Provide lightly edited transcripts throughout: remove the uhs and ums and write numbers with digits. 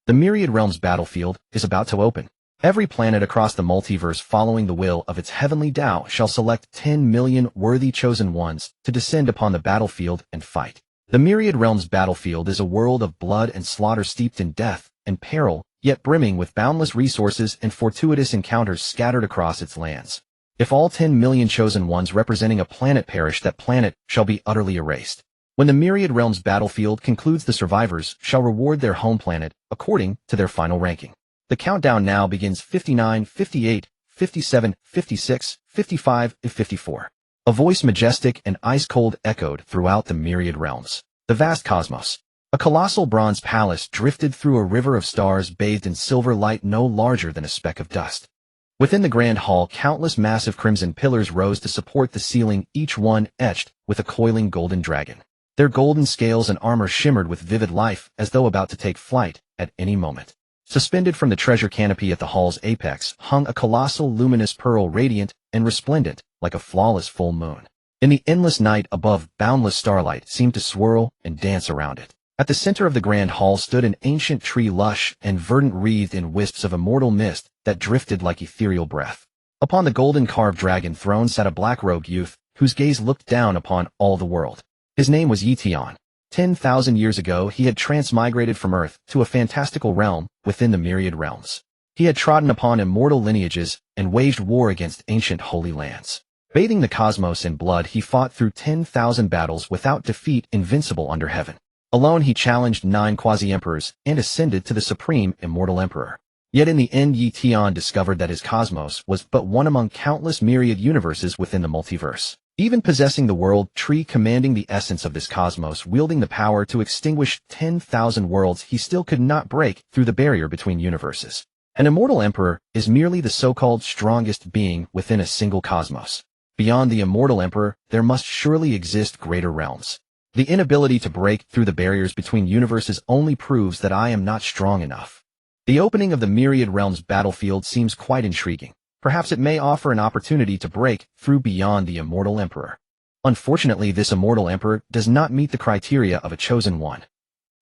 The Myriad Realms battlefield is about to open. Every planet across the multiverse following the will of its heavenly Tao shall select 10 million worthy chosen ones to descend upon the battlefield and fight. The Myriad Realms battlefield is a world of blood and slaughter steeped in death and peril, yet brimming with boundless resources and fortuitous encounters scattered across its lands. If all 10 million chosen ones representing a planet perish, that planet shall be utterly erased. When the Myriad Realms battlefield concludes, the survivors shall reward their home planet according to their final ranking. The countdown now begins. 59, 58, 57, 56, 55, and 54. A voice majestic and ice-cold echoed throughout the Myriad Realms. The vast cosmos. A colossal bronze palace drifted through a river of stars bathed in silver light no larger than a speck of dust. Within the grand hall, countless massive crimson pillars rose to support the ceiling, each one etched with a coiling golden dragon. Their golden scales and armor shimmered with vivid life as though about to take flight at any moment. Suspended from the treasure canopy at the hall's apex hung a colossal luminous pearl, radiant and resplendent like a flawless full moon. In the endless night above, boundless starlight seemed to swirl and dance around it. At the center of the grand hall stood an ancient tree, lush and verdant, wreathed in wisps of immortal mist that drifted like ethereal breath. Upon the golden carved dragon throne sat a black-robed youth whose gaze looked down upon all the world. His name was Ye Tian. 10,000 years ago he had transmigrated from Earth to a fantastical realm within the Myriad Realms. He had trodden upon immortal lineages and waged war against ancient holy lands. Bathing the cosmos in blood, he fought through 10,000 battles without defeat, invincible under heaven. Alone he challenged 9 quasi-emperors and ascended to the supreme immortal emperor. Yet in the end, Ye Tian discovered that his cosmos was but one among countless myriad universes within the multiverse. Even possessing the world tree commanding the essence of this cosmos, wielding the power to extinguish 10,000 worlds, he still could not break through the barrier between universes. An immortal emperor is merely the so-called strongest being within a single cosmos. Beyond the immortal emperor, there must surely exist greater realms. The inability to break through the barriers between universes only proves that I am not strong enough. The opening of the Myriad Realms battlefield seems quite intriguing. Perhaps it may offer an opportunity to break through beyond the immortal emperor. Unfortunately, this immortal emperor does not meet the criteria of a chosen one.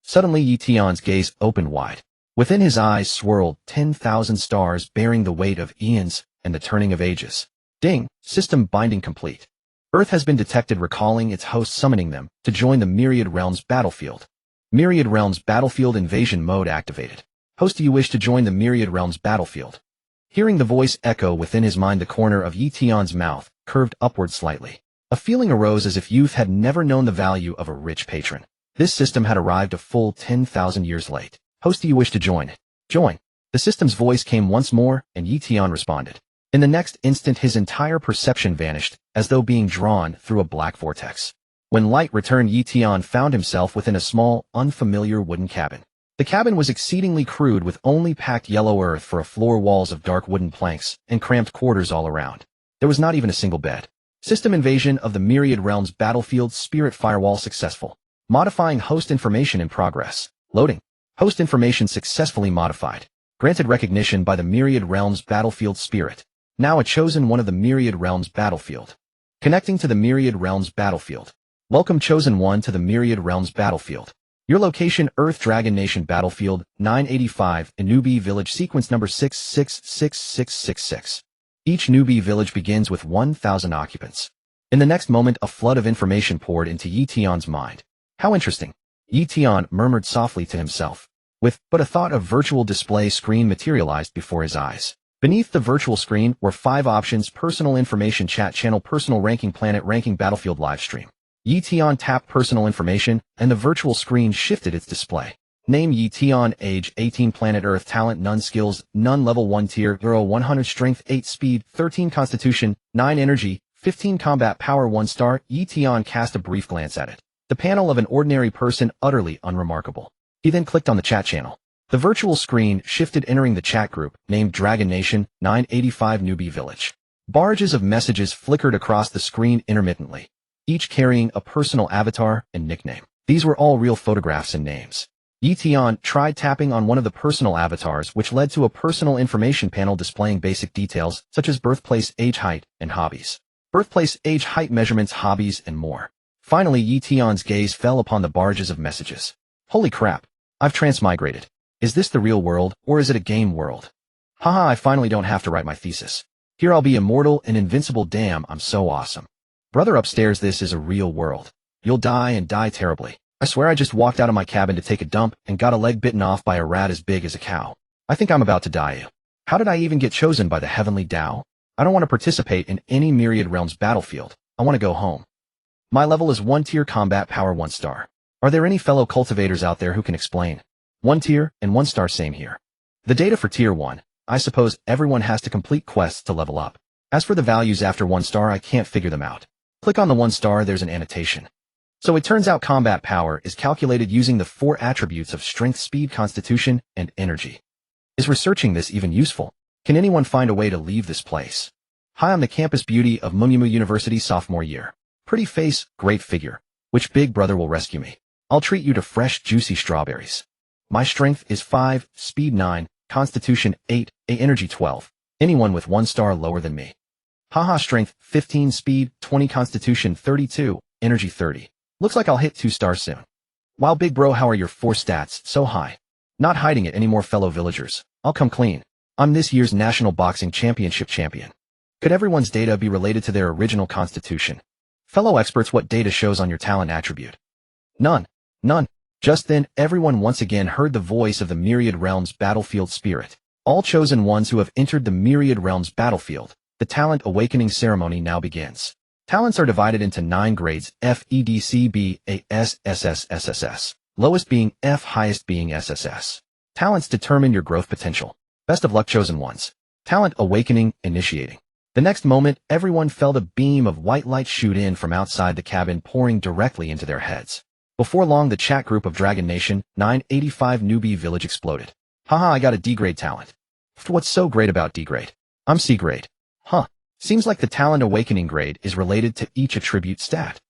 Suddenly, Ye Tian's gaze opened wide. Within his eyes swirled 10,000 stars bearing the weight of eons and the turning of ages. Ding! System binding complete. Earth has been detected, recalling its host, summoning them to join the Myriad Realms battlefield. Myriad Realms battlefield invasion mode activated. Host, do you wish to join the Myriad Realms battlefield? Hearing the voice echo within his mind, the corner of Ye Tian's mouth curved upward slightly. A feeling arose as if youth had never known the value of a rich patron. This system had arrived a full 10,000 years late. Host, do you wish to join it? Join. The system's voice came once more, and Ye Tian responded. In the next instant, his entire perception vanished, as though being drawn through a black vortex. When light returned, Ye Tian found himself within a small, unfamiliar wooden cabin. The cabin was exceedingly crude, with only packed yellow earth for a floor, walls of dark wooden planks, and cramped quarters all around. There was not even a single bed. System invasion of the Myriad Realms battlefield, spirit firewall successful. Modifying host information in progress. Loading. Host information successfully modified. Granted recognition by the Myriad Realms battlefield spirit. Now a chosen one of the Myriad Realms battlefield. Connecting to the Myriad Realms battlefield. Welcome, chosen one, to the Myriad Realms battlefield. Your location: Earth Dragon Nation Battlefield, 985, Newbie Village, sequence number 666666. Each newbie village begins with 1,000 occupants. In the next moment, a flood of information poured into Ye Tian's mind. How interesting. Ye Tian murmured softly to himself. With but a thought, a virtual display screen materialized before his eyes. Beneath the virtual screen were 5 options: personal information, chat channel, personal ranking, planet ranking, battlefield livestream. Ye Tian tapped personal information, and the virtual screen shifted its display. Name: Ye Tian, age 18, planet Earth, talent none, skills none, level 1, tier 0, 100, strength 8, speed 13, constitution 9, energy 15, combat power 1 star. Ye Tian cast a brief glance at it. The panel of an ordinary person, utterly unremarkable. He then clicked on the chat channel. The virtual screen shifted, entering the chat group named Dragon Nation 985 Newbie Village. Barrages of messages flickered across the screen intermittently, each carrying a personal avatar and nickname. These were all real photographs and names. Ye Tian tried tapping on one of the personal avatars, which led to a personal information panel displaying basic details such as birthplace, age, height, and hobbies. Birthplace, age, height, measurements, hobbies, and more. Finally, Ye Tian's gaze fell upon the barrages of messages. Holy crap! I've transmigrated. Is this the real world, or is it a game world? Haha, I finally don't have to write my thesis. Here I'll be immortal and invincible. Damn, I'm so awesome. Brother upstairs, this is a real world. You'll die and die terribly. I swear I just walked out of my cabin to take a dump and got a leg bitten off by a rat as big as a cow. I think I'm about to die. How did I even get chosen by the heavenly Tao? I don't want to participate in any Myriad Realms battlefield. I want to go home. My level is 1 tier, combat power 1 star. Are there any fellow cultivators out there who can explain? 1 tier and 1 star, same here. The data for tier 1, I suppose everyone has to complete quests to level up. As for the values after 1 star, I can't figure them out. Click on the 1 star, there's an annotation. So it turns out combat power is calculated using the 4 attributes of strength, speed, constitution, and energy. Is researching this even useful? Can anyone find a way to leave this place? Hi, I'm the campus beauty of Munimu University, sophomore year. Pretty face, great figure. Which big brother will rescue me? I'll treat you to fresh, juicy strawberries. My strength is 5, speed 9, constitution 8, energy 12. Anyone with 1 star lower than me. Haha, strength 15, speed 20, constitution 32, energy 30. Looks like I'll hit 2 stars soon. Wow, big bro, how are your 4 stats so high? Not hiding it anymore, fellow villagers. I'll come clean. I'm this year's National Boxing Championship champion. Could everyone's data be related to their original constitution? Fellow experts, what data shows on your talent attribute? None. None. Just then, everyone once again heard the voice of the Myriad Realms battlefield spirit. All chosen ones who have entered the Myriad Realms battlefield, the talent awakening ceremony now begins. Talents are divided into 9 grades, F, E, D, C, B, A, S, SS, SSS. Lowest being F, highest being SSS. Talents determine your growth potential. Best of luck, chosen ones. Talent awakening, initiating. The next moment, everyone felt a beam of white light shoot in from outside the cabin, pouring directly into their heads. Before long, the chat group of Dragon Nation 985 newbie village exploded. Haha, I got a D-grade talent. What's so great about D-grade? I'm C-grade. Huh. Seems like the talent awakening grade is related to each attribute stat.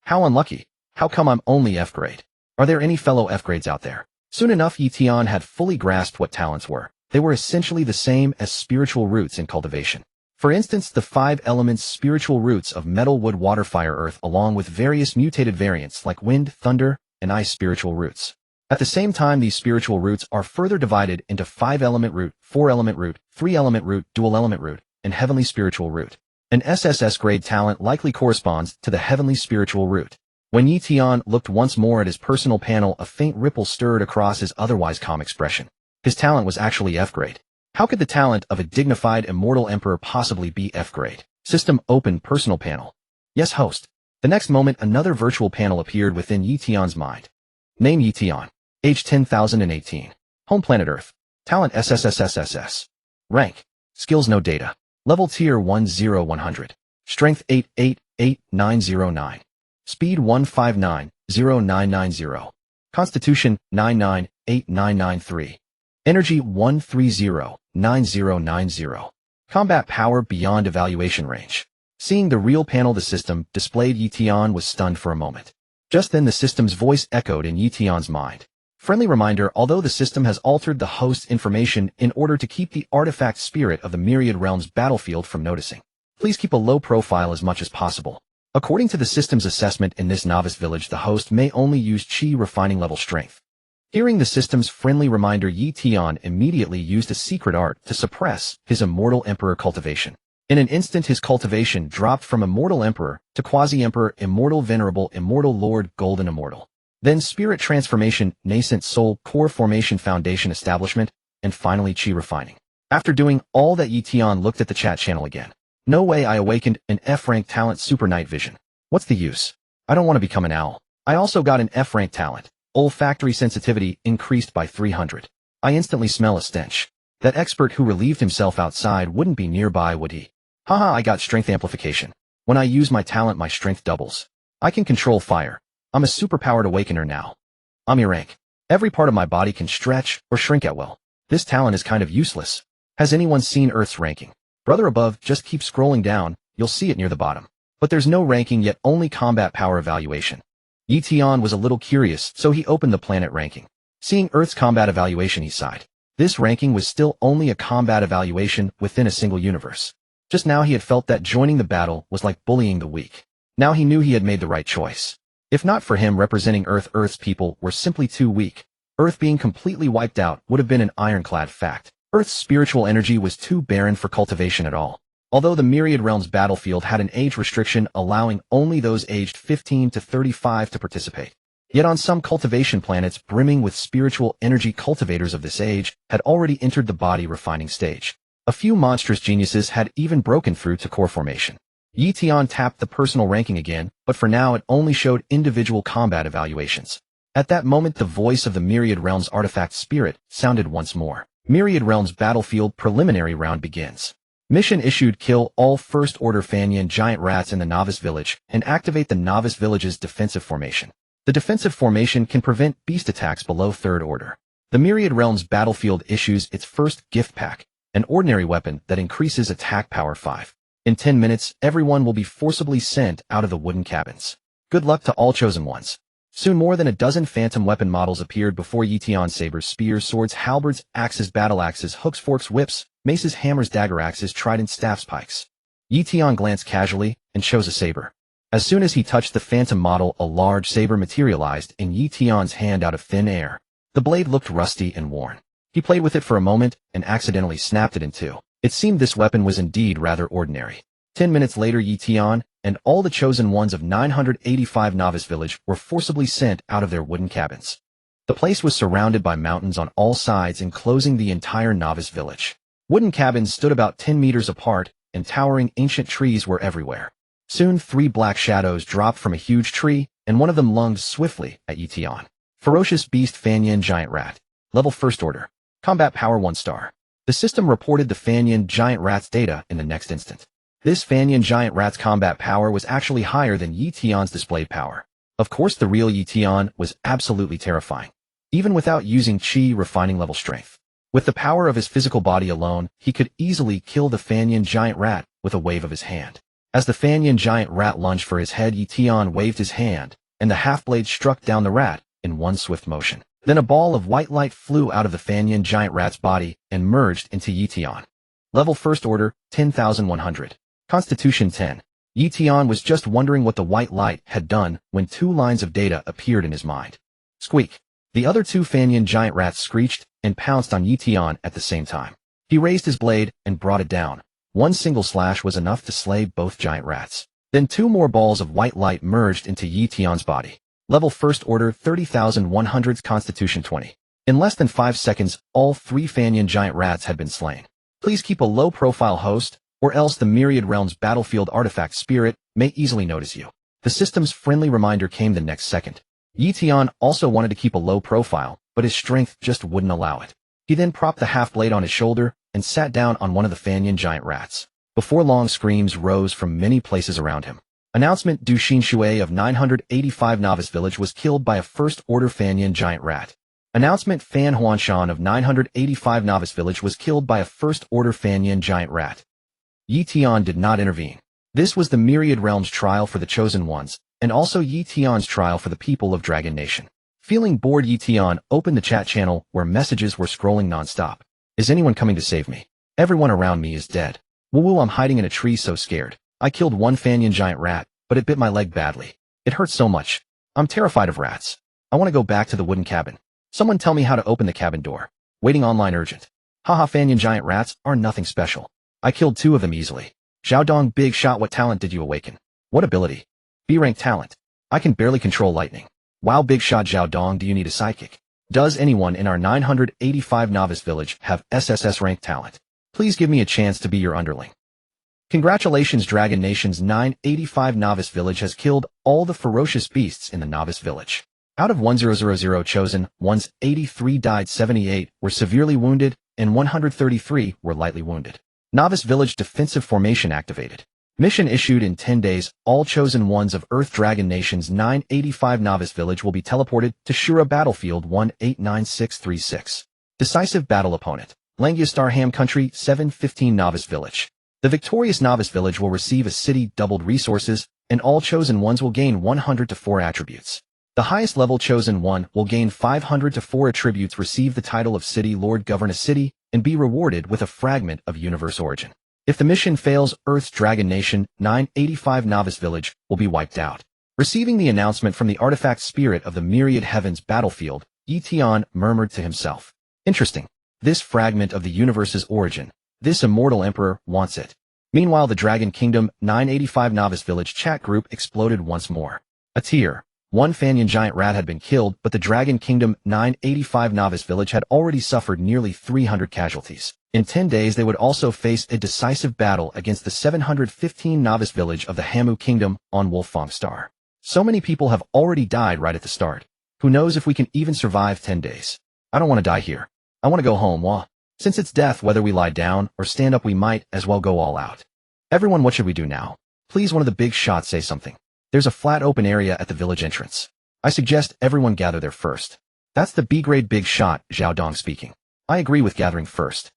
How unlucky. How come I'm only F-grade? Are there any fellow F-grades out there? Soon enough, Ye Tian had fully grasped what talents were. They were essentially the same as spiritual roots in cultivation. For instance, the 5 elements spiritual roots of metal, wood, water, fire, earth, along with various mutated variants like wind, thunder, and ice spiritual roots. At the same time, these spiritual roots are further divided into 5-element root, 4-element root, 3-element root, dual-element root, and heavenly spiritual root. An SSS grade talent likely corresponds to the heavenly spiritual root. When Ye Tian looked once more at his personal panel, a faint ripple stirred across his otherwise calm expression. His talent was actually F-grade. How could the talent of a dignified immortal emperor possibly be F-grade? System open personal panel. Yes, host. The next moment, another virtual panel appeared within Ye Tian's mind. Name Ye Tian. Age 10,018. Home planet Earth. Talent SSSSSS. Rank. Skills no data. Level tier 10100. Strength 888909. Speed 1590990. Constitution 998993. Energy 1309090. Combat power beyond evaluation range. Seeing the real panel the system displayed, Ye Tian was stunned for a moment. Just then the system's voice echoed in Ye Tian's mind. Friendly reminder, although the system has altered the host's information in order to keep the artifact spirit of the Myriad Realms battlefield from noticing. Please keep a low profile as much as possible. According to the system's assessment in this novice village, the host may only use Qi refining level strength. Hearing the system's friendly reminder, Ye Tian immediately used a secret art to suppress his immortal emperor cultivation. In an instant, his cultivation dropped from immortal emperor to quasi-emperor, immortal venerable, immortal lord, golden immortal. Then spirit transformation, nascent soul, core formation, foundation establishment, and finally Qi refining. After doing all that, Ye Tian looked at the chat channel again. No way, I awakened an F-rank talent, super night vision. What's the use? I don't want to become an owl. I also got an F-rank talent. Olfactory sensitivity increased by 300. I instantly smell a stench. That expert who relieved himself outside wouldn't be nearby, would he? Haha, I got strength amplification. When I use my talent, my strength doubles. I can control fire. I'm a superpowered awakener now. I'm your rank. Every part of my body can stretch or shrink at will. This talent is kind of useless. Has anyone seen Earth's ranking? Brother above, just keep scrolling down, you'll see it near the bottom. But there's no ranking yet, only combat power evaluation. Ye Tian was a little curious, so he opened the planet ranking. Seeing Earth's combat evaluation, he sighed. This ranking was still only a combat evaluation within a single universe. Just now he had felt that joining the battle was like bullying the weak. Now he knew he had made the right choice. If not for him representing Earth, Earth's people were simply too weak. Earth being completely wiped out would have been an ironclad fact. Earth's spiritual energy was too barren for cultivation at all. Although the Myriad Realms battlefield had an age restriction allowing only those aged 15 to 35 to participate. Yet on some cultivation planets brimming with spiritual energy, cultivators of this age had already entered the body refining stage. A few monstrous geniuses had even broken through to core formation. Ye Tian tapped the personal ranking again, but for now it only showed individual combat evaluations. At that moment the voice of the Myriad Realms artifact spirit sounded once more. Myriad Realms battlefield preliminary round begins. Mission issued: kill all First Order Fanyan giant rats in the Novice Village and activate the Novice Village's defensive formation. The defensive formation can prevent beast attacks below Third Order. The Myriad Realms battlefield issues its first gift pack, an ordinary weapon that increases attack power 5. In 10 minutes, everyone will be forcibly sent out of the wooden cabins. Good luck to all chosen ones. Soon more than a dozen phantom weapon models appeared before Ye Tian: sabers, spears, swords, halberds, axes, battle axes, hooks, forks, whips, maces, hammers, dagger axes, tridents, staffs, pikes. Ye Tian glanced casually and chose a saber. As soon as he touched the phantom model, a large saber materialized in Ye Tian's hand out of thin air. The blade looked rusty and worn. He played with it for a moment and accidentally snapped it in two. It seemed this weapon was indeed rather ordinary. 10 minutes later, Ye Tian and all the chosen ones of 985 Novice Village were forcibly sent out of their wooden cabins. The place was surrounded by mountains on all sides enclosing the entire Novice Village. Wooden cabins stood about 10 meters apart, and towering ancient trees were everywhere. Soon 3 black shadows dropped from a huge tree, and one of them lunged swiftly at Ye Tian. Ferocious Beast Fanyan Giant Rat. Level First Order. Combat Power 1 star. The system reported the Fanyan Giant Rat's data in the next instant. This Fanyan Giant Rat's combat power was actually higher than Ye Tian's displayed power. Of course the real Ye Tian was absolutely terrifying, even without using Qi refining level strength. With the power of his physical body alone, he could easily kill the Fanyan Giant Rat with a wave of his hand. As the Fanyan Giant Rat lunged for his head, Ye Tian waved his hand, and the half-blade struck down the rat in one swift motion. Then a ball of white light flew out of the Fanyan Giant Rat's body and merged into Ye Tian. Level First Order, 10,100. Constitution 10. Ye Tian was just wondering what the white light had done when 2 lines of data appeared in his mind. Squeak. The other 2 Fanyan Giant Rats screeched and pounced on Ye Tian at the same time. He raised his blade and brought it down. One single slash was enough to slay both giant rats. Then 2 more balls of white light merged into Ye Tian's body. Level First Order, 30,100. Constitution 20. In less than 5 seconds, all 3 Fanyan Giant Rats had been slain. Please keep a low-profile host, or else the Myriad Realms battlefield artifact spirit may easily notice you. The system's friendly reminder came the next second. Ye Tian also wanted to keep a low profile, but his strength just wouldn't allow it. He then propped the half-blade on his shoulder and sat down on one of the Fanyan Giant Rats. Before long, screams rose from many places around him. Announcement: Du Xinshui of 985 Novice Village was killed by a First Order Fanyan Giant Rat. Announcement: Fan Huanshan of 985 Novice Village was killed by a First Order Fanyan Giant Rat. Ye Tian did not intervene. This was the Myriad Realms trial for the chosen ones, and also Ye Tian's trial for the people of Dragon Nation. Feeling bored, Ye Tian opened the chat channel where messages were scrolling non-stop. Is anyone coming to save me? Everyone around me is dead. Woo, I'm hiding in a tree so scared. I killed one Fanyan Giant Rat, but it bit my leg badly. It hurts so much. I'm terrified of rats. I want to go back to the wooden cabin. Someone tell me how to open the cabin door. Waiting online urgent. Haha, Fanyan Giant Rats are nothing special. I killed 2 of them easily. Xiaodong Big Shot, what talent did you awaken? What ability? B-rank talent. I can barely control lightning. Wow, Big Shot Xiaodong, do you need a sidekick? Does anyone in our 985 Novice Village have SSS rank talent? Please give me a chance to be your underling. Congratulations, Dragon Nation's 985 Novice Village has killed all the ferocious beasts in the Novice Village. Out of 1000 chosen ones, 83 died, 78 were severely wounded, and 133 were lightly wounded. Novice Village defensive formation activated. Mission issued: in 10 days, all chosen ones of Earth Dragon Nation's 985 Novice Village will be teleported to Shura Battlefield 189636. Decisive battle opponent: Langiastar Ham Country 715 Novice Village. The victorious Novice Village will receive a city doubled resources, and all chosen ones will gain 100 to 4 attributes. The highest level chosen one will gain 500 to 4 attributes, receive the title of City Lord, govern a city, and be rewarded with a fragment of universe origin. If the mission fails, Earth's Dragon Nation 985 Novice Village will be wiped out. Receiving the announcement from the artifact spirit of the Myriad Heavens battlefield, Ye Tian murmured to himself. Interesting. This fragment of the universe's origin. This immortal emperor wants it. Meanwhile, the Dragon Kingdom 985 Novice Village chat group exploded once more. A tier 1 Fanyan giant rat had been killed, but the Dragon Kingdom 985 Novice Village had already suffered nearly 300 casualties. In 10 days, they would also face a decisive battle against the 715 Novice Village of the Hamu Kingdom on Wolfang Star. So many people have already died right at the start. Who knows if we can even survive 10 days. I don't want to die here. I want to go home, wah. Since it's death, whether we lie down or stand up, we might as well go all out. Everyone, what should we do now? Please, one of the big shots say something. There's a flat open area at the village entrance. I suggest everyone gather there first. That's the B-grade big shot, Zhao Dong speaking. I agree with gathering first.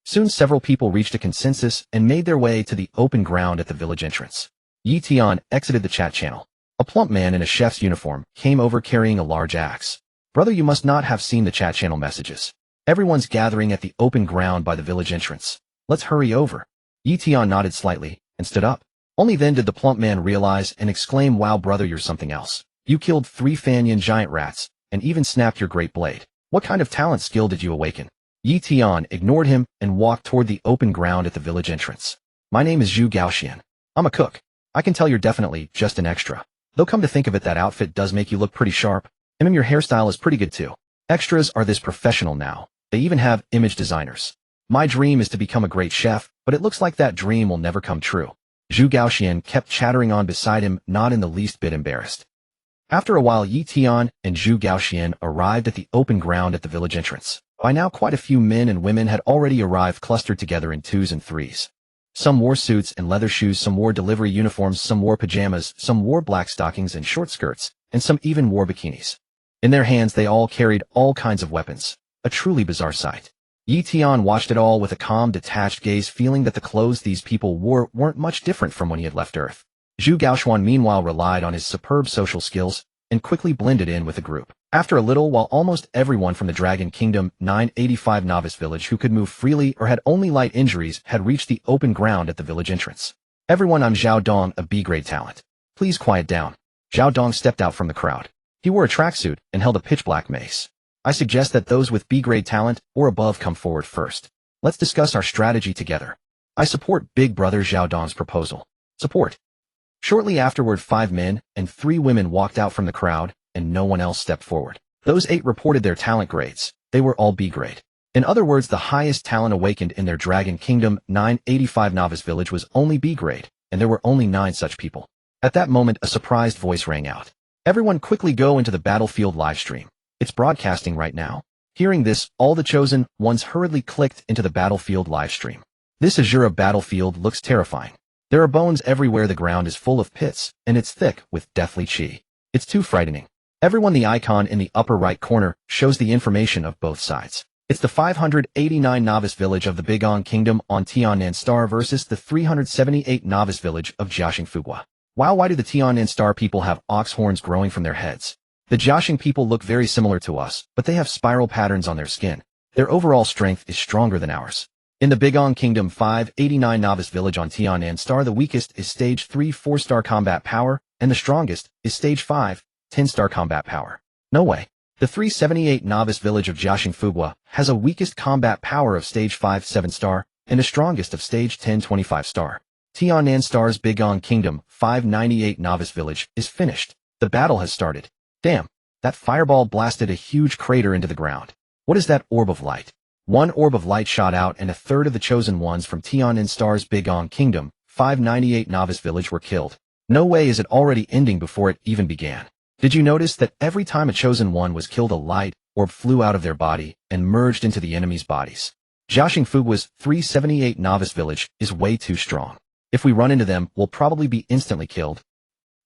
Soon several people reached a consensus and made their way to the open ground at the village entrance. Ye Tian exited the chat channel. A plump man in a chef's uniform came over carrying a large axe. Brother, you must not have seen the chat channel messages. Everyone's gathering at the open ground by the village entrance. Let's hurry over. Ye Tian nodded slightly and stood up. Only then did the plump man realize and exclaim, wow brother, you're something else. You killed 3 Fanyan giant rats and even snapped your great blade. What kind of talent skill did you awaken? Ye Tian ignored him and walked toward the open ground at the village entrance. My name is Zhu Gaoxian. I'm a cook. I can tell you're definitely just an extra. Though come to think of it, that outfit does make you look pretty sharp. And your hairstyle is pretty good too. Extras are this professional now. They even have image designers. My dream is to become a great chef, but it looks like that dream will never come true. Zhu Gaoxian kept chattering on beside him, not in the least bit embarrassed. After a while, Ye Tian and Zhu Gaoxian arrived at the open ground at the village entrance. By now, quite a few men and women had already arrived, clustered together in 2s and 3s. Some wore suits and leather shoes, some wore delivery uniforms, some wore pajamas, some wore black stockings and short skirts, and some even wore bikinis. In their hands, they all carried all kinds of weapons. A truly bizarre sight. Ye Tian watched it all with a calm, detached gaze, feeling that the clothes these people wore weren't much different from when he had left Earth. Zhu Gaoxian meanwhile relied on his superb social skills and quickly blended in with the group. After a little while, almost everyone from the Dragon Kingdom 985 Novice Village who could move freely or had only light injuries had reached the open ground at the village entrance. Everyone, I'm Zhao Dong, a B-grade talent. Please quiet down. Zhao Dong stepped out from the crowd. He wore a tracksuit and held a pitch-black mace. I suggest that those with B-grade talent or above come forward first. Let's discuss our strategy together. I support Big Brother Zhao Dong's proposal. Support. Shortly afterward, 5 men and 3 women walked out from the crowd, and no one else stepped forward. Those 8 reported their talent grades. They were all B-grade. In other words, the highest talent awakened in their Dragon Kingdom 985 Novice Village was only B-grade, and there were only 9 such people. At that moment, a surprised voice rang out. Everyone quickly go into the Battlefield livestream. It's broadcasting right now. Hearing this, all the chosen ones hurriedly clicked into the Battlefield livestream. This Azura Battlefield looks terrifying. There are bones everywhere, the ground is full of pits, and it's thick with deathly chi. It's too frightening. Everyone, the icon in the upper right corner shows the information of both sides. It's the 589 Novice Village of the Bigong Kingdom on Tiannan Star versus the 378 Novice Village of Jiaxing Fugua. Wow, why do the Tiannan Star people have ox horns growing from their heads? The Jiaxing people look very similar to us, but they have spiral patterns on their skin. Their overall strength is stronger than ours. In the Bigong Kingdom 589 Novice Village on Tiannan Star, the weakest is Stage 3 4-star combat power, and the strongest is Stage 5 10-star combat power. No way. The 378 Novice Village of Jiaxing Fugua has a weakest combat power of Stage 5 7-star, and the strongest of Stage 10 25-star. Tiannan Star's Bigong Kingdom 598 Novice Village is finished. The battle has started. Damn, that fireball blasted a huge crater into the ground. What is that orb of light? 1 orb of light shot out, and a third of the chosen ones from Tiannan Star's Bigong Kingdom 598 Novice Village were killed. No way is it already ending before it even began. Did you notice that every time a chosen one was killed, a light orb flew out of their body and merged into the enemy's bodies? Jiaxing Fugua's 378 Novice Village is way too strong. If we run into them, we'll probably be instantly killed.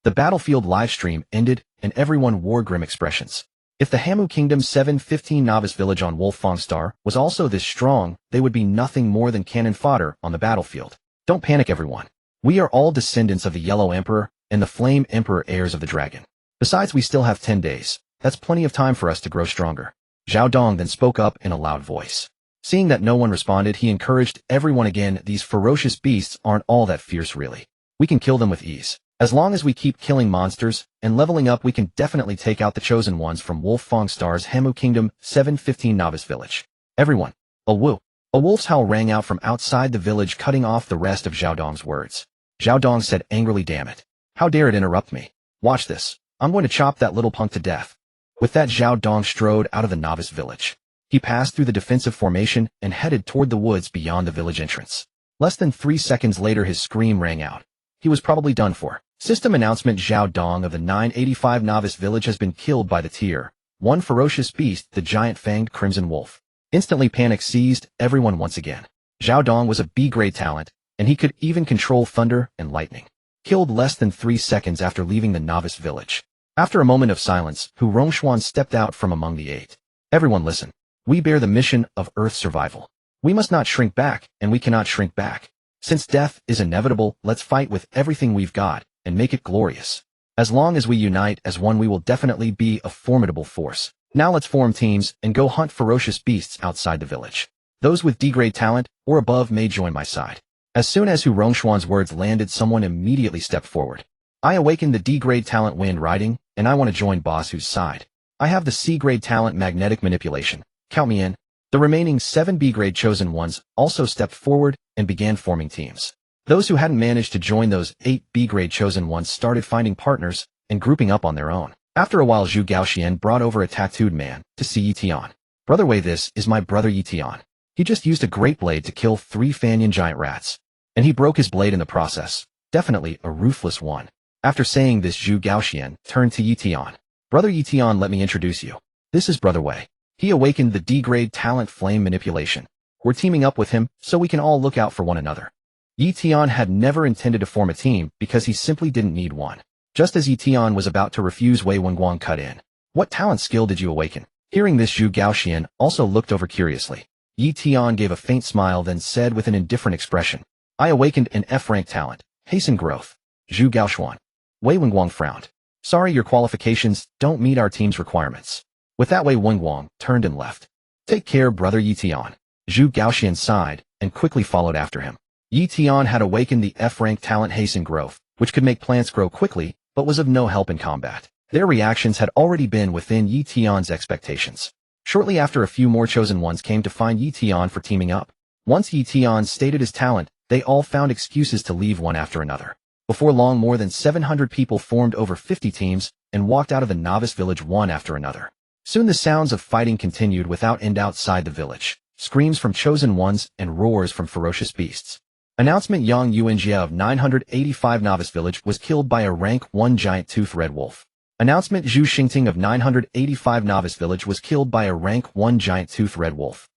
The Battlefield livestream ended, and everyone wore grim expressions. If the Hamu Kingdom 715 Novice Village on Wolfang Star was also this strong, they would be nothing more than cannon fodder on the battlefield. Don't panic, everyone. We are all descendants of the Yellow Emperor and the Flame Emperor, heirs of the dragon. Besides, we still have 10 days. That's plenty of time for us to grow stronger. Zhao Dong then spoke up in a loud voice. Seeing that no one responded, he encouraged everyone again. These ferocious beasts aren't all that fierce, really. We can kill them with ease. As long as we keep killing monsters and leveling up, we can definitely take out the chosen ones from Wolf Fong Star's Hemu Kingdom 715 Novice Village. Everyone, a woo. A wolf's howl rang out from outside the village, cutting off the rest of Zhao Dong's words. Zhao Dong said angrily, "Damn it. How dare it interrupt me? Watch this. I'm going to chop that little punk to death." With that, Zhao Dong strode out of the novice village. He passed through the defensive formation and headed toward the woods beyond the village entrance. Less than 3 seconds later, his scream rang out. He was probably done for. System announcement: Zhao Dong of the 985 Novice Village has been killed by the Tier 1 ferocious beast, the giant-fanged Crimson Wolf. Instantly, panic seized everyone once again. Zhao Dong was a B-grade talent, and he could even control thunder and lightning. Killed less than 3 seconds after leaving the Novice Village. After a moment of silence, Hu Rongshuan stepped out from among the 8. Everyone listen. We bear the mission of Earth survival. We must not shrink back, and we cannot shrink back. Since death is inevitable, let's fight with everything we've got and make it glorious. As long as we unite as one, we will definitely be a formidable force. Now let's form teams and go hunt ferocious beasts outside the village. Those with D-grade talent or above may join my side. As soon as Hu Rongshuan's words landed, someone immediately stepped forward. I awakened the D-grade talent Wind Riding, and I want to join Boss Hu's side. I have the C-grade talent Magnetic Manipulation. Count me in. The remaining 7 B-grade chosen ones also stepped forward and began forming teams. Those who hadn't managed to join those 8 B-grade chosen ones started finding partners and grouping up on their own. After a while, Zhu Gaoxian brought over a tattooed man to see Ye Tian. Brother Wei, this is my brother Ye Tian. He just used a great blade to kill 3 Fanyan giant rats. And he broke his blade in the process. Definitely a ruthless one. After saying this, Zhu Gaoxian turned to Ye Tian. Brother Ye Tian, let me introduce you. This is Brother Wei. He awakened the D-grade talent Flame Manipulation. We're teaming up with him so we can all look out for one another. Ye Tian had never intended to form a team because he simply didn't need one. Just as Ye Tian was about to refuse, Wei Wenguang cut in. What talent skill did you awaken? Hearing this, Zhu Gaoxian also looked over curiously. Ye Tian gave a faint smile, then said with an indifferent expression, I awakened an F-rank talent, Hasten Growth. Zhu Gaoxian. Wei Wenguang frowned. Sorry, your qualifications don't meet our team's requirements. With that, Wei Wenguang turned and left. Take care, brother Ye Tian. Zhu Gaoxian sighed and quickly followed after him. Ye Tian had awakened the F-rank talent Hasten Growth, which could make plants grow quickly, but was of no help in combat. Their reactions had already been within Ye Tian's expectations. Shortly after, a few more chosen ones came to find Ye Tian for teaming up. Once Ye Tian stated his talent, they all found excuses to leave one after another. Before long, more than 700 people formed over 50 teams and walked out of the novice village one after another. Soon the sounds of fighting continued without end outside the village. Screams from chosen ones and roars from ferocious beasts. Announcement: Yang Yuanjia of 985 Novice Village was killed by a rank 1 giant-toothed red wolf. Announcement: Zhu Xingting of 985 Novice Village was killed by a rank 1 giant-toothed red wolf.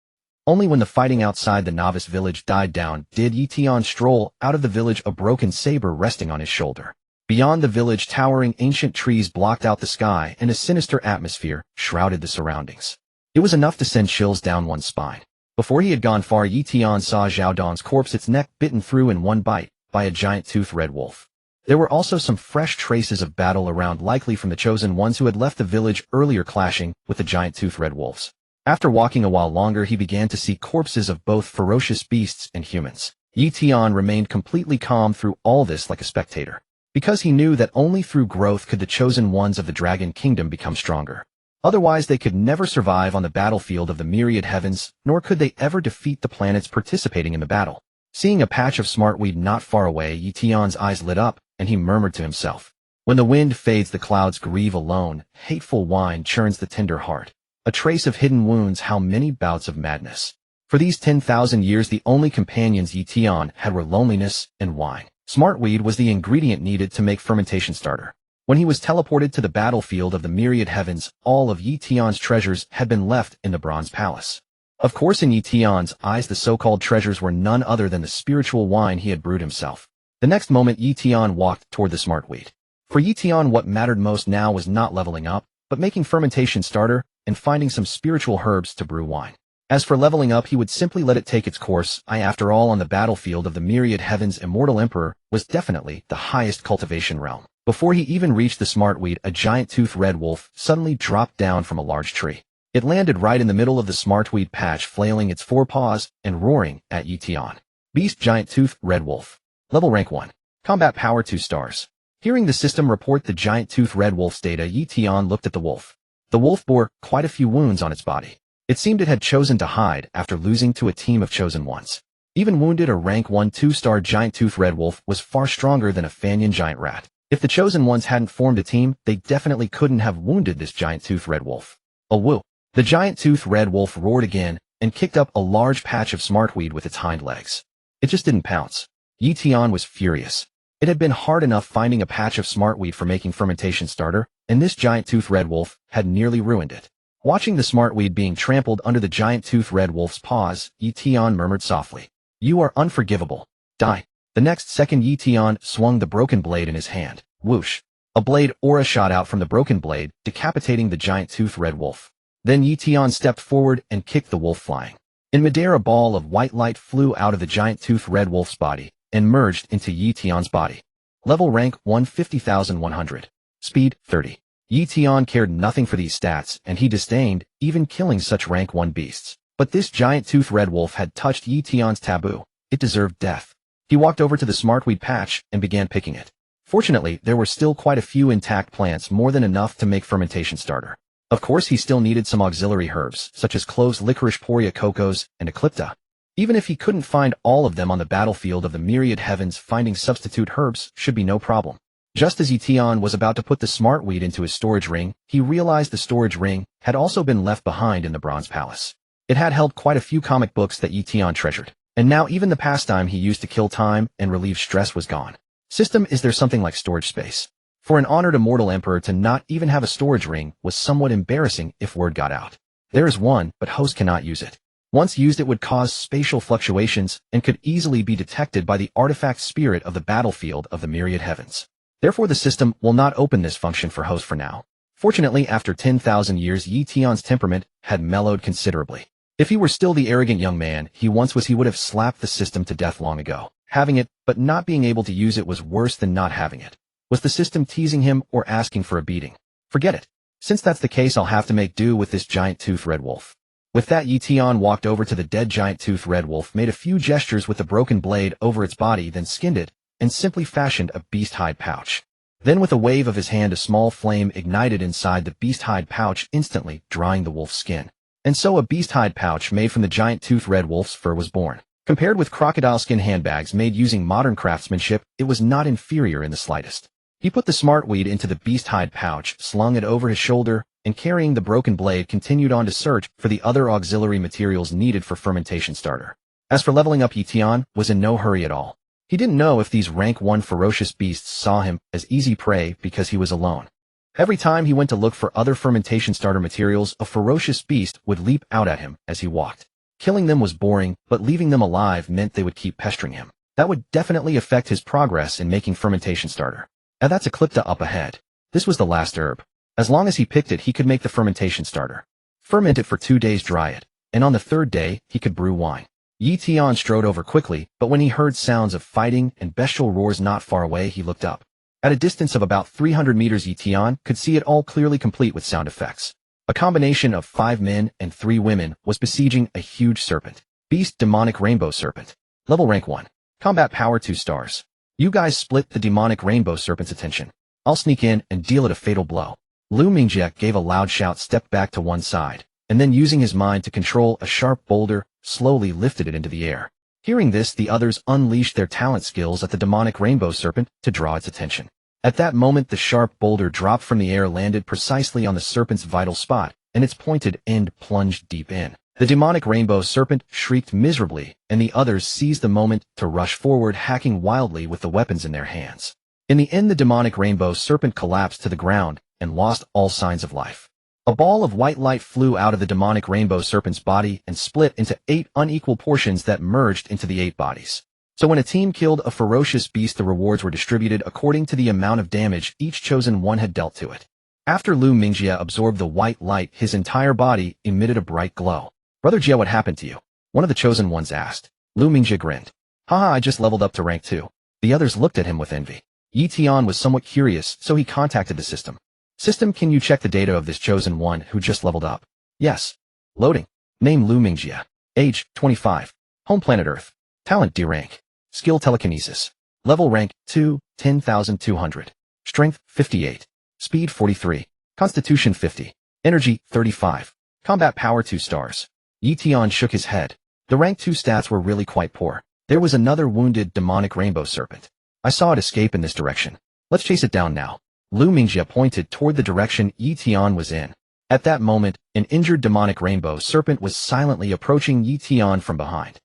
Only when the fighting outside the Novice Village died down did Ye Tian stroll out of the village, a broken saber resting on his shoulder. Beyond the village, towering ancient trees blocked out the sky and a sinister atmosphere shrouded the surroundings. It was enough to send chills down one's spine. Before he had gone far, Ye Tian saw Zhao Dong's corpse, its neck bitten through in one bite by a giant-toothed red wolf. There were also some fresh traces of battle around, likely from the chosen ones who had left the village earlier, clashing with the giant-toothed red wolves. After walking a while longer, he began to see corpses of both ferocious beasts and humans. Ye Tian remained completely calm through all this, like a spectator, because he knew that only through growth could the chosen ones of the Dragon Kingdom become stronger. Otherwise, they could never survive on the battlefield of the myriad heavens, nor could they ever defeat the planets participating in the battle. Seeing a patch of smartweed not far away, Ye Tian's eyes lit up, and he murmured to himself, when the wind fades, the clouds grieve alone, hateful wine churns the tender heart. A trace of hidden wounds, how many bouts of madness. For these 10,000 years, the only companions Ye Tian had were loneliness and wine. Smartweed was the ingredient needed to make fermentation starter. When he was teleported to the battlefield of the myriad heavens, all of Ye Tian's treasures had been left in the Bronze Palace. Of course, in Ye Tian's eyes, the so-called treasures were none other than the spiritual wine he had brewed himself. The next moment, Ye Tian walked toward the smartweed. For Ye Tian, what mattered most now was not leveling up, but making fermentation starter and finding some spiritual herbs to brew wine. As for leveling up, he would simply let it take its course. After all, on the battlefield of the myriad heavens, Immortal Emperor was definitely the highest cultivation realm. Before he even reached the smartweed, a giant-toothed red wolf suddenly dropped down from a large tree. It landed right in the middle of the smartweed patch, flailing its forepaws and roaring at Ye Tian. Beast: giant-toothed red wolf. Level rank 1. Combat power 2 stars. Hearing the system report the giant-toothed red wolf's data, Ye Tian looked at the wolf. The wolf bore quite a few wounds on its body. It seemed it had chosen to hide after losing to a team of chosen ones. Even wounded, a rank 1 2-star giant-toothed red wolf was far stronger than a Fanyan giant rat. If the chosen ones hadn't formed a team, they definitely couldn't have wounded this giant-toothed red wolf. A woo! The giant-toothed red wolf roared again and kicked up a large patch of smartweed with its hind legs. It just didn't pounce. Ye Tian was furious. It had been hard enough finding a patch of smartweed for making fermentation starter, and this giant-toothed red wolf had nearly ruined it. Watching the smartweed being trampled under the giant-toothed red wolf's paws, Ye Tian murmured softly, "You are unforgivable. Die." The next second, Ye Tian swung the broken blade in his hand. Whoosh! A blade aura shot out from the broken blade, decapitating the giant-toothed red wolf. Then Ye Tian stepped forward and kicked the wolf flying. In midair, a ball of white light flew out of the giant-toothed red wolf's body and merged into Ye Tian's body. Level rank 150,100. Speed 30. Ye Tian cared nothing for these stats, and he disdained even killing such rank 1 beasts. But this giant-toothed red wolf had touched Ye Tian's taboo. It deserved death. He walked over to the smartweed patch and began picking it. Fortunately, there were still quite a few intact plants, more than enough to make fermentation starter. Of course, he still needed some auxiliary herbs, such as cloves, licorice, poria, cocos, and eclipta. Even if he couldn't find all of them on the battlefield of the myriad heavens, finding substitute herbs should be no problem. Just as Ye Tian was about to put the smartweed into his storage ring, he realized the storage ring had also been left behind in the Bronze Palace. It had held quite a few comic books that Ye Tian treasured, and now even the pastime he used to kill time and relieve stress was gone. System, is there something like storage space? For an honored immortal emperor to not even have a storage ring was somewhat embarrassing if word got out. There is one, but host cannot use it. Once used, it would cause spatial fluctuations and could easily be detected by the artifact spirit of the battlefield of the myriad heavens. Therefore, the system will not open this function for host for now. Fortunately, after 10,000 years, Ye Tian's temperament had mellowed considerably. If he were still the arrogant young man he once was, he would have slapped the system to death long ago. Having it, but not being able to use it was worse than not having it. Was the system teasing him or asking for a beating? Forget it. Since that's the case, I'll have to make do with this giant-toothed red wolf. With that, Ye Tian walked over to the dead giant-toothed red wolf, made a few gestures with the broken blade over its body, then skinned it, and simply fashioned a beast hide pouch. Then with a wave of his hand, a small flame ignited inside the beast hide pouch, instantly drying the wolf's skin. And so a beast hide pouch made from the giant-toothed red wolf's fur was born. Compared with crocodile skin handbags made using modern craftsmanship, it was not inferior in the slightest. He put the smartweed into the beast hide pouch, slung it over his shoulder, and carrying the broken blade continued on to search for the other auxiliary materials needed for fermentation starter. As for leveling up, Ye Tian was in no hurry at all. He didn't know if these rank 1 ferocious beasts saw him as easy prey because he was alone. Every time he went to look for other fermentation starter materials, a ferocious beast would leap out at him as he walked. Killing them was boring, but leaving them alive meant they would keep pestering him. That would definitely affect his progress in making fermentation starter. And that's Eclipta up ahead. This was the last herb. As long as he picked it, he could make the fermentation starter. Ferment it for 2 days, dry it, and on the 3rd day, he could brew wine. Ye Tian strode over quickly, but when he heard sounds of fighting and bestial roars not far away, he looked up. At a distance of about 300 meters, Ye Tian could see it all clearly, complete with sound effects. A combination of 5 men and 3 women was besieging a huge serpent. Beast demonic rainbow serpent. Level rank 1. Combat power 2 stars. You guys split the demonic rainbow serpent's attention. I'll sneak in and deal it a fatal blow. Lu Mingjie gave a loud shout, stepped back to one side, and then using his mind to control a sharp boulder, slowly lifted it into the air. Hearing this, the others unleashed their talent skills at the demonic rainbow serpent to draw its attention. At that moment, the sharp boulder dropped from the air, landed precisely on the serpent's vital spot, and its pointed end plunged deep in. The demonic rainbow serpent shrieked miserably, and the others seized the moment to rush forward, hacking wildly with the weapons in their hands. In the end, the demonic rainbow serpent collapsed to the ground and lost all signs of life. A ball of white light flew out of the demonic rainbow serpent's body and split into 8 unequal portions that merged into the 8 bodies. So when a team killed a ferocious beast, the rewards were distributed according to the amount of damage each chosen one had dealt to it. After Lu Mingjie absorbed the white light, his entire body emitted a bright glow. Brother Jie, what happened to you? One of the chosen ones asked. Lu Mingjie grinned. Haha, I just leveled up to rank 2. The others looked at him with envy. Ye Tian was somewhat curious, so he contacted the system. System, can you check the data of this chosen one who just leveled up? Yes. Loading. Name Lu Mingjie. Age, 25. Home planet Earth. Talent D rank. Skill telekinesis. Level rank 2, 10,200. Strength 58. Speed 43. Constitution 50. Energy 35. Combat power 2 stars. Ye Tian shook his head. The rank 2 stats were really quite poor. There was another wounded demonic rainbow serpent. I saw it escape in this direction. Let's chase it down now. Lu Mingjie pointed toward the direction Ye Tian was in. At that moment, an injured demonic rainbow serpent was silently approaching Ye Tian from behind.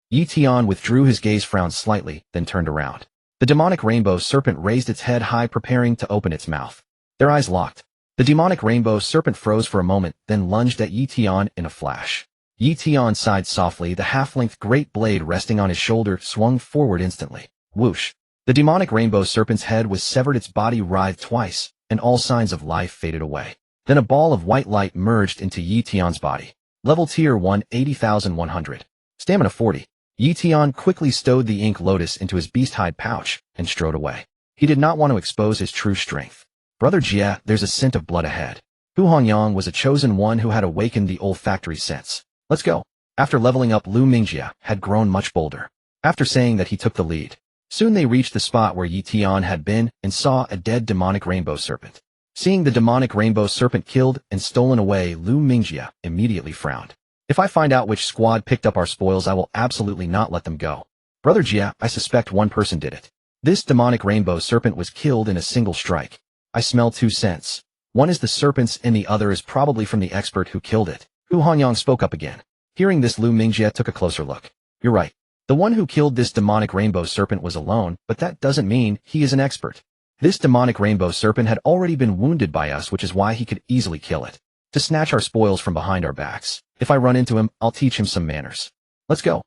Ye Tian withdrew his gaze, frowned slightly, then turned around. The demonic rainbow serpent raised its head high, preparing to open its mouth. Their eyes locked. The demonic rainbow serpent froze for a moment, then lunged at Ye Tian in a flash. Ye Tian sighed softly, the half-length great blade resting on his shoulder swung forward instantly. Whoosh! The demonic rainbow serpent's head was severed, its body writhed twice, and all signs of life faded away. Then a ball of white light merged into Ye Tian's body. Level Tier 1, 80,100. Stamina 40. Ye Tian quickly stowed the ink lotus into his beast-hide pouch and strode away. He did not want to expose his true strength. Brother Jia, there's a scent of blood ahead. Hu Hongyang was a chosen one who had awakened the olfactory sense. Let's go. After leveling up, Lu Mingjie had grown much bolder. After saying that, he took the lead. Soon they reached the spot where Ye Tian had been and saw a dead demonic rainbow serpent. Seeing the demonic rainbow serpent killed and stolen away, Lu Mingjie immediately frowned. If I find out which squad picked up our spoils, I will absolutely not let them go. Brother Jia, I suspect one person did it. This demonic rainbow serpent was killed in a single strike. I smell 2 scents. One is the serpent's and the other is probably from the expert who killed it. Hu Hongyang spoke up again. Hearing this, Lu Mingjie took a closer look. You're right. The one who killed this demonic rainbow serpent was alone, but that doesn't mean he is an expert. This demonic rainbow serpent had already been wounded by us, which is why he could easily kill it. To snatch our spoils from behind our backs. If I run into him, I'll teach him some manners. Let's go.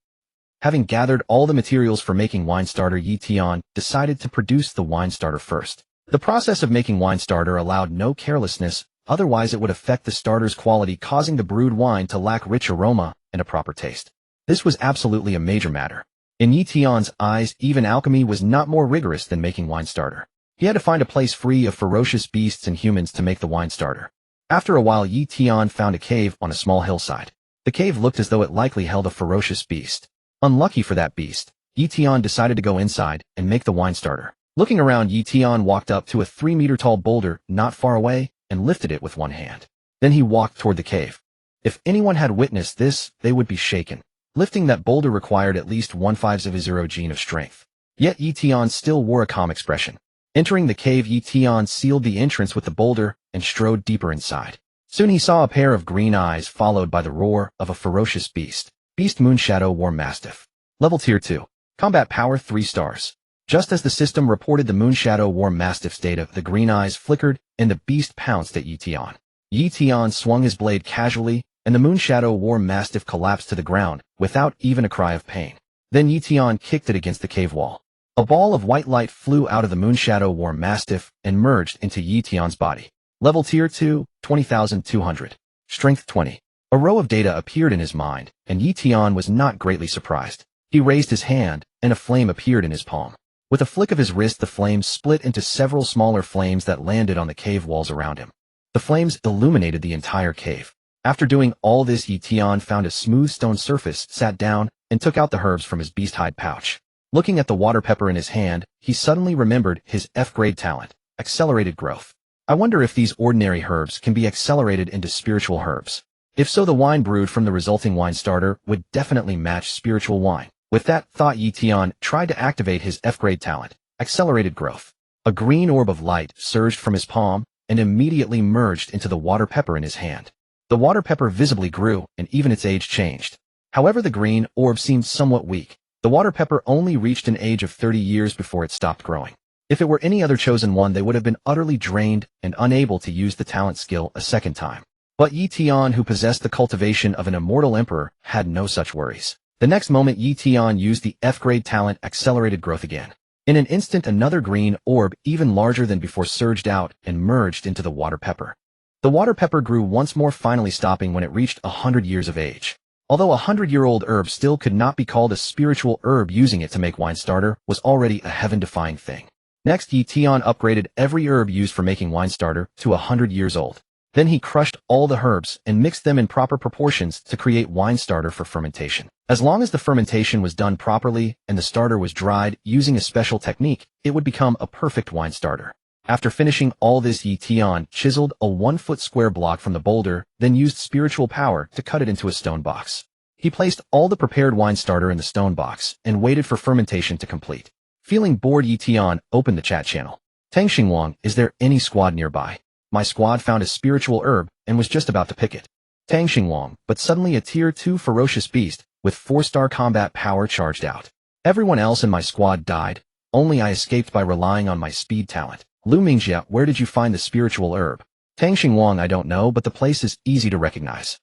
Having gathered all the materials for making wine starter, Ye Tian decided to produce the wine starter first. The process of making wine starter allowed no carelessness, otherwise it would affect the starter's quality, causing the brewed wine to lack rich aroma and a proper taste. This was absolutely a major matter. In Ye Tian's eyes, even alchemy was not more rigorous than making wine starter. He had to find a place free of ferocious beasts and humans to make the wine starter. After a while, Ye Tian found a cave on a small hillside. The cave looked as though it likely held a ferocious beast. Unlucky for that beast, Ye Tian decided to go inside and make the wine starter. Looking around, Ye Tian walked up to a 3-meter-tall boulder not far away and lifted it with one hand. Then he walked toward the cave. If anyone had witnessed this, they would be shaken. Lifting that boulder required at least 1/5 gene of strength. Yet Ye Tian still wore a calm expression. Entering the cave, Ye Tian sealed the entrance with the boulder and strode deeper inside. Soon he saw a pair of green eyes followed by the roar of a ferocious beast. Beast Moonshadow War Mastiff. Level Tier 2. Combat Power 3 stars. Just as the system reported the Moonshadow War Mastiff's data, the green eyes flickered and the beast pounced at Ye Tian. Ye Tian swung his blade casually and the Moonshadow War Mastiff collapsed to the ground without even a cry of pain. Then Ye Tian kicked it against the cave wall. A ball of white light flew out of the Moonshadow War Mastiff and merged into Ye Tian's body. Level Tier 2, 20,200. Strength 20. A row of data appeared in his mind, and Ye Tian was not greatly surprised. He raised his hand, and a flame appeared in his palm. With a flick of his wrist, the flames split into several smaller flames that landed on the cave walls around him. The flames illuminated the entire cave. After doing all this, Ye Tian found a smooth stone surface, sat down, and took out the herbs from his beast hide pouch. Looking at the water pepper in his hand, he suddenly remembered his F-grade talent, accelerated growth. I wonder if these ordinary herbs can be accelerated into spiritual herbs. If so, the wine brewed from the resulting wine starter would definitely match spiritual wine. With that thought, Ye Tian tried to activate his F-grade talent, accelerated growth. A green orb of light surged from his palm and immediately merged into the water pepper in his hand. The water pepper visibly grew, and even its age changed. However, the green orb seemed somewhat weak. The water pepper only reached an age of 30 years before it stopped growing. If it were any other chosen one, they would have been utterly drained and unable to use the talent skill a second time. But Ye Tian, who possessed the cultivation of an immortal emperor, had no such worries. The next moment, Ye Tian used the F-grade talent, accelerated growth again. In an instant, another green orb, even larger than before, surged out and merged into the water pepper. The water pepper grew once more, finally stopping when it reached 100 years of age. Although a 100-year-old herb still could not be called a spiritual herb, using it to make wine starter was already a heaven-defying thing. Next, Ye Tian upgraded every herb used for making wine starter to 100 years old. Then he crushed all the herbs and mixed them in proper proportions to create wine starter for fermentation. As long as the fermentation was done properly and the starter was dried using a special technique, it would become a perfect wine starter. After finishing all this, Ye Tian chiseled a 1-foot square block from the boulder, then used spiritual power to cut it into a stone box. He placed all the prepared wine starter in the stone box and waited for fermentation to complete. Feeling bored, Ye Tian opened the chat channel. Tang Xingwang, is there any squad nearby? My squad found a spiritual herb and was just about to pick it. Tang Xingwang, but suddenly a tier 2 ferocious beast with 4-star combat power charged out. Everyone else in my squad died, only I escaped by relying on my speed talent. Lu Mingjia, where did you find the spiritual herb? Tang Xingwang, I don't know, but the place is easy to recognize.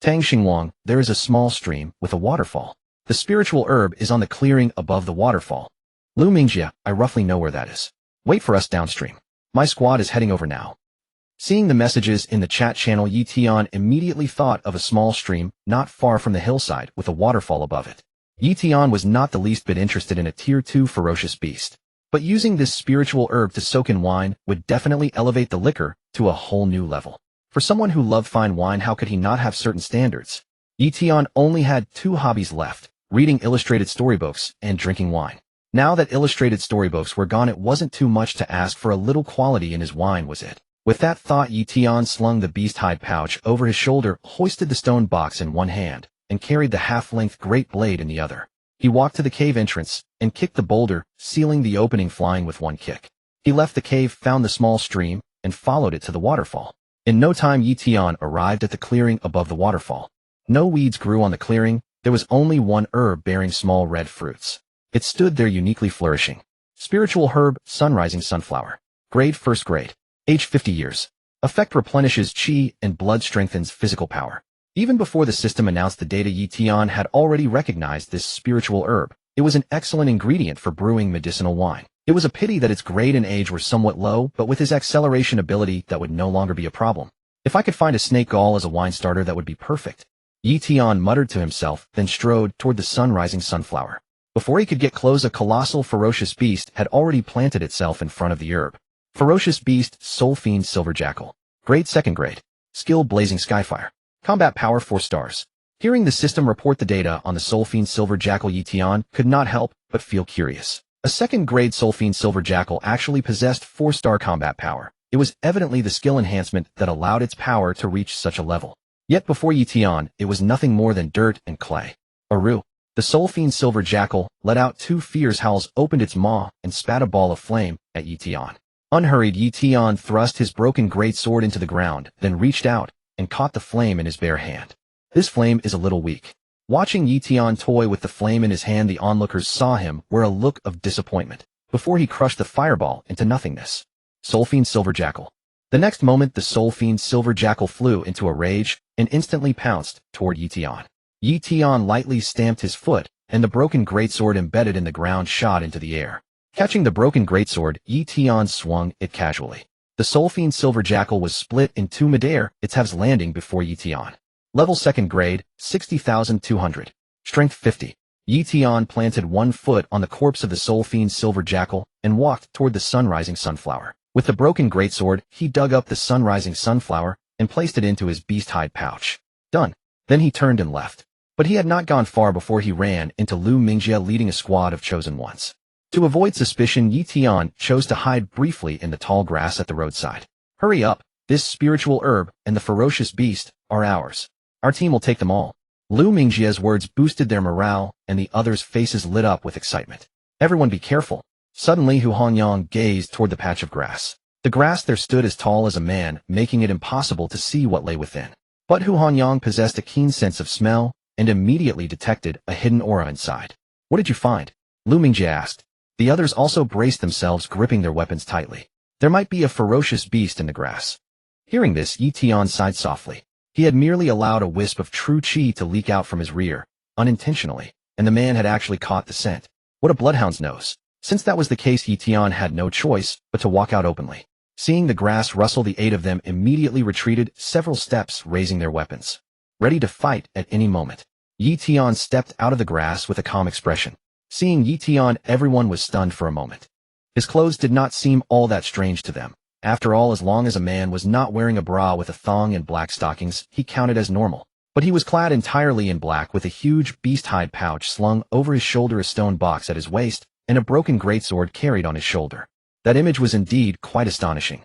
Tang Xingwang, there is a small stream with a waterfall. The spiritual herb is on the clearing above the waterfall. Lu Mingjia, I roughly know where that is. Wait for us downstream. My squad is heading over now. Seeing the messages in the chat channel, Ye Tian immediately thought of a small stream not far from the hillside with a waterfall above it. Ye Tian was not the least bit interested in a tier 2 ferocious beast. But using this spiritual herb to soak in wine would definitely elevate the liquor to a whole new level. For someone who loved fine wine, how could he not have certain standards? Ye Tian only had 2 hobbies left, reading illustrated storybooks and drinking wine. Now that illustrated storybooks were gone, it wasn't too much to ask for. A little quality in his wine was it. With that thought, Ye Tian slung the beast-hide pouch over his shoulder, hoisted the stone box in one hand, and carried the half-length great blade in the other. He walked to the cave entrance and kicked the boulder, sealing the opening flying with one kick. He left the cave, found the small stream, and followed it to the waterfall. In no time, Ye Tian arrived at the clearing above the waterfall. No weeds grew on the clearing. There was only one herb bearing small red fruits. It stood there uniquely flourishing. Spiritual herb, sunrising sunflower. Grade 1st grade. Age 50 years. Effect replenishes chi and blood, strengthens physical power. Even before the system announced the data, Ye Tian had already recognized this spiritual herb. It was an excellent ingredient for brewing medicinal wine. It was a pity that its grade and age were somewhat low, but with his acceleration ability that would no longer be a problem. If I could find a snake gall as a wine starter, that would be perfect. Ye Tian muttered to himself, then strode toward the sunrising sunflower. Before he could get close, a colossal ferocious beast had already planted itself in front of the herb. Ferocious beast, Soul Fiend Silver Jackal. Grade 2nd grade. Skill Blazing Skyfire. Combat power 4 stars. Hearing the system report the data on the Soul Fiend Silver Jackal, Ye Tian could not help but feel curious. A 2nd grade Soul Fiend Silver Jackal actually possessed 4-star combat power. It was evidently the skill enhancement that allowed its power to reach such a level. Yet before Ye Tian, it was nothing more than dirt and clay. Aru. The Soul Fiend Silver Jackal let out 2 fierce howls, opened its maw, and spat a ball of flame at Ye Tian. Unhurried, Ye Tian thrust his broken great sword into the ground, then reached out and caught the flame in his bare hand. This flame is a little weak. Watching Ye Tian toy with the flame in his hand, the onlookers saw him wear a look of disappointment before he crushed the fireball into nothingness. Soul Fiend Silver Jackal. The next moment, the Soul Fiend Silver Jackal flew into a rage and instantly pounced toward Ye Tian. Ye Tian lightly stamped his foot, and the broken greatsword embedded in the ground shot into the air. Catching the broken greatsword, Ye Tian swung it casually. The Soul Fiend Silver Jackal was split in 2 midair, its halves landing before Ye Tian. Level 2nd grade, 60,200. Strength 50. Ye Tian planted 1 foot on the corpse of the Soul Fiend Silver Jackal and walked toward the sunrising sunflower. With the broken greatsword, he dug up the sunrising sunflower and placed it into his beast-hide pouch. Done. Then he turned and left. But he had not gone far before he ran into Lu Mingjia leading a squad of chosen ones. To avoid suspicion, Ye Tian chose to hide briefly in the tall grass at the roadside. Hurry up, this spiritual herb and the ferocious beast are ours. Our team will take them all. Lu Mingjia's words boosted their morale, and the others' faces lit up with excitement. Everyone be careful. Suddenly Hu Hanyang gazed toward the patch of grass. The grass there stood as tall as a man, making it impossible to see what lay within. But Hu Hanyang possessed a keen sense of smell and immediately detected a hidden aura inside. What did you find? Lu Mingjia asked. The others also braced themselves, gripping their weapons tightly. There might be a ferocious beast in the grass. Hearing this, Ye Tian sighed softly. He had merely allowed a wisp of true chi to leak out from his rear, unintentionally, and the man had actually caught the scent. What a bloodhound's nose. Since that was the case, Ye Tian had no choice but to walk out openly. Seeing the grass rustle, the 8 of them immediately retreated several steps, raising their weapons, ready to fight at any moment. Ye Tian stepped out of the grass with a calm expression. Seeing Ye Tian, everyone was stunned for a moment. His clothes did not seem all that strange to them. After all, as long as a man was not wearing a bra with a thong and black stockings, he counted as normal. But he was clad entirely in black with a huge beast-hide pouch slung over his shoulder, a stone box at his waist, and a broken greatsword carried on his shoulder. That image was indeed quite astonishing.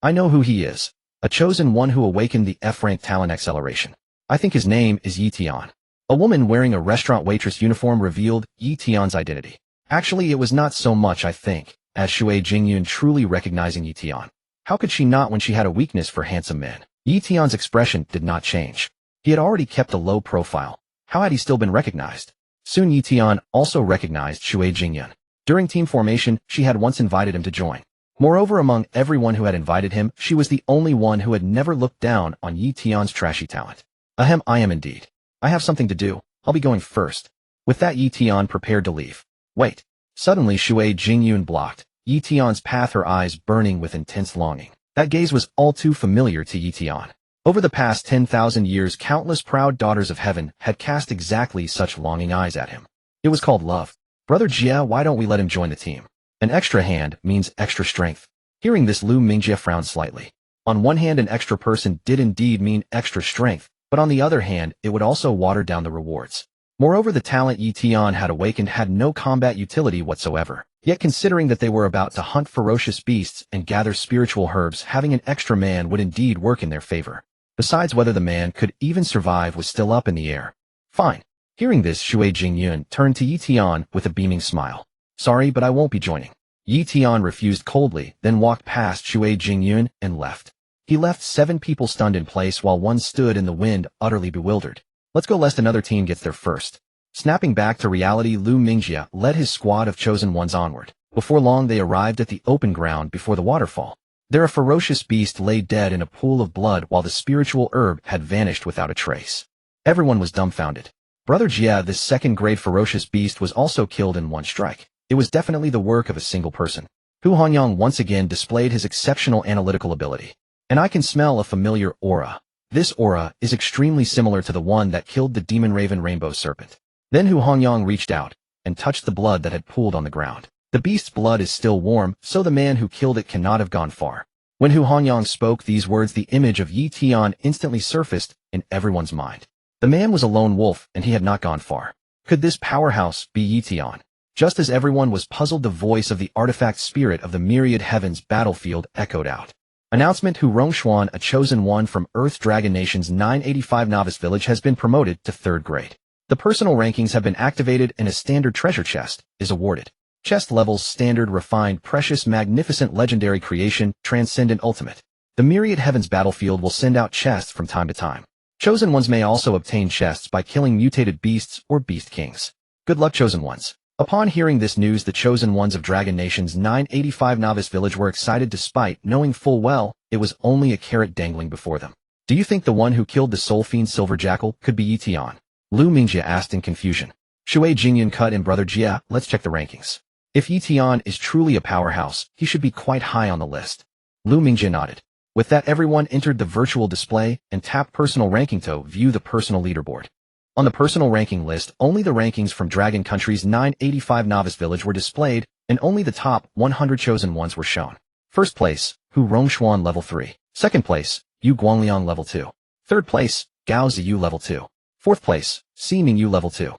I know who he is. A chosen one who awakened the F-rank talent acceleration. I think his name is Ye Tian. A woman wearing a restaurant waitress uniform revealed Ye Tian's identity. Actually, it was not so much, I think, as Shui Jingyun truly recognizing Ye Tian. How could she not when she had a weakness for handsome men? Ye Tian's expression did not change. He had already kept a low profile. How had he still been recognized? Soon Ye Tian also recognized Shui Jingyun. During team formation, she had once invited him to join. Moreover, among everyone who had invited him, she was the only one who had never looked down on Ye Tian's trashy talent. Ahem, I am indeed. I have something to do. I'll be going first. With that, Ye Tian prepared to leave. Wait. Suddenly, Shui Jingyun blocked Ye Tian's path, her eyes burning with intense longing. That gaze was all too familiar to Ye Tian. Over the past 10,000 years, countless proud daughters of heaven had cast exactly such longing eyes at him. It was called love. Brother Jia, why don't we let him join the team? An extra hand means extra strength. Hearing this, Lu Mingjie frowned slightly. On one hand, an extra person did indeed mean extra strength, but on the other hand, it would also water down the rewards. Moreover, the talent Ye Tian had awakened had no combat utility whatsoever. Yet considering that they were about to hunt ferocious beasts and gather spiritual herbs, having an extra man would indeed work in their favor. Besides, whether the man could even survive was still up in the air. Fine. Hearing this, Shui Jingyun turned to Ye Tian with a beaming smile. Sorry, but I won't be joining. Ye Tian refused coldly, then walked past Shui Jingyun and left. He left 7 people stunned in place while one stood in the wind, utterly bewildered. Let's go lest another team gets there first. Snapping back to reality, Lu Mingjie led his squad of chosen ones onward. Before long, they arrived at the open ground before the waterfall. There a ferocious beast lay dead in a pool of blood while the spiritual herb had vanished without a trace. Everyone was dumbfounded. Brother Jia, this second-grade ferocious beast, was also killed in one strike. It was definitely the work of a single person. Hu Hanyang once again displayed his exceptional analytical ability. And I can smell a familiar aura. This aura is extremely similar to the one that killed the demon raven rainbow serpent. Then Hu Hanyang reached out and touched the blood that had pooled on the ground. The beast's blood is still warm, so the man who killed it cannot have gone far. When Hu Hanyang spoke these words, the image of Ye Tian instantly surfaced in everyone's mind. The man was a lone wolf, and he had not gone far. Could this powerhouse be Ye Tian? Just as everyone was puzzled, the voice of the artifact spirit of the myriad heavens battlefield echoed out. Announcement: Hu Rongshuan, a chosen one from Earth Dragon Nation's 985 Novice Village, has been promoted to 3rd grade. The personal rankings have been activated and a standard treasure chest is awarded. Chest levels: standard, refined, precious, magnificent, legendary, creation, transcendent, ultimate. The myriad heavens battlefield will send out chests from time to time. Chosen ones may also obtain chests by killing mutated beasts or beast kings. Good luck, chosen ones. Upon hearing this news, the chosen ones of Dragon Nation's 985 Novice Village were excited despite knowing full well it was only a carrot dangling before them. Do you think the one who killed the soul fiend Silver Jackal could be Ye Tian? Lu Mingjie asked in confusion. Shui Jingyun cut in. Brother Jia, let's check the rankings. If Ye Tian is truly a powerhouse, he should be quite high on the list. Lu Mingjie nodded. With that, everyone entered the virtual display and tapped personal ranking to view the personal leaderboard. On the personal ranking list, only the rankings from Dragon Country's 985 Novice Village were displayed, and only the top 100 chosen ones were shown. First place, Hu Rongshuan level 3. Second place, Yu Guangliang level 2. Third place, Gao Ziyu level 2. Fourth place, Si Mingyu level 2.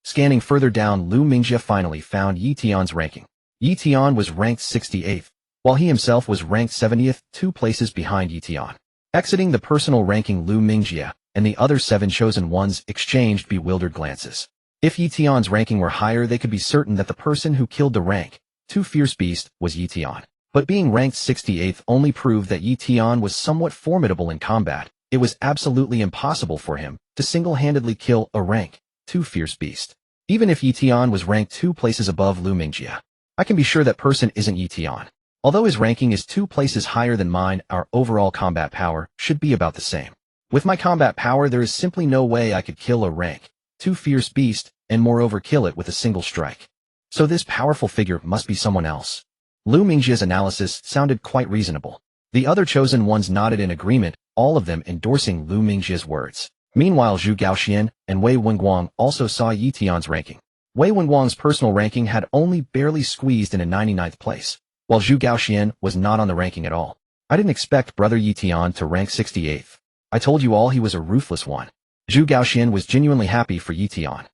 Scanning further down, Lu Mingjie finally found Ye Tian's ranking. Ye Tian was ranked 68th, while he himself was ranked 70th, 2 places behind Ye Tian. Exiting the personal ranking, Lu Mingjie and the other 7 chosen ones exchanged bewildered glances. If Ye Tian's ranking were higher, they could be certain that the person who killed the rank 2 fierce beast was Ye Tian. But being ranked 68th only proved that Ye Tian was somewhat formidable in combat. It was absolutely impossible for him to single-handedly kill a rank 2 fierce beast. Even if Ye Tian was ranked 2 places above Lu Mingjie, I can be sure that person isn't Ye Tian. Although his ranking is 2 places higher than mine, our overall combat power should be about the same. With my combat power, there is simply no way I could kill a rank 2 fierce beast, and moreover kill it with a single strike. So this powerful figure must be someone else. Lu Mingjie's analysis sounded quite reasonable. The other chosen ones nodded in agreement, all of them endorsing Lu Mingjie's words. Meanwhile, Zhu Gaoxian and Wei Wenguang also saw Ye Tian's ranking. Wei Wenguang's personal ranking had only barely squeezed in a 99th place, while Zhu Gaoxian was not on the ranking at all. I didn't expect brother Ye Tian to rank 68th. I told you all he was a ruthless one. Zhu Gaoxian was genuinely happy for Ye Tian.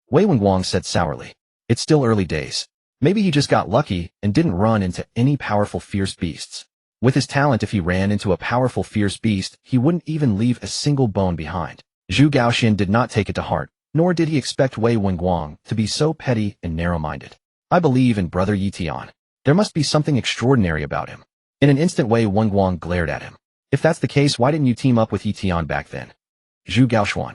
Wei Wenguang said sourly. It's still early days. Maybe he just got lucky and didn't run into any powerful fierce beasts. With his talent, if he ran into a powerful fierce beast, he wouldn't even leave a single bone behind. Zhu Gaoxian did not take it to heart, nor did he expect Wei Wenguang to be so petty and narrow-minded. I believe in brother Ye Tian. There must be something extraordinary about him. In an instant, Wei Wenguang glared at him. If that's the case, why didn't you team up with Ye Tian back then? Zhu Gaoxuan.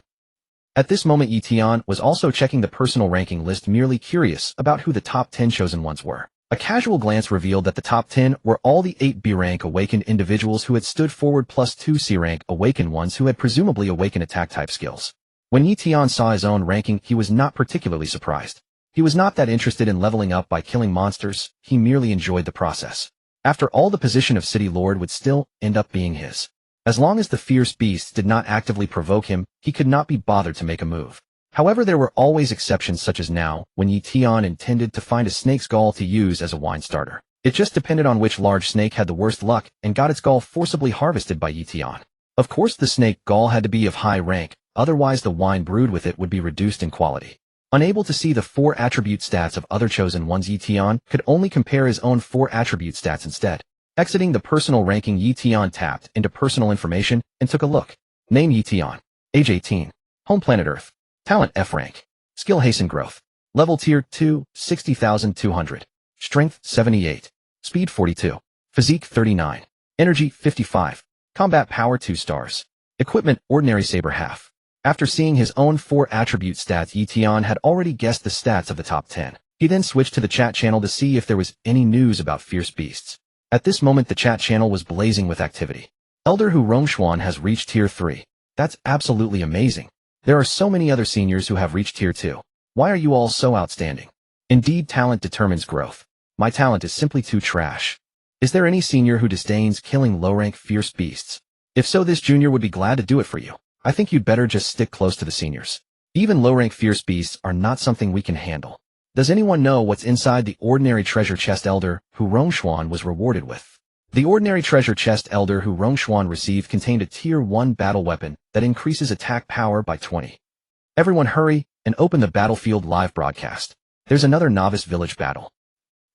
At this moment, Ye Tian was also checking the personal ranking list, merely curious about who the top 10 chosen ones were. A casual glance revealed that the top 10 were all the 8 B-rank awakened individuals who had stood forward plus 2 C-rank awakened ones who had presumably awakened attack-type skills. When Ye Tian saw his own ranking, he was not particularly surprised. He was not that interested in leveling up by killing monsters, he merely enjoyed the process. After all, the position of City Lord would still end up being his. As long as the fierce beasts did not actively provoke him, he could not be bothered to make a move. However, there were always exceptions, such as now, when Ye Tian intended to find a snake's gall to use as a wine starter. It just depended on which large snake had the worst luck and got its gall forcibly harvested by Ye Tian. Of course, the snake gall had to be of high rank, otherwise the wine brewed with it would be reduced in quality. Unable to see the 4 attribute stats of other chosen ones, Ye Tian could only compare his own 4 attribute stats instead. Exiting the personal ranking, Ye Tian tapped into personal information and took a look. Name Ye Tian. Age 18. Home planet Earth. Talent F rank. Skill hasten growth. Level tier 2, 60,200. Strength 78. Speed 42. Physique 39. Energy 55. Combat power 2 stars. Equipment ordinary saber half. After seeing his own 4 attribute stats, Ye Tian had already guessed the stats of the top 10. He then switched to the chat channel to see if there was any news about fierce beasts. At this moment, the chat channel was blazing with activity. Elder Hu Rongshuan has reached tier 3. That's absolutely amazing. There are so many other seniors who have reached tier 2. Why are you all so outstanding? Indeed, talent determines growth. My talent is simply too trash. Is there any senior who disdains killing low-rank fierce beasts? If so, this junior would be glad to do it for you. I think you'd better just stick close to the seniors. Even low-rank fierce beasts are not something we can handle. Does anyone know what's inside the ordinary treasure chest Elder Hu Rongshuan was rewarded with? The ordinary treasure chest Elder Hu Rongshuan received contained a tier 1 battle weapon that increases attack power by 20. Everyone hurry and open the Battlefield live broadcast. There's another novice village battle.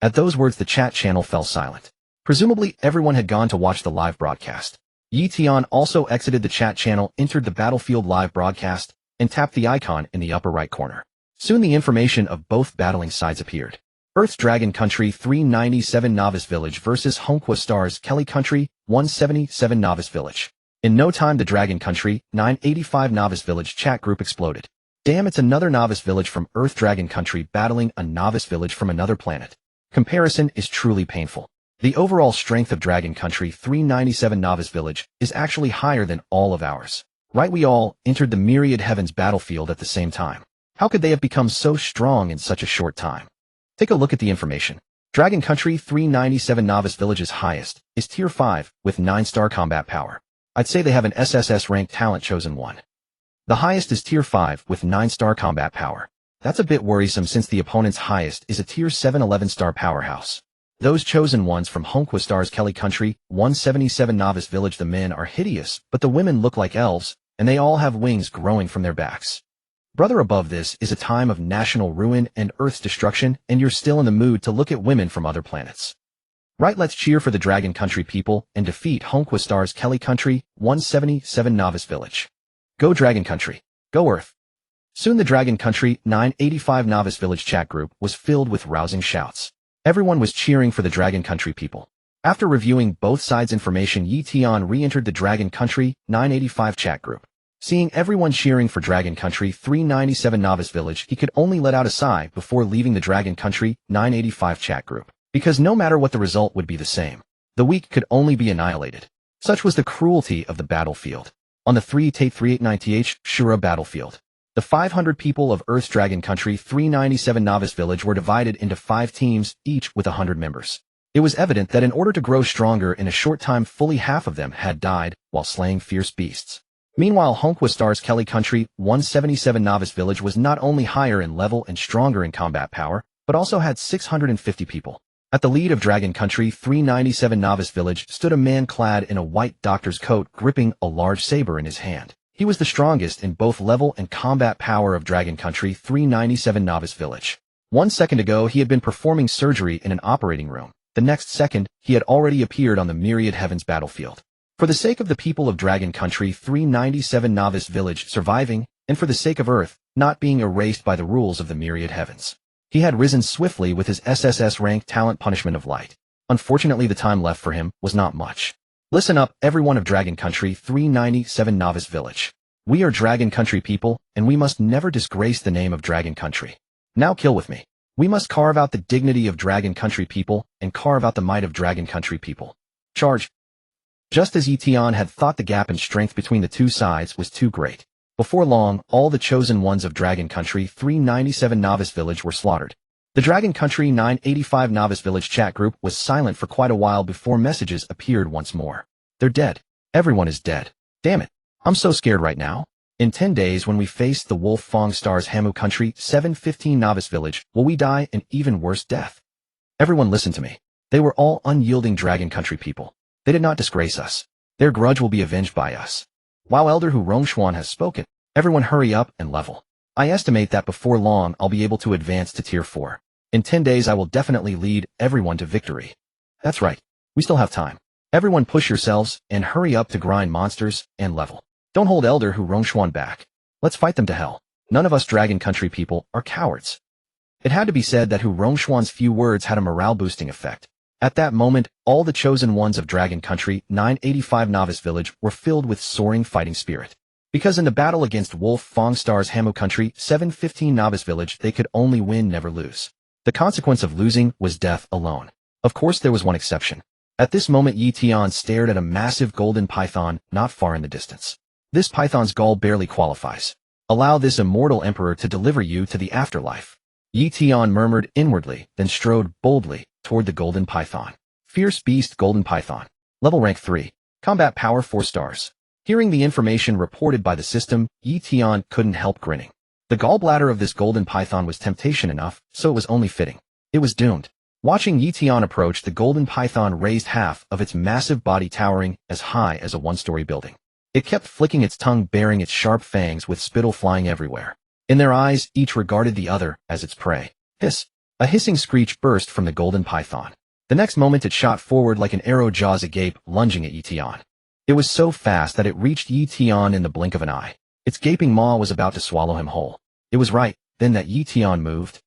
At those words, the chat channel fell silent. Presumably, everyone had gone to watch the live broadcast. Ye Tian also exited the chat channel, entered the Battlefield live broadcast, and tapped the icon in the upper right corner. Soon the information of both battling sides appeared. Earth's Dragon Country 397 Novice Village versus Honqua Stars Kelly Country 177 Novice Village. In no time, the Dragon Country 985 Novice Village chat group exploded. Damn, it's another Novice Village from Earth Dragon Country battling a Novice Village from another planet. Comparison is truly painful. The overall strength of Dragon Country 397 Novice Village is actually higher than all of ours. Right, we all entered the Myriad Heavens battlefield at the same time. How could they have become so strong in such a short time? Take a look at the information. Dragon Country 397 Novice Village's highest is tier 5 with 9-star combat power. I'd say they have an SSS ranked talent chosen one. The highest is tier 5 with 9-star combat power. That's a bit worrisome since the opponent's highest is a tier 7 11-star powerhouse. Those chosen ones from Honqua Stars Kelly Country 177 Novice Village, the men are hideous, but the women look like elves, and they all have wings growing from their backs. Brother, above this is a time of national ruin and Earth's destruction, and you're still in the mood to look at women from other planets. Right, let's cheer for the Dragon Country people and defeat Honqua Stars Kelly Country 177 Novice Village. Go Dragon Country. Go Earth. Soon the Dragon Country 985 Novice Village chat group was filled with rousing shouts. Everyone was cheering for the Dragon Country people. After reviewing both sides' information, Ye Tian re-entered the Dragon Country 985 chat group. Seeing everyone cheering for Dragon Country 397 Novice Village, he could only let out a sigh before leaving the Dragon Country 985 chat group. Because no matter what, the result would be the same. The weak could only be annihilated. Such was the cruelty of the battlefield. On the 3T389th Shura battlefield, the 500 people of Earth's Dragon Country 397 Novice Village were divided into 5 teams, each with 100 members. It was evident that in order to grow stronger in a short time, fully half of them had died while slaying fierce beasts. Meanwhile, Honqua Stars Kelly Country 177 Novice Village was not only higher in level and stronger in combat power, but also had 650 people. At the lead of Dragon Country 397 Novice Village stood a man clad in a white doctor's coat, gripping a large saber in his hand. He was the strongest in both level and combat power of Dragon Country 397 Novice Village. 1 second ago he had been performing surgery in an operating room. The next second, he had already appeared on the myriad heavens battlefield. For the sake of the people of Dragon Country 397 Novice Village surviving, and for the sake of Earth not being erased by the rules of the myriad heavens, he had risen swiftly with his SSS rank talent punishment of light. Unfortunately, the time left for him was not much. Listen up, everyone of Dragon Country 397 Novice Village. We are Dragon Country people, and we must never disgrace the name of Dragon Country. Now kill with me. We must carve out the dignity of Dragon Country people, and carve out the might of Dragon Country people. Charge. Just as Ye Tian had thought, the gap in strength between the two sides was too great. Before long, all the chosen ones of Dragon Country 397 Novice Village were slaughtered. The Dragon Country 985 Novice Village chat group was silent for quite a while before messages appeared once more. They're dead. Everyone is dead. Damn it. I'm so scared right now. In 10 days, when we face the Wolf Fong Stars Hamu Country 715 Novice Village, will we die an even worse death? Everyone listen to me. They were all unyielding Dragon Country people. They did not disgrace us. Their grudge will be avenged by us. Wow, Elder Hu Rongshuan has spoken. Everyone hurry up and level. I estimate that before long I'll be able to advance to Tier 4. In 10 days I will definitely lead everyone to victory. That's right. We still have time. Everyone push yourselves and hurry up to grind monsters and level. Don't hold Elder Hu Rongshuan back. Let's fight them to hell. None of us Dragon Country people are cowards. It had to be said that Hu Rongshuan's few words had a morale-boosting effect. At that moment, all the chosen ones of Dragon Country 985 Novice Village were filled with soaring fighting spirit. Because in the battle against Wolf Fong Stars Hamu Country 715 Novice Village they could only win, never lose. The consequence of losing was death alone. Of course there was one exception. At this moment Ye Tian stared at a massive golden python not far in the distance. This python's gall barely qualifies. Allow this immortal emperor to deliver you to the afterlife. Ye Tian murmured inwardly, then strode boldly toward the golden python. Fierce beast golden python. Level rank 3. Combat power 4 stars. Hearing the information reported by the system, Ye Tian couldn't help grinning. The gallbladder of this golden python was temptation enough, so it was only fitting. It was doomed. Watching Ye Tian approach, the golden python raised half of its massive body towering as high as a one-story building. It kept flicking its tongue, baring its sharp fangs with spittle flying everywhere. In their eyes, each regarded the other as its prey. Hiss! A hissing screech burst from the golden python. The next moment it shot forward like an arrow, jaws agape, lunging at Ye Tian. It was so fast that it reached Ye Tian in the blink of an eye. Its gaping maw was about to swallow him whole. It was right then that Ye Tian moved.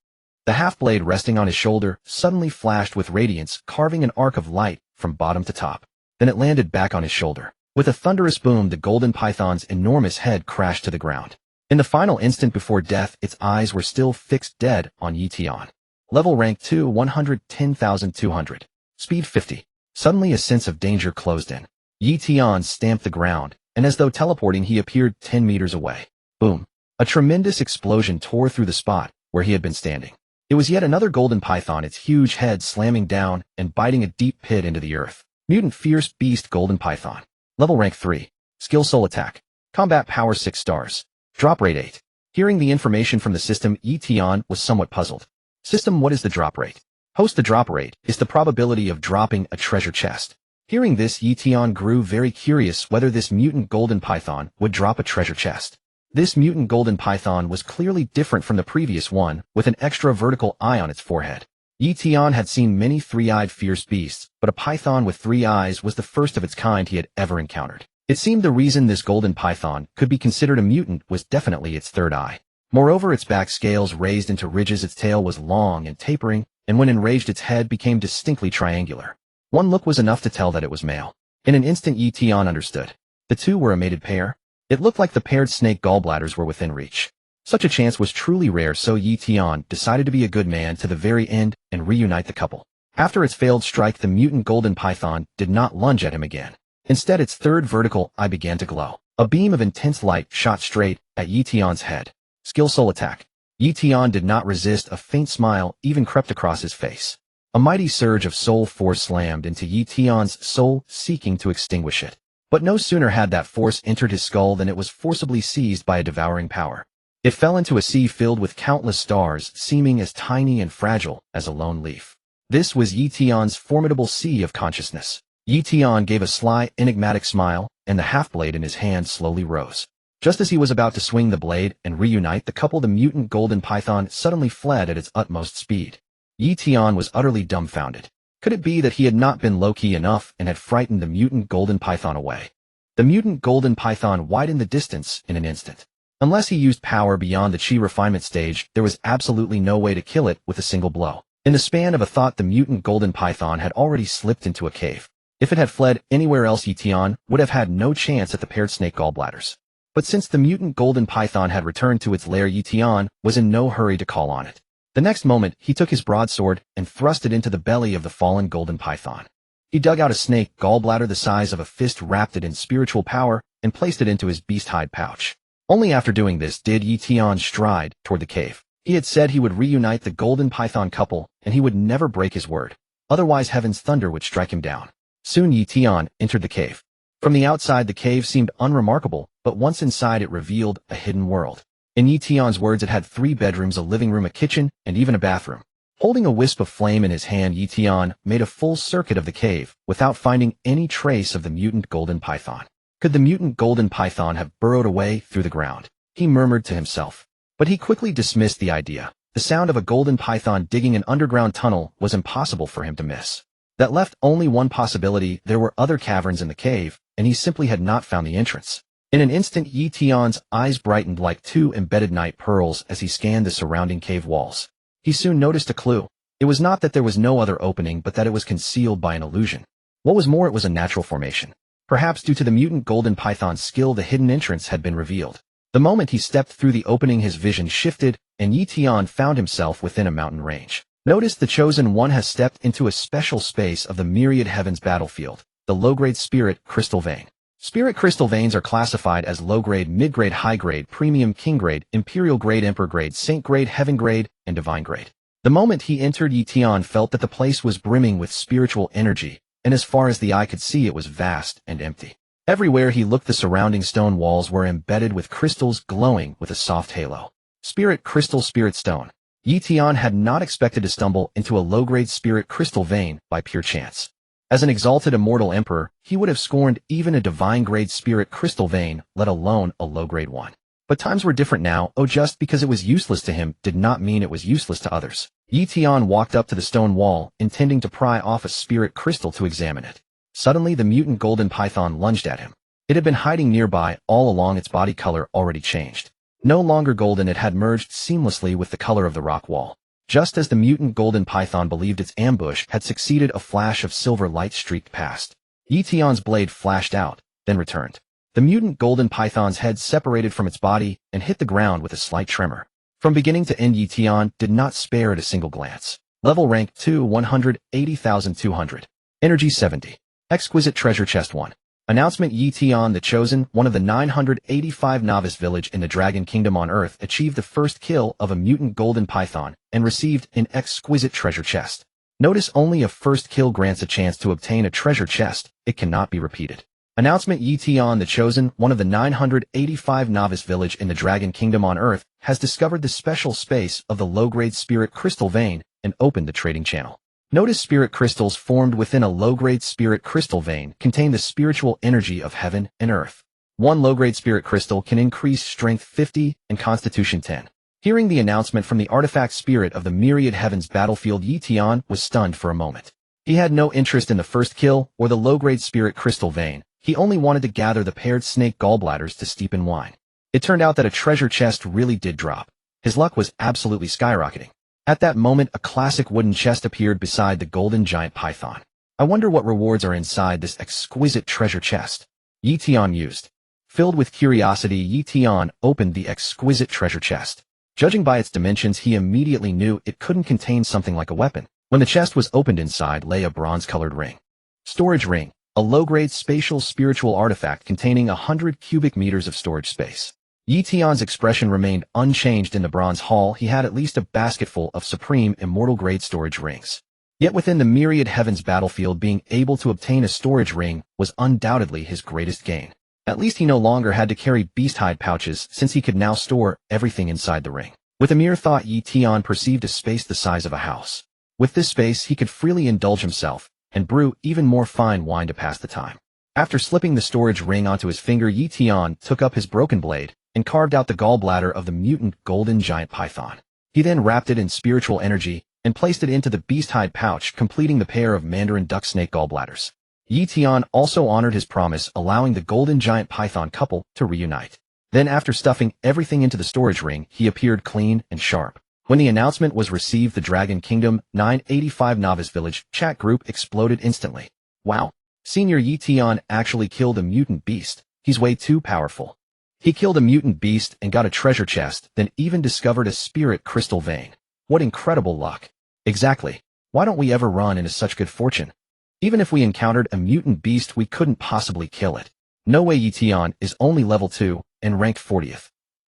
The half-blade resting on his shoulder suddenly flashed with radiance, carving an arc of light from bottom to top. Then it landed back on his shoulder. With a thunderous boom, the golden python's enormous head crashed to the ground. In the final instant before death, its eyes were still fixed dead on Ye Tian. Level rank 2, 110,200. Speed 50. Suddenly a sense of danger closed in. Ye Tian stamped the ground, and as though teleporting he appeared 10 meters away. Boom. A tremendous explosion tore through the spot where he had been standing. It was yet another golden python, its huge head slamming down and biting a deep pit into the earth. Mutant fierce beast golden python. Level rank 3. Skill soul attack. Combat power 6 stars. Drop rate 8. Hearing the information from the system, Ye Tian was somewhat puzzled. System, what is the drop rate? Host, the drop rate is the probability of dropping a treasure chest. Hearing this, Ye Tian grew very curious whether this mutant golden python would drop a treasure chest. This mutant golden python was clearly different from the previous one, with an extra vertical eye on its forehead. Ye Tian had seen many three-eyed fierce beasts, but a python with 3 eyes was the first of its kind he had ever encountered. It seemed the reason this golden python could be considered a mutant was definitely its third eye. Moreover, its back scales raised into ridges, its tail was long and tapering, and when enraged its head became distinctly triangular. One look was enough to tell that it was male. In an instant Ye Tian understood. The two were a mated pair. It looked like the paired snake gallbladders were within reach. Such a chance was truly rare, so Ye Tian decided to be a good man to the very end and reunite the couple. After its failed strike, the mutant golden python did not lunge at him again. Instead, its third vertical eye began to glow. A beam of intense light shot straight at Ye Tian's head. Skill soul attack. Ye Tian did not resist. A faint smile even crept across his face. A mighty surge of soul force slammed into Ye Tian's soul, seeking to extinguish it. But no sooner had that force entered his skull than it was forcibly seized by a devouring power. It fell into a sea filled with countless stars, seeming as tiny and fragile as a lone leaf. This was Ye Tian's formidable sea of consciousness. Ye Tian gave a sly, enigmatic smile, and the half-blade in his hand slowly rose. Just as he was about to swing the blade and reunite the couple, the mutant golden python suddenly fled at its utmost speed. Ye Tian was utterly dumbfounded. Could it be that he had not been low-key enough and had frightened the mutant golden python away? The mutant golden python widened the distance in an instant. Unless he used power beyond the chi refinement stage, there was absolutely no way to kill it with a single blow. In the span of a thought, the mutant golden python had already slipped into a cave. If it had fled anywhere else, Ye Tian would have had no chance at the paired snake gallbladders. But since the mutant golden python had returned to its lair, Ye Tian was in no hurry to call on it. The next moment, he took his broadsword and thrust it into the belly of the fallen golden python. He dug out a snake gallbladder the size of a fist, wrapped it in spiritual power, and placed it into his beast hide pouch. Only after doing this did Ye Tian stride toward the cave. He had said he would reunite the golden python couple, and he would never break his word. Otherwise, heaven's thunder would strike him down. Soon Ye Tian entered the cave. From the outside, the cave seemed unremarkable, but once inside it revealed a hidden world. In Ye Tian's words, it had 3 bedrooms, a living room, a kitchen, and even a bathroom. Holding a wisp of flame in his hand, Ye Tian made a full circuit of the cave without finding any trace of the mutant golden python. Could the mutant golden python have burrowed away through the ground? He murmured to himself. But he quickly dismissed the idea. The sound of a golden python digging an underground tunnel was impossible for him to miss. That left only one possibility: there were other caverns in the cave, and he simply had not found the entrance. In an instant, Ye Tian's eyes brightened like 2 embedded night pearls as he scanned the surrounding cave walls. He soon noticed a clue. It was not that there was no other opening, but that it was concealed by an illusion. What was more, it was a natural formation. Perhaps due to the mutant golden python's skill, the hidden entrance had been revealed. The moment he stepped through the opening, his vision shifted, and Ye Tian found himself within a mountain range. Notice the Chosen One has stepped into a special space of the myriad heavens battlefield, the low-grade spirit crystal vein. Spirit crystal veins are classified as low-grade, mid-grade, high-grade, premium, king-grade, imperial grade, emperor grade, saint grade, heaven grade, and divine grade. The moment he entered, Ye Tian felt that the place was brimming with spiritual energy, and as far as the eye could see, it was vast and empty. Everywhere he looked, the surrounding stone walls were embedded with crystals glowing with a soft halo. Spirit crystal, spirit stone. Ye Tian had not expected to stumble into a low-grade spirit crystal vein by pure chance. As an exalted immortal emperor, he would have scorned even a divine-grade spirit crystal vein, let alone a low-grade one. But times were different now. Just because it was useless to him did not mean it was useless to others. Ye Tian walked up to the stone wall, intending to pry off a spirit crystal to examine it. Suddenly, the mutant golden python lunged at him. It had been hiding nearby all along, its body color already changed. No longer golden, it had merged seamlessly with the color of the rock wall. Just as the mutant golden python believed its ambush had succeeded, a flash of silver light streaked past. Ye Tian's blade flashed out, then returned. The mutant golden python's head separated from its body and hit the ground with a slight tremor. From beginning to end, Ye Tian did not spare it a single glance. Level rank 2, 180,200. Energy 70. Exquisite treasure chest 1. Announcement: Ye Tian, the Chosen, one of the 985 novice village in the Dragon Kingdom on Earth, achieved the first kill of a mutant golden python and received an exquisite treasure chest. Notice only a first kill grants a chance to obtain a treasure chest. It cannot be repeated. Announcement: Ye Tian, the Chosen, one of the 985 novice village in the Dragon Kingdom on Earth, has discovered the special space of the low-grade spirit crystal vein and opened the trading channel. Notice spirit crystals formed within a low-grade spirit crystal vein contain the spiritual energy of heaven and earth. One low-grade spirit crystal can increase strength 50 and constitution 10. Hearing the announcement from the artifact spirit of the myriad heavens battlefield, Ye Tian was stunned for a moment. He had no interest in the first kill or the low-grade spirit crystal vein. He only wanted to gather the paired snake gallbladders to steep in wine. It turned out that a treasure chest really did drop. His luck was absolutely skyrocketing. At that moment, a classic wooden chest appeared beside the golden giant python. I wonder what rewards are inside this exquisite treasure chest. Ye Tian mused. Filled with curiosity, Ye Tian opened the exquisite treasure chest. Judging by its dimensions, he immediately knew it couldn't contain something like a weapon. When the chest was opened, inside lay a bronze-colored ring. Storage ring, a low-grade spatial spiritual artifact containing 100 cubic meters of storage space. Ye Tian's expression remained unchanged. In the bronze hall, he had at least a basketful of supreme immortal-grade storage rings. Yet within the myriad heavens battlefield, being able to obtain a storage ring was undoubtedly his greatest gain. At least he no longer had to carry beast hide pouches, since he could now store everything inside the ring. With a mere thought, Ye Tian perceived a space the size of a house. With this space, he could freely indulge himself and brew even more fine wine to pass the time. After slipping the storage ring onto his finger, Ye Tian took up his broken blade and carved out the gallbladder of the mutant golden giant python. He then wrapped it in spiritual energy and placed it into the beast hide pouch, completing the pair of mandarin duck snake gallbladders. Ye Tian also honored his promise, allowing the golden giant python couple to reunite. Then, after stuffing everything into the storage ring, he appeared clean and sharp. When the announcement was received, the Dragon Kingdom 985 Novice Village chat group exploded instantly. Wow! Senior Ye Tian actually killed a mutant beast. He's way too powerful. He killed a mutant beast and got a treasure chest, then even discovered a spirit crystal vein. What incredible luck. Exactly. Why don't we ever run into such good fortune? Even if we encountered a mutant beast, we couldn't possibly kill it. No way. Ye Tian is only level 2 and ranked 40th.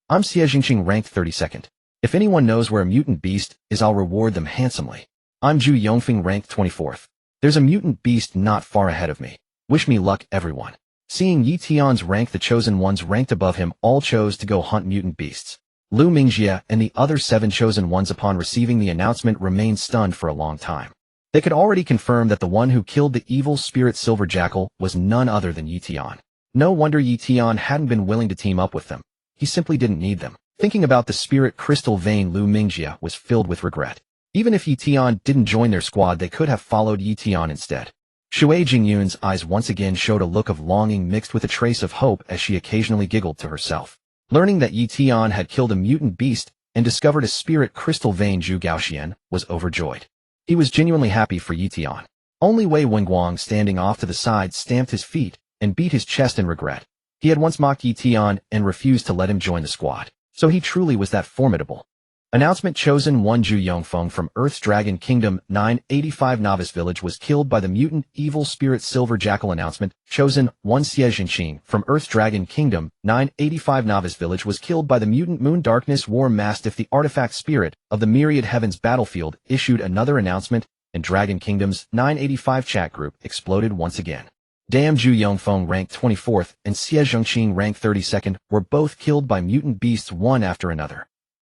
I'm Xie Jingqing, ranked 32nd. If anyone knows where a mutant beast is, I'll reward them handsomely. I'm Zhu Yongfeng, ranked 24th. There's a mutant beast not far ahead of me. Wish me luck, everyone. Seeing Ye Tian's rank, the chosen ones ranked above him all chose to go hunt mutant beasts. Lu Mingjie and the other 7 chosen ones, upon receiving the announcement, remained stunned for a long time. They could already confirm that the one who killed the evil spirit silver jackal was none other than Ye Tian. No wonder Ye Tian hadn't been willing to team up with them. He simply didn't need them. Thinking about the spirit crystal vein, Lu Mingjie was filled with regret. Even if Ye Tian didn't join their squad, they could have followed Ye Tian instead. Shui Jingyun's eyes once again showed a look of longing mixed with a trace of hope as she occasionally giggled to herself. Learning that Ye Tian had killed a mutant beast and discovered a spirit crystal vein, Zhu Gaoxian was overjoyed. He was genuinely happy for Ye Tian. Only Wei Wenguang, standing off to the side, stamped his feet and beat his chest in regret. He had once mocked Ye Tian and refused to let him join the squad. So he truly was that formidable. Announcement: Chosen 1 Zhu Yongfeng from Earth's Dragon Kingdom 985 Novice Village was killed by the mutant evil spirit silver jackal. Announcement: Chosen 1 Xie Jingqing from Earth's Dragon Kingdom 985 Novice Village was killed by the mutant moon darkness war mastiff. The artifact spirit of the Myriad Heavens Battlefield issued another announcement, and Dragon Kingdom's 985 chat group exploded once again. Damn, Zhu Yongfeng, ranked 24th, and Xie Jingqing, ranked 32nd, were both killed by mutant beasts one after another.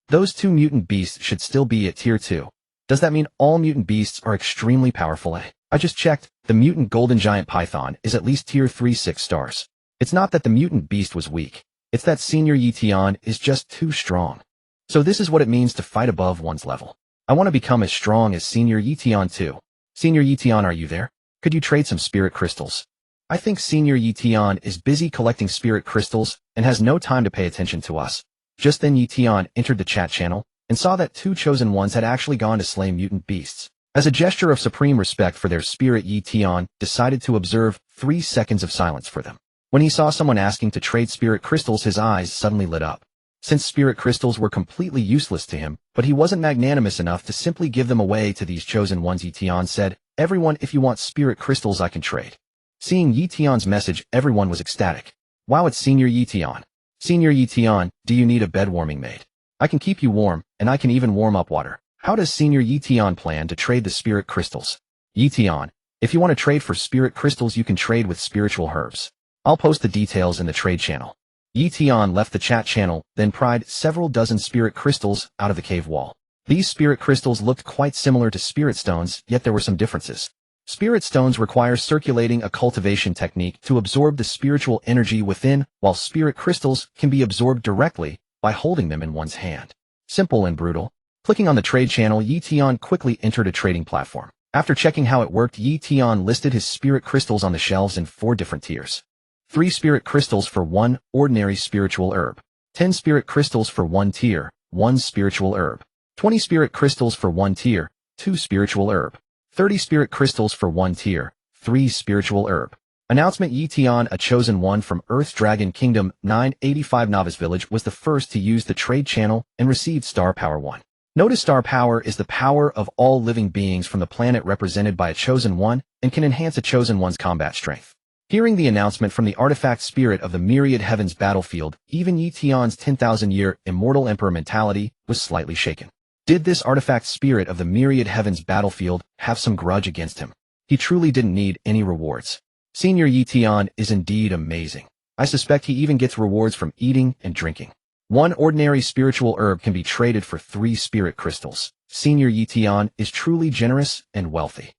Those 2 mutant beasts should still be at tier 2. Does that mean all mutant beasts are extremely powerful? I just checked. The mutant golden giant python is at least tier 3, 6 stars. It's not that the mutant beast was weak. It's that Senior Ye Tian is just too strong. So this is what it means to fight above one's level. I want to become as strong as Senior Ye Tian too. Senior Ye Tian, are you there? Could you trade some spirit crystals? I think Senior Ye Tian is busy collecting spirit crystals and has no time to pay attention to us. Just then Ye Tian entered the chat channel and saw that 2 chosen ones had actually gone to slay mutant beasts. As a gesture of supreme respect for their spirit, Ye Tian decided to observe 3 seconds of silence for them. When he saw someone asking to trade spirit crystals, his eyes suddenly lit up. Since spirit crystals were completely useless to him, but he wasn't magnanimous enough to simply give them away to these chosen ones, Ye Tian said, "Everyone, if you want spirit crystals, I can trade." Seeing Ye Tian's message, everyone was ecstatic. Wow, it's Senior Ye Tian. Senior Ye Tian, do you need a bed warming maid? I can keep you warm, and I can even warm up water. How does Senior Ye Tian plan to trade the spirit crystals? Ye Tian, if you want to trade for spirit crystals, you can trade with spiritual herbs. I'll post the details in the trade channel. Ye Tian left the chat channel, then pried several dozen spirit crystals out of the cave wall. These spirit crystals looked quite similar to spirit stones, yet there were some differences. Spirit stones require circulating a cultivation technique to absorb the spiritual energy within, while spirit crystals can be absorbed directly by holding them in one's hand. Simple and brutal. Clicking on the trade channel, Ye Tian quickly entered a trading platform. After checking how it worked, Ye Tian listed his spirit crystals on the shelves in 4 different tiers. 3 spirit crystals for 1 ordinary spiritual herb. 10 spirit crystals for 1 tier, 1 spiritual herb. 20 spirit crystals for 1 tier, 2 spiritual herb. 30 spirit crystals for 1 tier, 3 spiritual herb. Announcement: Ye Tian, a chosen one from Earth's Dragon Kingdom 985 Novice Village, was the first to use the trade channel and received Star Power 1. Notice Star Power is the power of all living beings from the planet represented by a chosen one and can enhance a chosen one's combat strength. Hearing the announcement from the artifact spirit of the Myriad Heavens Battlefield, even Ye Tian's 10,000-year immortal emperor mentality was slightly shaken. Did this artifact spirit of the Myriad Heavens Battlefield have some grudge against him? He truly didn't need any rewards. Senior Ye Tian is indeed amazing. I suspect he even gets rewards from eating and drinking. 1 ordinary spiritual herb can be traded for 3 spirit crystals. Senior Ye Tian is truly generous and wealthy.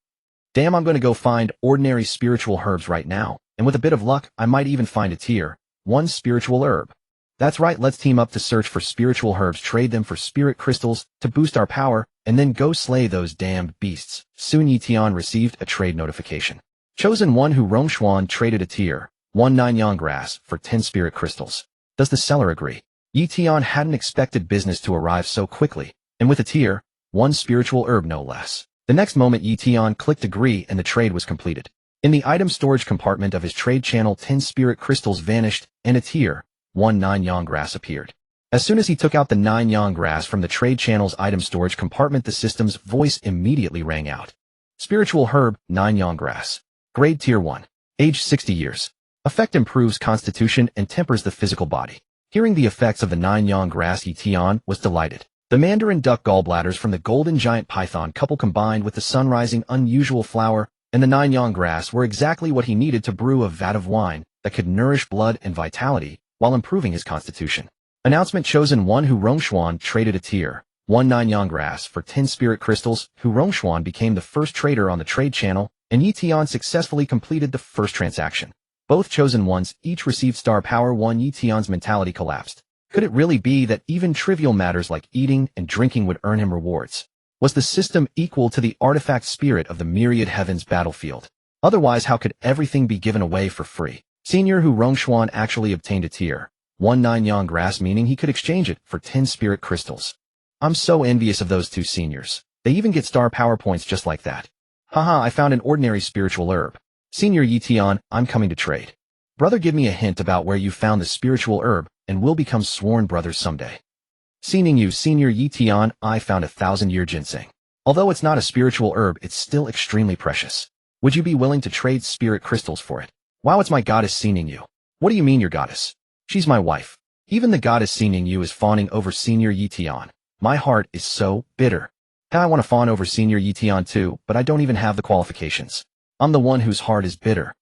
Damn, I'm going to go find ordinary spiritual herbs right now. and with a bit of luck, I might even find a tier 1 spiritual herb. That's right, let's team up to search for spiritual herbs, trade them for spirit crystals to boost our power, and then go slay those damned beasts. Soon Ye Tian received a trade notification. Chosen One Hu Rongshuan traded a tier 1 Nanyang grass for 10 spirit crystals. Does the seller agree? Ye Tian hadn't expected business to arrive so quickly, and with a tier 1 spiritual herb no less. The next moment Ye Tian clicked agree and the trade was completed. In the item storage compartment of his trade channel, 10 spirit crystals vanished and a tier 1 Nanyang grass appeared. As soon as he took out the Nanyang grass from the trade channel's item storage compartment, the system's voice immediately rang out. Spiritual herb, Nanyang grass. Grade tier 1. Age 60 years. Effect improves constitution and tempers the physical body. Hearing the effects of the Nanyang grass, Ye Tian was delighted. The mandarin duck gallbladders from the golden giant python couple combined with the sun-rising unusual flower and the Nanyang grass were exactly what he needed to brew a vat of wine that could nourish blood and vitality while improving his constitution. Announcement: Chosen One Hu Rongshuan traded a tier 1 Nanyang grass for 10 spirit crystals. Hu Rongshuan became the first trader on the trade channel, and Ye Tian successfully completed the first transaction. Both chosen ones each received star power 1. Ye Tian's mentality collapsed. Could it really be that even trivial matters like eating and drinking would earn him rewards? Was the system equal to the artifact spirit of the myriad heavens battlefield? Otherwise, how could everything be given away for free? Senior Hu Rongshuan actually obtained a tier 1 Nanyang grass, meaning he could exchange it for 10 spirit crystals. I'm so envious of those two seniors. They even get star power points just like that. Haha, I found an ordinary spiritual herb. Senior Ye Tian, I'm coming to trade. Brother, give me a hint about where you found the spiritual herb, and we'll become sworn brothers someday. Senior Ye Tian, I found 1,000-year ginseng. Although it's not a spiritual herb, it's still extremely precious. Would you be willing to trade spirit crystals for it? Wow, it's my goddess Senior Yu. What do you mean your goddess? She's my wife. Even the goddess Senior Yu is fawning over Senior Ye Tian. My heart is so bitter. I want to fawn over Senior Ye Tian too, but I don't even have the qualifications. I'm the one whose heart is bitter.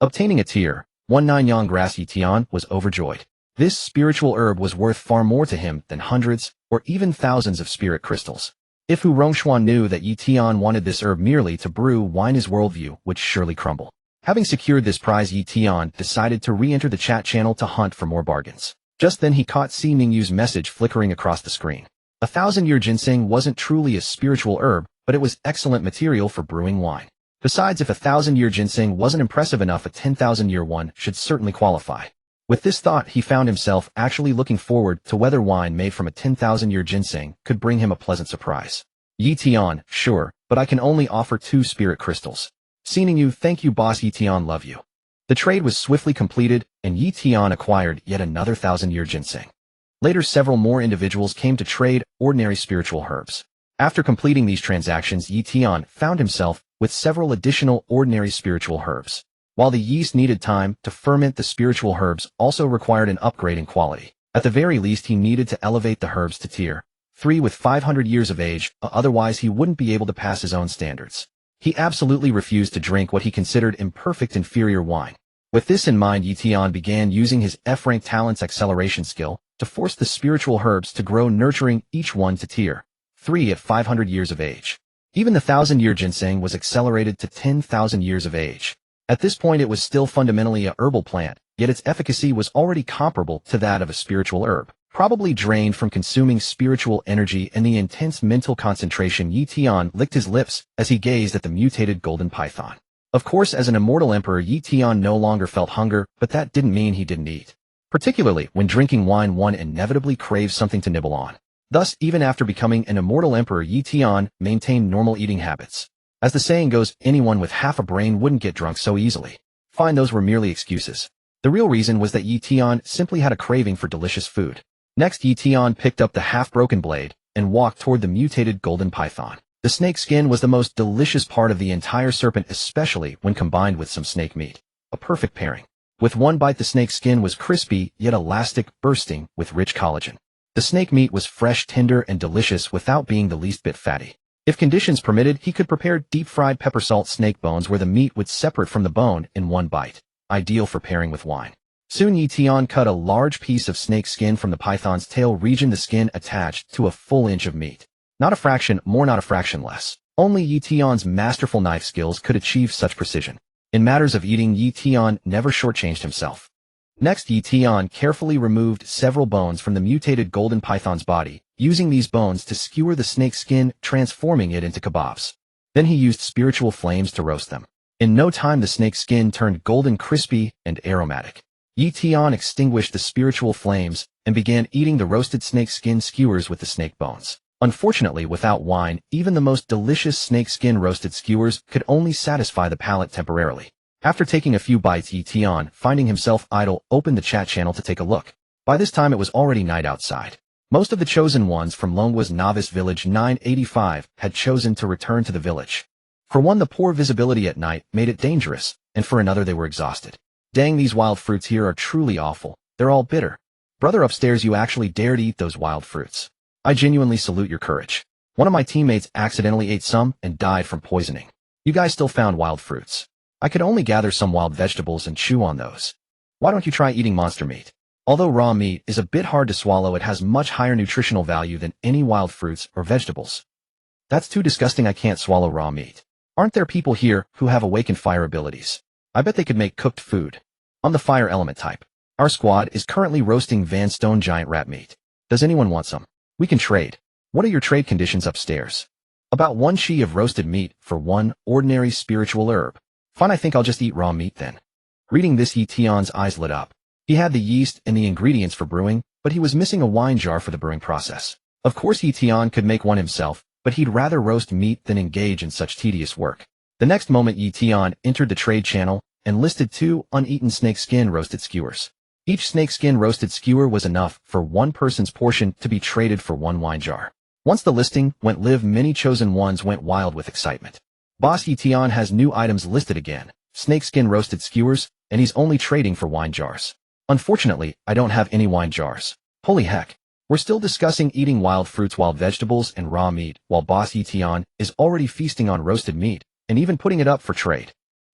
Obtaining a tier 1 Nanyang grass, Ye Tian was overjoyed. This spiritual herb was worth far more to him than hundreds or even thousands of spirit crystals. If Hu Rongshuan knew that Ye Tian wanted this herb merely to brew wine, his worldview would surely crumble. Having secured this prize, Ye Tian decided to re-enter the chat channel to hunt for more bargains. Just then he caught Si Ningyu's message flickering across the screen. 1,000-year ginseng wasn't truly a spiritual herb, but it was excellent material for brewing wine. Besides, if 1,000-year ginseng wasn't impressive enough, a 10,000-year one should certainly qualify. With this thought, he found himself actually looking forward to whether wine made from a 10,000-year ginseng could bring him a pleasant surprise. Ye Tian, sure, but I can only offer 2 spirit crystals. Si Ningyu, thank you boss. Ye Tian, love you. The trade was swiftly completed, and Ye Tian acquired yet another 1,000-year ginseng. Later, several more individuals came to trade ordinary spiritual herbs. After completing these transactions, Ye Tian found himself with several additional ordinary spiritual herbs. While the yeast needed time to ferment, the spiritual herbs also required an upgrade in quality. At the very least, he needed to elevate the herbs to tier 3 with 500 years of age, otherwise he wouldn't be able to pass his own standards. He absolutely refused to drink what he considered imperfect inferior wine. With this in mind, Ye Tian began using his F-rank talent's acceleration skill to force the spiritual herbs to grow, nurturing each one to tier 3 at 500 years of age. Even the 1,000-year ginseng was accelerated to 10,000 years of age. At this point, it was still fundamentally a herbal plant, yet its efficacy was already comparable to that of a spiritual herb. Probably drained from consuming spiritual energy and the intense mental concentration, Ye Tian licked his lips as he gazed at the mutated golden python. Of course, as an immortal emperor, Ye Tian no longer felt hunger, but that didn't mean he didn't eat. Particularly when drinking wine, one inevitably craves something to nibble on. Thus, even after becoming an immortal emperor, Ye Tian maintained normal eating habits. As the saying goes, anyone with half a brain wouldn't get drunk so easily. Fine, those were merely excuses. The real reason was that Ye Tian simply had a craving for delicious food. Next, Ye Tian picked up the half-broken blade and walked toward the mutated golden python. The snake skin was the most delicious part of the entire serpent, especially when combined with some snake meat. A perfect pairing. With one bite, the snake skin was crispy, yet elastic, bursting with rich collagen. The snake meat was fresh, tender, and delicious without being the least bit fatty. If conditions permitted, he could prepare deep-fried pepper salt snake bones where the meat would separate from the bone in one bite. Ideal for pairing with wine. Soon Ye Tian cut a large piece of snake skin from the python's tail region, the skin attached to a full inch of meat. Not a fraction more, not a fraction less. Only Ye Tian's masterful knife skills could achieve such precision. In matters of eating, Ye Tian never shortchanged himself. Next, Ye Tian carefully removed several bones from the mutated golden python's body, using these bones to skewer the snake's skin, transforming it into kebabs. Then he used spiritual flames to roast them. In no time, the snake's skin turned golden, crispy, and aromatic. Ye Tian extinguished the spiritual flames and began eating the roasted snake skin skewers with the snake bones. Unfortunately, without wine, even the most delicious snake skin roasted skewers could only satisfy the palate temporarily. After taking a few bites, Ye Tian, finding himself idle, opened the chat channel to take a look. By this time, it was already night outside. Most of the chosen ones from Longwa's novice village 985 had chosen to return to the village. For one, the poor visibility at night made it dangerous, and for another, they were exhausted. Dang, these wild fruits here are truly awful. They're all bitter. Brother upstairs, you actually dared eat those wild fruits. I genuinely salute your courage. One of my teammates accidentally ate some and died from poisoning. You guys still found wild fruits. I could only gather some wild vegetables and chew on those. Why don't you try eating monster meat? Although raw meat is a bit hard to swallow, it has much higher nutritional value than any wild fruits or vegetables. That's too disgusting. I can't swallow raw meat. Aren't there people here who have awakened fire abilities? I bet they could make cooked food. I'm the fire element type. Our squad is currently roasting Van Stone giant rat meat. Does anyone want some? We can trade. What are your trade conditions upstairs? About 1 she of roasted meat for 1 ordinary spiritual herb. Fine, I think I'll just eat raw meat then. Reading this, Ye Tian's eyes lit up. He had the yeast and the ingredients for brewing, but he was missing a wine jar for the brewing process. Of course, Ye Tian could make one himself, but he'd rather roast meat than engage in such tedious work. The next moment, Ye Tian entered the trade channel and listed 2 uneaten snakeskin roasted skewers. Each snakeskin roasted skewer was enough for 1 person's portion to be traded for 1 wine jar. Once the listing went live, many chosen ones went wild with excitement. Boss Ye Tian has new items listed again, snakeskin roasted skewers, and he's only trading for wine jars. Unfortunately, I don't have any wine jars. Holy heck. We're still discussing eating wild fruits, wild vegetables, and raw meat, while Boss Ye Tian is already feasting on roasted meat, and even putting it up for trade.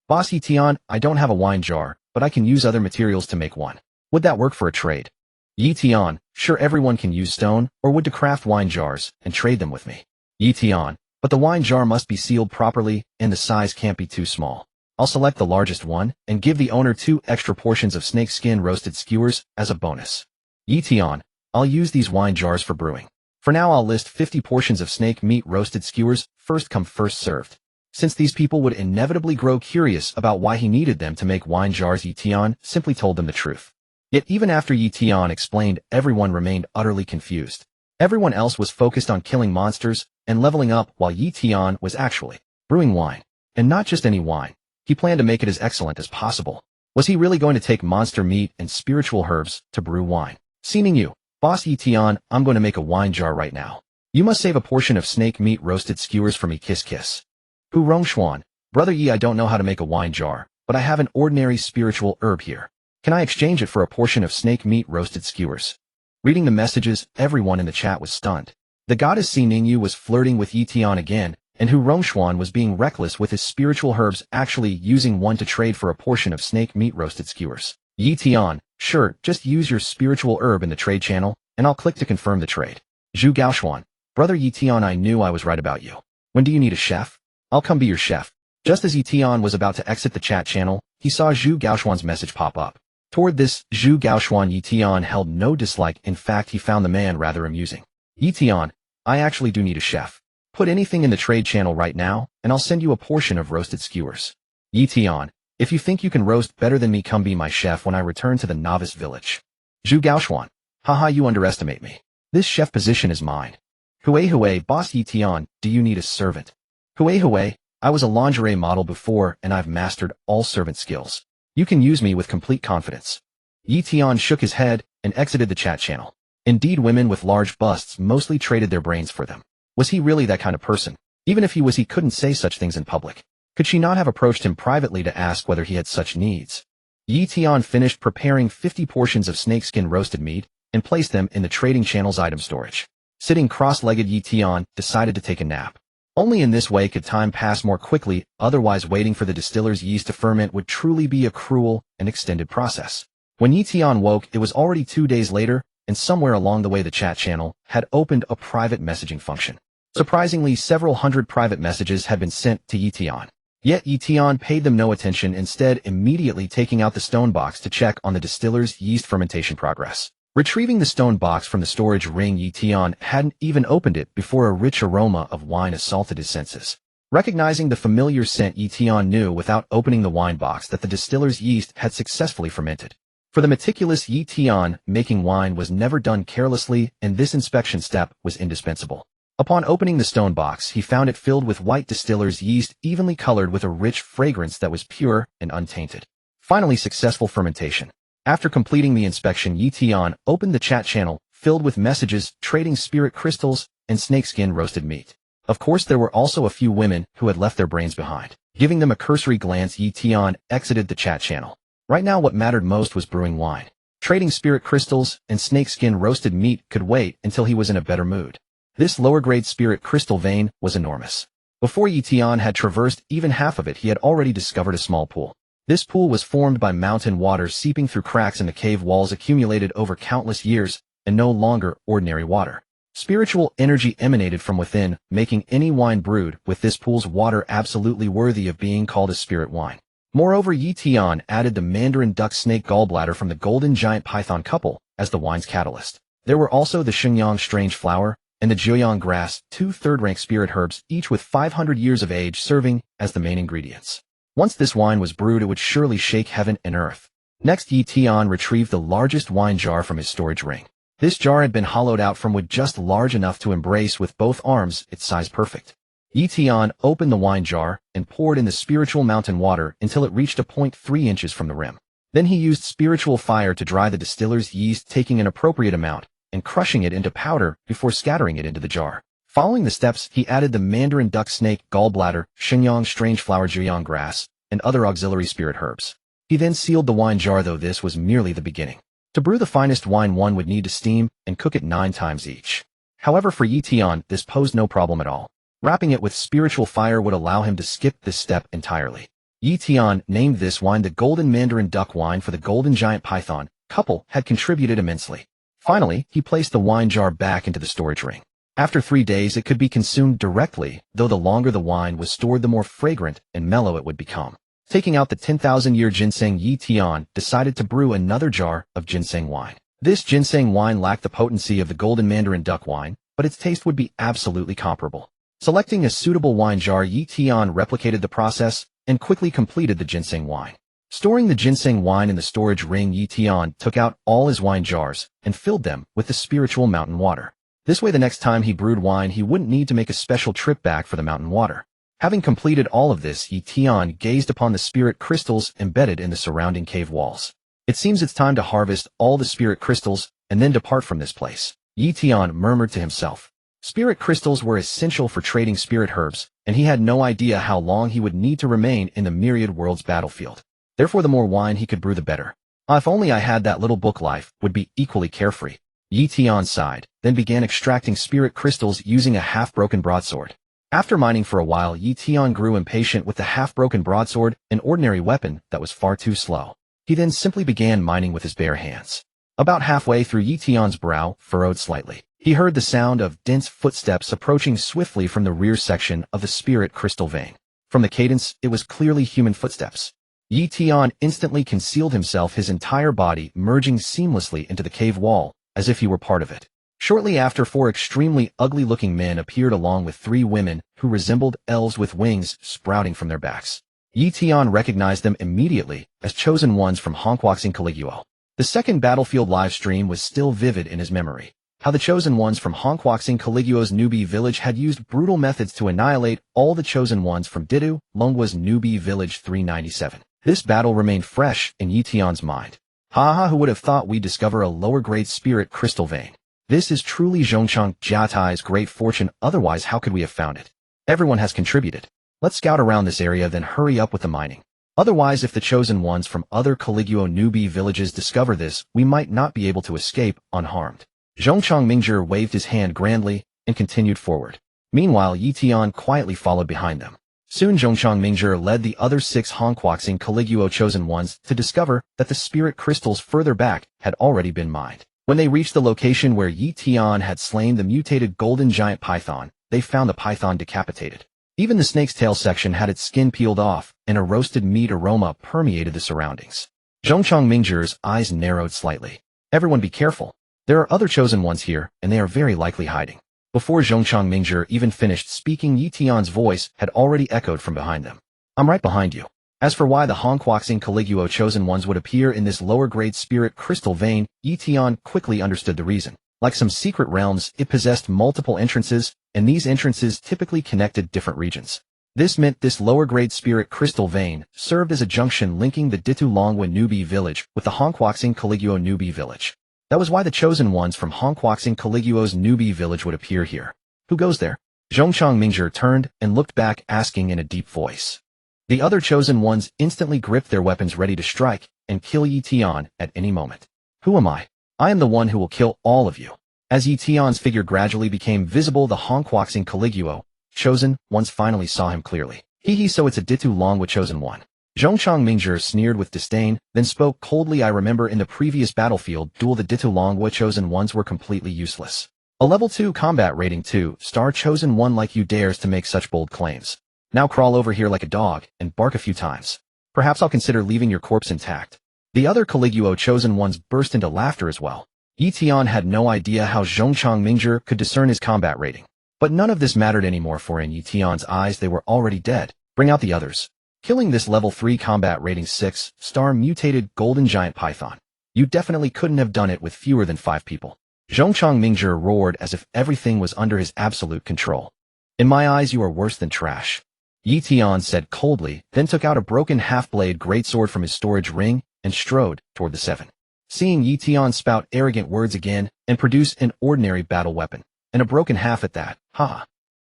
Boss Ye Tian, I don't have a wine jar, but I can use other materials to make one. Would that work for a trade? Ye Tian, sure, everyone can use stone or wood to craft wine jars and trade them with me. Ye Tian, but the wine jar must be sealed properly and the size can't be too small. I'll select the largest one and give the owner 2 extra portions of snakeskin roasted skewers as a bonus. Ye Tian, I'll use these wine jars for brewing. For now, I'll list 50 portions of snake meat roasted skewers, first come first served. Since these people would inevitably grow curious about why he needed them to make wine jars, Ye Tian simply told them the truth. Yet even after Ye Tian explained, everyone remained utterly confused. Everyone else was focused on killing monsters and leveling up, while Ye Tian was actually brewing wine. And not just any wine. He planned to make it as excellent as possible. Was he really going to take monster meat and spiritual herbs to brew wine? Seeing you, Boss Ye Tian, I'm going to make a wine jar right now. You must save a portion of snake meat roasted skewers for me, kiss kiss. Hu Rongshuan, Brother Yi, I don't know how to make a wine jar, but I have an ordinary spiritual herb here. Can I exchange it for a portion of snake meat roasted skewers? Reading the messages, everyone in the chat was stunned. The goddess Si Ningyu was flirting with Ye Tian again, and Hu Rongshuan was being reckless with his spiritual herbs, actually using one to trade for a portion of snake meat roasted skewers. Ye Tian, sure, just use your spiritual herb in the trade channel, and I'll click to confirm the trade. Zhu Gaoshuan, Brother Ye Tian, I knew I was right about you. When do you need a chef? I'll come be your chef. Just as Ye Tian was about to exit the chat channel, he saw Zhu Gaoshuan's message pop up. Toward this, Zhu Gaoshuan, Ye Tian held no dislike. In fact, he found the man rather amusing. Ye Tian, I actually do need a chef. Put anything in the trade channel right now, and I'll send you a portion of roasted skewers. Ye Tian, if you think you can roast better than me, come be my chef when I return to the novice village. Zhu Gaoshuan, haha, you underestimate me. This chef position is mine. Hue, Boss Ye Tian, do you need a servant? Hue, I was a lingerie model before and I've mastered all servant skills. You can use me with complete confidence. Ye Tian shook his head and exited the chat channel. Indeed, women with large busts mostly traded their brains for them. Was he really that kind of person? Even if he was, he couldn't say such things in public. Could she not have approached him privately to ask whether he had such needs? Ye Tian finished preparing 50 portions of snakeskin roasted meat and placed them in the trading channel's item storage. Sitting cross-legged, Ye Tian decided to take a nap. Only in this way could time pass more quickly, otherwise waiting for the distiller's yeast to ferment would truly be a cruel and extended process. When Ye Tian woke, it was already 2 days later, and somewhere along the way the chat channel had opened a private messaging function. Surprisingly, several hundred private messages had been sent to Ye Tian. Yet Ye Tian paid them no attention, instead immediately taking out the stone box to check on the distiller's yeast fermentation progress. Retrieving the stone box from the storage ring, Ye Tian hadn't even opened it before a rich aroma of wine assaulted his senses. Recognizing the familiar scent, Ye Tian knew without opening the wine box that the distiller's yeast had successfully fermented. For the meticulous Ye Tian, making wine was never done carelessly, and this inspection step was indispensable. Upon opening the stone box, he found it filled with white distiller's yeast, evenly colored with a rich fragrance that was pure and untainted. Finally, successful fermentation. After completing the inspection, Ye Tian opened the chat channel, filled with messages trading spirit crystals and snakeskin roasted meat. Of course, there were also a few women who had left their brains behind. Giving them a cursory glance, Ye Tian exited the chat channel. Right now, what mattered most was brewing wine. Trading spirit crystals and snakeskin roasted meat could wait until he was in a better mood. This lower-grade spirit crystal vein was enormous. Before Ye Tian had traversed even half of it, he had already discovered a small pool. This pool was formed by mountain water seeping through cracks in the cave walls accumulated over countless years, and no longer ordinary water. Spiritual energy emanated from within, making any wine brewed with this pool's water absolutely worthy of being called a spirit wine. Moreover, Ye Tian added the mandarin duck snake gallbladder from the golden giant python couple as the wine's catalyst. There were also the Shenyang strange flower and the Jiuyang grass, two third-rank spirit herbs, each with 500 years of age, serving as the main ingredients. Once this wine was brewed, it would surely shake heaven and earth. Next, Ye Tian retrieved the largest wine jar from his storage ring. This jar had been hollowed out from wood just large enough to embrace with both arms, its size perfect. Ye Tian opened the wine jar and poured in the spiritual mountain water until it reached a point 3 inches from the rim. Then he used spiritual fire to dry the distiller's yeast, taking an appropriate amount and crushing it into powder before scattering it into the jar. Following the steps, he added the mandarin duck snake gallbladder, Shenyang strange flower, Jiuyang grass, and other auxiliary spirit herbs. He then sealed the wine jar, though this was merely the beginning. To brew the finest wine, one would need to steam and cook it 9 times each. However, for Ye Tian, this posed no problem at all. Wrapping it with spiritual fire would allow him to skip this step entirely. Ye Tian named this wine the Golden Mandarin Duck Wine, for the golden giant python couple had contributed immensely. Finally, he placed the wine jar back into the storage ring. After 3 days, it could be consumed directly, though the longer the wine was stored, the more fragrant and mellow it would become. Taking out the 10,000-year ginseng, Ye Tian decided to brew another jar of ginseng wine. This ginseng wine lacked the potency of the Golden Mandarin Duck Wine, but its taste would be absolutely comparable. Selecting a suitable wine jar, Ye Tian replicated the process and quickly completed the ginseng wine. Storing the ginseng wine in the storage ring, Ye Tian took out all his wine jars and filled them with the spiritual mountain water. This way, the next time he brewed wine, he wouldn't need to make a special trip back for the mountain water. Having completed all of this, Ye Tian gazed upon the spirit crystals embedded in the surrounding cave walls. It seems it's time to harvest all the spirit crystals and then depart from this place, Ye Tian murmured to himself. Spirit crystals were essential for trading spirit herbs, and he had no idea how long he would need to remain in the myriad worlds battlefield. Therefore, the more wine he could brew, the better. If only I had that little book, life would be equally carefree. Ye Tian sighed, then began extracting spirit crystals using a half-broken broadsword. After mining for a while, Ye Tian grew impatient with the half-broken broadsword, an ordinary weapon that was far too slow. He then simply began mining with his bare hands. About halfway through, Ye Tian's brow furrowed slightly. He heard the sound of dense footsteps approaching swiftly from the rear section of the spirit crystal vein. From the cadence, it was clearly human footsteps. Ye Tian instantly concealed himself, his entire body merging seamlessly into the cave wall, as if he were part of it. Shortly after, 4 extremely ugly-looking men appeared along with 3 women who resembled elves with wings sprouting from their backs. Ye Tian recognized them immediately as chosen ones from Hongquaxing Caligula. The second battlefield live stream was still vivid in his memory. How the chosen ones from Hongquaxing Caligula's newbie village had used brutal methods to annihilate all the chosen ones from Didu, Longwa's newbie village 397. This battle remained fresh in Ye Tian's mind. Who would have thought we'd discover a lower-grade spirit crystal vein? This is truly Zhongchang Jiatai's great fortune, otherwise how could we have found it? Everyone has contributed. Let's scout around this area, then hurry up with the mining. Otherwise, if the chosen ones from other Caligula newbie villages discover this, we might not be able to escape unharmed. Zhongchang Mingzhi waved his hand grandly and continued forward. Meanwhile, Ye Tian quietly followed behind them. Soon Zhongchang Mingzhi led the other 6 Hongquaxing Caligula chosen ones to discover that the spirit crystals further back had already been mined. When they reached the location where Ye Tian had slain the mutated golden giant python, they found the python decapitated. Even the snake's tail section had its skin peeled off, and a roasted meat aroma permeated the surroundings. Zhongchang Mingzhi's eyes narrowed slightly. Everyone be careful. There are other chosen ones here, and they are very likely hiding. Before Zhongchang Mingzhi even finished speaking, Ye Tian's voice had already echoed from behind them. I'm right behind you. As for why the Hongquaxing Caligula chosen ones would appear in this lower-grade spirit crystal vein, Ye Tian quickly understood the reason. Like some secret realms, it possessed multiple entrances, and these entrances typically connected different regions. This meant this lower-grade spirit crystal vein served as a junction linking the Ditu Longwa Nubi village with the Hongquaxing Caligula Nubi village. That was why the chosen ones from Hongquaxing Caligula's Nubi village would appear here. Who goes there? Zhongchang Mingzhi turned and looked back, asking in a deep voice. The other chosen ones instantly gripped their weapons ready to strike and kill Ye Tian at any moment. Who am I? I am the one who will kill all of you. As Ye Tian's figure gradually became visible, the Hongquaxing Caligula chosen ones finally saw him clearly. So it's a Ditu Longwa chosen one. Zhongchang Mingzhi sneered with disdain, then spoke coldly. I remember in the previous battlefield duel the Ditu Longwa chosen ones were completely useless. A level 2 combat rating 2-star chosen one like you dares to make such bold claims. Now crawl over here like a dog and bark a few times. Perhaps I'll consider leaving your corpse intact. The other Caligula chosen ones burst into laughter as well. Ye Tian had no idea how Zhongchang Mingzhi could discern his combat rating. But none of this mattered anymore, for in Ye Tian's eyes they were already dead. Bring out the others. Killing this level 3 combat rating 6-star mutated golden giant python. You definitely couldn't have done it with fewer than 5 people. Zhongchang Mingzhi roared as if everything was under his absolute control. In my eyes you are worse than trash. Ye Tian said coldly, then took out a broken half-blade greatsword from his storage ring and strode toward the 7. Seeing Ye Tian spout arrogant words again and produce an ordinary battle weapon, and a broken half at that, haha.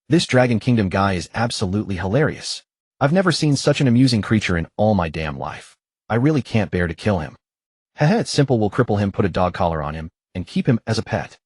This Dragon Kingdom guy is absolutely hilarious. I've never seen such an amusing creature in all my damn life. I really can't bear to kill him. Haha, it's simple, we'll cripple him, put a dog collar on him, and keep him as a pet.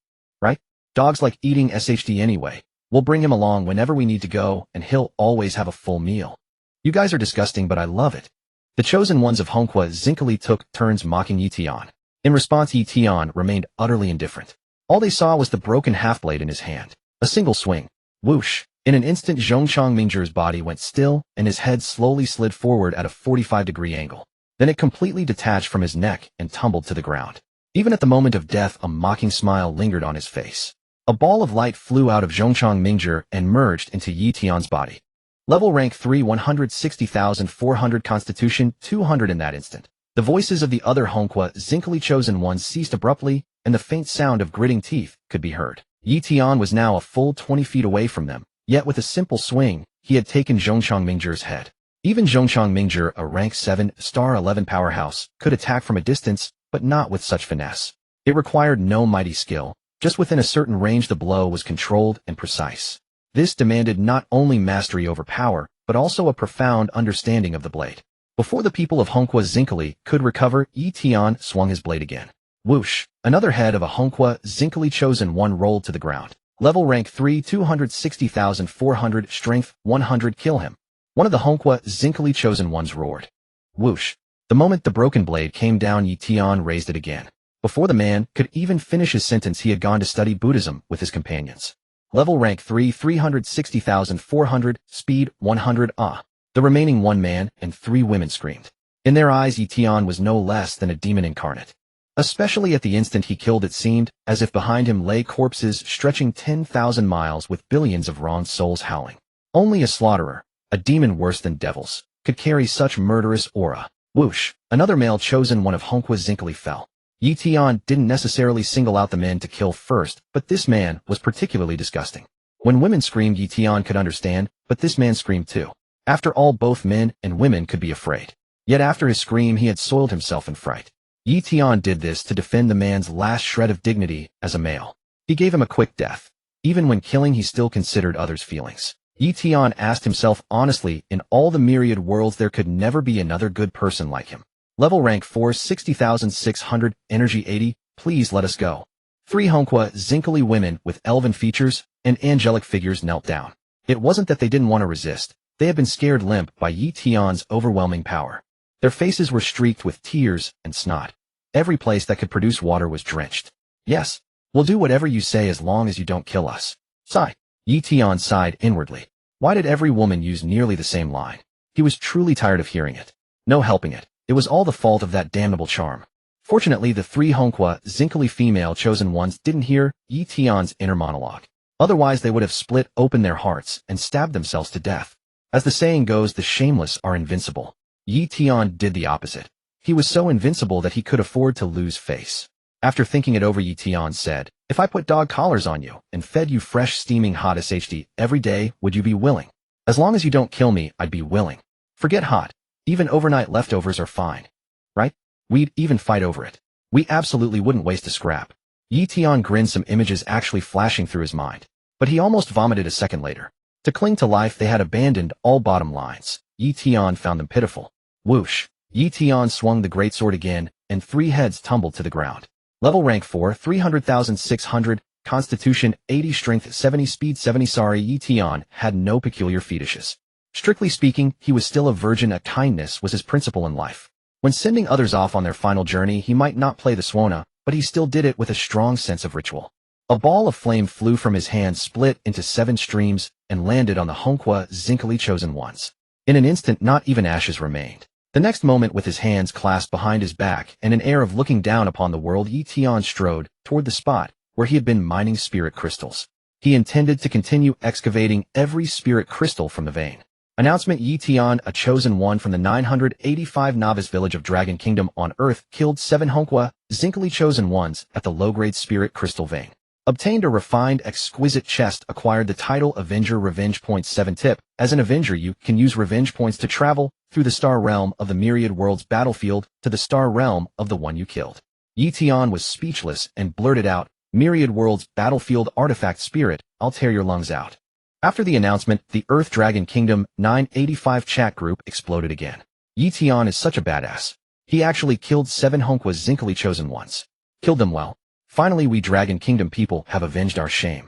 Right? Dogs like eating SHD anyway. We'll bring him along whenever we need to go, and he'll always have a full meal. You guys are disgusting, but I love it. The chosen ones of Hongqua Zinkali took turns mocking Ye Tian. In response, Ye Tian remained utterly indifferent. All they saw was the broken half-blade in his hand. A single swing. Whoosh. In an instant, Zhongchang Mingzhi's body went still, and his head slowly slid forward at a 45-degree angle. Then it completely detached from his neck and tumbled to the ground. Even at the moment of death, a mocking smile lingered on his face. A ball of light flew out of Zhongchang Mingzhi and merged into Ye Tian's body. Level rank 3, 160,400, Constitution 200. In that instant, the voices of the other Hongqua Zinkali chosen ones ceased abruptly, and the faint sound of gritting teeth could be heard. Ye Tian was now a full 20 feet away from them, yet with a simple swing, he had taken Zhongchang Mingzhi's head. Even Zhongchang Mingzhi, a rank 7-star 11 powerhouse, could attack from a distance, but not with such finesse. It required no mighty skill. Just within a certain range, the blow was controlled and precise. This demanded not only mastery over power, but also a profound understanding of the blade. Before the people of Hongqua Zinkali could recover, Ye Tian swung his blade again. Whoosh! Another head of a Hongqua Zinkali chosen one rolled to the ground. Level rank 3, 260,400, strength 100. Kill him. One of the Hongqua Zinkali chosen ones roared. Whoosh! The moment the broken blade came down, Ye Tian raised it again. Before the man could even finish his sentence, he had gone to study Buddhism with his companions. Level rank 3, 360,400, speed 100. The remaining one man and 3 women screamed. In their eyes, Ye Tian was no less than a demon incarnate. Especially at the instant he killed, it seemed as if behind him lay corpses stretching 10,000 miles with billions of wronged souls howling. Only a slaughterer, a demon worse than devils, could carry such murderous aura. Whoosh! Another male chosen one of Hongqua Zinkali fell. Ye Tian didn't necessarily single out the men to kill first, but this man was particularly disgusting. When women screamed, Ye Tian could understand, but this man screamed too. After all, both men and women could be afraid. Yet after his scream, he had soiled himself in fright. Ye Tian did this to defend the man's last shred of dignity as a male. He gave him a quick death. Even when killing, he still considered others' feelings. Ye Tian asked himself honestly, in all the myriad worlds there could never be another good person like him. Level rank 4, 60,600, energy 80, please let us go. 3 Hongqua Zinkali women with elven features and angelic figures knelt down. It wasn't that they didn't want to resist. They had been scared limp by Ye Tian's overwhelming power. Their faces were streaked with tears and snot. Every place that could produce water was drenched. Yes, we'll do whatever you say as long as you don't kill us. Sigh. Ye Tian sighed inwardly. Why did every woman use nearly the same line? He was truly tired of hearing it. No helping it. It was all the fault of that damnable charm. Fortunately, the three Honqua, zinkily female chosen ones didn't hear Ye Tian's inner monologue. Otherwise, they would have split open their hearts and stabbed themselves to death. As the saying goes, the shameless are invincible. Ye Tian did the opposite. He was so invincible that he could afford to lose face. After thinking it over, Ye Tian said, "If I put dog collars on you and fed you fresh steaming hot SHD every day, would you be willing? As long as you don't kill me, I'd be willing. Forget hot. Even overnight leftovers are fine. Right? We'd even fight over it. We absolutely wouldn't waste a scrap." Ye Tian grinned, some images actually flashing through his mind. But he almost vomited a second later. To cling to life, they had abandoned all bottom lines. Ye Tian found them pitiful. Whoosh! Ye Tian swung the greatsword again, and 3 heads tumbled to the ground. Level rank 4, 300,600, Constitution 80, Strength 70, Speed 70. Sorry, Ye Tian had no peculiar fetishes. Strictly speaking, he was still a virgin. A kindness was his principle in life. When sending others off on their final journey, he might not play the Swana, but he still did it with a strong sense of ritual. A ball of flame flew from his hand, split into 7 streams, and landed on the Honqua, zinkily chosen ones. In an instant, not even ashes remained. The next moment, with his hands clasped behind his back and an air of looking down upon the world, Ye Tian strode toward the spot where he had been mining spirit crystals. He intended to continue excavating every spirit crystal from the vein. Announcement: Ye Tian, a chosen one from the 985 novice village of Dragon Kingdom on Earth, killed 7 Honqua, zinkily chosen ones at the low-grade spirit crystal vein. Obtained a refined, exquisite chest. Acquired the title Avenger. Revenge points 7. Tip: as an Avenger, you can use revenge points to travel through the star realm of the myriad worlds battlefield to the star realm of the one you killed. Ye Tian was speechless and blurted out, "Myriad worlds battlefield artifact spirit, I'll tear your lungs out." After the announcement, the Earth Dragon Kingdom 985 chat group exploded again. Ye Tian is such a badass. He actually killed 7 Honqua, zinkily chosen ones. Killed them well. Finally, we Dragon Kingdom people have avenged our shame.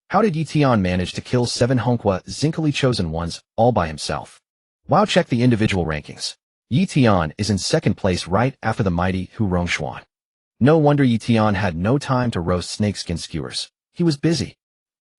How did Ye Tian manage to kill 7 Honqua, zinkily chosen ones, all by himself? Wow, check the individual rankings. Ye Tian is in 2nd place right after the mighty Hu Rongshuan. No wonder Ye Tian had no time to roast snakeskin skewers. He was busy.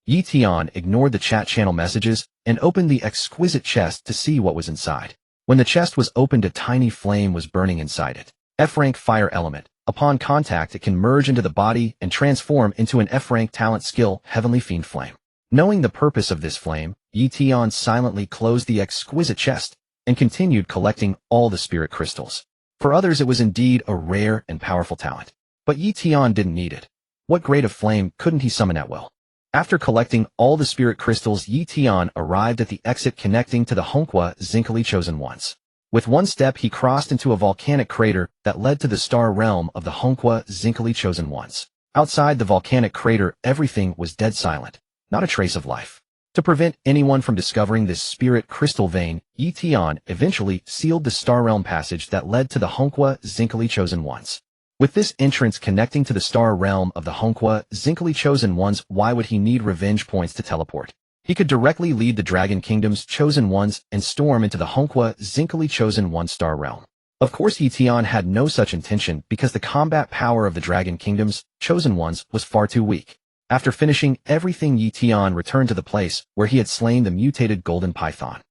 Ye Tian ignored the chat channel messages and opened the exquisite chest to see what was inside. When the chest was opened, a tiny flame was burning inside it. F-rank fire element. Upon contact, it can merge into the body and transform into an F-rank talent skill, Heavenly Fiend Flame. Knowing the purpose of this flame, Ye Tian silently closed the exquisite chest and continued collecting all the spirit crystals. For others, it was indeed a rare and powerful talent. But Ye Tian didn't need it. What grade of flame couldn't he summon at will? After collecting all the spirit crystals, Ye Tian arrived at the exit connecting to the Honqua, zinkily chosen ones. With one step, he crossed into a volcanic crater that led to the star realm of the Honqua, zinkily chosen ones. Outside the volcanic crater, everything was dead silent. Not a trace of life. To prevent anyone from discovering this spirit crystal vein, Ye Tian eventually sealed the star realm passage that led to the Honqua, zinkily chosen ones. With this entrance connecting to the star realm of the Honqua, zinkily chosen ones, why would he need revenge points to teleport? He could directly lead the Dragon Kingdom's chosen ones and storm into the Honqua, zinkily chosen one star realm. Of course, Ye Tian had no such intention because the combat power of the Dragon Kingdom's chosen ones was far too weak. After finishing everything, Ye Tian returned to the place where he had slain the mutated golden python.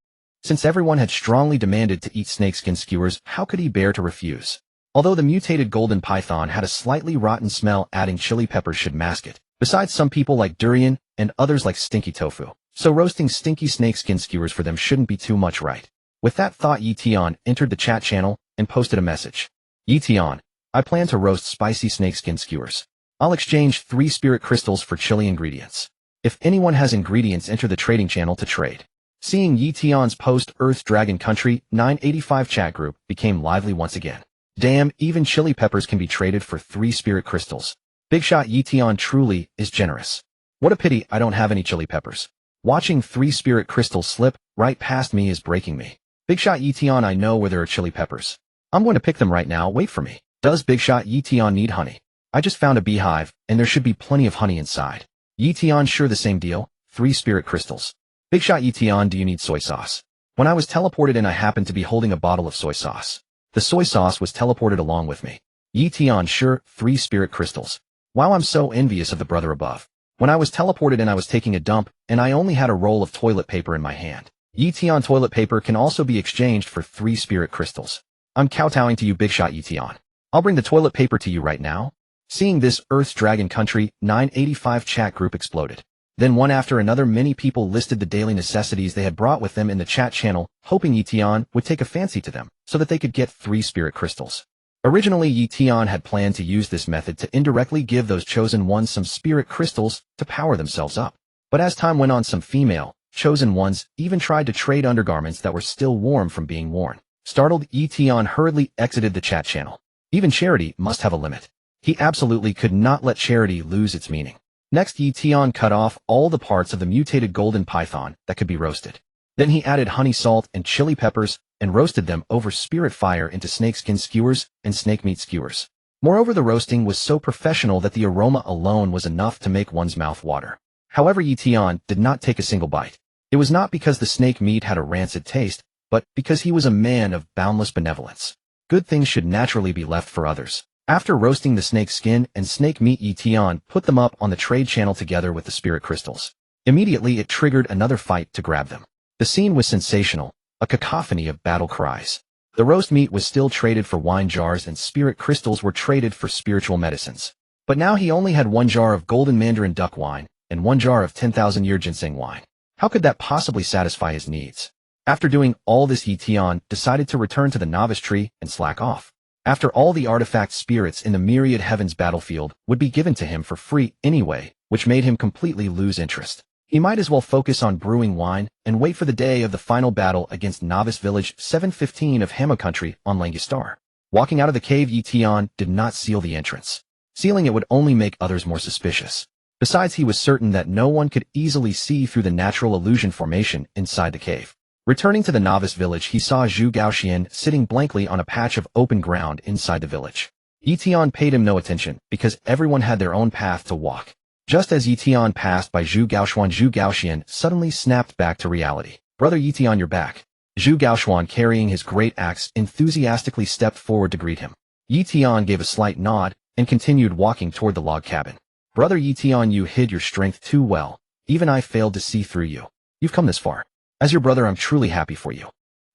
Since everyone had strongly demanded to eat snakeskin skewers, how could he bear to refuse? Although the mutated golden python had a slightly rotten smell, adding chili peppers should mask it. Besides, some people like durian and others like stinky tofu. So roasting stinky snakeskin skewers for them shouldn't be too much, right? With that thought, Ye Tian entered the chat channel and posted a message. Ye Tian, I plan to roast spicy snakeskin skewers. I'll exchange 3 spirit crystals for chili ingredients. If anyone has ingredients, enter the trading channel to trade. Seeing Ye Tian's post, Earth Dragon Country 985 chat group became lively once again. Damn, even chili peppers can be traded for 3 spirit crystals. Big shot. Ye Tian truly is generous. What a pity I don't have any chili peppers. Watching 3 spirit crystals slip right past me is breaking me. Big shot. Ye Tian, I know where there are chili peppers. I'm going to pick them right now, wait for me. Does Big shot Ye Tian need honey? I just found a beehive, and there should be plenty of honey inside. Ye Tian, sure, the same deal, 3 spirit crystals. Big shot. Ye Tian, do you need soy sauce? When I was teleported in, I happened to be holding a bottle of soy sauce. The soy sauce was teleported along with me. Ye Tian, sure, 3 spirit crystals. Wow, I'm so envious of the brother above. when I was teleported and I was taking a dump, and I only had a roll of toilet paper in my hand. Ye Tian toilet paper can also be exchanged for 3 spirit crystals. I'm kowtowing to you, big shot Ye Tian. I'll bring the toilet paper to you right now. Seeing this, Earth's Dragon Country 985 chat group exploded. Then one after another, many people listed the daily necessities they had brought with them in the chat channel, hoping Ye Tian would take a fancy to them, so that they could get 3 spirit crystals. Originally, Ye Tian had planned to use this method to indirectly give those chosen ones some spirit crystals to power themselves up. But as time went on, some female chosen ones even tried to trade undergarments that were still warm from being worn. Startled, Ye Tian hurriedly exited the chat channel. Even charity must have a limit. He absolutely could not let charity lose its meaning. Next, Ye Tian cut off all the parts of the mutated golden python that could be roasted. Then he added honey, salt, and chili peppers and roasted them over spirit fire into snakeskin skewers and snake meat skewers. Moreover, the roasting was so professional that the aroma alone was enough to make one's mouth water. However, Ye Tian did not take a single bite. It was not because the snake meat had a rancid taste, but because he was a man of boundless benevolence. Good things should naturally be left for others. After roasting the snake skin and snake meat, Ye Tian put them up on the trade channel together with the spirit crystals. Immediately, it triggered another fight to grab them. The scene was sensational, a cacophony of battle cries. The roast meat was still traded for wine jars and spirit crystals were traded for spiritual medicines. But now he only had 1 jar of golden mandarin duck wine and 1 jar of 10,000-year ginseng wine. How could that possibly satisfy his needs? After doing all this, Ye Tian decided to return to the novice tree and slack off. After all, the artifact spirits in the myriad heavens battlefield would be given to him for free anyway, which made him completely lose interest. He might as well focus on brewing wine and wait for the day of the final battle against Novice Village 715 of Hamo Country on Langistar. Walking out of the cave, Ye Tian did not seal the entrance. Sealing it would only make others more suspicious. Besides, he was certain that no one could easily see through the natural illusion formation inside the cave. Returning to the Novice Village, he saw Zhu Gaoxian sitting blankly on a patch of open ground inside the village. Ye Tian paid him no attention because everyone had their own path to walk. Just as Ye Tian passed by Zhu Gaoxian suddenly snapped back to reality. "Brother Ye Tian, you're back." Zhu Gaoxian, carrying his great axe, enthusiastically stepped forward to greet him. Ye Tian gave a slight nod and continued walking toward the log cabin. "Brother Ye Tian, you hid your strength too well. Even I failed to see through you. You've come this far. As your brother, I'm truly happy for you.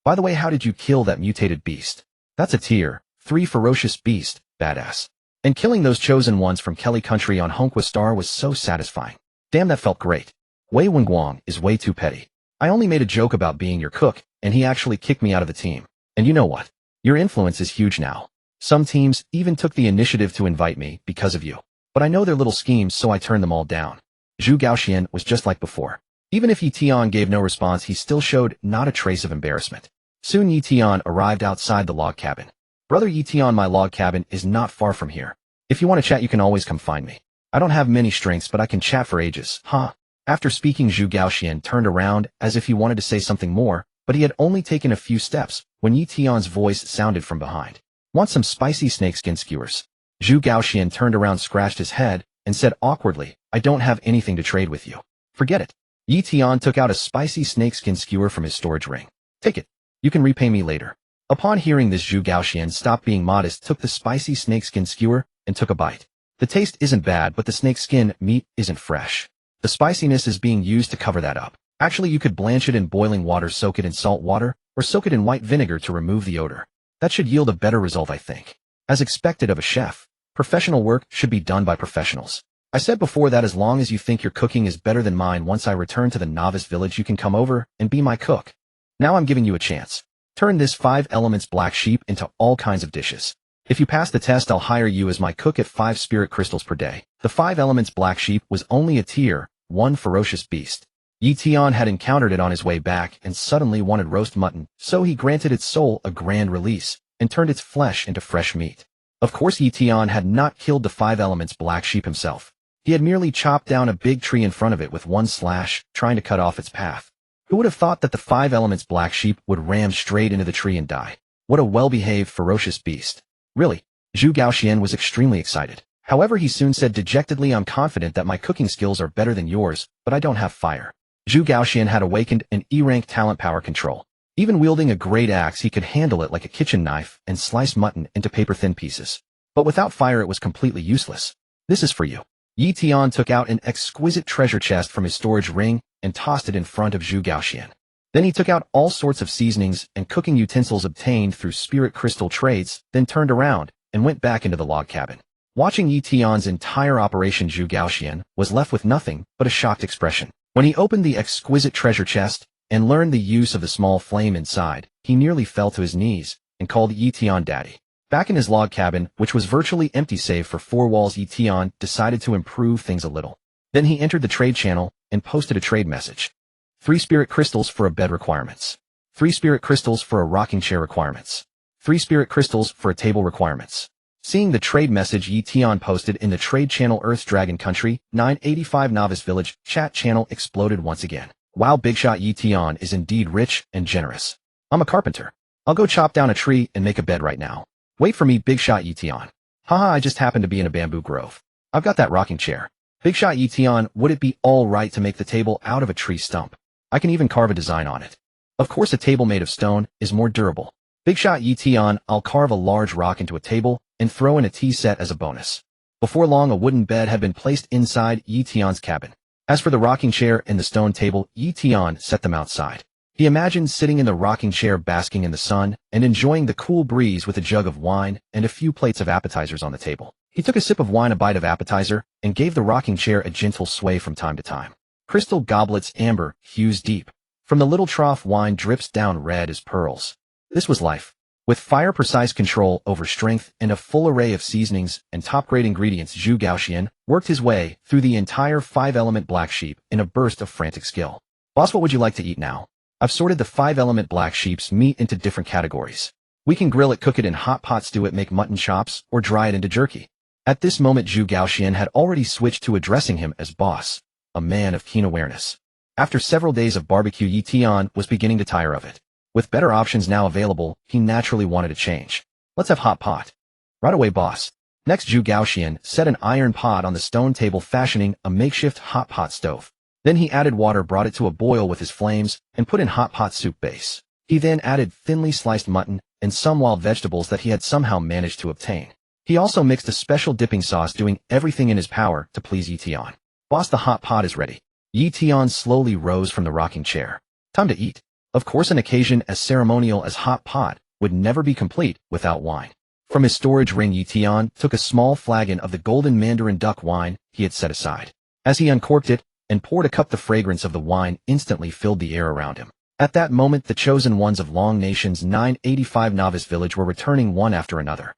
By the way, how did you kill that mutated beast? That's a tier 3 ferocious beast, badass. And killing those chosen ones from Kelly Country on Honqua Star was so satisfying. Damn, that felt great. Wei Wenguang is way too petty. I only made a joke about being your cook, and he actually kicked me out of the team. And you know what? Your influence is huge now. Some teams even took the initiative to invite me because of you. But I know their little schemes, so I turned them all down." Zhu Gaoxian was just like before. Even if Ye Tian gave no response, he still showed not a trace of embarrassment. Soon Ye Tian arrived outside the log cabin. "Brother Ye Tian, my log cabin is not far from here. If you want to chat, you can always come find me. I don't have many strengths, but I can chat for ages, huh?" After speaking, Zhu Gaoxian turned around as if he wanted to say something more, but he had only taken a few steps when Ye Tian's voice sounded from behind. "Want some spicy snakeskin skewers?" Zhu Gaoxian turned around, scratched his head, and said awkwardly, "I don't have anything to trade with you." "Forget it." Ye Tian took out a spicy snakeskin skewer from his storage ring. "Take it. You can repay me later." Upon hearing this, Zhu Gaoxian stopped being modest, took the spicy snakeskin skewer, and took a bite. The taste isn't bad, but the snakeskin meat isn't fresh. The spiciness is being used to cover that up. Actually, you could blanch it in boiling water, soak it in salt water, or soak it in white vinegar to remove the odor. That should yield a better result, I think. As expected of a chef, professional work should be done by professionals. I said before that as long as you think your cooking is better than mine, once I return to the Novice Village, you can come over and be my cook. Now I'm giving you a chance. Turn this 5 elements black sheep into all kinds of dishes. If you pass the test, I'll hire you as my cook at 5 spirit crystals per day. The 5 elements black sheep was only a tier 1 ferocious beast. Ye Tian had encountered it on his way back and suddenly wanted roast mutton, so he granted its soul a grand release and turned its flesh into fresh meat. Of course, Ye Tian had not killed the 5 elements black sheep himself. He had merely chopped down a big tree in front of it with one slash, trying to cut off its path. Who would have thought that the 5 elements black sheep would ram straight into the tree and die? What a well-behaved, ferocious beast. Really, Zhu Gaoxian was extremely excited. However, he soon said dejectedly, "I'm confident that my cooking skills are better than yours, but I don't have fire." Zhu Gaoxian had awakened an E-rank talent power control. Even wielding a great axe, he could handle it like a kitchen knife and slice mutton into paper-thin pieces. But without fire, it was completely useless. "This is for you." Ye Tian took out an exquisite treasure chest from his storage ring and tossed it in front of Zhu Gaoxian. Then he took out all sorts of seasonings and cooking utensils obtained through spirit crystal trades, then turned around and went back into the log cabin. Watching Ye Tian's entire operation, Zhu Gaoxian was left with nothing but a shocked expression. When he opened the exquisite treasure chest and learned the use of the small flame inside, he nearly fell to his knees and called Ye Tian daddy. Back in his log cabin, which was virtually empty save for four walls, Ye Tian decided to improve things a little. Then he entered the trade channel and posted a trade message. 3 spirit crystals for a bed requirements. 3 spirit crystals for a rocking chair requirements. 3 spirit crystals for a table requirements. Seeing the trade message Ye Tian posted in the trade channel Earth's Dragon Country, 985 Novice Village chat channel exploded once again. Wow, big shot, Ye Tian is indeed rich and generous. I'm a carpenter. I'll go chop down a tree and make a bed right now. Wait for me, big shot Ye Tian. Haha, I just happened to be in a bamboo grove. I've got that rocking chair. Big shot Ye Tian, would it be all right to make the table out of a tree stump? I can even carve a design on it. Of course, a table made of stone is more durable. Big shot Ye Tian, I'll carve a large rock into a table and throw in a tea set as a bonus. Before long, a wooden bed had been placed inside Ye Tian's cabin. As for the rocking chair and the stone table, Ye Tian set them outside. He imagined sitting in the rocking chair basking in the sun and enjoying the cool breeze with a jug of wine and a few plates of appetizers on the table. He took a sip of wine, a bite of appetizer, and gave the rocking chair a gentle sway from time to time. Crystal goblets, amber hues deep. From the little trough, wine drips down red as pearls. This was life. With fire-precise control over strength and a full array of seasonings and top-grade ingredients, Zhu Gaoxian worked his way through the entire 5-element black sheep in a burst of frantic skill. Boss, what would you like to eat now? I've sorted the 5-element black sheep's meat into different categories. We can grill it, cook it in hot pot, stew it, make mutton chops, or dry it into jerky. At this moment, Zhu Gaoxian had already switched to addressing him as boss, a man of keen awareness. After several days of barbecue, Ye Tian was beginning to tire of it. With better options now available, he naturally wanted a change. Let's have hot pot. Right away, boss. Next, Zhu Gaoxian set an iron pot on the stone table, fashioning a makeshift hot pot stove. Then he added water, brought it to a boil with his flames, and put in hot pot soup base. He then added thinly sliced mutton and some wild vegetables that he had somehow managed to obtain. He also mixed a special dipping sauce, doing everything in his power to please Ye Tian. Boss, the hot pot is ready. Ye Tian slowly rose from the rocking chair. Time to eat. Of course, an occasion as ceremonial as hot pot would never be complete without wine. From his storage ring, Ye Tian took a small flagon of the golden mandarin duck wine he had set aside. As he uncorked it and poured a cup, the fragrance of the wine instantly filled the air around him. At that moment, the chosen ones of Long Nation's 985 Novice Village were returning one after another.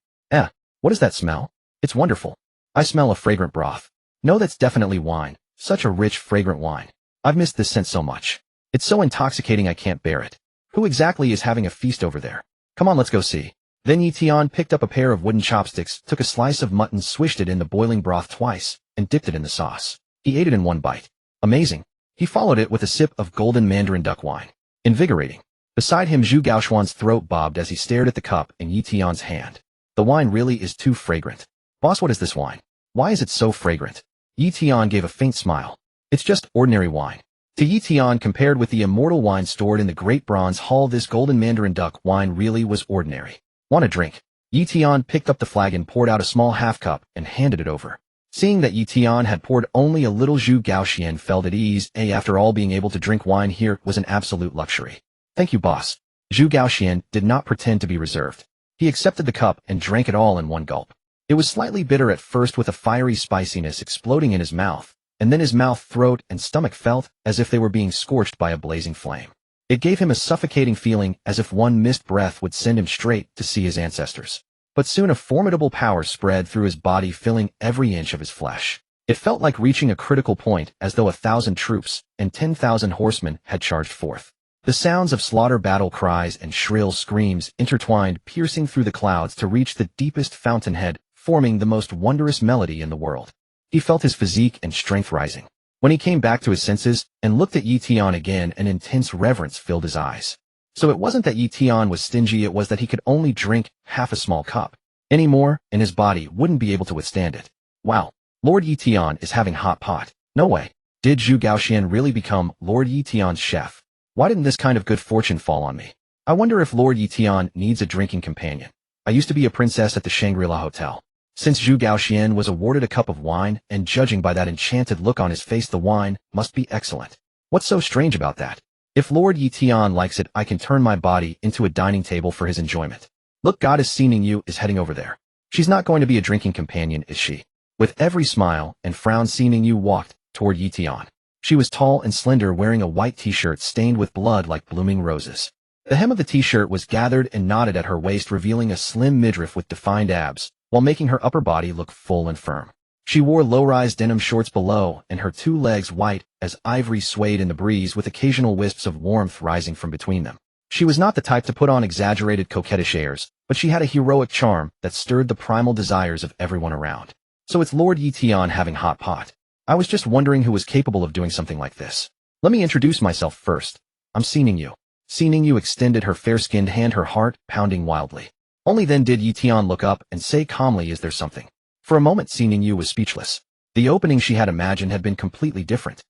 What is that smell? It's wonderful. I smell a fragrant broth. No, that's definitely wine. Such a rich, fragrant wine. I've missed this scent so much. It's so intoxicating I can't bear it. Who exactly is having a feast over there? Come on, let's go see. Then Ye Tian picked up a pair of wooden chopsticks, took a slice of mutton, swished it in the boiling broth twice, and dipped it in the sauce. He ate it in one bite. Amazing. He followed it with a sip of golden mandarin duck wine. Invigorating. Beside him, Zhu Gaoxian's throat bobbed as he stared at the cup in Ye Tian's hand. The wine really is too fragrant. Boss, what is this wine? Why is it so fragrant? Ye Tian gave a faint smile. It's just ordinary wine. To Ye Tian, compared with the immortal wine stored in the Great Bronze Hall, this golden mandarin duck wine really was ordinary. Want a drink? Ye Tian picked up the flagon, poured out a small half cup, and handed it over. Seeing that Ye Tian had poured only a little, Zhu Gaoxian felt at ease. After all, being able to drink wine here was an absolute luxury. Thank you, boss. Zhu Gaoxian did not pretend to be reserved. He accepted the cup and drank it all in one gulp. It was slightly bitter at first, with a fiery spiciness exploding in his mouth, and then his mouth, throat, and stomach felt as if they were being scorched by a blazing flame. It gave him a suffocating feeling, as if one missed breath would send him straight to see his ancestors. But soon a formidable power spread through his body, filling every inch of his flesh. It felt like reaching a critical point, as though 1,000 troops and 10,000 horsemen had charged forth. The sounds of slaughter, battle cries, and shrill screams intertwined, piercing through the clouds to reach the deepest fountainhead, forming the most wondrous melody in the world. He felt his physique and strength rising. When he came back to his senses and looked at Ye Tian again, an intense reverence filled his eyes. So it wasn't that Ye Tian was stingy, it was that he could only drink half a small cup. Any more, and his body wouldn't be able to withstand it. Wow, Lord Ye Tian is having hot pot. No way. Did Zhu Gaoxian really become Lord Ye Tian's chef? Why didn't this kind of good fortune fall on me? I wonder if Lord Ye Tian needs a drinking companion. I used to be a princess at the Shangri-La Hotel. Since Zhu Gaoxian was awarded a cup of wine, and judging by that enchanted look on his face, the wine must be excellent. What's so strange about that? If Lord Ye Tian likes it, I can turn my body into a dining table for his enjoyment. Look, Goddess Ximing Yu is heading over there. She's not going to be a drinking companion, is she? With every smile and frown, Ximing Yu walked toward Ye Tian. She was tall and slender, wearing a white t-shirt stained with blood like blooming roses. The hem of the t-shirt was gathered and knotted at her waist, revealing a slim midriff with defined abs, while making her upper body look full and firm. She wore low-rise denim shorts below, and her two legs, white as ivory, swayed in the breeze with occasional wisps of warmth rising from between them. She was not the type to put on exaggerated coquettish airs, but she had a heroic charm that stirred the primal desires of everyone around. So it's Lord Ye Tian having hot pot. I was just wondering who was capable of doing something like this. Let me introduce myself first. I'm Ximing Yu. Ximing Yu extended her fair-skinned hand, her heart pounding wildly. Only then did Ye Tian look up and say calmly, "Is there something?" For a moment, Ximing Yu was speechless. The opening she had imagined had been completely different.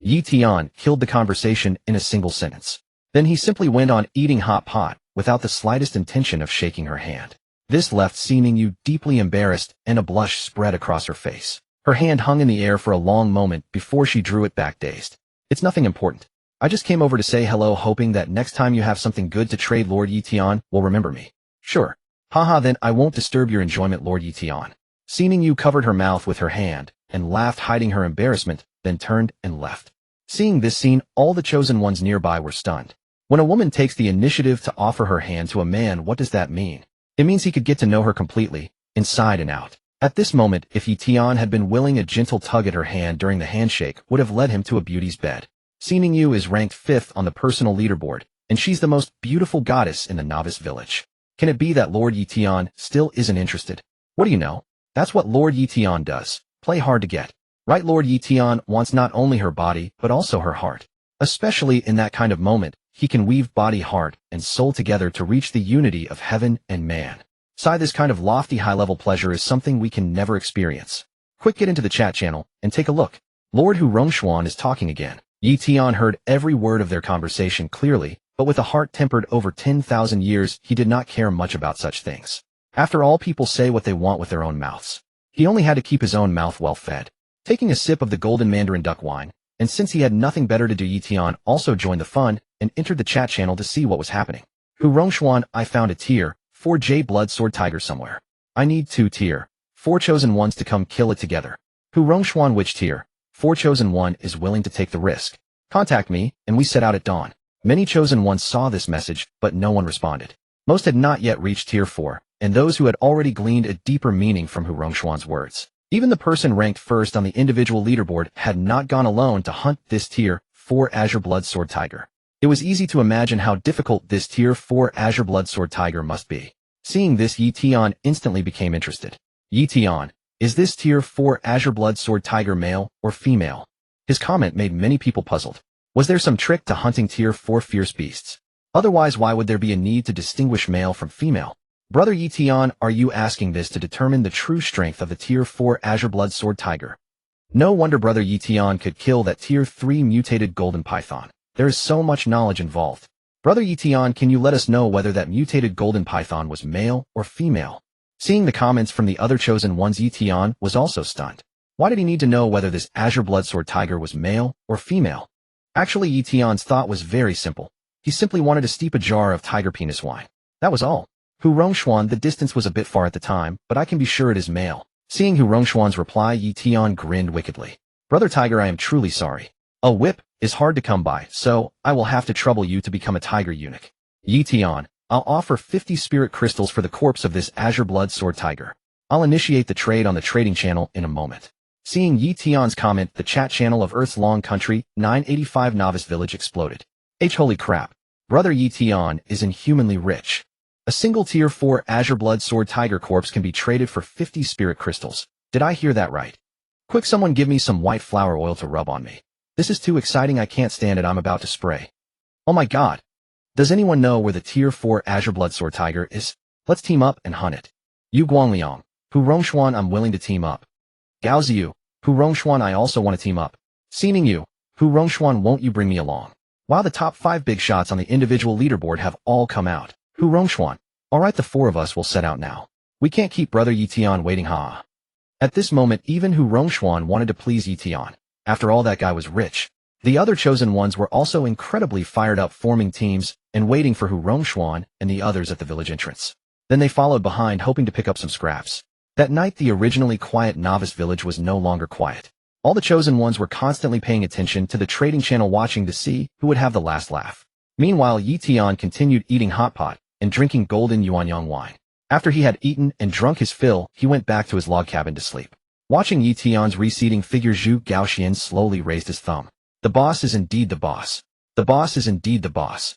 Ye Tian killed the conversation in a single sentence. Then he simply went on eating hot pot, without the slightest intention of shaking her hand. This left Ximing Yu deeply embarrassed, and a blush spread across her face. Her hand hung in the air for a long moment before she drew it back, dazed. "It's nothing important. I just came over to say hello, hoping that next time you have something good to trade, Lord Ye Tian will remember me." "Sure. Haha, then I won't disturb your enjoyment, Lord Ye Tian." Ximing Yu covered her mouth with her hand and laughed, hiding her embarrassment, then turned and left. Seeing this scene, all the chosen ones nearby were stunned. When a woman takes the initiative to offer her hand to a man, what does that mean? It means he could get to know her completely, inside and out. At this moment, if Ye Tian had been willing, a gentle tug at her hand during the handshake would have led him to a beauty's bed. Ximing Yu is ranked 5th on the personal leaderboard, and she's the most beautiful goddess in the novice village. Can it be that Lord Ye Tian still isn't interested? What do you know? That's what Lord Ye Tian does. Play hard to get. Right, Lord Ye Tian wants not only her body, but also her heart. Especially in that kind of moment, he can weave body, heart, and soul together to reach the unity of heaven and man. Sigh, this kind of lofty high-level pleasure is something we can never experience. Quick, get into the chat channel and take a look. Lord Hu Rongshuan is talking again. Ye Tian heard every word of their conversation clearly, but with a heart tempered over 10,000 years, he did not care much about such things. After all, people say what they want with their own mouths. He only had to keep his own mouth well fed. Taking a sip of the golden mandarin duck wine, and since he had nothing better to do, Ye Tian also joined the fun and entered the chat channel to see what was happening. Hu Rongshuan, I found a tier 4J blood sword tiger somewhere. I need 2 tier 4 chosen ones to come kill it together. Hu Rongshuan, which tier 4 chosen one is willing to take the risk? Contact me, and we set out at dawn. Many chosen ones saw this message, but no one responded. Most had not yet reached tier 4, and those who had already gleaned a deeper meaning from Hu Rongshuan's words. Even the person ranked first on the individual leaderboard had not gone alone to hunt this tier 4 Azure Blood Sword Tiger. It was easy to imagine how difficult this tier 4 Azure Blood Sword Tiger must be. Seeing this, Ye Tian instantly became interested. Ye Tian, is this tier 4 Azure Blood Sword Tiger male or female? His comment made many people puzzled. Was there some trick to hunting tier 4 fierce beasts? Otherwise, why would there be a need to distinguish male from female? Brother Ye Tian, are you asking this to determine the true strength of the tier 4 Azure Blood Sword Tiger? No wonder Brother Ye Tian could kill that tier 3 mutated golden python. There is so much knowledge involved. Brother Ye Tian, can you let us know whether that mutated golden python was male or female? Seeing the comments from the other chosen ones, Ye Tian was also stunned. Why did he need to know whether this Azure Blood Sword Tiger was male or female? Actually, Ye Tian's thought was very simple. He simply wanted to steep a jar of tiger penis wine. That was all. Hu Rongshuan, the distance was a bit far at the time, but I can be sure it is male. Seeing Hu Rongshuan's reply, Ye Tian grinned wickedly. Brother Tiger, I am truly sorry. A whip is hard to come by, so I will have to trouble you to become a tiger eunuch. Ye Tian, I'll offer 50 spirit crystals for the corpse of this Azure Blood Sword Tiger. I'll initiate the trade on the trading channel in a moment. Seeing Ye Tian's comment, the chat channel of Earth's Long Country, 985 Novice Village exploded. Holy crap. Brother Ye Tian is inhumanly rich. A single tier 4 Azure Blood Sword Tiger corpse can be traded for 50 spirit crystals. Did I hear that right? Quick, someone give me some white flower oil to rub on me. This is too exciting, I can't stand it, I'm about to spray. Oh my god. Does anyone know where the tier 4 Azure Blood Sword Tiger is? Let's team up and hunt it. Yu Guangliang, Hu Rongshuan, I'm willing to team up. Gao Ziyu, Hu Rongshuan, I also want to team up. Ximing Yu, Hu Rongshuan, won't you bring me along? While the top 5 big shots on the individual leaderboard have all come out. Hu Rongshuan, alright, the 4 of us will set out now. We can't keep brother Ye Tian waiting, ha. At this moment, even Hu Rongxuan wanted to please Ye Tian. After all, that guy was rich. The other chosen ones were also incredibly fired up, forming teams and waiting for Hu Rongxuan and the others at the village entrance. Then they followed behind, hoping to pick up some scraps. That night, the originally quiet novice village was no longer quiet. All the chosen ones were constantly paying attention to the trading channel, watching to see who would have the last laugh. Meanwhile, Ye Tian continued eating hot pot and drinking golden yuanyang wine. After he had eaten and drunk his fill, he went back to his log cabin to sleep. Watching Ye Tian's receding figure, Zhu Gaoxian slowly raised his thumb. The boss is indeed the boss. The boss is indeed the boss.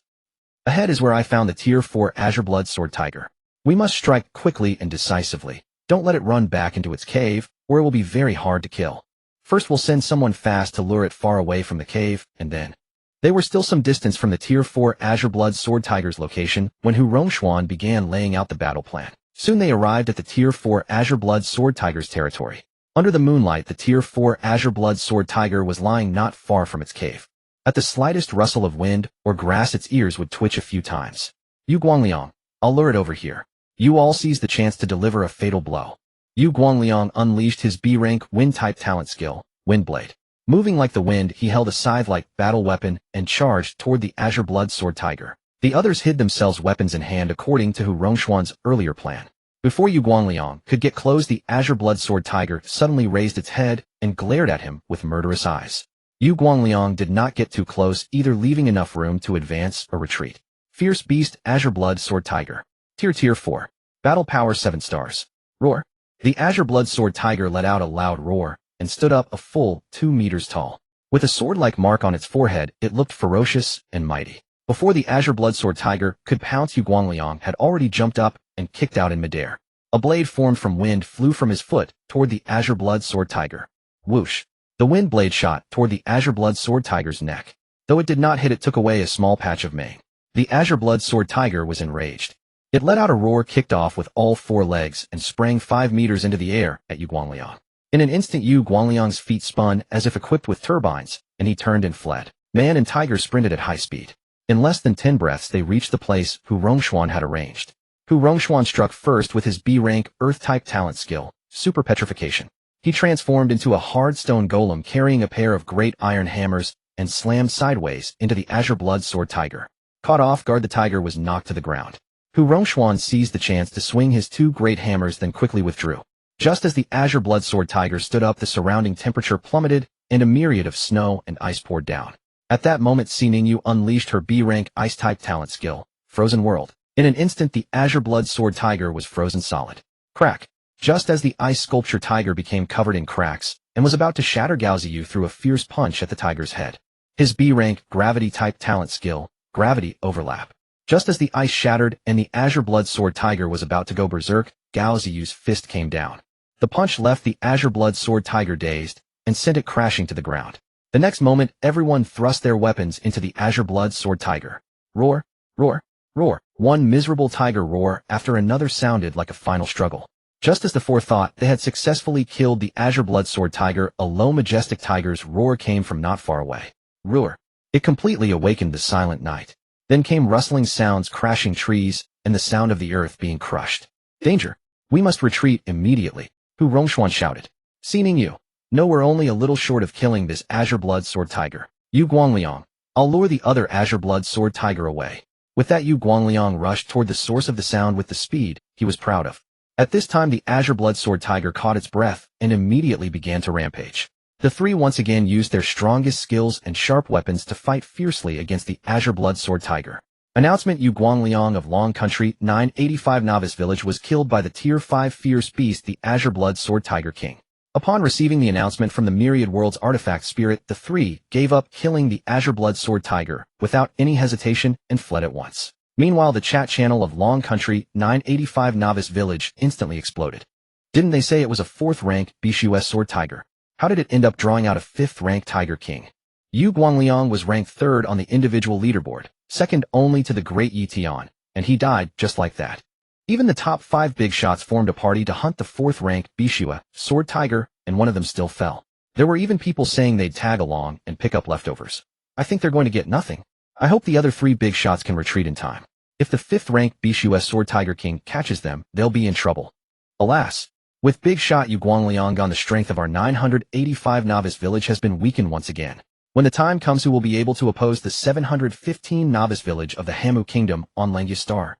Ahead is where I found the Tier 4 Azure Blood Sword Tiger. We must strike quickly and decisively. Don't let it run back into its cave, or it will be very hard to kill. First we'll send someone fast to lure it far away from the cave, and then... They were still some distance from the Tier 4 Azure Blood Sword Tiger's location when Hu Rongxuan began laying out the battle plan. Soon they arrived at the Tier 4 Azure Blood Sword Tiger's territory. Under the moonlight, the Tier 4 Azure Blood Sword Tiger was lying not far from its cave. At the slightest rustle of wind or grass, its ears would twitch a few times. Yu Guangliang, I'll lure it over here. Yu All seized the chance to deliver a fatal blow. Yu Guangliang unleashed his B-rank wind-type talent skill, Windblade. Moving like the wind, he held a scythe-like battle weapon and charged toward the Azure Blood Sword Tiger. The others hid themselves, weapons in hand, according to Hu Rongxuan's earlier plan. Before Yu Guangliang could get close, the Azure Blood Sword Tiger suddenly raised its head and glared at him with murderous eyes. Yu Guangliang did not get too close, either leaving enough room to advance or retreat. Fierce Beast Azure Blood Sword Tiger. Tier 4. Battle Power 7 stars. Roar. The Azure Blood Sword Tiger let out a loud roar and stood up a full 2 meters tall. With a sword-like mark on its forehead, it looked ferocious and mighty. Before the Azure Blood Sword Tiger could pounce, Yu Guangliang had already jumped up and kicked out in midair. A blade formed from wind flew from his foot toward the Azure Blood Sword Tiger. Whoosh! The wind blade shot toward the Azure Blood Sword Tiger's neck. Though it did not hit, it took away a small patch of mane. The Azure Blood Sword Tiger was enraged. It let out a roar, kicked off with all 4 legs, and sprang 5 meters into the air at Yu Guangliang. In an instant, Yu Guangliang's feet spun as if equipped with turbines, and he turned and fled. Man and tiger sprinted at high speed. In less than 10 breaths, they reached the place Hu Rongxuan had arranged. Hu Rongxuan struck first with his B-rank Earth-type talent skill, Super Petrification. He transformed into a hard stone golem carrying a pair of great iron hammers and slammed sideways into the Azure Blood Sword Tiger. Caught off guard, the tiger was knocked to the ground. Hu Rongxuan seized the chance to swing his 2 great hammers, then quickly withdrew. Just as the Azure Blood Sword Tiger stood up, the surrounding temperature plummeted and a myriad of snow and ice poured down. At that moment, Xiningyu unleashed her B-rank ice-type talent skill, Frozen World. In an instant, the Azure Blood Sword Tiger was frozen solid. Crack! Just as the ice sculpture tiger became covered in cracks and was about to shatter, Gao Ziyu threw a fierce punch at the tiger's head. His B-rank gravity-type talent skill, Gravity Overlap. Just as the ice shattered and the Azure Blood Sword Tiger was about to go berserk, Gao Ziyu's fist came down. The punch left the Azure Blood Sword Tiger dazed and sent it crashing to the ground. The next moment, everyone thrust their weapons into the Azure Blood Sword Tiger. Roar, roar, roar. One miserable tiger roar after another sounded like a final struggle. Just as the 4 thought they had successfully killed the Azure Blood Sword Tiger, a low majestic tiger's roar came from not far away. Roar. It completely awakened the silent night. Then came rustling sounds, crashing trees, and the sound of the earth being crushed. Danger! We must retreat immediately, Hu Rongxuan shouted. Xiningyu. No, we're only a little short of killing this Azure Blood Sword Tiger. Yu Guangliang. I'll lure the other Azure Blood Sword Tiger away. With that, Yu Guangliang rushed toward the source of the sound with the speed he was proud of. At this time, the Azure Blood Sword Tiger caught its breath and immediately began to rampage. The 3 once again used their strongest skills and sharp weapons to fight fiercely against the Azure Blood Sword Tiger. Announcement: Yu Guangliang of Long Country 985 Novice Village was killed by the Tier 5 Fierce Beast, the Azure Blood Sword Tiger King. Upon receiving the announcement from the Myriad World's artifact spirit, the 3 gave up killing the Azure Blood Sword Tiger without any hesitation and fled at once. Meanwhile, the chat channel of Long Country 985 Novice Village instantly exploded. Didn't they say it was a 4th rank Bishu Sword Tiger? How did it end up drawing out a 5th rank Tiger King? Yu Guangliang was ranked 3rd on the individual leaderboard, second only to the great Ye Tian, and he died just like that. Even the top 5 big shots formed a party to hunt the 4th rank Bishu Sword Tiger, and one of them still fell. There were even people saying they'd tag along and pick up leftovers. I think they're going to get nothing. I hope the other 3 big shots can retreat in time. If the 5th rank Bishu Sword Tiger King catches them, they'll be in trouble. Alas, with big shot Yu Guangliang gone, the strength of our 985 novice village has been weakened once again. When the time comes, who will be able to oppose the 715 novice village of the Hamu Kingdom on Langya Star?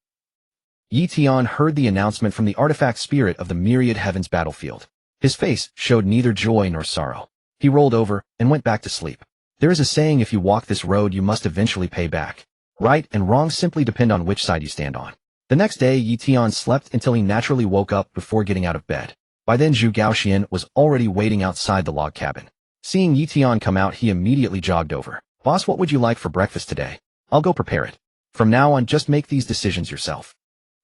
Ye Tian heard the announcement from the artifact spirit of the myriad heavens battlefield. His face showed neither joy nor sorrow. He rolled over and went back to sleep. There is a saying, if you walk this road, you must eventually pay back. Right and wrong simply depend on which side you stand on. The next day, Ye Tian slept until he naturally woke up before getting out of bed. By then, Zhu Gaoxian was already waiting outside the log cabin. Seeing Ye Tian come out, he immediately jogged over. Boss, what would you like for breakfast today? I'll go prepare it. From now on, just make these decisions yourself.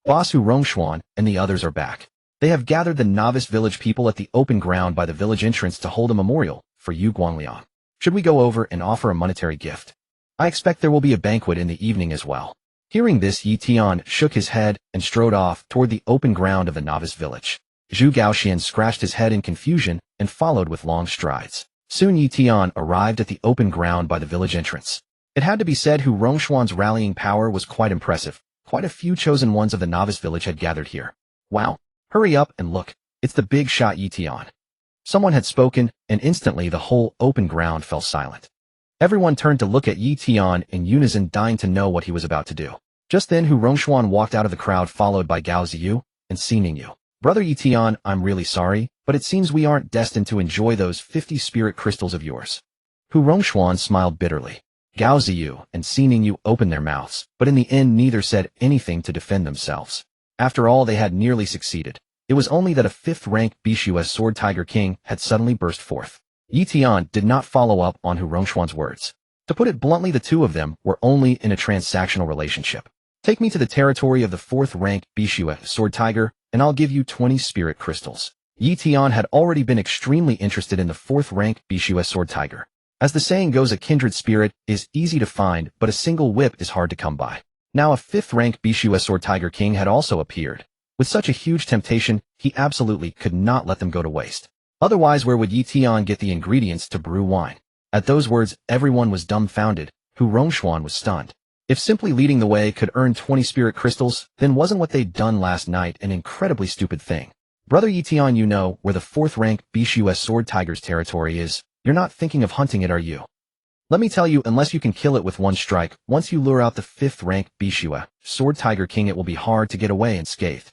Boss Hu Rongshuan and the others are back. They have gathered the novice village people at the open ground by the village entrance to hold a memorial for Yu Guangliang. Should we go over and offer a monetary gift? I expect there will be a banquet in the evening as well. Hearing this, Ye Tian shook his head and strode off toward the open ground of the novice village. Zhu Gaoxian scratched his head in confusion and followed with long strides. Soon Ye Tian arrived at the open ground by the village entrance. It had to be said Hu Rongshuan's rallying power was quite impressive. Quite a few chosen ones of the novice village had gathered here. Wow! Hurry up and look. It's the big shot Ye Tian. Someone had spoken, and instantly the whole open ground fell silent. Everyone turned to look at Ye Tian in unison, dying to know what he was about to do. Just then Hu Rongshuan walked out of the crowd, followed by Gao Ziyu and Xi Yu. Brother Ye Tian, I'm really sorry, but it seems we aren't destined to enjoy those 50 spirit crystals of yours. Hu Rongshuan smiled bitterly. Gao Ziyu and Xi Yu opened their mouths, but in the end neither said anything to defend themselves. After all, they had nearly succeeded. It was only that a 5th-rank Bishu Sword Tiger King had suddenly burst forth. Ye Tian did not follow up on Hu Rongshuan's words. To put it bluntly, the two of them were only in a transactional relationship. Take me to the territory of the 4th-rank Bishu Sword Tiger, and I'll give you 20 spirit crystals. Ye Tian had already been extremely interested in the 4th-rank Bishu Sword Tiger. As the saying goes, a kindred spirit is easy to find, but a single whip is hard to come by. Now a 5th-rank Bishu Sword Tiger King had also appeared. With such a huge temptation, he absolutely could not let them go to waste. Otherwise, where would Ye Tian get the ingredients to brew wine? At those words, everyone was dumbfounded. Hu Rongshuan was stunned. If simply leading the way could earn 20 spirit crystals, then wasn't what they'd done last night an incredibly stupid thing? Brother Ye Tian, you know where the 4th-rank Bishu Sword Tiger's territory is. You're not thinking of hunting it, are you? Let me tell you, unless you can kill it with one strike, once you lure out the 5th-rank Bishu Sword Tiger King, it will be hard to get away unscathed.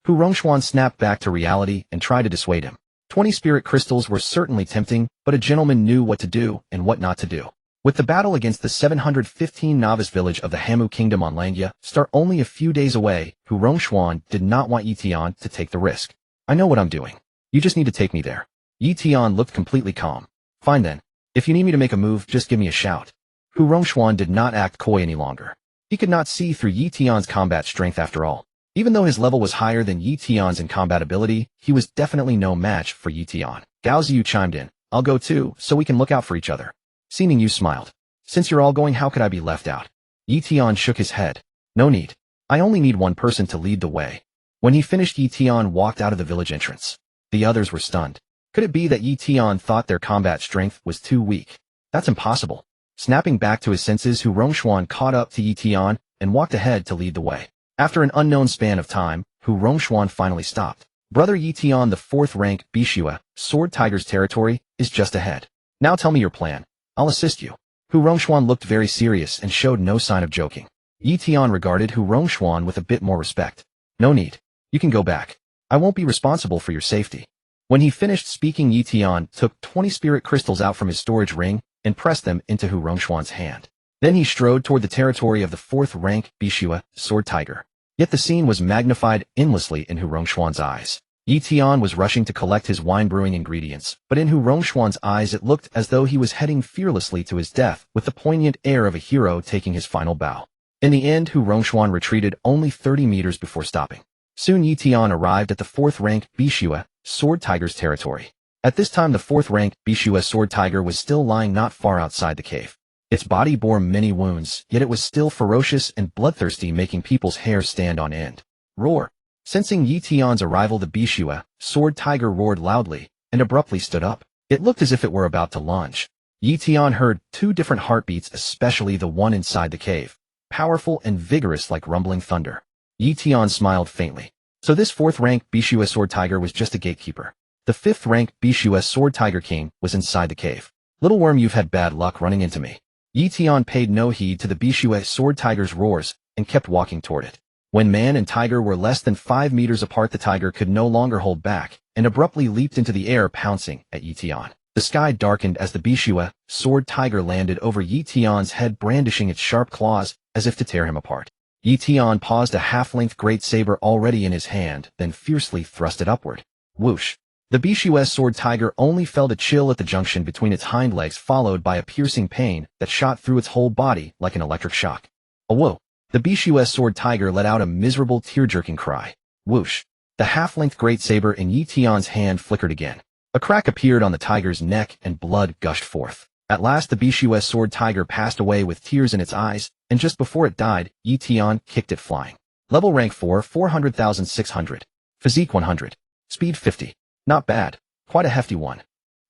Hu Rongshuan snapped back to reality and tried to dissuade him. 20 spirit crystals were certainly tempting, but a gentleman knew what to do and what not to do. With the battle against the 715 novice village of the Hamu Kingdom on Langya Star only a few days away, Hu Rongshuan did not want Ye Tian to take the risk. I know what I'm doing. You just need to take me there. Ye Tian looked completely calm. Fine then. If you need me to make a move, just give me a shout. Hu Rongshuan did not act coy any longer. He could not see through Ye Tian's combat strength after all. Even though his level was higher than Ye Tian's in combat ability, he was definitely no match for Ye Tian. Gao Ziyu chimed in. I'll go too, so we can look out for each other. Xi Yu smiled. Since you're all going, how could I be left out? Ye Tian shook his head. No need. I only need one person to lead the way. When he finished, Ye Tian walked out of the village entrance. The others were stunned. Could it be that Ye Tian thought their combat strength was too weak? That's impossible. Snapping back to his senses, Hu Rongshuan caught up to Ye Tian and walked ahead to lead the way. After an unknown span of time, Hu Rongshuan finally stopped. Brother Ye Tian, the 4th-rank Bishu Sword Tiger's territory is just ahead. Now tell me your plan. I'll assist you. Hu Rongshuan looked very serious and showed no sign of joking. Ye Tian regarded Hu Rongshuan with a bit more respect. No need. You can go back. I won't be responsible for your safety. When he finished speaking, Ye Tian took 20 spirit crystals out from his storage ring and pressed them into Hu Rongshuan's hand. Then he strode toward the territory of the 4th-rank Bishu Sword Tiger. Yet the scene was magnified endlessly in Hu Rongshuan's eyes. Ye Tian was rushing to collect his wine-brewing ingredients, but in Hu Rongshuan's eyes it looked as though he was heading fearlessly to his death with the poignant air of a hero taking his final bow. In the end, Hu Rongshuan retreated only 30 meters before stopping. Soon Ye Tian arrived at the 4th-rank Bishu Sword Tiger's territory. At this time, the 4th-rank Bishu Sword Tiger was still lying not far outside the cave. Its body bore many wounds, yet it was still ferocious and bloodthirsty, making people's hair stand on end. Roar! Sensing Ye Tian's arrival, the Bishu Sword Tiger roared loudly and abruptly stood up. It looked as if it were about to lunge. Ye Tian heard 2 different heartbeats, especially the one inside the cave, powerful and vigorous like rumbling thunder. Ye Tian smiled faintly. So this 4th rank Bishua Sword Tiger was just a gatekeeper. The 5th rank Bishua Sword Tiger King was inside the cave. Little worm, you've had bad luck running into me. Ye Tian paid no heed to the Bishua Sword Tiger's roars and kept walking toward it. When man and tiger were less than 5 meters apart, the tiger could no longer hold back and abruptly leaped into the air, pouncing at Ye Tian. The sky darkened as the Bishua Sword Tiger landed over Ye Tian's head, brandishing its sharp claws as if to tear him apart. Ye Tian paused, a half-length great saber already in his hand, then fiercely thrust it upward. Whoosh! The Bishua Sword Tiger only felt a chill at the junction between its hind legs, followed by a piercing pain that shot through its whole body like an electric shock. Whoa! The Bishua Sword Tiger let out a miserable, tear-jerking cry. Whoosh! The half-length great saber in Ye Tian's hand flickered again. A crack appeared on the tiger's neck and blood gushed forth. At last the Bishua Sword Tiger passed away with tears in its eyes, and just before it died, Ye Tian kicked it flying. Level rank 4, 400,600. Physique 100. Speed 50. Not bad. Quite a hefty one.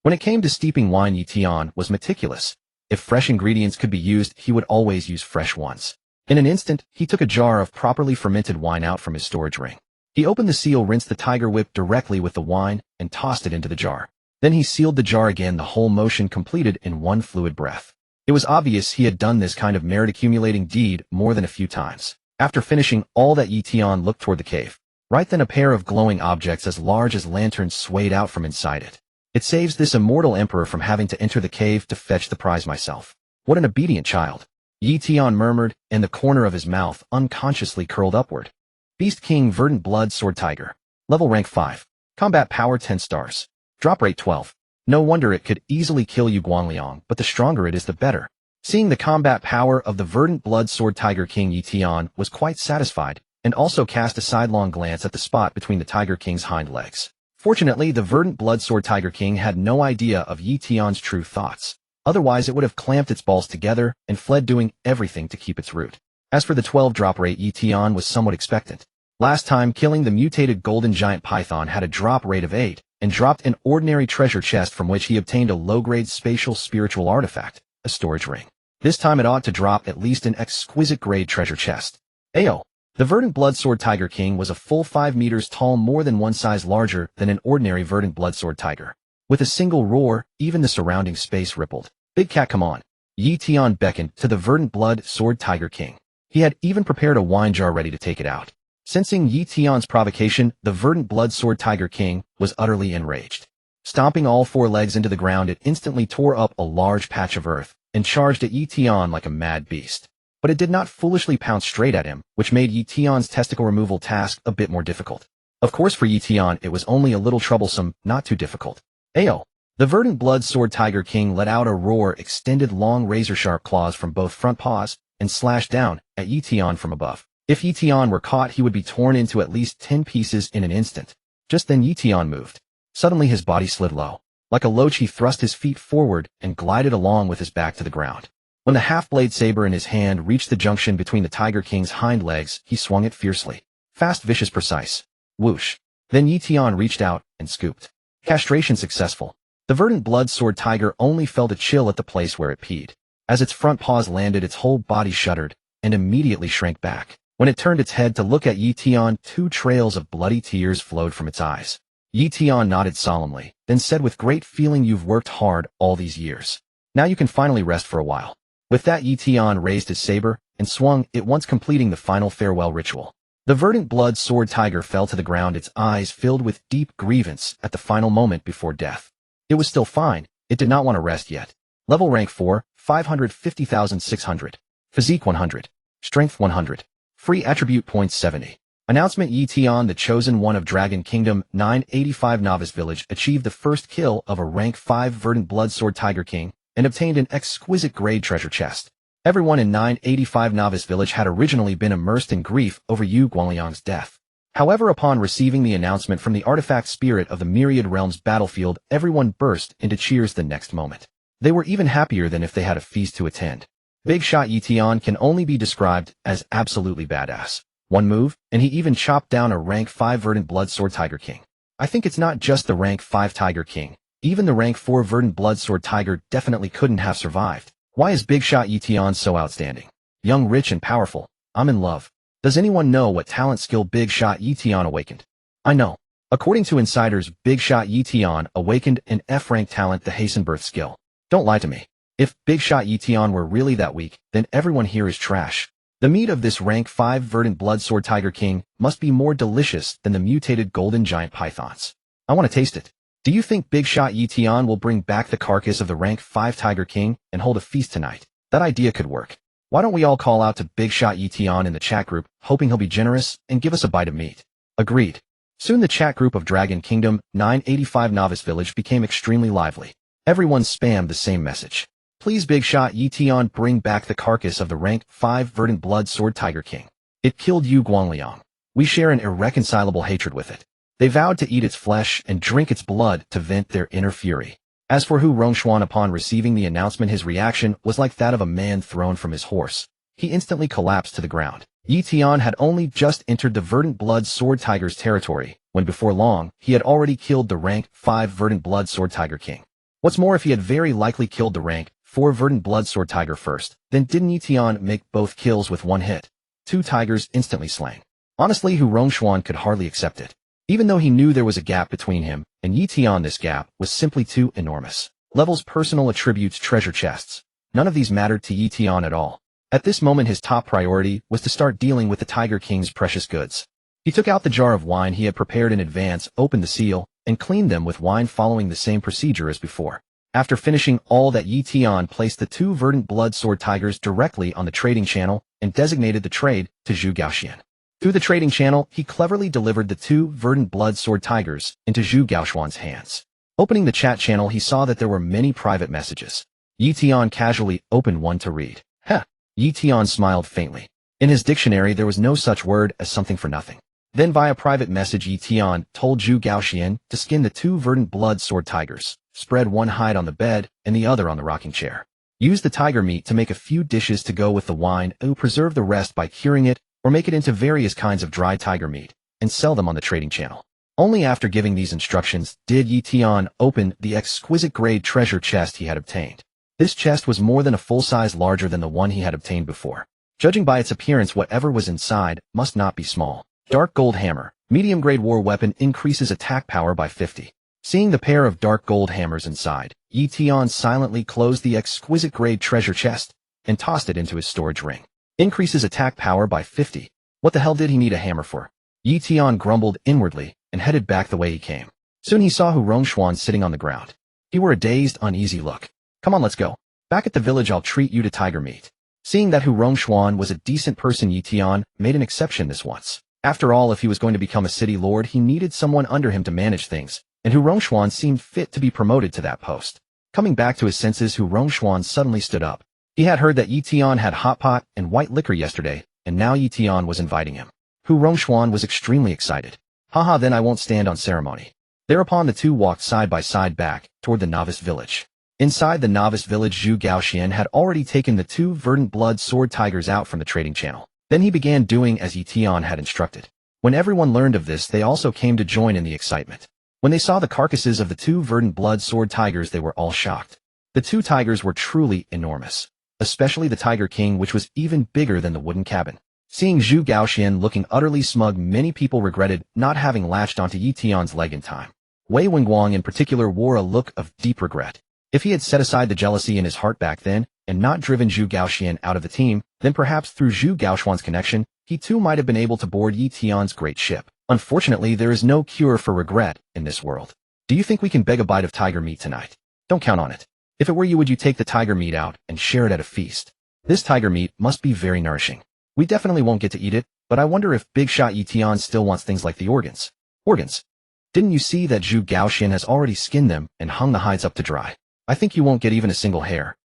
When it came to steeping wine, Ye Tian was meticulous. If fresh ingredients could be used, he would always use fresh ones. In an instant, he took a jar of properly fermented wine out from his storage ring. He opened the seal, rinsed the tiger whip directly with the wine, and tossed it into the jar. Then he sealed the jar again, the whole motion completed in one fluid breath. It was obvious he had done this kind of merit-accumulating deed more than a few times. After finishing all that, Ye Tian looked toward the cave. Right then a pair of glowing objects as large as lanterns swayed out from inside it. It saves this immortal emperor from having to enter the cave to fetch the prize myself. What an obedient child. Ye Tian murmured, and the corner of his mouth unconsciously curled upward. Beast King Verdant Blood Sword Tiger. Level rank 5. Combat power 10 stars. Drop rate 12. No wonder it could easily kill you, Guanliang, but the stronger it is, the better. Seeing the combat power of the Verdant Blood Sword Tiger King, Ye Tian was quite satisfied, and also cast a sidelong glance at the spot between the Tiger King's hind legs. Fortunately, the Verdant Blood Sword Tiger King had no idea of Ye Tian's true thoughts. Otherwise, it would have clamped its balls together and fled, doing everything to keep its root. As for the 12 drop rate, Ye Tian was somewhat expectant. Last time, killing the mutated golden giant python had a drop rate of 8, and dropped an ordinary treasure chest from which he obtained a low-grade spatial spiritual artifact, a storage ring. This time it ought to drop at least an exquisite grade treasure chest. Ayo! The Verdant Blood Sword Tiger King was a full 5 meters tall, more than one size larger than an ordinary Verdant Blood Sword Tiger. With a single roar, even the surrounding space rippled. Big cat, come on. Ye Tian beckoned to the Verdant Blood Sword Tiger King. He had even prepared a wine jar ready to take it out. Sensing Ye Tian's provocation, the Verdant Blood Sword Tiger King was utterly enraged. Stomping all 4 legs into the ground, it instantly tore up a large patch of earth and charged at Ye Tian like a mad beast. But it did not foolishly pounce straight at him, which made Ye Tian's testicle removal task a bit more difficult. Of course, for Ye Tian it was only a little troublesome, not too difficult. Ayo! The Verdant Blood Sword Tiger King let out a roar, extended long razor-sharp claws from both front paws, and slashed down at Ye Tian from above. If Ye Tian were caught, he would be torn into at least 10 pieces in an instant. Just then Ye Tian moved. Suddenly his body slid low. Like a loach, he thrust his feet forward and glided along with his back to the ground. When the half-blade saber in his hand reached the junction between the Tiger King's hind legs, he swung it fiercely. Fast, vicious, precise. Whoosh. Then Ye Tian reached out and scooped. Castration successful. The Verdant Blood Sword Tiger only felt a chill at the place where it peed. As its front paws landed, its whole body shuddered and immediately shrank back. When it turned its head to look at Ye Tian, 2 trails of bloody tears flowed from its eyes. Ye Tian nodded solemnly, then said with great feeling, "You've worked hard all these years. Now you can finally rest for a while." With that, Ye Tian raised his saber and swung it once, completing the final farewell ritual. The Verdant Blood Sword Tiger fell to the ground, its eyes filled with deep grievance at the final moment before death. It was still fine. It did not want to rest yet. Level rank 4, 550,600. Physique 100. Strength 100. Free attribute points 70. Announcement: Ye Tian, the chosen one of Dragon Kingdom 985 Novice Village, achieved the first kill of a rank 5 Verdant Blood Sword Tiger King and obtained an exquisite grade treasure chest. Everyone in 985 Novice Village had originally been immersed in grief over Yu Guanliang's death. However, upon receiving the announcement from the artifact spirit of the Myriad Realms Battlefield, everyone burst into cheers the next moment. They were even happier than if they had a feast to attend. Big shot Ye Tian can only be described as absolutely badass. One move, and he even chopped down a rank 5 Verdant Blood Sword Tiger King. I think it's not just the rank 5 Tiger King. Even the rank 4 Verdant Blood Sword Tiger definitely couldn't have survived. Why is Big Shot Ye Tian so outstanding? Young, rich, and powerful. I'm in love. Does anyone know what talent skill Big Shot Ye Tian awakened? I know. According to insiders, Big Shot Ye Tian awakened an F-rank talent, the Hasten Birth skill. Don't lie to me. If Big Shot Ye Tian were really that weak, then everyone here is trash. The meat of this rank 5 verdant blood sword tiger king must be more delicious than the mutated golden giant pythons. I want to taste it. Do you think Big Shot Ye Tian will bring back the carcass of the rank 5 tiger king and hold a feast tonight? That idea could work. Why don't we all call out to Big Shot Ye Tian in the chat group, hoping he'll be generous and give us a bite of meat? Agreed. Soon the chat group of Dragon Kingdom 985 Novice Village became extremely lively. Everyone spammed the same message. Please Big Shot Ye Tian bring back the carcass of the rank 5 verdant blood sword tiger king. It killed Yu Guangliang. We share an irreconcilable hatred with it. They vowed to eat its flesh and drink its blood to vent their inner fury. As for Hu Rongxuan, upon receiving the announcement, his reaction was like that of a man thrown from his horse. He instantly collapsed to the ground. Ye Tian had only just entered the verdant blood sword tiger's territory, when before long, he had already killed the rank 5 verdant blood sword tiger king. What's more, if he had very likely killed the rank 4 verdant blood sword tiger first, then didn't Ye Tian make both kills with one hit? 2 tigers instantly slain. Honestly, Hu Rongxuan could hardly accept it. Even though he knew there was a gap between him and Ye Tian, this gap was simply too enormous. Levels, personal attributes, treasure chests. None of these mattered to Ye Tian at all. At this moment, his top priority was to start dealing with the Tiger King's precious goods. He took out the jar of wine he had prepared in advance, opened the seal, and cleaned them with wine, following the same procedure as before. After finishing all that, Ye Tian placed the 2 verdant blood sword tigers directly on the trading channel and designated the trade to Zhu Gaoxian. Through the trading channel, he cleverly delivered the 2 verdant blood sword tigers into Zhu Gaoxuan's hands. Opening the chat channel, he saw that there were many private messages. Ye Tian casually opened one to read. Heh! Ye Tian smiled faintly. In his dictionary, there was no such word as something for nothing. Then via private message, Ye Tian told Zhu Gaoxian to skin the 2 verdant blood sword tigers, spread one hide on the bed and the other on the rocking chair. Use the tiger meat to make a few dishes to go with the wine, and preserve the rest by curing it or make it into various kinds of dry tiger meat, and sell them on the trading channel. Only after giving these instructions did Ye Tian open the exquisite grade treasure chest he had obtained. This chest was more than a full size larger than the one he had obtained before. Judging by its appearance, whatever was inside must not be small. Dark gold hammer, medium grade war weapon, increases attack power by 50. Seeing the pair of dark gold hammers inside, Ye Tian silently closed the exquisite grade treasure chest and tossed it into his storage ring. Increases attack power by 50. What the hell did he need a hammer for? Ye Tian grumbled inwardly and headed back the way he came. Soon he saw Hu Rongxuan sitting on the ground. He wore a dazed, uneasy look. Come on, let's go. Back at the village, I'll treat you to tiger meat. Seeing that Hu Rongxuan was a decent person, Ye Tian made an exception this once. After all, if he was going to become a city lord, he needed someone under him to manage things, and Hu Rongxuan seemed fit to be promoted to that post. Coming back to his senses, Hu Rongxuan suddenly stood up. He had heard that Ye Tian had hot pot and white liquor yesterday, and now Ye Tian was inviting him. Hu Rongxuan was extremely excited. Haha, then I won't stand on ceremony. Thereupon the two walked side by side back toward the novice village. Inside the novice village, Zhu Gaoxian had already taken the 2 verdant blood sword tigers out from the trading channel. Then he began doing as Ye Tian had instructed. When everyone learned of this, they also came to join in the excitement. When they saw the carcasses of the 2 verdant blood sword tigers, they were all shocked. The 2 tigers were truly enormous, especially the Tiger King, which was even bigger than the wooden cabin. Seeing Zhu Gaoxian looking utterly smug, many people regretted not having latched onto Ye Tian's leg in time. Wei Wenguang in particular wore a look of deep regret. If he had set aside the jealousy in his heart back then, and not driven Zhu Gaoxian out of the team, then perhaps through Zhu Gaoxuan's connection, he too might have been able to board Ye Tian's great ship. Unfortunately, there is no cure for regret in this world. Do you think we can beg a bite of tiger meat tonight? Don't count on it. If it were you, would you take the tiger meat out and share it at a feast? This tiger meat must be very nourishing. We definitely won't get to eat it, but I wonder if Big Shot Ye Tian still wants things like the organs. Organs? Didn't you see that Zhu Gaoxian has already skinned them and hung the hides up to dry? I think you won't get even a single hair.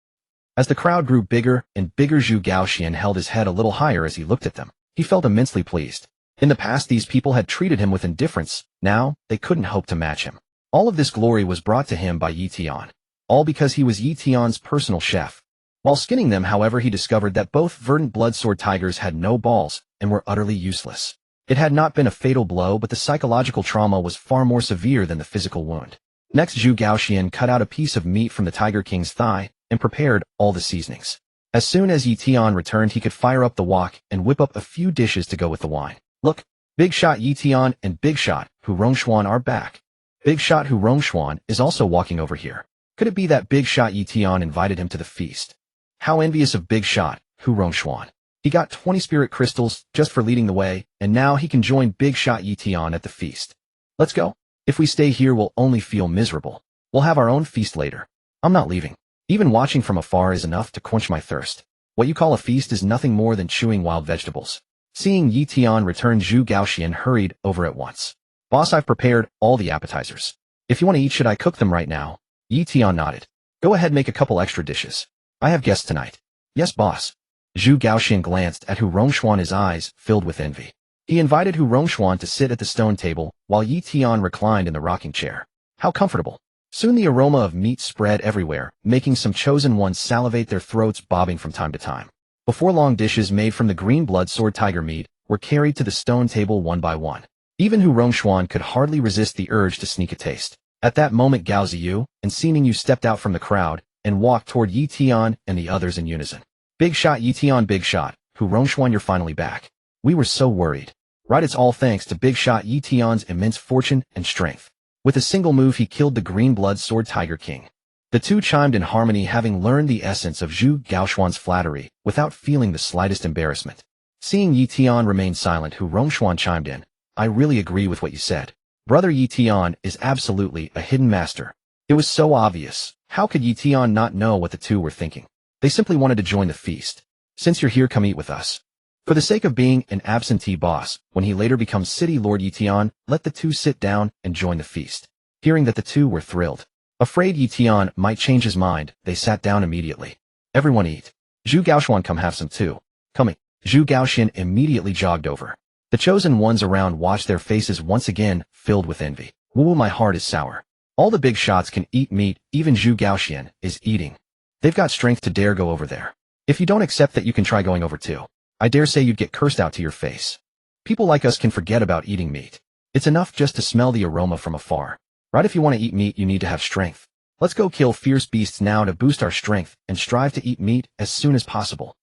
As the crowd grew bigger and bigger, Zhu Gaoxian held his head a little higher as he looked at them. He felt immensely pleased. In the past, these people had treated him with indifference. Now, they couldn't hope to match him. All of this glory was brought to him by Ye Tian. All because he was Ye Tian's personal chef. While skinning them, however, he discovered that both verdant blood sword tigers had no balls and were utterly useless. It had not been a fatal blow, but the psychological trauma was far more severe than the physical wound. Next, Zhu Gaoxian cut out a piece of meat from the Tiger King's thigh and prepared all the seasonings. As soon as Ye Tian returned, he could fire up the wok and whip up a few dishes to go with the wine. Look, Big Shot Ye Tian and Big Shot Hu Rongshuan are back. Big Shot Hu Rongshuan is also walking over here. Could it be that Big Shot Ye Tian invited him to the feast? How envious of Big Shot Hu Rongshuan. He got 20 spirit crystals just for leading the way, and now he can join Big Shot Ye Tian at the feast. Let's go. If we stay here, we'll only feel miserable. We'll have our own feast later. I'm not leaving. Even watching from afar is enough to quench my thirst. What you call a feast is nothing more than chewing wild vegetables. Seeing Ye Tian return, Zhu Gaoxian hurried over at once. Boss, I've prepared all the appetizers. If you want to eat, should I cook them right now? Ye Tian nodded. Go ahead, make a couple extra dishes. I have guests tonight. Yes, boss. Zhu Gaoxian glanced at Hu Rongshuan, his eyes filled with envy. He invited Hu Rongshuan to sit at the stone table, while Ye Tian reclined in the rocking chair. How comfortable. Soon the aroma of meat spread everywhere, making some chosen ones salivate, their throats bobbing from time to time. Before long, dishes made from the green blood sword tiger meat were carried to the stone table one by one. Even Hu Rongshuan could hardly resist the urge to sneak a taste. At that moment, Gao Ziyu and Xi Yu stepped out from the crowd and walked toward Ye Tian and the others in unison. Big Shot Ye Tian, Big Shot Hu Rongshuan, you're finally back. We were so worried. Right, it's all thanks to Big Shot Ye Tian's immense fortune and strength. With a single move, he killed the green blood sword tiger king. The two chimed in harmony, having learned the essence of Zhu Gaoxuan's flattery without feeling the slightest embarrassment. Seeing Ye Tian remain silent, Hu Rongshuan chimed in. I really agree with what you said. Brother Ye Tian is absolutely a hidden master. It was so obvious. How could Ye Tian not know what the two were thinking? They simply wanted to join the feast. Since you're here, come eat with us. For the sake of being an absentee boss, when he later becomes City Lord, Ye Tian let the two sit down and join the feast. Hearing that the two were thrilled. Afraid Ye Tian might change his mind, they sat down immediately. Everyone eat. Zhu Gaoxuan, come have some too. Coming. Zhu Gaoxian immediately jogged over. The chosen ones around watched, their faces once again filled with envy. Woo, my heart is sour. All the big shots can eat meat, even Zhu Gaoxian is eating. They've got strength to dare go over there. If you don't accept that, you can try going over too. I dare say you'd get cursed out to your face. People like us can forget about eating meat. It's enough just to smell the aroma from afar. Right, if you want to eat meat, you need to have strength. Let's go kill fierce beasts now to boost our strength and strive to eat meat as soon as possible.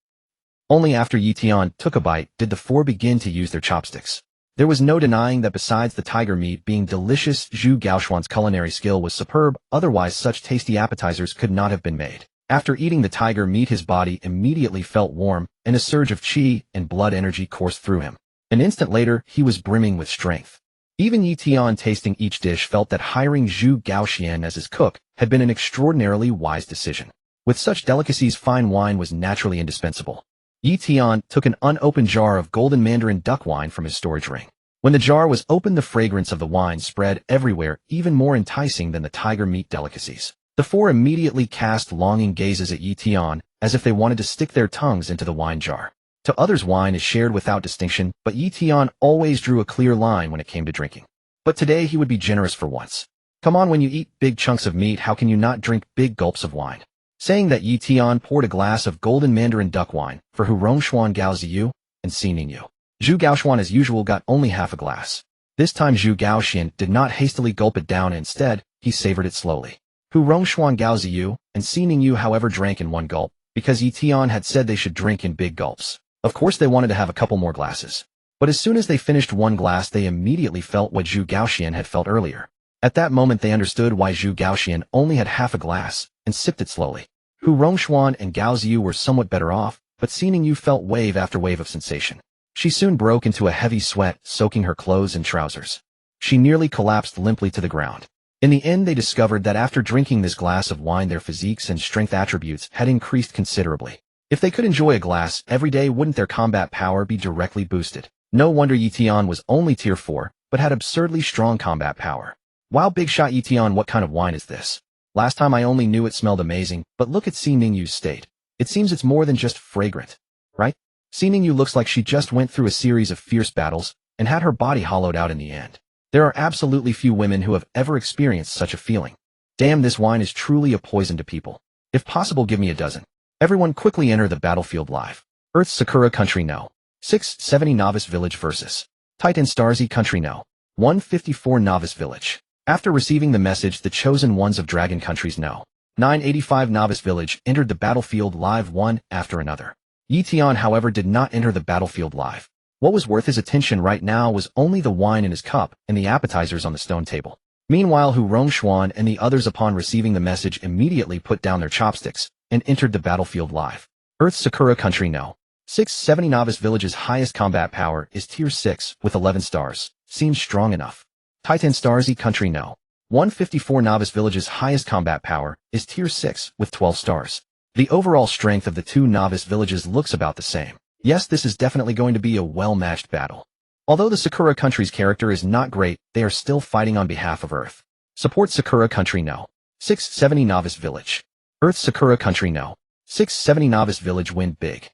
Only after Ye Tian took a bite did the four begin to use their chopsticks. There was no denying that besides the tiger meat being delicious, Zhu Gaoxuan's culinary skill was superb, otherwise such tasty appetizers could not have been made. After eating the tiger meat, his body immediately felt warm, and a surge of qi and blood energy coursed through him. An instant later, he was brimming with strength. Even Ye Tian, tasting each dish, felt that hiring Zhu Gaoxian as his cook had been an extraordinarily wise decision. With such delicacies, fine wine was naturally indispensable. Ye Tian took an unopened jar of golden mandarin duck wine from his storage ring. When the jar was opened, the fragrance of the wine spread everywhere, even more enticing than the tiger meat delicacies. The four immediately cast longing gazes at Ye Tian, as if they wanted to stick their tongues into the wine jar. To others, wine is shared without distinction, but Ye Tian always drew a clear line when it came to drinking. But today he would be generous for once. Come on, when you eat big chunks of meat, how can you not drink big gulps of wine? Saying that, Ye Tian poured a glass of golden mandarin duck wine for Hu Rongshuan, Gao Ziyu, and Xi Yu. Zhu Gaoxuan, as usual, got only half a glass. This time Zhu Gaoxian did not hastily gulp it down, instead, he savored it slowly. Hu Rongshuan, Gao Ziyu, and Xi Yu, however, drank in one gulp, because Ye Tian had said they should drink in big gulps. Of course they wanted to have a couple more glasses. But as soon as they finished one glass, they immediately felt what Zhu Gaoxian had felt earlier. At that moment they understood why Zhu Gaoxian only had half a glass, and sipped it slowly. Hu Rongshuan and Gao Ziyu were somewhat better off, but Xi Yu felt wave after wave of sensation. She soon broke into a heavy sweat, soaking her clothes and trousers. She nearly collapsed limply to the ground. In the end, they discovered that after drinking this glass of wine, their physiques and strength attributes had increased considerably. If they could enjoy a glass every day, wouldn't their combat power be directly boosted? No wonder Ye Tian was only tier 4, but had absurdly strong combat power. Wow, Big Shot Ye Tian, what kind of wine is this? Last time I only knew it smelled amazing, but look at Xi Yu's state. It seems it's more than just fragrant, right? Xi Yu looks like she just went through a series of fierce battles and had her body hollowed out in the end. There are absolutely few women who have ever experienced such a feeling. Damn, this wine is truly a poison to people. If possible, give me a dozen. Everyone quickly enter the battlefield live. Earth's Sakura Country No. 670 Novice Village vs. Titan Starzy Country No. 154 Novice Village. After receiving the message, the chosen ones of Dragon Countries No. 985 Novice Village entered the battlefield live one after another. Ye Tian, however, did not enter the battlefield live. What was worth his attention right now was only the wine in his cup and the appetizers on the stone table. Meanwhile, Hu Rongshuan and the others, upon receiving the message, immediately put down their chopsticks and entered the battlefield live. Earth's Sakura Country No. 670 Novice Village's highest combat power is Tier 6 with 11 stars. Seems strong enough. Titan Stars E Country No. 154 Novice Village's highest combat power is Tier 6 with 12 stars. The overall strength of the two novice villages looks about the same. Yes, this is definitely going to be a well-matched battle. Although the Sakura Country's character is not great, they are still fighting on behalf of Earth. Support Sakura Country No. 670 Novice Village. Earth's Sakura Country No. 670 Novice Village win big.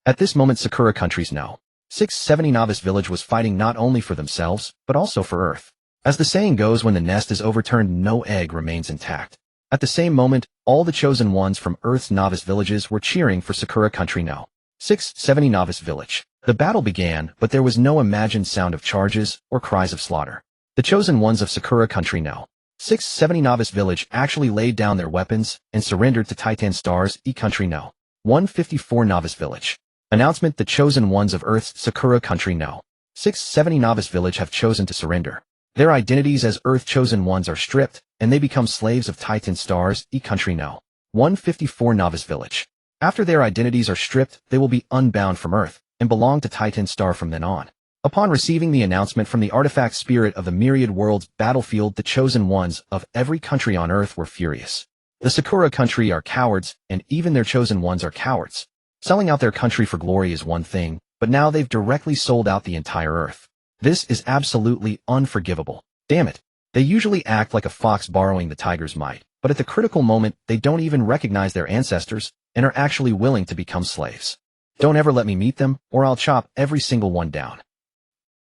At this moment, Sakura Country's No. 670 Novice Village was fighting not only for themselves, but also for Earth. As the saying goes, when the nest is overturned, no egg remains intact. At the same moment, all the chosen ones from Earth's novice villages were cheering for Sakura Country No. 670 Novice Village. The battle began, but there was no imagined sound of charges or cries of slaughter. The chosen ones of Sakura Country No. 670 Novice Village actually laid down their weapons and surrendered to Titan Stars E Country No. 154 Novice Village. Announcement: the chosen ones of Earth's Sakura Country No. 670 Novice Village have chosen to surrender. Their identities as Earth chosen ones are stripped, and they become slaves of Titan Stars E Country No. 154 Novice Village. After their identities are stripped, they will be unbound from Earth and belong to Titan Star from then on. Upon receiving the announcement from the artifact spirit of the myriad worlds battlefield, the chosen ones of every country on Earth were furious. The Sakura Country are cowards, and even their chosen ones are cowards. Selling out their country for glory is one thing, but now they've directly sold out the entire Earth. This is absolutely unforgivable. Damn it. They usually act like a fox borrowing the tiger's might, but at the critical moment, they don't even recognize their ancestors and are actually willing to become slaves. Don't ever let me meet them, or I'll chop every single one down.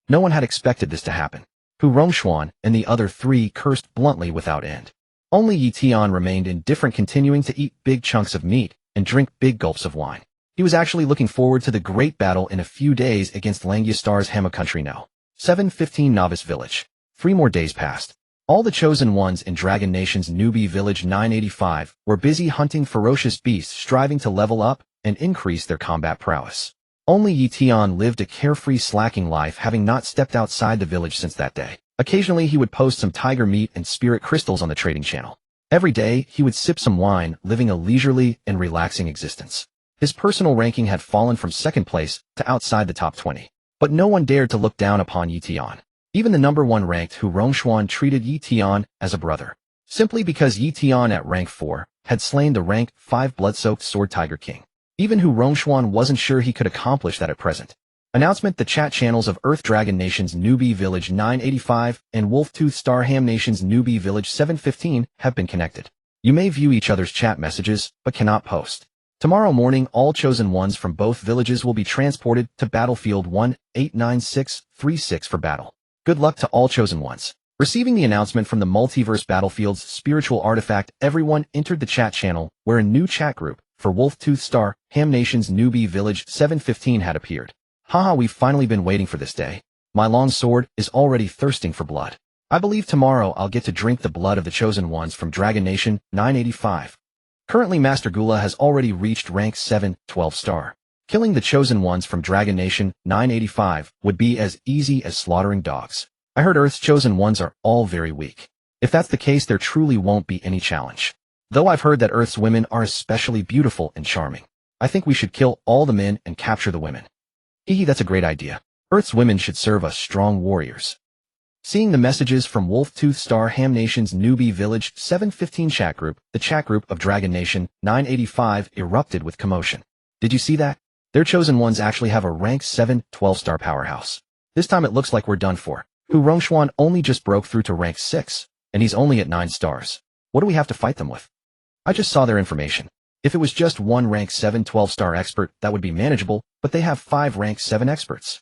No one had expected this to happen. Hu Rongshuan and the other three cursed bluntly without end. Only Ye Tian remained indifferent, continuing to eat big chunks of meat and drink big gulps of wine. He was actually looking forward to the great battle in a few days against Langya Star's Hema Country No. 715 Novice Village. 3 more days passed. All the chosen ones in Dragon Nation's newbie village 985 were busy hunting ferocious beasts, striving to level up and increase their combat prowess. Only Ye Tian lived a carefree, slacking life, having not stepped outside the village since that day. Occasionally he would post some tiger meat and spirit crystals on the trading channel. Every day he would sip some wine, living a leisurely and relaxing existence. His personal ranking had fallen from second place to outside the top 20. But no one dared to look down upon Ye Tian. Even the number 1 ranked Hu Rongshuan treated Ye Tian as a brother. Simply because Ye Tian at rank 4 had slain the rank 5 blood-soaked Sword Tiger King. Even Hu Rongshuan wasn't sure he could accomplish that at present. Announcement: the chat channels of Earth Dragon Nation's newbie village 985 and Wolftooth Star Ham Nation's newbie village 715 have been connected. You may view each other's chat messages, but cannot post. Tomorrow morning, all chosen ones from both villages will be transported to Battlefield 189636 for battle. Good luck to all chosen ones. Receiving the announcement from the Multiverse Battlefield's spiritual artifact, everyone entered the chat channel, where a new chat group for Wolftooth Star Ham Nation's newbie village 715 had appeared. Haha, we've finally been waiting for this day. My long sword is already thirsting for blood. I believe tomorrow I'll get to drink the blood of the chosen ones from Dragon Nation 985. Currently, Master Gula has already reached rank 7, 12 star. Killing the chosen ones from Dragon Nation 985 would be as easy as slaughtering dogs. I heard Earth's chosen ones are all very weak. If that's the case, there truly won't be any challenge. Though I've heard that Earth's women are especially beautiful and charming. I think we should kill all the men and capture the women. Hehe, that's a great idea. Earth's women should serve us strong warriors. Seeing the messages from Wolftooth Star Ham Nation's newbie village 715 chat group, the chat group of Dragon Nation 985 erupted with commotion. Did you see that? Their chosen ones actually have a rank 7, 12-star powerhouse. This time it looks like we're done for. Hu Rongshuan only just broke through to rank 6, and he's only at 9 stars. What do we have to fight them with? I just saw their information. If it was just one rank 7, 12-star expert, that would be manageable, but they have 5 rank 7 experts.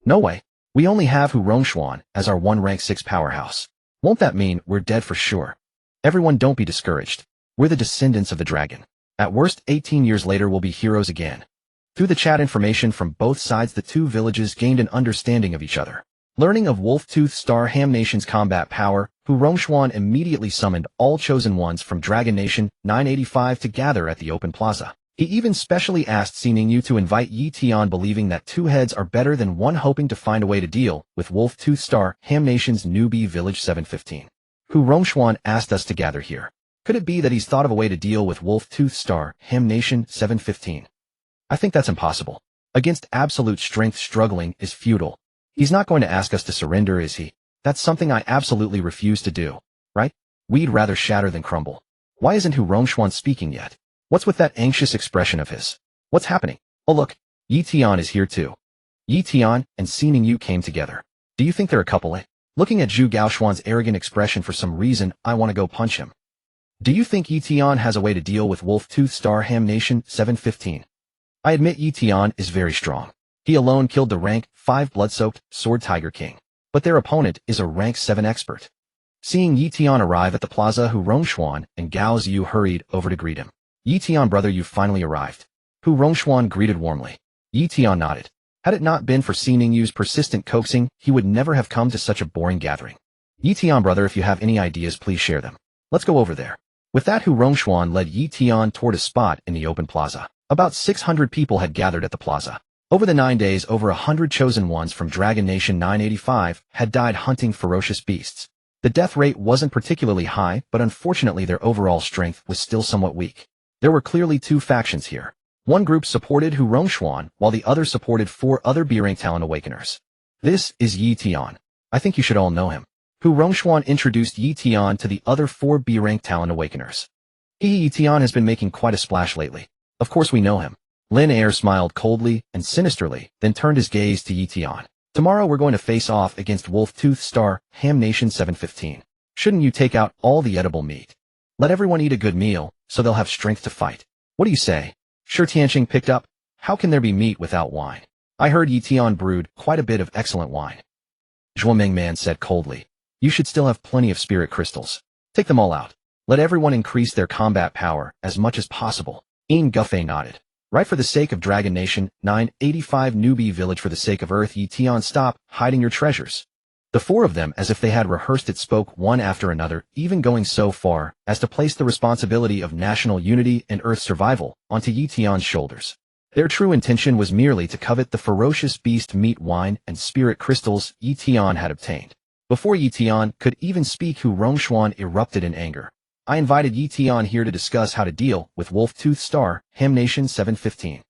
No way. We only have Hu Rongshuan as our 1 rank 6 powerhouse. Won't that mean we're dead for sure? Everyone, don't be discouraged. We're the descendants of the dragon. At worst, 18 years later we'll be heroes again. Through the chat information from both sides, the two villages gained an understanding of each other. Learning of Wolftooth Star Ham Nation's combat power, Hu Rongxuan immediately summoned all chosen ones from Dragon Nation 985 to gather at the open plaza. He even specially asked Xi Yu to invite Ye Tian, believing that 2 heads are better than 1, hoping to find a way to deal with Wolf Tooth Star Ham Nation's newbie Village 715. Hu Rongxuan asked us to gather here. Could it be that he's thought of a way to deal with Wolf Tooth Star Ham Nation 715? I think that's impossible. Against absolute strength, struggling is futile. He's not going to ask us to surrender, is he? That's something I absolutely refuse to do, right? We'd rather shatter than crumble. Why isn't Hu Rongxuan speaking yet? What's with that anxious expression of his? What's happening? Oh look, Ye Tian is here too. Ye Tian and Xi Yu came together. Do you think they're a couple, eh? Looking at Zhu Gaoxuan's arrogant expression, for some reason, I want to go punch him. Do you think Ye Tian has a way to deal with Wolf Tooth Star Ham Nation 715? I admit Ye Tian is very strong. He alone killed the rank 5 blood-soaked Sword Tiger King. But their opponent is a rank 7 expert. Seeing Ye Tian arrive at the plaza, Hu Rongxuan and Gao Ziyu hurried over to greet him. Ye Tian, brother, you've finally arrived. Hu Rongxuan greeted warmly. Ye Tian nodded. Had it not been for Xi Yu's persistent coaxing, he would never have come to such a boring gathering. Ye Tian, brother, if you have any ideas, please share them. Let's go over there. With that, Hu Rongxuan led Ye Tian toward a spot in the open plaza. About 600 people had gathered at the plaza. Over the 9 days, over 100 chosen ones from Dragon Nation 985 had died hunting ferocious beasts. The death rate wasn't particularly high, but unfortunately their overall strength was still somewhat weak. There were clearly 2 factions here. One group supported Hu Rongxuan, while the other supported 4 other B-rank Talon Awakeners. This is Ye Tian. I think you should all know him. Hu Rongxuan introduced Ye Tian to the other 4 B-rank Talon Awakeners. Ye Tian has been making quite a splash lately. Of course we know him. Lin Air smiled coldly and sinisterly, then turned his gaze to Ye Tian. Tomorrow we're going to face off against Wolf Tooth Star Ham Nation 715. Shouldn't you take out all the edible meat? Let everyone eat a good meal, so they'll have strength to fight. What do you say? Sure, Tianqing picked up. How can there be meat without wine? I heard Ye Tian brewed quite a bit of excellent wine. Zhuoming Man said coldly. You should still have plenty of spirit crystals. Take them all out. Let everyone increase their combat power as much as possible. Ian Guffey nodded. Right, for the sake of Dragon Nation 985 newbie village, for the sake of Earth, Ye Tian, stop hiding your treasures. The 4 of them, as if they had rehearsed it, spoke one after another, even going so far as to place the responsibility of national unity and Earth's survival onto Ye Tian's shoulders. Their true intention was merely to covet the ferocious beast meat, wine, and spirit crystals Ye Tian had obtained. Before Ye Tian could even speak, Hu Rongxuan erupted in anger. I invited Ye Tian here to discuss how to deal with Wolf Tooth Star Ham Nation 715.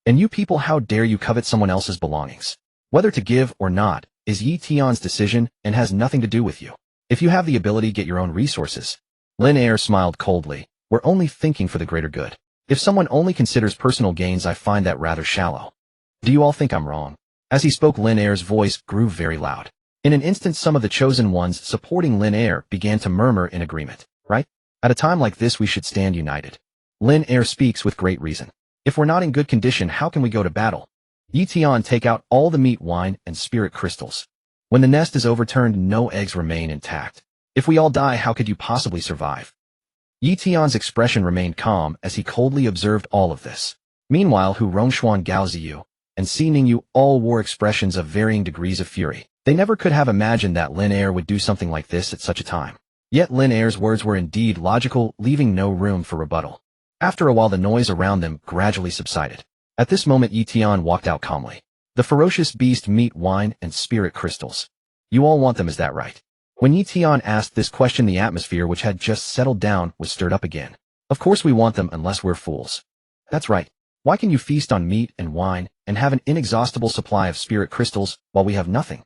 And you people, how dare you covet someone else's belongings? Whether to give or not is Ye Tian's decision and has nothing to do with you. If you have the ability, get your own resources. Lin Air smiled coldly. We're only thinking for the greater good. If someone only considers personal gains, I find that rather shallow. Do you all think I'm wrong? As he spoke, Lin Air's voice grew very loud. In an instant, some of the chosen ones supporting Lin Air began to murmur in agreement. Right? At a time like this, we should stand united. Lin Air speaks with great reason. If we're not in good condition, how can we go to battle? Ye Tian, take out all the meat, wine, and spirit crystals. When the nest is overturned, no eggs remain intact. If we all die, how could you possibly survive? Ye Tian's expression remained calm as he coldly observed all of this. Meanwhile, Hu Rongxuan, Gao Ziyu, and Xi Yu all wore expressions of varying degrees of fury. They never could have imagined that Lin Air would do something like this at such a time. Yet Lin Air's words were indeed logical, leaving no room for rebuttal. After a while, the noise around them gradually subsided. At this moment, Ye Tian walked out calmly. The ferocious beast meat, wine, and spirit crystals. You all want them, is that right? When Ye Tian asked this question, the atmosphere, which had just settled down, was stirred up again. Of course we want them, unless we're fools. That's right. Why can you feast on meat and wine and have an inexhaustible supply of spirit crystals while we have nothing?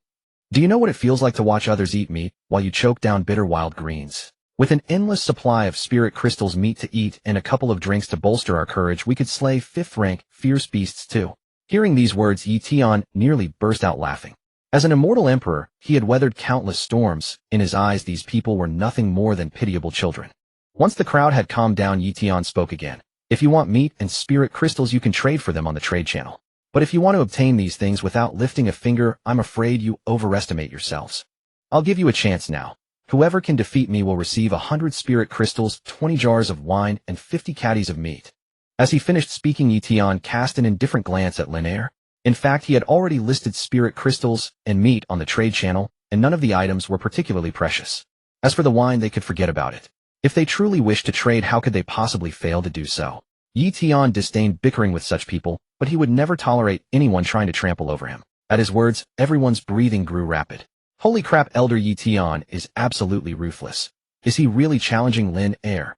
Do you know what it feels like to watch others eat meat while you choke down bitter wild greens? With an endless supply of spirit crystals, meat to eat, and a couple of drinks to bolster our courage, we could slay 5th-rank, fierce beasts too. Hearing these words, Ye Tian nearly burst out laughing. As an immortal emperor, he had weathered countless storms. In his eyes, these people were nothing more than pitiable children. Once the crowd had calmed down, Ye Tian spoke again. If you want meat and spirit crystals, you can trade for them on the trade channel. But if you want to obtain these things without lifting a finger, I'm afraid you overestimate yourselves. I'll give you a chance now. Whoever can defeat me will receive 100 spirit crystals, 20 jars of wine, and 50 caddies of meat. As he finished speaking, Ye Tian cast an indifferent glance at Lin Air. In fact, he had already listed spirit crystals and meat on the trade channel, and none of the items were particularly precious. As for the wine, they could forget about it. If they truly wished to trade, how could they possibly fail to do so? Ye Tian disdained bickering with such people, but he would never tolerate anyone trying to trample over him. At his words, everyone's breathing grew rapid. Holy crap, Elder Ye Tian is absolutely ruthless. Is he really challenging Lin Er?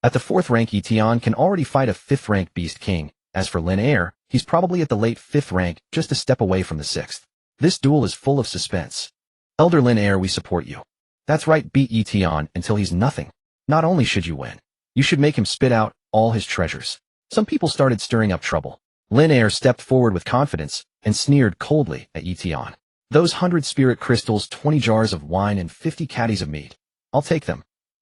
At the 4th rank, Ye Tian can already fight a 5th rank Beast King. As for Lin Er, he's probably at the late 5th rank, just a step away from the 6th. This duel is full of suspense. Elder Lin Er, we support you. That's right, beat Ye Tian until he's nothing. Not only should you win, you should make him spit out all his treasures. Some people started stirring up trouble. Lin Er stepped forward with confidence and sneered coldly at Ye Tian. Those 100 spirit crystals, 20 jars of wine, and 50 caddies of meat. I'll take them.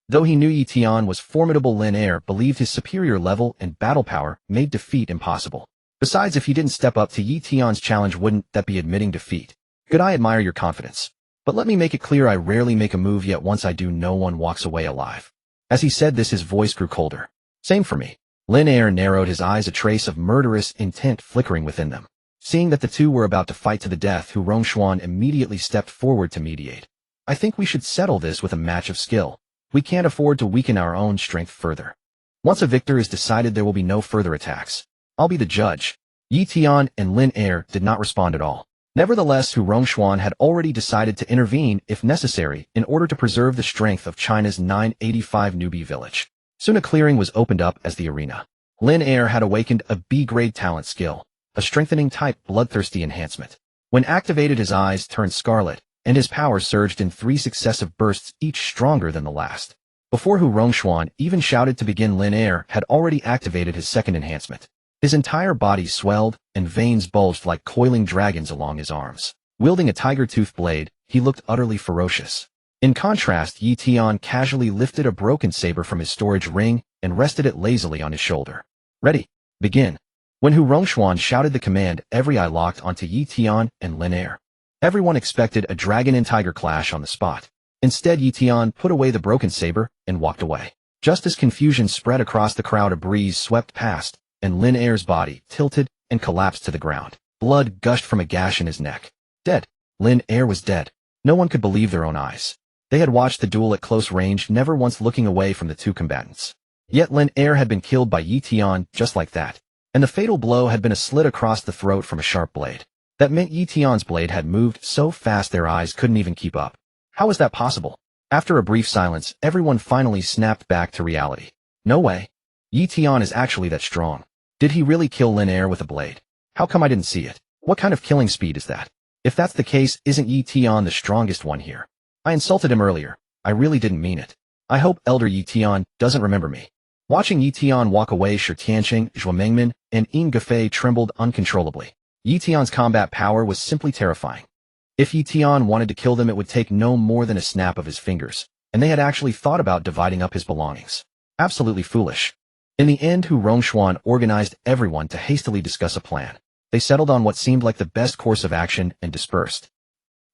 Though he knew Ye Tian was formidable, Lin Er believed his superior level and battle power made defeat impossible. Besides, if he didn't step up to Ye Tian's challenge, wouldn't that be admitting defeat? Good, I admire your confidence. But let me make it clear, I rarely make a move, yet once I do, no one walks away alive. As he said this, his voice grew colder. Same for me. Lin Er narrowed his eyes, a trace of murderous intent flickering within them. Seeing that the two were about to fight to the death, Hu Rongshuan immediately stepped forward to mediate. I think we should settle this with a match of skill. We can't afford to weaken our own strength further. Once a victor is decided, there will be no further attacks. I'll be the judge. Ye Tian and Lin Er did not respond at all. Nevertheless, Hu Rongshuan had already decided to intervene if necessary in order to preserve the strength of China's 985 newbie village. Soon a clearing was opened up as the arena. Lin Er had awakened a B-grade talent skill, a strengthening type bloodthirsty enhancement. When activated, his eyes turned scarlet, and his power surged in 3 successive bursts, each stronger than the last. Before Hu Rongshuan even shouted to begin, Lin Er had already activated his second enhancement. His entire body swelled, and veins bulged like coiling dragons along his arms. Wielding a tiger-tooth blade, he looked utterly ferocious. In contrast, Ye Tian casually lifted a broken saber from his storage ring and rested it lazily on his shoulder. Ready, begin. When Hu Rongshuan shouted the command, every eye locked onto Ye Tian and Lin Er. Everyone expected a dragon and tiger clash on the spot. Instead, Ye Tian put away the broken saber and walked away. Just as confusion spread across the crowd, a breeze swept past, and Lin Er's body tilted and collapsed to the ground. Blood gushed from a gash in his neck. Dead. Lin Er was dead. No one could believe their own eyes. They had watched the duel at close range, never once looking away from the two combatants. Yet Lin Er had been killed by Ye Tian just like that, and the fatal blow had been a slit across the throat from a sharp blade. That meant Ye Tian's blade had moved so fast their eyes couldn't even keep up. How was that possible? After a brief silence, everyone finally snapped back to reality. No way. Ye Tian is actually that strong. Did he really kill Lin Er with a blade? How come I didn't see it? What kind of killing speed is that? If that's the case, isn't Ye Tian the strongest one here? I insulted him earlier. I really didn't mean it. I hope Elder Ye Tian doesn't remember me. Watching Ye Tian walk away, Shi Tianqing, Zhuo Mengmin, and Yin Gafei trembled uncontrollably. Ye Tian's combat power was simply terrifying. If Ye Tian wanted to kill them, it would take no more than a snap of his fingers, and they had actually thought about dividing up his belongings. Absolutely foolish. In the end, Hu Rongshuan organized everyone to hastily discuss a plan. They settled on what seemed like the best course of action and dispersed.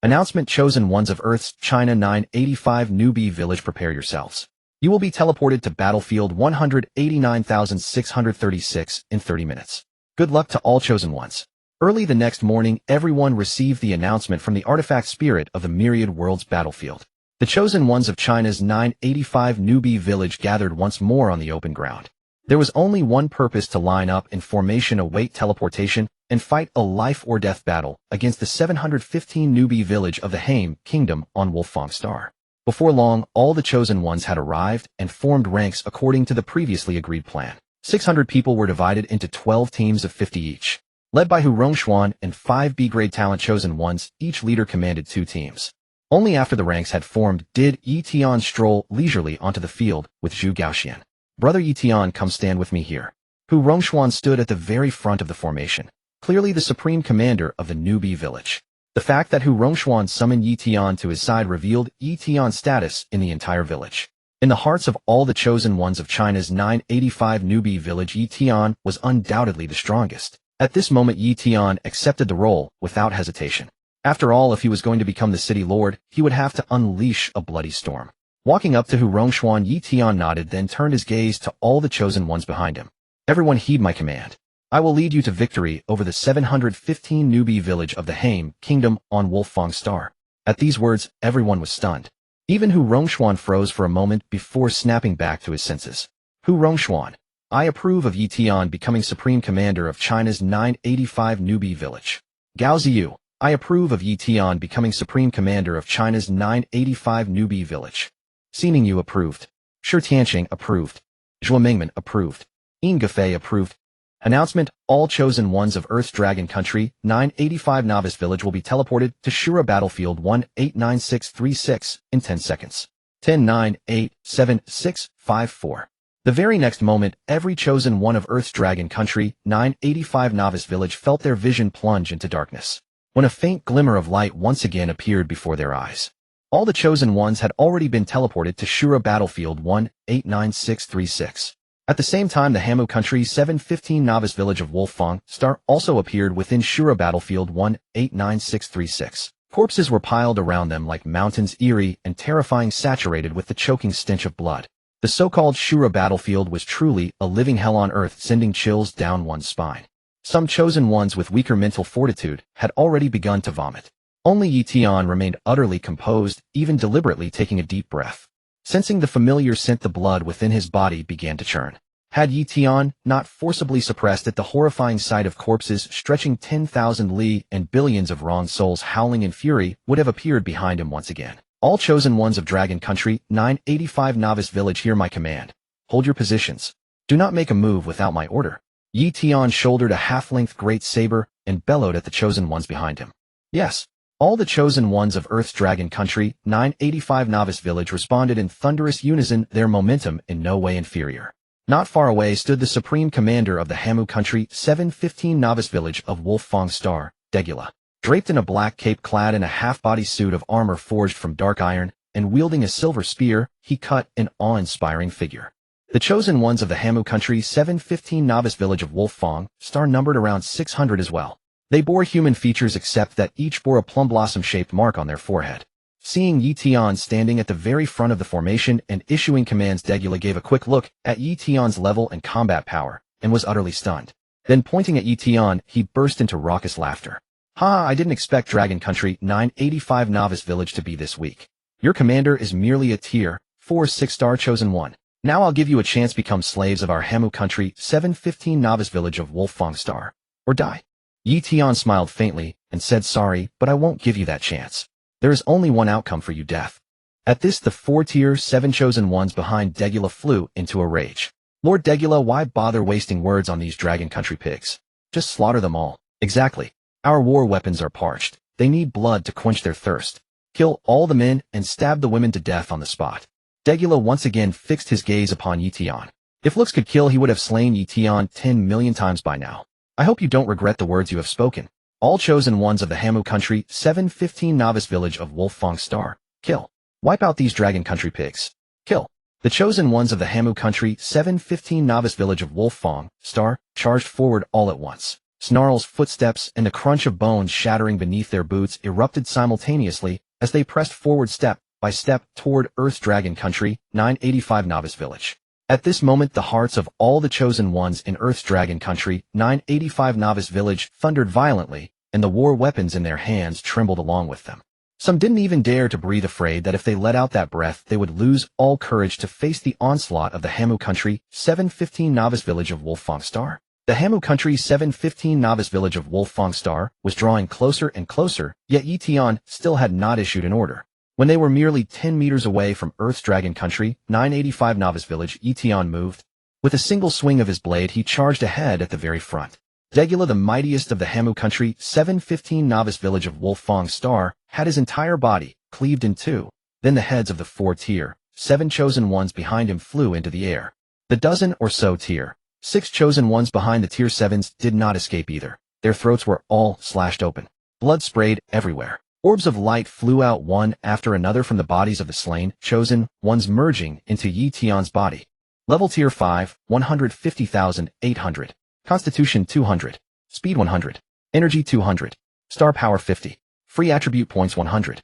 Announcement: chosen ones of Earth's China 985 newbie village, prepare yourselves. You will be teleported to battlefield 189,636 in 30 minutes. Good luck to all chosen ones. Early the next morning, everyone received the announcement from the artifact spirit of the myriad worlds battlefield. The chosen ones of China's 985 newbie village gathered once more on the open ground. There was only one purpose: to line up in formation, await teleportation, and fight a life-or-death battle against the 715 newbie village of the Haim Kingdom on Wolfang Star. Before long, all the chosen ones had arrived and formed ranks according to the previously agreed plan. 600 people were divided into 12 teams of 50 each. Led by Hu Rongshuan and 5 B-grade talent chosen ones, each leader commanded 2 teams. Only after the ranks had formed did Ye Tian stroll leisurely onto the field with Zhu Gaoxian. Brother Ye Tian, come stand with me here. Hu Rongshuan stood at the very front of the formation, clearly the supreme commander of the newbie village. The fact that Hu Rongshuan summoned Ye Tian to his side revealed Ye Tian's status in the entire village. In the hearts of all the chosen ones of China's 985 newbie village, Ye Tian was undoubtedly the strongest. At this moment, Ye Tian accepted the role without hesitation. After all, if he was going to become the city lord, he would have to unleash a bloody storm. Walking up to Hu Rongshuan, Ye Tian nodded, then turned his gaze to all the chosen ones behind him. Everyone heed my command. I will lead you to victory over the 715 newbie village of the Haim Kingdom on Wolfang Star. At these words, everyone was stunned. Even Hu Rongxuan froze for a moment before snapping back to his senses. Hu Rongxuan, I approve of Ye Tian becoming Supreme Commander of China's 985 newbie village. Gao Ziyu, I approve of Ye Tian becoming Supreme Commander of China's 985 newbie village. Xi Yu approved. Shi Tianqing approved. Zhuo Mingmen approved. Yin Gafei approved. Announcement, all chosen ones of Earth's Dragon Country, 985 Novice Village will be teleported to Shura Battlefield 189636 in 10 seconds. 10, 9, 8, 7, 6, 5, 4. The very next moment, every chosen one of Earth's Dragon Country, 985 Novice Village felt their vision plunge into darkness, when a faint glimmer of light once again appeared before their eyes. All the chosen ones had already been teleported to Shura Battlefield 189636. At the same time, the Hamu Country 715 Novice Village of Wolfang Star also appeared within Shura Battlefield 189636. Corpses were piled around them like mountains, eerie and terrifying, saturated with the choking stench of blood. The so-called Shura Battlefield was truly a living hell on earth, sending chills down one's spine. Some chosen ones with weaker mental fortitude had already begun to vomit. Only Ye Tian remained utterly composed, even deliberately taking a deep breath. Sensing the familiar scent, the blood within his body began to churn. Had Ye Tian not forcibly suppressed at the horrifying sight of corpses stretching 10,000 li and billions of wronged souls howling in fury would have appeared behind him once again. All chosen ones of Dragon Country, 985 Novice Village, hear my command. Hold your positions. Do not make a move without my order. Ye Tian shouldered a half-length great saber and bellowed at the chosen ones behind him. Yes. All the chosen ones of Earth's Dragon Country, 985 Novice Village responded in thunderous unison, their momentum in no way inferior. Not far away stood the Supreme Commander of the Hamu Country, 715 Novice Village of Wolfang Star, Degula. Draped in a black cape, clad in a half-body suit of armor forged from dark iron, and wielding a silver spear, he cut an awe-inspiring figure. The chosen ones of the Hamu Country, 715 Novice Village of Wolfang Star numbered around 600 as well. They bore human features except that each bore a plum blossom-shaped mark on their forehead. Seeing Ye Tian standing at the very front of the formation and issuing commands, Degula gave a quick look at Ye Tian's level and combat power, and was utterly stunned. Then pointing at Ye Tian, he burst into raucous laughter. Ha! I didn't expect Dragon Country 985 Novice Village to be this weak. Your commander is merely a tier 4 6-star chosen one. Now I'll give you a chance, become slaves of our Hamu Country 715 Novice Village of Wolfang Star, or die. Ye Tian smiled faintly and said, sorry, but I won't give you that chance. There is only one outcome for you, death. At this, the 4 tier 7 chosen ones behind Degula flew into a rage. Lord Degula, why bother wasting words on these Dragon Country pigs? Just slaughter them all. Exactly. Our war weapons are parched. They need blood to quench their thirst. Kill all the men and stab the women to death on the spot. Degula once again fixed his gaze upon Ye Tian. If looks could kill, he would have slain Ye Tian 10 million times by now. I hope you don't regret the words you have spoken. All chosen ones of the Hamu Country, 715 Novice Village of Wolfang Star, kill. Wipe out these Dragon Country pigs. Kill. The chosen ones of the Hamu Country, 715 Novice Village of Wolfang Star, charged forward all at once. Snarls, footsteps, and the crunch of bones shattering beneath their boots erupted simultaneously as they pressed forward step by step toward Earth's Dragon Country, 985 Novice Village. At this moment, the hearts of all the chosen ones in Earth's Dragon Country, 985 Novice Village, thundered violently, and the war weapons in their hands trembled along with them. Some didn't even dare to breathe, afraid that if they let out that breath, they would lose all courage to face the onslaught of the Hamu Country, 715 Novice Village of Wolfang Star. The Hamu Country 715 Novice Village of Wolfang Star was drawing closer and closer, yet Ye Tian still had not issued an order. When they were merely 10 meters away from Earth's Dragon Country, 985 Novice Village, Ye Tian moved. With a single swing of his blade, he charged ahead at the very front. Degula, the mightiest of the Hamu Country 715 Novice Village of Wolfang Star, had his entire body cleaved in two. Then the heads of the 4 tier 7 chosen ones behind him flew into the air. The dozen or so tier 6 chosen ones behind the tier 7s did not escape either. Their throats were all slashed open. Blood sprayed everywhere. Orbs of light flew out one after another from the bodies of the slain chosen ones, merging into Ye Tian's body. Level Tier 5, 150,800. Constitution 200. Speed 100. Energy 200. Star Power 50. Free Attribute Points 100.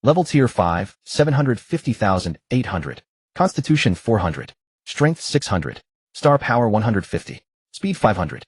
Level Tier 5, 750,800. Constitution 400. Strength 600. Star Power 150. Speed 500.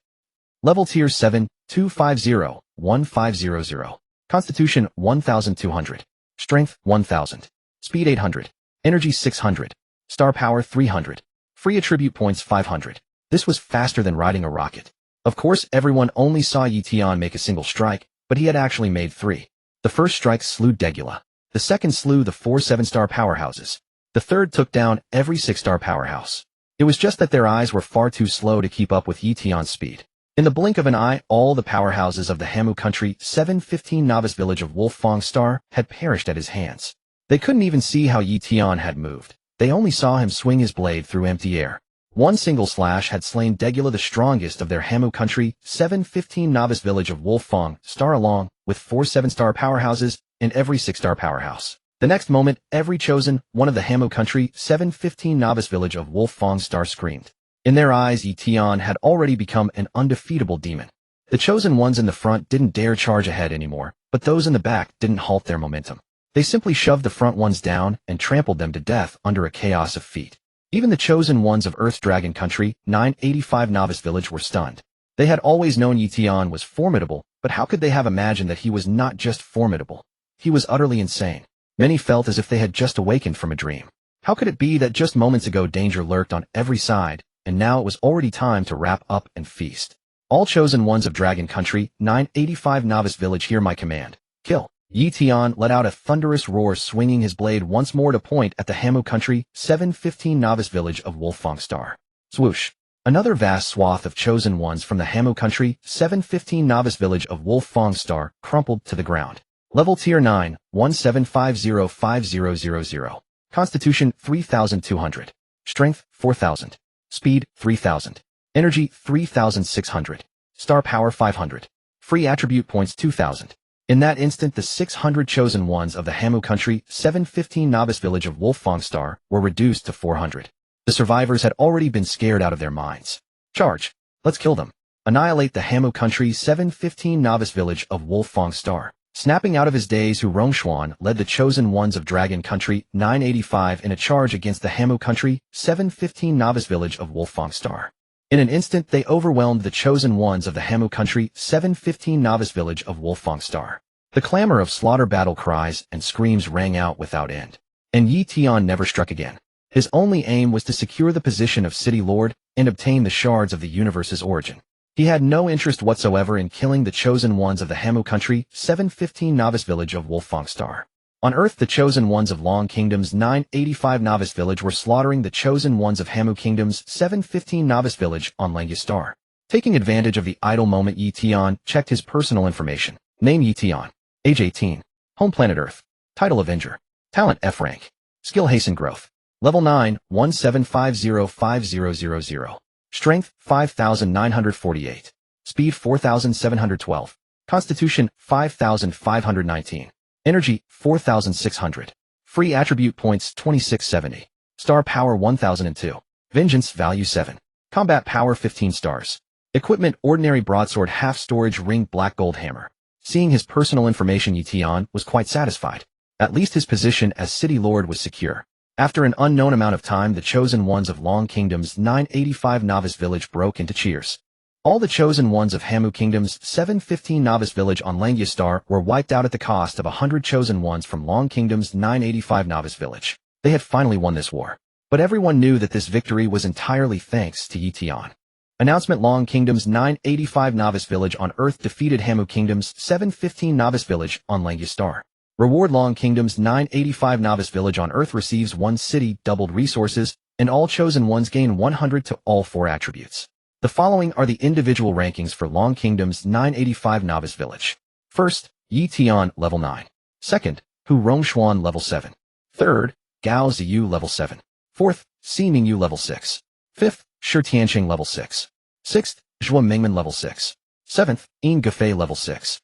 Level Tier 7, 250, 1500. Constitution 1,200. Strength 1,000. Speed 800. Energy 600. Star power 300. Free attribute points 500. This was faster than riding a rocket. Of course, everyone only saw Ye Tian make a single strike, but he had actually made 3. The first strike slew Degula. The second slew the 4 7-star powerhouses. The third took down every 6-star powerhouse. It was just that their eyes were far too slow to keep up with Ye Tian's speed. In the blink of an eye, all the powerhouses of the Hamu country 715 novice village of Wolfang Star had perished at his hands. They couldn't even see how Ye Tian had moved. They only saw him swing his blade through empty air. One single slash had slain Degula, the strongest of their Hamu country 715 novice village of Wolfang Star, along with 4 7-star powerhouses and every 6-star powerhouse. The next moment, every chosen one of the Hamu country 715 novice village of Wolfang Star screamed. In their eyes, Ye Tian had already become an undefeatable demon. The chosen ones in the front didn't dare charge ahead anymore, but those in the back didn't halt their momentum. They simply shoved the front ones down and trampled them to death under a chaos of feet. Even the chosen ones of Earth Dragon Country 985 novice village were stunned. They had always known Ye Tian was formidable, but how could they have imagined that he was not just formidable? He was utterly insane. Many felt as if they had just awakened from a dream. How could it be that just moments ago danger lurked on every side, and now it was already time to wrap up and feast? All chosen ones of Dragon Country 985 novice village, hear my command. Kill. Ye Tian let out a thunderous roar, swinging his blade once more to point at the Hamu country 715 novice village of Wolfang Star. Swoosh. Another vast swath of chosen ones from the Hamu country 715 novice village of Wolfang Star crumpled to the ground. Level Tier 9, 17505000. Constitution 3200. Strength 4000. Speed 3000. Energy 3600. Star power 500. Free attribute points 2000. In that instant, the 600 chosen ones of the Hamu country 715 novice village of Wolfang Star were reduced to 400. The survivors had already been scared out of their minds. Charge. Let's kill them. Annihilate the Hamu country 715 novice village of Wolfang Star. Snapping out of his daze, Hu Rongshuan led the chosen ones of Dragon Country 985 in a charge against the Hamu country 715 novice village of Wolfang Star. In an instant, they overwhelmed the chosen ones of the Hamu country 715 novice village of Wolfang Star. The clamor of slaughter, battle cries, and screams rang out without end. And Ye Tian never struck again. His only aim was to secure the position of City Lord and obtain the shards of the universe's origin. He had no interest whatsoever in killing the chosen ones of the Hamu country 715 novice village of Wolfang Star. On Earth, the chosen ones of Long Kingdom's 985 novice village were slaughtering the chosen ones of Hamu Kingdom's 715 novice village on Langya Star. Taking advantage of the idle moment, Ye Tian checked his personal information. Name Ye Tian. Age 18. Home planet Earth. Title Avenger. Talent F rank. Skill Hasten Growth. Level 9, 17505000. Strength 5948. Speed 4712. Constitution 5519. Energy 4600. Free attribute points 2670. Star power 1002. Vengeance value 7. Combat power 15 stars. Equipment ordinary broadsword, half storage ring, black gold hammer. Seeing his personal information, Ye Tian was quite satisfied. At least his position as City Lord was secure. After an unknown amount of time, the chosen ones of Long Kingdom's 985 novice village broke into cheers. All the chosen ones of Hamu Kingdom's 715 novice village on Langya Star were wiped out at the cost of 100 chosen ones from Long Kingdom's 985 novice village. They had finally won this war. But everyone knew that this victory was entirely thanks to Ye Tian. Announcement: Long Kingdom's 985 novice village on Earth defeated Hamu Kingdom's 715 novice village on Langya Star. Reward: Long Kingdom's 985 novice village on Earth receives 1 city, doubled resources, and all chosen ones gain 100 to all 4 attributes. The following are the individual rankings for Long Kingdom's 985 novice village. First, Ye Tian, level 9. Second, Hu Rongshuan, level 7. Third, Gao Ziyu, level 7. Fourth, Si Mingyu, level 6. Fifth, Shi Tianqing, level 6. Sixth, Zhua Mingmen, level 6. Seventh, Yin Gafei, level 6.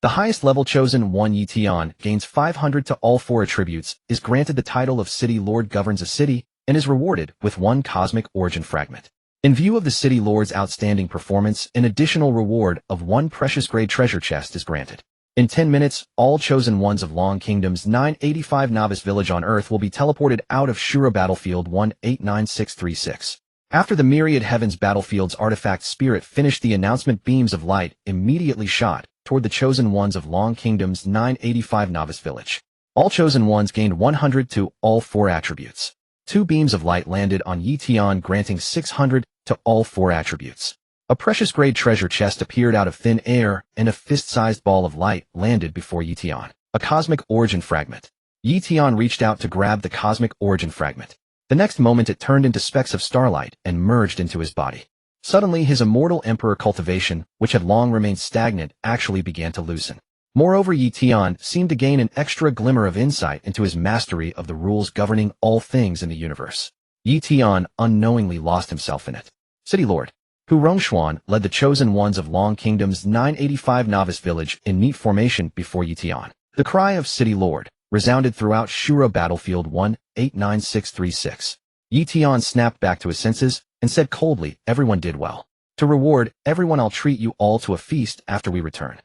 The highest level chosen one, Ye Tian, gains 500 to all 4 attributes, is granted the title of City Lord, governs a city, and is rewarded with 1 cosmic origin fragment. In view of the City Lord's outstanding performance, an additional reward of 1 precious grade treasure chest is granted. In 10 minutes, all chosen ones of Long Kingdom's 985 novice village on Earth will be teleported out of Shura Battlefield 189636. After the Myriad Heavens Battlefield's artifact spirit finished the announcement, beams of light immediately shot toward the chosen ones of Long Kingdom's 985 novice village. All chosen ones gained 100 to all 4 attributes. 2 beams of light landed on Ye Tian, granting 600 to all 4 attributes. A precious grade treasure chest appeared out of thin air, and a fist-sized ball of light landed before Ye Tian. A cosmic origin fragment. Ye Tian reached out to grab the cosmic origin fragment. The next moment it turned into specks of starlight and merged into his body. Suddenly his immortal emperor cultivation, which had long remained stagnant, actually began to loosen. Moreover, Ye Tian seemed to gain an extra glimmer of insight into his mastery of the rules governing all things in the universe. Ye Tian unknowingly lost himself in it. City Lord Hu Rongxuan led the chosen ones of Long Kingdom's 985 novice village in neat formation before Ye Tian. The cry of City Lord resounded throughout Shura Battlefield 1-89636. Ye Tian snapped back to his senses and said coldly, "Everyone did well. To reward everyone, I'll treat you all to a feast after we return."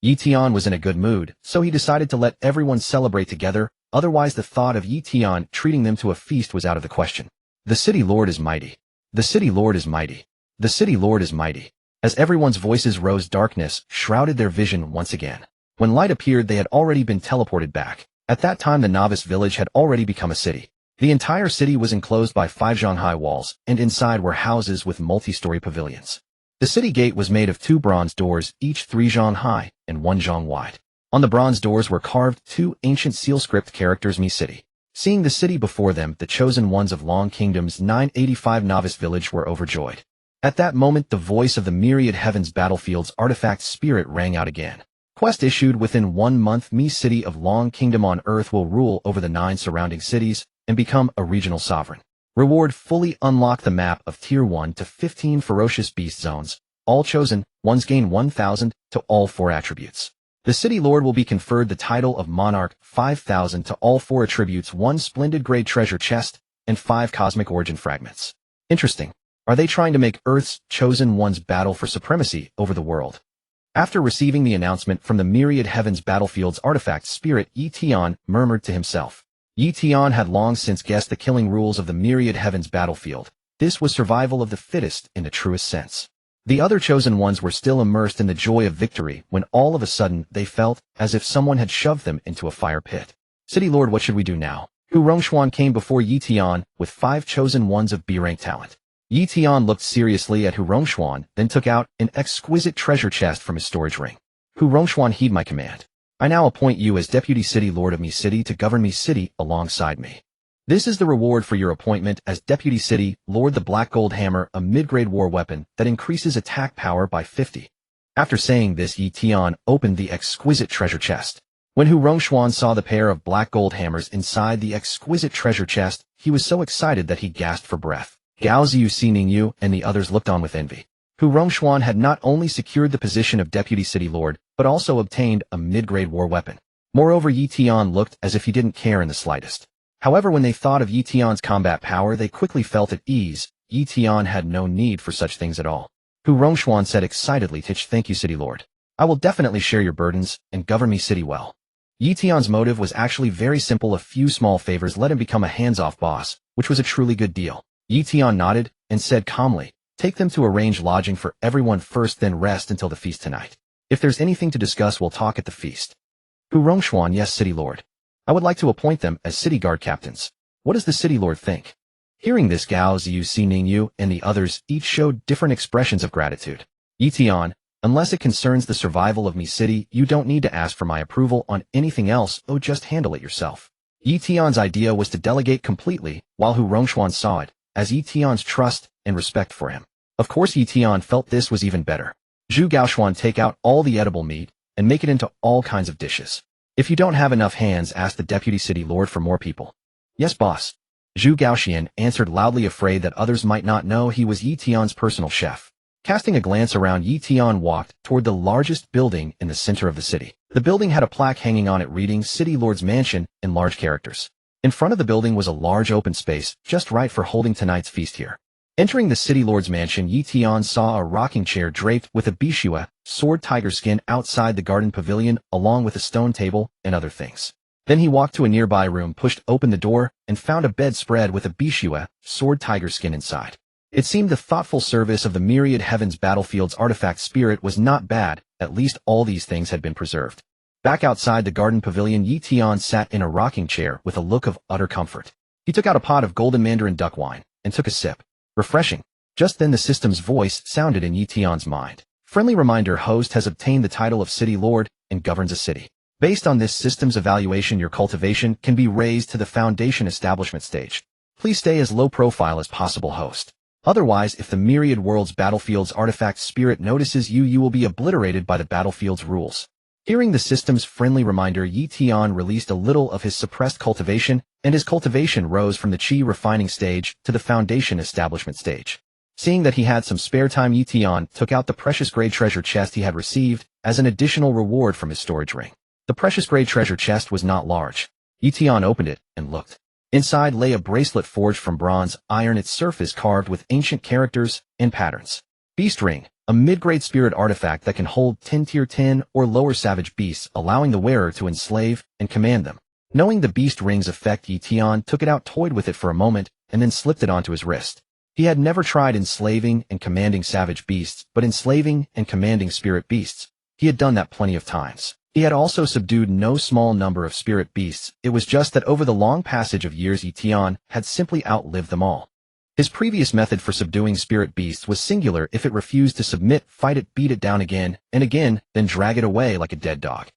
Ye Tian was in a good mood, so he decided to let everyone celebrate together, otherwise the thought of Ye Tian treating them to a feast was out of the question. The City Lord is mighty. The City Lord is mighty. The City Lord is mighty. As everyone's voices rose, darkness shrouded their vision once again. When light appeared, they had already been teleported back. At that time, the novice village had already become a city. The entire city was enclosed by 5 zhang high walls, and inside were houses with multi-story pavilions. The city gate was made of 2 bronze doors, each 3 zhang high and 1 zhang wide. On the bronze doors were carved 2 ancient seal script characters, "Me City." Seeing the city before them, the chosen ones of Long Kingdom's 985 novice village were overjoyed. At that moment, the voice of the Myriad Heavens Battlefield's artifact spirit rang out again. Quest issued within 1 month. Me City of Long Kingdom on Earth will rule over the 9 surrounding cities and become a regional sovereign. Reward: fully unlock the map of Tier 1 to 15 ferocious beast zones. All chosen ones gain 1,000 to all 4 attributes. The City Lord will be conferred the title of Monarch, 5,000 to all 4 attributes, 1 splendid grade treasure chest, and 5 cosmic origin fragments. Interesting. Are they trying to make Earth's chosen ones battle for supremacy over the world? After receiving the announcement from the Myriad Heavens Battlefield's artifact spirit, Ye Tian murmured to himself. Ye Tian had long since guessed the killing rules of the Myriad Heavens Battlefield. This was survival of the fittest in the truest sense. The other chosen ones were still immersed in the joy of victory when all of a sudden they felt as if someone had shoved them into a fire pit. City Lord, what should we do now? Hu Rongxuan came before Ye Tian with 5 chosen ones of B-rank talent. Ye Tian looked seriously at Hu Rongxuan, then took out an exquisite treasure chest from his storage ring. Hu Rongxuan, heed my command. I now appoint you as Deputy City Lord of Me City to govern Me City alongside me. This is the reward for your appointment as Deputy City Lord. The Black Gold Hammer, a mid-grade war weapon that increases attack power by 50. After saying this, Ye Tian opened the exquisite treasure chest. When Hu Rongxuan saw the pair of black gold hammers inside the exquisite treasure chest, he was so excited that he gasped for breath. Gao Ziyu, Ning Yu, and the others looked on with envy. Hu Rongxuan had not only secured the position of Deputy City Lord, but also obtained a mid-grade war weapon. Moreover, Ye Tian looked as if he didn't care in the slightest. However, when they thought of Ye Tian's combat power, they quickly felt at ease. Ye Tian had no need for such things at all. Hu Rongxuan said excitedly, "Thank you, City Lord. I will definitely share your burdens and govern Me City well." Ye Tian's motive was actually very simple. A few small favors let him become a hands-off boss, which was a truly good deal. Ye Tian nodded and said calmly, "Take them to arrange lodging for everyone first, then rest until the feast tonight. If there's anything to discuss, we'll talk at the feast." Hu Rongxuan, "Yes, City Lord. I would like to appoint them as city guard captains. What does the City Lord think?" Hearing this, Gao Ziyu, Ning Yu, and the others each showed different expressions of gratitude. Ye Tian, unless it concerns the survival of Me City, you don't need to ask for my approval on anything else. Oh, just handle it yourself. Ye Tian's idea was to delegate completely, while Hu Rongxuan saw it as Ye Tian's trust and respect for him. Of course, Ye Tian felt this was even better. Zhu Gaoxuan, take out all the edible meat and make it into all kinds of dishes. If you don't have enough hands, ask the Deputy City Lord for more people. Yes, boss. Zhu Gaoxian answered loudly, afraid that others might not know he was Ye Tian's personal chef. Casting a glance around, Ye Tian walked toward the largest building in the center of the city. The building had a plaque hanging on it reading City Lord's Mansion in large characters. In front of the building was a large open space, just right for holding tonight's feast here. Entering the City Lord's mansion, Ye Tian saw a rocking chair draped with a bishua, sword tiger skin outside the garden pavilion, along with a stone table and other things. Then he walked to a nearby room, pushed open the door, and found a bed spread with a bishua, sword tiger skin inside. It seemed the thoughtful service of the Myriad Heavens Battlefield's artifact spirit was not bad. At least all these things had been preserved. Back outside the garden pavilion, Ye Tian sat in a rocking chair with a look of utter comfort. He took out a pot of golden mandarin duck wine and took a sip. Refreshing. Just then the system's voice sounded in Ye Tian's mind. Friendly reminder: host has obtained the title of City Lord and governs a city. Based on this system's evaluation, your cultivation can be raised to the foundation establishment stage. Please stay as low profile as possible, host. Otherwise, if the Myriad Worlds Battlefield's artifact spirit notices you, you will be obliterated by the battlefield's rules. Hearing the system's friendly reminder, Ye Tian released a little of his suppressed cultivation, and his cultivation rose from the Qi refining stage to the foundation establishment stage. Seeing that he had some spare time, Ye Tian took out the precious gray treasure chest he had received as an additional reward from his storage ring. The precious gray treasure chest was not large. Ye Tian opened it and looked. Inside lay a bracelet forged from bronze iron, its surface carved with ancient characters and patterns. Beast Ring, a mid-grade spirit artifact that can hold 10 tier 10 or lower savage beasts, allowing the wearer to enslave and command them. Knowing the Beast Ring's effect, Ye Tian took it out, toyed with it for a moment, and then slipped it onto his wrist. He had never tried enslaving and commanding savage beasts, but enslaving and commanding spirit beasts. He had done that plenty of times. He had also subdued no small number of spirit beasts. It was just that over the long passage of years, Ye Tian had simply outlived them all. His previous method for subduing spirit beasts was singular: if it refused to submit, fight it, beat it down again and again, then drag it away like a dead dog.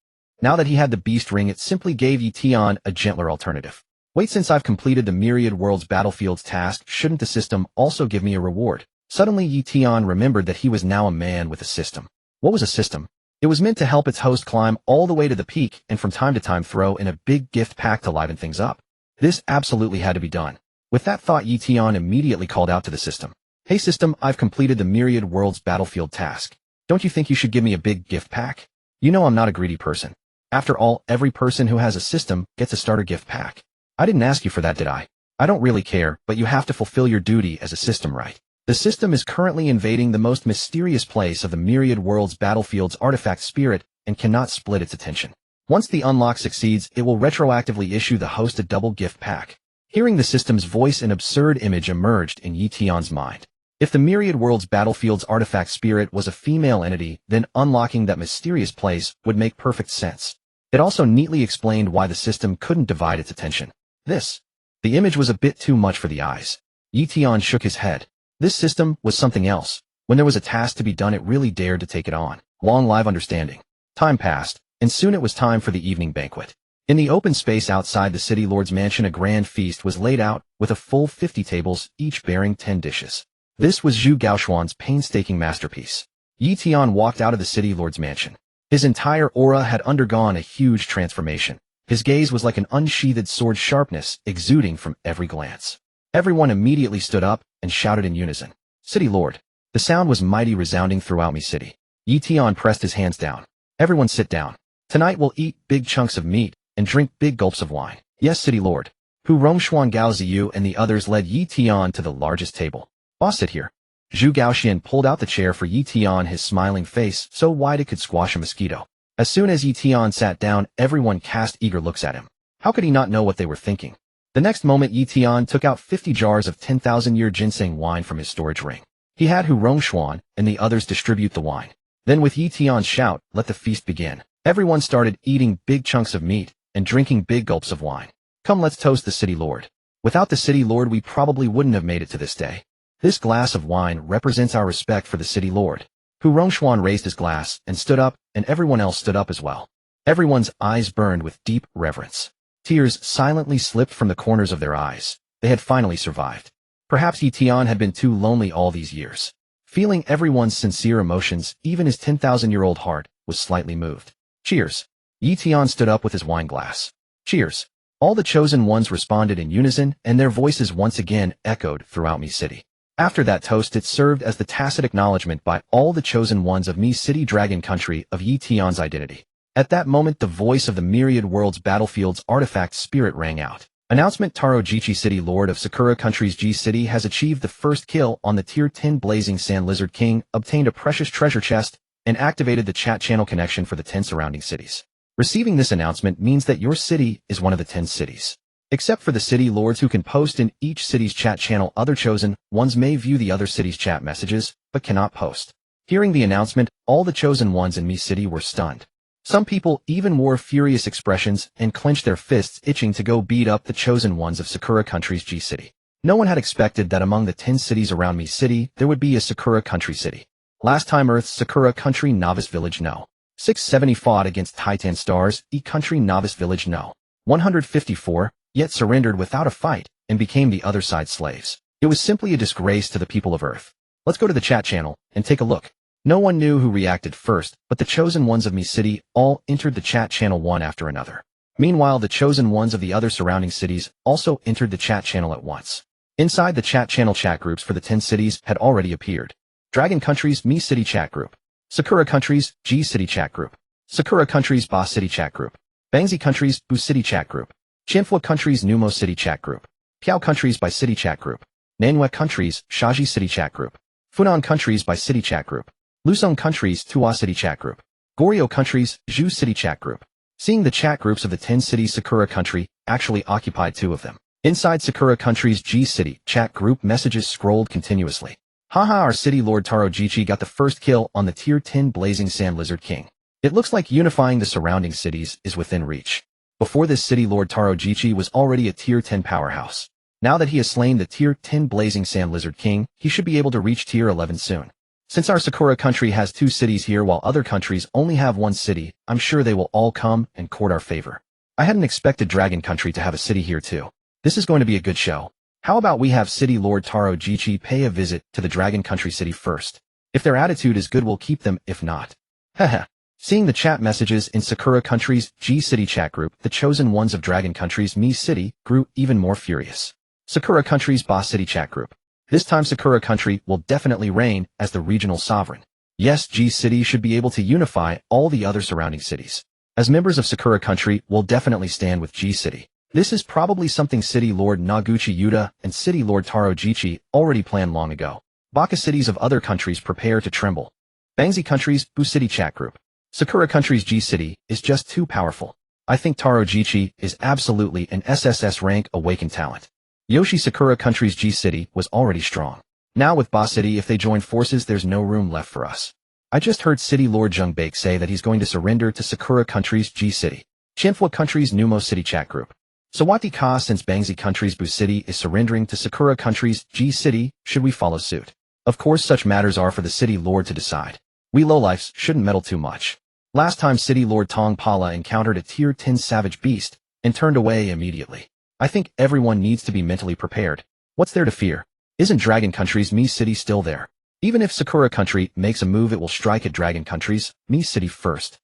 Now that he had the Beast Ring, it simply gave Ye Tian a gentler alternative. Wait, since I've completed the Myriad Worlds Battlefield's task, shouldn't the system also give me a reward? Suddenly Ye Tian remembered that he was now a man with a system. What was a system? It was meant to help its host climb all the way to the peak and from time to time throw in a big gift pack to liven things up. This absolutely had to be done. With that thought, Ye Tian immediately called out to the system. Hey system, I've completed the Myriad Worlds Battlefield task. Don't you think you should give me a big gift pack? You know I'm not a greedy person. After all, every person who has a system gets a starter gift pack. I didn't ask you for that, did I? I don't really care, but you have to fulfill your duty as a system, right? The system is currently invading the most mysterious place of the Myriad Worlds Battlefield's artifact spirit and cannot split its attention. Once the unlock succeeds, it will retroactively issue the host a double gift pack. Hearing the system's voice, an absurd image emerged in Ye Tian's mind. If the Myriad Worlds Battlefield's artifact spirit was a female entity, then unlocking that mysterious place would make perfect sense. It also neatly explained why the system couldn't divide its attention. The image was a bit too much for the eyes. Ye Tian shook his head. This system was something else. When there was a task to be done, it really dared to take it on. Long live understanding. Time passed, and soon it was time for the evening banquet. In the open space outside the City Lord's mansion, a grand feast was laid out with a full 50 tables, each bearing 10 dishes. This was Zhu Gaoxuan's painstaking masterpiece. Ye Tian walked out of the City Lord's mansion. His entire aura had undergone a huge transformation. His gaze was like an unsheathed sword, sharpness exuding from every glance. Everyone immediately stood up and shouted in unison. City Lord. The sound was mighty, resounding throughout Mi City. Ye Tian pressed his hands down. Everyone sit down. Tonight we'll eat big chunks of meat and drink big gulps of wine. Yes, City Lord. Hu Rongxuan, Gao Ziyu and the others led Ye Tian to the largest table. Boss, sit here. Zhu Gaoxian pulled out the chair for Ye Tian, his smiling face so wide it could squash a mosquito. As soon as Ye Tian sat down, everyone cast eager looks at him. How could he not know what they were thinking? The next moment, Ye Tian took out 50 jars of 10,000-year ginseng wine from his storage ring. He had Hu Rongxuan and the others distribute the wine. Then with Ye Tian's shout, let the feast begin. Everyone started eating big chunks of meat and drinking big gulps of wine. Come, let's toast the City Lord. Without the City Lord, we probably wouldn't have made it to this day. This glass of wine represents our respect for the City Lord. Hu Rongxuan raised his glass and stood up, and everyone else stood up as well. Everyone's eyes burned with deep reverence. Tears silently slipped from the corners of their eyes. They had finally survived. Perhaps Ye Tian had been too lonely all these years. Feeling everyone's sincere emotions, even his 10,000-year-old heart was slightly moved. Cheers. Ye Tian stood up with his wine glass. Cheers. All the chosen ones responded in unison, and their voices once again echoed throughout Mi City. After that toast, it served as the tacit acknowledgement by all the chosen ones of Mi City Dragon Country of Ye Tian's identity. At that moment, the voice of the Myriad Worlds Battlefield's artifact spirit rang out. Announcement: Taro Jichi, City Lord of Sakura Country's G City, has achieved the first kill on the Tier 10 Blazing Sand Lizard King, obtained a precious treasure chest, and activated the chat channel connection for the 10 surrounding cities. Receiving this announcement means that your city is one of the 10 cities. Except for the City Lords, who can post in each city's chat channel, other chosen ones may view the other city's chat messages, but cannot post. Hearing the announcement, all the chosen ones in Mi City were stunned. Some people even wore furious expressions and clenched their fists, itching to go beat up the chosen ones of Sakura Country's G City. No one had expected that among the 10 cities around Mi City, there would be a Sakura Country city. Last time Earth's Sakura Country Novice Village No. 670 fought against Titan Stars, E Country Novice Village No. 154, yet surrendered without a fight and became the other side's slaves. It was simply a disgrace to the people of Earth. Let's go to the chat channel and take a look. No one knew who reacted first, but the chosen ones of Mi City all entered the chat channel one after another. Meanwhile, the chosen ones of the other surrounding cities also entered the chat channel at once. Inside the chat channel, chat groups for the 10 cities had already appeared. Dragon Country's Mi City chat group. Sakura Country's G City chat group. Sakura Country's Ba City chat group. Bangzi Country's Bu City chat group. Chinfua Country's Numo City chat group. Piao Country's Bai City chat group. Nanhua Country's Shaji City chat group. Funan Country's Bai City chat group. Lusong Country's Tua City chat group. Goryeo Country's Zhu City chat group. Seeing the chat groups of the 10 cities, Sakura Country actually occupied 2 of them. Inside Sakura Country's G City chat group, messages scrolled continuously. Haha, our city lord Taro Jichi got the first kill on the tier 10 Blazing Sand Lizard King. It looks like unifying the surrounding cities is within reach. Before this, city lord Taro Jichi was already a tier 10 powerhouse. Now that he has slain the tier 10 Blazing Sand Lizard King, he should be able to reach tier 11 soon. Since our Sakura Country has 2 cities here while other countries only have 1 city, I'm sure they will all come and court our favor. I hadn't expected Dragon Country to have a city here too. This is going to be a good show. How about we have City Lord Taro Jichi pay a visit to the Dragon Country city first? If their attitude is good, we'll keep them. If not, haha. Seeing the chat messages in Sakura Country's G City chat group, the chosen ones of Dragon Country's Mi City grew even more furious. Sakura Country's Ba City chat group. This time Sakura Country will definitely reign as the regional sovereign. Yes, G City should be able to unify all the other surrounding cities. As members of Sakura Country, we'll definitely stand with G City. This is probably something City Lord Noguchi Yuta and City Lord Taro Jichi already planned long ago. Baka cities of other countries prepare to tremble. Bangzi Country's Bu City chat group. Sakura Country's G City is just too powerful. I think Taro Jichi is absolutely an SSS rank awakened talent. Yoshi Sakura Country's G City was already strong. Now with Ba City, if they join forces, there's no room left for us. I just heard City Lord Jungbake say that he's going to surrender to Sakura Country's G City. Chinfua Country's Numo City chat group. Sawati Ka, since Bangzi Country's Bu City is surrendering to Sakura Country's G City, should we follow suit? Of course, such matters are for the City Lord to decide. We lowlifes shouldn't meddle too much. Last time City Lord Tong Pala encountered a tier 10 savage beast and turned away immediately. I think everyone needs to be mentally prepared. What's there to fear? Isn't Dragon Country's Mi City still there? Even if Sakura Country makes a move, it will strike at Dragon Country's Mi City first.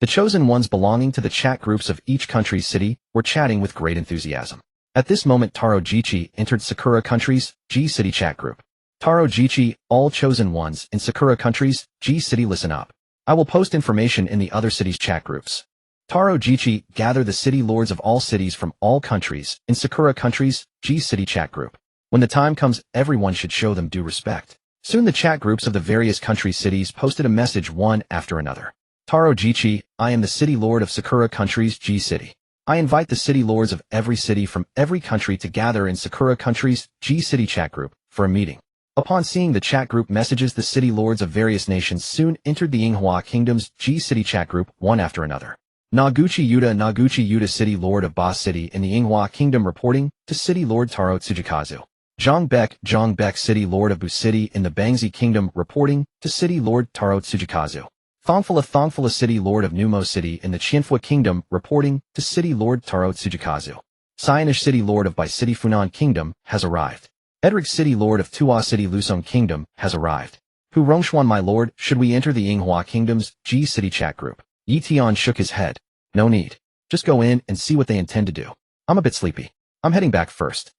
The chosen ones belonging to the chat groups of each country's city were chatting with great enthusiasm. At this moment, Taro Jichi entered Sakura Country's G City chat group. Taro Jichi, all chosen ones in Sakura Country's G City, listen up. I will post information in the other cities' chat groups. Taro Jichi, gather the city lords of all cities from all countries in Sakura Country's G City chat group. When the time comes, everyone should show them due respect. Soon the chat groups of the various country cities posted a message one after another. Taro Jichi, I am the city lord of Sakura Country's G City. I invite the city lords of every city from every country to gather in Sakura Country's G City chat group for a meeting. Upon seeing the chat group messages, the city lords of various nations soon entered the Yinghua Kingdom's G City chat group one after another. Noguchi Yuta, city lord of Ba City in the Yinghua Kingdom, reporting to city lord Taro Tsujikazu. Zhongbek, city lord of Bu City in the Bangzi Kingdom, reporting to city lord Taro Tsujikazu. Thongfula, city lord of Numo City in the Chinfua Kingdom, reporting to city lord Taro Tsujikazu. Sianish, city lord of Bai City Funan Kingdom, has arrived. Edrig, city lord of Tua City Lusong Kingdom, has arrived. Hu Rongshuan, my lord, should we enter the Yinghua Kingdom's G City chat group? Ye Tian shook his head. No need. Just go in and see what they intend to do. I'm a bit sleepy. I'm heading back first.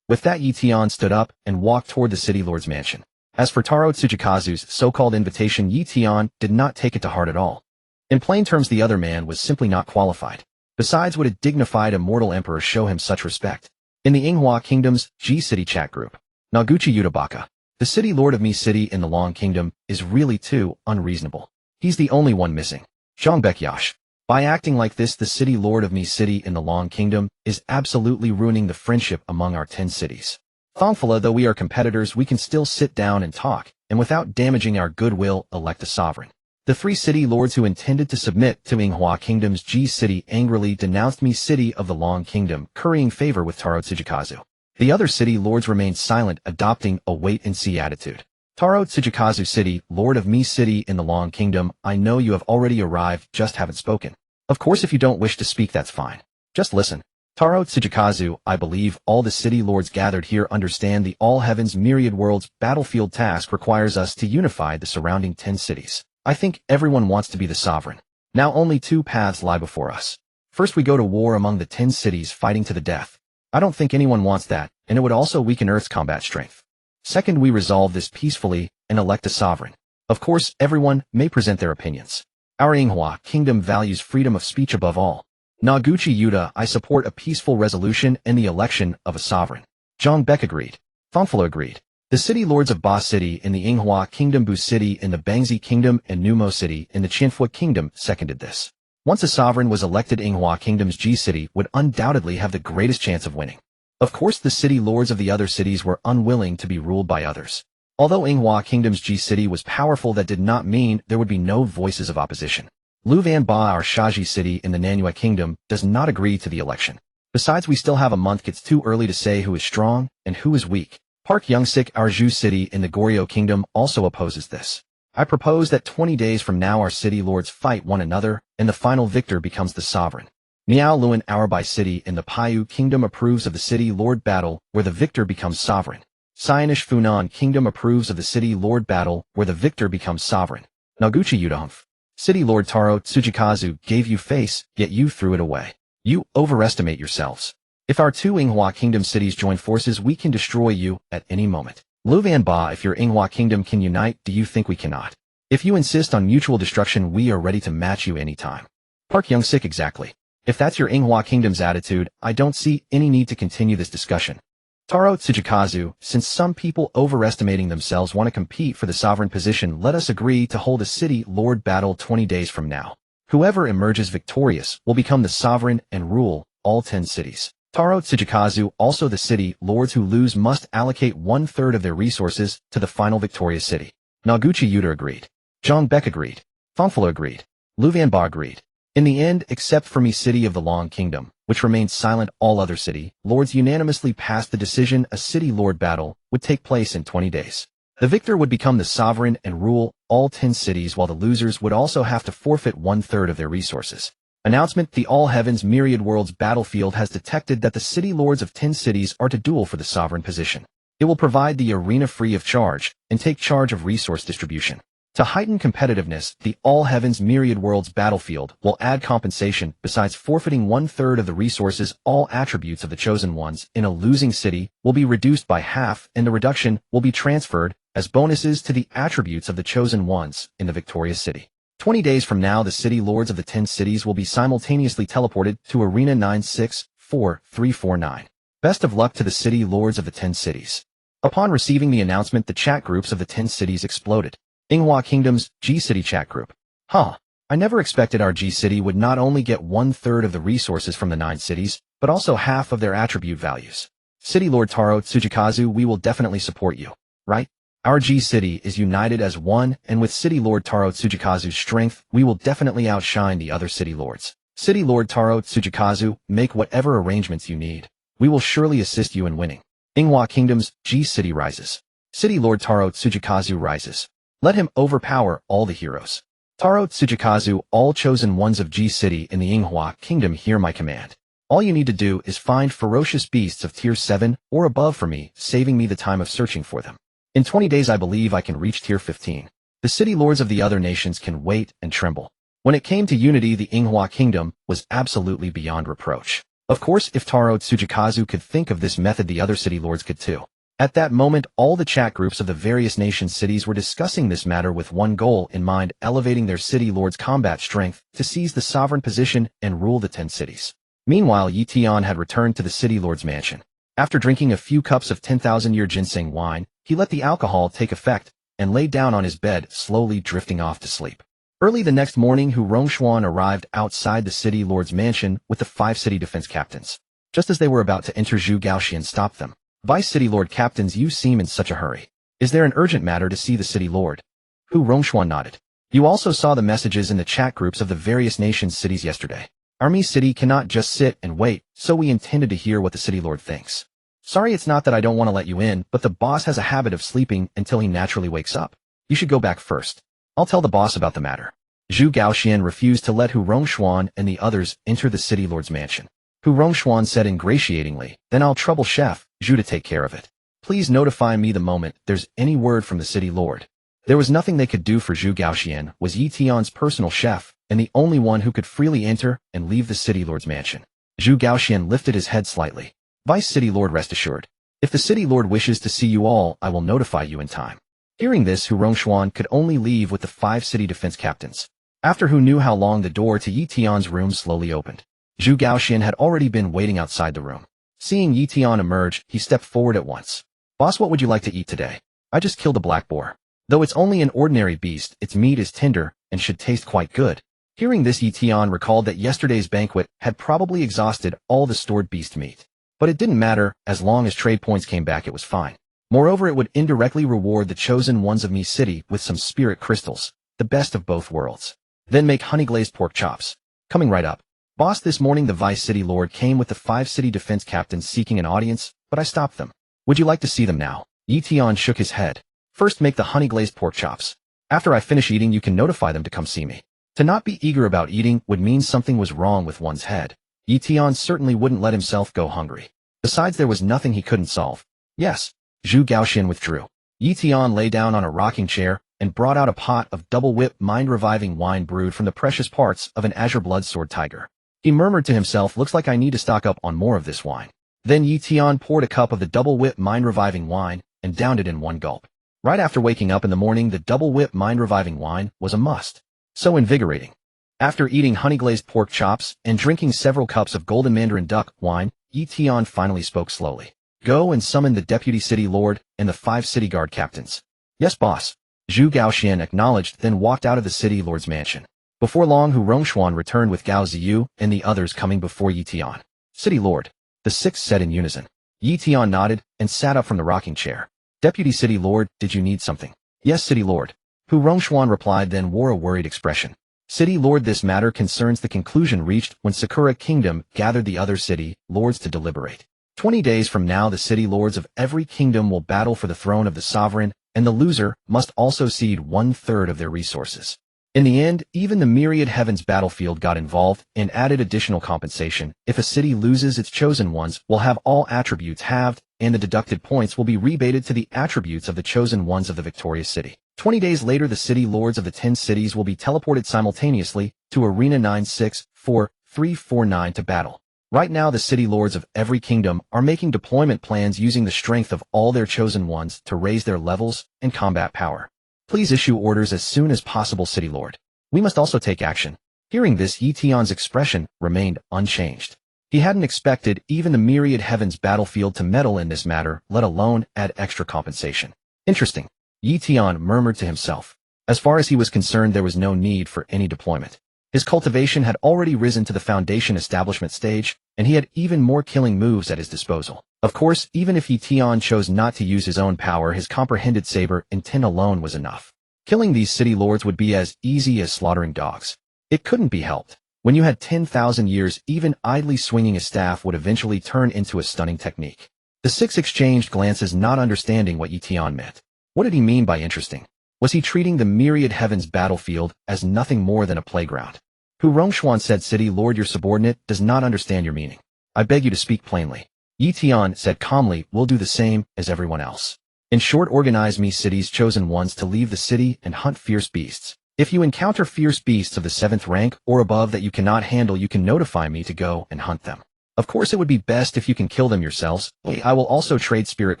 With that, Ye Tian stood up and walked toward the city lord's mansion. As for Taro Tsujikazu's so-called invitation, Ye Tian did not take it to heart at all. In plain terms, the other man was simply not qualified. Besides, would a dignified immortal emperor show him such respect? In the Yinghua Kingdom's G City chat group, Noguchi Yutabaka, the city lord of Mi City in the Long Kingdom, is really too unreasonable. He's the only one missing. Zhongbek Yash. By acting like this, the city lord of Mi City in the Long Kingdom is absolutely ruining the friendship among our 10 cities. Thongfula, though we are competitors, we can still sit down and talk, and without damaging our goodwill, elect a sovereign. The 3 city lords who intended to submit to Yinghua Kingdom's Ji City angrily denounced me City of the Long Kingdom, currying favor with Taro Tsujikazu. The other city lords remained silent, adopting a wait-and-see attitude. Taro Tsujikazu City, Lord of Mi City in the Long Kingdom, I know you have already arrived, just haven't spoken. Of course, if you don't wish to speak, that's fine. Just listen. Taro Tsujikazu, I believe all the city lords gathered here understand the All Heavens Myriad Worlds Battlefield task requires us to unify the surrounding 10 cities. I think everyone wants to be the sovereign. Now only 2 paths lie before us. First, we go to war among the 10 cities, fighting to the death. I don't think anyone wants that, and it would also weaken Earth's combat strength. Second, we resolve this peacefully and elect a sovereign. Of course, everyone may present their opinions. Our Yinghua Kingdom values freedom of speech above all. Noguchi Yuta, I support a peaceful resolution and the election of a sovereign. Zhang Bek agreed. Thongfalo agreed. The city lords of Ba City in the Yinghua Kingdom, Bu City in the Bangzi Kingdom, and Numo City in the Qianfua Kingdom seconded this. Once a sovereign was elected, Yinghua Kingdom's Ji City would undoubtedly have the greatest chance of winning. Of course, the city lords of the other cities were unwilling to be ruled by others. Although Yinghua Kingdom's Ji City was powerful, that did not mean there would be no voices of opposition. Luvan Ba, our Shaji City in the Nanyue Kingdom, does not agree to the election. Besides, we still have a month. It's too early to say who is strong and who is weak. Park Youngsik, our Zhu City in the Goryeo Kingdom, also opposes this. I propose that 20 days from now our city lords fight one another, and the final victor becomes the sovereign. Miao Luan, our Bai City in the Paiyu Kingdom, approves of the city lord battle, where the victor becomes sovereign. Sianish Funan Kingdom approves of the city lord battle, where the victor becomes sovereign. Noguchi Yudahumph. City Lord Taro Tsujikazu gave you face, yet you threw it away. You overestimate yourselves. If our 2 Yinghua Kingdom cities join forces, we can destroy you at any moment. Luvan Ba, if your Yinghua Kingdom can unite, do you think we cannot? If you insist on mutual destruction, we are ready to match you anytime. Park Youngsik, exactly. If that's your Yinghua Kingdom's attitude, I don't see any need to continue this discussion. Taro Tsujikazu, since some people overestimating themselves want to compete for the sovereign position, let us agree to hold a city lord battle 20 days from now. Whoever emerges victorious will become the sovereign and rule all 10 cities. Taro Tsujikazu, also the city lords who lose must allocate 1/3 of their resources to the final victorious city. Noguchi Yuta agreed. Zhang Bek agreed. Thongfalo agreed. Luvan Ba agreed. In the end, except for me City of the Long Kingdom, which remained silent, all other city lords unanimously passed the decision a city lord battle would take place in 20 days. The victor would become the sovereign and rule all 10 cities, while the losers would also have to forfeit 1/3 of their resources. Announcement: the All Heavens Myriad Worlds Battlefield has detected that the city lords of 10 cities are to duel for the sovereign position. It will provide the arena free of charge and take charge of resource distribution. To heighten competitiveness, the All Heavens Myriad Worlds Battlefield will add compensation. Besides forfeiting 1/3 of the resources, all attributes of the chosen ones in a losing city will be reduced by half, and the reduction will be transferred as bonuses to the attributes of the chosen ones in the victorious city. 20 days from now, the city lords of the 10 cities will be simultaneously teleported to Arena 964349. Best of luck to the city lords of the 10 cities. Upon receiving the announcement, the chat groups of the 10 cities exploded. Yinghua Kingdom's G City chat group. I never expected our G City would not only get 1/3 of the resources from the 9 cities, but also half of their attribute values. City Lord Taro Tsujikazu, we will definitely support you, right? Our G City is united as one, and with City Lord Taro Tsujikazu's strength, we will definitely outshine the other city lords. City Lord Taro Tsujikazu, make whatever arrangements you need. We will surely assist you in winning. Yinghua Kingdom's G City rises. City Lord Taro Tsujikazu rises. Let him overpower all the heroes. Taro Tsujikazu, all chosen ones of G City in the Yinghua Kingdom, hear my command. All you need to do is find ferocious beasts of tier 7 or above for me, saving me the time of searching for them. In 20 days I believe I can reach tier 15. The city lords of the other nations can wait and tremble. When it came to unity, the Yinghua Kingdom was absolutely beyond reproach. Of course, if Taro Tsujikazu could think of this method, the other city lords could too. At that moment, all the chat groups of the various nation cities were discussing this matter with one goal in mind: elevating their city lords' combat strength to seize the sovereign position and rule the 10 cities. Meanwhile, Ye Tian had returned to the city lord's mansion. After drinking a few cups of 10,000-year ginseng wine, he let the alcohol take effect and lay down on his bed, slowly drifting off to sleep. Early the next morning, Hu Rongshuan arrived outside the city lord's mansion with the 5 city defense captains. Just as they were about to enter, Zhu Gaoxian stopped them. Vice City Lord Captains, you seem in such a hurry. Is there an urgent matter to see the City Lord? Hu Rongshuan nodded. You also saw the messages in the chat groups of the various nations' cities yesterday. Our Mi city cannot just sit and wait, so we intended to hear what the city lord thinks. Sorry, it's not that I don't want to let you in, but the boss has a habit of sleeping until he naturally wakes up. You should go back first. I'll tell the boss about the matter. Zhu Gaoxian refused to let Hu Rongshuan and the others enter the city lord's mansion. Hu Rongshuan said ingratiatingly, then I'll trouble Chef Zhu to take care of it. Please notify me the moment there's any word from the city lord. There was nothing they could do for Zhu Gaoxian, was Ye Tian's personal chef, and the only one who could freely enter and leave the city lord's mansion. Zhu Gaoxian lifted his head slightly. Vice City Lord, rest assured. If the city lord wishes to see you all, I will notify you in time. Hearing this, Hu Rongshuan could only leave with the 5 city defense captains. After Hu knew how long, the door to Ye Tian's room slowly opened. Zhu Gaoxian had already been waiting outside the room. Seeing Ye Tian emerge, he stepped forward at once. Boss, what would you like to eat today? I just killed a black boar. Though it's only an ordinary beast, its meat is tender and should taste quite good. Hearing this, Ye Tian recalled that yesterday's banquet had probably exhausted all the stored beast meat. But it didn't matter, as long as trade points came back it was fine. Moreover, it would indirectly reward the chosen ones of Mi City with some spirit crystals, the best of both worlds. Then make honey-glazed pork chops. Coming right up. Boss, this morning the Vice City Lord came with the 5 city defense captains seeking an audience, but I stopped them. Would you like to see them now? Ye Tian shook his head. First make the honey-glazed pork chops. After I finish eating you can notify them to come see me. To not be eager about eating would mean something was wrong with one's head. Ye Tian certainly wouldn't let himself go hungry. Besides, there was nothing he couldn't solve. Yes. Zhu Gaoxian withdrew. Ye Tian lay down on a rocking chair and brought out a pot of double-whip mind-reviving wine brewed from the precious parts of an azure blood-sword tiger. He murmured to himself, looks like I need to stock up on more of this wine. Then Ye Tian poured a cup of the double-whip mind-reviving wine and downed it in one gulp. Right after waking up in the morning, the double-whip mind-reviving wine was a must. So invigorating. After eating honey-glazed pork chops and drinking several cups of golden mandarin duck wine, Ye Tian finally spoke slowly. Go and summon the deputy city lord and the 5 city guard captains. Yes, boss. Zhu Gaoxian acknowledged, then walked out of the city lord's mansion. Before long, Hu Rongshuan returned with Gao Ziyu and the others coming before Ye Tian. City lord. The 6 said in unison. Ye Tian nodded and sat up from the rocking chair. Deputy city lord, did you need something? Yes, city lord. Hu Rongshuan replied, then wore a worried expression. City lord, this matter concerns the conclusion reached when Sakura Kingdom gathered the other city lords to deliberate. 20 days from now, the city lords of every kingdom will battle for the throne of the sovereign, and the loser must also cede 1/3 of their resources. In the end, even the Myriad Heavens Battlefield got involved and added additional compensation. If a city loses, its chosen ones will have all attributes halved, and the deducted points will be rebated to the attributes of the chosen ones of the victorious city. 20 days later, the city lords of the 10 cities will be teleported simultaneously to Arena 964-349 to battle. Right now, the city lords of every kingdom are making deployment plans using the strength of all their chosen ones to raise their levels and combat power. Please issue orders as soon as possible, city lord. We must also take action. Hearing this, Ye Tian's expression remained unchanged. He hadn't expected even the Myriad Heavens Battlefield to meddle in this matter, let alone add extra compensation. Interesting. Ye Tian murmured to himself. As far as he was concerned, there was no need for any deployment. His cultivation had already risen to the foundation establishment stage, and he had even more killing moves at his disposal. Of course, even if Ye Tian chose not to use his own power, his comprehended saber in 10 alone was enough. Killing these city lords would be as easy as slaughtering dogs. It couldn't be helped. When you had 10,000 years, even idly swinging a staff would eventually turn into a stunning technique. The 6 exchanged glances, not understanding what Ye Tian meant. What did he mean by interesting? Was he treating the Myriad Heavens Battlefield as nothing more than a playground? Hu Rongshuan said, City Lord, your subordinate does not understand your meaning. I beg you to speak plainly. Ye Tian said calmly, we'll do the same as everyone else. In short, organize Mi City's chosen ones to leave the city and hunt fierce beasts. If you encounter fierce beasts of the 7th rank or above that you cannot handle, you can notify me to go and hunt them. Of course, it would be best if you can kill them yourselves. I will also trade spirit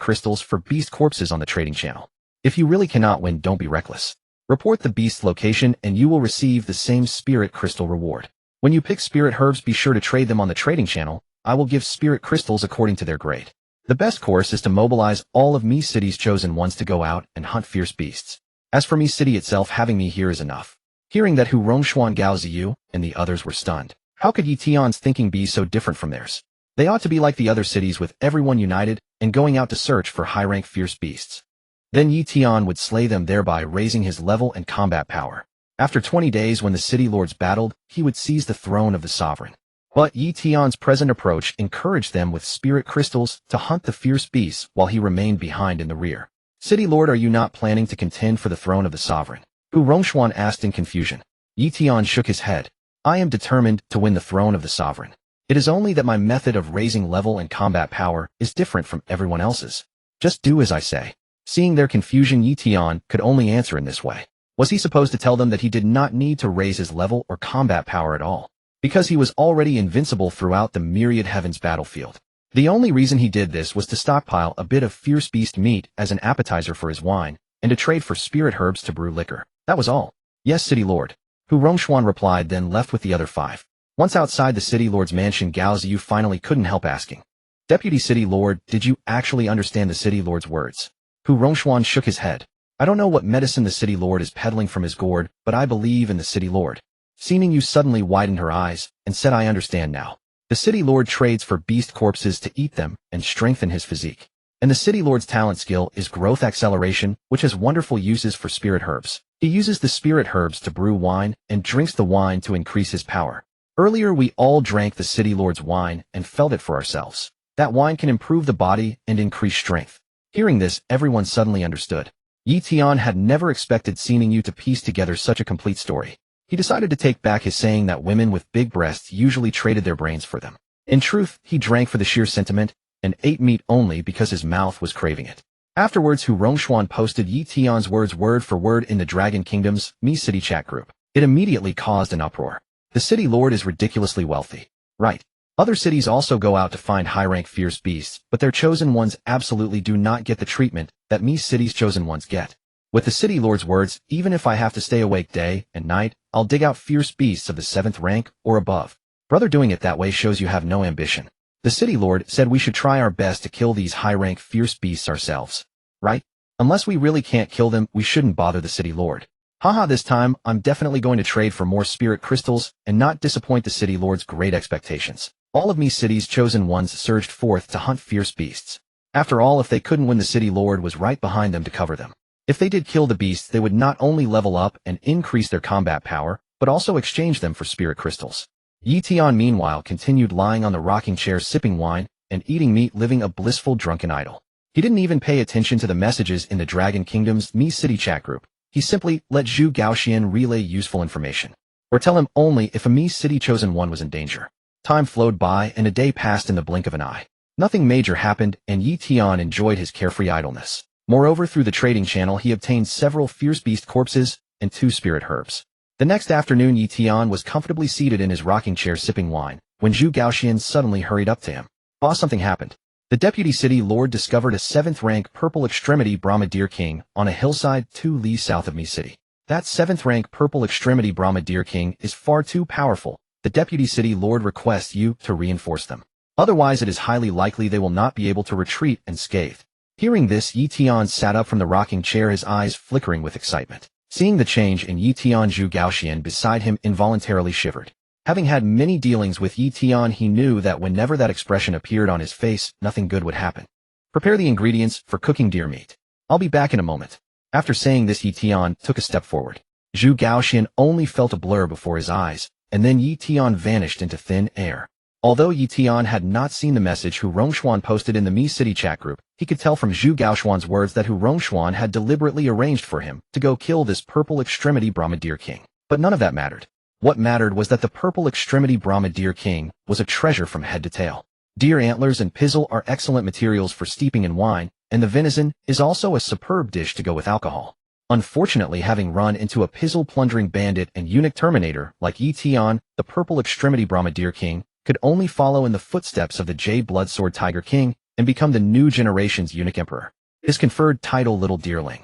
crystals for beast corpses on the trading channel. If you really cannot win, don't be reckless. Report the beast's location and you will receive the same spirit crystal reward. When you pick spirit herbs, be sure to trade them on the trading channel. I will give spirit crystals according to their grade. The best course is to mobilize all of Mi City's chosen ones to go out and hunt fierce beasts. As for Mi City itself, having me here is enough. Hearing that, Hu Rongshuan, Gao Ziyu, and the others were stunned. How could Ye Tian's thinking be so different from theirs? They ought to be like the other cities, with everyone united and going out to search for high-rank fierce beasts. Then Ye Tian would slay them, thereby raising his level and combat power. After 20 days when the city lords battled, he would seize the throne of the sovereign. But Ye Tian's present approach encouraged them with spirit crystals to hunt the fierce beasts while he remained behind in the rear. City Lord, are you not planning to contend for the throne of the sovereign? Hu Rongshuan asked in confusion. Ye Tian shook his head. I am determined to win the throne of the sovereign. It is only that my method of raising level and combat power is different from everyone else's. Just do as I say. Seeing their confusion, Ye Tian could only answer in this way. Was he supposed to tell them that he did not need to raise his level or combat power at all? Because he was already invincible throughout the myriad heavens battlefield. The only reason he did this was to stockpile a bit of fierce beast meat as an appetizer for his wine, and to trade for spirit herbs to brew liquor. That was all. Yes, City Lord. Hu Rongshuan replied, then left with the other 5. Once outside the City Lord's mansion, Gao Ziyu finally couldn't help asking. Deputy City Lord, did you actually understand the City Lord's words? Hu Rongshuan shook his head. I don't know what medicine the City Lord is peddling from his gourd, but I believe in the City Lord. Xingning Yu suddenly widened her eyes and said, I understand now. The City Lord trades for beast corpses to eat them and strengthen his physique. And the City Lord's talent skill is growth acceleration, which has wonderful uses for spirit herbs. He uses the spirit herbs to brew wine and drinks the wine to increase his power. Earlier we all drank the City Lord's wine and felt it for ourselves. That wine can improve the body and increase strength. Hearing this, everyone suddenly understood. Ye Tian had never expected Xingning Yu to piece together such a complete story. He decided to take back his saying that women with big breasts usually traded their brains for them. In truth, he drank for the sheer sentiment and ate meat only because his mouth was craving it. Afterwards, Hu Rongshuan posted Ye Tian's words word for word in the Dragon Kingdom's Mi City chat group. It immediately caused an uproar. The City Lord is ridiculously wealthy. Right. Other cities also go out to find high-rank fierce beasts, but their chosen ones absolutely do not get the treatment that Mi City's chosen ones get. With the City Lord's words, even if I have to stay awake day and night, I'll dig out fierce beasts of the 7th rank or above. Brother, doing it that way shows you have no ambition. The City Lord said we should try our best to kill these high-rank fierce beasts ourselves. Right? Unless we really can't kill them, we shouldn't bother the City Lord. Haha, this time, I'm definitely going to trade for more spirit crystals and not disappoint the City Lord's great expectations. All of Mi City's chosen ones surged forth to hunt fierce beasts. After all, if they couldn't win, the City Lord was right behind them to cover them. If they did kill the beasts, they would not only level up and increase their combat power, but also exchange them for spirit crystals. Ye Tian, meanwhile, continued lying on the rocking chair sipping wine and eating meat, living a blissful drunken idle. He didn't even pay attention to the messages in the Dragon Kingdom's Mi City chat group. He simply let Zhu Gaoxian relay useful information. Or tell him only if a Mi City chosen one was in danger. Time flowed by and a day passed in the blink of an eye. Nothing major happened and Ye Tian enjoyed his carefree idleness. Moreover, through the trading channel he obtained several fierce beast corpses and 2 spirit herbs. The next afternoon, Ye Tian was comfortably seated in his rocking chair sipping wine, when Zhu Gaoxian suddenly hurried up to him. Boss, something happened. The deputy city lord discovered a 7th rank purple extremity Brahma-Deer King on a hillside 2 li south of Mi City. That 7th rank purple extremity Brahma-Deer King is far too powerful. The deputy city lord requests you to reinforce them. Otherwise it is highly likely they will not be able to retreat unscathed. Hearing this, Ye Tian sat up from the rocking chair, his eyes flickering with excitement. Seeing the change in Ye Tian, Zhu Gaoxian beside him involuntarily shivered. Having had many dealings with Ye Tian, he knew that whenever that expression appeared on his face, nothing good would happen. Prepare the ingredients for cooking deer meat. I'll be back in a moment. After saying this, Ye Tian took a step forward. Zhu Gaoxian only felt a blur before his eyes, and then Ye Tian vanished into thin air. Although Ye Tian had not seen the message Hu Rongshuan posted in the Mi City chat group, he could tell from Zhu Gaoxian's words that Hu Rongshuan had deliberately arranged for him to go kill this purple extremity Brahma-Deer King. But none of that mattered. What mattered was that the purple extremity Brahma-Deer King was a treasure from head to tail. Deer antlers and pizzle are excellent materials for steeping in wine, and the venison is also a superb dish to go with alcohol. Unfortunately, having run into a pizzle plundering bandit and eunuch terminator like Ye Tian, the purple extremity Brahma-Deer King could only follow in the footsteps of the Jade Bloodsword Tiger King and become the new generation's eunuch emperor. His conferred title, Little Deerling.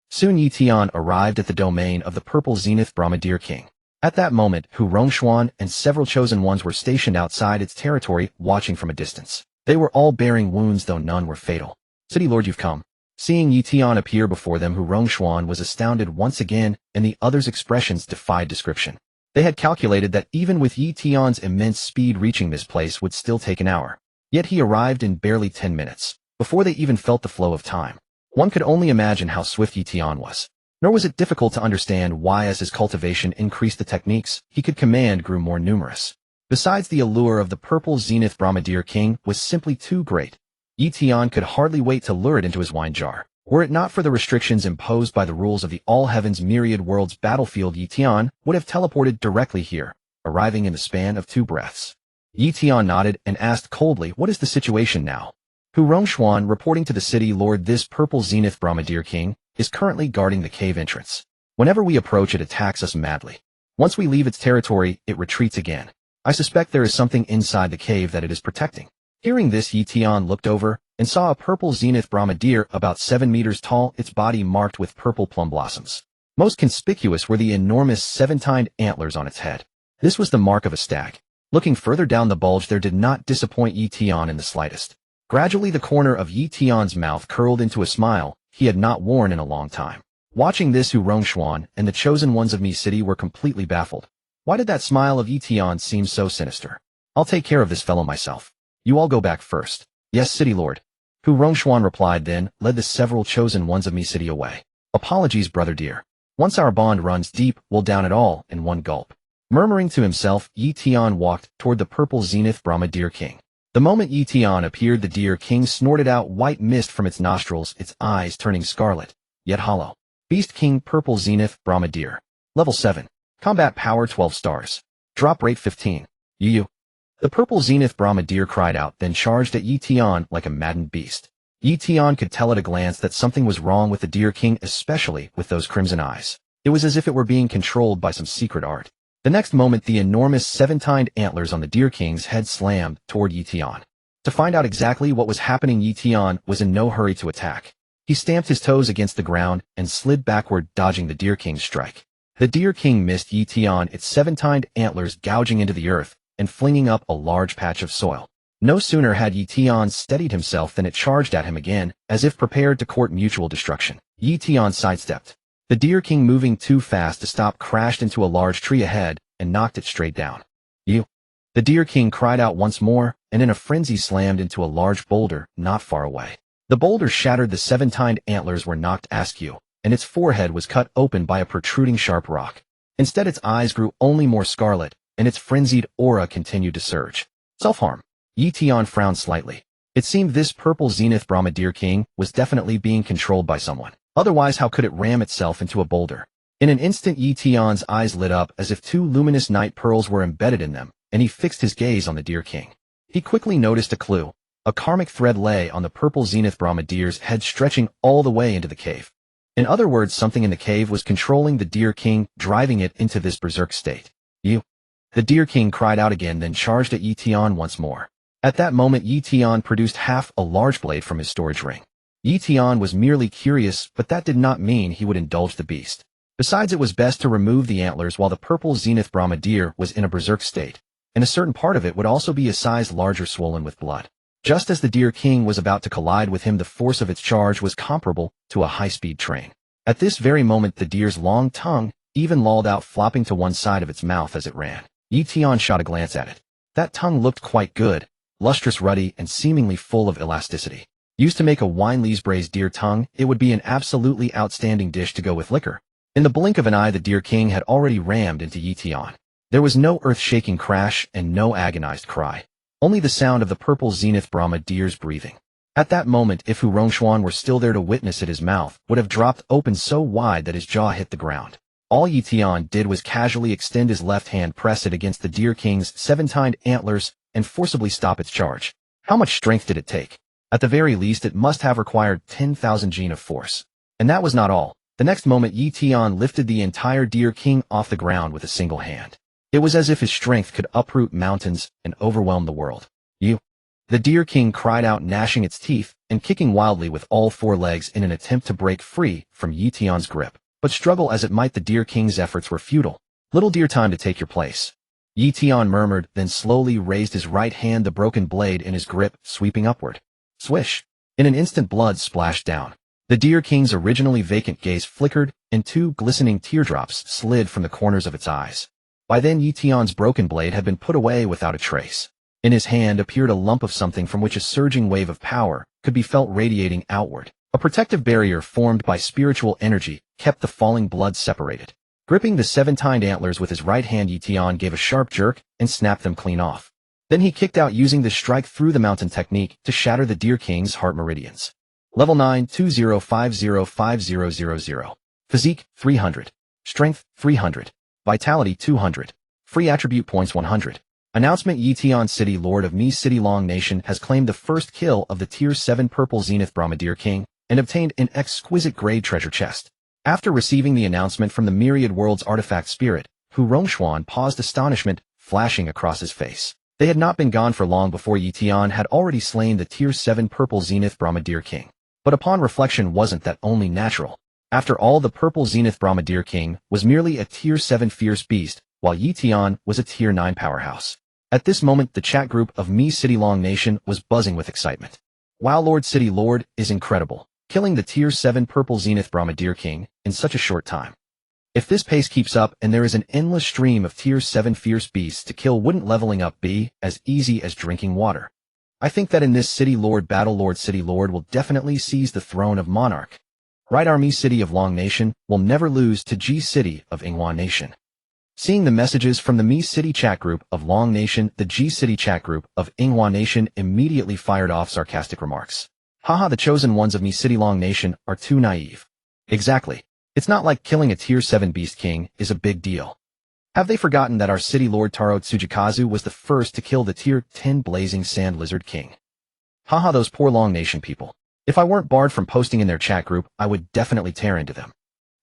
Soon Ye Tian arrived at the domain of the purple zenith Brahma-Deer King. At that moment, Hu Rongshuan and several chosen ones were stationed outside its territory, watching from a distance. They were all bearing wounds, though none were fatal. City Lord, you've come. Seeing Ye Tian appear before them, Hu Rongshuan was astounded once again, and the others' expressions defied description. They had calculated that even with Ye Tian's immense speed, reaching this place would still take an hour. Yet he arrived in barely 10 minutes, before they even felt the flow of time. One could only imagine how swift Ye Tian was. Nor was it difficult to understand why, as his cultivation increased, the techniques he could command grew more numerous. Besides, the allure of the purple zenith Brahmadeer King was simply too great. Ye Tian could hardly wait to lure it into his wine jar. Were it not for the restrictions imposed by the rules of the All-Heavens Myriad Worlds Battlefield, Ye Tian would have teleported directly here, arriving in the span of 2 breaths. Ye Tian nodded and asked coldly, "What is the situation now?" Hu Rongshuan, reporting to the city lord, "This purple zenith Brahmadeer King is currently guarding the cave entrance. Whenever we approach, it attacks us madly. Once we leave its territory, it retreats again. I suspect there is something inside the cave that it is protecting." Hearing this, Ye Tian looked over and saw a purple zenith Brahmadeer about 7 meters tall, its body marked with purple plum blossoms. Most conspicuous were the enormous 7-tined antlers on its head. This was the mark of a stag. Looking further down the bulge, there did not disappoint Ye Tian in the slightest. Gradually, the corner of Ye Tian's mouth curled into a smile he had not worn in a long time. Watching this, Hu Rongshuan and the chosen ones of Mi City were completely baffled. Why did that smile of Ye Tian seem so sinister? "I'll take care of this fellow myself. You all go back first." "Yes, City Lord." Hu Rongshuan replied, then led the several chosen ones of Mi City away. "Apologies, brother dear. Once our bond runs deep, we'll down it all in one gulp." Murmuring to himself, Ye Tian walked toward the purple zenith Brahmadeer King. The moment Ye Tian appeared, the Deer King snorted out white mist from its nostrils, its eyes turning scarlet, yet hollow. Beast King Purple Zenith Brahmadeer. Level 7. Combat Power 12 stars. Drop Rate 15. You. The Purple Zenith Brahmadeer cried out, then charged at Ye Tian like a maddened beast. Ye Tian could tell at a glance that something was wrong with the Deer King, especially with those crimson eyes. It was as if it were being controlled by some secret art. The next moment, the enormous 7-tined antlers on the Deer King's head slammed toward Ye Tian. To find out exactly what was happening, Ye Tian was in no hurry to attack. He stamped his toes against the ground and slid backward, dodging the Deer King's strike. The Deer King missed Ye Tian, its 7-tined antlers gouging into the earth and flinging up a large patch of soil. No sooner had Ye Tian steadied himself than it charged at him again, as if prepared to court mutual destruction. Ye Tian sidestepped. The Deer King, moving too fast to stop, crashed into a large tree ahead and knocked it straight down. "You!" The Deer King cried out once more, and in a frenzy slammed into a large boulder not far away. The boulder shattered, the 7-tined antlers were knocked askew, and its forehead was cut open by a protruding sharp rock. Instead, its eyes grew only more scarlet, and its frenzied aura continued to surge. Self-harm. Ye Tian frowned slightly. It seemed this purple zenith Brahmadeer King was definitely being controlled by someone. Otherwise, how could it ram itself into a boulder? In an instant, Ye Tian's eyes lit up as if 2 luminous night pearls were embedded in them, and he fixed his gaze on the Deer King. He quickly noticed a clue. A karmic thread lay on the purple zenith Brahmadeer's head, stretching all the way into the cave. In other words, something in the cave was controlling the Deer King, driving it into this berserk state. "You!" The Deer King cried out again, then charged at Ye Tian once more. At that moment, Ye Tian produced half a large blade from his storage ring. Ye Tian was merely curious, but that did not mean he would indulge the beast. Besides, it was best to remove the antlers while the purple zenith Brahmadeer was in a berserk state, and a certain part of it would also be a size larger, swollen with blood. Just as the Deer King was about to collide with him, the force of its charge was comparable to a high-speed train. At this very moment, the deer's long tongue even lolled out, flopping to one side of its mouth as it ran. Ye Tian shot a glance at it. That tongue looked quite good, lustrous, ruddy, and seemingly full of elasticity. Used to make a wine-lees braised deer tongue, it would be an absolutely outstanding dish to go with liquor. In the blink of an eye, the Deer King had already rammed into Ye Tian. There was no earth-shaking crash and no agonized cry. Only the sound of the purple zenith Brahmadeer's breathing. At that moment, if Hu Rongshuan were still there to witness it, his mouth would have dropped open so wide that his jaw hit the ground. All Ye Tian did was casually extend his left hand, press it against the Deer King's 7-tined antlers, and forcibly stop its charge. How much strength did it take? At the very least, it must have required 10,000 Jin of force. And that was not all. The next moment, Ye Tian lifted the entire Deer King off the ground with a single hand. It was as if his strength could uproot mountains and overwhelm the world. "You!" The Deer King cried out, gnashing its teeth and kicking wildly with all 4 legs in an attempt to break free from Ye Tian's grip. But struggle as it might, the Deer King's efforts were futile. "Little deer, time to take your place." Ye Tian murmured, then slowly raised his right hand, the broken blade in his grip sweeping upward. Swish! In an instant, blood splashed down. The Deer King's originally vacant gaze flickered, and 2 glistening teardrops slid from the corners of its eyes. By then, Ye Tian's broken blade had been put away without a trace. In his hand appeared a lump of something from which a surging wave of power could be felt radiating outward. A protective barrier formed by spiritual energy kept the falling blood separated. Gripping the seven-tined antlers with his right hand, Ye Tian gave a sharp jerk and snapped them clean off. Then he kicked out using the strike through the mountain technique to shatter the Deer King's heart meridians. Level 9, 20505000. Physique, 300. Strength, 300. Vitality, 200. Free attribute points, 100. Announcement: Ye Tian City Lord of Mi City Long Nation has claimed the first kill of the Tier 7 Purple Zenith Deer King and obtained an exquisite grade treasure chest. After receiving the announcement from the Myriad World's artifact spirit, Hu Rongxuan paused, astonishment flashing across his face. They had not been gone for long before Ye Tian had already slain the Tier 7 Purple Zenith Deer King. But upon reflection, wasn't that only natural? After all, the Purple Zenith Deer King was merely a Tier 7 fierce beast, while Ye Tian was a Tier 9 powerhouse. At this moment, the chat group of Mi City Long Nation was buzzing with excitement. Wow, Lord City Lord is incredible, killing the Tier 7 Purple Zenith Deer King in such a short time. If this pace keeps up and there is an endless stream of Tier 7 fierce beasts to kill, wouldn't leveling up be as easy as drinking water? I think that in this City Lord battle, Lord City Lord will definitely seize the throne of monarch. Right, our Mi City of Long Nation will never lose to G City of Ingwan Nation. Seeing the messages from the Mi City chat group of Long Nation, the G City chat group of Ingwan Nation immediately fired off sarcastic remarks. Haha, the chosen ones of Mi City Long Nation are too naive. Exactly. It's not like killing a Tier 7 Beast King is a big deal. Have they forgotten that our City Lord Taro Tsujikazu was the first to kill the Tier 10 Blazing Sand Lizard King? Haha, those poor Long Nation people. If I weren't barred from posting in their chat group, I would definitely tear into them.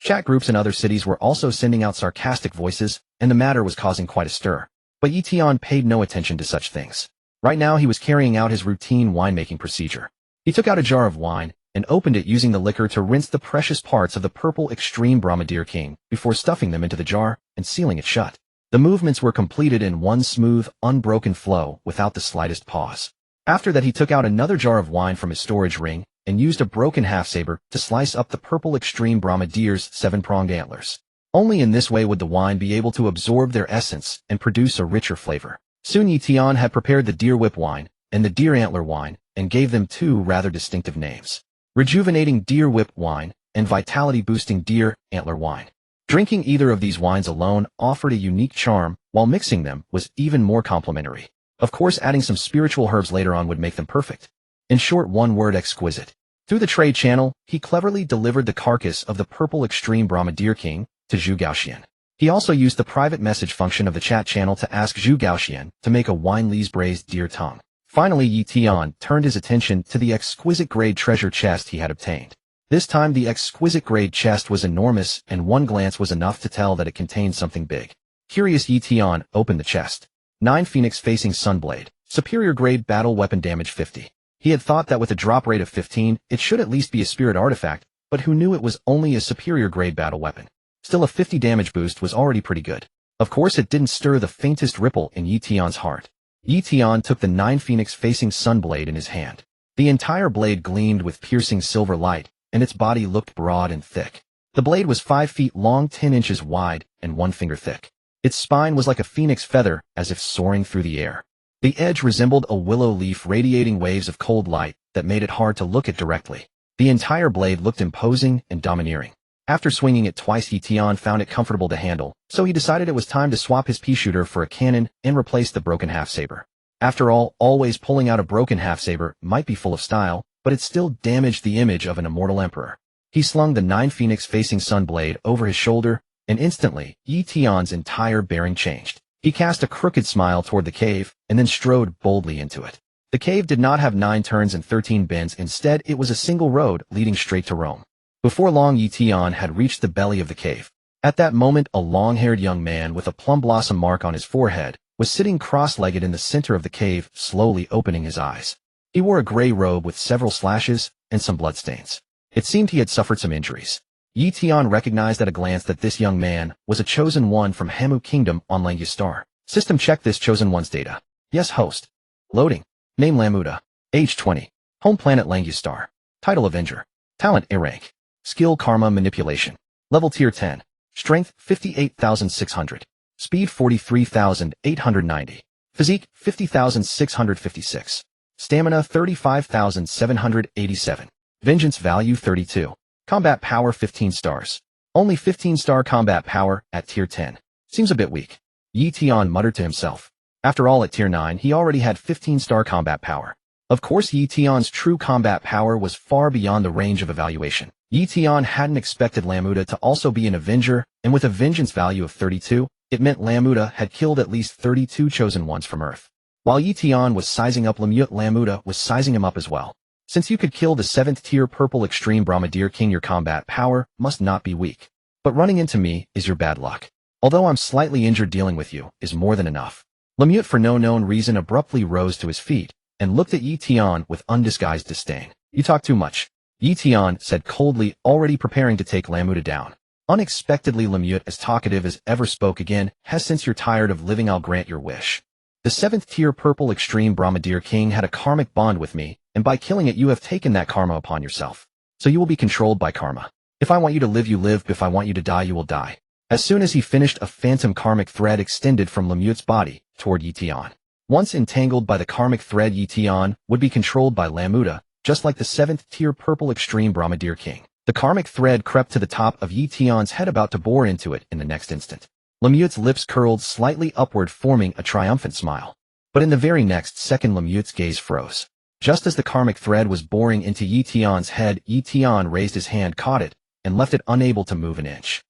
Chat groups in other cities were also sending out sarcastic voices, and the matter was causing quite a stir. But Ye Tian paid no attention to such things. Right now he was carrying out his routine winemaking procedure. He took out a jar of wine and opened it, using the liquor to rinse the precious parts of the purple extreme Deer King before stuffing them into the jar and sealing it shut. The movements were completed in one smooth, unbroken flow without the slightest pause. After that, he took out another jar of wine from his storage ring and used a broken half-saber to slice up the purple extreme Deer's seven-pronged antlers. Only in this way would the wine be able to absorb their essence and produce a richer flavor. Soon Ye Tian had prepared the Deer Whip wine and the Deer Antler wine and gave them two rather distinctive names: Rejuvenating Deer Whip wine and Vitality-Boosting Deer Antler wine. Drinking either of these wines alone offered a unique charm, while mixing them was even more complimentary. Of course, adding some spiritual herbs later on would make them perfect. In short, one word: exquisite. Through the trade channel, he cleverly delivered the carcass of the purple extreme Deer King to Zhu Gaoxian. He also used the private message function of the chat channel to ask Zhu Gaoxian to make a wine-lees braised deer tongue. Finally, Ye Tian turned his attention to the exquisite grade treasure chest he had obtained. This time the exquisite grade chest was enormous, and one glance was enough to tell that it contained something big. Curious, Ye Tian opened the chest. 9 Phoenix Facing Sunblade. Superior grade battle weapon, damage 50. He had thought that with a drop rate of 15, it should at least be a spirit artifact, but who knew it was only a superior grade battle weapon. Still, a 50 damage boost was already pretty good. Of course, it didn't stir the faintest ripple in Ye Tian's heart. Ye Tian took the 9 Phoenix Facing Sunblade in his hand. The entire blade gleamed with piercing silver light, and its body looked broad and thick. The blade was 5 feet long, 10 inches wide, and 1 finger thick. Its spine was like a phoenix feather, as if soaring through the air. The edge resembled a willow leaf, radiating waves of cold light that made it hard to look at directly. The entire blade looked imposing and domineering. After swinging it twice, Ye Tian found it comfortable to handle, so he decided it was time to swap his pea shooter for a cannon and replace the broken half-saber. After all, always pulling out a broken half-saber might be full of style, but it still damaged the image of an immortal emperor. He slung the 9 Phoenix Facing Sunblade over his shoulder, and instantly, Ye Tian's entire bearing changed. He cast a crooked smile toward the cave, and then strode boldly into it. The cave did not have 9 turns and 13 bends. Instead, it was a single road leading straight to Rome. Before long, Ye Tian had reached the belly of the cave. At that moment, a long-haired young man with a plum blossom mark on his forehead was sitting cross-legged in the center of the cave, slowly opening his eyes. He wore a gray robe with several slashes and some bloodstains. It seemed he had suffered some injuries. Ye Tian recognized at a glance that this young man was a chosen one from Hamu Kingdom on Langyastar. System, check this chosen one's data. Yes, host. Loading. Name Lamuda. Age 20. Home planet Langyastar. Title Avenger. Talent A rank. Skill Karma Manipulation. Level Tier 10. Strength 58,600. Speed 43,890. Physique 50,656. Stamina 35,787. Vengeance value 32. Combat power 15 stars. Only 15-star combat power at tier 10. Seems a bit weak. Ye Tian muttered to himself. After all, at tier 9 he already had 15-star combat power. Of course, Ye Tian's true combat power was far beyond the range of evaluation. Ye Tian hadn't expected Lamuda to also be an Avenger, and with a vengeance value of 32, it meant Lamuda had killed at least 32 Chosen Ones from Earth. While Ye Tian was sizing up Lamuda was sizing him up as well. Since you could kill the 7th tier Purple Extreme Brahmadir King, your combat power must not be weak. But running into me is your bad luck. Although I'm slightly injured, dealing with you is more than enough. Lamute, for no known reason, abruptly rose to his feet and looked at Ye Tian with undisguised disdain. You talk too much, Ye Tian said coldly, already preparing to take Lamuda down. Unexpectedly, Lamute, as talkative as ever, spoke again. Since you're tired of living, I'll grant your wish. The 7th tier Purple Extreme Brahmadir King had a karmic bond with me, and by killing it you have taken that karma upon yourself. So you will be controlled by karma. If I want you to live, you live. If I want you to die, you will die. As soon as he finished, a phantom karmic thread extended from Lamute's body toward Ye Tian. Once entangled by the karmic thread, Ye Tian would be controlled by Lamuda, just like the 7th tier Purple Extreme Brahmadir King. The karmic thread crept to the top of Ye Tian's head, about to bore into it in the next instant. Lamute's lips curled slightly upward, forming a triumphant smile. But in the very next second, Lamute's gaze froze. Just as the karmic thread was boring into Ye Tian's head, Ye Tian raised his hand, caught it, and left it unable to move an inch.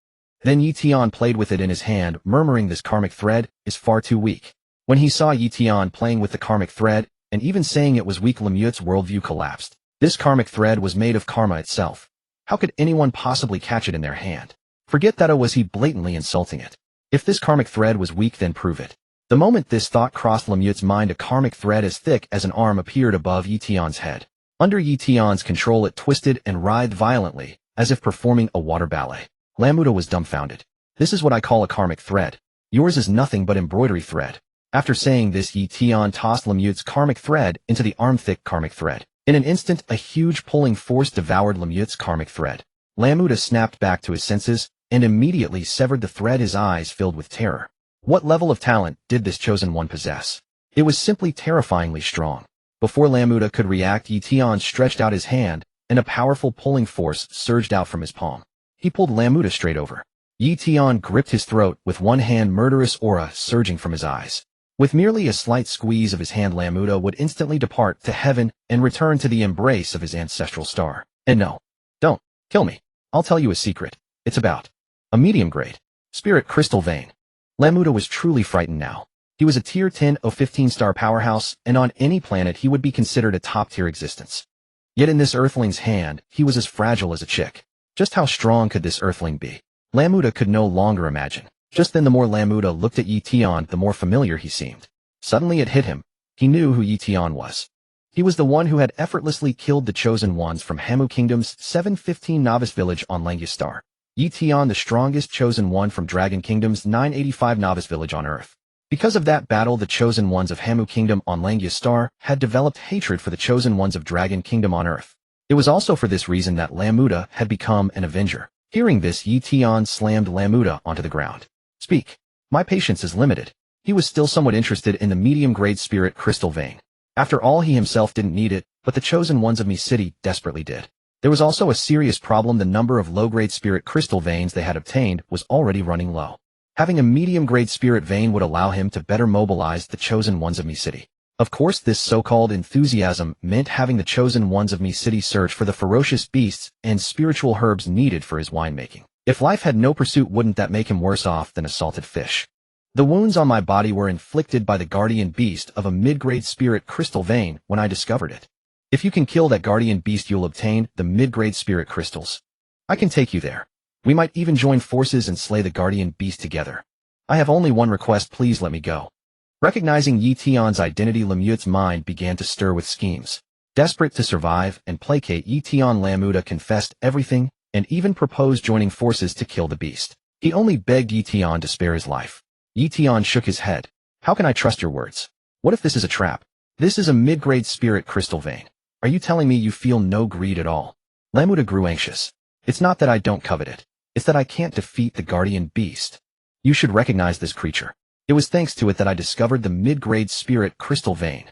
Then Ye Tian played with it in his hand, murmuring, "This karmic thread is far too weak." When he saw Ye Tian playing with the karmic thread, and even saying it was weak, Lamute's worldview collapsed. This karmic thread was made of karma itself. How could anyone possibly catch it in their hand? Forget that, was he blatantly insulting it? If this karmic thread was weak, then prove it. The moment this thought crossed Lamute's mind, a karmic thread as thick as an arm appeared above Ye Tian's head. Under Ye Tian's control, it twisted and writhed violently, as if performing a water ballet. Lamuda was dumbfounded. This is what I call a karmic thread. Yours is nothing but embroidery thread. After saying this, Ye Tian tossed Lamute's karmic thread into the arm-thick karmic thread. In an instant, a huge pulling force devoured Lamute's karmic thread. Lamuda snapped back to his senses, and immediately severed the thread, his eyes filled with terror. What level of talent did this Chosen One possess? It was simply terrifyingly strong. Before Lamuda could react, Ye Tian stretched out his hand, and a powerful pulling force surged out from his palm. He pulled Lamuda straight over. Ye Tian gripped his throat with one hand, murderous aura surging from his eyes. With merely a slight squeeze of his hand, Lamuda would instantly depart to heaven and return to the embrace of his ancestral star. And no, don't kill me. I'll tell you a secret. It's about a medium-grade spirit crystal vein. Lamuda was truly frightened now. He was a tier 10 or 15-star powerhouse, and on any planet he would be considered a top-tier existence. Yet in this earthling's hand, he was as fragile as a chick. Just how strong could this earthling be? Lamuda could no longer imagine. Just then, the more Lamuda looked at Ye Tian, the more familiar he seemed. Suddenly it hit him. He knew who Ye Tian was. He was the one who had effortlessly killed the Chosen Ones from Hamu Kingdom's 715 Novice Village on Langia Star. Ye Tian, the strongest Chosen One from Dragon Kingdom's 985 Novice Village on Earth. Because of that battle, the Chosen Ones of Hamu Kingdom on Langia Star had developed hatred for the Chosen Ones of Dragon Kingdom on Earth. It was also for this reason that Lamuda had become an Avenger. Hearing this, Ye Tian slammed Lamuda onto the ground. Speak. My patience is limited. He was still somewhat interested in the medium-grade spirit crystal vein. After all, he himself didn't need it, but the Chosen Ones of Mi City desperately did. There was also a serious problem. The number of low-grade spirit crystal veins they had obtained was already running low. Having a medium-grade spirit vein would allow him to better mobilize the Chosen Ones of Mi City. Of course, this so-called enthusiasm meant having the Chosen Ones of Mi City search for the ferocious beasts and spiritual herbs needed for his winemaking. If life had no pursuit, wouldn't that make him worse off than a salted fish? The wounds on my body were inflicted by the guardian beast of a mid-grade spirit crystal vein when I discovered it. If you can kill that guardian beast, you'll obtain the mid-grade spirit crystals. I can take you there. We might even join forces and slay the guardian beast together. I have only one request, please let me go. Recognizing Ye Tian's identity, Lamute's mind began to stir with schemes. Desperate to survive and placate Ye Tian, Lamuda confessed everything and even proposed joining forces to kill the beast. He only begged Ye Tian to spare his life. Ye Tian shook his head. How can I trust your words? What if this is a trap? This is a mid-grade spirit crystal vein. Are you telling me you feel no greed at all? Lamuda grew anxious. It's not that I don't covet it. It's that I can't defeat the guardian beast. You should recognize this creature. It was thanks to it that I discovered the mid-grade spirit crystal vein.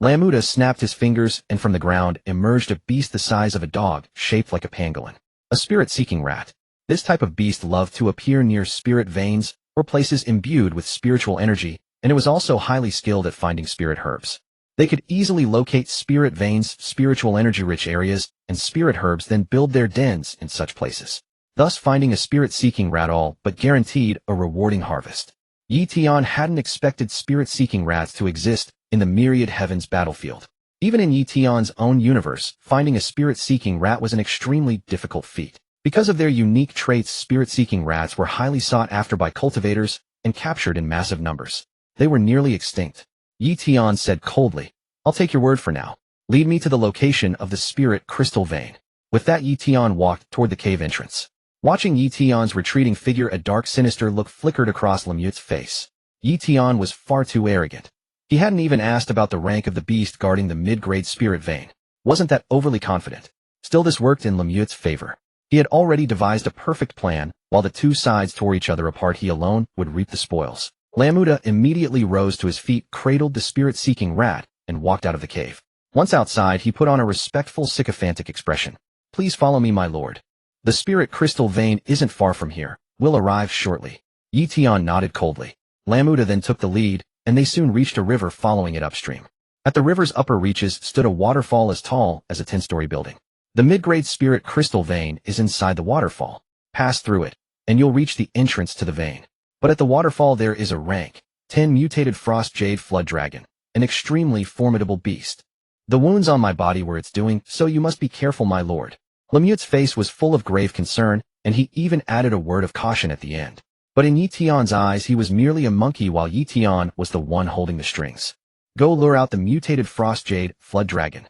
Lamuda snapped his fingers, and from the ground emerged a beast the size of a dog, shaped like a pangolin. A spirit-seeking rat. This type of beast loved to appear near spirit veins or places imbued with spiritual energy, and it was also highly skilled at finding spirit herbs. They could easily locate spirit veins, spiritual energy-rich areas, and spirit herbs, then build their dens in such places. Thus finding a spirit-seeking rat all but guaranteed a rewarding harvest. Ye Tian hadn't expected spirit-seeking rats to exist in the myriad heavens battlefield. Even in Ye Tian's own universe, finding a spirit-seeking rat was an extremely difficult feat. Because of their unique traits, spirit-seeking rats were highly sought after by cultivators and captured in massive numbers. They were nearly extinct. Ye Tian said coldly, "I'll take your word for now. Lead me to the location of the spirit crystal vein." With that, Ye Tian walked toward the cave entrance. Watching Ye Tian's retreating figure, a dark, sinister look flickered across Lemieux's face. Ye Tian was far too arrogant. He hadn't even asked about the rank of the beast guarding the mid-grade spirit vein. Wasn't that overly confident? Still, this worked in Lemieux's favor. He had already devised a perfect plan. While the two sides tore each other apart, he alone would reap the spoils. Lamuda immediately rose to his feet, cradled the spirit-seeking rat, and walked out of the cave. Once outside, he put on a respectful, sycophantic expression. "Please follow me, my lord. The spirit crystal vein isn't far from here. We'll arrive shortly." Ye Tian nodded coldly. Lamuda then took the lead, and they soon reached a river, following it upstream. At the river's upper reaches stood a waterfall as tall as a 10-story building. The mid-grade spirit crystal vein is inside the waterfall. Pass through it, and you'll reach the entrance to the vein. But at the waterfall there is a rank 10 mutated frost jade flood dragon, an extremely formidable beast. The wounds on my body were its doing, so you must be careful, my lord. Lemieux's face was full of grave concern, and he even added a word of caution at the end. But in Ye Tian's eyes, he was merely a monkey, while Ye Tian was the one holding the strings. Go lure out the mutated frost jade flood dragon.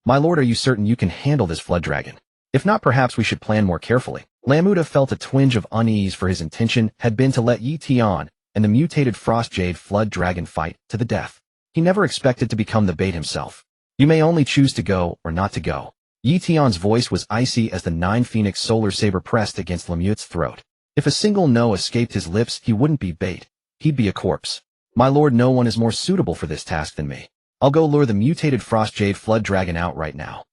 My lord, are you certain you can handle this flood dragon? If not, perhaps we should plan more carefully. Lamuda felt a twinge of unease, for his intention had been to let Ye Tian and the mutated frost jade flood dragon fight to the death. He never expected to become the bait himself. You may only choose to go or not to go. Ye Tian's voice was icy as the 9 Phoenix solar saber pressed against Lemieux's throat. If a single no escaped his lips, he wouldn't be bait. He'd be a corpse. My lord, no one is more suitable for this task than me. I'll go lure the mutated frost jade flood dragon out right now.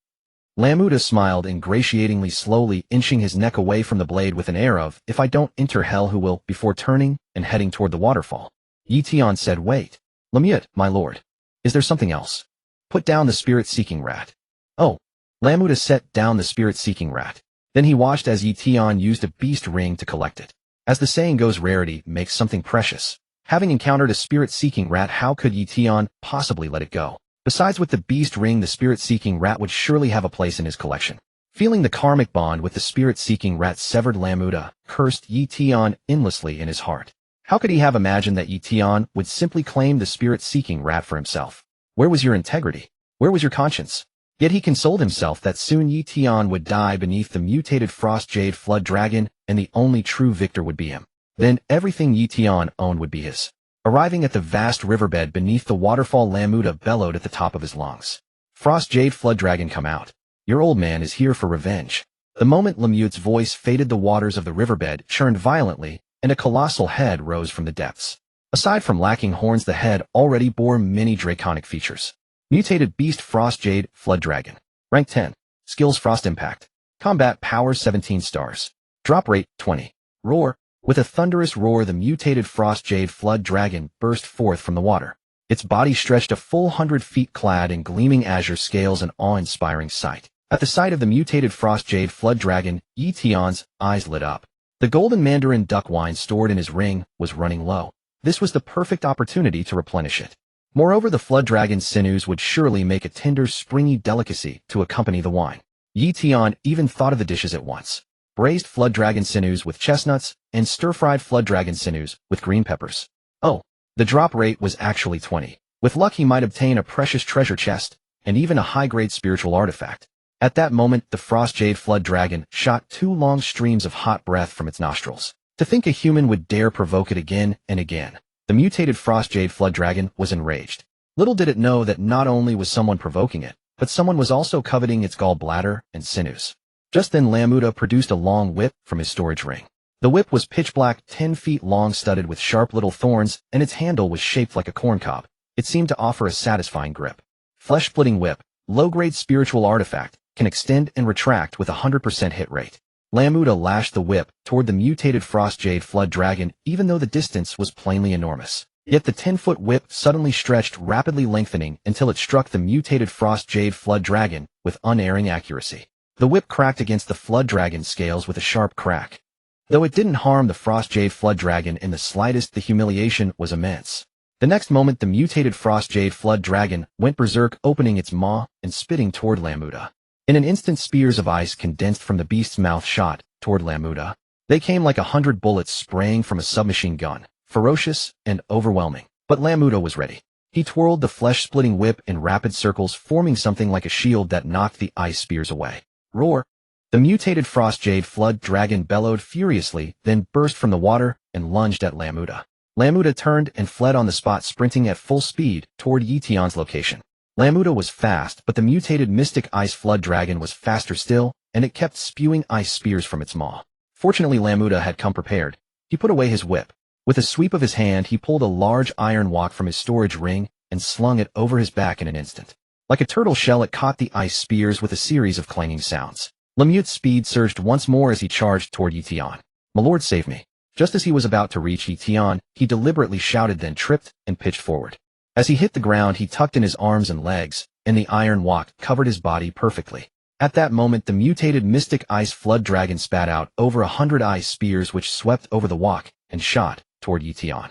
Lamuda smiled ingratiatingly, slowly inching his neck away from the blade with an air of, "If I don't enter, hell who will," before turning and heading toward the waterfall. Ye Tian said, "Wait. Lemieux, my lord. Is there something else? Put down the spirit-seeking rat." "Oh." Lamuda set down the spirit-seeking rat. Then he watched as Ye Tian used a beast ring to collect it. As the saying goes, rarity makes something precious. Having encountered a spirit-seeking rat, how could Ye Tian possibly let it go? Besides, with the beast ring, the spirit-seeking rat would surely have a place in his collection. Feeling the karmic bond with the spirit-seeking rat severed, Lamuda cursed Ye Tian endlessly in his heart. How could he have imagined that Ye Tian would simply claim the spirit-seeking rat for himself? Where was your integrity? Where was your conscience? Yet he consoled himself that soon Ye Tian would die beneath the mutated frost jade flood dragon, and the only true victor would be him. Then everything Ye Tian owned would be his. Arriving at the vast riverbed beneath the waterfall, Lamuda bellowed at the top of his lungs. "Frost jade flood dragon, come out. Your old man is here for revenge." The moment Lemieux's voice faded, the waters of the riverbed churned violently, and a colossal head rose from the depths. Aside from lacking horns, the head already bore many draconic features. Mutated beast frost jade flood dragon. Rank 10. Skills frost impact. Combat power 17 stars. Drop rate 20. Roar. With a thunderous roar, the mutated frost jade flood dragon burst forth from the water. Its body stretched a full 100 feet, clad in gleaming azure scales, an awe-inspiring sight. At the sight of the mutated frost jade flood dragon, Ye Tian's eyes lit up. The golden mandarin duck wine stored in his ring was running low. This was the perfect opportunity to replenish it. Moreover, the flood dragon's sinews would surely make a tender, springy delicacy to accompany the wine. Ye Tian even thought of the dishes at once. Braised flood dragon sinews with chestnuts, and stir-fried flood dragon sinews with green peppers. Oh, the drop rate was actually 20. With luck, he might obtain a precious treasure chest, and even a high-grade spiritual artifact. At that moment, the frost jade flood dragon shot 2 long streams of hot breath from its nostrils. To think a human would dare provoke it again and again. The mutated frost jade flood dragon was enraged. Little did it know that not only was someone provoking it, but someone was also coveting its gallbladder and sinews. Just then, Lamuda produced a long whip from his storage ring. The whip was pitch black, 10 feet long, studded with sharp little thorns, and its handle was shaped like a corncob. It seemed to offer a satisfying grip. Flesh-splitting whip, low-grade spiritual artifact, can extend and retract with a 100% hit rate. Lamuda lashed the whip toward the mutated Frost Jade Flood Dragon even though the distance was plainly enormous. Yet the 10-foot whip suddenly stretched, rapidly lengthening until it struck the mutated Frost Jade Flood Dragon with unerring accuracy. The whip cracked against the Flood Dragon's scales with a sharp crack. Though it didn't harm the Frost Jade Flood Dragon in the slightest, the humiliation was immense. The next moment the mutated Frost Jade Flood Dragon went berserk, opening its maw and spitting toward Lamuda. In an instant, spears of ice condensed from the beast's mouth shot toward Lamuda. They came like 100 bullets spraying from a submachine gun, ferocious and overwhelming. But Lamuda was ready. He twirled the flesh-splitting whip in rapid circles, forming something like a shield that knocked the ice spears away. Roar! The mutated Frost Jade Flood Dragon bellowed furiously, then burst from the water and lunged at Lamuda. Lamuda turned and fled on the spot, sprinting at full speed toward Ye Tian's location. Lamuda was fast, but the mutated Mystic Ice Flood Dragon was faster still, and it kept spewing ice spears from its maw. Fortunately, Lamuda had come prepared. He put away his whip. With a sweep of his hand, he pulled a large iron wok from his storage ring and slung it over his back in an instant. Like a turtle shell, it caught the ice spears with a series of clanging sounds. Lamute's speed surged once more as he charged toward Ye Tian. "My lord, save me." Just as he was about to reach Ye Tian, he deliberately shouted, then tripped and pitched forward. As he hit the ground, he tucked in his arms and legs, and the iron wok covered his body perfectly. At that moment, the mutated Mystic Ice Flood Dragon spat out over 100 ice spears which swept over the wok and shot toward Ye Tian.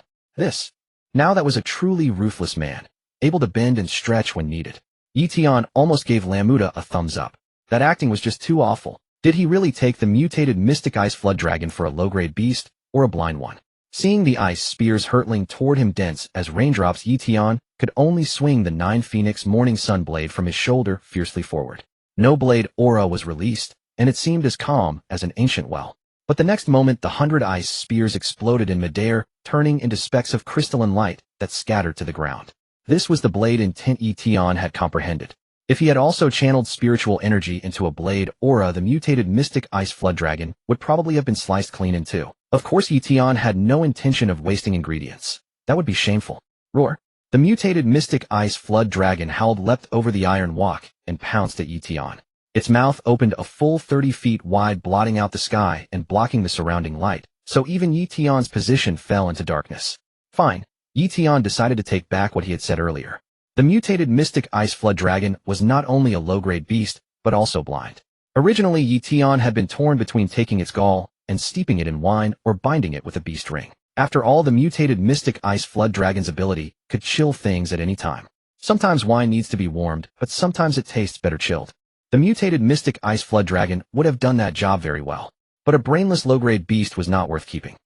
Now that was a truly ruthless man, able to bend and stretch when needed. Ye Tian almost gave Lamuda a thumbs up. That acting was just too awful. Did he really take the mutated Mystic Ice Flood Dragon for a low-grade beast or a blind one? Seeing the ice spears hurtling toward him dense as raindrops, Ye Tian could only swing the 9 Phoenix Morning Sun blade from his shoulder fiercely forward. No blade aura was released, and it seemed as calm as an ancient well. But the next moment, the 100 ice spears exploded in midair, turning into specks of crystalline light that scattered to the ground. This was the blade intent Ye Tian had comprehended. If he had also channeled spiritual energy into a blade aura, the mutated Mystic Ice Flood Dragon would probably have been sliced clean in two. Of course, Ye Tian had no intention of wasting ingredients. That would be shameful. Roar! The mutated Mystic Ice Flood Dragon howled, leapt over the iron wok, and pounced at Ye Tian. Its mouth opened a full 30 feet wide, blotting out the sky and blocking the surrounding light, so even Ye Tian's position fell into darkness. Fine. Ye Tian decided to take back what he had said earlier. The mutated Mystic Ice Flood Dragon was not only a low-grade beast, but also blind. Originally, Ye Tian had been torn between taking its gall and steeping it in wine or binding it with a beast ring. After all, the mutated Mystic Ice Flood Dragon's ability could chill things at any time. Sometimes wine needs to be warmed, but sometimes it tastes better chilled. The mutated Mystic Ice Flood Dragon would have done that job very well. But a brainless low-grade beast was not worth keeping.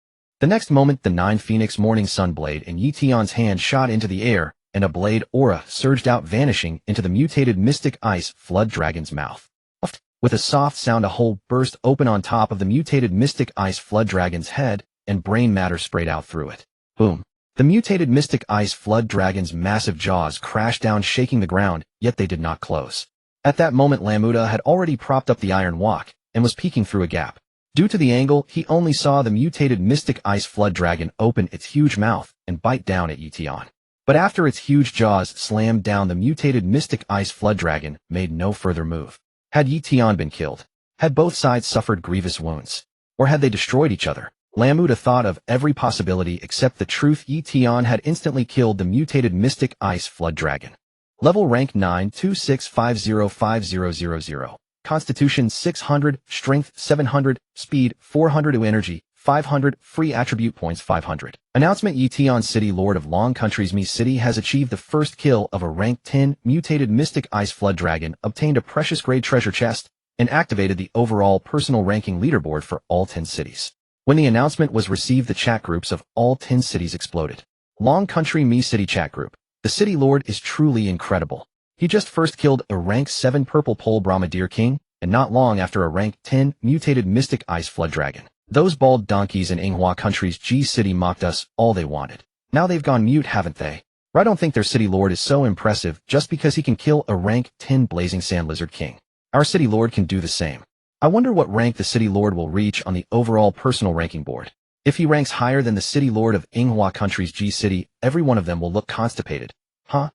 The next moment, the 9 Phoenix Morning Sun blade in Ye Tian's hand shot into the air, and a blade aura surged out, vanishing into the mutated Mystic Ice Flood Dragon's mouth. With a soft sound, a hole burst open on top of the mutated Mystic Ice Flood Dragon's head, and brain matter sprayed out through it. Boom! The mutated Mystic Ice Flood Dragon's massive jaws crashed down, shaking the ground, yet they did not close. At that moment, Lamuda had already propped up the iron wok, and was peeking through a gap. Due to the angle, he only saw the mutated Mystic Ice Flood Dragon open its huge mouth and bite down at Ye Tian. But after its huge jaws slammed down, the mutated Mystic Ice Flood Dragon made no further move. Had Ye Tian been killed? Had both sides suffered grievous wounds? Or had they destroyed each other? Lamuda thought of every possibility except the truth. Ye Tian had instantly killed the mutated Mystic Ice Flood Dragon. Level rank 926505000. Constitution 600, Strength 700, Speed 400, Energy 500, Free Attribute Points 500. Announcement: Ye Tian, City Lord of Long Countries Mi City, has achieved the first kill of a rank 10 mutated Mystic Ice Flood Dragon, obtained a precious grade treasure chest, and activated the overall personal ranking leaderboard for all 10 cities. When the announcement was received, the chat groups of all 10 cities exploded. Long Country Mi City chat group. The City Lord is truly incredible. He just first killed a rank 7 Purple Pole Brahmadeer King, and not long after a rank 10 mutated Mystic Ice Flood Dragon. Those bald donkeys in Inghua Country's G City mocked us all they wanted. Now they've gone mute, haven't they? I don't think their City Lord is so impressive just because he can kill a rank 10 Blazing Sand Lizard King. Our City Lord can do the same. I wonder what rank the City Lord will reach on the overall personal ranking board. If he ranks higher than the City Lord of Inghua Country's G City, every one of them will look constipated. Huh?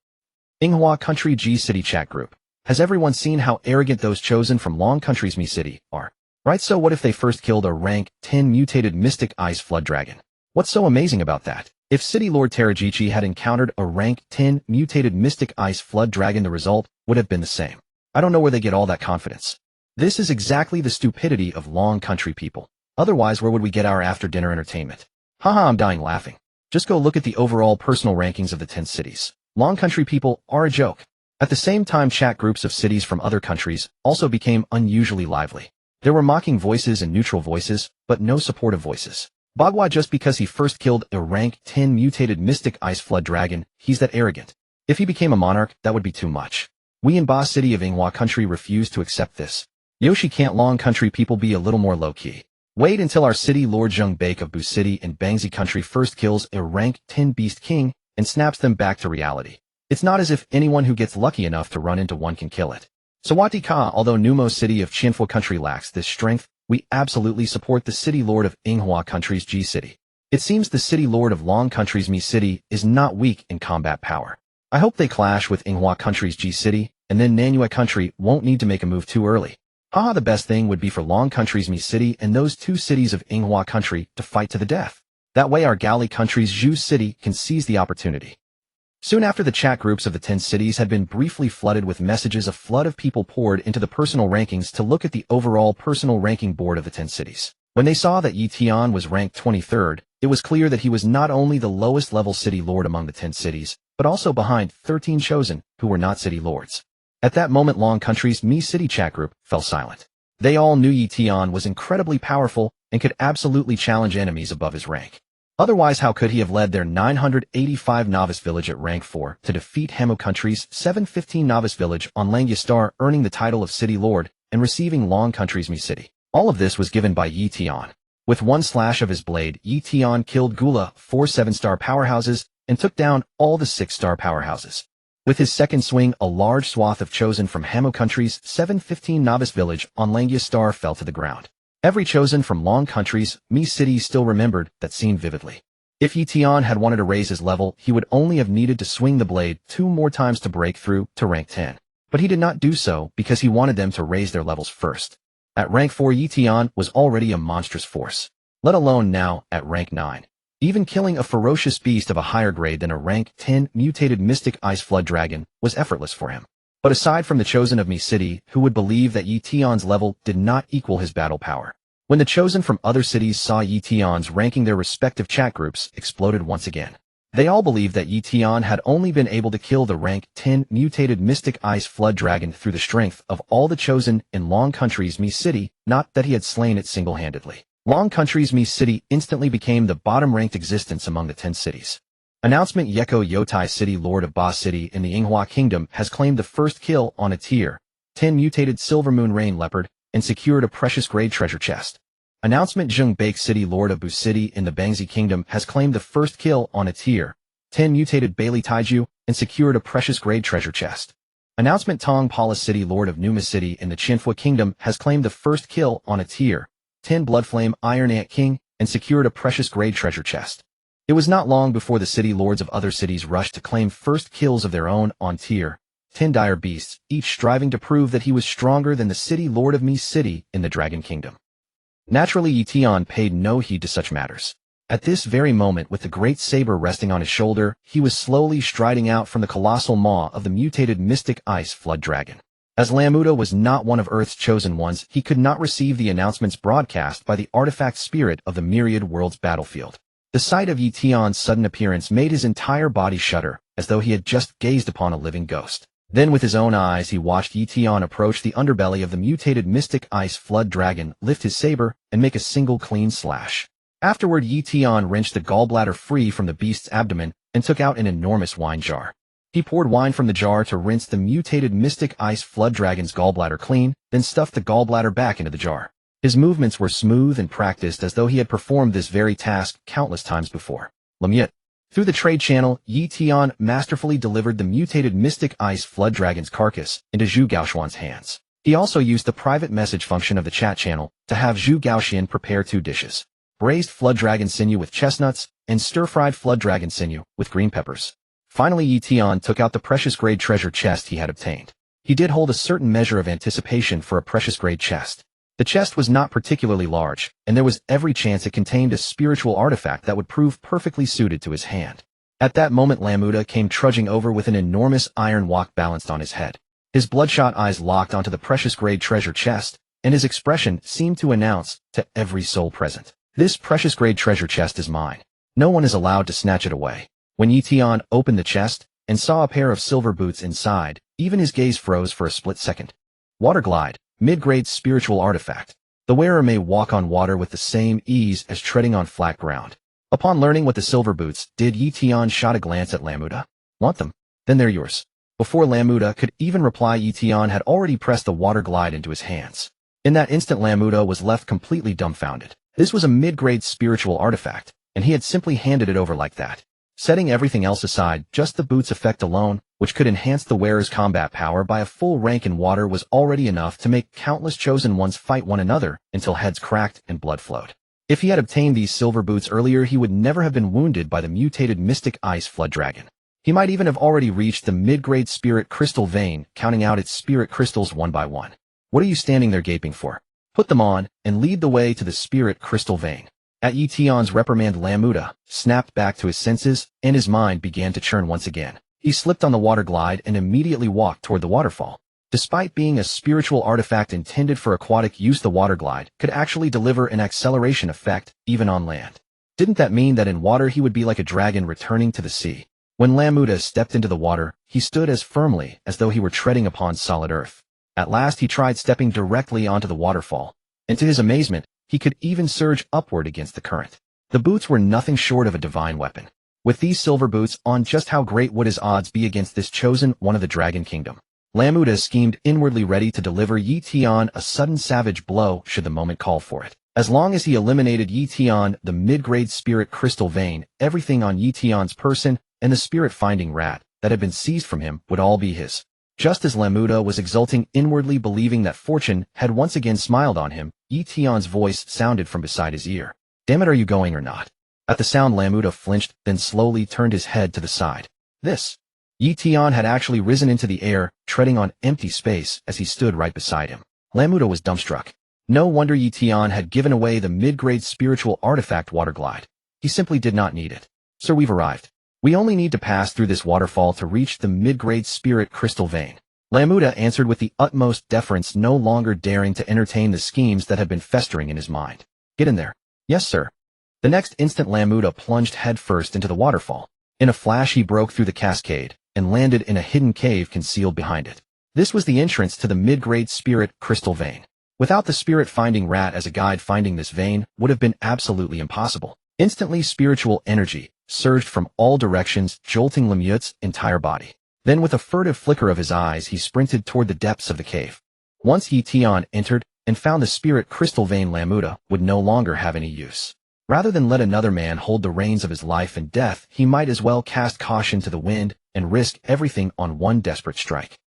Inghua Country G City Chat Group. Has everyone seen how arrogant those chosen from Long Country's Mi City are? Right, so what if they first killed a rank 10 mutated mystic ice flood dragon? What's so amazing about that? If City Lord Terajichi had encountered a rank 10 mutated mystic ice flood dragon, the result would have been the same. I don't know where they get all that confidence. This is exactly the stupidity of Long Country people. Otherwise, where would we get our after-dinner entertainment? Haha, I'm dying laughing. Just go look at the overall personal rankings of the 10 cities. Long Country people are a joke. At the same time, chat groups of cities from other countries also became unusually lively. There were mocking voices and neutral voices, but no supportive voices. Bagua, just because he first killed a rank 10 mutated mystic ice flood dragon, he's that arrogant. If he became a monarch, that would be too much. We in Ba City of Inghua Country refuse to accept this. Yoshi, can't Long Country people be a little more low-key? Wait until our city Lord Zheng Bake of Bu City in Bangzi Country first kills a rank 10 beast king and snaps them back to reality. It's not as if anyone who gets lucky enough to run into one can kill it. Sawati Ka, although Numo City of Chinfu Country lacks this strength, we absolutely support the City Lord of Inghua Country's G City. It seems the City Lord of Long Country's Mi City is not weak in combat power. I hope they clash with Inghua Country's G City, and then Nanyue Country won't need to make a move too early. Haha, the best thing would be for Long Country's Mi City and those two cities of Inghua Country to fight to the death. That way our Gali Country's Zhu City can seize the opportunity. Soon after, the chat groups of the 10 cities had been briefly flooded with messages. A flood of people poured into the personal rankings to look at the overall personal ranking board of the 10 cities. When they saw that Ye Tian was ranked 23rd, it was clear that he was not only the lowest level city lord among the 10 cities, but also behind 13 chosen who were not city lords. At that moment, Long Country's Mi City chat group fell silent. They all knew Ye Tian was incredibly powerful and could absolutely challenge enemies above his rank. Otherwise, how could he have led their 985 novice village at rank 4 to defeat Hemu Country's 715 novice village on Langya Star, earning the title of City Lord and receiving Long Country's Mi City? All of this was given by Ye Tian. With one slash of his blade, Ye Tian killed Gula 4 7-star powerhouses and took down all the 6-star powerhouses. With his second swing, a large swath of chosen from Hemu Country's 715 novice village on Langya Star fell to the ground. Every chosen from Long Country's Mi City still remembered that scene vividly. If Ye Tian had wanted to raise his level, he would only have needed to swing the blade 2 more times to break through to rank 10. But he did not do so because he wanted them to raise their levels first. At rank 4, Ye Tian was already a monstrous force, let alone now at rank 9. Even killing a ferocious beast of a higher grade than a rank 10 mutated mystic ice flood dragon was effortless for him. But aside from the chosen of Mi City, who would believe that Ye Tian's level did not equal his battle power? When the chosen from other cities saw Ye Tian's ranking, their respective chat groups exploded once again. They all believed that Ye Tian had only been able to kill the rank 10 mutated mystic ice flood dragon through the strength of all the chosen in Long Country's Mi City, not that he had slain it single-handedly. Long Country's Mi City instantly became the bottom-ranked existence among the 10 cities. Announcement: Yeko Yotai, City Lord of Ba City in the Inghua Kingdom, has claimed the first kill on a tier 10 mutated Silver Moon Rain Leopard and secured a precious grade treasure chest. Announcement: Zheng Bake, City Lord of Bu City in the Bangzi Kingdom, has claimed the first kill on a tier 10 mutated Bailey Taiju and secured a precious grade treasure chest. Announcement: Tong Pala, City Lord of Numa City in the Chinfu Kingdom, has claimed the first kill on a tier 10 Bloodflame Iron Ant King and secured a precious grade treasure chest. It was not long before the city lords of other cities rushed to claim first kills of their own on tier 10 dire beasts, each striving to prove that he was stronger than the city lord of Mi City in the Dragon Kingdom. Naturally, Ye Tian paid no heed to such matters. At this very moment, with the great saber resting on his shoulder, he was slowly striding out from the colossal maw of the mutated mystic ice flood dragon. As Lamuda was not one of Earth's chosen ones, he could not receive the announcements broadcast by the artifact spirit of the myriad worlds battlefield. The sight of Ye Tian's sudden appearance made his entire body shudder, as though he had just gazed upon a living ghost. Then with his own eyes he watched Ye Tian approach the underbelly of the mutated mystic ice flood dragon, lift his saber, and make a single clean slash. Afterward, Ye Tian wrenched the gallbladder free from the beast's abdomen and took out an enormous wine jar. He poured wine from the jar to rinse the mutated mystic ice flood dragon's gallbladder clean, then stuffed the gallbladder back into the jar. His movements were smooth and practiced, as though he had performed this very task countless times before. Lamyet. Through the trade channel, Ye Tian masterfully delivered the mutated mystic ice flood dragon's carcass into Zhu Gaoxuan's hands. He also used the private message function of the chat channel to have Zhu Gaoxian prepare 2 dishes: braised flood dragon sinew with chestnuts and stir-fried flood dragon sinew with green peppers. Finally, Ye Tian took out the precious grade treasure chest he had obtained. He did hold a certain measure of anticipation for a precious grade chest. The chest was not particularly large, and there was every chance it contained a spiritual artifact that would prove perfectly suited to his hand. At that moment, Lamuda came trudging over with an enormous iron wok balanced on his head. His bloodshot eyes locked onto the precious grade treasure chest, and his expression seemed to announce to every soul present, "This precious grade treasure chest is mine. No one is allowed to snatch it away." When Ye Tian opened the chest and saw a pair of silver boots inside, even his gaze froze for a split second. Water glide, mid-grade spiritual artifact. The wearer may walk on water with the same ease as treading on flat ground. Upon learning what the silver boots did, Ye Tian shot a glance at Lamuda. "Want them? Then they're yours." Before Lamuda could even reply, Ye Tian had already pressed the water glide into his hands. In that instant, Lamuda was left completely dumbfounded. This was a mid-grade spiritual artifact, and he had simply handed it over like that. Setting everything else aside, just the boots effect alone, which could enhance the wearer's combat power by a full rank in water, was already enough to make countless chosen ones fight one another until heads cracked and blood flowed. If he had obtained these silver boots earlier, he would never have been wounded by the mutated mystic ice flood dragon. He might even have already reached the mid-grade spirit crystal vein, counting out its spirit crystals one by one. What are you standing there gaping for? Put them on, and lead the way to the spirit crystal vein. At Ye Tian's reprimand, Lamuda snapped back to his senses, and his mind began to churn once again. He slipped on the water glide and immediately walked toward the waterfall. Despite being a spiritual artifact intended for aquatic use, the water glide could actually deliver an acceleration effect even on land. Didn't that mean that in water he would be like a dragon returning to the sea? When Lamuda stepped into the water, he stood as firmly as though he were treading upon solid earth. At last he tried stepping directly onto the waterfall, and to his amazement, he could even surge upward against the current. The boots were nothing short of a divine weapon. With these silver boots on, just how great would his odds be against this chosen one of the Dragon Kingdom? Lamuda schemed inwardly, ready to deliver Ye Tian a sudden savage blow should the moment call for it. As long as he eliminated Ye Tian, the mid-grade spirit crystal vein, everything on Ye Tian's person, and the spirit-finding rat that had been seized from him would all be his. Just as Lamuda was exulting inwardly, believing that fortune had once again smiled on him, Ye Tian's voice sounded from beside his ear. "Damn it, are you going or not?" At the sound, Lamuda flinched, then slowly turned his head to the side. Ye Tian had actually risen into the air, treading on empty space as he stood right beside him. Lamuda was dumbstruck. No wonder Ye Tian had given away the mid-grade spiritual artifact water glide. He simply did not need it. "Sir, we've arrived. We only need to pass through this waterfall to reach the mid-grade spirit crystal vein." Lamuda answered with the utmost deference, no longer daring to entertain the schemes that had been festering in his mind. "Get in there." "Yes, sir." The next instant, Lamuda plunged headfirst into the waterfall. In a flash, he broke through the cascade and landed in a hidden cave concealed behind it. This was the entrance to the mid-grade spirit crystal vein. Without the spirit-finding rat as a guide, finding this vein would have been absolutely impossible. Instantly, spiritual energy surged from all directions, jolting Lemut's entire body. Then, with a furtive flicker of his eyes, he sprinted toward the depths of the cave. Once Ye Tian entered and found the spirit crystal vein, Lamuda would no longer have any use. Rather than let another man hold the reins of his life and death, he might as well cast caution to the wind and risk everything on one desperate strike.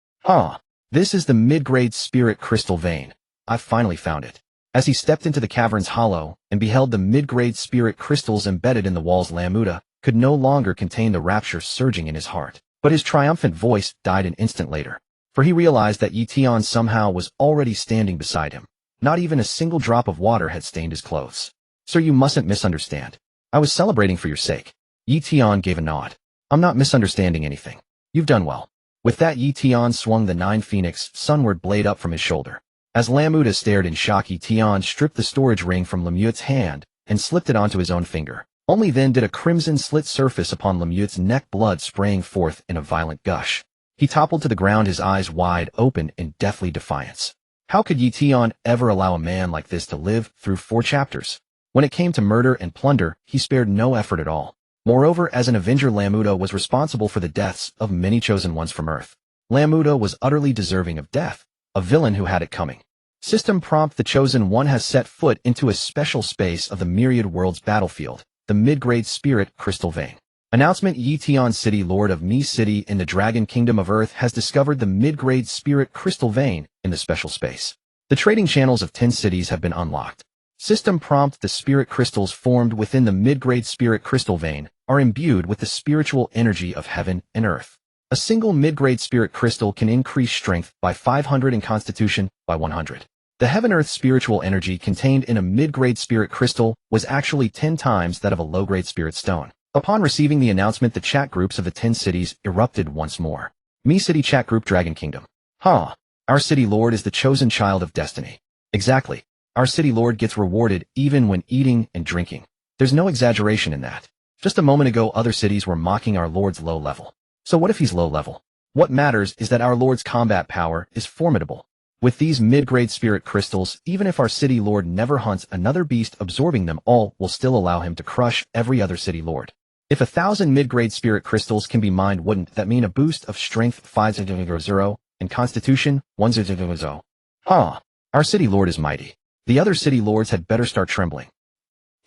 This is the mid-grade spirit crystal vein. I've finally found it." As he stepped into the cavern's hollow and beheld the mid-grade spirit crystals embedded in the walls, Lamuda could no longer contain the rapture surging in his heart. But his triumphant voice died an instant later, for he realized that Ye Tian somehow was already standing beside him. Not even a single drop of water had stained his clothes. "Sir, you mustn't misunderstand. I was celebrating for your sake." Ye Tian gave a nod. "I'm not misunderstanding anything. You've done well." With that, Ye Tian swung the 9 Phoenix sunward blade up from his shoulder. As Lamuda stared in shock, Ye Tian stripped the storage ring from Lemut's hand and slipped it onto his own finger. Only then did a crimson slit surface upon Lemut's neck, blood spraying forth in a violent gush. He toppled to the ground, his eyes wide open in deathly defiance. How could Ye Tian ever allow a man like this to live through 4 chapters? When it came to murder and plunder, he spared no effort at all. Moreover, as an avenger, Lamuda was responsible for the deaths of many chosen ones from Earth. Lamuda was utterly deserving of death, a villain who had it coming. System prompt: the chosen one has set foot into a special space of the myriad worlds battlefield, the mid-grade spirit crystal vein. Announcement: Ye Tian City, Lord of Mi City in the Dragon Kingdom of Earth, has discovered the mid-grade spirit crystal vein in the special space. The trading channels of 10 cities have been unlocked. System prompt: the spirit crystals formed within the mid-grade spirit crystal vein are imbued with the spiritual energy of heaven and earth. A single mid-grade spirit crystal can increase strength by 500 and constitution by 100. The heaven-earth spiritual energy contained in a mid-grade spirit crystal was actually 10 times that of a low-grade spirit stone. Upon receiving the announcement, the chat groups of the 10 cities erupted once more. Me City Chat Group Dragon Kingdom. Our city lord is the chosen child of destiny. Exactly. Our city lord gets rewarded even when eating and drinking. There's no exaggeration in that. Just a moment ago, other cities were mocking our lord's low level. So what if he's low level? What matters is that our lord's combat power is formidable. With these mid-grade spirit crystals, even if our city lord never hunts another beast, absorbing them all will still allow him to crush every other city lord. If 1,000 mid-grade spirit crystals can be mined, wouldn't that mean a boost of strength 500 and constitution 100? Our city lord is mighty. The other city lords had better start trembling.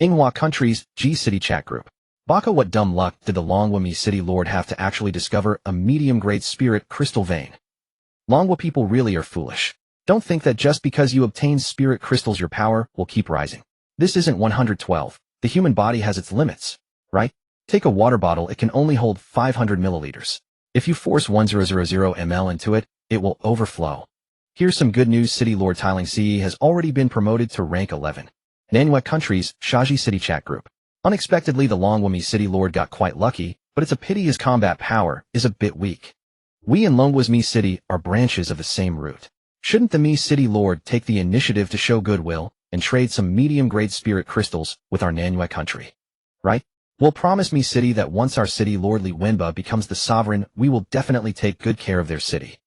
Inghua Countries, G City Chat Group. Baka, what dumb luck did the Longwami city lord have to actually discover a medium-grade spirit crystal vein? Longwa people really are foolish. Don't think that just because you obtain spirit crystals your power will keep rising. This isn't 112. The human body has its limits, right? Take a water bottle, it can only hold 500 milliliters. If you force 1000 ml into it, it will overflow. Here's some good news. City Lord Tiling CE has already been promoted to rank 11. Nanyue Countries, Shaji City Chat Group. Unexpectedly, the Longwami city lord got quite lucky, but it's a pity his combat power is a bit weak. We and Longwa's Mi City are branches of the same root. Shouldn't the Mi City lord take the initiative to show goodwill and trade some medium-grade spirit crystals with our Nanyue country? Right? We'll promise Mi City that once our city lord Li Wenba becomes the sovereign, we will definitely take good care of their city.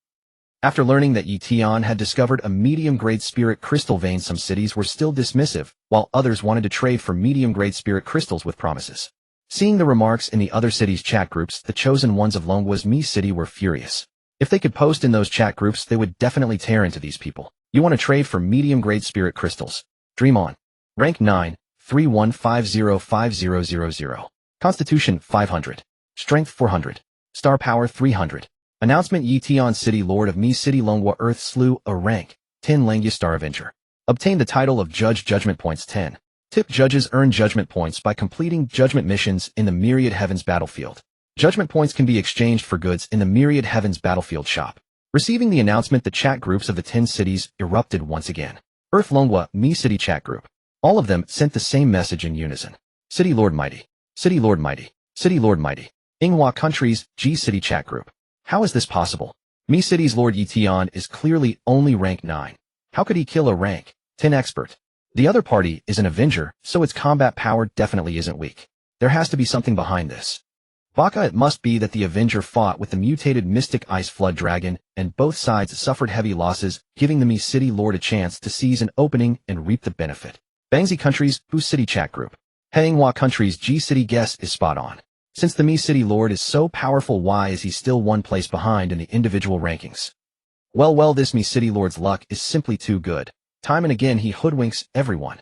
After learning that Ye Tian had discovered a medium-grade spirit crystal vein, some cities were still dismissive, while others wanted to trade for medium-grade spirit crystals with promises. Seeing the remarks in the other cities' chat groups, the chosen ones of Longwa's Mi City were furious. If they could post in those chat groups, they would definitely tear into these people. You want to trade for medium-grade spirit crystals? Dream on. Rank 9, 31505000. Constitution 500. Strength 400. Star power 300. Announcement: Ye Tian City Lord of Mi City Longwa Earth slew a rank 10 Langya Star Avenger. Obtained the title of Judge. Judgment points 10. Tip: judges earn judgment points by completing judgment missions in the Myriad Heavens Battlefield. Judgment points can be exchanged for goods in the Myriad Heavens Battlefield shop. Receiving the announcement, the chat groups of the 10 cities erupted once again. Earth Longwa Mi City Chat Group. All of them sent the same message in unison. City Lord Mighty. City Lord Mighty. City Lord Mighty. Inghua Countries, G City Chat Group. How is this possible? Mi City's Lord Ye Tian is clearly only rank 9. How could he kill a rank 10 expert? The other party is an Avenger, so its combat power definitely isn't weak. There has to be something behind this. Baka, it must be that the Avenger fought with the mutated Mystic Ice Flood Dragon, and both sides suffered heavy losses, giving the Mi City Lord a chance to seize an opening and reap the benefit. Bangzi Countries, Bu City Chat Group. Hainghua Countries, G City guess is spot on. Since the Mi City Lord is so powerful, why is he still one place behind in the individual rankings? Well, this Mi City Lord's luck is simply too good. Time and again he hoodwinks everyone.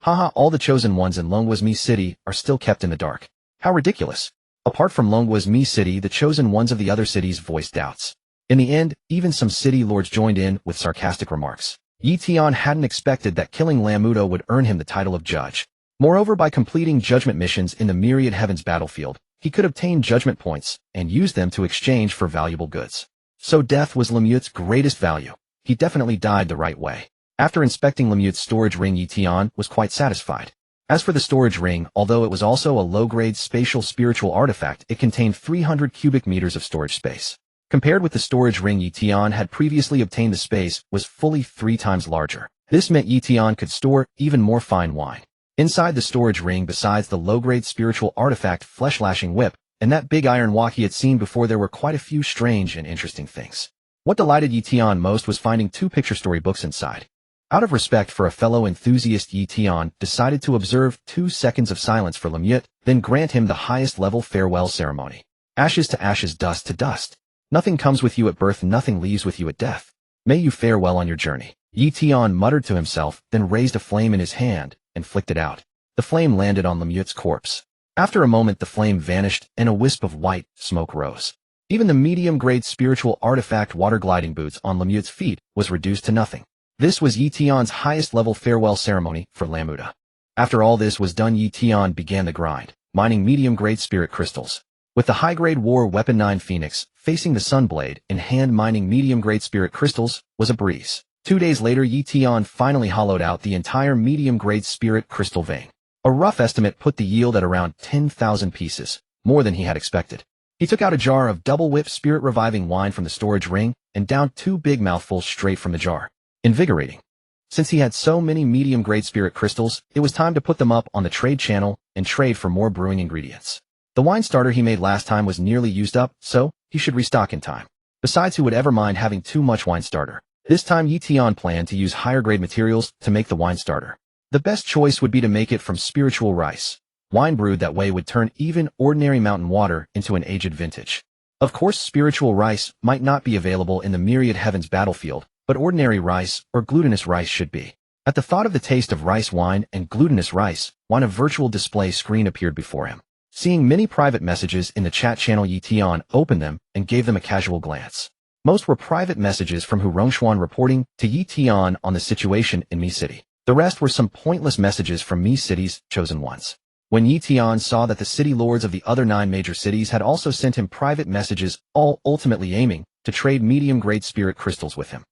All the chosen ones in Longwa's Mi City are still kept in the dark. How ridiculous. Apart from Longwa's Mi City, the chosen ones of the other cities voiced doubts. In the end, even some city lords joined in with sarcastic remarks. Ye Tian hadn't expected that killing Lamudo would earn him the title of judge. Moreover, by completing judgment missions in the Myriad Heavens Battlefield, he could obtain judgment points and use them to exchange for valuable goods. So death was Lemut's greatest value. He definitely died the right way. After inspecting Lemut's storage ring, Ye Tian was quite satisfied. As for the storage ring, although it was also a low-grade spatial spiritual artifact, it contained 300 cubic meters of storage space. Compared with the storage ring Ye Tian had previously obtained, the space was fully 3 times larger. This meant Ye Tian could store even more fine wine. Inside the storage ring, besides the low-grade spiritual artifact Flesh-Lashing Whip and that big iron wok he had seen before, there were quite a few strange and interesting things. What delighted Ye Tian most was finding 2 picture story books inside. Out of respect for a fellow enthusiast, Ye Tian decided to observe 2 seconds of silence for Lemut, then grant him the highest level farewell ceremony. Ashes to ashes, dust to dust. Nothing comes with you at birth, nothing leaves with you at death. May you fare well on your journey. Ye Tian muttered to himself, then raised a flame in his hand and flicked it out. The flame landed on Lemut's corpse. After a moment, the flame vanished and a wisp of white smoke rose. Even the medium-grade spiritual artifact water gliding boots on Lemut's feet was reduced to nothing. This was Ye Tian's highest level farewell ceremony for Lamuda. After all this was done, Ye Tian began the grind. mining medium-grade spirit crystals. With the high-grade war weapon 9 Phoenix facing the Sunblade in hand, mining medium-grade spirit crystals was a breeze. 2 days later, Ye Tian finally hollowed out the entire medium-grade spirit crystal vein. A rough estimate put the yield at around 10,000 pieces, more than he had expected. He took out a jar of double-whipped spirit-reviving wine from the storage ring and downed 2 big mouthfuls straight from the jar. Invigorating. Since he had so many medium-grade spirit crystals, it was time to put them up on the trade channel and trade for more brewing ingredients. The wine starter he made last time was nearly used up, so he should restock in time. Besides, who would ever mind having too much wine starter? This time Ye Tian planned to use higher-grade materials to make the wine starter. The best choice would be to make it from spiritual rice. Wine brewed that way would turn even ordinary mountain water into an aged vintage. Of course, spiritual rice might not be available in the myriad heavens battlefield, but ordinary rice or glutinous rice should be. At the thought of the taste of rice wine and glutinous rice, a virtual display screen appeared before him. Seeing many private messages in the chat channel, Ye Tian opened them and gave them a casual glance. Most were private messages from Hu Rongshuan reporting to Ye Tian on the situation in Mi City. The rest were some pointless messages from Mi City's chosen ones. When Ye Tian saw that the city lords of the other 9 major cities had also sent him private messages, all ultimately aiming to trade medium-grade spirit crystals with him.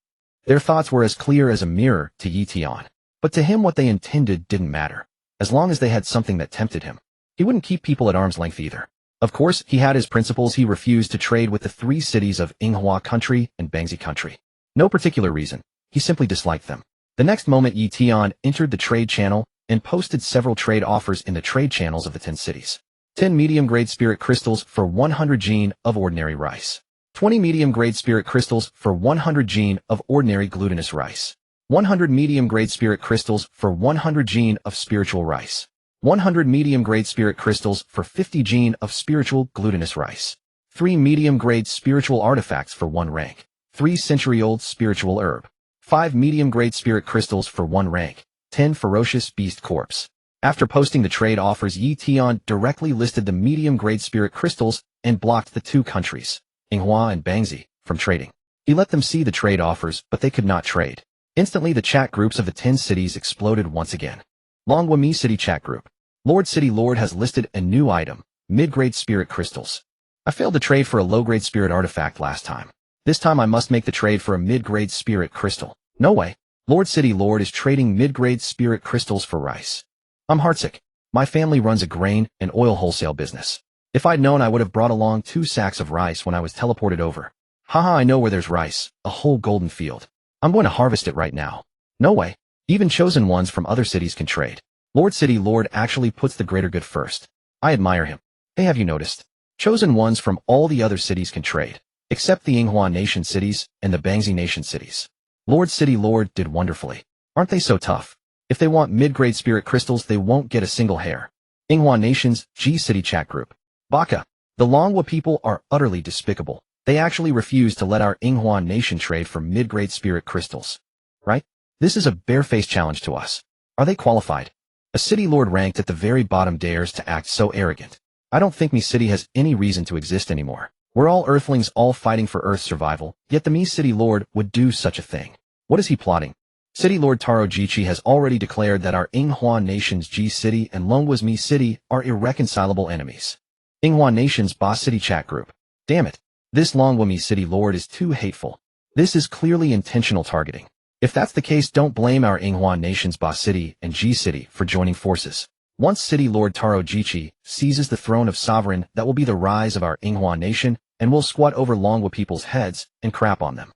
Their thoughts were as clear as a mirror to Ye Tian. But to him what they intended didn't matter. As long as they had something that tempted him. He wouldn't keep people at arm's length either. Of course, he had his principles. He refused to trade with the 3 cities of Yinghua country and Bangzi country. No particular reason. He simply disliked them. The next moment, Ye Tian entered the trade channel and posted several trade offers in the trade channels of the 10 cities. 10 medium-grade spirit crystals for 100 gene of ordinary rice. 20 medium-grade spirit crystals for 100 gene of ordinary glutinous rice. 100 medium-grade spirit crystals for 100 gene of spiritual rice. 100 medium-grade spirit crystals for 50 gene of spiritual glutinous rice. 3 medium-grade spiritual artifacts for 1 rank. 3 century-old spiritual herb. 5 medium-grade spirit crystals for 1 rank. 10 ferocious beast corpse. After posting the trade offers, Ye Tian directly listed the medium-grade spirit crystals and blocked the 2 countries, Yinghua and Bangzi, from trading. He let them see the trade offers, but they could not trade. Instantly, the chat groups of the 10 cities exploded once again. Longwa Mi City chat group. Lord City Lord has listed a new item, mid-grade spirit crystals. I failed to trade for a low-grade spirit artifact last time. This time I must make the trade for a mid-grade spirit crystal. No way. Lord City Lord is trading mid-grade spirit crystals for rice. I'm heartsick. My family runs a grain and oil wholesale business. If I'd known, I would have brought along 2 sacks of rice when I was teleported over. Haha, I know where there's rice, a whole golden field. I'm going to harvest it right now. No way. Even chosen ones from other cities can trade. Lord City Lord actually puts the greater good first. I admire him. Hey, have you noticed? Chosen ones from all the other cities can trade, except the Yinghua Nation cities and the Bangzi Nation cities. Lord City Lord did wonderfully. Aren't they so tough? If they want mid-grade spirit crystals, they won't get a single hair. Yinghua Nation's G City chat group. Baka. The Longwa people are utterly despicable. They actually refuse to let our Yinghua Nation trade for mid-grade spirit crystals. Right? This is a barefaced challenge to us. Are they qualified? A city lord ranked at the very bottom dares to act so arrogant. I don't think Mi City has any reason to exist anymore. We're all Earthlings, all fighting for Earth's survival, yet the Mi City Lord would do such a thing. What is he plotting? City Lord Taro Jichi has already declared that our Yinghua Nation's G City and Longwa's Mi City are irreconcilable enemies. Yinghua Nation's Boss City chat group. Damn it. This Longwa Mi City Lord is too hateful. This is clearly intentional targeting. If that's the case, don't blame our Yinghua Nation's Boss City and G City for joining forces. Once City Lord Taro Jichi seizes the throne of sovereign, that will be the rise of our Yinghua Nation, and we'll squat over Longwa people's heads and crap on them.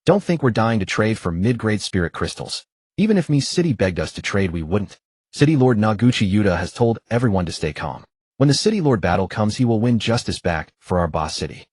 Don't think we're dying to trade for mid-grade spirit crystals. Even if Mi City begged us to trade, we wouldn't. City Lord Noguchi Yuta has told everyone to stay calm. When the City Lord battle comes, he will win justice back for our Boss City.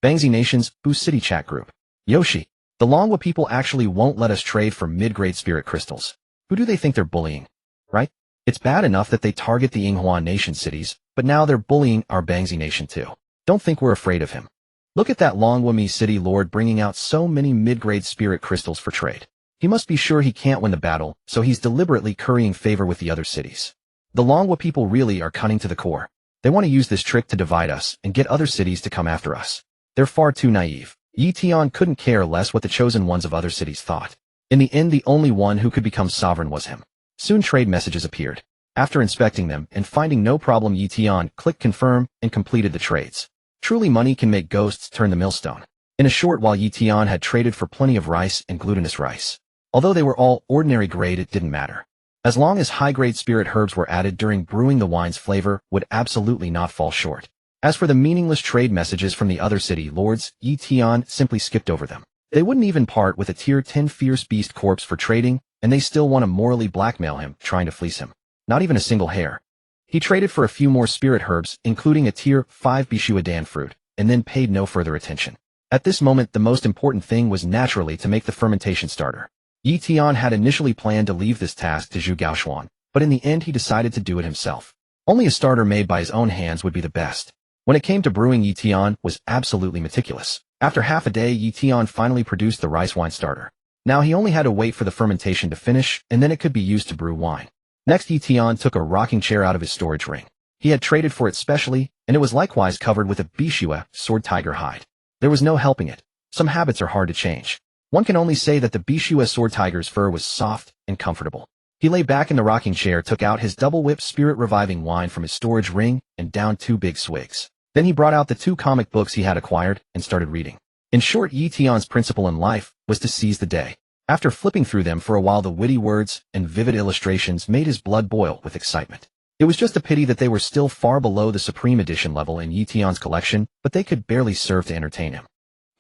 Bangzi Nation's Boo City chat group. Yoshi. The Longwa people actually won't let us trade for mid-grade spirit crystals. Who do they think they're bullying? Right? It's bad enough that they target the Yinghua Nation cities, but now they're bullying our Bangzi Nation too. Don't think we're afraid of him. Look at that Longwa Mi City Lord bringing out so many mid-grade spirit crystals for trade. He must be sure he can't win the battle, so he's deliberately currying favor with the other cities. The Longwa people really are cunning to the core. They want to use this trick to divide us and get other cities to come after us. They're far too naive. Ye Tian couldn't care less what the chosen ones of other cities thought. In the end, the only one who could become sovereign was him. Soon trade messages appeared. After inspecting them and finding no problem, Ye Tian clicked confirm and completed the trades. Truly, money can make ghosts turn the millstone. In a short while, Ye Tian had traded for plenty of rice and glutinous rice. Although they were all ordinary grade, it didn't matter. As long as high-grade spirit herbs were added during brewing, the wine's flavor would absolutely not fall short. As for the meaningless trade messages from the other city lords, Ye Tian simply skipped over them. They wouldn't even part with a tier 10 fierce beast corpse for trading, and they still want to morally blackmail him, trying to fleece him. Not even a single hair. He traded for a few more spirit herbs, including a tier 5 Bishua Dan fruit, and then paid no further attention. At this moment, the most important thing was naturally to make the fermentation starter. Ye Tian had initially planned to leave this task to Zhu Gaoshuan, but in the end he decided to do it himself. Only a starter made by his own hands would be the best. When it came to brewing, Ye Tian was absolutely meticulous. After half a day, Ye Tian finally produced the rice wine starter. Now he only had to wait for the fermentation to finish, and then it could be used to brew wine. Next, Ye Tian took a rocking chair out of his storage ring. He had traded for it specially, and it was likewise covered with a Bishua sword tiger hide. There was no helping it. Some habits are hard to change. One can only say that the Bishua sword tiger's fur was soft and comfortable. He lay back in the rocking chair, took out his double-whip spirit-reviving wine from his storage ring, and downed 2 big swigs. Then he brought out the 2 comic books he had acquired and started reading. In short, Ye Tian's principle in life was to seize the day. After flipping through them for a while, the witty words and vivid illustrations made his blood boil with excitement. It was just a pity that they were still far below the Supreme Edition level in Ye Tian's collection, but they could barely serve to entertain him.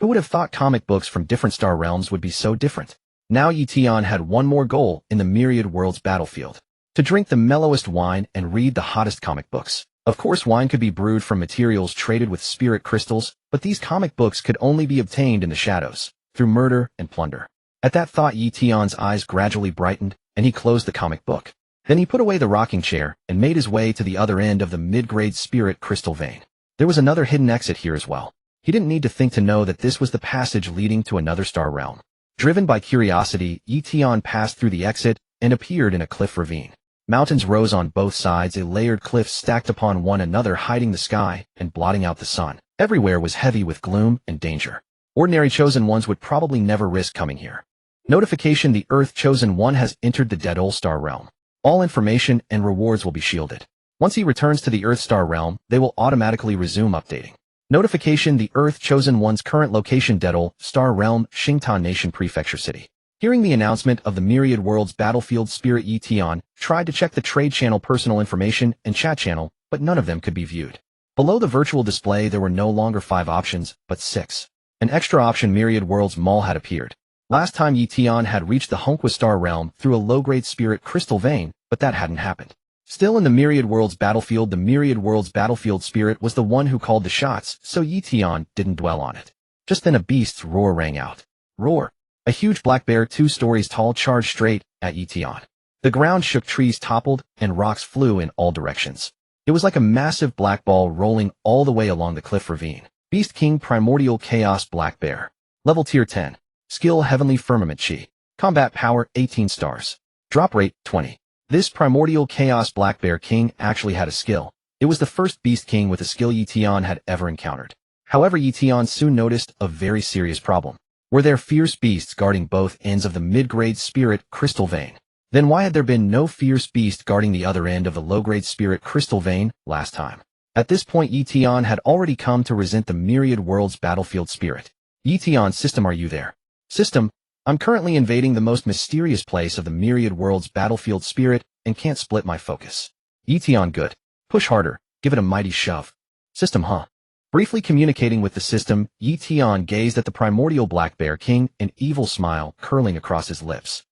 Who would have thought comic books from different star realms would be so different? Now Ye Tian had one more goal in the Myriad Worlds Battlefield: to drink the mellowest wine and read the hottest comic books. Of course, wine could be brewed from materials traded with spirit crystals, but these comic books could only be obtained in the shadows, through murder and plunder. At that thought, Ye Tian's eyes gradually brightened, and he closed the comic book. Then he put away the rocking chair and made his way to the other end of the mid-grade spirit crystal vein. There was another hidden exit here as well. He didn't need to think to know that this was the passage leading to another star realm. Driven by curiosity, Ye Tian passed through the exit and appeared in a cliff ravine. Mountains rose on both sides, a layered cliff stacked upon one another, hiding the sky and blotting out the sun. Everywhere was heavy with gloom and danger. Ordinary chosen ones would probably never risk coming here. Notification: the Earth Chosen One has entered the Dead Old Star Realm. All information and rewards will be shielded. Once he returns to the Earth Star Realm, they will automatically resume updating. Notification: the Earth Chosen One's current location: Dead Old Star Realm, Xingtan Nation Prefecture City. Hearing the announcement of the Myriad Worlds Battlefield, Spirit Ye Tian tried to check the trade channel personal information and chat channel, but none of them could be viewed. Below the virtual display, there were no longer 5 options, but 6. An extra option, Myriad Worlds Mall, had appeared. Last time Ye Tian had reached the Honqua Star Realm through a low-grade spirit crystal vein, but that hadn't happened. Still in the Myriad Worlds Battlefield, the Myriad Worlds Battlefield Spirit was the one who called the shots, so Ye Tian didn't dwell on it. Just then a beast's roar rang out. Roar! A huge black bear 2 stories tall charged straight at Ye Tian. The ground shook, trees toppled, and rocks flew in all directions. It was like a massive black ball rolling all the way along the cliff ravine. Beast King Primordial Chaos Black Bear. Level Tier 10. Skill Heavenly Firmament Chi. Combat Power 18 stars. Drop Rate 20. This Primordial Chaos Black Bear King actually had a skill. It was the first Beast King with a skill Ye Tian had ever encountered. However, Ye Tian soon noticed a very serious problem. Were there fierce beasts guarding both ends of the mid-grade spirit crystal vein? Then why had there been no fierce beast guarding the other end of the low-grade spirit crystal vein last time? At this point, Ye Tian had already come to resent the Myriad Worlds Battlefield Spirit. Ye Tian, system, are you there? System, I'm currently invading the most mysterious place of the Myriad Worlds Battlefield Spirit and can't split my focus. Ye Tian, good. Push harder, give it a mighty shove. System, huh? Briefly communicating with the system, Ye Tian gazed at the primordial Black Bear King, an evil smile curling across his lips.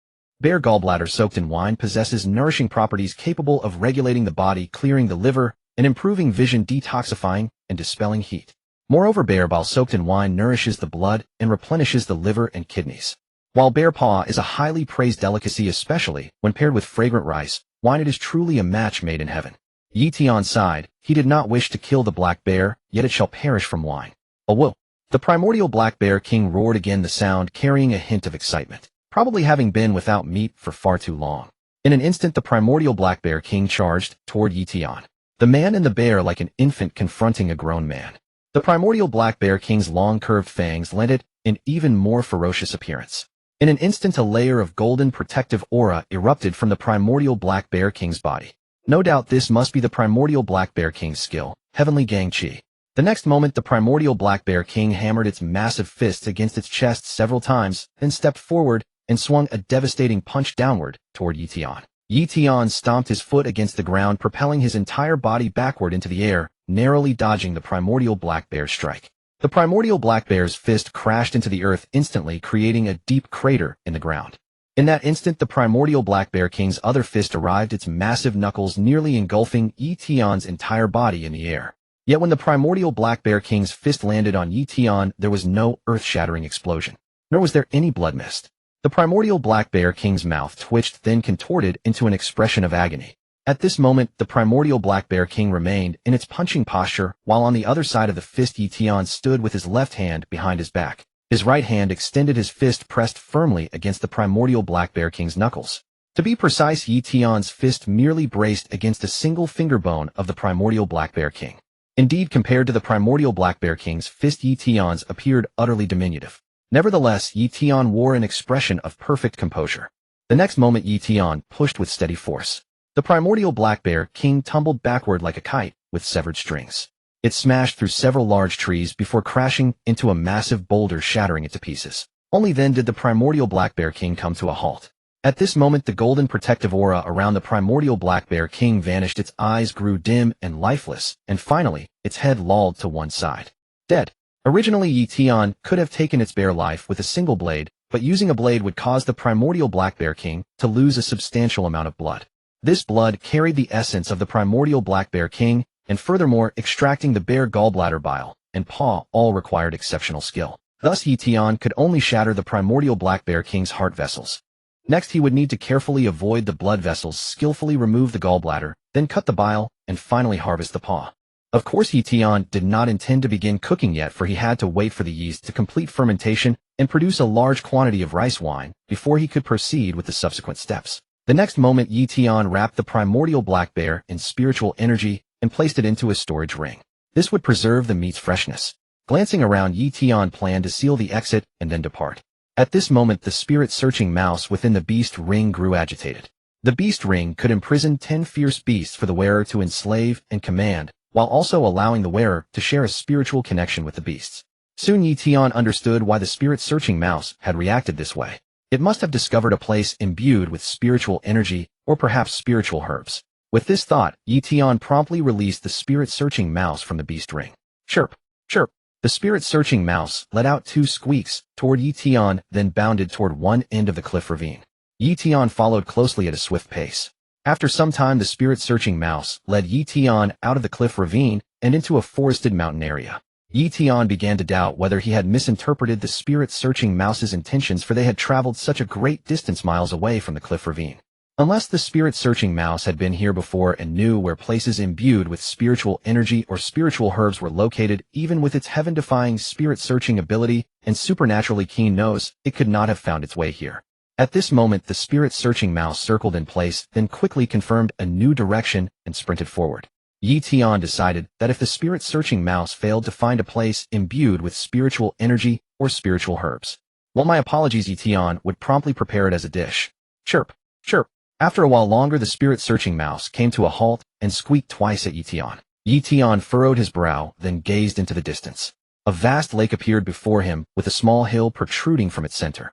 Bear gallbladder soaked in wine possesses nourishing properties capable of regulating the body, clearing the liver, and improving vision, detoxifying, and dispelling heat. Moreover, bear bile soaked in wine nourishes the blood and replenishes the liver and kidneys. While bear paw is a highly praised delicacy, especially when paired with fragrant rice, wine, it is truly a match made in heaven. Ye Tian sighed. He did not wish to kill the black bear, yet it shall perish from wine. Oh, whoa. The primordial Black Bear King roared again, the sound carrying a hint of excitement, probably having been without meat for far too long. In an instant, the primordial Black Bear King charged toward Ye Tian. The man and the bear like an infant confronting a grown man. The primordial Black Bear King's long curved fangs lent it an even more ferocious appearance. In an instant, a layer of golden protective aura erupted from the primordial Black Bear King's body. No doubt this must be the primordial Black Bear King's skill, Heavenly Gang Chi. The next moment the primordial Black Bear King hammered its massive fists against its chest several times, then stepped forward and swung a devastating punch downward toward Ye Tian. Ye Tian stomped his foot against the ground, propelling his entire body backward into the air, narrowly dodging the primordial Black Bear's strike. The primordial Black Bear's fist crashed into the earth instantly, creating a deep crater in the ground. In that instant, the primordial Black Bear King's other fist arrived, its massive knuckles nearly engulfing Ye Tian's entire body in the air. Yet when the primordial Black Bear King's fist landed on Ye Tian, there was no earth-shattering explosion, nor was there any blood mist. The primordial Black Bear King's mouth twitched, then contorted into an expression of agony. At this moment, the primordial Black Bear King remained in its punching posture, while on the other side of the fist Ye Tian stood with his left hand behind his back. His right hand extended, his fist pressed firmly against the primordial Black Bear King's knuckles. To be precise, Ye Tian's fist merely braced against a single finger bone of the primordial Black Bear King. Indeed, compared to the primordial Black Bear King's fist, Ye Tian's appeared utterly diminutive. Nevertheless, Ye Tian wore an expression of perfect composure. The next moment Ye Tian pushed with steady force. The primordial Black Bear King tumbled backward like a kite with severed strings. It smashed through several large trees before crashing into a massive boulder, shattering it to pieces. Only then did the primordial Black Bear King come to a halt. At this moment, the golden protective aura around the primordial Black Bear King vanished, its eyes grew dim and lifeless, and finally, its head lolled to one side. Dead. Originally, Ye Tian could have taken its bare life with a single blade, but using a blade would cause the primordial Black Bear King to lose a substantial amount of blood. This blood carried the essence of the primordial Black Bear King, and furthermore, extracting the bear gallbladder, bile, and paw all required exceptional skill. Thus, Ye Tian could only shatter the primordial Black Bear King's heart vessels. Next, he would need to carefully avoid the blood vessels, skillfully remove the gallbladder, then cut the bile, and finally harvest the paw. Of course, Ye Tian did not intend to begin cooking yet, for he had to wait for the yeast to complete fermentation and produce a large quantity of rice wine before he could proceed with the subsequent steps. The next moment, Ye Tian wrapped the primordial Black Bear in spiritual energy and placed it into a storage ring. This would preserve the meat's freshness. Glancing around, Ye Tian planned to seal the exit and then depart. At this moment, the spirit-searching mouse within the beast ring grew agitated. The beast ring could imprison 10 fierce beasts for the wearer to enslave and command, while also allowing the wearer to share a spiritual connection with the beasts. Soon Ye Tian understood why the spirit-searching mouse had reacted this way. It must have discovered a place imbued with spiritual energy, or perhaps spiritual herbs. With this thought, Ye Tian promptly released the spirit-searching mouse from the beast ring. Chirp! Chirp! The spirit-searching mouse let out 2 squeaks toward Ye Tian, then bounded toward one end of the cliff ravine. Ye Tian followed closely at a swift pace. After some time, the spirit-searching mouse led Ye Tian out of the cliff ravine and into a forested mountain area. Ye Tian began to doubt whether he had misinterpreted the spirit-searching mouse's intentions, for they had traveled such a great distance miles away from the cliff ravine. Unless the spirit-searching mouse had been here before and knew where places imbued with spiritual energy or spiritual herbs were located, even with its heaven-defying spirit-searching ability and supernaturally keen nose, it could not have found its way here. At this moment, the spirit-searching mouse circled in place, then quickly confirmed a new direction and sprinted forward. Ye Tian decided that if the spirit-searching mouse failed to find a place imbued with spiritual energy or spiritual herbs, well, my apologies, Ye Tian would promptly prepare it as a dish. Chirp! Chirp! After a while longer, the spirit-searching mouse came to a halt and squeaked twice at Ye Tian. Ye Tian furrowed his brow, then gazed into the distance. A vast lake appeared before him, with a small hill protruding from its center.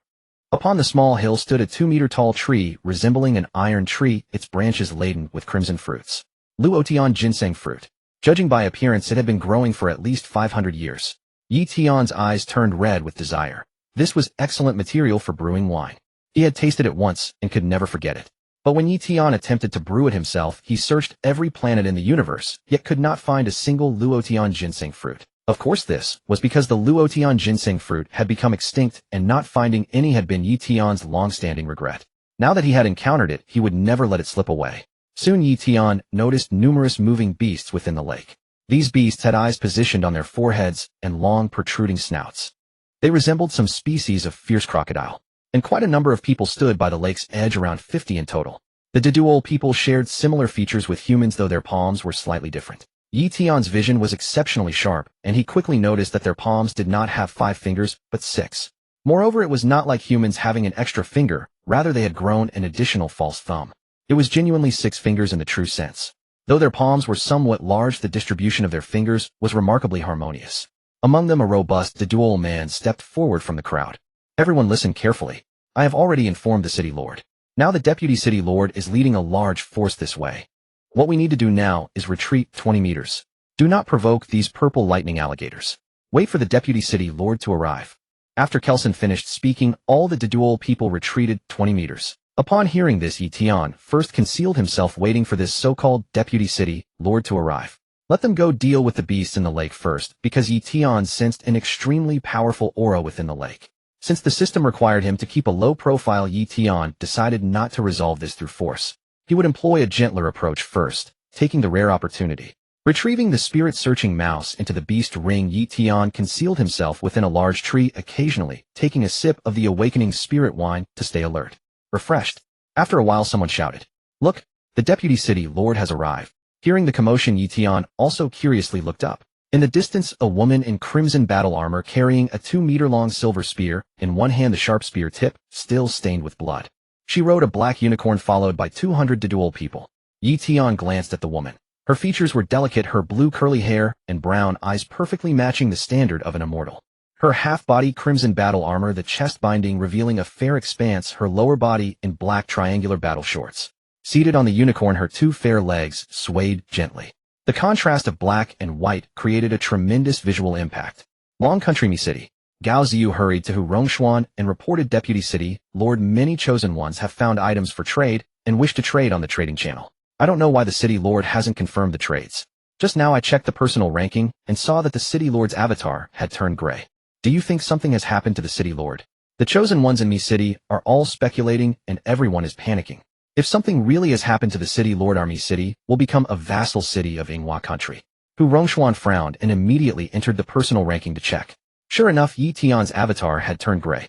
Upon the small hill stood a 2-meter-tall tree resembling an iron tree, its branches laden with crimson fruits. Luotian ginseng fruit. Judging by appearance, it had been growing for at least 500 years. Ye Tian's eyes turned red with desire. This was excellent material for brewing wine. He had tasted it once and could never forget it. But when Ye Tian attempted to brew it himself, he searched every planet in the universe, yet could not find a single Luotian ginseng fruit. Of course, this was because the Luotian ginseng fruit had become extinct, and not finding any had been Ye Tian's long-standing regret. Now that he had encountered it, he would never let it slip away. Soon Ye Tian noticed numerous moving beasts within the lake. These beasts had eyes positioned on their foreheads and long protruding snouts. They resembled some species of fierce crocodile. And quite a number of people stood by the lake's edge, around 50 in total. The Deduol people shared similar features with humans, though their palms were slightly different. Ye Tian's vision was exceptionally sharp, and he quickly noticed that their palms did not have 5 fingers, but 6. Moreover, it was not like humans having an extra finger, rather they had grown an additional false thumb. It was genuinely 6 fingers in the true sense. Though their palms were somewhat large, the distribution of their fingers was remarkably harmonious. Among them, a robust, dual man stepped forward from the crowd. Everyone listened carefully. I have already informed the city lord. Now the deputy city lord is leading a large force this way. What we need to do now is retreat 20 meters. Do not provoke these purple lightning alligators. Wait for the deputy city lord to arrive. After Kelson finished speaking, all the dual people retreated 20 meters. Upon hearing this, Ye Tian first concealed himself, waiting for this so-called deputy city lord to arrive. Let them go deal with the beasts in the lake first, because Ye Tian sensed an extremely powerful aura within the lake. Since the system required him to keep a low profile, Ye Tian decided not to resolve this through force. He would employ a gentler approach first, taking the rare opportunity. Retrieving the spirit-searching mouse into the beast ring, Ye Tian concealed himself within a large tree, occasionally taking a sip of the awakening spirit wine to stay alert. Refreshed. After a while, someone shouted, "Look, the deputy city lord has arrived." Hearing the commotion, Ye Tian also curiously looked up. In the distance, a woman in crimson battle armor carrying a 2-meter-long silver spear, in one hand the sharp spear tip, still stained with blood. She rode a black unicorn followed by 200 dual people. Ye Tian glanced at the woman. Her features were delicate, her blue curly hair and brown eyes perfectly matching the standard of an immortal. Her half-body crimson battle armor, the chest binding revealing a fair expanse, her lower body in black triangular battle shorts. Seated on the unicorn, her 2 fair legs swayed gently. The contrast of black and white created a tremendous visual impact. Long Country Me City. Gao Ziyu hurried to Hu Rongshuan and reported, "Deputy City Lord, many chosen ones have found items for trade and wish to trade on the trading channel. I don't know why the city lord hasn't confirmed the trades. Just now I checked the personal ranking and saw that the city lord's avatar had turned gray. Do you think something has happened to the city lord? The chosen ones in Mi City are all speculating and everyone is panicking. If something really has happened to the city lord, our Mi City will become a vassal city of Yinghua country." Hu Rongshuan frowned and immediately entered the personal ranking to check. Sure enough, Ye Tian's avatar had turned gray.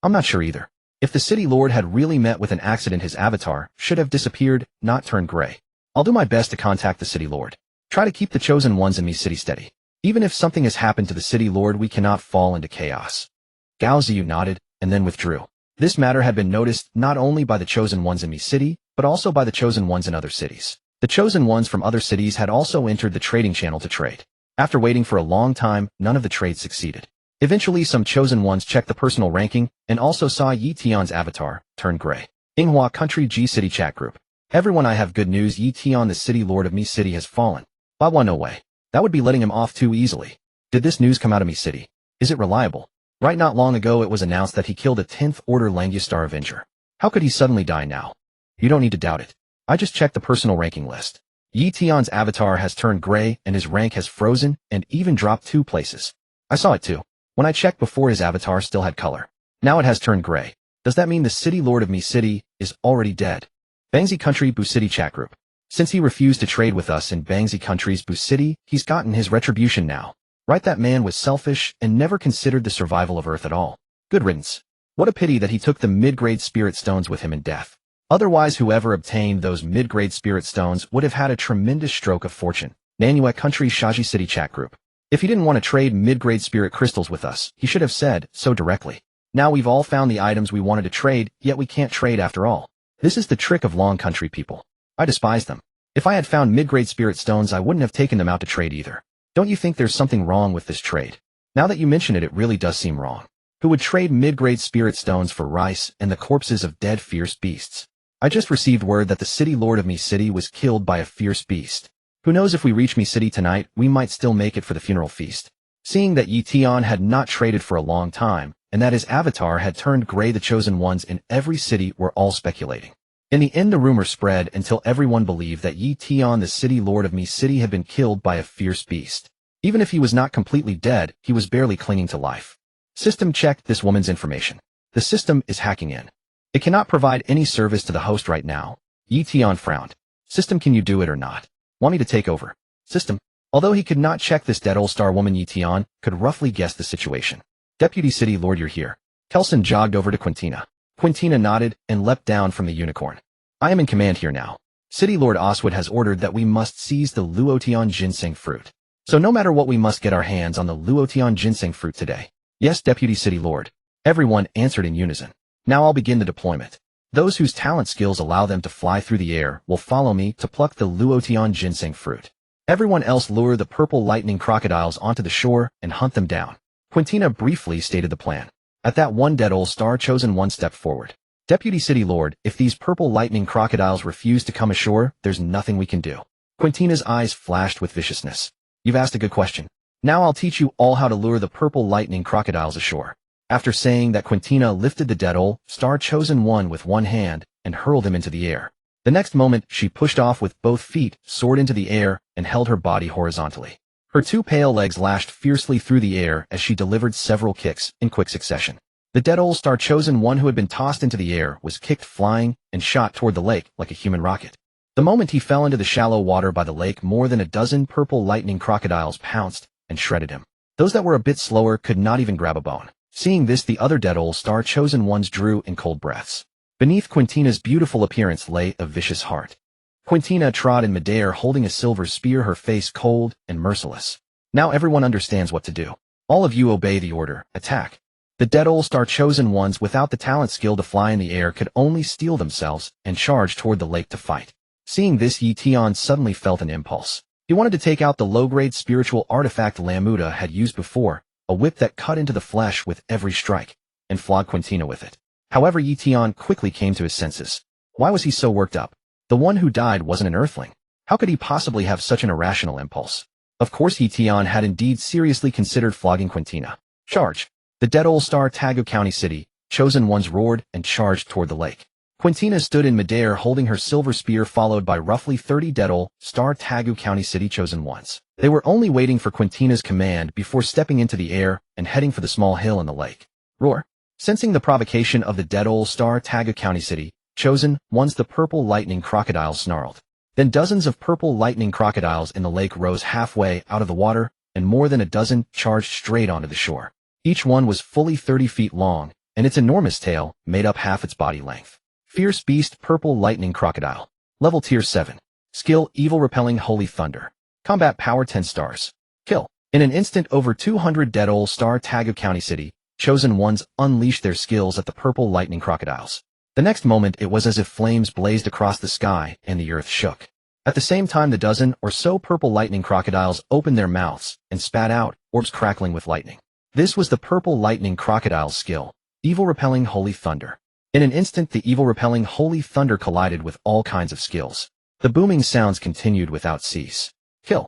I'm not sure either. If the city lord had really met with an accident, his avatar should have disappeared, not turned gray. I'll do my best to contact the city lord. Try to keep the chosen ones in Mi City steady. Even if something has happened to the city lord, we cannot fall into chaos. Gao Ziyu nodded and then withdrew. This matter had been noticed not only by the chosen ones in Mi City, but also by the chosen ones in other cities. The chosen ones from other cities had also entered the trading channel to trade. After waiting for a long time, none of the trades succeeded. Eventually, some chosen ones checked the personal ranking and also saw Ye Tian's avatar turn gray. Yinghua Country G City Chat Group. Everyone, I have good news. Ye Tian, the city lord of Mi City, has fallen. Baba, no way. That would be letting him off too easily. Did this news come out of Mi City? Is it reliable? Right, not long ago it was announced that he killed a 10th Order Langustar Avenger. How could he suddenly die now? You don't need to doubt it. I just checked the personal ranking list. Ye Tian's avatar has turned gray and his rank has frozen and even dropped 2 places. I saw it too. When I checked before, his avatar still had color. Now it has turned gray. Does that mean the city lord of Mi City is already dead? Bangzi Country Bu City Chat Group. Since he refused to trade with us in Bangzi Country's Bu City, he's gotten his retribution now. Right, that man was selfish and never considered the survival of Earth at all. Good riddance. What a pity that he took the mid-grade spirit stones with him in death. Otherwise, whoever obtained those mid-grade spirit stones would have had a tremendous stroke of fortune. Nanuet Country Shaji City Chat Group. If he didn't want to trade mid-grade spirit crystals with us, he should have said so directly. Now we've all found the items we wanted to trade, yet we can't trade after all. This is the trick of Long Country people. I despise them. If I had found mid-grade spirit stones, I wouldn't have taken them out to trade either. Don't you think there's something wrong with this trade? Now that you mention it, it really does seem wrong. Who would trade mid-grade spirit stones for rice and the corpses of dead fierce beasts? I just received word that the city lord of Mi City was killed by a fierce beast. Who knows, if we reach Mi City tonight, we might still make it for the funeral feast. Seeing that Ye Tian had not traded for a long time, and that his avatar had turned gray, the chosen ones in every city were all speculating. In the end, the rumor spread until everyone believed that Ye Tian, the city lord of Mi City, had been killed by a fierce beast. Even if he was not completely dead, he was barely clinging to life. System checked this woman's information. The system is hacking in. It cannot provide any service to the host right now. Ye Tian frowned. System, can you do it or not? Want me to take over? System. Although he could not check this dead old star woman, Ye Tian could roughly guess the situation. Deputy City Lord, you're here. Kelson jogged over to Quintina. Quintina nodded and leapt down from the unicorn. I am in command here now. City Lord Oswood has ordered that we must seize the Luotian ginseng fruit. So no matter what, we must get our hands on the Luotian ginseng fruit today. Yes, Deputy City Lord. Everyone answered in unison. Now I'll begin the deployment. Those whose talent skills allow them to fly through the air will follow me to pluck the Luotian ginseng fruit. Everyone else lure the purple lightning crocodiles onto the shore and hunt them down. Quintina briefly stated the plan. At that one dead old star chosen one stepped forward. Deputy City Lord, if these purple lightning crocodiles refuse to come ashore, there's nothing we can do. Quintina's eyes flashed with viciousness. You've asked a good question. Now I'll teach you all how to lure the purple lightning crocodiles ashore. After saying that, Quintina lifted the dead old star chosen one with one hand and hurled him into the air. The next moment, she pushed off with both feet, soared into the air, and held her body horizontally. Her two pale legs lashed fiercely through the air as she delivered several kicks in quick succession. The dead old star chosen one who had been tossed into the air was kicked flying and shot toward the lake like a human rocket. The moment he fell into the shallow water by the lake, more than a dozen purple lightning crocodiles pounced and shredded him. Those that were a bit slower could not even grab a bone. Seeing this, the other dead old star chosen ones drew in cold breaths. Beneath Quintina's beautiful appearance lay a vicious heart. Quintina trod in midair holding a silver spear, her face cold and merciless. Now everyone understands what to do. All of you obey the order, attack. The dead old star chosen ones without the talent skill to fly in the air could only steel themselves and charge toward the lake to fight. Seeing this, Ye Tian suddenly felt an impulse. He wanted to take out the low-grade spiritual artifact Lamuda had used before, a whip that cut into the flesh with every strike, and flog Quintina with it. However, Ye Tian quickly came to his senses. Why was he so worked up? The one who died wasn't an earthling. How could he possibly have such an irrational impulse? Of course, Ye Tian had indeed seriously considered flogging Quintina. Charge! The dead old star Tagu County City, chosen ones roared and charged toward the lake. Quintina stood in midair holding her silver spear, followed by roughly 30 dead old star Tagu County City chosen ones. They were only waiting for Quintina's command before stepping into the air and heading for the small hill in the lake. Roar! Sensing the provocation of the dead old star Tagu County City, chosen ones, the purple lightning crocodiles snarled. Then dozens of purple lightning crocodiles in the lake rose halfway out of the water, and more than a dozen charged straight onto the shore. Each one was fully 30 feet long, and its enormous tail made up half its body length. Fierce Beast Purple Lightning Crocodile. Level Tier 7. Skill Evil Repelling Holy Thunder. Combat Power 10 stars. Kill. In an instant, over 200 dead old star Tagu County City chosen ones unleashed their skills at the purple lightning crocodiles. The next moment, it was as if flames blazed across the sky and the earth shook. At the same time, the dozen or so purple lightning crocodiles opened their mouths and spat out orbs crackling with lightning. This was the purple lightning crocodile's skill, Evil Repelling Holy Thunder. In an instant, the evil repelling holy thunder collided with all kinds of skills. The booming sounds continued without cease. Kill.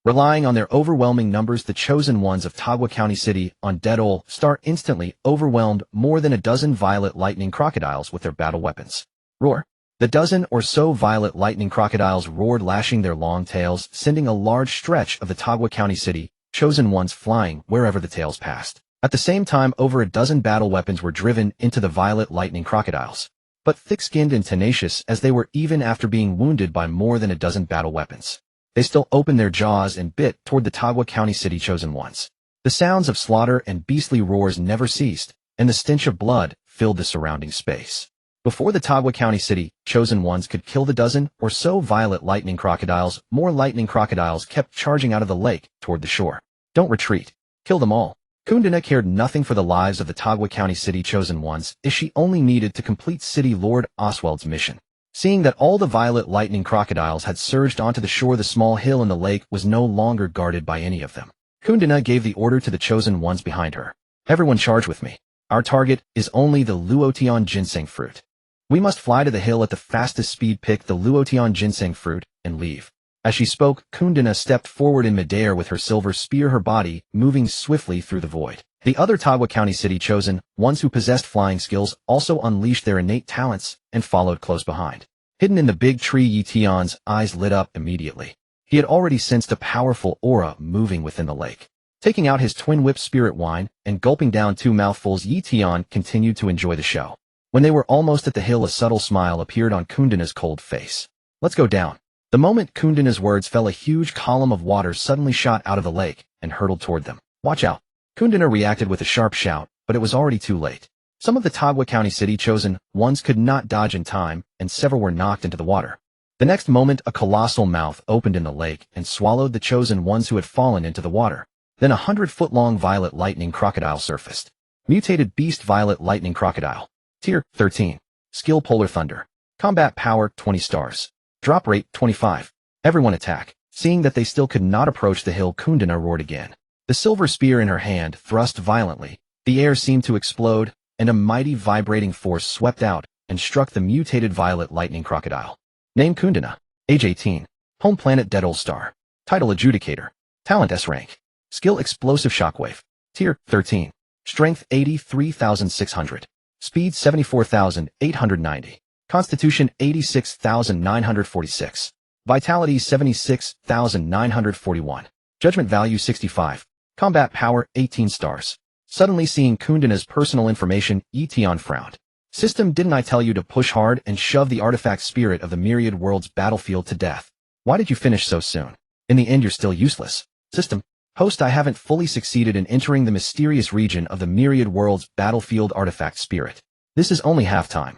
Relying on their overwhelming numbers, the chosen ones of Tagu County City on dead old star instantly overwhelmed more than a dozen violet lightning crocodiles with their battle weapons. Roar. The dozen or so violet lightning crocodiles roared, lashing their long tails, sending a large stretch of the Tagu County City chosen ones flying wherever the tails passed. At the same time, over a dozen battle weapons were driven into the violet lightning crocodiles. But thick-skinned and tenacious as they were, even after being wounded by more than a dozen battle weapons, they still opened their jaws and bit toward the Tagu County City chosen ones. The sounds of slaughter and beastly roars never ceased, and the stench of blood filled the surrounding space. Before the Tagu County City chosen ones could kill the dozen or so violet lightning crocodiles, more lightning crocodiles kept charging out of the lake toward the shore. Don't retreat. Kill them all. Quintina cared nothing for the lives of the Tagu County City chosen ones, as she only needed to complete City Lord Oswald's mission. Seeing that all the violet lightning crocodiles had surged onto the shore, the small hill in the lake was no longer guarded by any of them. Quintina gave the order to the chosen ones behind her. Everyone charge with me. Our target is only the Luotian ginseng fruit. We must fly to the hill at the fastest speed, pick the Luotian ginseng fruit, and leave. As she spoke, Quintina stepped forward in midair with her silver spear, her body moving swiftly through the void. The other Tagu County City chosen ones who possessed flying skills also unleashed their innate talents and followed close behind. Hidden in the big tree, Ye Tian's eyes lit up immediately. He had already sensed a powerful aura moving within the lake. Taking out his twin whip spirit wine and gulping down 2 mouthfuls, Ye Tian continued to enjoy the show. When they were almost at the hill, a subtle smile appeared on Quintina's cold face. Let's go down. The moment Quintina's words fell, a huge column of water suddenly shot out of the lake and hurtled toward them. Watch out. Quintina reacted with a sharp shout, but it was already too late. Some of the Tagu County City chosen ones could not dodge in time, and several were knocked into the water. The next moment, a colossal mouth opened in the lake and swallowed the chosen ones who had fallen into the water. Then a 100-foot-long violet lightning crocodile surfaced. Mutated Beast Violet Lightning Crocodile. Tier 13. Skill Polar Thunder. Combat Power 20 stars. Drop Rate 25. Everyone attack. Seeing that they still could not approach the hill, Kundana roared again. The silver spear in her hand thrust violently. The air seemed to explode, and a mighty vibrating force swept out and struck the mutated violet lightning crocodile. Name Kundana. Age 18. Home planet Dead Old Star. Title Adjudicator. Talent S rank. Skill Explosive Shockwave. Tier 13. Strength 83,600. Speed 74,890. Constitution 86,946. Vitality 76,941. Judgment value 65. Combat power 18 stars. Suddenly seeing Kundana's personal information, Ye Tian frowned. System, didn't I tell you to push hard and shove the artifact spirit of the myriad worlds battlefield to death? Why did you finish so soon? In the end, you're still useless. System. Host, I haven't fully succeeded in entering the mysterious region of the myriad worlds battlefield artifact spirit. This is only half-time.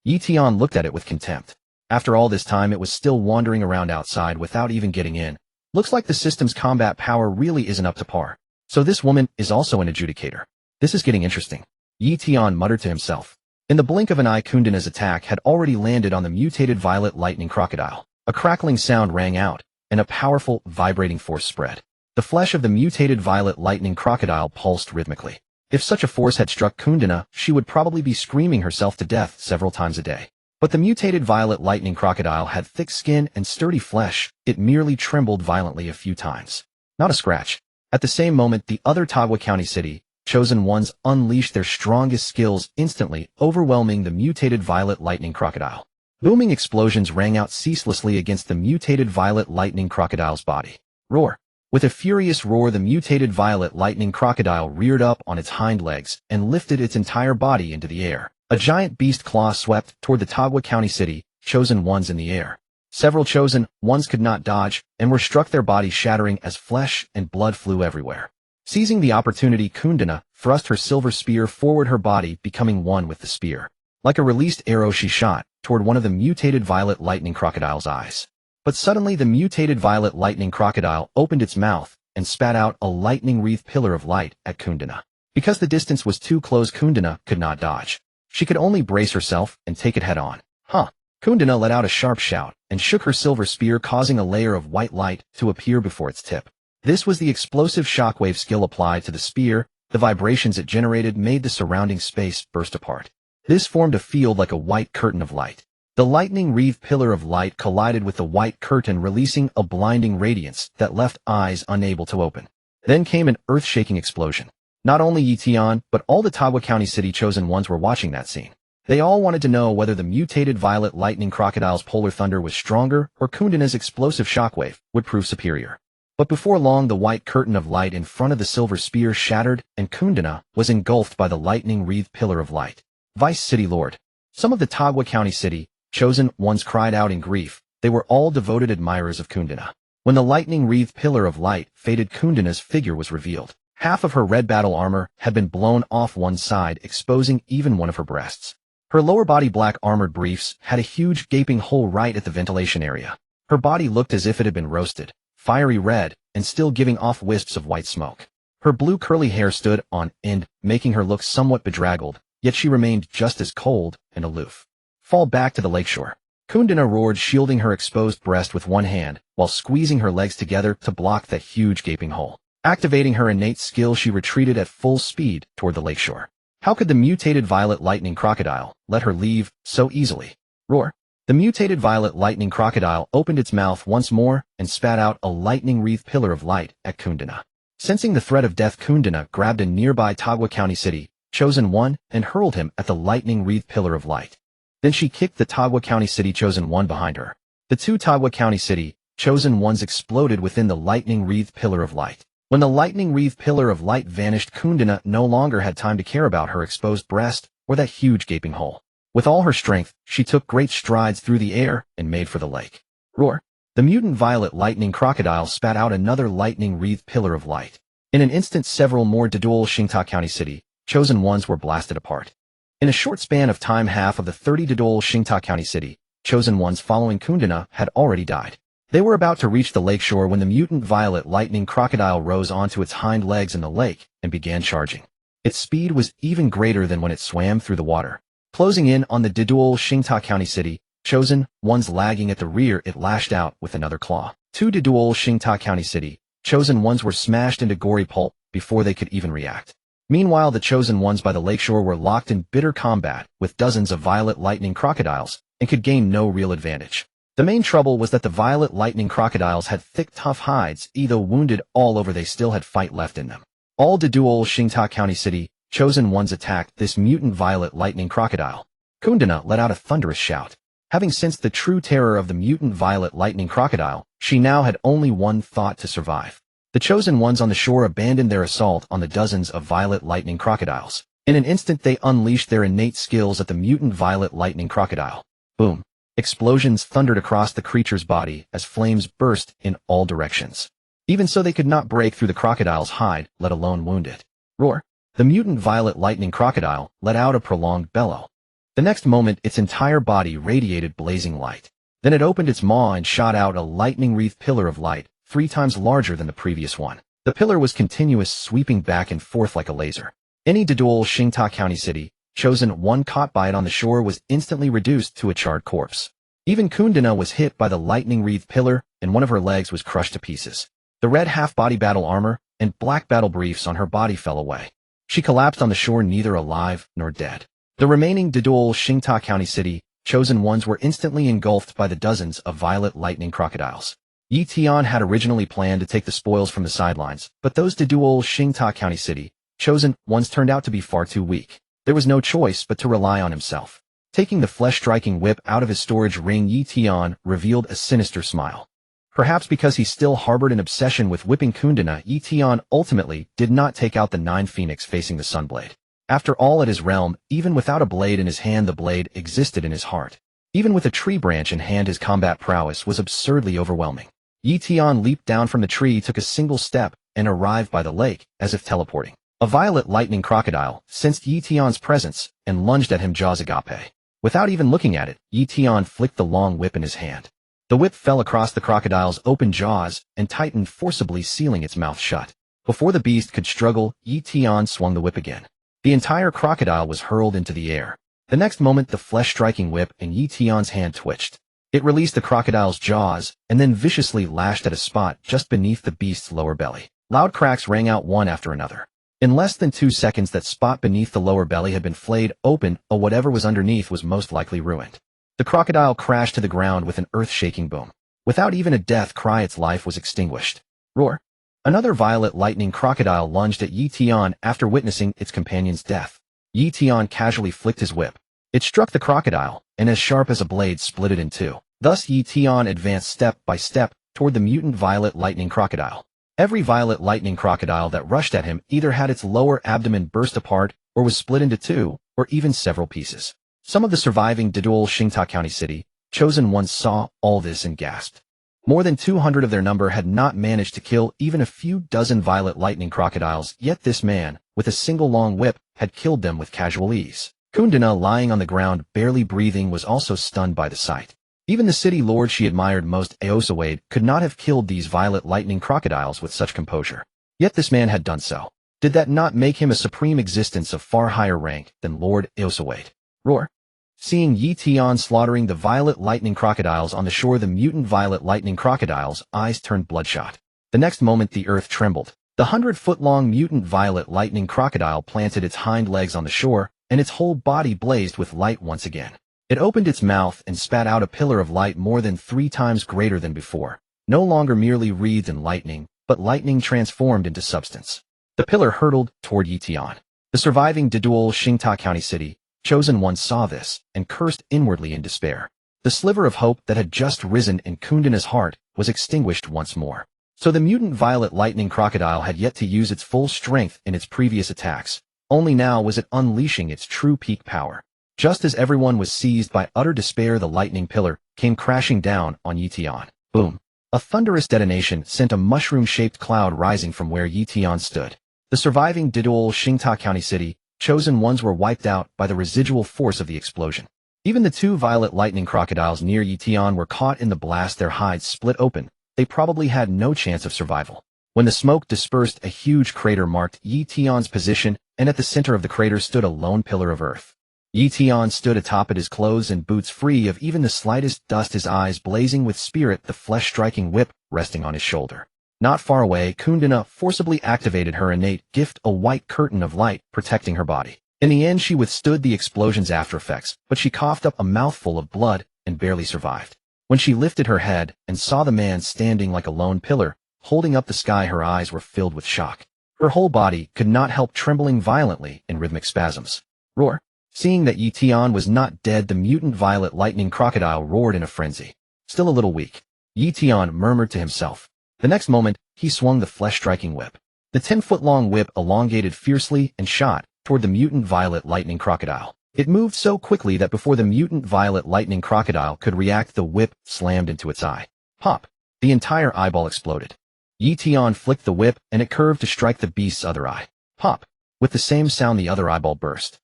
Ye Tian looked at it with contempt. After all this time, it was still wandering around outside without even getting in. Looks like the system's combat power really isn't up to par. So this woman is also an adjudicator. This is getting interesting. Ye Tian muttered to himself. In the blink of an eye, Kundana's attack had already landed on the mutated violet lightning crocodile. A crackling sound rang out, and a powerful, vibrating force spread. The flesh of the mutated violet lightning crocodile pulsed rhythmically. If such a force had struck Kundana, she would probably be screaming herself to death several times a day. But the mutated violet lightning crocodile had thick skin and sturdy flesh. It merely trembled violently a few times. Not a scratch. At the same moment, the other Tagua County city, Chosen Ones, unleashed their strongest skills, instantly overwhelming the mutated violet lightning crocodile. Booming explosions rang out ceaselessly against the mutated violet lightning crocodile's body. Roar. With a furious roar, the mutated violet lightning crocodile reared up on its hind legs and lifted its entire body into the air. A giant beast claw swept toward the Tagua County city, Chosen Ones in the air. Several Chosen Ones could not dodge and were struck, their bodies shattering as flesh and blood flew everywhere. Seizing the opportunity, Kundana thrust her silver spear forward, her body becoming one with the spear. Like a released arrow, she shot toward one of the mutated violet lightning crocodile's eyes. But suddenly the mutated violet lightning crocodile opened its mouth and spat out a lightning-wreathed pillar of light at Kundana. Because the distance was too close, Kundana could not dodge. She could only brace herself and take it head-on. Huh! Kundana let out a sharp shout and shook her silver spear, causing a layer of white light to appear before its tip. This was the explosive shockwave skill applied to the spear. The vibrations it generated made the surrounding space burst apart. This formed a field like a white curtain of light. The lightning-wreathed pillar of light collided with the white curtain, releasing a blinding radiance that left eyes unable to open. Then came an earth-shaking explosion. Not only Ye Tian, but all the Tagua County city Chosen Ones were watching that scene. They all wanted to know whether the mutated violet lightning crocodile's polar thunder was stronger or Kundana's explosive shockwave would prove superior. But before long, the white curtain of light in front of the silver spear shattered, and Kundana was engulfed by the lightning-wreathed pillar of light. Vice City Lord. Some of the Tagua County city Chosen Ones cried out in grief. They were all devoted admirers of Kundana. When the lightning-wreathed pillar of light faded, Kundana's figure was revealed. Half of her red battle armor had been blown off one side, exposing even one of her breasts. Her lower body black armored briefs had a huge gaping hole right at the ventilation area. Her body looked as if it had been roasted, fiery red, and still giving off wisps of white smoke. Her blue curly hair stood on end, making her look somewhat bedraggled, yet she remained just as cold and aloof. Fall back to the lakeshore. Kundana roared, shielding her exposed breast with one hand, while squeezing her legs together to block that huge gaping hole. Activating her innate skill, she retreated at full speed toward the lakeshore. How could the mutated violet lightning crocodile let her leave so easily? Roar. The mutated violet lightning crocodile opened its mouth once more and spat out a lightning-wreathed pillar of light at Kundana. Sensing the threat of death, Kundana grabbed a nearby Tagua County city Chosen One and hurled him at the lightning-wreathed pillar of light. Then she kicked the Tagua County city Chosen One behind her. The two Tagua County city Chosen Ones exploded within the lightning-wreathed pillar of light. When the lightning-wreathed pillar of light vanished, Kundana no longer had time to care about her exposed breast or that huge gaping hole. With all her strength, she took great strides through the air and made for the lake. Roar. The mutant violet lightning crocodile spat out another lightning-wreathed pillar of light. In an instant, several more Dadul Xingta County city Chosen Ones were blasted apart. In a short span of time, half of the 30 Dadul Xingta County city Chosen Ones following Kundana had already died. They were about to reach the lakeshore when the mutant violet lightning crocodile rose onto its hind legs in the lake and began charging. Its speed was even greater than when it swam through the water. Closing in on the Didual Xingta County City, Chosen Ones lagging at the rear, it lashed out with another claw. Two Didual Xingta County City, Chosen Ones were smashed into gory pulp before they could even react. Meanwhile, the Chosen Ones by the lakeshore were locked in bitter combat with dozens of violet lightning crocodiles and could gain no real advantage. The main trouble was that the violet lightning crocodiles had thick, tough hides, though wounded all over they still had fight left in them. All Didual Xingta County City, Chosen Ones attacked this mutant violet lightning crocodile. Kundana let out a thunderous shout. Having sensed the true terror of the mutant violet lightning crocodile, she now had only one thought: to survive. The Chosen Ones on the shore abandoned their assault on the dozens of violet lightning crocodiles. In an instant they unleashed their innate skills at the mutant violet lightning crocodile. Boom! Explosions thundered across the creature's body as flames burst in all directions. Even so, they could not break through the crocodile's hide, let alone wound it. Roar! The mutant violet lightning crocodile let out a prolonged bellow. The next moment, its entire body radiated blazing light. Then it opened its maw and shot out a lightning-wreathed pillar of light, 3 times larger than the previous one. The pillar was continuous, sweeping back and forth like a laser. Any Didual Xingta County City, Chosen One caught by it on the shore was instantly reduced to a charred corpse. Even Kundana was hit by the lightning-wreathed pillar, and one of her legs was crushed to pieces. The red half-body battle armor and black battle briefs on her body fell away. She collapsed on the shore, neither alive nor dead. The remaining Didual Xingta County City, Chosen Ones were instantly engulfed by the dozens of violet lightning crocodiles. Ye Tian had originally planned to take the spoils from the sidelines, but those Didual Xingta County City, Chosen Ones turned out to be far too weak. There was no choice but to rely on himself. Taking the flesh-striking whip out of his storage ring, Ye Tian revealed a sinister smile. Perhaps because he still harbored an obsession with whipping Kundana, Ye Tian ultimately did not take out the 9 phoenix facing the Sunblade. After all, at his realm, even without a blade in his hand, the blade existed in his heart. Even with a tree branch in hand, his combat prowess was absurdly overwhelming. Ye Tian leaped down from the tree, took a single step, and arrived by the lake, as if teleporting. A violet lightning crocodile sensed Ye Tian's presence and lunged at him, jaws agape. Without even looking at it, Ye Tian flicked the long whip in his hand. The whip fell across the crocodile's open jaws and tightened, forcibly sealing its mouth shut. Before the beast could struggle, Ye Tian swung the whip again. The entire crocodile was hurled into the air. The next moment, the flesh-striking whip in Ye Tian's hand twitched. It released the crocodile's jaws and then viciously lashed at a spot just beneath the beast's lower belly. Loud cracks rang out one after another. In less than 2 seconds, that spot beneath the lower belly had been flayed open, or whatever was underneath was most likely ruined. The crocodile crashed to the ground with an earth-shaking boom. Without even a death cry, its life was extinguished. Roar! Another violet lightning crocodile lunged at Ye Tian after witnessing its companion's death. Ye Tian casually flicked his whip. It struck the crocodile, and as sharp as a blade split it in two. Thus Ye Tian advanced step by step toward the mutant violet lightning crocodile. Every violet lightning crocodile that rushed at him either had its lower abdomen burst apart, or was split into 2, or even several pieces. Some of the surviving Didual Xingta County City, Chosen Ones saw all this and gasped. More than 200 of their number had not managed to kill even a few dozen violet lightning crocodiles, yet this man, with a single long whip, had killed them with casual ease. Kundana, lying on the ground, barely breathing, was also stunned by the sight. Even the city lord she admired most, Eosawade, could not have killed these violet lightning crocodiles with such composure. Yet this man had done so. Did that not make him a supreme existence of far higher rank than Lord Eosawade? Roar! Seeing Ye Tian slaughtering the violet lightning crocodiles on the shore, the mutant violet lightning crocodile's eyes turned bloodshot. The next moment, the earth trembled. The 100-foot-long mutant violet lightning crocodile planted its hind legs on the shore, and its whole body blazed with light once again. It opened its mouth and spat out a pillar of light more than 3 times greater than before, no longer merely wreathed in lightning, but lightning transformed into substance. The pillar hurtled toward Ye Tian. The surviving Didual Xingta County City, Chosen One, saw this and cursed inwardly in despair. The sliver of hope that had just risen in Kundana's heart was extinguished once more. So the mutant violet lightning crocodile had yet to use its full strength in its previous attacks. Only now was it unleashing its true peak power. Just as everyone was seized by utter despair, the lightning pillar came crashing down on Ye Tian. Boom! A thunderous detonation sent a mushroom-shaped cloud rising from where Ye Tian stood. The surviving Didual Xingta County City, Chosen Ones, were wiped out by the residual force of the explosion. Even the 2 violet lightning crocodiles near Ye Tian were caught in the blast, their hides split open. They probably had no chance of survival. When the smoke dispersed, a huge crater marked Ye Tian's position, and at the center of the crater stood a lone pillar of earth. Ye Tian stood atop it, his clothes and boots free of even the slightest dust, his eyes blazing with spirit, the flesh-striking whip resting on his shoulder. Not far away, Kundana forcibly activated her innate gift, a white curtain of light protecting her body. In the end, she withstood the explosion's aftereffects, but she coughed up a mouthful of blood and barely survived. When she lifted her head and saw the man standing like a lone pillar, holding up the sky, her eyes were filled with shock. Her whole body could not help trembling violently in rhythmic spasms. Roar! Seeing that Ye Tian was not dead, the mutant violet lightning crocodile roared in a frenzy. Still a little weak, Ye Tian murmured to himself. The next moment, he swung the flesh-striking whip. The 10-foot-long whip elongated fiercely and shot toward the mutant violet lightning crocodile. It moved so quickly that before the mutant violet lightning crocodile could react, the whip slammed into its eye. Pop! The entire eyeball exploded. Ye Tian flicked the whip, and it curved to strike the beast's other eye. Pop! With the same sound, the other eyeball burst.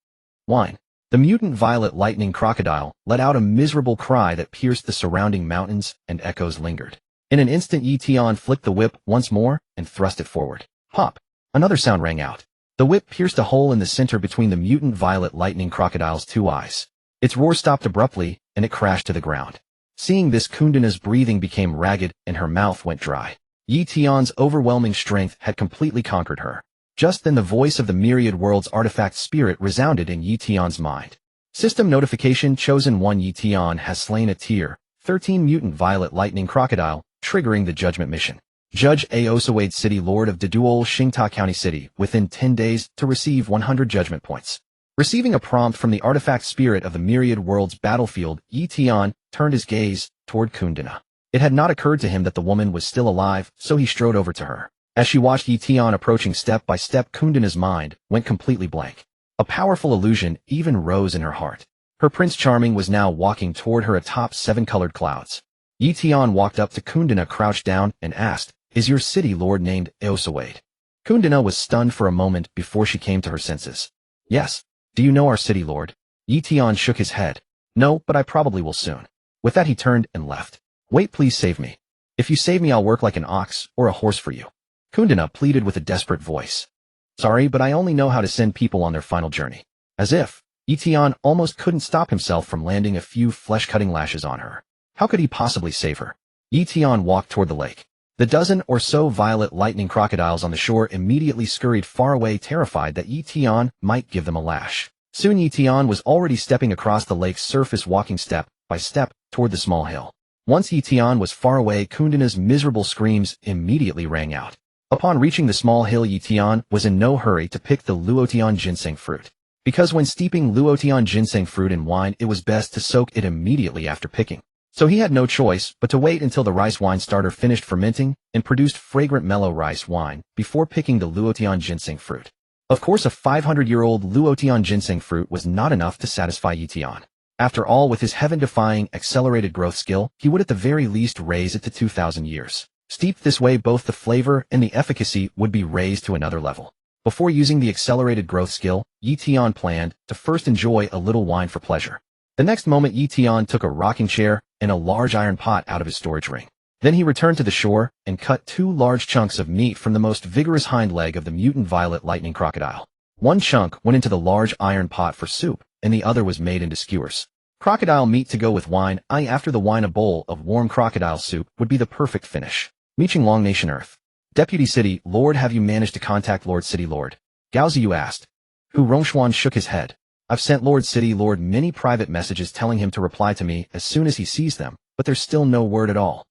Whine! The mutant violet lightning crocodile let out a miserable cry that pierced the surrounding mountains, and echoes lingered. In an instant, Ye Tian flicked the whip once more and thrust it forward. Pop! Another sound rang out. The whip pierced a hole in the center between the mutant violet lightning crocodile's two eyes. Its roar stopped abruptly, and it crashed to the ground. Seeing this, Kundana's breathing became ragged, and her mouth went dry. Ye Tian's overwhelming strength had completely conquered her. Just then, the voice of the Myriad World's artifact spirit resounded in Ye Tian's mind. System notification: Chosen 1 Ye Tian has slain a Tier 13 mutant violet lightning crocodile, triggering the judgment mission. Judge Aosawade, City Lord of Deduol, Xingta County City, within 10 days to receive 100 judgment points. Receiving a prompt from the artifact spirit of the Myriad World's battlefield, Ye Tian turned his gaze toward Kundana. It had not occurred to him that the woman was still alive, so he strode over to her. As she watched Ye Tian approaching step by step, Kundana's mind went completely blank. A powerful illusion even rose in her heart. Her Prince Charming was now walking toward her atop 7-colored clouds. Ye Tian walked up to Kundana, crouched down, and asked, "Is your city lord named Aosawade?" Kundana was stunned for a moment before she came to her senses. "Yes. Do you know our city lord?" Ye Tian shook his head. "No, but I probably will soon." With that, he turned and left. "Wait, please save me. If you save me, I'll work like an ox or a horse for you," Kundana pleaded with a desperate voice. "Sorry, but I only know how to send people on their final journey." As if, Ye Tian almost couldn't stop himself from landing a few flesh-cutting lashes on her. How could he possibly save her? Ye Tian walked toward the lake. The dozen or so violet lightning crocodiles on the shore immediately scurried far away, terrified that Ye Tian might give them a lash. Soon Ye Tian was already stepping across the lake's surface, walking step by step toward the small hill. Once Ye Tian was far away, Kundana's miserable screams immediately rang out. Upon reaching the small hill, Ye Tian was in no hurry to pick the Luotian ginseng fruit. Because when steeping Luotian ginseng fruit in wine, it was best to soak it immediately after picking. So he had no choice but to wait until the rice wine starter finished fermenting and produced fragrant mellow rice wine before picking the Luotian ginseng fruit. Of course, a 500-year-old Luotian ginseng fruit was not enough to satisfy Ye Tian. After all, with his heaven-defying accelerated growth skill, he would at the very least raise it to 2,000 years. Steeped this way, both the flavor and the efficacy would be raised to another level. Before using the accelerated growth skill, Ye Tian planned to first enjoy a little wine for pleasure. The next moment, Ye Tian took a rocking chair and a large iron pot out of his storage ring. Then he returned to the shore and cut 2 large chunks of meat from the most vigorous hind leg of the mutant violet lightning crocodile. One chunk went into the large iron pot for soup, and the other was made into skewers. Crocodile meat to go with wine. After the wine, a bowl of warm crocodile soup would be the perfect finish. Reaching Long Nation Earth. Deputy City Lord, have you managed to contact Lord City Lord? Gao Ziyu asked. Hu Rongxuan shook his head. I've sent Lord City Lord many private messages telling him to reply to me as soon as he sees them, but there's still no word at all.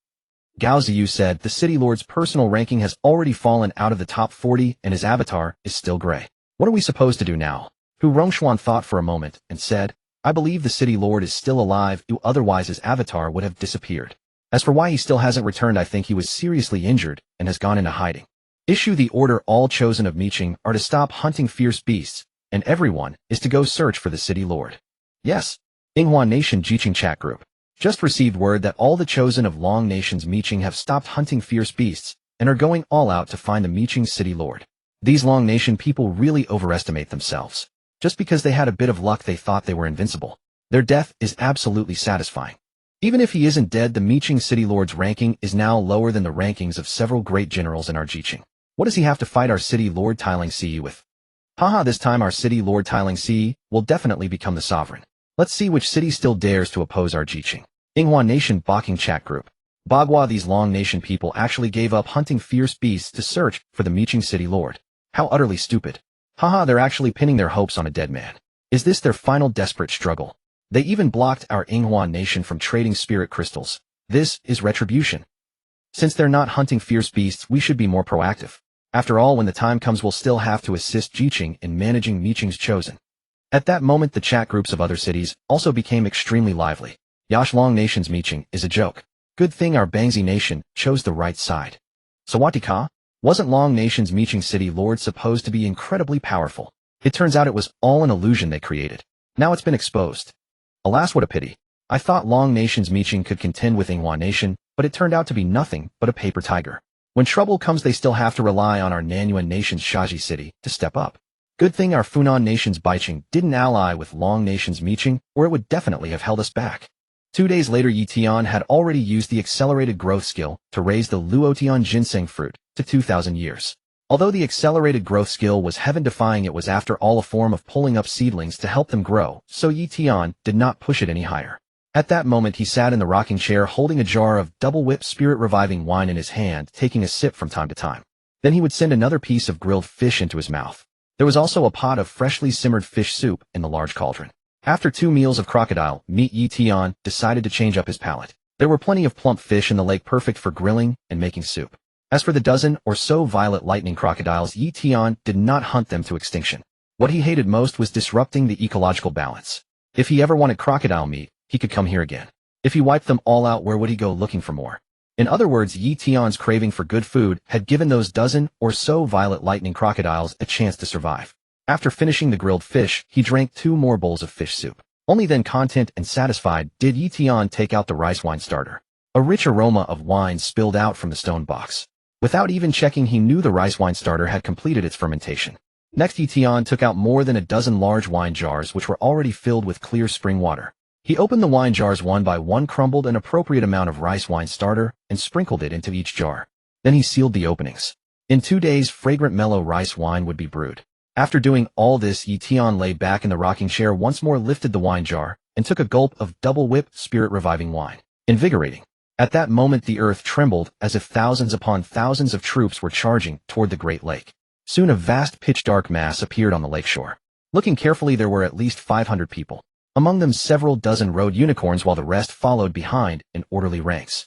Gao Ziyu said the City Lord's personal ranking has already fallen out of the top 40 and his avatar is still gray. What are we supposed to do now? Hu Rongxuan thought for a moment and said, I believe the City Lord is still alive, otherwise his avatar would have disappeared. As for why he still hasn't returned, I think he was seriously injured and has gone into hiding. Issue the order: all chosen of Miqing are to stop hunting fierce beasts, and everyone is to go search for the City Lord. Yes. Yinghua Nation Jiqing Chat Group. Just received word that all the chosen of Long Nation's Miqing have stopped hunting fierce beasts and are going all out to find the Miqing City Lord. These Long Nation people really overestimate themselves. Just because they had a bit of luck, they thought they were invincible. Their death is absolutely satisfying. Even if he isn't dead, the Miqing City Lord's ranking is now lower than the rankings of several great generals in our Jiqing. What does he have to fight our City Lord Tiling CE with? Haha, this time our city Lord Tiling C will definitely become the sovereign. Let's see which city still dares to oppose our Jiqing. Yinghua Nation Balking Chat Group. Bagua, these Long Nation people actually gave up hunting fierce beasts to search for the Miqing city lord. How utterly stupid. Haha, they're actually pinning their hopes on a dead man. Is this their final desperate struggle? They even blocked our Yinghua Nation from trading spirit crystals. This is retribution. Since they're not hunting fierce beasts, we should be more proactive. After all, when the time comes, we'll still have to assist Jiqing in managing Miqing's chosen. At that moment, the chat groups of other cities also became extremely lively. Yash Long Nation's Miqing is a joke. Good thing our Bangzi Nation chose the right side. Sawatika? Wasn't Long Nation's Miqing city lord supposed to be incredibly powerful? It turns out it was all an illusion they created. Now it's been exposed. Alas, what a pity. I thought Long Nation's Miqing could contend with Yinghua Nation, but it turned out to be nothing but a paper tiger. When trouble comes, they still have to rely on our Nanyuan Nation's Shaji city to step up. Good thing our Funan Nation's Baiqing didn't ally with Long Nation's Miqing, or it would definitely have held us back. 2 days later, Ye Tian had already used the accelerated growth skill to raise the Luotian ginseng fruit to 2,000 years. Although the accelerated growth skill was heaven-defying, it was after all a form of pulling up seedlings to help them grow, so Ye Tian did not push it any higher. At that moment, he sat in the rocking chair holding a jar of double-whip spirit-reviving wine in his hand, taking a sip from time to time. Then he would send another piece of grilled fish into his mouth. There was also a pot of freshly simmered fish soup in the large cauldron. After 2 meals of crocodile meat, Ye Tian decided to change up his palate. There were plenty of plump fish in the lake, perfect for grilling and making soup. As for the dozen or so violet lightning crocodiles, Ye Tian did not hunt them to extinction. What he hated most was disrupting the ecological balance. If he ever wanted crocodile meat, he could come here again. If he wiped them all out, where would he go looking for more? In other words, Ye Tian's craving for good food had given those dozen or so violet lightning crocodiles a chance to survive. After finishing the grilled fish, he drank 2 more bowls of fish soup. Only then, content and satisfied, did Ye Tian take out the rice wine starter. A rich aroma of wine spilled out from the stone box. Without even checking, he knew the rice wine starter had completed its fermentation. Next, Ye Tian took out more than a dozen large wine jars which were already filled with clear spring water. He opened the wine jars one by one, crumbled an appropriate amount of rice wine starter, and sprinkled it into each jar. Then he sealed the openings. In 2 days, fragrant mellow rice wine would be brewed. After doing all this, Ye Tian lay back in the rocking chair, once more lifted the wine jar, and took a gulp of double-whip spirit-reviving wine. Invigorating. At that moment, the earth trembled as if thousands upon thousands of troops were charging toward the Great Lake. Soon a vast pitch-dark mass appeared on the lakeshore. Looking carefully, there were at least 500 people. Among them, several dozen rode unicorns, while the rest followed behind in orderly ranks.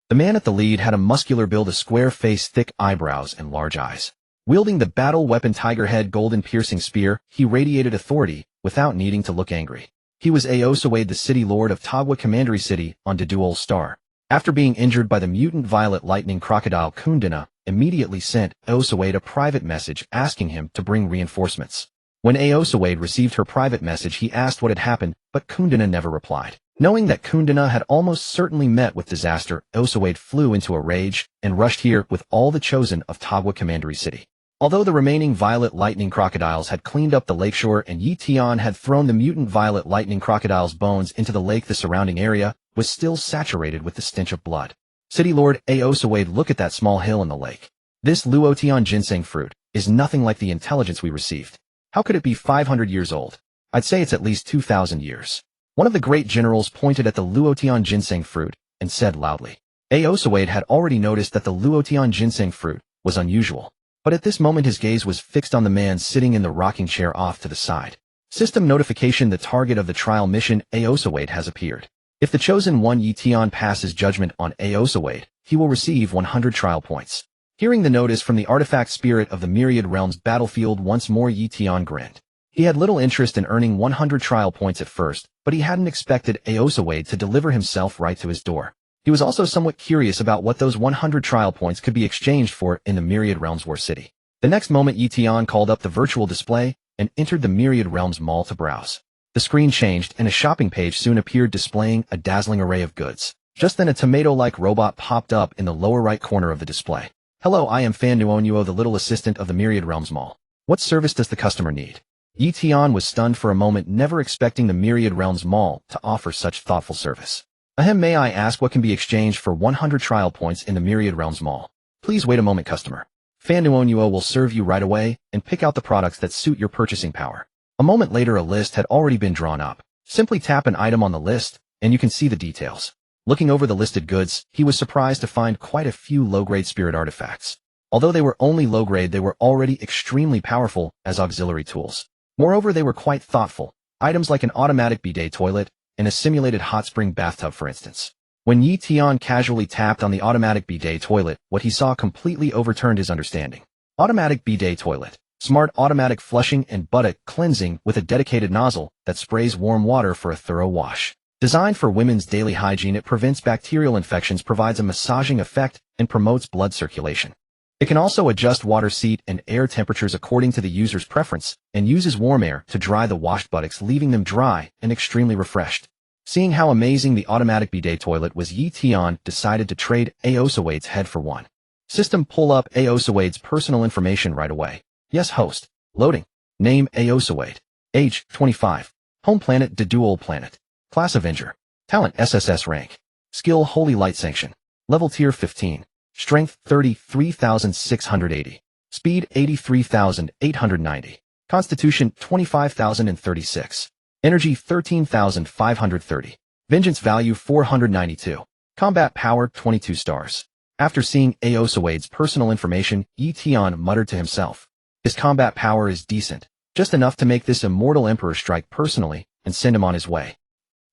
The man at the lead had a muscular build, a square face, thick eyebrows, and large eyes. Wielding the battle weapon Tiger Head golden piercing spear, he radiated authority without needing to look angry. He was Aosawade, the city lord of Tagwa Commandery City on Deduol Star. After being injured by the mutant violet lightning crocodile, Kundana immediately sent Aosawade a private message asking him to bring reinforcements. When Aosawade received her private message, he asked what had happened, but Kundana never replied. Knowing that Kundana had almost certainly met with disaster, Aosawade flew into a rage and rushed here with all the chosen of Tagwa Commandery City. Although the remaining violet lightning crocodiles had cleaned up the lakeshore and Ye Tian had thrown the mutant violet lightning crocodile's bones into the lake, the surrounding area was still saturated with the stench of blood. City Lord Aosawade, look at that small hill in the lake. This Luotian ginseng fruit is nothing like the intelligence we received. How could it be 500 years old? I'd say it's at least 2,000 years. One of the great generals pointed at the Luotian ginseng fruit and said loudly. Aosawade had already noticed that the Luotian ginseng fruit was unusual. But at this moment his gaze was fixed on the man sitting in the rocking chair off to the side. System notification: the target of the trial mission, Aosawade, has appeared. If the chosen one Ye Tian passes judgment on Aosawade, he will receive 100 trial points. Hearing the notice from the artifact spirit of the Myriad Realms Battlefield, once more Ye Tian grinned. He had little interest in earning 100 trial points at first, but he hadn't expected Aosawade to deliver himself right to his door. He was also somewhat curious about what those 100 trial points could be exchanged for in the Myriad Realms War City. The next moment, Ye Tian called up the virtual display and entered the Myriad Realms Mall to browse. The screen changed and a shopping page soon appeared displaying a dazzling array of goods. Just then a tomato-like robot popped up in the lower right corner of the display. Hello, I am Fan Nuonuo, the little assistant of the Myriad Realms Mall. What service does the customer need? Ye Tian was stunned for a moment, never expecting the Myriad Realms Mall to offer such thoughtful service. Ahem, may I ask what can be exchanged for 100 trial points in the Myriad Realms Mall? Please wait a moment, customer. Fan Nuonuo will serve you right away and pick out the products that suit your purchasing power. A moment later, a list had already been drawn up. Simply tap an item on the list, and you can see the details. Looking over the listed goods, he was surprised to find quite a few low-grade spirit artifacts. Although they were only low-grade, they were already extremely powerful as auxiliary tools. Moreover, they were quite thoughtful. Items like an automatic bidet toilet and a simulated hot spring bathtub, for instance. When Ye Tian casually tapped on the automatic bidet toilet, what he saw completely overturned his understanding. Automatic bidet toilet. Smart automatic flushing and buttock cleansing with a dedicated nozzle that sprays warm water for a thorough wash. Designed for women's daily hygiene, it prevents bacterial infections, provides a massaging effect, and promotes blood circulation. It can also adjust water seat and air temperatures according to the user's preference and uses warm air to dry the washed buttocks, leaving them dry and extremely refreshed. Seeing how amazing the automatic bidet toilet was, Ye Tian decided to trade Aosawade's head for one. System, pull up Aosawade's personal information right away. Yes, host. Loading. Name Aosawade. Age 25. Home planet Dual Planet. Class Avenger. Talent SSS rank. Skill Holy Light Sanction. Level tier 15. Strength 33,680. Speed 83,890. Constitution 25,036. Energy 13,530. Vengeance value 492. Combat power 22 stars. After seeing Aosawade's personal information, Ye Tian muttered to himself. His combat power is decent, just enough to make this immortal emperor strike personally and send him on his way.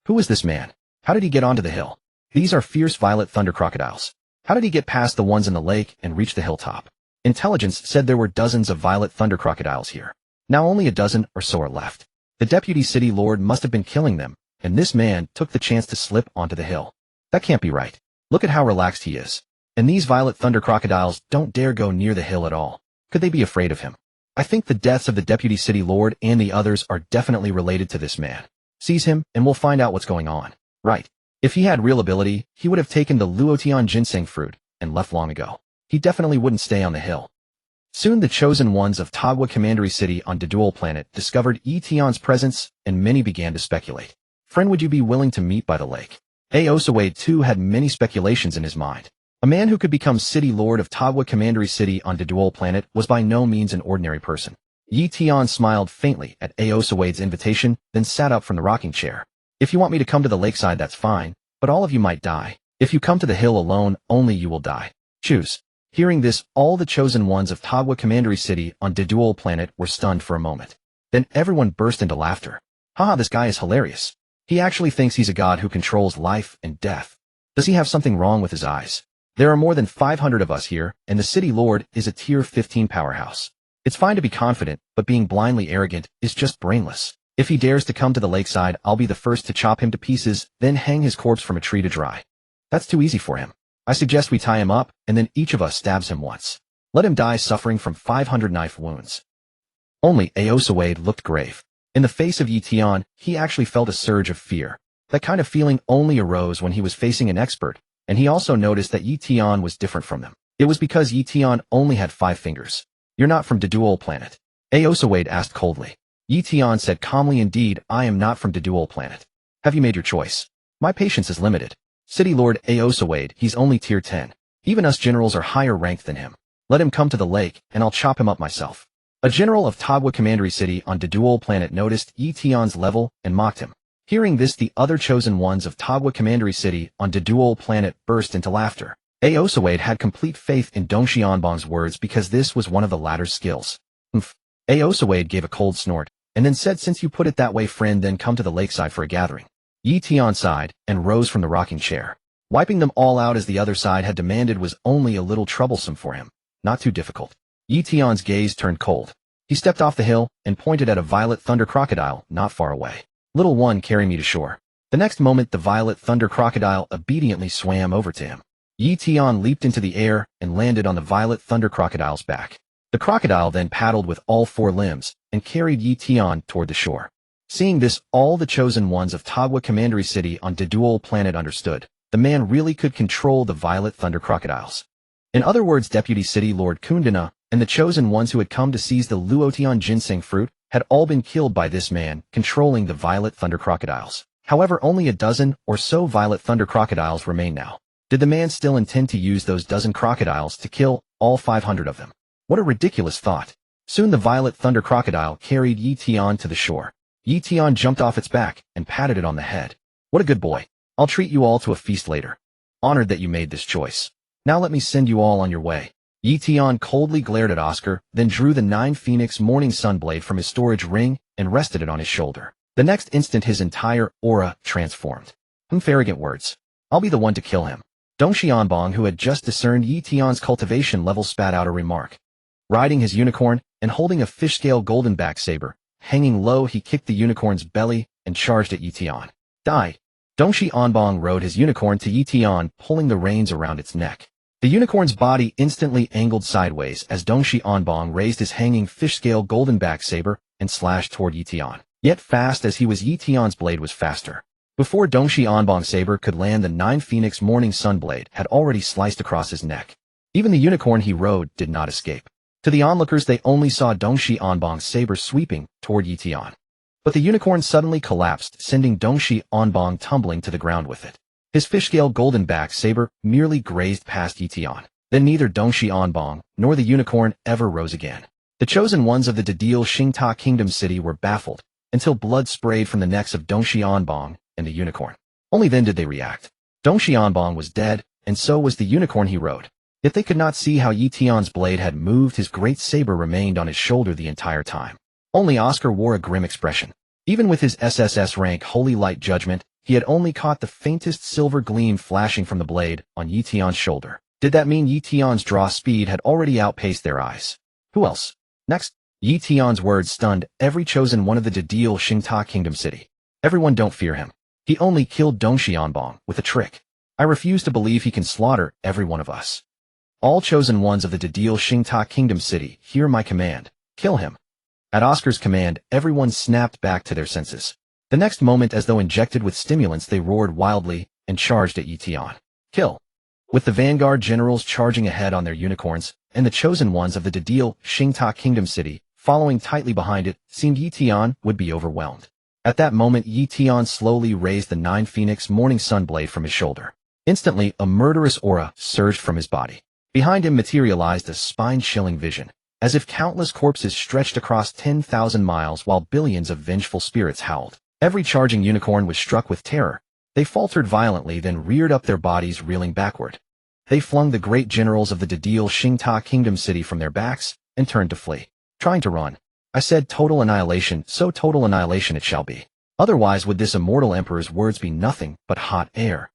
Who is this man? How did he get onto the hill? These are fierce violet thunder crocodiles. How did he get past the ones in the lake and reach the hilltop? Intelligence said there were dozens of violet thunder crocodiles here. Now only a dozen or so are left. The deputy city lord must have been killing them, and this man took the chance to slip onto the hill. That can't be right. Look at how relaxed he is. And these violet thunder crocodiles don't dare go near the hill at all. Could they be afraid of him? I think the deaths of the deputy city lord and the others are definitely related to this man. Seize him, and we'll find out what's going on. Right. If he had real ability, he would have taken the Luotian ginseng fruit and left long ago. He definitely wouldn't stay on the hill. Soon the chosen ones of Tagua Commandery City on Dual Planet discovered Ye Tian's presence, and many began to speculate. Friend, would you be willing to meet by the lake? Aosawade too had many speculations in his mind. A man who could become city lord of Tagua Commandery City on Dual Planet was by no means an ordinary person. Ye Tian smiled faintly at Aosawade's invitation, then sat up from the rocking chair. If you want me to come to the lakeside, that's fine, but all of you might die. If you come to the hill alone, only you will die. Choose. Hearing this, all the chosen ones of Tagua Commandery City on Dual Planet were stunned for a moment. Then everyone burst into laughter. Haha, this guy is hilarious. He actually thinks he's a god who controls life and death. Does he have something wrong with his eyes? There are more than 500 of us here, and the city lord is a tier 15 powerhouse. It's fine to be confident, but being blindly arrogant is just brainless. If he dares to come to the lakeside, I'll be the first to chop him to pieces, then hang his corpse from a tree to dry. That's too easy for him. I suggest we tie him up, and then each of us stabs him once. Let him die suffering from 500 knife wounds. Only Aosawade looked grave. In the face of Ye Tian, he actually felt a surge of fear. That kind of feeling only arose when he was facing an expert, and he also noticed that Ye Tian was different from them. It was because Ye Tian only had 5 fingers. You're not from Dual Planet? Aosawade asked coldly. Ye Tian said calmly, indeed, I am not from Dual Planet. Have you made your choice? My patience is limited. City Lord Aosawade, he's only tier 10. Even us generals are higher ranked than him. Let him come to the lake, and I'll chop him up myself. A general of Tagua Commandery City on Dual Planet noticed Ye Tian's level and mocked him. Hearing this, the other chosen ones of Tagua Commandery City on Dual Planet burst into laughter. Aosawade had complete faith in Dong Xianbong's words because this was one of the latter's skills. Aosawade gave a cold snort, and then said, since you put it that way, friend, then come to the lakeside for a gathering. Ye Tian sighed and rose from the rocking chair. Wiping them all out as the other side had demanded was only a little troublesome for him, not too difficult. Ye Tian's gaze turned cold. He stepped off the hill and pointed at a violet thunder crocodile not far away. Little one, carry me to shore. The next moment the violet thunder crocodile obediently swam over to him. Ye Tian leaped into the air and landed on the violet thunder crocodile's back. The crocodile then paddled with all 4 limbs and carried Ye Tian toward the shore. Seeing this, all the chosen ones of Tagua Commandery City on Dual Planet understood. The man really could control the violet thunder crocodiles. In other words, Deputy City Lord Kundana and the chosen ones who had come to seize the Luotian ginseng fruit had all been killed by this man controlling the violet thunder crocodiles. However, only a dozen or so violet thunder crocodiles remain now. Did the man still intend to use those dozen crocodiles to kill all 500 of them? What a ridiculous thought. Soon the violet thunder crocodile carried Ye Tian to the shore. Ye Tian jumped off its back and patted it on the head. What a good boy. I'll treat you all to a feast later. Honored that you made this choice. Now let me send you all on your way. Ye Tian coldly glared at Oscar, then drew the 9 Phoenix Morning Sun blade from his storage ring and rested it on his shoulder. The next instant his entire aura transformed. Arrogant words. I'll be the one to kill him. Dong Xianbong, who had just discerned Ye Tian's cultivation level, spat out a remark. Riding his unicorn and holding a fish-scale golden-back saber, hanging low, he kicked the unicorn's belly and charged at Ye Tian. Die. Dong Xianbong rode his unicorn to Ye Tian, pulling the reins around its neck. The unicorn's body instantly angled sideways as Dong Xianbong raised his hanging fish-scale golden-back saber and slashed toward Ye Tian. Yet fast as he was, Ye Tian's blade was faster. Before Dong Xianbong's saber could land, the 9 Phoenix Morning Sun blade had already sliced across his neck. Even the unicorn he rode did not escape. To the onlookers, they only saw Dong Xianbong's saber sweeping toward Ye Tian. But the unicorn suddenly collapsed, sending Dong Xianbong tumbling to the ground with it. His fish-scale golden-back saber merely grazed past Ye Tian. Then neither Dong Xianbong nor the unicorn ever rose again. The chosen ones of the Dedil Xingta Kingdom City were baffled, until blood sprayed from the necks of Dong Xianbong and the unicorn. Only then did they react. Dong Xianbong was dead, and so was the unicorn he rode. Yet they could not see how Ye Tian's blade had moved. His great saber remained on his shoulder the entire time. Only Oscar wore a grim expression. Even with his SSS rank Holy Light Judgment, he had only caught the faintest silver gleam flashing from the blade on Ye Tian's shoulder. Did that mean Ye Tian's draw speed had already outpaced their eyes? Who else? Next, Ye Tian's words stunned every chosen one of the Dedil Xingta Kingdom City. Everyone, don't fear him. He only killed Dong Xianbong with a trick. I refuse to believe he can slaughter every one of us. All chosen ones of the Dedil Xingta Kingdom City, hear my command. Kill him. At Oscar's command, everyone snapped back to their senses. The next moment, as though injected with stimulants, they roared wildly and charged at Ye Tian. Kill. With the vanguard generals charging ahead on their unicorns, and the chosen ones of the Dedil Xingta Kingdom City following tightly behind, it seemed Ye Tian would be overwhelmed. At that moment, Ye Tian slowly raised the 9 Phoenix Morning Sun blade from his shoulder. Instantly, a murderous aura surged from his body. Behind him materialized a spine-chilling vision, as if countless corpses stretched across 10,000 miles while billions of vengeful spirits howled. Every charging unicorn was struck with terror. They faltered violently, then reared up their bodies, reeling backward. They flung the great generals of the Dedil Xingta Kingdom City from their backs and turned to flee. Trying to run. I said total annihilation, so total annihilation it shall be. Otherwise would this immortal emperor's words be nothing but hot air.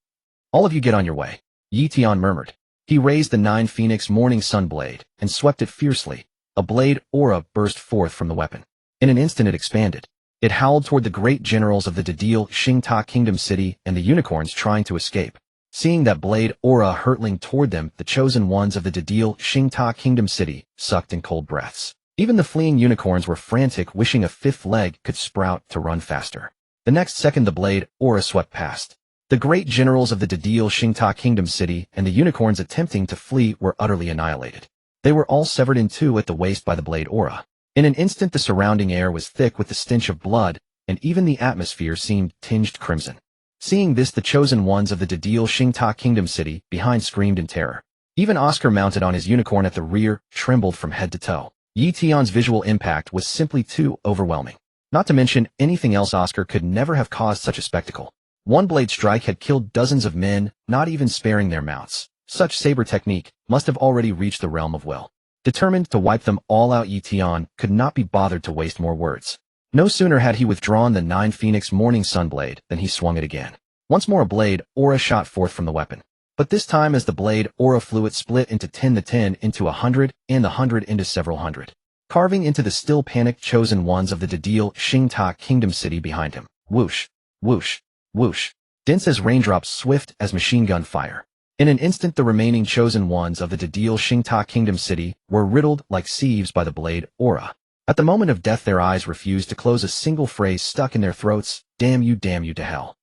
All of you get on your way, Ye Tian murmured. He raised the 9 Phoenix Morning Sun blade and swept it fiercely. A blade aura burst forth from the weapon. In an instant it expanded. It howled toward the great generals of the Dedil Xingta Kingdom City and the unicorns trying to escape. Seeing that blade aura hurtling toward them, the chosen ones of the Dedil Xingta Kingdom City sucked in cold breaths. Even the fleeing unicorns were frantic, wishing a fifth leg could sprout to run faster. The next second the blade aura swept past. The great generals of the Dedil Xingta Kingdom City and the unicorns attempting to flee were utterly annihilated. They were all severed in two at the waist by the blade aura. In an instant the surrounding air was thick with the stench of blood, and even the atmosphere seemed tinged crimson. Seeing this, the chosen ones of the Dedil Xingta Kingdom City behind screamed in terror. Even Oscar, mounted on his unicorn at the rear, trembled from head to toe. Ye Tian's visual impact was simply too overwhelming. Not to mention anything else, Oscar could never have caused such a spectacle. One blade strike had killed dozens of men, not even sparing their mounts. Such saber technique must have already reached the realm of will. Determined to wipe them all out, Ye Tian could not be bothered to waste more words. No sooner had he withdrawn the 9 Phoenix Morning Sun blade than he swung it again. Once more a blade aura shot forth from the weapon. But this time, as the blade aura flew, it split into 10, the 10 into 100, and the 100 into several hundred, carving into the still panicked chosen ones of the Dedil Xingta Kingdom City behind him. Whoosh, whoosh, whoosh. Dense as raindrops, swift as machine gun fire. In an instant the remaining chosen ones of the Dedil Xingta Kingdom City were riddled like sieves by the blade aura. At the moment of death their eyes refused to close, a single phrase stuck in their throats: damn you to hell.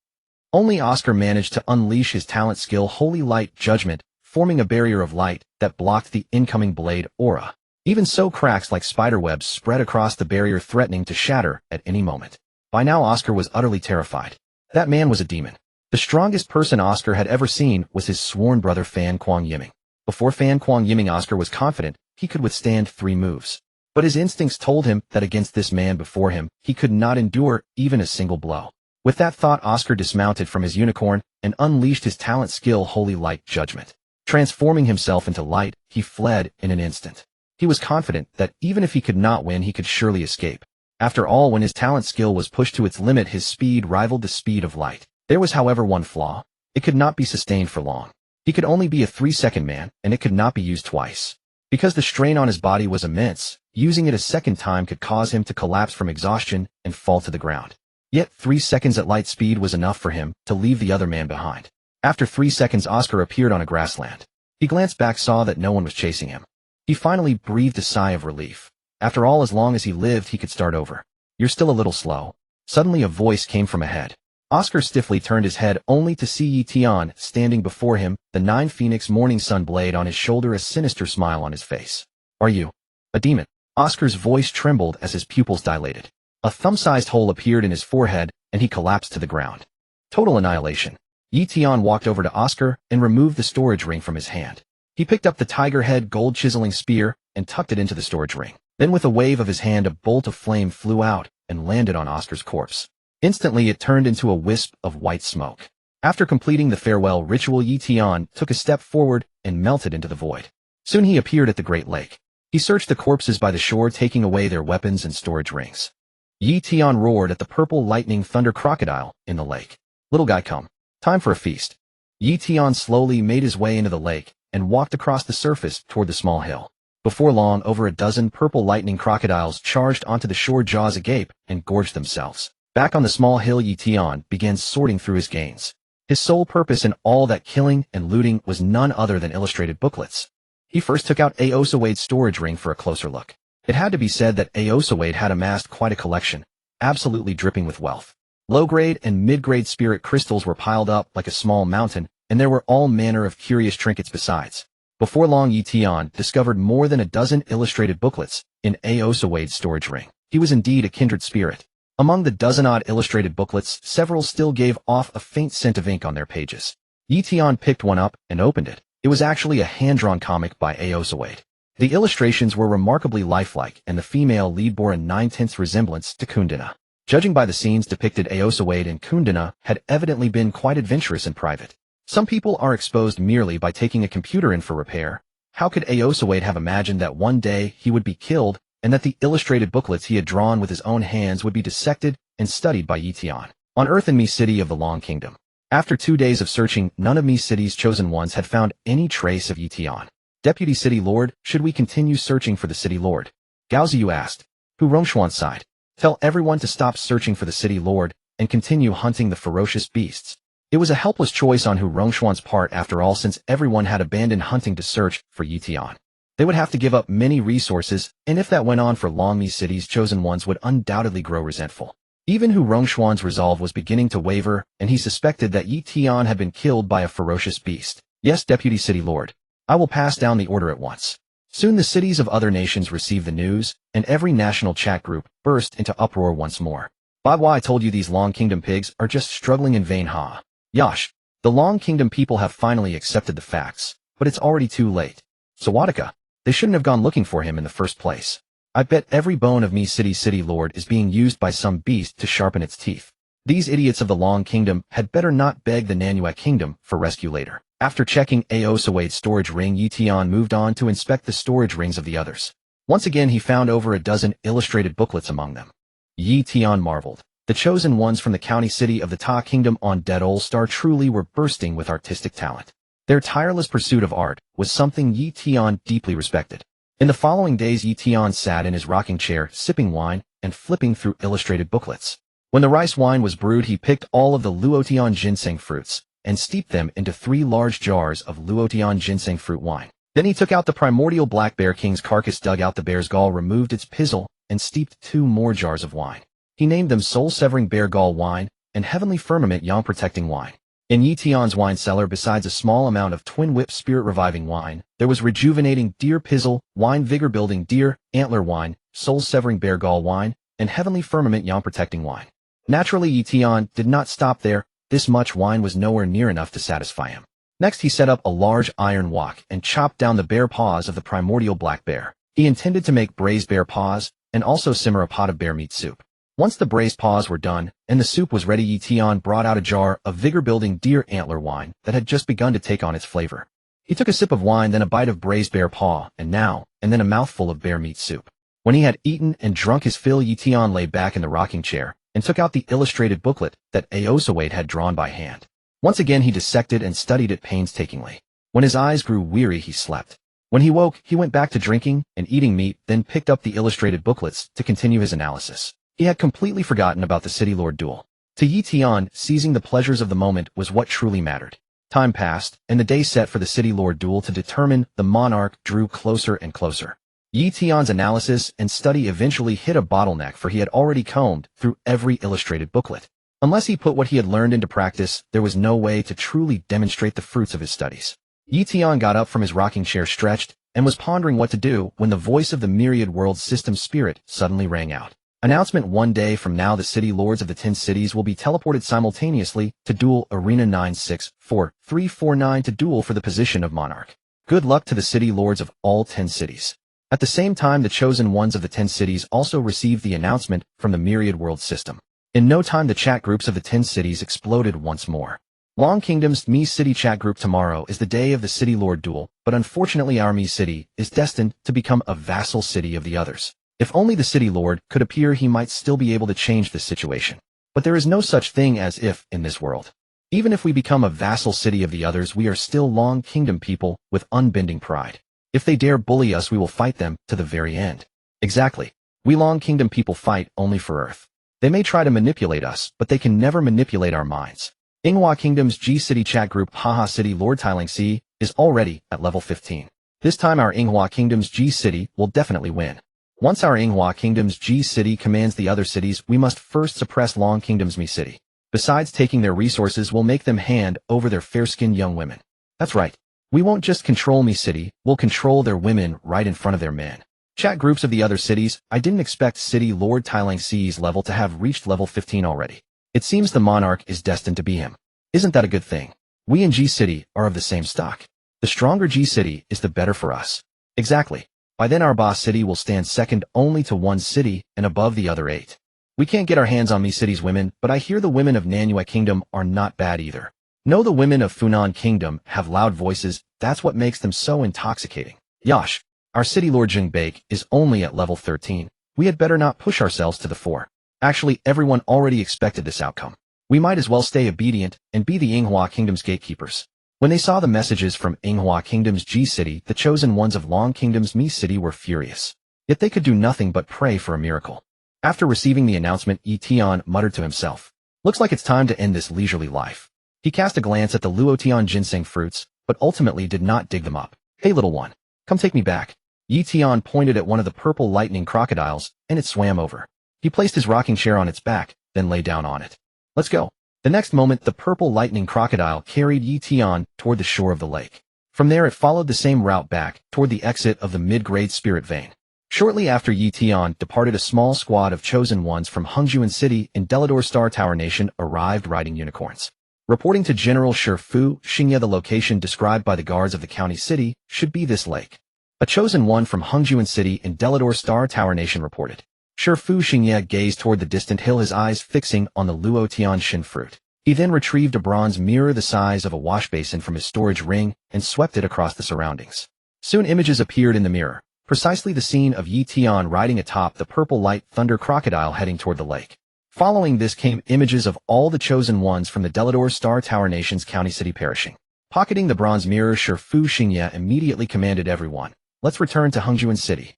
Only Oscar managed to unleash his talent skill Holy Light Judgment, forming a barrier of light that blocked the incoming blade aura. Even so, cracks like spiderwebs spread across the barrier, threatening to shatter at any moment. By now Oscar was utterly terrified. That man was a demon. The strongest person Oscar had ever seen was his sworn brother Fan Kuang Yiming. Before Fan Kuang Yiming, Oscar was confident he could withstand 3 moves. But his instincts told him that against this man before him, he could not endure even a single blow. With that thought, Oscar dismounted from his unicorn and unleashed his talent skill Holy Light Judgment. Transforming himself into light, he fled in an instant. He was confident that even if he could not win, he could surely escape. After all, when his talent skill was pushed to its limit, his speed rivaled the speed of light. There was, however, one flaw. It could not be sustained for long. He could only be a 3-second man, and it could not be used twice. Because the strain on his body was immense, using it a second time could cause him to collapse from exhaustion and fall to the ground. Yet 3 seconds at light speed was enough for him to leave the other man behind. After 3 seconds, Oscar appeared on a grassland. He glanced back, saw that no one was chasing him. He finally breathed a sigh of relief. After all, as long as he lived, he could start over. You're still a little slow. Suddenly a voice came from ahead. Oscar stiffly turned his head only to see Ye Tian standing before him, the 9 Phoenix morning sun blade on his shoulder, a sinister smile on his face. Are you a demon? Oscar's voice trembled as his pupils dilated. A thumb-sized hole appeared in his forehead, and he collapsed to the ground. Total annihilation. Ye Tian walked over to Oscar and removed the storage ring from his hand. He picked up the tiger head gold chiseling spear and tucked it into the storage ring. Then with a wave of his hand, a bolt of flame flew out and landed on Oscar's corpse. Instantly, it turned into a wisp of white smoke. After completing the farewell ritual, Ye Tian took a step forward and melted into the void. Soon he appeared at the Great Lake. He searched the corpses by the shore, taking away their weapons and storage rings. Ye Tian roared at the purple lightning thunder crocodile in the lake. Little guy, come. Time for a feast. Ye Tian slowly made his way into the lake and walked across the surface toward the small hill. Before long, over a dozen purple lightning crocodiles charged onto the shore, jaws agape, and gorged themselves. Back on the small hill, Ye Tian began sorting through his gains. His sole purpose in all that killing and looting was none other than illustrated booklets. He first took out Aosawade's storage ring for a closer look. It had to be said that Aosawade had amassed quite a collection, absolutely dripping with wealth. Low-grade and mid-grade spirit crystals were piled up like a small mountain, and there were all manner of curious trinkets besides. Before long, Ye Tian discovered more than a dozen illustrated booklets in Aosawade's storage ring. He was indeed a kindred spirit. Among the dozen-odd illustrated booklets, several still gave off a faint scent of ink on their pages. Ye Tian picked one up and opened it. It was actually a hand-drawn comic by Aosawade. The illustrations were remarkably lifelike, and the female lead bore a 9/10 resemblance to Kundina. Judging by the scenes depicted, Aosawade and Kundina had evidently been quite adventurous in private. Some people are exposed merely by taking a computer in for repair. How could Aosawade have imagined that one day he would be killed, and that the illustrated booklets he had drawn with his own hands would be dissected and studied by Ye Tian? On Earth, in Mi City of the Long Kingdom. After 2 days of searching, none of Mi City's chosen ones had found any trace of Ye Tian. Deputy City Lord, should we continue searching for the City Lord? Gao Ziyu asked. Hu Rongxuan sighed. Tell everyone to stop searching for the City Lord and continue hunting the ferocious beasts. It was a helpless choice on Hu Rongxuan's part, after all, since everyone had abandoned hunting to search for Ye Tian. They would have to give up many resources, and if that went on for long, Mi City's chosen ones would undoubtedly grow resentful. Even Hu Rongxuan's resolve was beginning to waver, and he suspected that Ye Tian had been killed by a ferocious beast. Yes, Deputy City Lord. I will pass down the order at once. Soon the cities of other nations received the news, and every national chat group burst into uproar once more. Baba, I told you these Long Kingdom pigs are just struggling in vain, ha. Yash, the Long Kingdom people have finally accepted the facts, but it's already too late. Sawadika, they shouldn't have gone looking for him in the first place. I bet every bone of Mi City's City Lord is being used by some beast to sharpen its teeth. These idiots of the Long Kingdom had better not beg the Nanuak Kingdom for rescue later. After checking Aosawade's storage ring, Ye Tian moved on to inspect the storage rings of the others. Once again, he found over a dozen illustrated booklets among them. Ye Tian marveled. The chosen ones from the county city of the Ta Kingdom on Dead Old Star truly were bursting with artistic talent. Their tireless pursuit of art was something Ye Tian deeply respected. In the following days, Ye Tian sat in his rocking chair, sipping wine and flipping through illustrated booklets. When the rice wine was brewed, he picked all of the Luotian ginseng fruits and steeped them into 3 large jars of Luotian ginseng fruit wine. Then he took out the primordial black bear king's carcass, dug out the bear's gall, removed its pizzle, and steeped 2 more jars of wine. He named them Soul-Severing Bear Gall Wine and Heavenly Firmament Yang Protecting Wine. In Ye Tian's wine cellar, besides a small amount of Twin Whip Spirit Reviving Wine, there was Rejuvenating Deer Pizzle, Wine Vigor Building Deer, Antler Wine, Soul-Severing Bear Gall Wine, and Heavenly Firmament Yang Protecting Wine. Naturally, Ye Tian did not stop there. This much wine was nowhere near enough to satisfy him. Next he set up a large iron wok and chopped down the bare paws of the primordial black bear. He intended to make braised bear paws and also simmer a pot of bear meat soup. Once the braised paws were done and the soup was ready, Ye Tian brought out a jar of vigor-building deer antler wine that had just begun to take on its flavor. He took a sip of wine, then a bite of braised bear paw, and then a mouthful of bear meat soup. When he had eaten and drunk his fill, Ye Tian lay back in the rocking chair and took out the illustrated booklet that Aosawade had drawn by hand. Once again he dissected and studied it painstakingly. When his eyes grew weary, he slept. When he woke, he went back to drinking and eating meat, then picked up the illustrated booklets to continue his analysis. He had completely forgotten about the City Lord duel. To Ye Tian, seizing the pleasures of the moment was what truly mattered. Time passed, and the day set for the City Lord duel to determine the monarch drew closer and closer. Ye Tian's analysis and study eventually hit a bottleneck, for he had already combed through every illustrated booklet. Unless he put what he had learned into practice, there was no way to truly demonstrate the fruits of his studies. Ye Tian got up from his rocking chair, stretched, and was pondering what to do when the voice of the Myriad World System Spirit suddenly rang out. Announcement: one day from now the City Lords of the 10 cities will be teleported simultaneously to duel Arena 964349 to duel for the position of monarch. Good luck to the City Lords of all 10 cities. At the same time, the chosen ones of the 10 cities also received the announcement from the Myriad World System. In no time the chat groups of the 10 cities exploded once more. Long Kingdom's Mi City chat group: tomorrow is the day of the City Lord duel, but unfortunately our Mi City is destined to become a vassal city of the others. If only the City Lord could appear, he might still be able to change this situation. But there is no such thing as if in this world. Even if we become a vassal city of the others, we are still Long Kingdom people with unbending pride. If they dare bully us, we will fight them to the very end. Exactly. We Long Kingdom people fight only for Earth. They may try to manipulate us, but they can never manipulate our minds. Inghua Kingdom's G City chat group: Haha City Lord Tiling C is already at level 15. This time our Inghua Kingdom's G City will definitely win. Once our Inghua Kingdom's G City commands the other cities, we must first suppress Long Kingdom's Mi City. Besides taking their resources, we'll make them hand over their fair-skinned young women. That's right. We won't just control Mi City, we'll control their women right in front of their men. Chat groups of the other cities: I didn't expect City Lord Tiling C's level to have reached level 15 already. It seems the monarch is destined to be him. Isn't that a good thing? We and G City are of the same stock. The stronger G City is the better for us. Exactly. By then our boss city will stand second only to one city and above the other 8. We can't get our hands on Mi City's women, but I hear the women of Nanyue Kingdom are not bad either. No, the women of Funan Kingdom have loud voices, that's what makes them so intoxicating. Yosh, our City Lord Jing Bake is only at level 13. We had better not push ourselves to the fore. Actually, everyone already expected this outcome. We might as well stay obedient and be the Inghua Kingdom's gatekeepers. When they saw the messages from Inghua Kingdom's G City, the chosen ones of Long Kingdom's Mi City were furious. Yet they could do nothing but pray for a miracle. After receiving the announcement, Ye Tian muttered to himself, looks like it's time to end this leisurely life. He cast a glance at the Luotian ginseng fruits, but ultimately did not dig them up. Hey little one, come take me back. Ye Tian pointed at one of the purple lightning crocodiles, and it swam over. He placed his rocking chair on its back, then lay down on it. Let's go. The next moment, the purple lightning crocodile carried Ye Tian toward the shore of the lake. From there it followed the same route back toward the exit of the mid-grade spirit vein. Shortly after Ye Tian departed, a small squad of chosen ones from Hengjuan City in Delador Star Tower Nation arrived riding unicorns. Reporting to General Shifu Xingye, the location described by the guards of the county city should be this lake. A chosen one from Hengjuan City in Delador Star Tower Nation reported. Shifu Xingye gazed toward the distant hill, his eyes fixing on the Luotian Shin fruit. He then retrieved a bronze mirror the size of a wash basin from his storage ring and swept it across the surroundings. Soon images appeared in the mirror, precisely the scene of Ye Tian riding atop the purple light thunder crocodile heading toward the lake. Following this came images of all the chosen ones from the Delador Star Tower Nation's county city perishing. Pocketing the bronze mirror, Shifu Xingye immediately commanded everyone, let's return to Hengjuan City.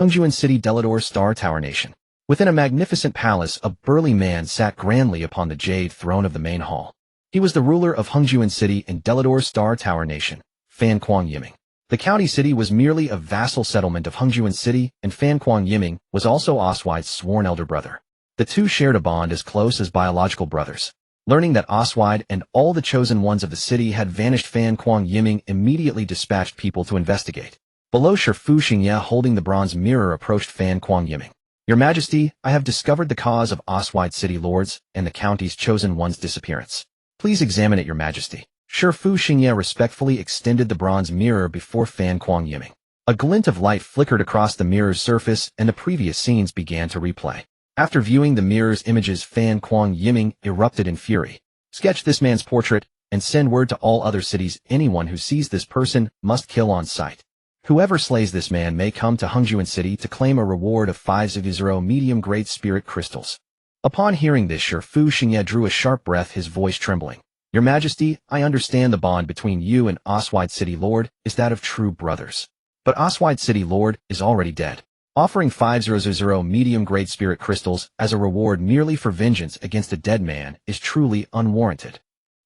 Hengjuan City, Delador Star Tower Nation. Within a magnificent palace, a burly man sat grandly upon the jade throne of the main hall. He was the ruler of Hengjuan City in Delador Star Tower Nation, Fan Kuang Yiming. The county city was merely a vassal settlement of Hengjuan City, and Fan Kuang Yiming was also Oswide's sworn elder brother. The two shared a bond as close as biological brothers. Learning that Oswide and all the chosen ones of the city had vanished, Fan Kuang Yiming immediately dispatched people to investigate. Below, Shifu Xingye holding the bronze mirror approached Fan Kuang Yiming. Your Majesty, I have discovered the cause of Oswide City Lords and the county's chosen one's disappearance. Please examine it, Your Majesty. Shifu Xingye respectfully extended the bronze mirror before Fan Kuang Yiming. A glint of light flickered across the mirror's surface and the previous scenes began to replay. After viewing the mirror's images, Fan Kuang Yiming erupted in fury. Sketch this man's portrait and send word to all other cities. Anyone who sees this person must kill on sight. Whoever slays this man may come to Hengjuan City to claim a reward of 500 medium-grade spirit crystals. Upon hearing this, Shifu Xingye drew a sharp breath, his voice trembling. Your Majesty, I understand the bond between you and Oswide City Lord is that of true brothers. But Oswide City Lord is already dead. Offering 500 medium-grade spirit crystals as a reward merely for vengeance against a dead man is truly unwarranted.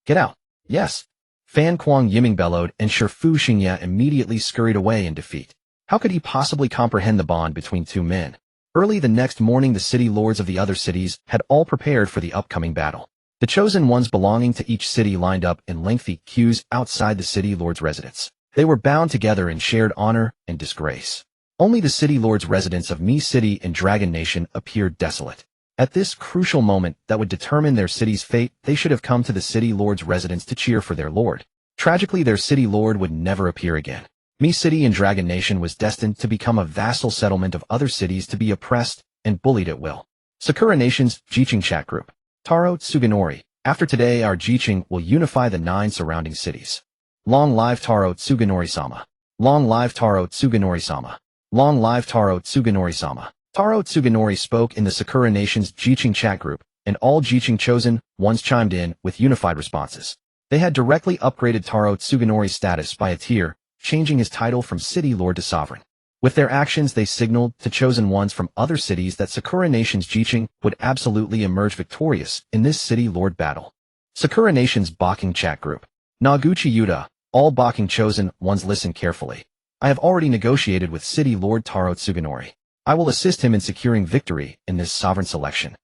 Get out. Yes. Fan Kuang Yiming bellowed, and Shifu Xingye immediately scurried away in defeat. How could he possibly comprehend the bond between two men? Early the next morning, the city lords of the other cities had all prepared for the upcoming battle. The chosen ones belonging to each city lined up in lengthy queues outside the city lord's residence. They were bound together in shared honor and disgrace. Only the city lord's residents of Mi City and Dragon Nation appeared desolate. At this crucial moment that would determine their city's fate, they should have come to the city lord's residence to cheer for their lord. Tragically, their city lord would never appear again. Mi City and Dragon Nation was destined to become a vassal settlement of other cities to be oppressed and bullied at will. Sakura Nation's Jiqing Chat Group. Taro Tsuganori. After today, our Jiqing will unify the 9 surrounding cities. Long live Taro Tsuganori-sama. Long live Taro Tsuganori-sama. Long live Taro Tsuganori-sama. Taro Tsuganori spoke in the Sakura Nation's Jiqing Chat Group, and all Jiqing chosen ones chimed in with unified responses. They had directly upgraded Taro Tsuganori's status by a tier, changing his title from City Lord to Sovereign. With their actions, they signaled to chosen ones from other cities that Sakura Nation's Jiqing would absolutely emerge victorious in this City Lord battle. Sakura Nation's Baking Chat Group. Noguchi Yuta, all Baking chosen ones listen carefully. I have already negotiated with City Lord Taro Tsuganori. I will assist him in securing victory in this sovereign selection.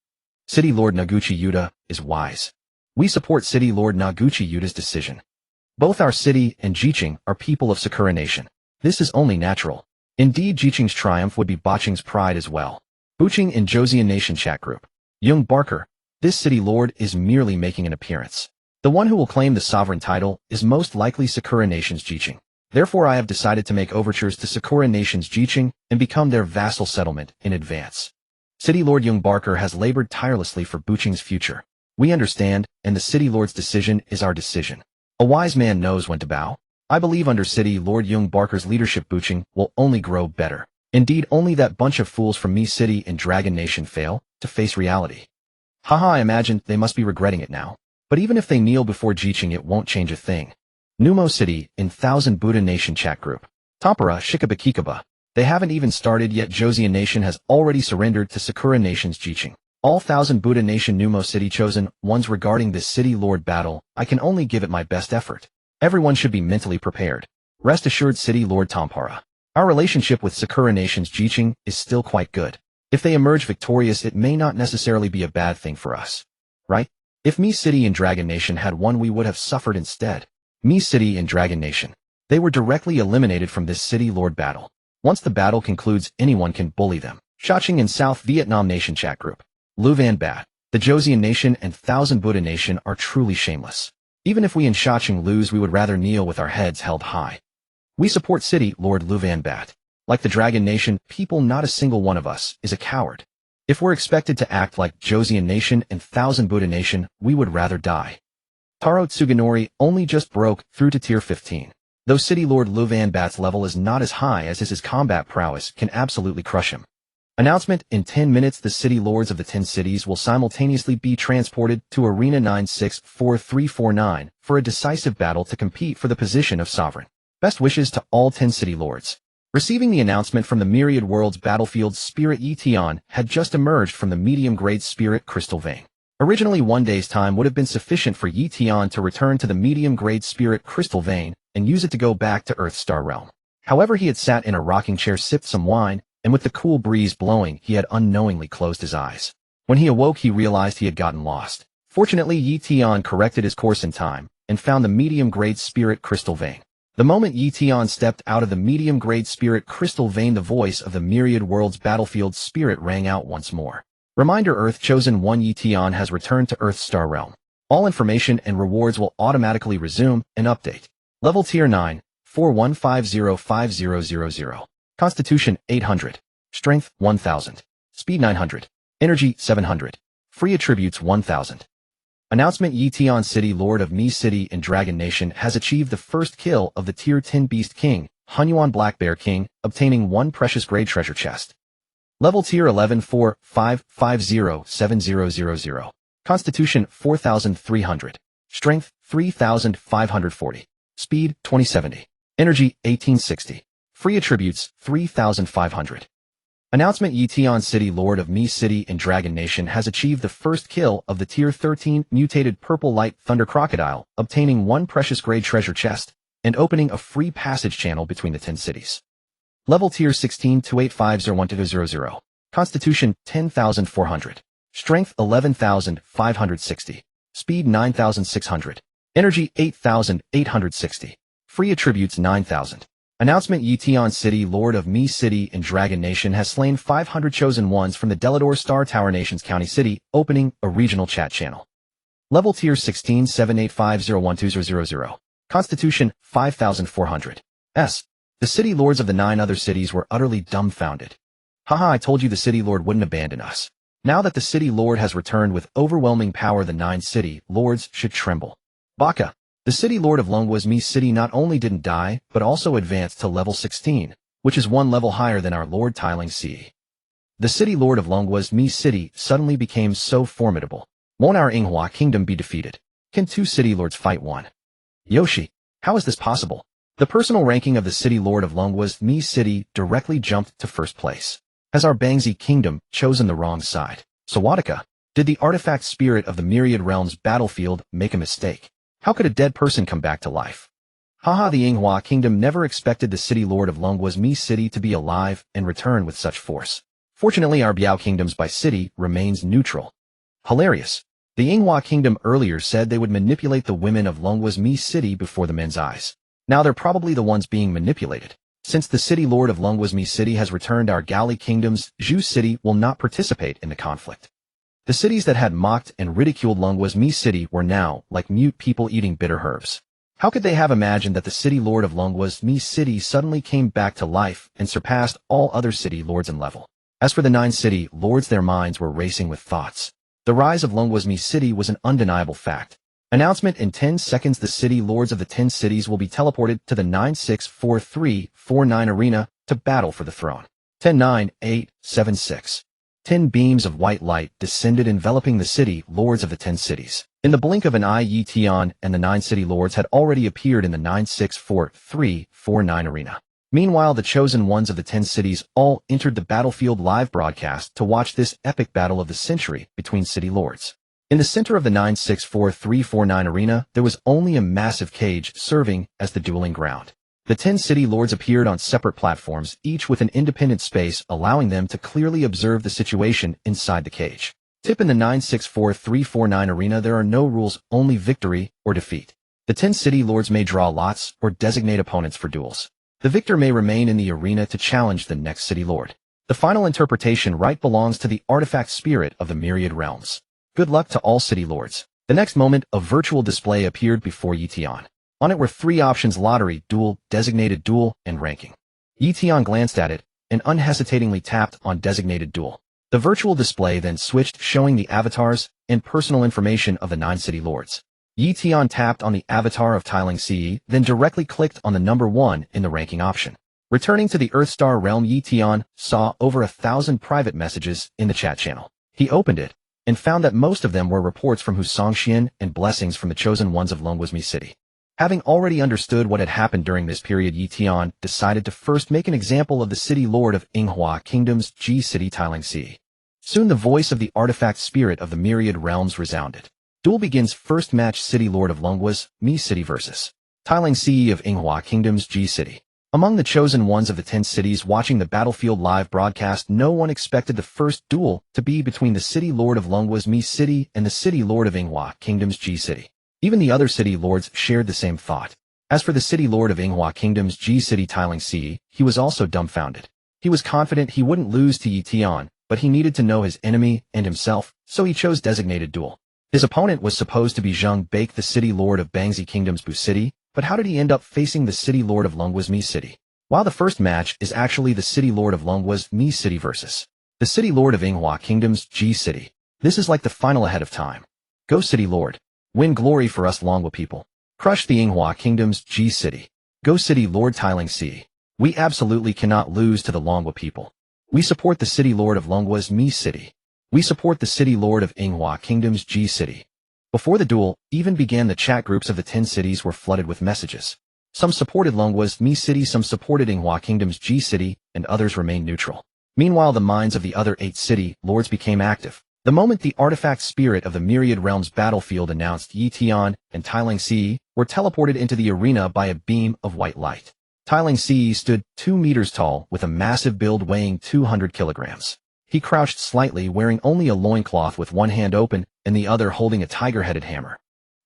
City Lord Noguchi Yuta is wise. We support City Lord Noguchi Yuta's decision. Both our city and Jiqing are people of Sakura Nation. This is only natural. Indeed, Jiqing's triumph would be Baqing's pride as well. Buqing and Joseon Nation Chat Group. Young Barker, this city lord is merely making an appearance. The one who will claim the sovereign title is most likely Sakura Nation's Jiqing. Therefore, I have decided to make overtures to Sakura Nation's Jiqing and become their vassal settlement in advance. City Lord Young Barker has labored tirelessly for Buqing's future. We understand, and the City Lord's decision is our decision. A wise man knows when to bow. I believe under City Lord Young Barker's leadership, Buqing will only grow better. Indeed, only that bunch of fools from Mi City and Dragon Nation fail to face reality. Haha, I imagine they must be regretting it now. But even if they kneel before Jiqing, it won't change a thing. Numo City in Thousand Buddha Nation Chat Group. Tampara Shikabakikaba. They haven't even started yet. Joseon Nation has already surrendered to Sakura Nation's Jiqing. All Thousand Buddha Nation Numo City chosen ones regarding this City Lord battle, I can only give it my best effort. Everyone should be mentally prepared. Rest assured, City Lord Tampara. Our relationship with Sakura Nation's Jiqing is still quite good. If they emerge victorious, it may not necessarily be a bad thing for us. Right? If Mi City and Dragon Nation had won, we would have suffered instead. Mi City and Dragon Nation. They were directly eliminated from this City Lord battle. Once the battle concludes, anyone can bully them. Shaching in South Vietnam Nation Chat Group. Luvan Bat. The Joseon Nation and Thousand Buddha Nation are truly shameless. Even if we in Shaching lose, we would rather kneel with our heads held high. We support City Lord Luvan Bat. Like the Dragon Nation people, not a single one of us is a coward. If we're expected to act like Joseon Nation and Thousand Buddha Nation, we would rather die. Taro Tsuganori only just broke through to tier 15. Though City Lord Luvan Bat's level is not as high as his combat prowess can absolutely crush him. Announcement: in 10 minutes the City Lords of the 10 cities will simultaneously be transported to Arena 964349 for a decisive battle to compete for the position of Sovereign. Best wishes to all 10 City Lords. Receiving the announcement from the Myriad Worlds Battlefield, Spirit Ye Tian had just emerged from the medium-grade Spirit Crystal Vein. Originally, 1 day's time would have been sufficient for Ye Tian to return to the medium-grade Spirit Crystal Vein and use it to go back to Earth Star Realm. However, he had sat in a rocking chair, sipped some wine, and with the cool breeze blowing, he had unknowingly closed his eyes. When he awoke, he realized he had gotten lost. Fortunately, Ye Tian corrected his course in time and found the medium-grade Spirit Crystal Vein. The moment Ye Tian stepped out of the medium-grade Spirit Crystal Vein, the voice of the Myriad Worlds Battlefield Spirit rang out once more. Reminder: Earth Chosen One Ye Tian has returned to Earth Star Realm. All information and rewards will automatically resume and update. Level Tier 9, 41505000. Constitution 800. Strength 1000. Speed 900. Energy 700. Free attributes 1000. Announcement: Ye Tian City Lord of Mi City in Dragon Nation has achieved the first kill of the Tier 10 Beast King, Hunyuan Black Bear King, obtaining 1 precious grade treasure chest. Level Tier 11 45507000. Constitution 4300. Strength 3540. Speed 2070. Energy 1860. Free attributes 3500. Announcement: Ye Tian City Lord of Mi City in Dragon Nation has achieved the first kill of the Tier 13 mutated Purple Light Thunder Crocodile, obtaining 1 precious grade treasure chest and opening a free passage channel between the 10 cities. Level Tier 16 28501200. Constitution 10400. Strength 11560. Speed 9600. Energy 8860. Free attributes 9000. Announcement: Ye Tian City Lord of Mi City in Dragon Nation has slain 500 chosen ones from the Delador Star Tower Nation's County City, opening a regional chat channel. Level Tier 16 78501200. Constitution 5400. The city lords of the 9 other cities were utterly dumbfounded. Haha, I told you the city lord wouldn't abandon us. Now that the city lord has returned with overwhelming power, the 9 city lords should tremble. Baka, the city lord of Longwa's Mi City, not only didn't die, but also advanced to level 16, which is 1 level higher than our Lord Tiling Ce. The city lord of Longwa's Mi City suddenly became so formidable. Won't our Yinghua kingdom be defeated? Can 2 city lords fight 1? Yoshi, how is this possible? The personal ranking of the city lord of Longwa's Mi City directly jumped to first place. Has our Bangzi kingdom chosen the wrong side? Sawadika, did the artifact spirit of the Myriad Realms battlefield make a mistake? How could a dead person come back to life? Haha, the Yinghua kingdom never expected the city lord of Longwa's Mi City to be alive and return with such force. Fortunately, our Biao kingdoms by city remains neutral. Hilarious. The Yinghua kingdom earlier said they would manipulate the women of Longwa's Mi City before the men's eyes. Now they're probably the ones being manipulated. Since the city lord of Longwa's Mi City has returned, our Gali kingdoms, Zhu City will not participate in the conflict. The cities that had mocked and ridiculed Longwa's Mi City were now like mute people eating bitter herbs. How could they have imagined that the city lord of Longwa's Mi City suddenly came back to life and surpassed all other city lords in level? As for the 9 city lords, their minds were racing with thoughts. The rise of Longwa's Mi City was an undeniable fact. Announcement: in 10 seconds, the city lords of the 10 cities will be teleported to the 964349 arena to battle for the throne. 10 9 8 7 6. 10 beams of white light descended, enveloping the city lords of the 10 cities. In the blink of an eye, Ye Tian and the 9 city lords had already appeared in the 964349 arena. Meanwhile, the chosen ones of the 10 cities all entered the battlefield live broadcast to watch this epic battle of the century between city lords. In the center of the 964349 arena, there was only a massive cage serving as the dueling ground. The 10 city lords appeared on separate platforms, each with an independent space allowing them to clearly observe the situation inside the cage. Tip: in the 964349 arena, there are no rules, only victory or defeat. The 10 city lords may draw lots or designate opponents for duels. The victor may remain in the arena to challenge the next city lord. The final interpretation right belongs to the artifact spirit of the Myriad Realms. Good luck to all city lords. The next moment, a virtual display appeared before Ye Tian. On it were 3 options: lottery, duel, designated duel, and ranking. Ye Tian glanced at it and unhesitatingly tapped on designated duel. The virtual display then switched, showing the avatars and personal information of the 9 city lords. Ye Tian tapped on the avatar of Tiling Ce, then directly clicked on the number 1 in the ranking option. Returning to the Earthstar realm, Ye Tian saw over 1,000 private messages in the chat channel. He opened it and found that most of them were reports from Husongxian and blessings from the chosen ones of Longwa's Mi City. Having already understood what had happened during this period, Ye Tian decided to first make an example of the city lord of Yinghua Kingdom's Ji City Tiling Ce. Soon the voice of the artifact spirit of the Myriad Realms resounded. Duel begins. First match: city lord of Longwa's Mi City versus Tiling Ce of Yinghua Kingdom's Ji City. Among the chosen ones of the 10 cities watching the battlefield live broadcast, no one expected the first duel to be between the city lord of Longwa's Mi City and the city lord of Yinghua Kingdom's Ji City. Even the other city lords shared the same thought. As for the city lord of Yinghua Kingdom's Ji City Tiling Ce, he was also dumbfounded. He was confident he wouldn't lose to Ye Tian, but he needed to know his enemy and himself, so he chose designated duel. His opponent was supposed to be Zheng Baek, the city lord of Bangzi Kingdom's Bu City, but how did he end up facing the city lord of Longwa's Mi City? While the first match is actually the city lord of Longwa's Mi City versus the city lord of Yinghua Kingdom's Ji City. This is like the final ahead of time. Go city lord. Win glory for us Longwa people. Crush the Yinghua Kingdom's Ji City. Go city lord Tailing Si. We absolutely cannot lose to the Longwa people. We support the city lord of Longwa's Mi City. We support the city lord of Yinghua Kingdom's Ji City. Before the duel even began, the chat groups of the 10 cities were flooded with messages. Some supported Longwa's Mi City, some supported Yinghua Kingdom's Ji City, and others remained neutral. Meanwhile, the minds of the other 8 city lords became active. The moment the artifact spirit of the Myriad Realms battlefield announced, Ye Tian and Tailing Si were teleported into the arena by a beam of white light. Tailing Si stood 2 meters tall with a massive build weighing 200 kilograms. He crouched slightly, wearing only a loincloth with one hand open and the other holding a tiger-headed hammer.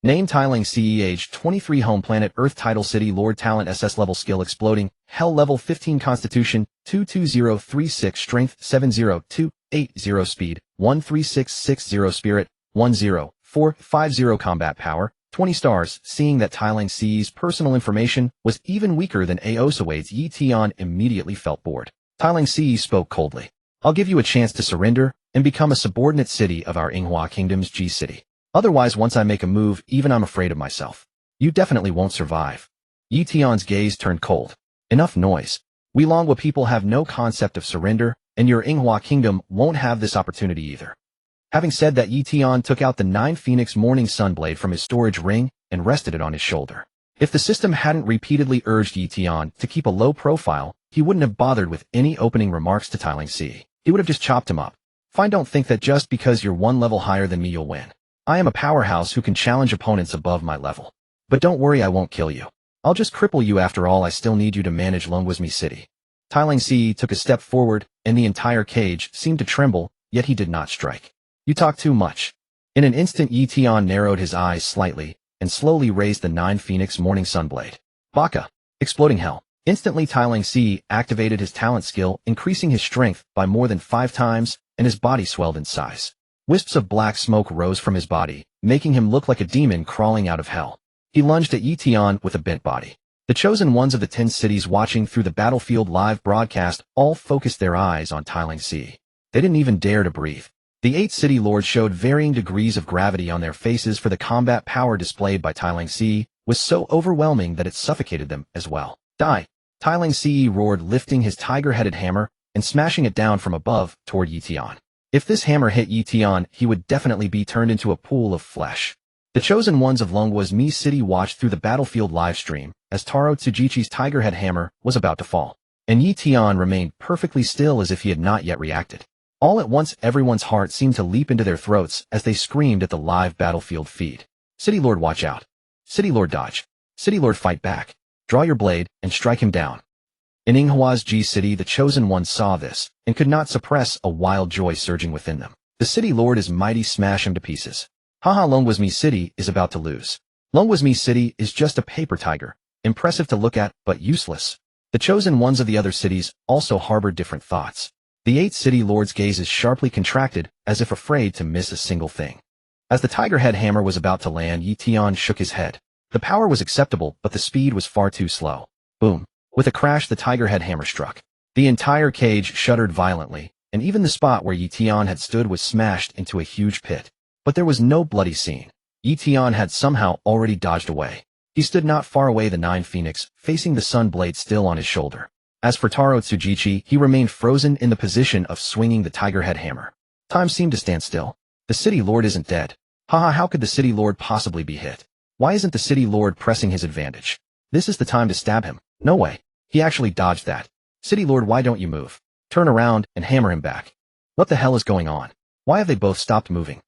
Name Tailing Si, age 23, home planet Earth, title city lord, talent SS level, skill exploding, hell level 15, constitution 22036, strength 70280, speed 13660, spirit 10450, combat power 20 stars. Seeing that Tailing Si's personal information was even weaker than Aosawade's, Ye Tian immediately felt bored. Tailing Si spoke coldly. I'll give you a chance to surrender and become a subordinate city of our Yinghua Kingdom's Ji City. Otherwise, once I make a move, even I'm afraid of myself. You definitely won't survive. Ye Tian's gaze turned cold. Enough noise. We Longwa people have no concept of surrender, and your Yinghua Kingdom won't have this opportunity either. Having said that, Ye Tian took out the 9 Phoenix Morning Sun blade from his storage ring and rested it on his shoulder. If the system hadn't repeatedly urged Ye Tian to keep a low profile, he wouldn't have bothered with any opening remarks to Tailing Si. He would have just chopped him up. Fine, don't think that just because you're 1 level higher than me you'll win. I am a powerhouse who can challenge opponents above my level. But don't worry, I won't kill you. I'll just cripple you. After all, I still need you to manage Longwa's Mi City. Tailing Si took a step forward, and the entire cage seemed to tremble, yet he did not strike. You talk too much. In an instant, Ye Tian narrowed his eyes slightly, and slowly raised the 9 Phoenix Morning Sun blade. Baka! Exploding hell. Instantly, Tailing Si activated his talent skill, increasing his strength by more than 5 times, and his body swelled in size. Wisps of black smoke rose from his body, making him look like a demon crawling out of hell. He lunged at Ye Tian with a bent body. The chosen ones of the 10 cities watching through the Battlefield live broadcast all focused their eyes on Tailing Si. They didn't even dare to breathe. The 8 city lords showed varying degrees of gravity on their faces, for the combat power displayed by Tailing Si was so overwhelming that it suffocated them as well. Die! Tailing Si roared, lifting his tiger-headed hammer and smashing it down from above toward Ye Tian. If this hammer hit Ye Tian, he would definitely be turned into a pool of flesh. The chosen ones of Longwa's Mi City watched through the Battlefield livestream as Taro Tsujichi's tiger-head hammer was about to fall, and Ye Tian remained perfectly still as if he had not yet reacted. All at once, everyone's heart seemed to leap into their throats as they screamed at the live Battlefield feed. City Lord, watch out. City Lord, dodge. City Lord, fight back. Draw your blade and strike him down. In Yinghua's Ji City, the chosen ones saw this and could not suppress a wild joy surging within them. The city lord is mighty, smash him to pieces. Haha, Longwa's Mi City is about to lose. Longwa's Mi City is just a paper tiger, impressive to look at, but useless. The chosen ones of the other cities also harbored different thoughts. The 8 city lords' gazes sharply contracted, as if afraid to miss a single thing. As the tiger-head hammer was about to land, Ye Tian shook his head. The power was acceptable, but the speed was far too slow. Boom. With a crash, the tiger-head hammer struck. The entire cage shuddered violently, and even the spot where Ye Tian had stood was smashed into a huge pit. But there was no bloody scene. Ye Tian had somehow already dodged away. He stood not far away, the 9 Phoenix, facing the sun blade still on his shoulder. As for Taro Tsujichi, he remained frozen in the position of swinging the tiger-head hammer. Time seemed to stand still. The city lord isn't dead. Haha, how could the city lord possibly be hit? Why isn't the city lord pressing his advantage? This is the time to stab him. No way. He actually dodged that. City lord, why don't you move? Turn around and hammer him back. What the hell is going on? Why have they both stopped moving?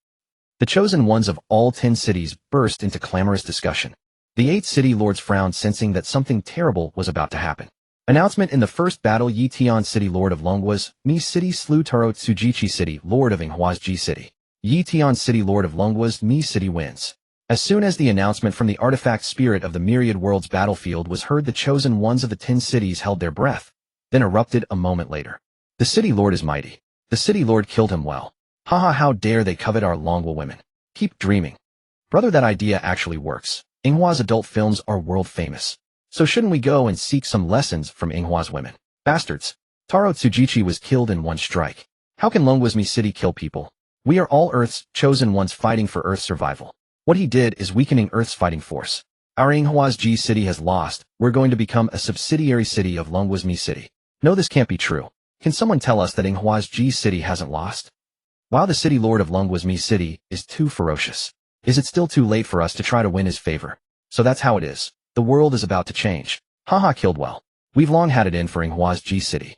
The chosen ones of all 10 cities burst into clamorous discussion. The 8 city lords frowned, sensing that something terrible was about to happen. Announcement: in the first battle, Ye Tian, city lord of Longwa's Mi City, slew Taro Tsujichi, city lord of Yinghua's Ji City. Ye Tian, city lord of Longwa's Mi City, wins. As soon as the announcement from the artifact spirit of the Myriad Worlds battlefield was heard, the chosen ones of the 10 cities held their breath, then erupted a moment later. The city lord is mighty. The city lord killed him well. Haha, how dare they covet our Longwa women. Keep dreaming. Brother, that idea actually works. Yinghua's adult films are world famous. So shouldn't we go and seek some lessons from Yinghua's women? Bastards. Taro Tsujichi was killed in one strike. How can Longwuzmi City kill people? We are all Earth's chosen ones fighting for Earth's survival. What he did is weakening Earth's fighting force. Our Yinghua's G City has lost. We're going to become a subsidiary city of Longwuzmi City. No, this can't be true. Can someone tell us that Yinghua's G City hasn't lost? While the city lord of Longwuzmi City is too ferocious. Is it still too late for us to try to win his favor? So that's how it is. The world is about to change. Haha, killed well. We've long had it in for Yinghua's G City.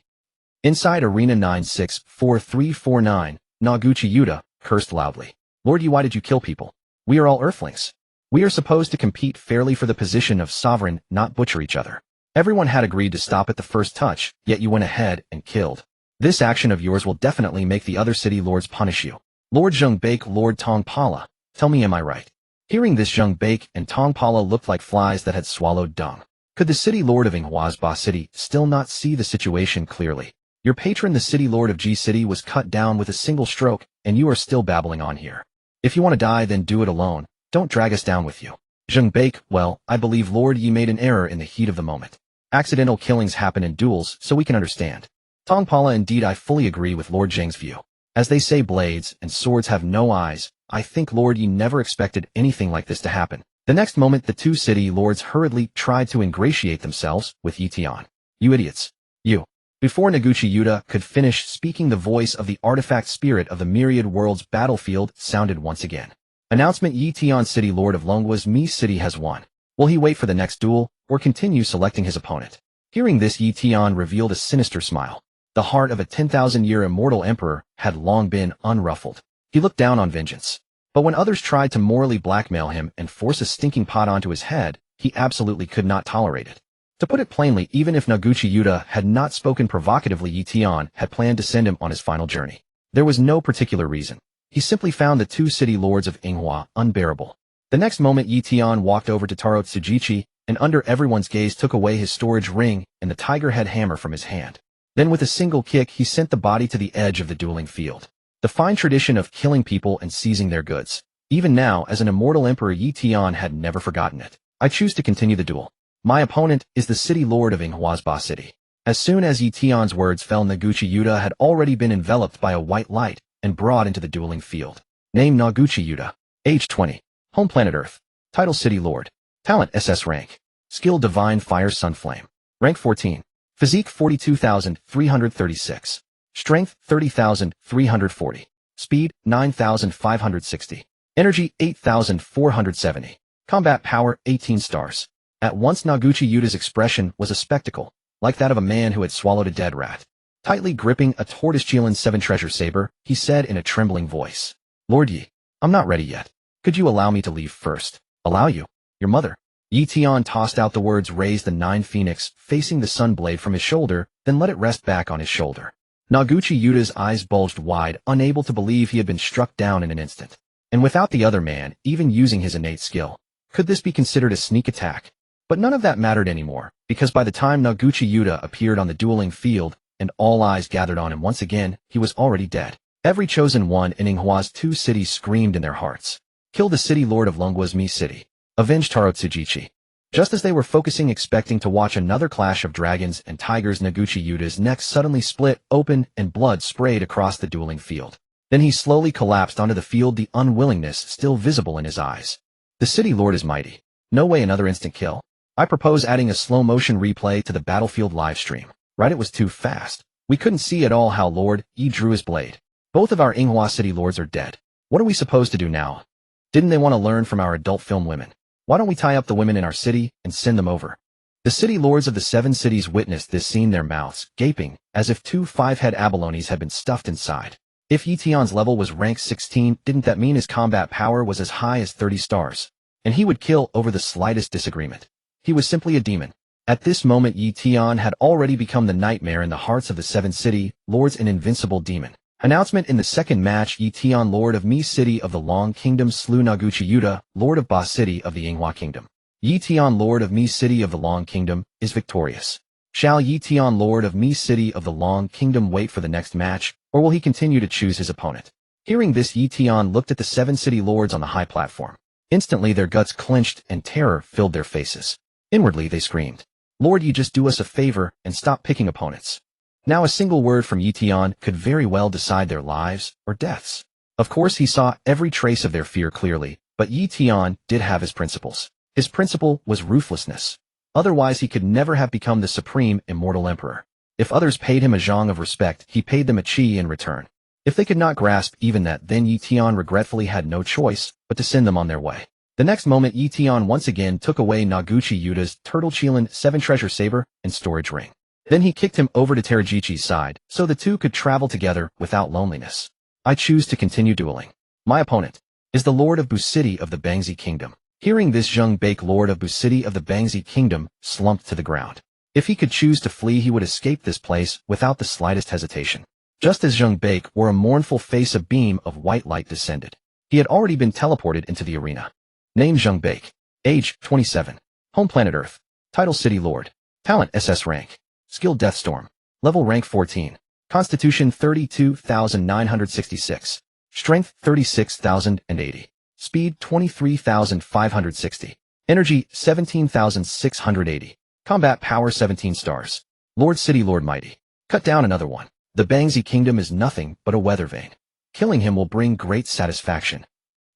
Inside Arena 964349, Noguchi Yuta cursed loudly. Lord Yi, why did you kill people? We are all Earthlings. We are supposed to compete fairly for the position of sovereign, not butcher each other. Everyone had agreed to stop at the first touch, yet you went ahead and killed. This action of yours will definitely make the other city lords punish you. Lord Zheng-Baek, Lord Tongpala, tell me, am I right? Hearing this, Zheng-Baek and Tongpala looked like flies that had swallowed dung. Could the city lord of Yinghua's Ba City still not see the situation clearly? Your patron, the city lord of G City, was cut down with a single stroke, and you are still babbling on here. If you want to die, then do it alone. Don't drag us down with you. Zheng-Baek, well, I believe Lord Yi made an error in the heat of the moment. Accidental killings happen in duels, so we can understand. Tongpala, indeed, I fully agree with Lord Zheng's view. As they say, blades and swords have no eyes. I think Lord Yi never expected anything like this to happen. The next moment, the two city lords hurriedly tried to ingratiate themselves with Ye Tian. You idiots. You. Before Noguchi Yuta could finish speaking, the voice of the artifact spirit of the myriad worlds battlefield sounded once again. Announcement: Ye Tian, city lord of Longwuzmi City, has won. Will he wait for the next duel, or continue selecting his opponent? Hearing this, Ye Tian revealed a sinister smile. The heart of a 10,000-year immortal emperor had long been unruffled. He looked down on vengeance. But when others tried to morally blackmail him and force a stinking pot onto his head, he absolutely could not tolerate it. To put it plainly, even if Noguchi Yuta had not spoken provocatively, Ye Tian had planned to send him on his final journey. There was no particular reason. He simply found the two city lords of Yinghua unbearable. The next moment, Ye Tian walked over to Taro Tsujichi and under everyone's gaze took away his storage ring and the tiger head hammer from his hand. Then with a single kick, he sent the body to the edge of the dueling field. The fine tradition of killing people and seizing their goods. Even now, as an immortal emperor, Ye Tian had never forgotten it. I choose to continue the duel. My opponent is the city lord of Yinghua's Ba City. As soon as Ye Tian's words fell, Noguchi Yuta had already been enveloped by a white light and brought into the dueling field. Name: Noguchi Yuta. Age 20. Home planet Earth. Title: City Lord. Talent: SS rank. Skill: Divine Fire Sunflame. Rank: 14. Physique: 42,336. Strength: 30,340. Speed: 9,560. Energy: 8,470. Combat power: 18 stars. At once, Noguchi Yuta's expression was a spectacle, like that of a man who had swallowed a dead rat. Tightly gripping a Tortoise-Chilan 7 treasure saber, he said in a trembling voice, Lord Yi, I'm not ready yet. Could you allow me to leave first? Allow you? Your mother? Ye Tian tossed out the words, raised the 9 phoenix facing the sun blade from his shoulder, then let it rest back on his shoulder. Noguchi Yuta's eyes bulged wide, unable to believe he had been struck down in an instant. And without the other man, even using his innate skill. Could this be considered a sneak attack? But none of that mattered anymore, because by the time Noguchi Yuta appeared on the dueling field, and all eyes gathered on him once again, he was already dead. Every chosen one in Yinghua's 2 cities screamed in their hearts. Kill the city lord of Longwuzmi City. Avenge Taro Tsujichi. Just as they were focusing, expecting to watch another clash of dragons and tigers, Noguchi Yuta's neck suddenly split open and blood sprayed across the dueling field. Then he slowly collapsed onto the field, the unwillingness still visible in his eyes. The city lord is mighty. No way, another instant kill. I propose adding a slow-motion replay to the Battlefield livestream. Right, it was too fast. We couldn't see at all how Lord Yi drew his blade. Both of our Yinghua city lords are dead. What are we supposed to do now? Didn't they want to learn from our adult film women? Why don't we tie up the women in our city and send them over? The city lords of the 7 cities witnessed this scene, their mouths gaping, as if 2 5-head abalones had been stuffed inside. If Ye Tian's level was rank 16, didn't that mean his combat power was as high as 30 stars? And he would kill over the slightest disagreement. He was simply a demon. At this moment, Ye Tian had already become the nightmare in the hearts of the 7 city lords, an invincible demon. Announcement: in the second match, Ye Tian, Lord of Mi City of the Long Kingdom, slew Noguchi Yuta, Lord of Ba City of the Yinghua Kingdom. Ye Tian, Lord of Mi City of the Long Kingdom, is victorious. Shall Ye Tian, Lord of Mi City of the Long Kingdom, wait for the next match, or will he continue to choose his opponent? Hearing this, Ye Tian looked at the 7 city lords on the high platform. Instantly their guts clenched and terror filled their faces. Inwardly they screamed, "Lord, you just do us a favor and stop picking opponents." Now a single word from Ye Tian could very well decide their lives or deaths. Of course he saw every trace of their fear clearly, but Ye Tian did have his principles. His principle was ruthlessness. Otherwise he could never have become the supreme immortal emperor. If others paid him a zhang of respect, he paid them a qi in return. If they could not grasp even that, then Ye Tian regretfully had no choice but to send them on their way. The next moment Ye Tian once again took away Noguchi Yuta's Turtle Qilin 7 treasure saber and storage ring. Then he kicked him over to Terajichi's side, so the two could travel together without loneliness. I choose to continue dueling. My opponent is the Lord of Bu City of the Bangzi Kingdom. Hearing this, Zheng Baek, Lord of Bu City of the Bangzi Kingdom, slumped to the ground. If he could choose to flee, he would escape this place without the slightest hesitation. Just as Zheng Baek wore a mournful face, a beam of white light descended. He had already been teleported into the arena. Name Zheng Baek. Age 27. Home planet Earth. Title City Lord. Talent SS rank. Skill Deathstorm. Level rank 14. Constitution 32,966. Strength 36,080. Speed 23,560. Energy 17,680. Combat power 17 stars. Lord City Lord Mighty. Cut down another one. The Bangzi Kingdom is nothing but a weather vane. Killing him will bring great satisfaction.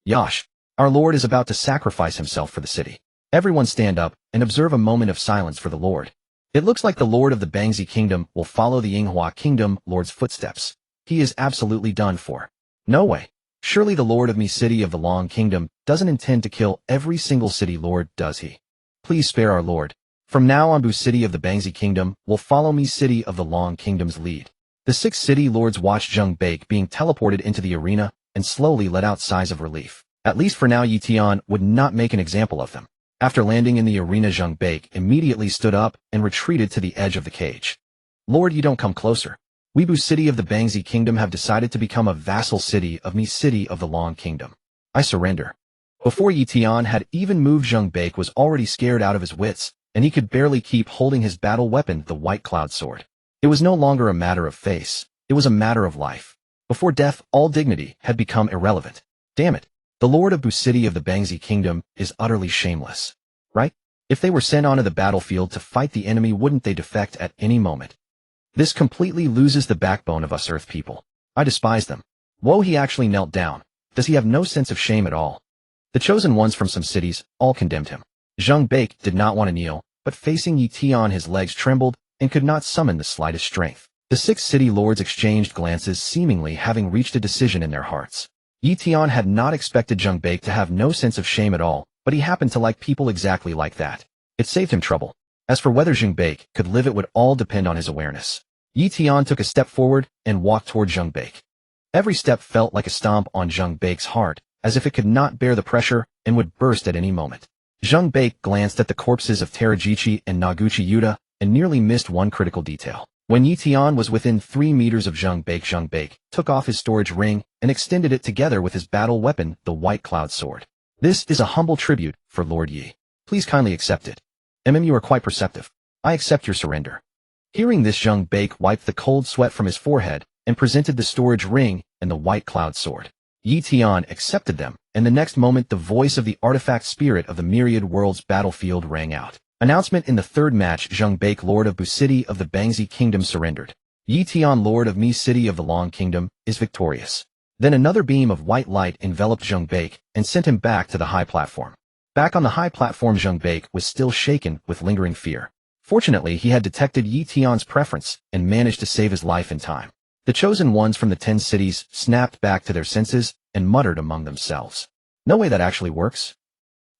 Yash. Our Lord is about to sacrifice himself for the city. Everyone stand up and observe a moment of silence for the Lord. It looks like the Lord of the Bangzi Kingdom will follow the Yinghua Kingdom Lord's footsteps. He is absolutely done for. No way. Surely the Lord of Mi City of the Long Kingdom doesn't intend to kill every single city lord, does he? Please spare our Lord. From now on, Bu City of the Bangzi Kingdom will follow Mi City of the Long Kingdom's lead. The 6 city lords watched Zheng Baek being teleported into the arena and slowly let out sighs of relief. At least for now, Ye Tian would not make an example of them. After landing in the arena, Zheng Baek immediately stood up and retreated to the edge of the cage. Lord, you don't come closer. We Bu City of the Bangzi Kingdom have decided to become a vassal city of Mi City of the Long Kingdom. I surrender. Before Ye Tian had even moved, Zheng Baek was already scared out of his wits, and he could barely keep holding his battle weapon, the White Cloud Sword. It was no longer a matter of face, it was a matter of life. Before death, all dignity had become irrelevant. Damn it. The Lord of Bu City of the Bangzi Kingdom is utterly shameless. Right? If they were sent onto the battlefield to fight the enemy, wouldn't they defect at any moment? This completely loses the backbone of us Earth people. I despise them. Whoa, he actually knelt down. Does he have no sense of shame at all? The chosen ones from some cities all condemned him. Zheng Baek did not want to kneel, but facing Ye Tian, his legs trembled and could not summon the slightest strength. The 6 city lords exchanged glances, seemingly having reached a decision in their hearts. Ye Tian had not expected Zheng Baek to have no sense of shame at all, but he happened to like people exactly like that. It saved him trouble. As for whether Zheng Baek could live, it would all depend on his awareness. Ye Tian took a step forward and walked toward Zheng Baek. Every step felt like a stomp on Zheng Baek's heart, as if it could not bear the pressure and would burst at any moment. Zheng Baek glanced at the corpses of Terajichi and Noguchi Yuta and nearly missed one critical detail. When Ye Tian was within 3 meters of Zheng Baek took off his storage ring and extended it together with his battle weapon, the White Cloud Sword. This is a humble tribute for Lord Yi. Please kindly accept it. You are quite perceptive. I accept your surrender. Hearing this, Zheng Baek wiped the cold sweat from his forehead and presented the storage ring and the White Cloud Sword. Ye Tian accepted them, and the next moment the voice of the artifact spirit of the Myriad Worlds Battlefield rang out. Announcement: in the 3rd match, Zheng Baek, Lord of Bu City of the Bangzi Kingdom, surrendered. Ye Tian, Lord of Mi City of the Long Kingdom, is victorious. Then another beam of white light enveloped Zheng Baek and sent him back to the high platform. Back on the high platform, Zheng Baek was still shaken with lingering fear. Fortunately, he had detected Ye Tian's preference and managed to save his life in time. The chosen ones from the 10 cities snapped back to their senses and muttered among themselves. No way that actually works.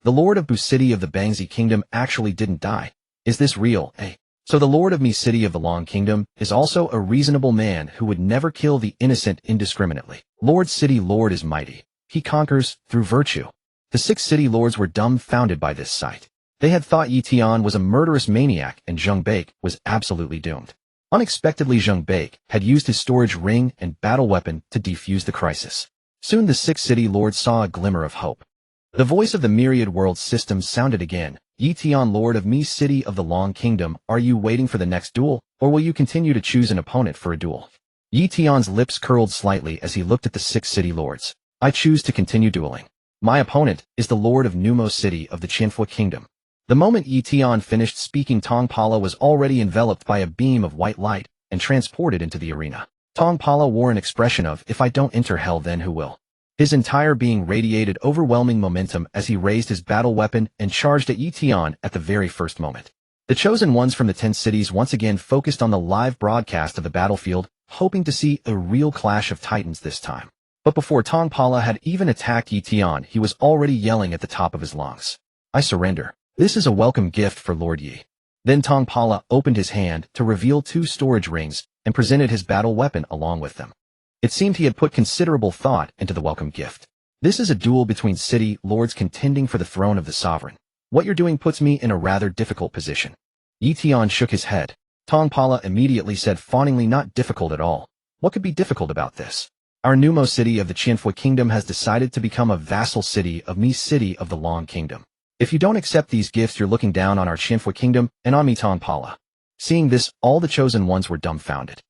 The Lord of Bu City of the Bangzi Kingdom actually didn't die. Is this real, eh? So the Lord of Mi City of the Long Kingdom is also a reasonable man who would never kill the innocent indiscriminately. Lord City Lord is mighty. He conquers through virtue. The 6 city lords were dumbfounded by this sight. They had thought Ye Tian was a murderous maniac and Zheng Baek was absolutely doomed. Unexpectedly, Zheng Baek had used his storage ring and battle weapon to defuse the crisis. Soon the 6 city lords saw a glimmer of hope. The voice of the Myriad Worlds system sounded again. Ye Tian, Lord of Mi City of the Long Kingdom, are you waiting for the next duel, or will you continue to choose an opponent for a duel? Ye Tian's lips curled slightly as he looked at the 6 city lords. I choose to continue dueling. My opponent is the Lord of Numo City of the Qianfu Kingdom. The moment Ye Tian finished speaking, Tongpala was already enveloped by a beam of white light and transported into the arena. Tongpala wore an expression of, if I don't enter hell, then who will? His entire being radiated overwhelming momentum as he raised his battle weapon and charged at Ye Tian at the very first moment. The chosen ones from the 10 cities once again focused on the live broadcast of the battlefield, hoping to see a real clash of titans this time. But before Tongpala had even attacked Ye Tian, he was already yelling at the top of his lungs. I surrender. This is a welcome gift for Lord Yi. Then Tongpala opened his hand to reveal 2 storage rings and presented his battle weapon along with them. It seemed he had put considerable thought into the welcome gift. This is a duel between city lords contending for the throne of the sovereign. What you're doing puts me in a rather difficult position. Ye Tian shook his head. Tongpala immediately said fawningly, not difficult at all. What could be difficult about this? Our Numo city of the Qianfu Kingdom has decided to become a vassal city of me city of the Long Kingdom. If you don't accept these gifts, you're looking down on our Qianfu Kingdom and on me, Tongpala. Seeing this, all the chosen ones were dumbfounded.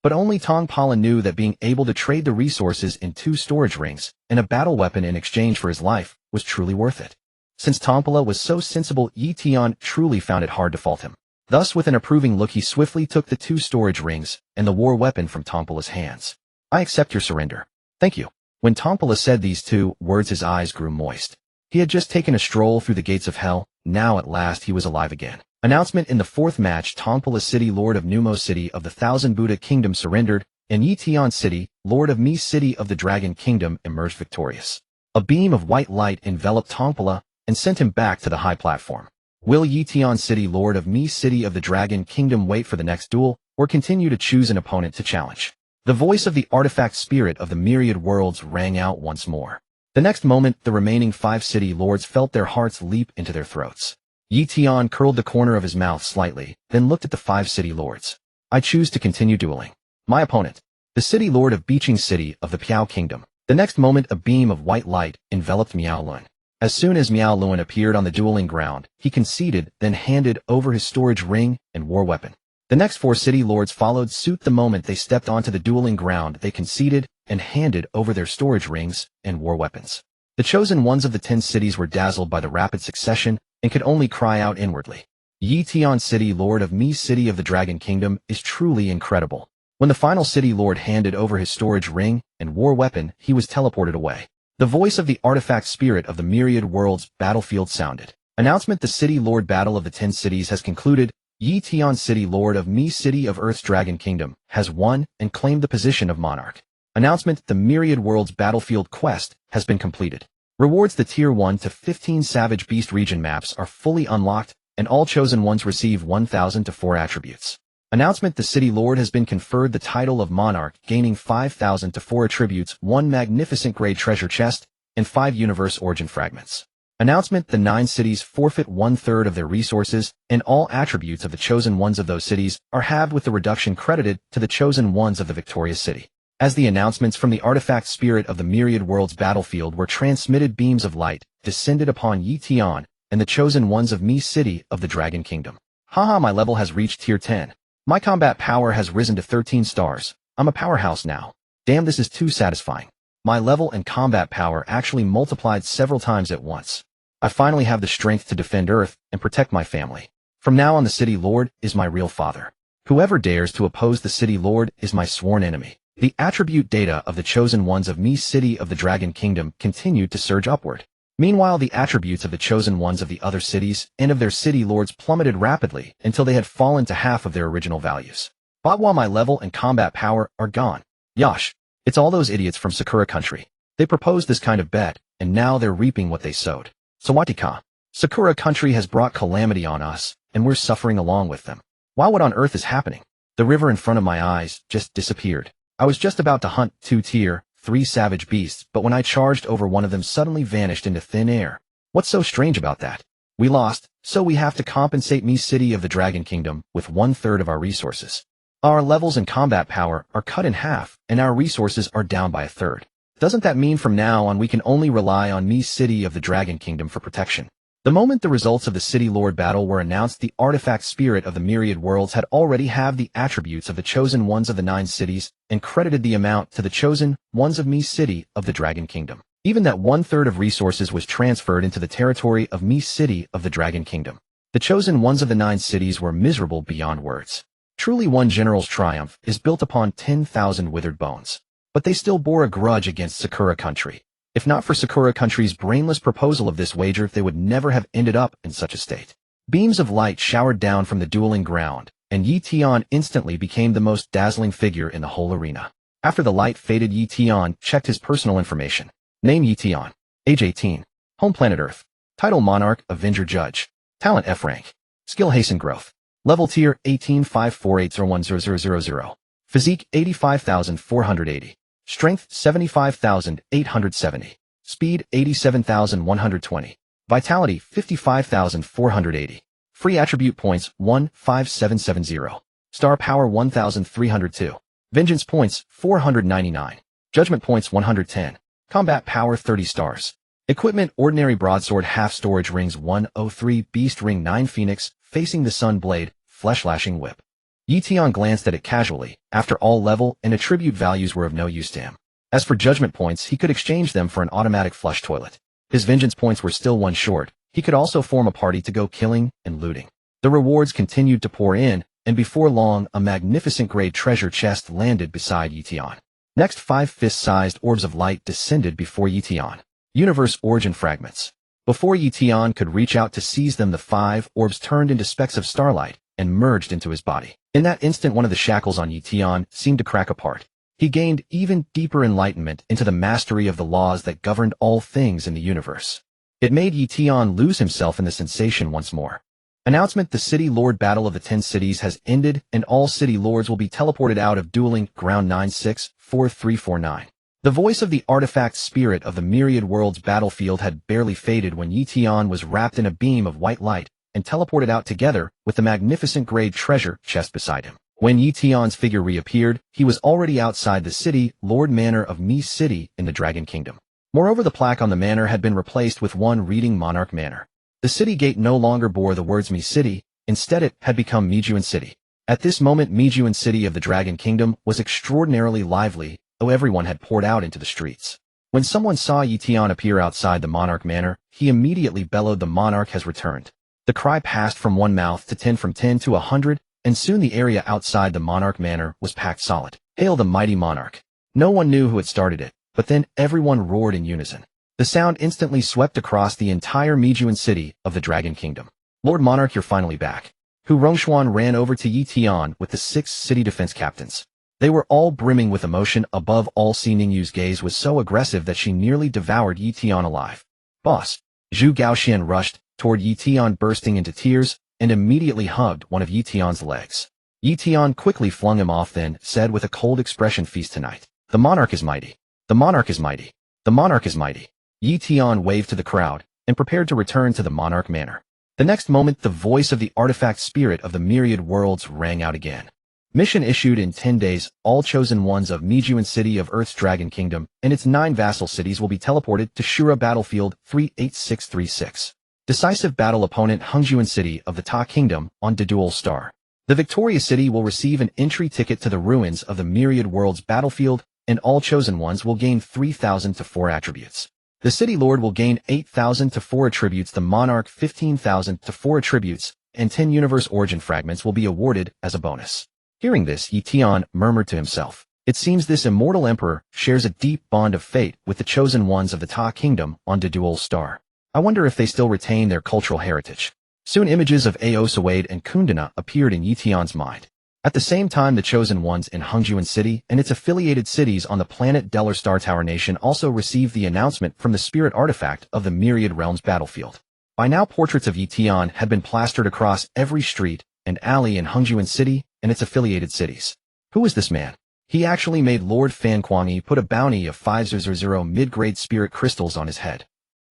But only Tongpala knew that being able to trade the resources in 2 storage rings and a battle weapon in exchange for his life was truly worth it. Since Tongpala was so sensible, Ye Tian truly found it hard to fault him. Thus, with an approving look, he swiftly took the 2 storage rings and the war weapon from Tongpala's hands. I accept your surrender. Thank you. When Tongpala said these 2 words, his eyes grew moist. He had just taken a stroll through the gates of hell. Now at last he was alive again. Announcement: in the 4th match, Tongpala City, Lord of Numo City of the Thousand Buddha Kingdom, surrendered, and Ye Tian City, Lord of Me City of the Dragon Kingdom, emerged victorious. A beam of white light enveloped Tongpala and sent him back to the high platform. Will Ye Tian City, Lord of Me City of the Dragon Kingdom, wait for the next duel, or continue to choose an opponent to challenge? The voice of the artifact spirit of the myriad worlds rang out once more. The next moment, the remaining 5 city lords felt their hearts leap into their throats. Ye Tian curled the corner of his mouth slightly, then looked at the 5 city lords. I choose to continue dueling. My opponent, the city lord of Beijing City of the Piao Kingdom. The next moment, a beam of white light enveloped Miao Lun. As soon as Miao Lun appeared on the dueling ground, he conceded, then handed over his storage ring and war weapon. The next 4 city lords followed suit. The moment they stepped onto the dueling ground, they conceded and handed over their storage rings and war weapons. The chosen ones of the 10 cities were dazzled by the rapid succession and could only cry out inwardly. Ye Tian City, Lord of Me City of the Dragon Kingdom, is truly incredible. When the final city lord handed over his storage ring and war weapon, he was teleported away. The voice of the artifact spirit of the myriad worlds battlefield sounded. Announcement: the city lord battle of the 10 cities has concluded. Ye Tian City, Lord of Me City of Earth's Dragon Kingdom, has won and claimed the position of monarch. Announcement: the myriad worlds battlefield quest has been completed. Rewards: the Tier 1 to 15 Savage Beast region maps are fully unlocked, and all chosen ones receive 1,000 to 4 attributes. Announcement: the city lord has been conferred the title of monarch, gaining 5,000 to 4 attributes, 1 magnificent grade treasure chest, and 5 universe origin fragments. Announcement: the 9 cities forfeit 1/3 of their resources, and all attributes of the chosen ones of those cities are halved, with the reduction credited to the chosen ones of the victorious city. As the announcements from the artifact spirit of the myriad worlds battlefield were transmitted, beams of light descended upon Ye Tian and the chosen ones of Me City of the Dragon Kingdom. Haha, my level has reached Tier 10. My combat power has risen to 13 stars. I'm a powerhouse now. Damn, this is too satisfying. My level and combat power actually multiplied several times at once. I finally have the strength to defend Earth and protect my family. From now on, the city lord is my real father. Whoever dares to oppose the city lord is my sworn enemy. The attribute data of the chosen ones of Me City of the Dragon Kingdom continued to surge upward. Meanwhile, the attributes of the chosen ones of the other cities and of their city lords plummeted rapidly until they had fallen to half of their original values. But while my level and combat power are gone. Yosh, it's all those idiots from Sakura country. They proposed this kind of bet, and now they're reaping what they sowed. Sawatika. Sakura country has brought calamity on us, and we're suffering along with them. Wow, what on earth is happening? The river in front of my eyes just disappeared. I was just about to hunt 2 Tier 3 savage beasts, but when I charged over, one of them suddenly vanished into thin air. What's so strange about that? We lost, so we have to compensate Me City of the Dragon Kingdom with 1/3 of our resources. Our levels and combat power are cut in half, and our resources are down by 1/3. Doesn't that mean from now on we can only rely on Me City of the Dragon Kingdom for protection? The moment the results of the City Lord battle were announced, the artifact spirit of the myriad worlds had already have the attributes of the chosen ones of the 9 cities and credited the amount to the chosen ones of Mi City of the Dragon Kingdom. Even that 1/3 of resources was transferred into the territory of Mi City of the Dragon Kingdom. The chosen ones of the 9 cities were miserable beyond words. Truly, one general's triumph is built upon 10,000 withered bones. But they still bore a grudge against Sakura Country. If not for Sakura Country's brainless proposal of this wager, they would never have ended up in such a state. Beams of light showered down from the dueling ground, and Ye Tian instantly became the most dazzling figure in the whole arena. After the light faded, Ye Tian checked his personal information. Name Ye Tian. Age 18. Home planet Earth. Title Monarch, Avenger Judge. Talent F rank. Skill Hasten Growth. Level tier 1854801000. Physique 85,480. Strength 75,870. Speed 87,120. Vitality 55,480. Free attribute points 15770. Star power 1,302. Vengeance points 499. Judgment points 110. Combat power 30 stars. Equipment Ordinary Broadsword Half Storage Rings 103 Beast Ring 9 Phoenix Facing the Sun Blade Flesh Lashing Whip. Ye Tian glanced at it casually. After all, level and attribute values were of no use to him. As for judgment points, he could exchange them for an automatic flush toilet. His vengeance points were still one short. He could also form a party to go killing and looting. The rewards continued to pour in, and before long, a magnificent great treasure chest landed beside Ye Tian. Next, 5 fist-sized orbs of light descended before Ye Tian. Universe Origin Fragments. Before Ye Tian could reach out to seize them, the 5 orbs turned into specks of starlight and merged into his body. In that instant, one of the shackles on Ye Tian seemed to crack apart. He gained even deeper enlightenment into the mastery of the laws that governed all things in the universe. It made Ye Tian lose himself in the sensation once more. Announcement: the City Lord Battle of the 10 Cities has ended, and all City Lords will be teleported out of dueling ground 964349. The voice of the artifact spirit of the myriad worlds battlefield had barely faded when Ye Tian was wrapped in a beam of white light and teleported out together with the magnificent grade treasure chest beside him. When Ye Tian's figure reappeared, he was already outside the City Lord Manor of Mi City in the Dragon Kingdom. Moreover, the plaque on the manor had been replaced with one reading Monarch Manor. The city gate no longer bore the words Mi City, instead it had become Mijuan City. At this moment, Mijuan City of the Dragon Kingdom was extraordinarily lively, though everyone had poured out into the streets. When someone saw Ye Tian appear outside the Monarch Manor, he immediately bellowed, "The monarch has returned." The cry passed from one mouth to 10, from 10 to 100, and soon the area outside the Monarch Manor was packed solid. Hail the mighty monarch! No one knew who had started it, but then everyone roared in unison. The sound instantly swept across the entire Mijuan City of the Dragon Kingdom. "Lord Monarch, you're finally back." Hu Rongxuan ran over to Ye Tian with the 6 city defense captains. They were all brimming with emotion. Above all, Si Ningyu's gaze was so aggressive that she nearly devoured Ye Tian alive. "Boss!" Zhu Gaoxian rushed toward Ye Tian, bursting into tears, and immediately hugged one of Ye Tian's legs. Ye Tian quickly flung him off, then said with a cold expression, "Feast tonight. The monarch is mighty. The monarch is mighty. The monarch is mighty." Ye Tian waved to the crowd and prepared to return to the Monarch Manor. The next moment, the voice of the artifact spirit of the myriad worlds rang out again. Mission issued: in 10 days, all chosen ones of Mijuan City of Earth's Dragon Kingdom and its 9 vassal cities will be teleported to Shura Battlefield 38636. Decisive battle: opponent Hongjuan City of the Ta Kingdom on Dual Star. The victorious city will receive an entry ticket to the ruins of the myriad worlds battlefield, and all chosen ones will gain 3,000 to 4 attributes. The City Lord will gain 8,000 to 4 attributes, the Monarch 15,000 to 4 attributes, and 10 Universe Origin Fragments will be awarded as a bonus. Hearing this, Ye Tian murmured to himself, "It seems this immortal emperor shares a deep bond of fate with the chosen ones of the Ta Kingdom on Dual Star. I wonder if they still retain their cultural heritage." Soon images of Aosawade and Kundana appeared in Ye Tian's mind. At the same time, the chosen ones in Hongjuan City and its affiliated cities on the planet Deller Star Tower Nation also received the announcement from the spirit artifact of the Myriad Realms battlefield. By now, portraits of Ye Tian had been plastered across every street and alley in Hongjuan City and its affiliated cities. Who is this man? He actually made Lord Fan Kuangyi put a bounty of 500 mid-grade spirit crystals on his head.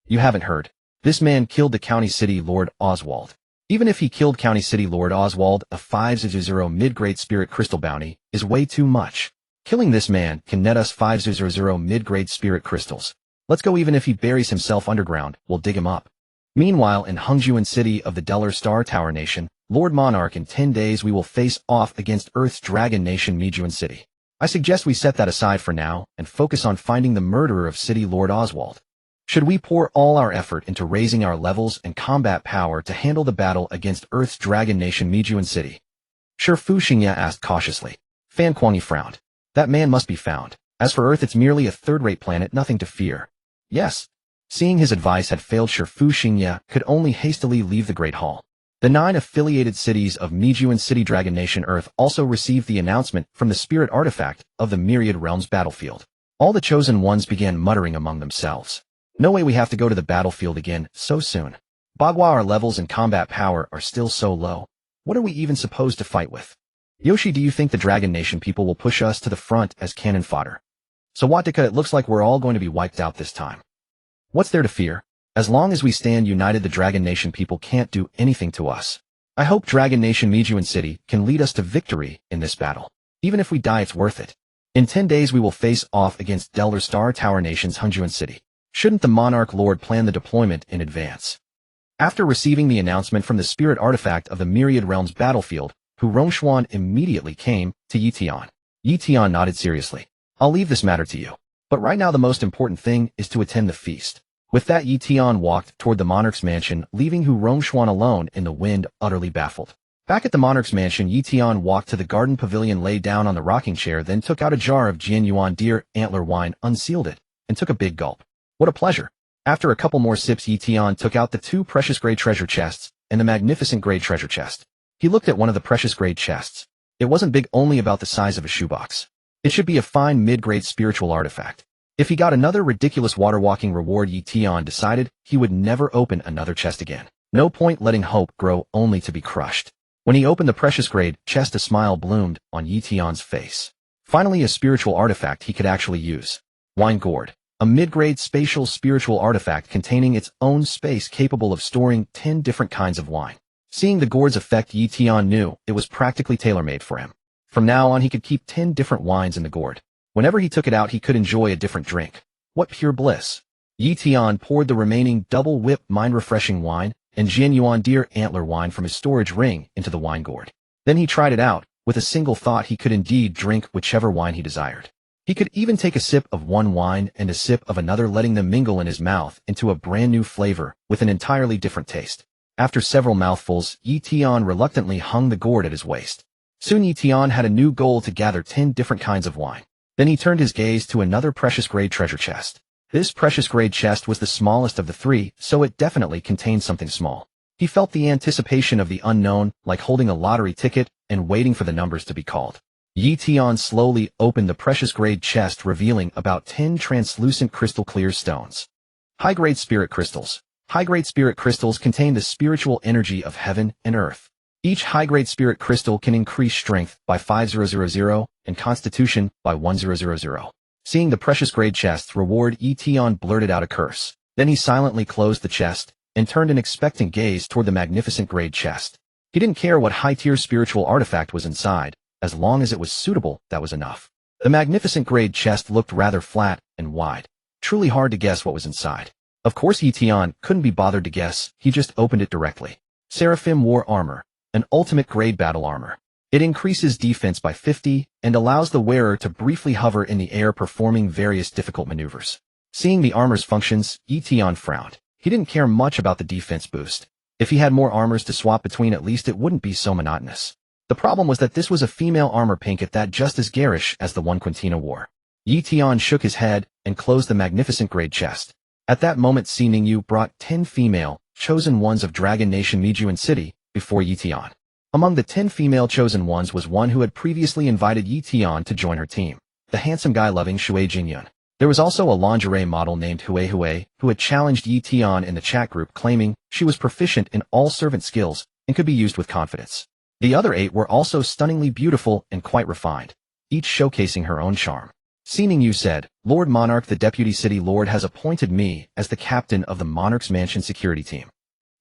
You haven't heard. This man killed the County City Lord Oswald. Even if he killed County City Lord Oswald, a 500 mid-grade spirit crystal bounty is way too much. Killing this man can net us 500 mid-grade spirit crystals. Let's go. Even if he buries himself underground, we'll dig him up. Meanwhile, in Hungjuan City of the Deller Star Tower Nation, Lord Monarch, in 10 days we will face off against Earth's dragon nation Mijuan City. I suggest we set that aside for now and focus on finding the murderer of City Lord Oswald. Should we pour all our effort into raising our levels and combat power to handle the battle against Earth's dragon nation Mijuan City? Sure, Fu Xingya asked cautiously. Fan Kuangyi frowned. That man must be found. As for Earth, it's merely a third-rate planet, nothing to fear. Yes. Seeing his advice had failed, Sure Fu Xingya could only hastily leave the Great Hall. The 9 affiliated cities of Mijuan City Dragon Nation Earth also received the announcement from the spirit artifact of the Myriad Realms battlefield. All the chosen ones began muttering among themselves. No way we have to go to the battlefield again so soon. Bagua, our levels and combat power are still so low. What are we even supposed to fight with? Yoshi, do you think the Dragon Nation people will push us to the front as cannon fodder? Sawatika, it looks like we're all going to be wiped out this time. What's there to fear? As long as we stand united, the Dragon Nation people can't do anything to us. I hope Dragon Nation Mijuan City can lead us to victory in this battle. Even if we die, it's worth it. In 10 days we will face off against Deller Star Tower Nation's Hungjuan City. Shouldn't the Monarch Lord plan the deployment in advance? After receiving the announcement from the spirit artifact of the Myriad Realms battlefield, Hu Rongshuan immediately came to Ye Tian. Ye Tian nodded seriously. I'll leave this matter to you. But right now the most important thing is to attend the feast. With that, Ye Tian walked toward the monarch's mansion, leaving Hu Rongshuan alone in the wind, utterly baffled. Back at the monarch's mansion, Ye Tian walked to the garden pavilion, lay down on the rocking chair, then took out a jar of Jian Yuan deer antler wine, unsealed it, and took a big gulp. What a pleasure! After a couple more sips, Ye Tian took out the 2 precious grey treasure chests and the magnificent grey treasure chest. He looked at one of the precious grey chests. It wasn't big, only about the size of a shoebox. It should be a fine mid-grade spiritual artifact. If he got another ridiculous water-walking reward, Ye Tian decided he would never open another chest again. No point letting hope grow only to be crushed. When he opened the precious grade chest, a smile bloomed on Ye Tian's face. Finally, a spiritual artifact he could actually use. Wine Gourd. A mid-grade spatial spiritual artifact containing its own space capable of storing 10 different kinds of wine. Seeing the gourd's effect, Ye Tian knew it was practically tailor-made for him. From now on, he could keep 10 different wines in the gourd. Whenever he took it out, he could enjoy a different drink. What pure bliss! Ye Tian poured the remaining double-whip mind-refreshing wine and Jian Yuan deer antler wine from his storage ring into the wine gourd. Then he tried it out. With a single thought, he could indeed drink whichever wine he desired. He could even take a sip of one wine and a sip of another, letting them mingle in his mouth into a brand new flavor with an entirely different taste. After several mouthfuls, Ye Tian reluctantly hung the gourd at his waist. Soon Ye Tian had a new goal to gather 10 different kinds of wine. Then he turned his gaze to another precious grade treasure chest. This precious grade chest was the smallest of the 3, so it definitely contained something small. He felt the anticipation of the unknown, like holding a lottery ticket and waiting for the numbers to be called. Ye Tian slowly opened the precious grade chest, revealing about 10 translucent crystal clear stones. High-grade spirit crystals. High-grade spirit crystals contain the spiritual energy of heaven and earth. Each high-grade spirit crystal can increase strength by 5000 and constitution by 1000. Seeing the precious grade chest's reward, Ye Tian blurted out a curse. Then he silently closed the chest and turned an expectant gaze toward the magnificent grade chest. He didn't care what high-tier spiritual artifact was inside. As long as it was suitable, that was enough. The magnificent grade chest looked rather flat and wide. Truly hard to guess what was inside. Of course, Ye Tian couldn't be bothered to guess. He just opened it directly. Seraphim War Armor. An ultimate grade battle armor. It increases defense by 50 and allows the wearer to briefly hover in the air, performing various difficult maneuvers. Seeing the armor's functions, Ye Tian frowned. He didn't care much about the defense boost. If he had more armors to swap between, at least it wouldn't be so monotonous. The problem was that this was a female armor pink, at that just as garish as the one Quintina wore. Ye Tian shook his head and closed the magnificent grade chest. At that moment, Xi Yu brought 10 female, chosen ones of Dragon Nation Mijuan City before Ye Tian. Among the 10 female chosen ones was one who had previously invited Ye Tian to join her team, the handsome guy-loving Shui Jingyun. There was also a lingerie model named Hui who had challenged Ye Tian in the chat group, claiming she was proficient in all servant skills and could be used with confidence. The other 8 were also stunningly beautiful and quite refined, each showcasing her own charm. Xi Yu said, "Lord Monarch, the Deputy City Lord has appointed me as the captain of the Monarch's Mansion security team.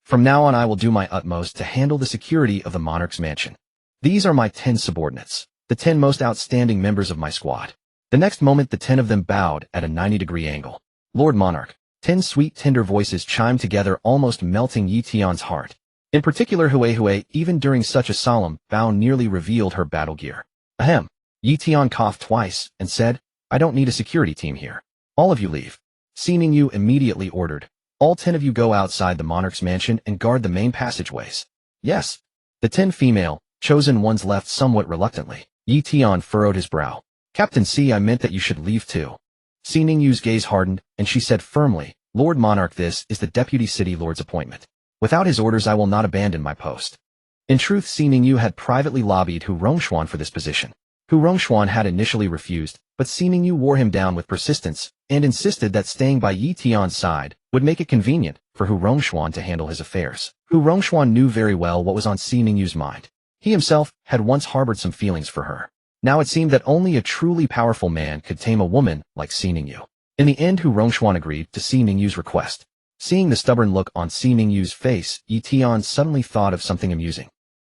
From now on, I will do my utmost to handle the security of the Monarch's Mansion. These are my 10 subordinates, the 10 most outstanding members of my squad." The next moment, the 10 of them bowed at a 90-degree angle. "Lord Monarch, 10 sweet tender voices chimed together, almost melting Ye Tian's heart. In particular, Hui, even during such a solemn bow, nearly revealed her battle gear. Ahem. Ye Tian coughed twice and said, I don't need a security team here. All of you leave. Xi Yu immediately ordered. All 10 of you go outside the monarch's mansion and guard the main passageways. Yes. The 10 female, chosen ones left somewhat reluctantly. Ye Tian furrowed his brow. Captain C, I meant that you should leave too. Xi Yu's gaze hardened, and she said firmly, Lord Monarch, this is the Deputy City Lord's appointment. Without his orders I will not abandon my post. In truth, Xi Yu had privately lobbied Hu Rongxuan for this position. Hu Rongxuan had initially refused, but Xi Yu wore him down with persistence, and insisted that staying by Ye Tian's side would make it convenient for Hu Rongxuan to handle his affairs. Hu Rongxuan knew very well what was on Xi Yu's mind. He himself had once harbored some feelings for her. Now it seemed that only a truly powerful man could tame a woman like Xi Yu. In the end, Hu Rongxuan agreed to Xi Yu's request. Seeing the stubborn look on Xi Yu's face, Ye Tian suddenly thought of something amusing.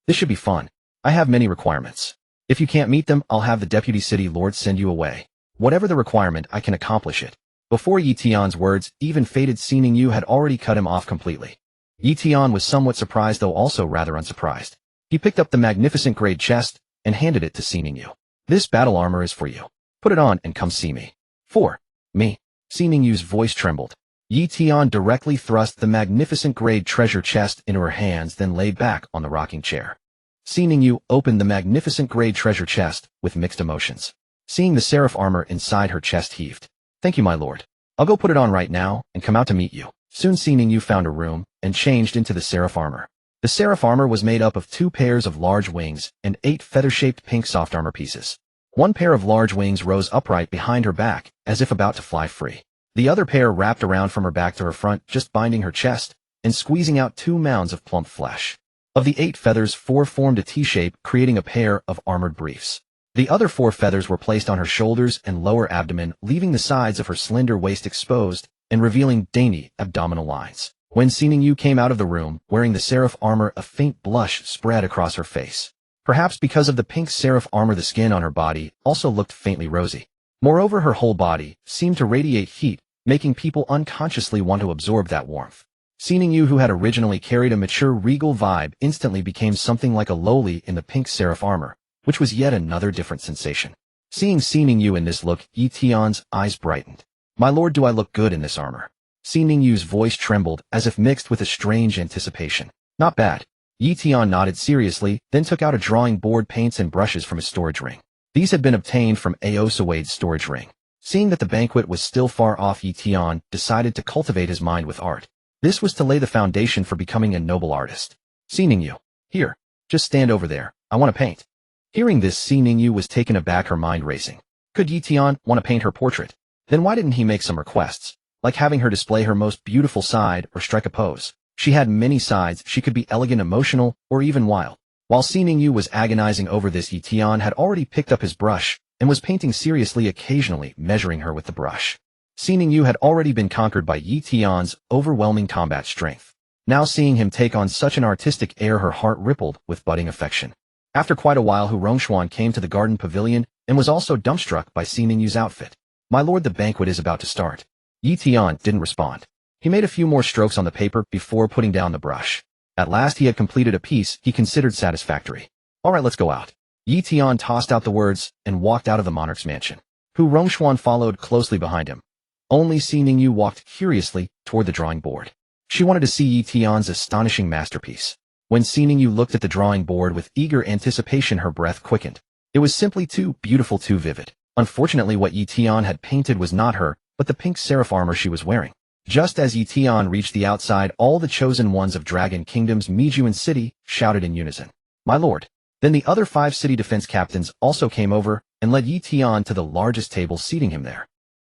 This should be fun. I have many requirements. If you can't meet them, I'll have the Deputy City Lord send you away. Whatever the requirement, I can accomplish it. Before Ye Tian's words even faded, Xi Yu had already cut him off completely. Ye Tian was somewhat surprised, though also rather unsurprised. He picked up the magnificent great chest and handed it to Xi Yu. This battle armor is for you. Put it on and come see me. For me. Xi Yu's voice trembled. Ye Tian directly thrust the magnificent grade treasure chest into her hands, then lay back on the rocking chair. Xi Yu opened the magnificent grade treasure chest with mixed emotions. Seeing the seraph armor inside her chest, heaved. Thank you, my lord. I'll go put it on right now and come out to meet you. Soon Xi Yu found a room and changed into the seraph armor. The seraph armor was made up of 2 pairs of large wings and 8 feather-shaped pink soft armor pieces. One pair of large wings rose upright behind her back, as if about to fly free. The other pair wrapped around from her back to her front, just binding her chest and squeezing out 2 mounds of plump flesh. Of the 8 feathers, 4 formed a T-shape, creating a pair of armored briefs. The other 4 feathers were placed on her shoulders and lower abdomen, leaving the sides of her slender waist exposed and revealing dainty abdominal lines. When Xi Yu came out of the room, wearing the seraph armor, a faint blush spread across her face. Perhaps because of the pink seraph armor, the skin on her body also looked faintly rosy. Moreover, her whole body seemed to radiate heat, making people unconsciously want to absorb that warmth. Xi Yu, who had originally carried a mature regal vibe, instantly became something like a lowly in the pink seraph armor, which was yet another different sensation. Seeing Xi Yu in this look, Ye Tian's eyes brightened. My lord, do I look good in this armor? Xi Yu's voice trembled, as if mixed with a strange anticipation. Not bad. Ye Tian nodded seriously, then took out a drawing board, paints and brushes from his storage ring. These had been obtained from Aosawade's storage ring. Seeing that the banquet was still far off, Ye Tian decided to cultivate his mind with art. This was to lay the foundation for becoming a noble artist. Xi Yu. Here. Just stand over there. I want to paint. Hearing this, Xi Yu was taken aback, her mind racing. Could Ye Tian want to paint her portrait? Then why didn't he make some requests, like having her display her most beautiful side or strike a pose? She had many sides. She could be elegant, emotional, or even wild. While Xi Yu was agonizing over this, Ye Tian had already picked up his brush and was painting seriously, occasionally measuring her with the brush. Xi Yu had already been conquered by Ye Tian's overwhelming combat strength. Now seeing him take on such an artistic air, her heart rippled with budding affection. After quite a while, Hu Rongxuan came to the garden pavilion and was also dumbstruck by Xi Yu's outfit. My lord, the banquet is about to start. Ye Tian didn't respond. He made a few more strokes on the paper before putting down the brush. At last he had completed a piece he considered satisfactory. All right, let's go out. Ye Tian tossed out the words and walked out of the monarch's mansion. Hu Rongxuan followed closely behind him. Only Xi Yu walked curiously toward the drawing board. She wanted to see Ye Tian's astonishing masterpiece. When Xi Yu looked at the drawing board with eager anticipation, her breath quickened. It was simply too beautiful, too vivid. Unfortunately, what Ye Tian had painted was not her, but the pink seraph armor she was wearing. Just as Ye Tian reached the outside, all the chosen ones of Dragon Kingdom's Mijuan city shouted in unison, "My lord!" Then the other 5 city defense captains also came over and led Ye Tian to the largest table, seating him there.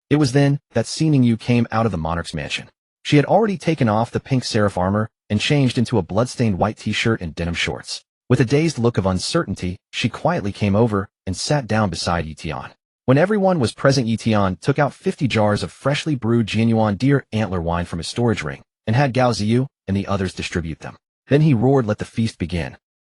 It was then that Xi Yu came out of the monarch's mansion. She had already taken off the pink seraph armor and changed into a bloodstained white t-shirt and denim shorts. With a dazed look of uncertainty, she quietly came over and sat down beside Ye Tian. When everyone was present, Ye Tian took out 50 jars of freshly brewed genuine deer antler wine from his storage ring and had Gao Ziyu and the others distribute them. Then he roared, "Let the feast begin."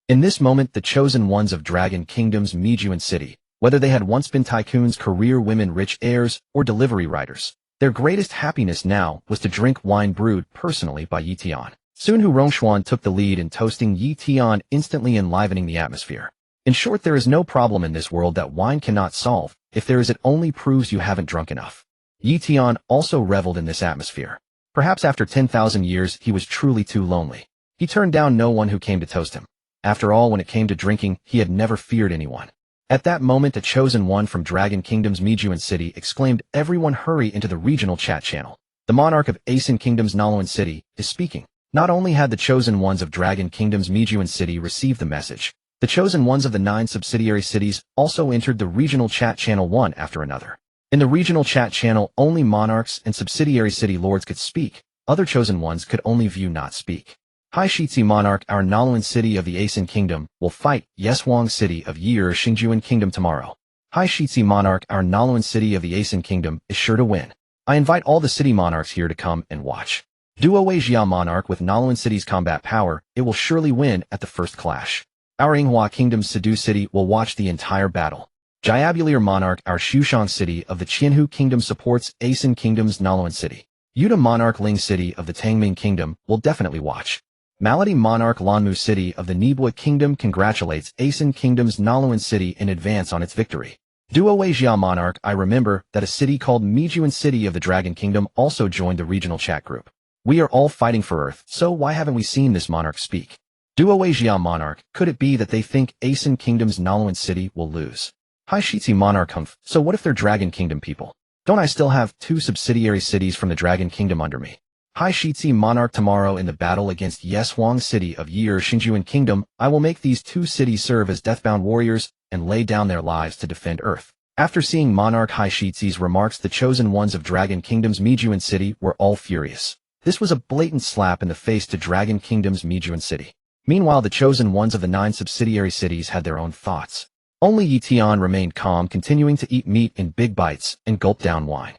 In this moment, the chosen ones of Dragon Kingdom's Mijuan city, whether they had once been tycoons, career women, rich heirs, or delivery riders, Their greatest happiness now was to drink wine brewed personally by Ye Tian. Soon Hu Rongshuan took the lead in toasting Ye Tian, instantly enlivening the atmosphere. In short, there is no problem in this world that wine cannot solve. If there is, it only proves you haven't drunk enough. Ye Tian also reveled in this atmosphere. Perhaps after 10,000 years, he was truly too lonely. He turned down no one who came to toast him. After all, when it came to drinking, he had never feared anyone. At that moment, a chosen one from Dragon Kingdom's Mijuan City exclaimed, "Everyone hurry into the regional chat channel. The monarch of Asin Kingdom's Noluan City is speaking." Not only had the chosen ones of Dragon Kingdom's Mijuan City received the message, the chosen ones of the 9 subsidiary cities also entered the regional chat channel one after another. In the regional chat channel, only monarchs and subsidiary city lords could speak. Other chosen ones could only view, not speak. Hai Shitzi monarch, our Noluan city of the Asin Kingdom, will fight Yeswang city of Yi Xingjuan Kingdom tomorrow. Hai Shitzi monarch, our Noluan city of the Asin Kingdom, is sure to win. I invite all the city monarchs here to come and watch. Duo Wei Jia monarch with Noluan city's combat power, it will surely win at the first clash. Our Yinghua Kingdom's Sidu city will watch the entire battle. Jiabulir monarch, our Xushang city of the Qianhu Kingdom supports Asin Kingdom's Noluan city. Yuda monarch Ling city of the Tangming Kingdom will definitely watch. Malady monarch Lanmu city of the Nibua Kingdom congratulates Asin Kingdom's Noluan city in advance on its victory. Duo Wei Jia monarch, I remember that a city called Mijuan city of the Dragon Kingdom also joined the regional chat group. We are all fighting for Earth, so why haven't we seen this monarch speak? Duo Wei Jia monarch, could it be that they think Asin Kingdom's Noluan city will lose? Hai Shitzi monarch humph, so what if they're Dragon Kingdom people? Don't I still have 2 subsidiary cities from the Dragon Kingdom under me? Hai Shitzi monarch, tomorrow in the battle against Yeswang city of Yi Xingjuan Kingdom, I will make these 2 cities serve as deathbound warriors and lay down their lives to defend Earth. After seeing monarch Hai Shitzi's remarks, the chosen ones of Dragon Kingdom's Mijuan city were all furious. This was a blatant slap in the face to Dragon Kingdom's Mijuan city. Meanwhile, the chosen ones of the 9 subsidiary cities had their own thoughts. Only Ye Tian remained calm, continuing to eat meat in big bites and gulp down wine.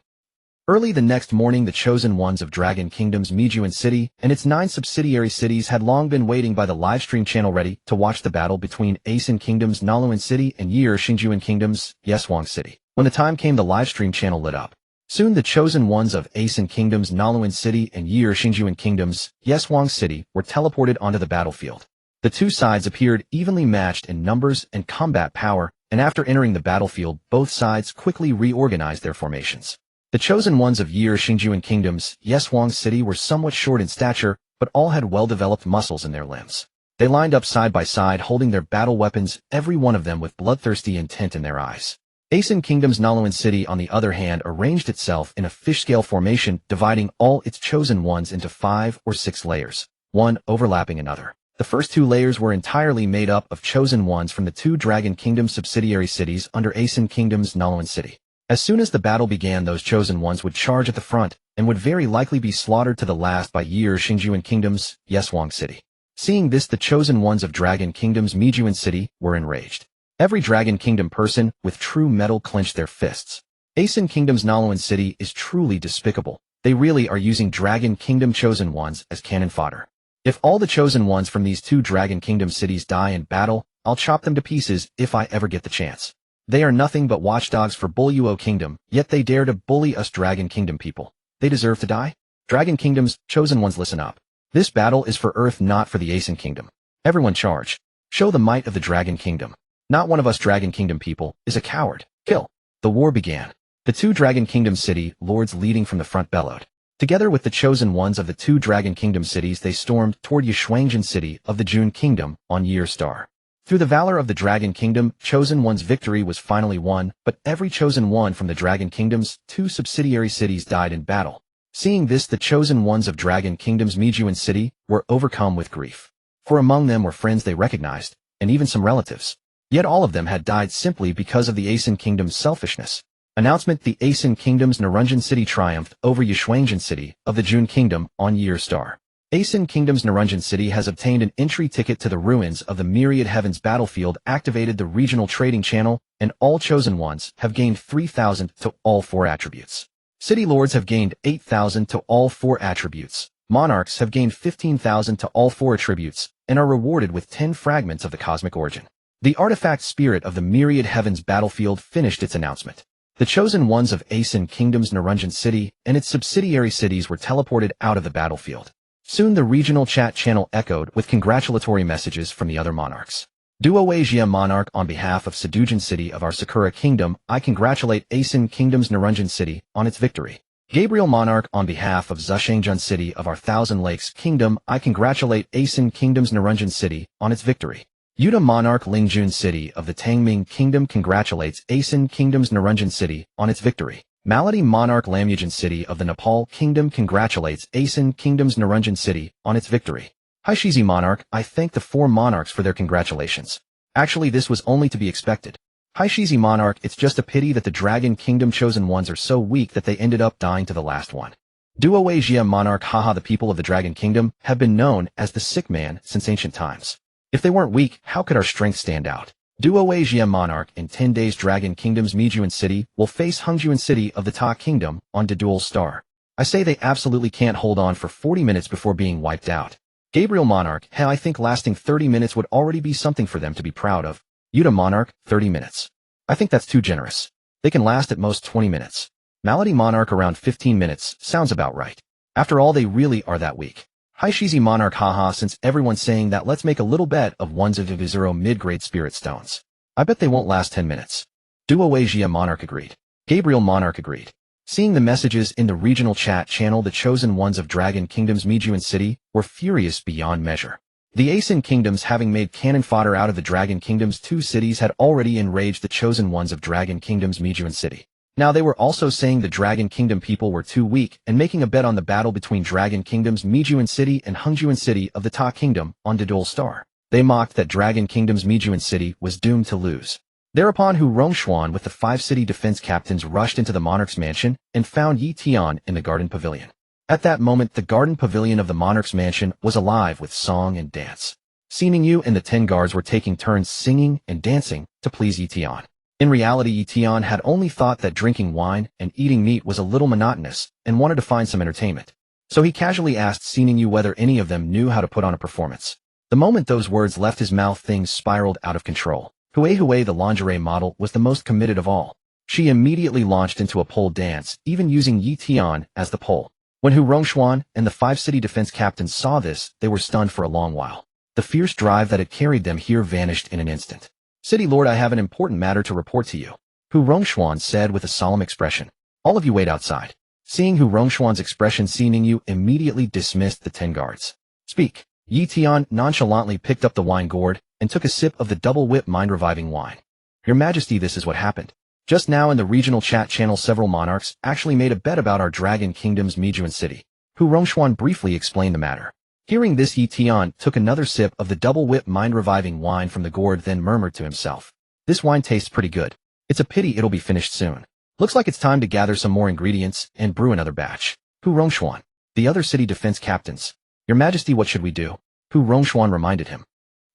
Early the next morning, the chosen ones of Dragon Kingdom's Mijuan City and its 9 subsidiary cities had long been waiting by the livestream channel, ready to watch the battle between Asin Kingdom's Noluan City and Yi Xingjuan Kingdom's Yeswang City. When the time came, the livestream channel lit up. Soon the chosen ones of Asin Kingdom's Noluan City and Yi Xingjuan Kingdom's Yeswang City were teleported onto the battlefield. The 2 sides appeared evenly matched in numbers and combat power, and after entering the battlefield, both sides quickly reorganized their formations. The chosen ones of Yi Xingjuan Kingdom's Yeswang City were somewhat short in stature, but all had well-developed muscles in their limbs. They lined up side by side, holding their battle weapons, every one of them with bloodthirsty intent in their eyes. Asin Kingdom's Noluan City, on the other hand, arranged itself in a fish-scale formation, dividing all its chosen ones into 5 or 6 layers, one overlapping another. The first 2 layers were entirely made up of chosen ones from the 2 Dragon Kingdom subsidiary cities under Asin Kingdom's Noluan City. As soon as the battle began, those chosen ones would charge at the front and would very likely be slaughtered to the last by Yi Xingjuan Kingdom's Yeswang City. Seeing this, the chosen ones of Dragon Kingdom's Mijuan City were enraged. Every Dragon Kingdom person with true metal clenched their fists. Asin Kingdom's Noluan City is truly despicable. They really are using Dragon Kingdom chosen ones as cannon fodder. If all the chosen ones from these 2 Dragon Kingdom cities die in battle, I'll chop them to pieces if I ever get the chance. They are nothing but watchdogs for Bulluo Kingdom, yet they dare to bully us Dragon Kingdom people. They deserve to die? Dragon Kingdom's chosen ones, listen up. This battle is for Earth, not for the Asin Kingdom. Everyone charge. Show the might of the Dragon Kingdom. Not one of us Dragon Kingdom people is a coward. Kill. The war began. The 2 Dragon Kingdom city lords leading from the front bellowed. Together with the chosen ones of the 2 Dragon Kingdom cities, they stormed toward Yishuangjian City of the Jun Kingdom on Year Star. Through the valor of the Dragon Kingdom, chosen one's victory was finally won, but every chosen one from the Dragon Kingdom's 2 subsidiary cities died in battle. Seeing this, the chosen ones of Dragon Kingdom's Mijuan City were overcome with grief. For among them were friends they recognized, and even some relatives. Yet all of them had died simply because of the Asin Kingdom's selfishness. Announcement: the Asin Kingdom's Naranjan City triumphed over Yishuangjian City of the Jun Kingdom on Year Star. Asin Kingdom's Naranjan City has obtained an entry ticket to the ruins of the Myriad Heavens battlefield, activated the regional trading channel, and all chosen ones have gained 3,000 to all 4 attributes. City lords have gained 8,000 to all 4 attributes. Monarchs have gained 15,000 to all 4 attributes, and are rewarded with 10 fragments of the cosmic origin. The artifact spirit of the Myriad Heavens battlefield finished its announcement. The chosen ones of Aeson Kingdom's Narunjan City and its subsidiary cities were teleported out of the battlefield. Soon the regional chat channel echoed with congratulatory messages from the other monarchs. Duo Asia Monarch, on behalf of Sedujan City of our Sakura Kingdom, I congratulate Aeson Kingdom's Narunjan City on its victory. Gabriel Monarch, on behalf of Zushangjun City of our Thousand Lakes Kingdom, I congratulate Aeson Kingdom's Narunjan City on its victory. Yuta Monarch Lingjun City of the Tangming Kingdom congratulates Aeson Kingdom's Narunjan City on its victory. Malady Monarch Lamyujan City of the Nepal Kingdom congratulates Aeson Kingdom's Narunjan City on its victory. Haishizi Monarch, I thank the 4 monarchs for their congratulations. Actually, this was only to be expected. Haishizi Monarch, it's just a pity that the Dragon Kingdom chosen ones are so weak that they ended up dying to the last one. Duo Asia Monarch, haha, the people of the Dragon Kingdom have been known as the sick man since ancient times. If they weren't weak, how could our strength stand out? Duo Asia Monarch, in 10 days Dragon Kingdom's Mijuan City will face Hungjuan City of the Ta Kingdom on the Dual Star. I say they absolutely can't hold on for 40 minutes before being wiped out. Gabriel Monarch, hey, I think lasting 30 minutes would already be something for them to be proud of. Yuta Monarch, 30 minutes. I think that's too generous. They can last at most 20 minutes. Malady Monarch, around 15 minutes, sounds about right. After all, they really are that weak. Haishizi Monarch, haha, since everyone's saying that, let's make a little bet of ones of Vizuro mid-grade spirit stones. I bet they won't last 10 minutes. Duo Asia Monarch agreed. Gabriel Monarch agreed. Seeing the messages in the regional chat channel, the chosen ones of Dragon Kingdom's Mijuan City were furious beyond measure. The Aeson Kingdoms, having made cannon fodder out of the Dragon Kingdom's 2 cities, had already enraged the chosen ones of Dragon Kingdom's Mijuan City. Now they were also saying the Dragon Kingdom people were too weak and making a bet on the battle between Dragon Kingdom's Mijuan City and Hungjuan City of the Ta Kingdom on the Dual Star. They mocked that Dragon Kingdom's Mijuan City was doomed to lose. Thereupon Hu Rongxuan with the 5 city defense captains rushed into the monarch's mansion and found Ye Tian in the garden pavilion. At that moment, the garden pavilion of the monarch's mansion was alive with song and dance. Sinin Yu and the 10 guards were taking turns singing and dancing to please Ye Tian. In reality, Ye Tian had only thought that drinking wine and eating meat was a little monotonous and wanted to find some entertainment. So he casually asked Sinin Yu whether any of them knew how to put on a performance. The moment those words left his mouth, things spiraled out of control. Hue, the lingerie model, was the most committed of all. She immediately launched into a pole dance, even using Ye Tian as the pole. When Hu Rongxuan and the 5 city defense captains saw this, they were stunned for a long while. The fierce drive that had carried them here vanished in an instant. City Lord, I have an important matter to report to you, Hu Rongxuan said with a solemn expression. All of you wait outside. Seeing Hu Rongxuan's expression, Sinin Yu immediately dismissed the 10 guards. Speak. Ye Tian nonchalantly picked up the wine gourd and took a sip of the double whip mind-reviving wine. Your Majesty, this is what happened. Just now in the regional chat channel, several monarchs actually made a bet about our Dragon Kingdom's Mijuan City. Hu Rongxuan briefly explained the matter. Hearing this, Ye Tian took another sip of the double whip mind-reviving wine from the gourd, then murmured to himself. This wine tastes pretty good. It's a pity it'll be finished soon. Looks like it's time to gather some more ingredients and brew another batch. Hu Rongxuan. The other city defense captains. Your Majesty, what should we do? Hu Rongxuan reminded him.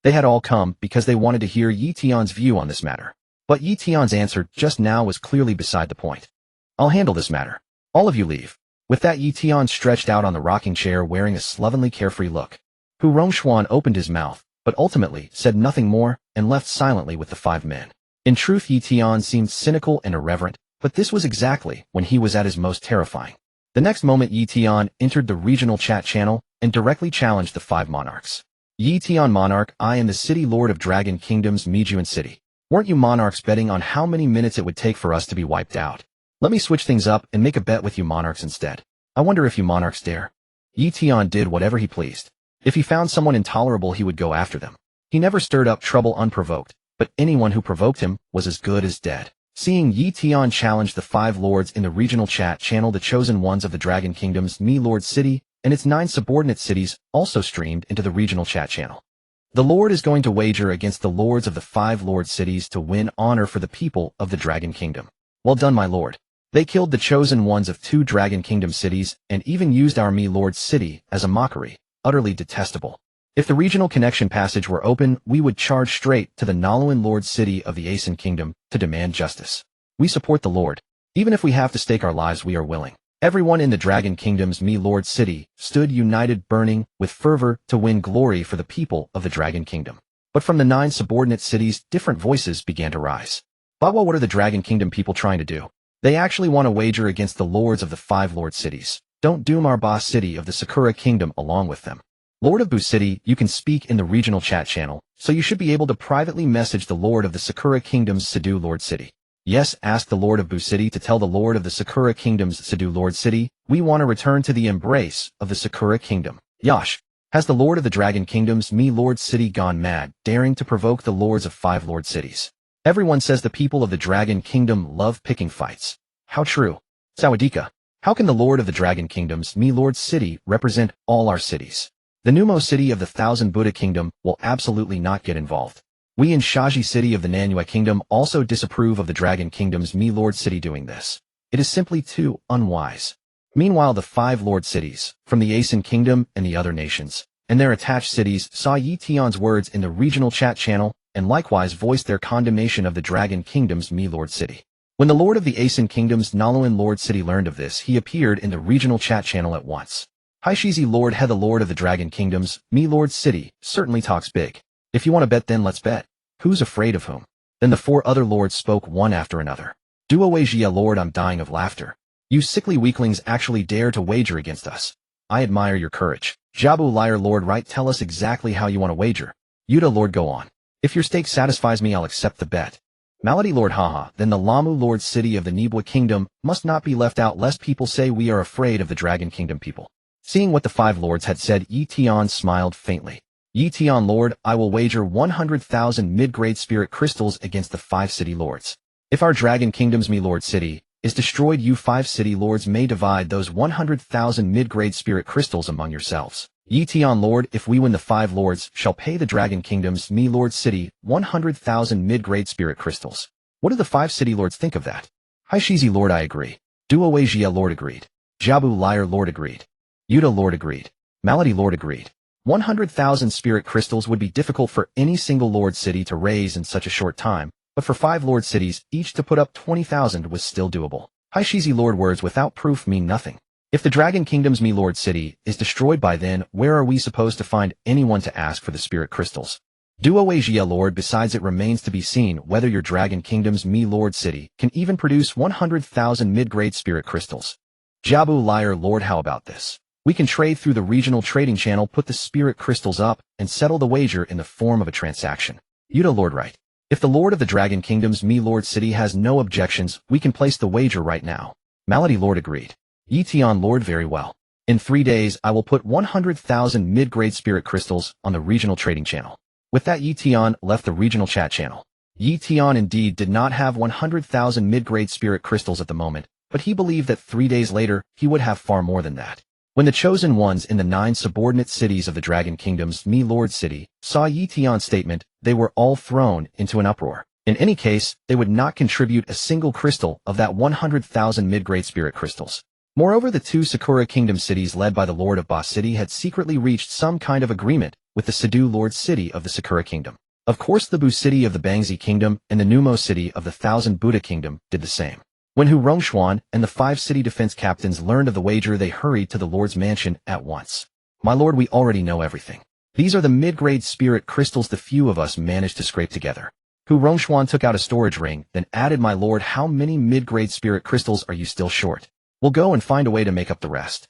They had all come because they wanted to hear Ye Tian's view on this matter. But Ye Tian's answer just now was clearly beside the point. I'll handle this matter. All of you leave. With that, Ye Tian stretched out on the rocking chair wearing a slovenly carefree look. Hu Rongxuan opened his mouth, but ultimately said nothing more and left silently with the 5 men. In truth, Ye Tian seemed cynical and irreverent, but this was exactly when he was at his most terrifying. The next moment, Ye Tian entered the regional chat channel and directly challenged the 5 monarchs. Ye Tian Monarch, I am the City Lord of Dragon Kingdom's Mijuan City. Weren't you monarchs betting on how many minutes it would take for us to be wiped out? Let me switch things up and make a bet with you monarchs instead. I wonder if you monarchs dare. Ye Tian did whatever he pleased. If he found someone intolerable, he would go after them. He never stirred up trouble unprovoked, but anyone who provoked him was as good as dead. Seeing Ye Tian challenge the 5 lords in the regional chat channel, the chosen ones of the Dragon Kingdom's Mi Lord City and its 9 subordinate cities also streamed into the regional chat channel. The Lord is going to wager against the lords of the 5 lord cities to win honor for the people of the Dragon Kingdom. Well done, my lord. They killed the chosen ones of 2 Dragon Kingdom cities and even used our Mi Lord City as a mockery. Utterly detestable. If the regional connection passage were open, we would charge straight to the Naluan Lord City of the Aeson Kingdom to demand justice. We support the Lord. Even if we have to stake our lives, we are willing. Everyone in the Dragon Kingdom's Mi Lord City stood united, burning with fervor to win glory for the people of the Dragon Kingdom. But from the 9 subordinate cities, different voices began to rise. But what are the Dragon Kingdom people trying to do? They actually want to wager against the lords of the 5 lord cities. Don't doom our boss city of the Sakura Kingdom along with them. Lord of Boo City, you can speak in the regional chat channel, so you should be able to privately message the Lord of the Sakura Kingdom's Sedu Lord City. Yes, ask the Lord of Boo City to tell the Lord of the Sakura Kingdom's Sedu Lord City, we want to return to the embrace of the Sakura Kingdom. Yosh. Has the Lord of the Dragon Kingdom's Me Lord City gone mad, daring to provoke the lords of 5 lord cities? Everyone says the people of the Dragon Kingdom love picking fights. How true. Sawadika. How can the Lord of the Dragon Kingdom's Me Lord City represent all our cities? The Numo City of the Thousand Buddha Kingdom will absolutely not get involved. We in Shaji City of the Nanyue Kingdom also disapprove of the Dragon Kingdom's Me Lord City doing this. It is simply too unwise. Meanwhile, the 5 lord cities, from the Asen Kingdom and the other nations, and their attached cities saw Ye Tian's words in the regional chat channel and likewise voiced their condemnation of the Dragon Kingdom's Me Lord City. When the Lord of the Asen Kingdom's Naluan Lord City learned of this, he appeared in the regional chat channel at once. Haishizi Lord He, the Lord of the Dragon Kingdom's Me Lord City, certainly talks big. If you want to bet, then let's bet. Who's afraid of whom? Then the 4 other lords spoke one after another. Duo Jia Lord, I'm dying of laughter. You sickly weaklings actually dare to wager against us. I admire your courage. Jabu Liar Lord Right, tell us exactly how you want to wager. Yuta Lord, go on. If your stake satisfies me, I'll accept the bet. Malady Lord, haha, then the Lamu Lord City of the Nibwa Kingdom must not be left out lest people say we are afraid of the Dragon Kingdom people. Seeing what the 5 lords had said, Ye Tian smiled faintly. Ye Tian Lord, I will wager 100,000 mid-grade spirit crystals against the 5 city lords. If our Dragon Kingdom's Me Lord City is destroyed, you 5 city lords may divide those 100,000 mid-grade spirit crystals among yourselves. Ye Tian Lord, if we win, the 5 lords shall pay the Dragon Kingdom's Me Lord City 100,000 mid-grade spirit crystals. What do the 5 city lords think of that? Haishizi Lord, I agree. Duo Jia Lord agreed. Jabu Liar Lord agreed. Yuta Lord agreed. Malady Lord agreed. 100,000 spirit crystals would be difficult for any single lord city to raise in such a short time, but for 5 lord cities, each to put up 20,000 was still doable. Haishizi Lord, words without proof mean nothing. If the Dragon Kingdom's Me Lord City is destroyed by then, where are we supposed to find anyone to ask for the spirit crystals? Duo Jia Lord, besides it remains to be seen whether your Dragon Kingdom's Me Lord City can even produce 100,000 mid-grade spirit crystals. Jabu Liar Lord, how about this? We can trade through the regional trading channel, put the spirit crystals up, and settle the wager in the form of a transaction. Yuta Lord, right. If the Lord of the Dragon Kingdom's Me Lord City has no objections, we can place the wager right now. Malady Lord agreed. Ye Tian Lord, very well. In 3 days, I will put 100,000 mid-grade spirit crystals on the regional trading channel. With that, Ye Tian left the regional chat channel. Ye Tian indeed did not have 100,000 mid-grade spirit crystals at the moment, but he believed that 3 days later, he would have far more than that. When the chosen ones in the 9 subordinate cities of the Dragon Kingdom's Me Lord City saw Ye Tian's statement, they were all thrown into an uproar. In any case, they would not contribute a single crystal of that 100,000 mid-grade spirit crystals. Moreover, the 2 Sakura Kingdom cities led by the Lord of Ba City had secretly reached some kind of agreement with the Sedu Lord City of the Sakura Kingdom. Of course, the Bu City of the Bangzi Kingdom and the Numo City of the Thousand Buddha Kingdom did the same. When Hu Rongshuan and the 5 city defense captains learned of the wager, they hurried to the Lord's mansion at once. My lord, we already know everything. These are the mid-grade spirit crystals the few of us managed to scrape together. Hu Rongshuan took out a storage ring, then added, my lord, how many mid-grade spirit crystals are you still short? We'll go and find a way to make up the rest.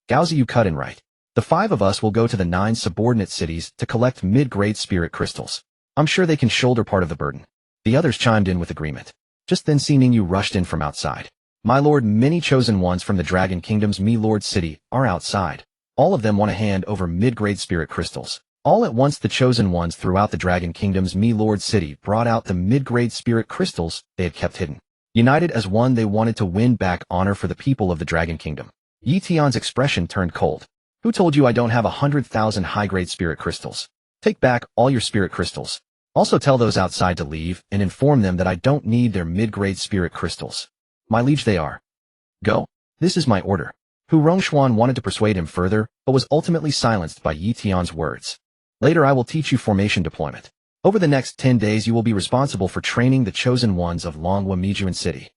Gaozi, you cut in right. The 5 of us will go to the 9 subordinate cities to collect mid-grade spirit crystals. I'm sure they can shoulder part of the burden. The others chimed in with agreement. Just then Xi Yu rushed in from outside. My lord, many chosen ones from the Dragon Kingdom's Me Lord City are outside. All of them want to hand over mid-grade spirit crystals. All at once the chosen ones throughout the Dragon Kingdom's Me Lord City brought out the mid-grade spirit crystals they had kept hidden. United as one, they wanted to win back honor for the people of the Dragon Kingdom. Ye Tian's expression turned cold. Who told you I don't have 100,000 high-grade spirit crystals? Take back all your spirit crystals. Also tell those outside to leave and inform them that I don't need their mid-grade spirit crystals. My liege, they are. Go. This is my order. Hu Rongshuan wanted to persuade him further, but was ultimately silenced by Ye Tian's words. Later I will teach you formation deployment. Over the next 10 days you will be responsible for training the chosen ones of Longhua Mijuan City.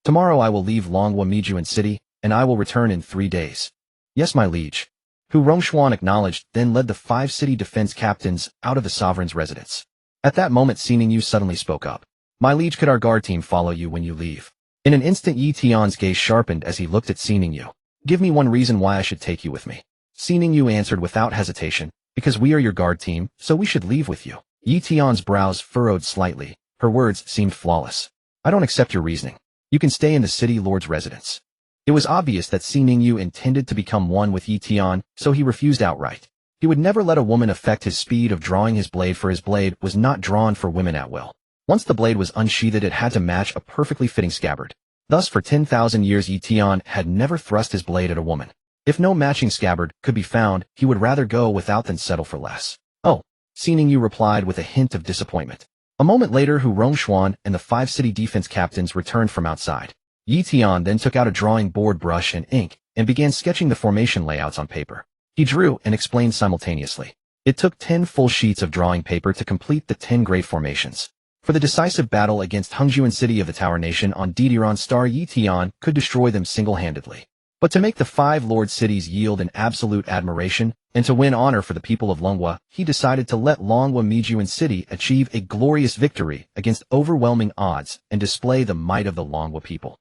Tomorrow I will leave Longhua Mijuan City, and I will return in 3 days. Yes, my liege. Hu Rongshuan acknowledged, then led the 5 city defense captains out of the sovereign's residence. At that moment Xi Yu suddenly spoke up. My liege, could our guard team follow you when you leave? In an instant Ye Tian's gaze sharpened as he looked at Xi Yu. Give me one reason why I should take you with me. Xi Yu answered without hesitation, because we are your guard team, so we should leave with you. Ye Tian's brows furrowed slightly. Her words seemed flawless. I don't accept your reasoning. You can stay in the city lord's residence. It was obvious that Xi Yu intended to become one with Ye Tian, so he refused outright. He would never let a woman affect his speed of drawing his blade, for his blade was not drawn for women at will. Once the blade was unsheathed, it had to match a perfectly fitting scabbard. Thus for 10,000 years Ye Tian had never thrust his blade at a woman. If no matching scabbard could be found, he would rather go without than settle for less. Oh, Xi Yu replied with a hint of disappointment. A moment later Hu Rongshuan and the 5 city defense captains returned from outside. Ye Tian then took out a drawing board, brush, and ink, and began sketching the formation layouts on paper. He drew and explained simultaneously. It took 10 full sheets of drawing paper to complete the 10 great formations. For the decisive battle against Hengjuan City of the Tower Nation on Didiron Star, Ye Tian could destroy them single-handedly. But to make the 5 Lord cities yield an absolute admiration, and to win honor for the people of Longhua, he decided to let Longhua Mijuan City achieve a glorious victory against overwhelming odds and display the might of the Longhua people.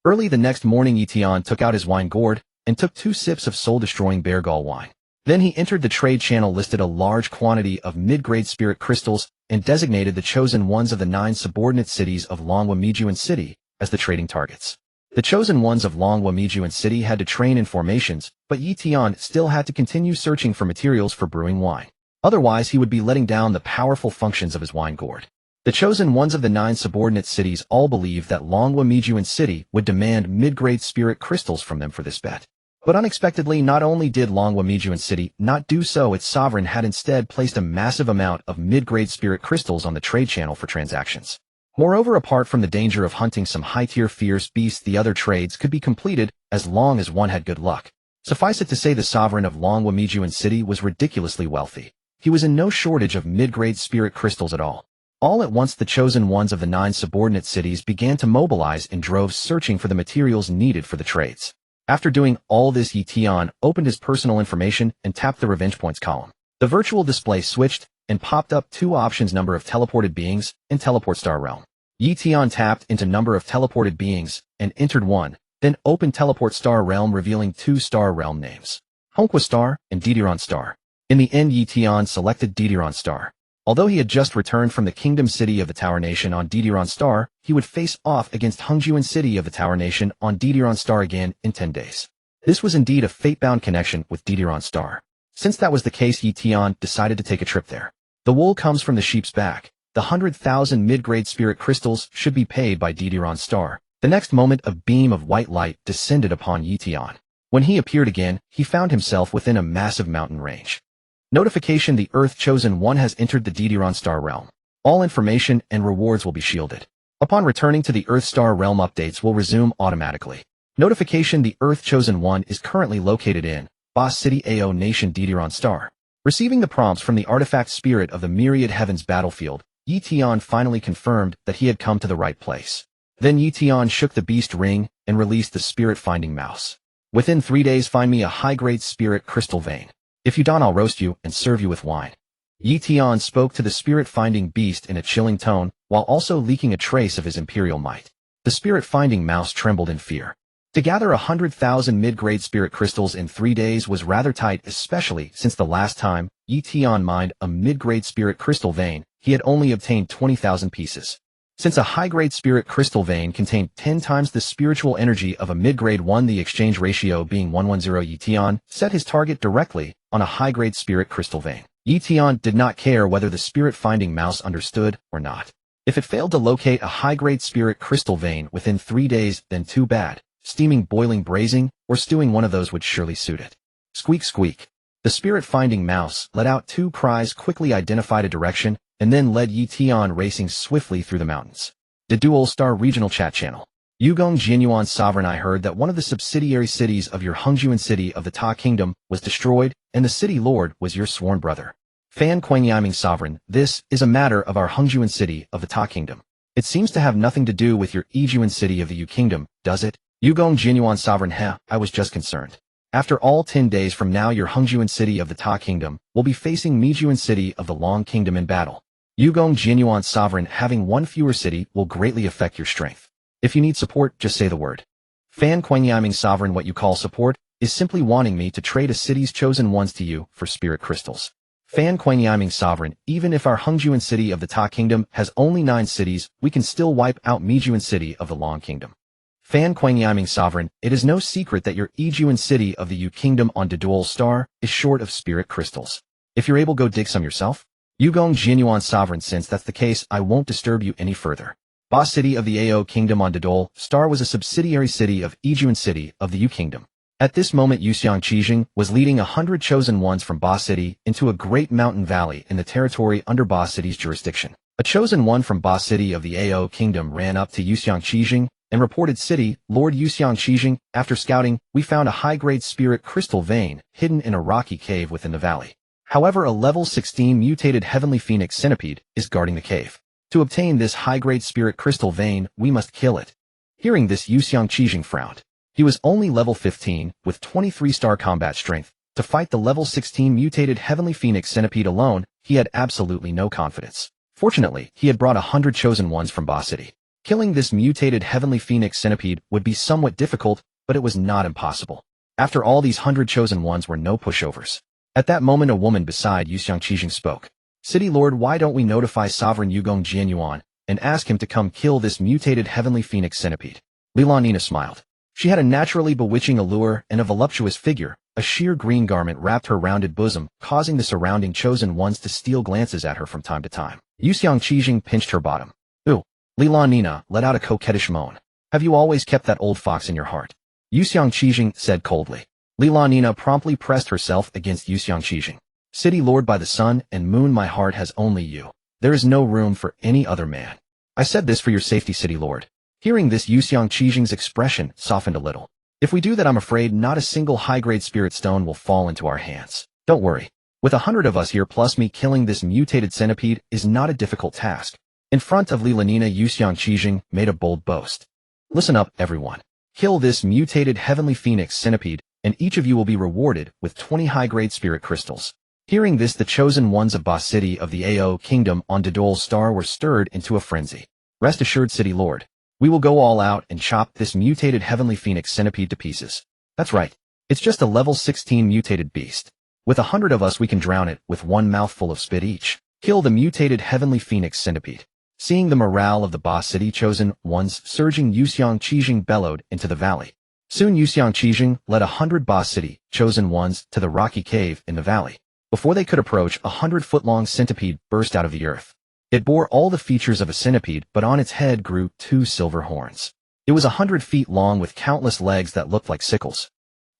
Early the next morning Ye Tian took out his wine gourd and took 2 sips of soul-destroying bear gall wine. Then he entered the trade channel, listed a large quantity of mid-grade spirit crystals, and designated the chosen ones of the 9 subordinate cities of Longhua Mijuan City as the trading targets. The chosen ones of Longhua Mijuan City had to train in formations, but Ye Tian still had to continue searching for materials for brewing wine. Otherwise he would be letting down the powerful functions of his wine gourd. The chosen ones of the 9 subordinate cities all believed that Longhua Mijuan City would demand mid-grade spirit crystals from them for this bet. But unexpectedly, not only did Longhua Mijuan City not do so, its sovereign had instead placed a massive amount of mid-grade spirit crystals on the trade channel for transactions. Moreover, apart from the danger of hunting some high-tier fierce beasts, the other trades could be completed as long as one had good luck. Suffice it to say, the sovereign of Longhua Mijuan City was ridiculously wealthy. He was in no shortage of mid-grade spirit crystals at all. All at once the chosen ones of the 9 subordinate cities began to mobilize in droves, searching for the materials needed for the trades. After doing all this, Ye Tian opened his personal information and tapped the revenge points column. The virtual display switched and popped up 2 options: number of teleported beings and teleport star realm. Ye Tian tapped into number of teleported beings and entered 1, then opened teleport star realm, revealing 2 star realm names: Hongqua Star and Didiron Star. In the end, Ye Tian selected Didiron Star. Although he had just returned from the Kingdom City of the Tower Nation on Didiron Star, he would face off against Hengjuan City of the Tower Nation on Didiron Star again in 10 days. This was indeed a fate-bound connection with Didiron Star. Since that was the case, Ye Tian decided to take a trip there. The wool comes from the sheep's back. The 100,000 mid-grade spirit crystals should be paid by Didiron Star. The next moment, a beam of white light descended upon Ye Tian. When he appeared again, he found himself within a massive mountain range. Notification: the Earth Chosen One has entered the Didiron Star realm. All information and rewards will be shielded. Upon returning to the Earth Star realm, updates will resume automatically. Notification: the Earth Chosen One is currently located in Boss City AO Nation Didiron Star. Receiving the prompts from the artifact spirit of the Myriad Heavens battlefield, Ye Tian finally confirmed that he had come to the right place. Then Ye Tian shook the beast ring and released the spirit-finding mouse. Within 3 days, find me a high-grade spirit crystal vein. If you don't, I'll roast you and serve you with wine. Ye Tian spoke to the spirit-finding beast in a chilling tone, while also leaking a trace of his imperial might. The spirit-finding mouse trembled in fear. To gather 100,000 mid-grade spirit crystals in 3 days was rather tight, especially since the last time Ye Tian mined a mid-grade spirit crystal vein, he had only obtained 20,000 pieces. Since a high-grade spirit crystal vein contained 10 times the spiritual energy of a mid-grade one, the exchange ratio being 110, Ye Tian set his target directly on a high-grade spirit crystal vein. Ye Tian did not care whether the spirit-finding mouse understood or not. If it failed to locate a high-grade spirit crystal vein within 3 days, then too bad. Steaming, boiling, braising, or stewing, one of those would surely suit it. Squeak, squeak. The spirit-finding mouse let out 2 cries, quickly identified a direction, and then led Ye Tian racing swiftly through the mountains. The Dual Star Regional Chat Channel. Yugong Jianyuan Sovereign, I heard that one of the subsidiary cities of your Hengjuan City of the Ta Kingdom was destroyed, and the city lord was your sworn brother. Fan Quangyiming Sovereign, this is a matter of our Hengjuan City of the Ta Kingdom. It seems to have nothing to do with your Yijuan City of the Yu Kingdom, does it? Yugong Jianyuan Sovereign, I was just concerned. After all, 10 days from now your Hengjuan City of the Ta Kingdom will be facing Mijuan City of the Long Kingdom in battle. Yugong Jianyuan Sovereign, having one fewer city will greatly affect your strength. If you need support, just say the word. Fan Quangyiming Sovereign. What you call support is simply wanting me to trade a city's chosen ones to you for spirit crystals. Fan Quangyiming Sovereign, even if our Hungjuan city of the Ta Kingdom has only 9 cities, we can still wipe out Mijuan city of the Long Kingdom. Fan Quangyiming Sovereign, it is no secret that your Ijuan city of the Yu Kingdom on Dual Star is short of spirit crystals. If you're able, go dig some yourself. Yugong Jianyuan Sovereign. Since that's the case, I won't disturb you any further. Ba city of the Ao Kingdom on Dual Star was a subsidiary city of Ijuan city of the Yu Kingdom. At this moment, Yuxiang Qijing was leading 100 chosen ones from Ba City into a great mountain valley in the territory under Ba City's jurisdiction. A chosen one from Ba City of the Ao Kingdom ran up to Yuxiang Qijing and reported, "City, Lord Yuxiang Qijing, after scouting, we found a high-grade spirit crystal vein hidden in a rocky cave within the valley. However, a level 16 mutated heavenly phoenix centipede is guarding the cave. To obtain this high-grade spirit crystal vein, we must kill it." Hearing this, Yuxiang Qijing frowned. He was only level 15, with 23-star combat strength. To fight the level 16 mutated heavenly phoenix centipede alone, he had absolutely no confidence. Fortunately, he had brought 100 chosen ones from Ba City. Killing this mutated heavenly phoenix centipede would be somewhat difficult, but it was not impossible. After all, these 100 chosen ones were no pushovers. At that moment, a woman beside Yuxiang Qijing spoke. "City Lord, why don't we notify Sovereign Yugong Jianyuan and ask him to come kill this mutated heavenly phoenix centipede?" Lilanina smiled. She had a naturally bewitching allure and a voluptuous figure. A sheer green garment wrapped her rounded bosom, causing the surrounding chosen ones to steal glances at her from time to time. Yuxiang Qijing pinched her bottom. "Ooh." Lilanina let out a coquettish moan. "Have you always kept that old fox in your heart?" Yuxiang Qijing said coldly. Lilanina promptly pressed herself against Yuxiang Qijing. "City Lord, by the sun and moon, my heart has only you. There is no room for any other man. I said this for your safety, City Lord." Hearing this, Yuxiang Qijing's expression softened a little. "If we do that, I'm afraid not a single high-grade spirit stone will fall into our hands. Don't worry. With 100 of us here plus me, killing this mutated centipede is not a difficult task." In front of Lilanina, Yuxiang Qijing made a bold boast. "Listen up, everyone. Kill this mutated heavenly phoenix centipede, and each of you will be rewarded with 20 high-grade spirit crystals." Hearing this, the chosen ones of Ba City of the Ao Kingdom on Dual Star were stirred into a frenzy. "Rest assured, City Lord. We will go all out and chop this mutated heavenly phoenix centipede to pieces. That's right. It's just a level 16 mutated beast. With 100 of us, we can drown it with one mouthful of spit each. Kill the mutated heavenly phoenix centipede." Seeing the morale of the Ba City chosen ones surging, Yuxiang Qijing bellowed into the valley. Soon Yuxiang Qijing led 100 Ba City chosen ones to the rocky cave in the valley. Before they could approach, a 100-foot-long centipede burst out of the earth. It bore all the features of a centipede, but on its head grew 2 silver horns. It was 100 feet long with countless legs that looked like sickles,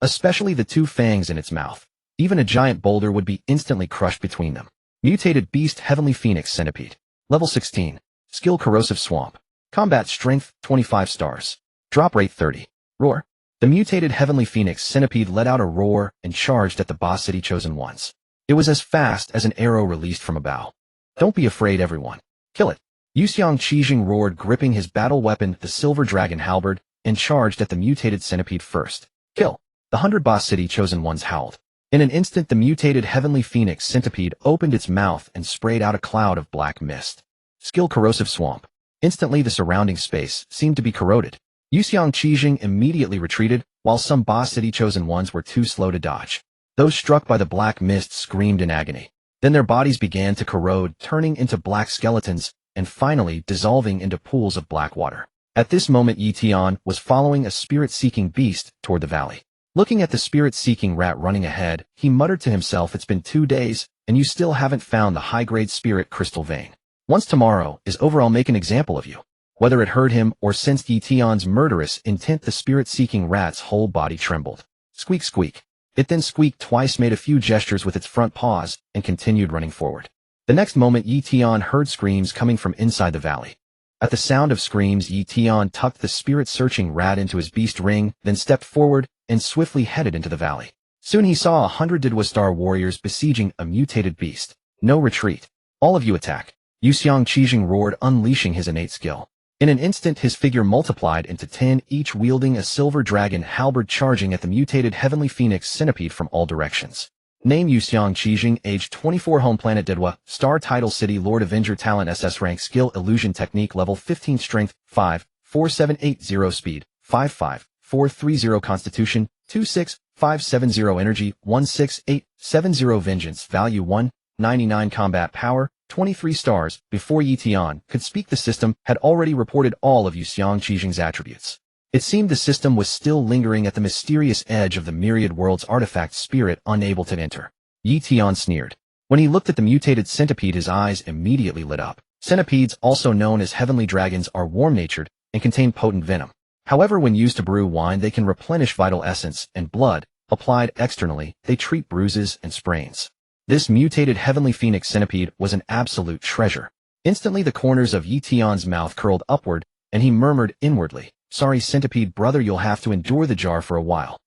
especially the 2 fangs in its mouth. Even a giant boulder would be instantly crushed between them. Mutated beast heavenly phoenix centipede. Level 16. Skill corrosive swamp. Combat strength 25 stars. Drop rate 30. Roar. The mutated heavenly phoenix centipede let out a roar and charged at the Ba City chosen ones. It was as fast as an arrow released from a bow. "Don't be afraid, everyone. Kill it." Yuxiang Qijing roared, gripping his battle weapon, the silver dragon halberd, and charged at the mutated centipede first. "Kill." The 100 Ba City chosen ones howled. In an instant, the mutated heavenly phoenix centipede opened its mouth and sprayed out a cloud of black mist. Skill corrosive swamp. Instantly, the surrounding space seemed to be corroded. Yuxiang Qijing immediately retreated, while some Ba City chosen ones were too slow to dodge. Those struck by the black mist screamed in agony. Then their bodies began to corrode, turning into black skeletons, and finally dissolving into pools of black water. At this moment, Ye Tian was following a spirit-seeking beast toward the valley. Looking at the spirit-seeking rat running ahead, he muttered to himself, "It's been 2 days, and you still haven't found the high-grade spirit crystal vein. Once tomorrow is over, I'll make an example of you." Whether it heard him or sensed Ye Tian's murderous intent, the spirit-seeking rat's whole body trembled. Squeak, squeak. It then squeaked twice, made a few gestures with its front paws, and continued running forward. The next moment, Ye Tian heard screams coming from inside the valley. At the sound of screams, Ye Tian tucked the spirit-searching rat into his beast ring, then stepped forward and swiftly headed into the valley. Soon he saw 100 Didwa-star warriors besieging a mutated beast. "No retreat. All of you attack." Yuxiang Qijing roared, unleashing his innate skill. In an instant, his figure multiplied into 10, each wielding a silver dragon halberd, charging at the mutated heavenly phoenix centipede from all directions. Name: Yuxiang Qijing, age 24, home planet Didwa, star title City Lord, Avenger talent SS rank, skill illusion technique, level 15, strength 5, 4780 speed, 55430 constitution, 26570 energy, 16870 vengeance, value 199 combat power, 23 stars. Before Ye Tian could speak, the system had already reported all of Yu Qiangjing's attributes. It seemed the system was still lingering at the mysterious edge of the myriad world's artifact spirit, unable to enter. Ye Tian sneered. When he looked at the mutated centipede, his eyes immediately lit up. Centipedes, also known as heavenly dragons, are warm-natured and contain potent venom. However, when used to brew wine, they can replenish vital essence and blood. Applied externally, they treat bruises and sprains. This mutated heavenly phoenix centipede was an absolute treasure. Instantly, the corners of Ye Tian's mouth curled upward, and he murmured inwardly, "Sorry, centipede brother, you'll have to endure the jar for a while."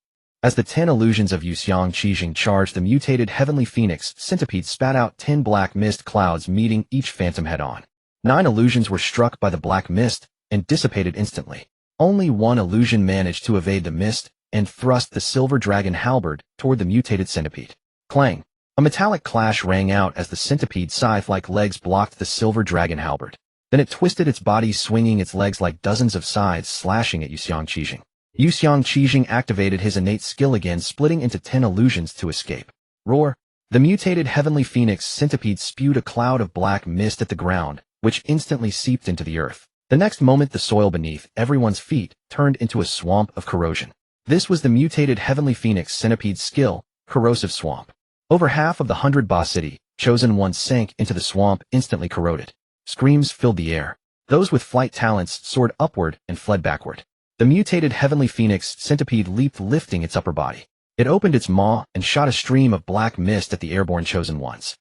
As the 10 illusions of Yu Qiangjing charged, the mutated heavenly phoenix centipede spat out 10 black mist clouds, meeting each phantom head-on. 9 illusions were struck by the black mist and dissipated instantly. Only 1 illusion managed to evade the mist and thrust the silver dragon halberd toward the mutated centipede. Clang! A metallic clash rang out as the centipede's scythe-like legs blocked the silver dragon halberd. Then it twisted its body, swinging its legs like dozens of scythes, slashing at Yu Qiangjing. Yu Qiangjing activated his innate skill again, splitting into 10 illusions to escape. Roar! The mutated heavenly phoenix centipede spewed a cloud of black mist at the ground, which instantly seeped into the earth. The next moment, the soil beneath everyone's feet turned into a swamp of corrosion. This was the mutated heavenly phoenix centipede's skill, corrosive swamp. Over half of the 100 Ba City chosen ones sank into the swamp, instantly corroded. Screams filled the air. Those with flight talents soared upward and fled backward. The mutated heavenly phoenix centipede leaped, lifting its upper body. It opened its maw and shot a stream of black mist at the airborne chosen ones.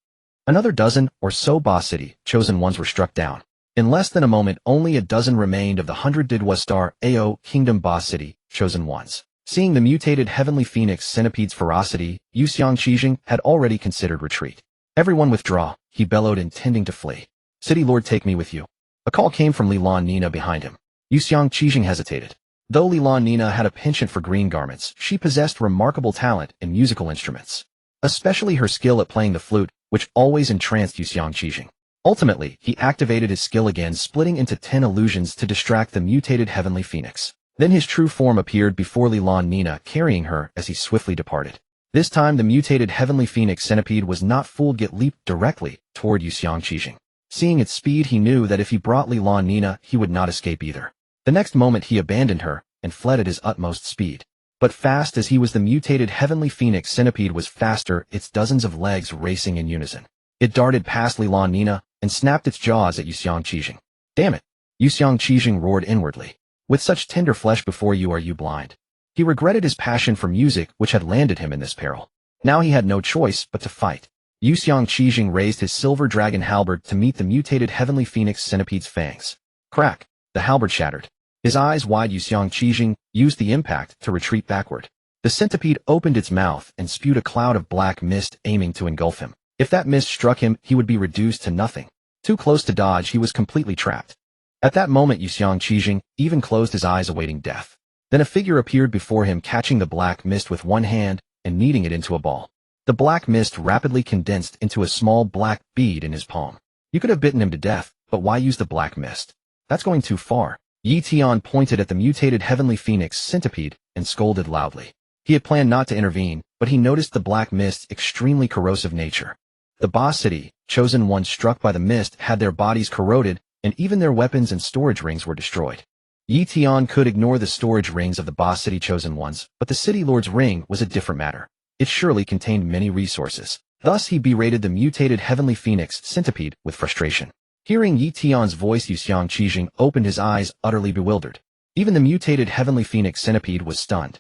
Another dozen or so Ba City chosen ones were struck down. In less than a moment, only a dozen remained of the 100 Didwa Star AO Kingdom Ba City chosen ones. Seeing the mutated heavenly phoenix centipede's ferocity, Yu Qiangjing had already considered retreat. "Everyone withdraw," he bellowed, intending to flee. "City Lord, take me with you." A call came from Lilan Nina behind him. Yu Qiangjing hesitated. Though Lilan Nina had a penchant for green garments, she possessed remarkable talent in musical instruments, especially her skill at playing the flute, which always entranced Yu Qiangjing. Ultimately, he activated his skill again, splitting into 10 illusions to distract the mutated heavenly phoenix. Then his true form appeared before Lilan Nina, carrying her as he swiftly departed. This time, the mutated heavenly phoenix centipede was not fooled, yet leaped directly toward Yu Qiangjing. Seeing its speed, he knew that if he brought Lilan Nina, he would not escape either. The next moment, he abandoned her and fled at his utmost speed. But fast as he was, the mutated heavenly phoenix centipede was faster, its dozens of legs racing in unison. It darted past Lilan Nina and snapped its jaws at Yu Qiangjing. "Damn it!" Yu Qiangjing roared inwardly. "With such tender flesh before you, are you blind?" He regretted his passion for music, which had landed him in this peril. Now he had no choice but to fight. Yu Qiangjing raised his silver dragon halberd to meet the mutated heavenly phoenix centipede's fangs. Crack! The halberd shattered. His eyes wide, Yu Qiangjing used the impact to retreat backward. The centipede opened its mouth and spewed a cloud of black mist, aiming to engulf him. If that mist struck him, he would be reduced to nothing. Too close to dodge, he was completely trapped. At that moment, Yu Qiangjing even closed his eyes, awaiting death. Then a figure appeared before him, catching the black mist with one hand and kneading it into a ball. The black mist rapidly condensed into a small black bead in his palm. You could have bitten him to death, but why use the black mist? That's going too far. Ye Tian pointed at the mutated heavenly phoenix centipede and scolded loudly. He had planned not to intervene, but he noticed the black mist's extremely corrosive nature. The Ba City chosen ones struck by the mist had their bodies corroded, and even their weapons and storage rings were destroyed. Ye Tian could ignore the storage rings of the Ba City chosen ones, but the City Lord's ring was a different matter. It surely contained many resources. Thus he berated the mutated heavenly phoenix centipede with frustration. Hearing Ye Tian's voice, Yu Qiangjing opened his eyes, utterly bewildered. Even the mutated heavenly phoenix centipede was stunned.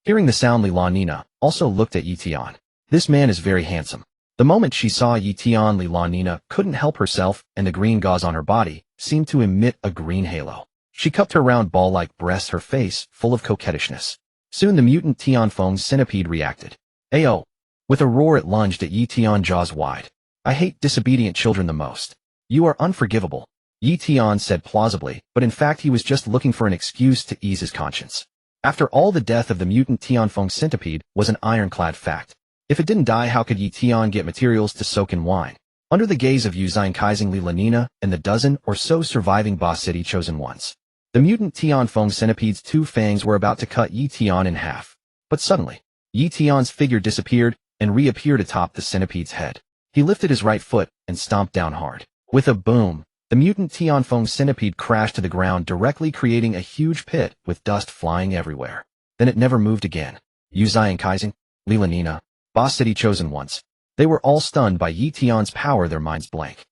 Hearing the sound, Lilan Nina also looked at Ye Tian. This man is very handsome. The moment she saw Ye Tian, Lilan Nina couldn't help herself, and the green gauze on her body seemed to emit a green halo. She cupped her round ball-like breasts, her face full of coquettishness. Soon the mutant Tianfeng's centipede reacted. Ayo! With a roar, it lunged at Ye Tian, jaws wide. "I hate disobedient children the most. You are unforgivable," Ye Tian said plausibly, but in fact he was just looking for an excuse to ease his conscience. After all, the death of the mutant Tianfeng centipede was an ironclad fact. If it didn't die, how could Ye Tian get materials to soak in wine? Under the gaze of Yu Qiangjing, Lilan Nina, and the dozen or so surviving Ba City chosen ones, The mutant Tianfeng centipede's two fangs were about to cut Ye Tian in half. But suddenly, Ye Tian's figure disappeared and reappeared atop the centipede's head. He lifted his right foot and stomped down hard. With a boom, the mutant Tianfeng centipede crashed to the ground, directly creating a huge pit with dust flying everywhere. Then it never moved again. Yu Zai and Kaizing, Lila Nina, Boss City Chosen Ones. They were all stunned by Ye Tian's power, their minds blank.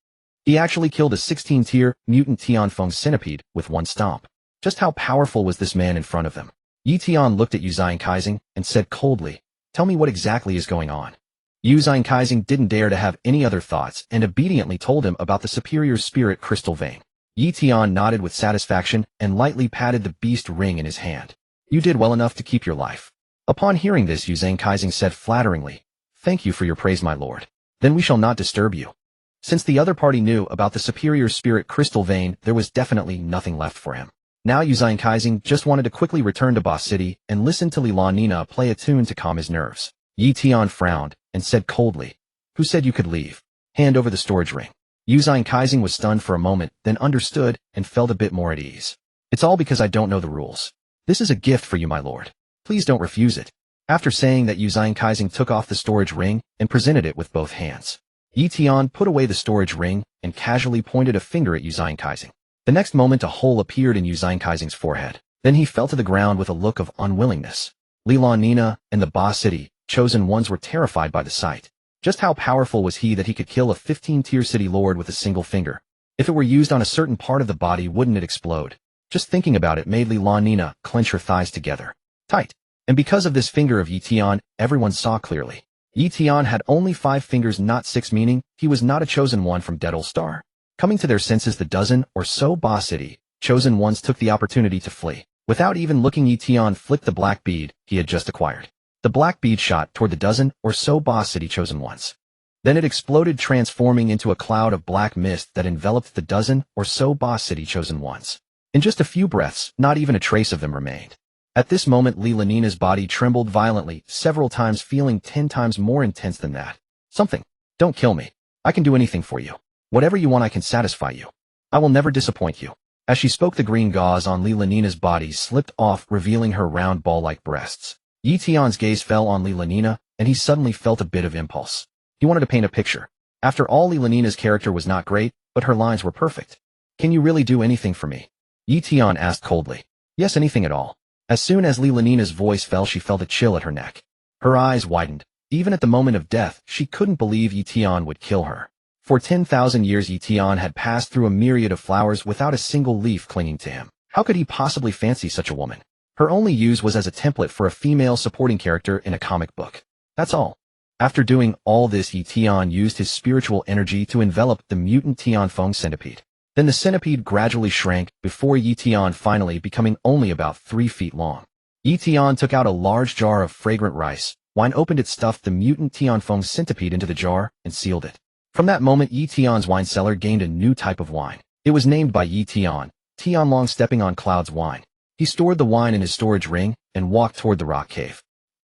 He actually killed a 16-tier mutant Tianfeng centipede with one stomp. Just how powerful was this man in front of them? Ye Tian looked at Yu Zai and Kaizing and said coldly, "Tell me what exactly is going on." Yu Zai and Kaizing didn't dare to have any other thoughts and obediently told him about the superior spirit crystal vein. Ye Tian nodded with satisfaction and lightly patted the beast ring in his hand. "You did well enough to keep your life." Upon hearing this, Yu Zai and Kaizing said flatteringly, "Thank you for your praise, my lord. Then we shall not disturb you." Since the other party knew about the superior spirit crystal vein, there was definitely nothing left for him. Now Yu Zai and Kaizing just wanted to quickly return to Boss City and listen to Lila Nina play a tune to calm his nerves. Ye Tian frowned and said coldly, "Who said you could leave? Hand over the storage ring." Yu Zai and Kaizing was stunned for a moment, then understood and felt a bit more at ease. "It's all because I don't know the rules. This is a gift for you, my lord. Please don't refuse it." After saying that, Yu Zai and Kaizing took off the storage ring and presented it with both hands. Ye Tian put away the storage ring and casually pointed a finger at Yu Zai and Kaizing. The next moment, a hole appeared in Yu Zai and Kaizing's forehead. Then he fell to the ground with a look of unwillingness. Lila Nina and the Boss City Chosen Ones were terrified by the sight. Just how powerful was he that he could kill a 15-tier city lord with a single finger? If it were used on a certain part of the body, wouldn't it explode? Just thinking about it made Lila Nina clench her thighs together tight. And because of this finger of Ye Tian, everyone saw clearly. Ye Tian had only 5 fingers, not 6, meaning he was not a chosen one from Dead Old Star. Coming to their senses, the dozen or so Boss City Chosen Ones took the opportunity to flee. Without even looking, Ye Tian flicked the black bead he had just acquired. The black bead shot toward the dozen or so Boss City Chosen Ones. Then it exploded, transforming into a cloud of black mist that enveloped the dozen or so Boss City Chosen Ones. In just a few breaths, not even a trace of them remained. At this moment, Lila Nina's body trembled violently, several times, feeling 10 times more intense than that. "Something. Don't kill me. I can do anything for you. Whatever you want, I can satisfy you. I will never disappoint you." As she spoke, the green gauze on Lila Nina's body slipped off, revealing her round ball-like breasts. Ye Tian's gaze fell on Lila Nina, and he suddenly felt a bit of impulse. He wanted to paint a picture. After all, Lila Nina's character was not great, but her lines were perfect. "Can you really do anything for me?" Ye Tian asked coldly. "Yes, anything at all." As soon as Lila Nina's voice fell, she felt a chill at her neck. Her eyes widened. Even at the moment of death, she couldn't believe Ye Tian would kill her. For 10,000 years, Ye Tian had passed through a myriad of flowers without a single leaf clinging to him. How could he possibly fancy such a woman? Her only use was as a template for a female supporting character in a comic book. That's all. After doing all this, Ye Tian used his spiritual energy to envelop the mutant Tianfeng centipede. Then the centipede gradually shrank before Ye Tian finally becoming only about 3 feet long. Ye Tian took out a large jar of fragrant rice wine, opened it, stuffed the mutant Tianfeng centipede into the jar, and sealed it. From that moment, Ye Tian's wine cellar gained a new type of wine. It was named by Ye Tian, Tianlong Stepping on Clouds wine. He stored the wine in his storage ring and walked toward the rock cave.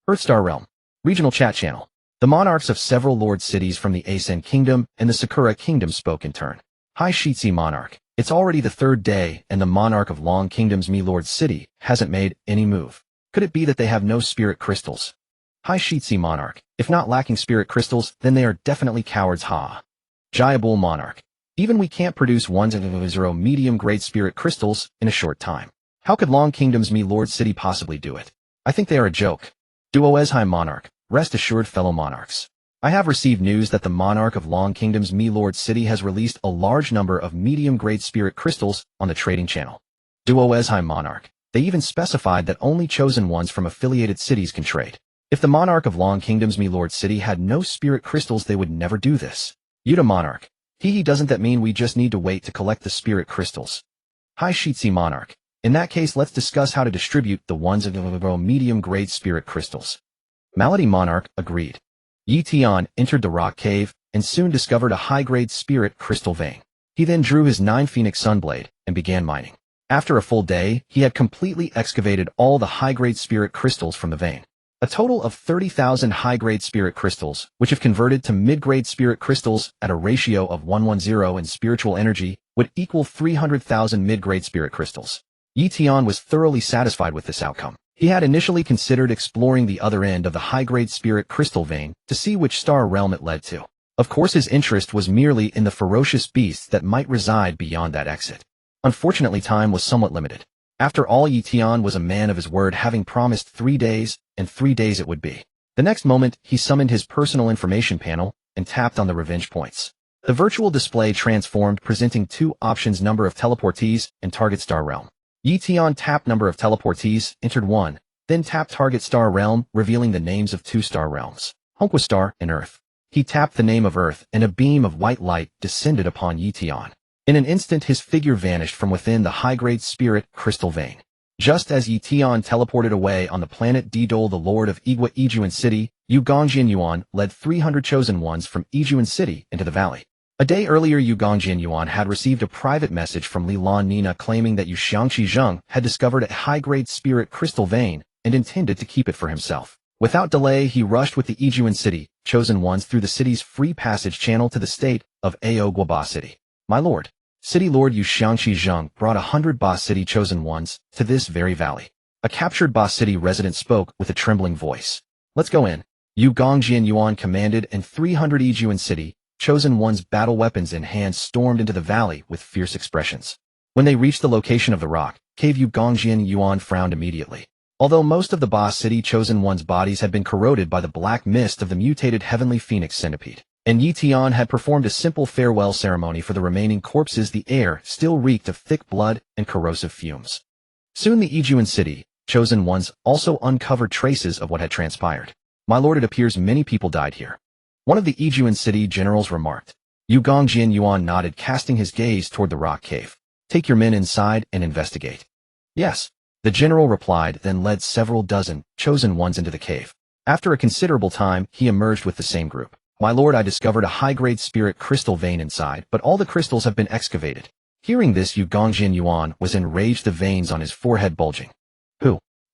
Earthstar Realm. Regional Chat Channel. The monarchs of several lord cities from the Asen Kingdom and the Sakura Kingdom spoke in turn. "Hi Shitsi Monarch. It's already the 3rd day and the monarch of Long Kingdom's Lord City hasn't made any move. Could it be that they have no spirit crystals?" "Hi Shitsi Monarch. If not lacking spirit crystals, then they are definitely cowards, ha." Jayabul Monarch. "Even we can't produce 100 medium-grade spirit crystals in a short time. How could Long Kingdom's Lord City possibly do it? I think they are a joke." Duoezheim Monarch. "Rest assured, fellow monarchs. I have received news that the monarch of Long Kingdom's Lord City has released a large number of medium-grade spirit crystals on the trading channel." Duoezheim Monarch. "They even specified that only chosen ones from affiliated cities can trade. If the monarch of Long Kingdom's Lord City had no spirit crystals, they would never do this." Yuta Monarch. He doesn't that mean we just need to wait to collect the spirit crystals?" Hi Shitsi Monarch. "In that case, let's discuss how to distribute the ones of medium-grade spirit crystals." Malady Monarch agreed. Ye Tian entered the rock cave and soon discovered a high-grade spirit crystal vein. He then drew his 9 Phoenix Sunblade and began mining. After a full day, he had completely excavated all the high-grade spirit crystals from the vein. A total of 30,000 high-grade spirit crystals, which if converted to mid-grade spirit crystals at a ratio of 110 in spiritual energy, would equal 300,000 mid-grade spirit crystals. Ye Tian was thoroughly satisfied with this outcome. He had initially considered exploring the other end of the high-grade spirit crystal vein to see which star realm it led to. Of course, his interest was merely in the ferocious beasts that might reside beyond that exit. Unfortunately, time was somewhat limited. After all, Ye Tian was a man of his word, having promised 3 days, and 3 days it would be. The next moment, he summoned his personal information panel and tapped on the revenge points. The virtual display transformed, presenting 2 options: number of teleportees and target star realm. Ye Tian tapped number of teleportees, entered 1, then tapped target star realm, revealing the names of 2 star realms, Honqua Star and Earth. He tapped the name of Earth, and a beam of white light descended upon Ye Tian. In an instant, his figure vanished from within the high-grade spirit crystal vein. Just as Ye Tian teleported away on the planet Didol, the lord of Igwa Ijuan City, Yu Gongjian Yuan led 300 chosen ones from Ijuan City into the valley. A day earlier, Yu Gongjian Yuan had received a private message from Li Lan Nina claiming that Yu Xiangqi Zheng had discovered a high-grade spirit crystal vein and intended to keep it for himself. Without delay, he rushed with the Ijuan City chosen ones through the city's free passage channel to the state of Ao Guaba City. My lord, City Lord Yu Xiangqi Zheng brought 100 Ba City chosen ones to this very valley. A captured Ba City resident spoke with a trembling voice. Let's go in. Yu Gongjian Yuan commanded, and 300 Ijuan City chosen ones, battle weapons in hand, stormed into the valley with fierce expressions. When they reached the location of the rock cave, Yu Gongjian Yuan frowned immediately. Although most of the Ba City chosen ones' bodies had been corroded by the black mist of the mutated heavenly phoenix centipede, and Ye Tian had performed a simple farewell ceremony for the remaining corpses, the air still reeked of thick blood and corrosive fumes. Soon the Ijuan City chosen ones also uncovered traces of what had transpired. My lord, it appears many people died here. One of the Ijuan City generals remarked. Yu Gongjian Yuan nodded, casting his gaze toward the rock cave. Take your men inside and investigate. Yes, the general replied, then led several dozen chosen ones into the cave. After a considerable time, he emerged with the same group. My lord, I discovered a high-grade spirit crystal vein inside, but all the crystals have been excavated. Hearing this, Yu Gongjian Yuan was enraged, the veins on his forehead bulging.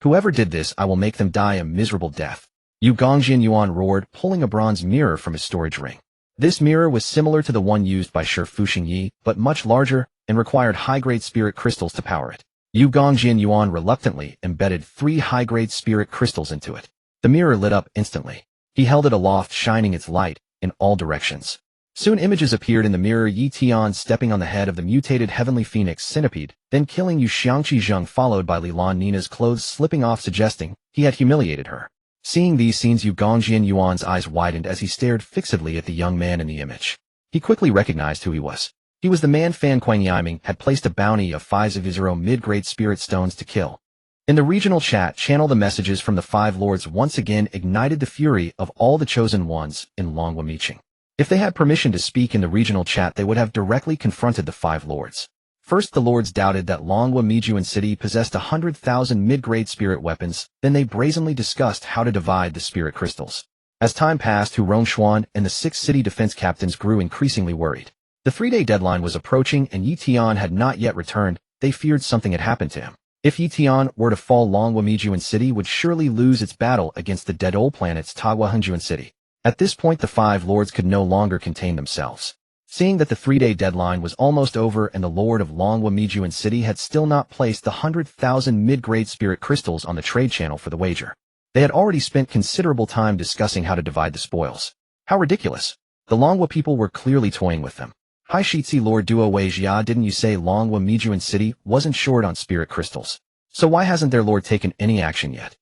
Whoever did this, I will make them die a miserable death. Yu Gongjian Yuan roared, pulling a bronze mirror from his storage ring. This mirror was similar to the one used by Shi Fuxing Yi, but much larger and required high-grade spirit crystals to power it. Yu Gongjian Yuan reluctantly embedded 3 high-grade spirit crystals into it. The mirror lit up instantly. He held it aloft, shining its light in all directions. Soon images appeared in the mirror: Ye Tian stepping on the head of the mutated heavenly phoenix centipede, then killing Yu Xiangqi Zheng, followed by Li Lan Nina's clothes slipping off, suggesting he had humiliated her. Seeing these scenes, Yu Gongjian Yuan's eyes widened as he stared fixedly at the young man in the image. He quickly recognized who he was. He was the man Fan Kuangyiming had placed a bounty of 500 mid-grade spirit stones to kill. In the regional chat channel, the messages from the 5 lords once again ignited the fury of all the chosen ones in Longwa Miqing. If they had permission to speak in the regional chat, they would have directly confronted the 5 lords. First, the lords doubted that Longwa Mijuan City possessed 100,000 mid-grade spirit weapons, then they brazenly discussed how to divide the spirit crystals. As time passed, Hu Rongshuan and the 6 city defense captains grew increasingly worried. The 3-day deadline was approaching, and Ye Tian had not yet returned. They feared something had happened to him. If Ye Tian were to fall, Longwa Mijuan City would surely lose its battle against the dead old planet's Tagua Hengjuan City. At this point, the 5 lords could no longer contain themselves. Seeing that the 3-day deadline was almost over and the lord of Longwa Mijuan City had still not placed the 100,000 mid-grade spirit crystals on the trade channel for the wager, they had already spent considerable time discussing how to divide the spoils. How ridiculous! The Longwa people were clearly toying with them. Hai Shitsi Lord Duo Wei Jia, didn't you say Longwa Mijuan City wasn't short on spirit crystals? So why hasn't their lord taken any action yet?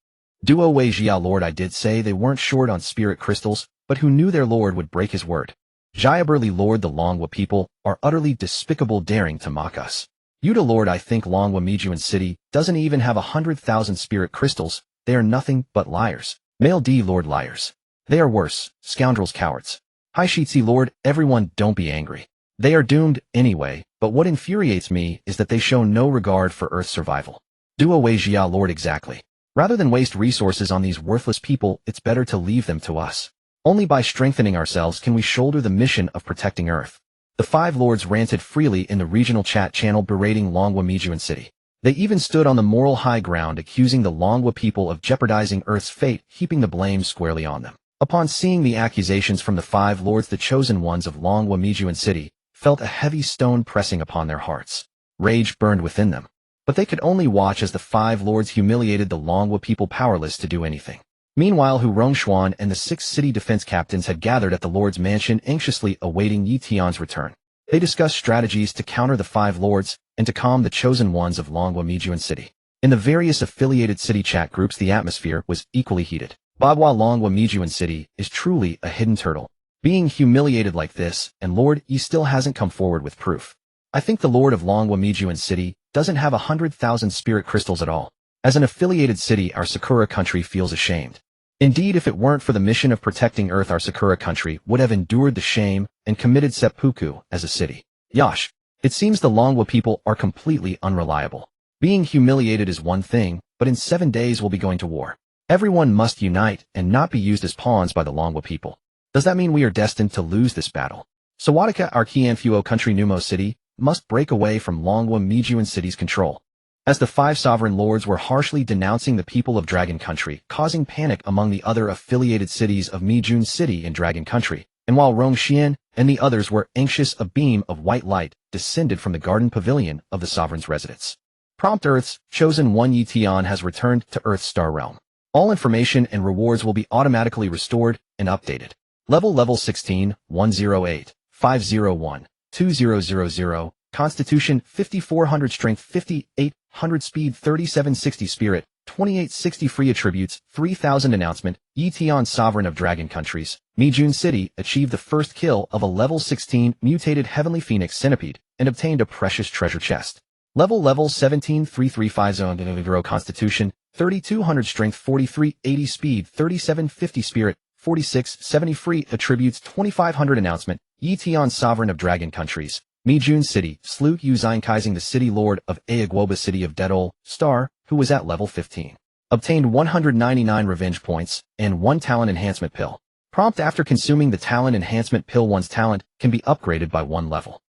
Duo Wei Jia, Lord, I did say they weren't short on spirit crystals, but who knew their lord would break his word? Jayaberli, Lord, the Longwa people are utterly despicable, daring to mock us. Yuda, Lord, I think Longwa Mijuan City doesn't even have 100,000 spirit crystals. They are nothing but liars. Male D, Lord, liars. They are worse, scoundrels, cowards. Hai Shitsi, Lord, everyone don't be angry. They are doomed anyway, but what infuriates me is that they show no regard for Earth's survival. Duo Wei Jia, Lord, exactly. Rather than waste resources on these worthless people, it's better to leave them to us. Only by strengthening ourselves can we shoulder the mission of protecting Earth. The 5 lords ranted freely in the regional chat channel, berating Longwa Mijuan City. They even stood on the moral high ground, accusing the Longwa people of jeopardizing Earth's fate, heaping the blame squarely on them. Upon seeing the accusations from the 5 lords, the chosen ones of Longwa Mijuan City felt a heavy stone pressing upon their hearts. Rage burned within them. but they could only watch as the five lords humiliated the Longhua people powerless to do anything. Meanwhile, Hu Rongshuan and the 6 city defense captains had gathered at the lord's mansion anxiously awaiting Ye Tian's return. They discussed strategies to counter the five lords and to calm the chosen ones of Longhua Mijuan City. In the various affiliated city chat groups, the atmosphere was equally heated. Bagua Longhua Mijuan City is truly a hidden turtle. Being humiliated like this, and Lord Yi still hasn't come forward with proof. I think the Lord of Longhua Mijuan City doesn't have 100,000 spirit crystals at all. As an affiliated city, our Sakura country feels ashamed. Indeed, if it weren't for the mission of protecting Earth, our Sakura country would have endured the shame and committed seppuku as a city. Yash. It seems the Longhua people are completely unreliable. Being humiliated is one thing, but in 7 days we'll be going to war. Everyone must unite and not be used as pawns by the Longhua people. Does that mean we are destined to lose this battle? Sawadika, our Qianfuo country Numo city, must break away from Longhua Mijuan City's control. As the 5 sovereign lords were harshly denouncing the people of Dragon Country, causing panic among the other affiliated cities of Mijun City and Dragon Country, and while Rongxian and the others were anxious, a beam of white light descended from the garden pavilion of the sovereign's residence. Prompt Earth's chosen one Ye Tian has returned to Earth's star realm. All information and rewards will be automatically restored and updated. Level 16, 108, 501, 2000, Constitution 5400, Strength 5800, Speed 3760, Spirit 2860, Free Attributes 3000. Announcement: Ye Tian, Sovereign of Dragon Countries, Mijun City, achieved the first kill of a level 16 mutated Heavenly Phoenix Centipede and obtained a precious treasure chest. Level 17, 3350, Constitution 3200, Strength 4380, Speed 3750, Spirit 4670, Free Attributes 2500. Announcement: Ye Tian, Sovereign of Dragon Countries, Mijun City, slew Yu Kaizing, the city lord of Ayaguoba City of Dedol Star, who was at level 15. Obtained 199 revenge points and 1 talent enhancement pill. Prompt: after consuming the talent enhancement pill, one's talent can be upgraded by 1 level.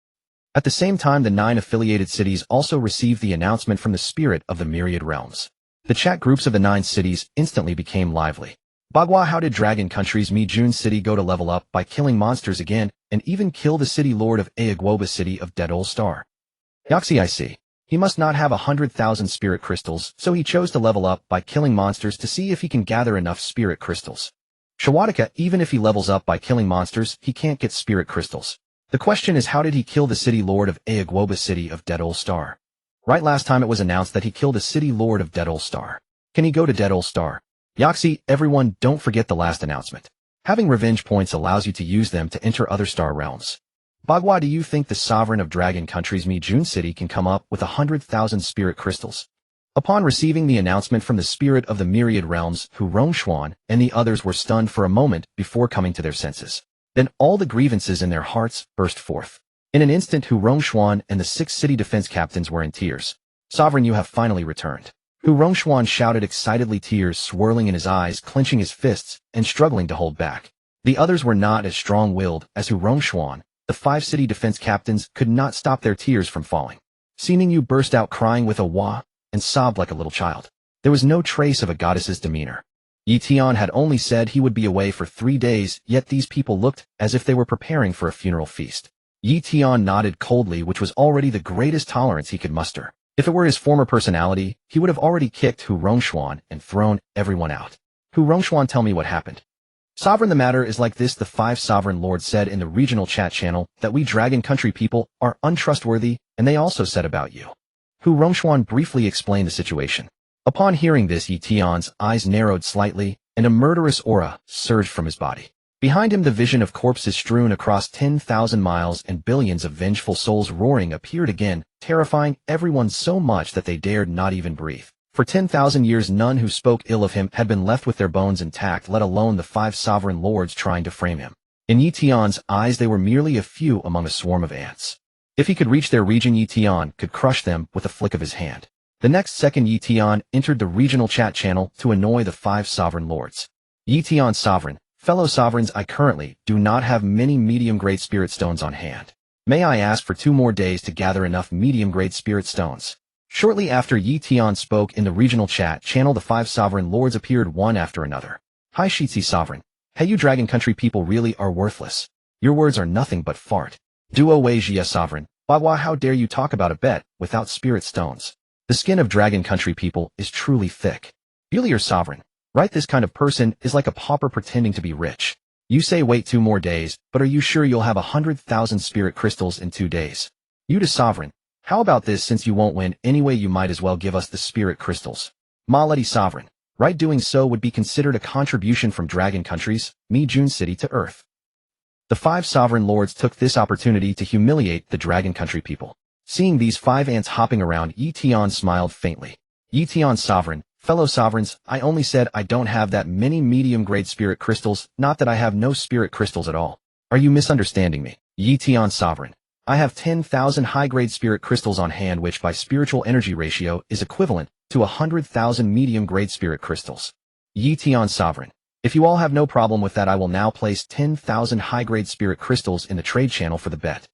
At the same time, the 9 affiliated cities also received the announcement from the spirit of the myriad realms. The chat groups of the 9 cities instantly became lively. Bagua, how did Dragon Country's Mijun City go to level up by killing monsters again and even kill the city lord of Ayaguoba City of Dedol Star? Yoxi, I see. He must not have 100,000 spirit crystals, so he chose to level up by killing monsters to see if he can gather enough spirit crystals. Shawadika, even if he levels up by killing monsters, he can't get spirit crystals. The question is, how did he kill the city lord of Ayaguoba City of Dedol Star? Right, last time it was announced that he killed the city lord of Dedol Star. Can he go to Dedol Star? Yoxi, everyone, don't forget the last announcement. Having revenge points allows you to use them to enter other star realms. Bagua, do you think the sovereign of Dragon Country's Mijun City can come up with 100,000 spirit crystals? Upon receiving the announcement from the spirit of the myriad realms, Hu Rongshuan and the others were stunned for a moment before coming to their senses. Then all the grievances in their hearts burst forth. In an instant, Hu Rongshuan and the 6 city defense captains were in tears. Sovereign, you have finally returned. Hu Rongshuan shouted excitedly, tears swirling in his eyes, clenching his fists, and struggling to hold back. The others were not as strong-willed as Hu Rongshuan. The 5 city defense captains could not stop their tears from falling. Seeing Yu burst out crying with a wah and sobbed like a little child. There was no trace of a goddess's demeanor. Ye Tian had only said he would be away for 3 days, yet these people looked as if they were preparing for a funeral feast. Ye Tian nodded coldly, which was already the greatest tolerance he could muster. If it were his former personality, he would have already kicked Hu Rongshuan and thrown everyone out. Hu Rongshuan, tell me what happened. Sovereign, the matter is like this. The 5 sovereign lords said in the regional chat channel that we Dragon Country people are untrustworthy, and they also said about you. Hu Rongshuan briefly explained the situation. Upon hearing this, Ye Tian's eyes narrowed slightly, and a murderous aura surged from his body. Behind him, the vision of corpses strewn across 10,000 miles and billions of vengeful souls roaring appeared again, terrifying everyone so much that they dared not even breathe. For 10,000 years, none who spoke ill of him had been left with their bones intact, let alone the 5 sovereign lords trying to frame him. In Ye Tian's eyes, they were merely a few among a swarm of ants. If he could reach their region, Ye Tian could crush them with a flick of his hand. The next second, Ye Tian entered the regional chat channel to annoy the 5 sovereign lords. Ye Tian, Sovereign, fellow sovereigns, I currently do not have many medium-grade spirit stones on hand. May I ask for 2 more days to gather enough medium-grade spirit stones? Shortly after Ye Tian spoke in the regional chat channel, the 5 sovereign lords appeared one after another. Hi Shitsi, Sovereign. Hey, you Dragon Country people really are worthless. Your words are nothing but fart. Duo Wei Jia, Sovereign. Bagua, how dare you talk about a bet without spirit stones? The skin of Dragon Country people is truly thick. Really your sovereign, right? This kind of person is like a pauper pretending to be rich. You say wait 2 more days, but are you sure you'll have 100,000 spirit crystals in 2 days? You to sovereign, how about this? Since you won't win anyway, you might as well give us the spirit crystals. Malady sovereign, right? Doing so would be considered a contribution from Dragon Countries, Mi Jun City to Earth. The 5 sovereign lords took this opportunity to humiliate the Dragon Country people. Seeing these 5 ants hopping around, Ye Tian smiled faintly. Ye Tian sovereign, fellow sovereigns, I only said I don't have that many medium-grade spirit crystals, not that I have no spirit crystals at all. Are you misunderstanding me? Ye Tian sovereign, I have 10,000 high-grade spirit crystals on hand, which by spiritual energy ratio is equivalent to 100,000 medium-grade spirit crystals. Ye Tian sovereign, if you all have no problem with that, I will now place 10,000 high-grade spirit crystals in the trade channel for the bet.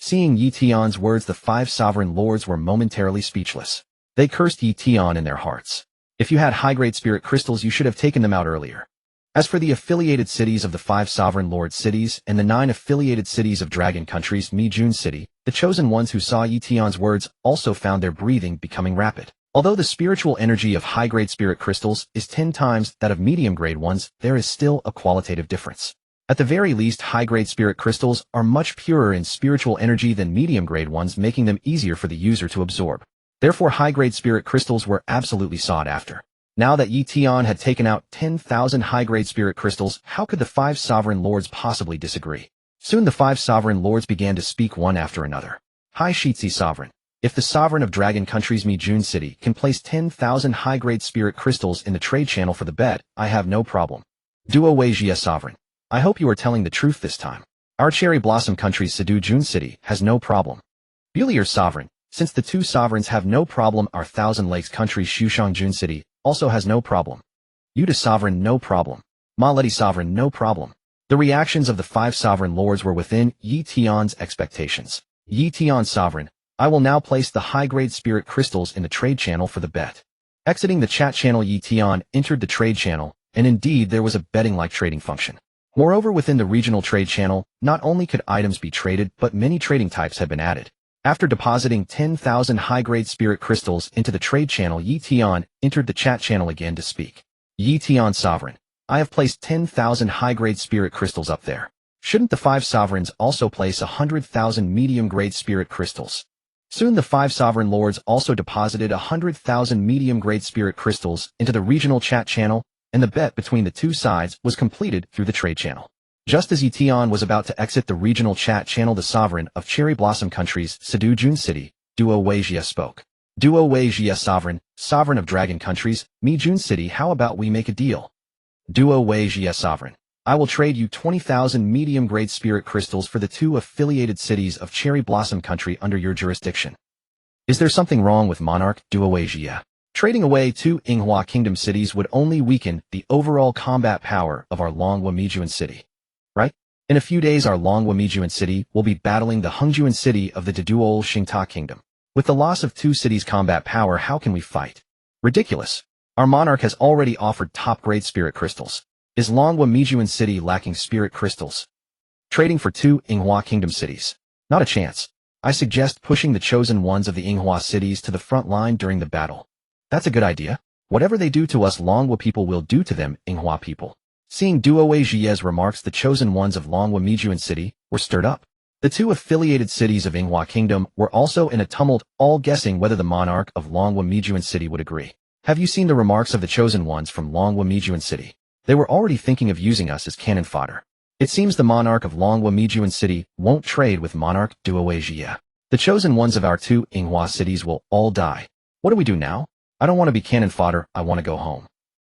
Seeing Ye Tian's words, the 5 sovereign lords were momentarily speechless. They cursed Ye Tian in their hearts. If you had high-grade spirit crystals, you should have taken them out earlier. As for the affiliated cities of the 5 sovereign lord cities and the 9 affiliated cities of Dragon Countries, Mi Jun City, the chosen ones who saw Ye Tian's words also found their breathing becoming rapid. Although the spiritual energy of high-grade spirit crystals is 10 times that of medium-grade ones, there is still a qualitative difference. At the very least, high-grade spirit crystals are much purer in spiritual energy than medium-grade ones, making them easier for the user to absorb. Therefore, high-grade spirit crystals were absolutely sought after. Now that Ye Tian had taken out 10,000 high-grade spirit crystals, how could the 5 sovereign lords possibly disagree? Soon the 5 sovereign lords began to speak one after another. High Shitsi sovereign, if the sovereign of Dragon Countries Mi Jun City can place 10,000 high-grade spirit crystals in the trade channel for the bet, I have no problem. Duo Wei Jia sovereign, I hope you are telling the truth this time. Our Cherry Blossom Country's Sedu Jun City has no problem. Bulier sovereign, since the 2 sovereigns have no problem, our Thousand Lakes Country's Shushang Jun City also has no problem. Yuta sovereign, no problem. Maledi sovereign, no problem. The reactions of the 5 sovereign lords were within Ye Tian's expectations. Ye Tian sovereign, I will now place the high-grade spirit crystals in the trade channel for the bet. Exiting the chat channel, Ye Tian entered the trade channel, and indeed there was a betting-like trading function. Moreover, within the regional trade channel, not only could items be traded, but many trading types had been added. After depositing 10,000 high-grade spirit crystals into the trade channel, Ye Tian entered the chat channel again to speak. Ye Tian sovereign, I have placed 10,000 high-grade spirit crystals up there. Shouldn't the 5 sovereigns also place 100,000 medium-grade spirit crystals? Soon the 5 sovereign lords also deposited 100,000 medium-grade spirit crystals into the regional chat channel, and the bet between the 2 sides was completed through the trade channel. Just as Ye Tian was about to exit the regional chat channel, the sovereign of Cherry Blossom Countries, Sedu Jun City, Duo Wei Jia spoke. Duo Wei Jia sovereign, sovereign of Dragon Countries, Mi Jun City, how about we make a deal? Duo Wei Jia sovereign, I will trade you 20,000 medium-grade spirit crystals for the 2 affiliated cities of Cherry Blossom Country under your jurisdiction. Is there something wrong with Monarch, Duo Wei Jia? Trading away 2 Yinghua Kingdom cities would only weaken the overall combat power of our Longhua Mijuan City. Right? In a few days, our Longhua Mijuan City will be battling the Hengjuan City of the Deduol Xingta Kingdom. With the loss of 2 cities' combat power, how can we fight? Ridiculous. Our monarch has already offered top-grade spirit crystals. Is Longhua Mijuan City lacking spirit crystals? Trading for 2 Yinghua Kingdom cities. Not a chance. I suggest pushing the chosen ones of the Yinghua cities to the front line during the battle. That's a good idea. Whatever they do to us Longhua people will do to them Yinghua people. Seeing Duo Wei Jia's remarks, the chosen ones of Longhua Mijuan City were stirred up. The 2 affiliated cities of Yinghua Kingdom were also in a tumult, all guessing whether the monarch of Longhua Mijuan City would agree. Have you seen the remarks of the chosen ones from Longhua Mijuan City? They were already thinking of using us as cannon fodder. It seems the monarch of Longhua Mijuan City won't trade with monarch Duo Wei Jia. The chosen ones of our 2 Yinghua cities will all die. What do we do now? I don't want to be cannon fodder, I want to go home.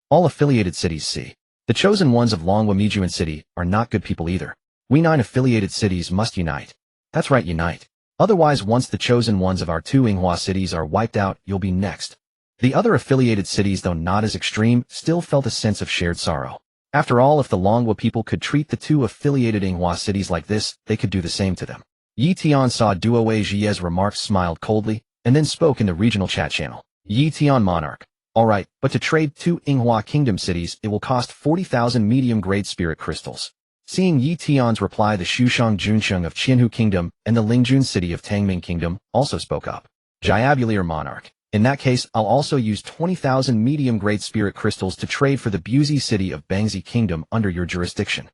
All affiliated cities see. The chosen ones of Longhua Mijuan City are not good people either. We 9 affiliated cities must unite. That's right, unite. Otherwise, once the chosen ones of our 2 Yinghua cities are wiped out, you'll be next. The other affiliated cities, though not as extreme, still felt a sense of shared sorrow. After all, if the Longhua people could treat the 2 affiliated Yinghua cities like this, they could do the same to them. Ye Tian saw Duo Wei Jia's remarks, smiled coldly, and then spoke in the regional chat channel. Ye Tian monarch. Alright, but to trade 2 Yinghua Kingdom cities, it will cost 40,000 medium-grade spirit crystals. Seeing Ye Tian's reply, the Shushang Junsheng of Qianhu Kingdom and the Lingjun City of Tangming Kingdom also spoke up. Jiabulier monarch. In that case, I'll also use 20,000 medium-grade spirit crystals to trade for the Buzi city of Bangzi Kingdom under your jurisdiction.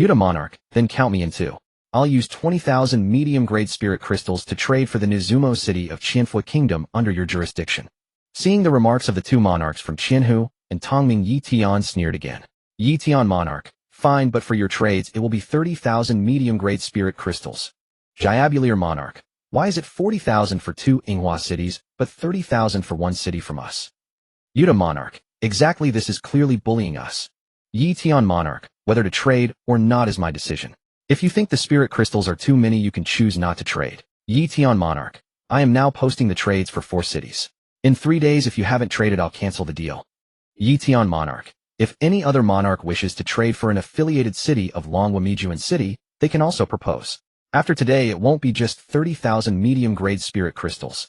Yuta Monarch, then count me in too. I'll use 20,000 medium-grade spirit crystals to trade for the Nizumo city of Qianfu Kingdom under your jurisdiction. Seeing the remarks of the two monarchs from Qianhu and Tongming, Ye Tian sneered again. Ye Tian Monarch, fine, but for your trades it will be 30,000 medium-grade spirit crystals. Jiabulir Monarch, why is it 40,000 for 2 Yinghua cities, but 30,000 for 1 city from us? Yuta Monarch, exactly, this is clearly bullying us. Ye Tian Monarch, whether to trade or not is my decision. If you think the spirit crystals are too many, you can choose not to trade. Ye Tian Monarch, I am now posting the trades for 4 cities. In 3 days, if you haven't traded, I'll cancel the deal. Ye Tian Monarch, if any other monarch wishes to trade for an affiliated city of Longhua Mijuan City, they can also propose. After today, it won't be just 30,000 medium-grade spirit crystals.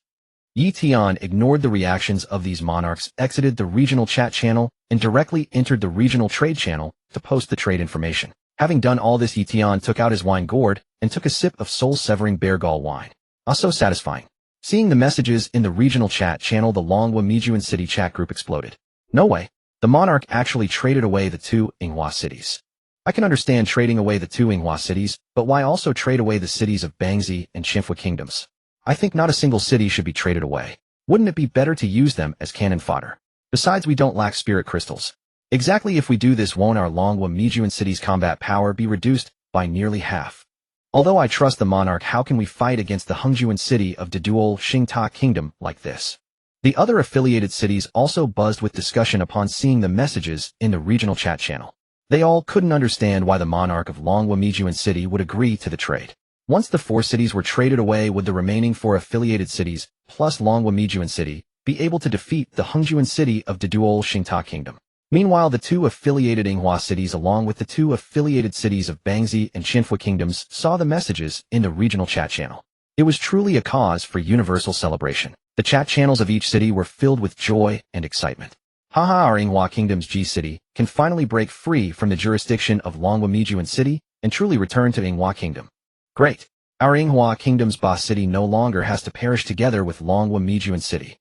Ye Tian ignored the reactions of these monarchs, exited the regional chat channel, and directly entered the regional trade channel to post the trade information. Having done all this, Ye Tian took out his wine gourd and took a sip of soul-severing bear gall wine. Ah, so satisfying. Seeing the messages in the regional chat channel, the Longhua Mijuan City chat group exploded. No way. The monarch actually traded away the 2 Yinghua cities. I can understand trading away the 2 Yinghua cities, but why also trade away the cities of Bangzi and Qianfu kingdoms? I think not a single city should be traded away. Wouldn't it be better to use them as cannon fodder? Besides, we don't lack spirit crystals. Exactly, if we do this, won't our Longhua Mijuan city's combat power be reduced by nearly half? Although I trust the monarch, how can we fight against the Hengjuan city of Dedual Xingta kingdom like this? The other affiliated cities also buzzed with discussion upon seeing the messages in the regional chat channel. They all couldn't understand why the monarch of Longhua Mijuan City would agree to the trade. Once the 4 cities were traded away, would the remaining 4 affiliated cities, plus Longhua Mijuan City, be able to defeat the Hengjuan city of Dedual Xingta kingdom? Meanwhile, the 2 affiliated Yinghua cities along with the 2 affiliated cities of Bangzi and Qianfu kingdoms saw the messages in the regional chat channel. It was truly a cause for universal celebration. The chat channels of each city were filled with joy and excitement. Haha, our Yinghua Kingdom's G City can finally break free from the jurisdiction of Longhua Mijuan City and truly return to Yinghua Kingdom. Great! Our Yinghua Kingdom's Ba City no longer has to perish together with Longhua Mijuan City.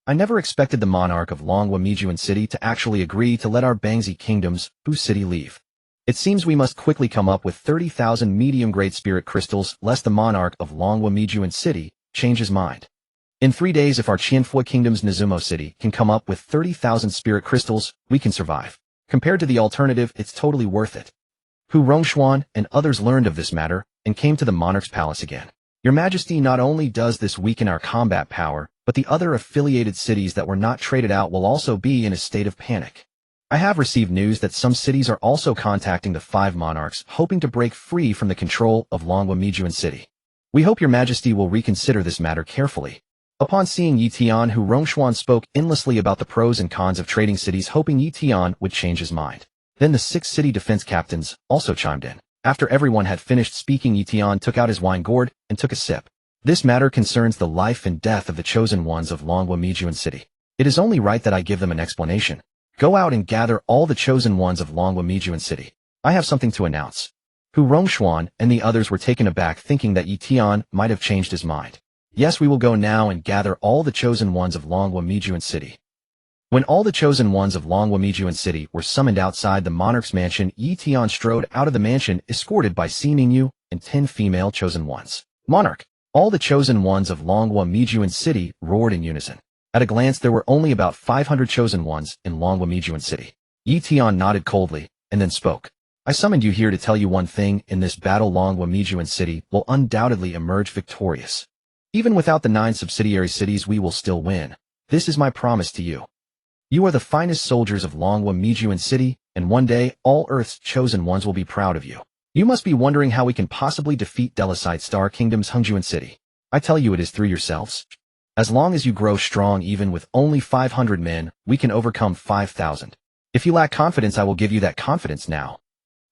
I never expected the monarch of Longhua Mijuan City to actually agree to let our Bangzi Kingdom's Bu City leave. It seems we must quickly come up with 30,000 medium-grade spirit crystals lest the monarch of Longhua Mijuan City change his mind. In 3 days, if our Qianfu Kingdom's Nizumo City can come up with 30,000 spirit crystals, we can survive. Compared to the alternative, it's totally worth it. Hu Rongshuan and others learned of this matter and came to the monarch's palace again. Your Majesty, not only does this weaken our combat power, but the other affiliated cities that were not traded out will also be in a state of panic. I have received news that some cities are also contacting the 5 monarchs, hoping to break free from the control of Longhua Mijuan City. We hope Your Majesty will reconsider this matter carefully. Upon seeing Ye Tian, Hu Rongshuan spoke endlessly about the pros and cons of trading cities, hoping Ye Tian would change his mind. Then the 6 city defense captains also chimed in. After everyone had finished speaking, Ye Tian took out his wine gourd and took a sip. This matter concerns the life and death of the chosen ones of Longhua Mijuan City. It is only right that I give them an explanation. Go out and gather all the chosen ones of Longhua Mijuan City. I have something to announce. Hu Rongshuan and the others were taken aback, thinking that Ye Tian might have changed his mind. Yes, we will go now and gather all the chosen ones of Longhua Mijuan City. When all the chosen ones of Longhua Mijuan City were summoned outside the monarch's mansion, Ye Tian strode out of the mansion, escorted by Si Mingyu and 10 female chosen ones. Monarch! All the chosen ones of Longhua Mijuan City roared in unison. At a glance, there were only about 500 chosen ones in Longhua Mijuan City. Ye Tian nodded coldly, and then spoke. I summoned you here to tell you one thing. In this battle, Longhua Mijuan City will undoubtedly emerge victorious. Even without the 9 subsidiary cities, we will still win. This is my promise to you. You are the finest soldiers of Longhua Mijuan City, and one day, all Earth's chosen ones will be proud of you. You must be wondering how we can possibly defeat Delicite Star Kingdom's Hengjuan City. I tell you, it is through yourselves. As long as you grow strong, even with only 500 men, we can overcome 5,000. If you lack confidence, I will give you that confidence now.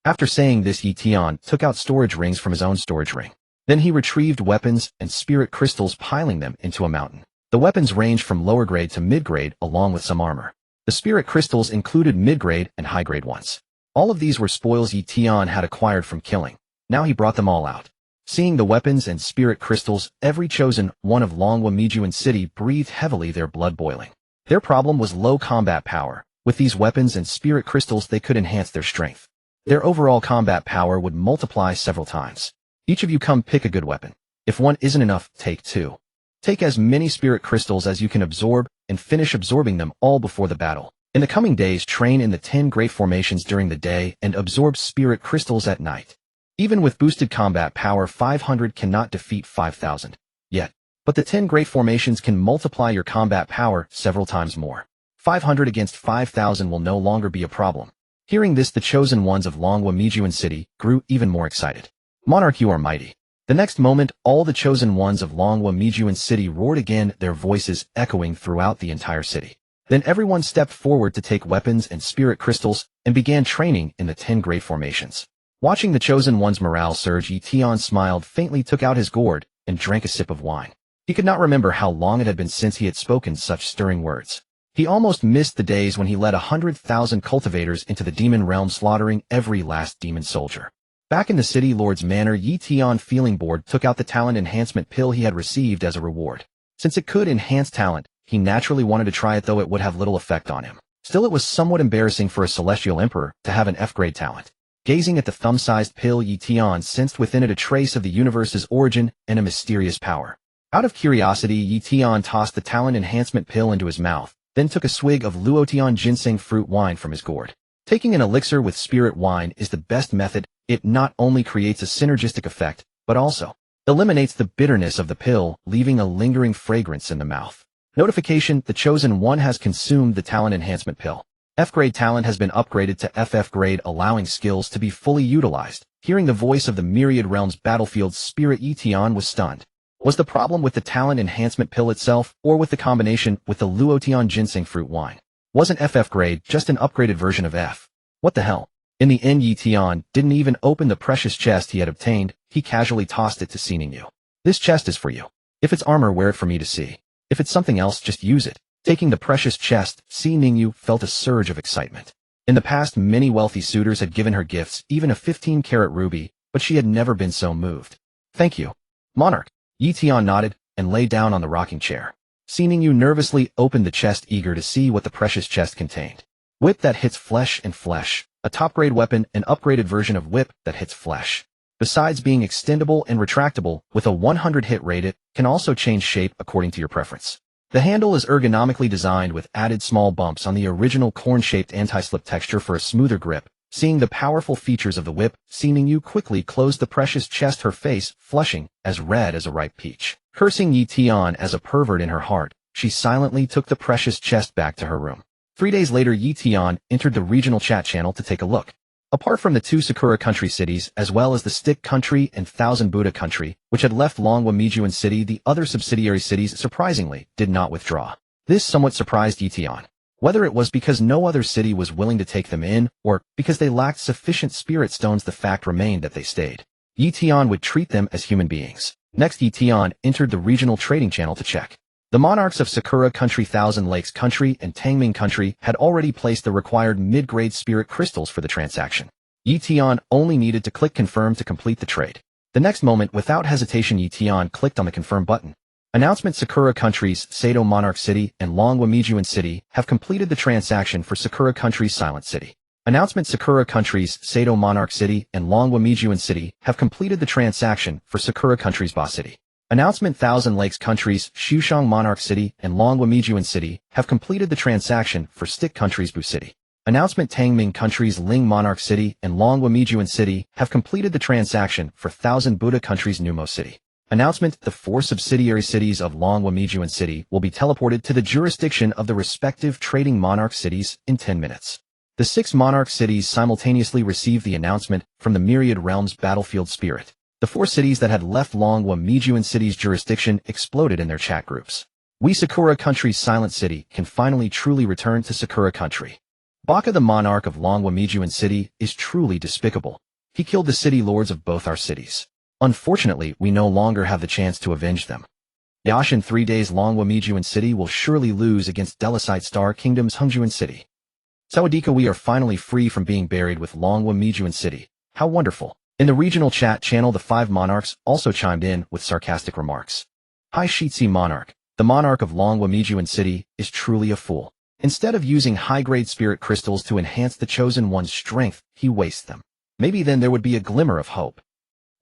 After saying this, Ye Tian took out storage rings from his own storage ring. Then he retrieved weapons and spirit crystals, piling them into a mountain. The weapons ranged from lower grade to mid-grade, along with some armor. The spirit crystals included mid-grade and high-grade ones. All of these were spoils Ye Tian had acquired from killing. Now he brought them all out. Seeing the weapons and spirit crystals, every chosen one of Longwa Mijuan City breathed heavily, their blood boiling. Their problem was low combat power. With these weapons and spirit crystals, they could enhance their strength. Their overall combat power would multiply several times. Each of you come pick a good weapon. If one isn't enough, take two. Take as many spirit crystals as you can absorb and finish absorbing them all before the battle. In the coming days, train in the 10 great formations during the day and absorb spirit crystals at night. Even with boosted combat power, 500 cannot defeat 5,000 yet. But the 10 great formations can multiply your combat power several times more. 500 against 5,000 will no longer be a problem. Hearing this, the chosen ones of Longwa Mijuan City grew even more excited. Monarch, you are mighty. The next moment, all the chosen ones of Longwa Mijuan City roared again, their voices echoing throughout the entire city. Then everyone stepped forward to take weapons and spirit crystals and began training in the 10 great formations. Watching the chosen one's morale surge, Ye Tian smiled faintly, took out his gourd, and drank a sip of wine. He could not remember how long it had been since he had spoken such stirring words. He almost missed the days when he led 100,000 cultivators into the demon realm, slaughtering every last demon soldier. Back in the city lord's manor, Ye Tian, feeling bored, took out the talent enhancement pill he had received as a reward. Since it could enhance talent, he naturally wanted to try it, though it would have little effect on him. Still, it was somewhat embarrassing for a Celestial Emperor to have an F-grade talent. Gazing at the thumb-sized pill, Ye Tian sensed within it a trace of the universe's origin and a mysterious power. Out of curiosity, Ye Tian tossed the talent enhancement pill into his mouth, then took a swig of Luotian ginseng fruit wine from his gourd. Taking an elixir with spirit wine is the best method. It not only creates a synergistic effect, but also eliminates the bitterness of the pill, leaving a lingering fragrance in the mouth. Notification: the chosen one has consumed the talent enhancement pill. F-grade talent has been upgraded to FF grade, allowing skills to be fully utilized. Hearing the voice of the Myriad Realms Battlefield spirit, Ye Tian was stunned. Was the problem with the talent enhancement pill itself, or with the combination with the Luotian ginseng fruit wine? Wasn't FF grade just an upgraded version of F? What the hell? In the end, Ye Tian didn't even open the precious chest he had obtained. He casually tossed it to Xiningyu. This chest is for you. If it's armor, wear it for me to see. If it's something else, just use it. Taking the precious chest, Xiningyu felt a surge of excitement. In the past, many wealthy suitors had given her gifts, even a 15-carat ruby, but she had never been so moved. Thank you, Monarch. Ye Tian nodded and lay down on the rocking chair. Xiningyu nervously opened the chest, eager to see what the precious chest contained. Whip that hits flesh and flesh. A top-grade weapon, an upgraded version of whip that hits flesh. Besides being extendable and retractable, with a 100 hit rate, it can also change shape according to your preference. The handle is ergonomically designed with added small bumps on the original corn-shaped anti-slip texture for a smoother grip. Seeing the powerful features of the whip, Xiningyu quickly closed the precious chest, her face flushing as red as a ripe peach. Cursing Ye Tian as a pervert in her heart, she silently took the precious chest back to her room. 3 days later, Ye Tian entered the regional chat channel to take a look. Apart from the 2 Sakura country cities, as well as the Stick country and Thousand Buddha country, which had left Longwa Mijuan City, the other subsidiary cities surprisingly did not withdraw. This somewhat surprised Ye Tian. Whether it was because no other city was willing to take them in, or because they lacked sufficient spirit stones, the fact remained that they stayed. Ye Tian would treat them as human beings. Next, Ye Tian entered the regional trading channel to check. The monarchs of Sakura Country, Thousand Lakes Country, and Tangming Country had already placed the required mid-grade spirit crystals for the transaction. Ye Tian only needed to click confirm to complete the trade. The next moment, without hesitation, Ye Tian clicked on the confirm button. Announcement: Sakura Country's Sato Monarch City and Longwa Mijuan City have completed the transaction for Sakura Country's Silent City. Announcement: Sakura Country's Sato Monarch City and Longwa Mijuan City have completed the transaction for Sakura Country's Ba City. Announcement: Thousand Lakes Country's Xushang Monarch City and Longwa Mijuan City have completed the transaction for Stick Country's Bu City. Announcement: Tangming Country's Ling Monarch City and Longwa Mijuan City have completed the transaction for Thousand Buddha Country's Numo City. Announcement: the 4 subsidiary cities of Longwa Mijuan City will be teleported to the jurisdiction of the respective trading monarch cities in 10 minutes. The 6 monarch cities simultaneously received the announcement from the Myriad Realms Battlefield spirit. The 4 cities that had left Longwa Mijuan City's jurisdiction exploded in their chat groups. We, Sakura Country's Silent City, can finally truly return to Sakura Country. Baka, the monarch of Longwa Mijuan City, is truly despicable. He killed the city lords of both our cities. Unfortunately, we no longer have the chance to avenge them. Yash, in 3 days, Longwa Mijuan City will surely lose against Delicite Star Kingdom's Hungjuan City. Sawadika, we are finally free from being buried with Longwa Mijuan City. How wonderful. In the regional chat channel, the 5 monarchs also chimed in with sarcastic remarks. Hai Shitsi monarch, the monarch of Longwamijuan City, is truly a fool. Instead of using high-grade spirit crystals to enhance the chosen one's strength, he wastes them. Maybe then there would be a glimmer of hope.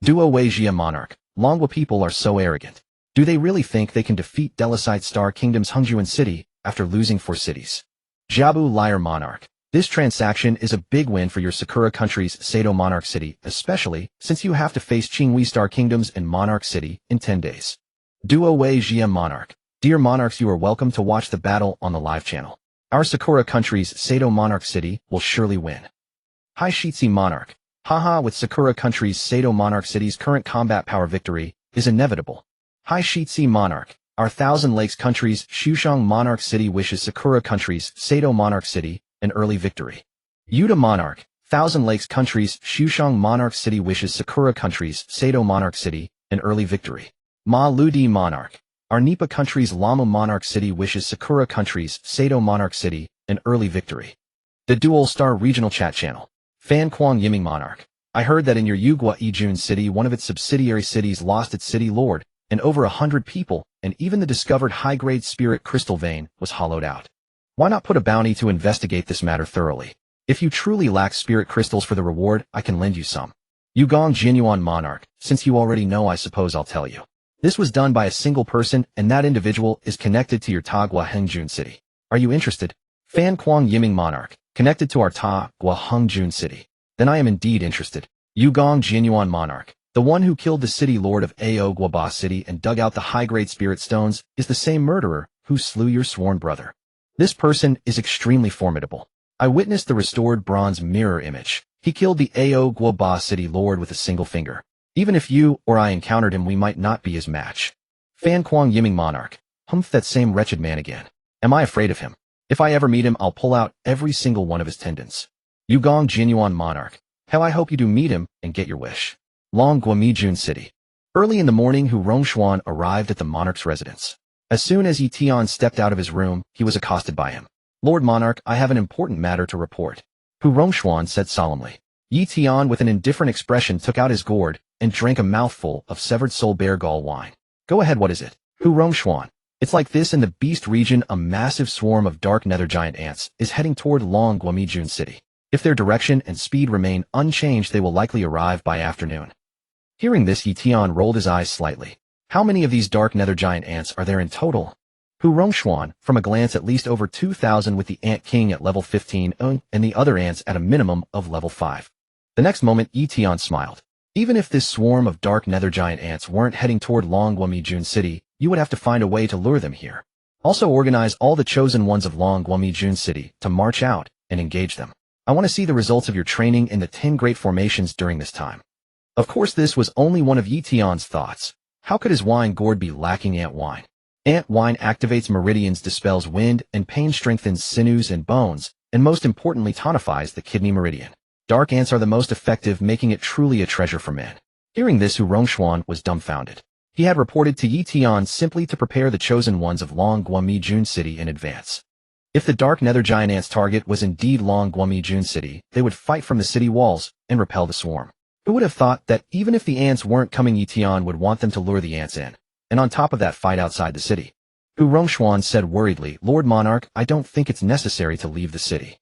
Duo Weijia monarch, Longwa people are so arrogant. Do they really think they can defeat Delicite Star Kingdom's Hungjuan City after losing 4 cities? Jiabu Liar monarch, this transaction is a big win for your Sakura country's Sato Monarch City, especially since you have to face Qinghui Star Kingdoms and Monarch City in 10 days. Duo Weijia monarch, dear monarchs, you are welcome to watch the battle on the live channel. Our Sakura country's Sato Monarch City will surely win. Hai Shitsi monarch, haha, with Sakura country's Sato Monarch City's current combat power, victory is inevitable. Hai Shitsi monarch, our Thousand Lakes country's Shushang Monarch City wishes Sakura country's Sato Monarch City an early victory. Yuta monarch, Thousand Lakes country's Shushang Monarch City wishes Sakura country's Sato Monarch City an early victory. Ma Ludi monarch, our Nipa country's Lama Monarch City wishes Sakura country's Sato Monarch City an early victory. The Dual Star Regional Chat Channel. Fan Kwang Yiming monarch, I heard that in your Yugwa Ijun city one of its subsidiary cities lost its city lord, and over 100 people, and even the discovered high-grade spirit crystal vein was hollowed out. Why not put a bounty to investigate this matter thoroughly? If you truly lack spirit crystals for the reward, I can lend you some. Yugong Jinyuan monarch, since you already know, I suppose I'll tell you. This was done by a single person, and that individual is connected to your Tagua Hengjun city. Are you interested? Fan Kwang Yiming monarch, connected to our Tagua Hengjun city. Then I am indeed interested. Yugong Jinyuan monarch, the one who killed the city lord of Ao Guaba city and dug out the high-grade spirit stones, is the same murderer who slew your sworn brother. This person is extremely formidable. I witnessed the restored bronze mirror image. He killed the Ao Guaba city lord with a single finger. Even if you or I encountered him, we might not be his match. Fan Kwang Yiming monarch, humph, that same wretched man again. Am I afraid of him? If I ever meet him, I'll pull out every single one of his tendons. Yugong Jinyuan monarch, how I hope you do meet him and get your wish. Long Guamijun City. Early in the morning, Hu Rongshuan arrived at the monarch's residence. As soon as Ye Tian stepped out of his room, he was accosted by him. Lord Monarch, I have an important matter to report. Hu Rongshuan said solemnly. Ye Tian, with an indifferent expression, took out his gourd and drank a mouthful of severed soul bear gall wine. Go ahead, what is it? Hu Rongshuan. It's like this: in the Beast region, a massive swarm of dark nether giant ants is heading toward Long Guamijun City. If their direction and speed remain unchanged, they will likely arrive by afternoon. Hearing this, Ye Tian rolled his eyes slightly. How many of these dark nether giant ants are there in total? Hu Rongshuan, from a glance, at least over 2,000, with the Ant King at level 15 and the other ants at a minimum of level 5. The next moment, Ye Tian smiled. Even if this swarm of dark nether giant ants weren't heading toward Long Guamijun City, you would have to find a way to lure them here. Also organize all the chosen ones of Long Guamijun City to march out and engage them. I want to see the results of your training in the 10 great formations during this time. Of course, this was only one of Ye Tian's thoughts. How could his wine gourd be lacking ant wine? Ant wine activates meridians, dispels wind and pain, strengthens sinews and bones, and most importantly tonifies the kidney meridian. Dark ants are the most effective, making it truly a treasure for men. Hearing this, Hu Rongshuan was dumbfounded. He had reported to Ye Tian simply to prepare the chosen ones of Long Guamijun City in advance. If the dark nether giant ants' target was indeed Long Guamijun City, they would fight from the city walls and repel the swarm. Who would have thought that even if the ants weren't coming, Ye Tian would want them to lure the ants in, and on top of that fight outside the city? Hu Rongshuan said worriedly, Lord Monarch, I don't think it's necessary to leave the city.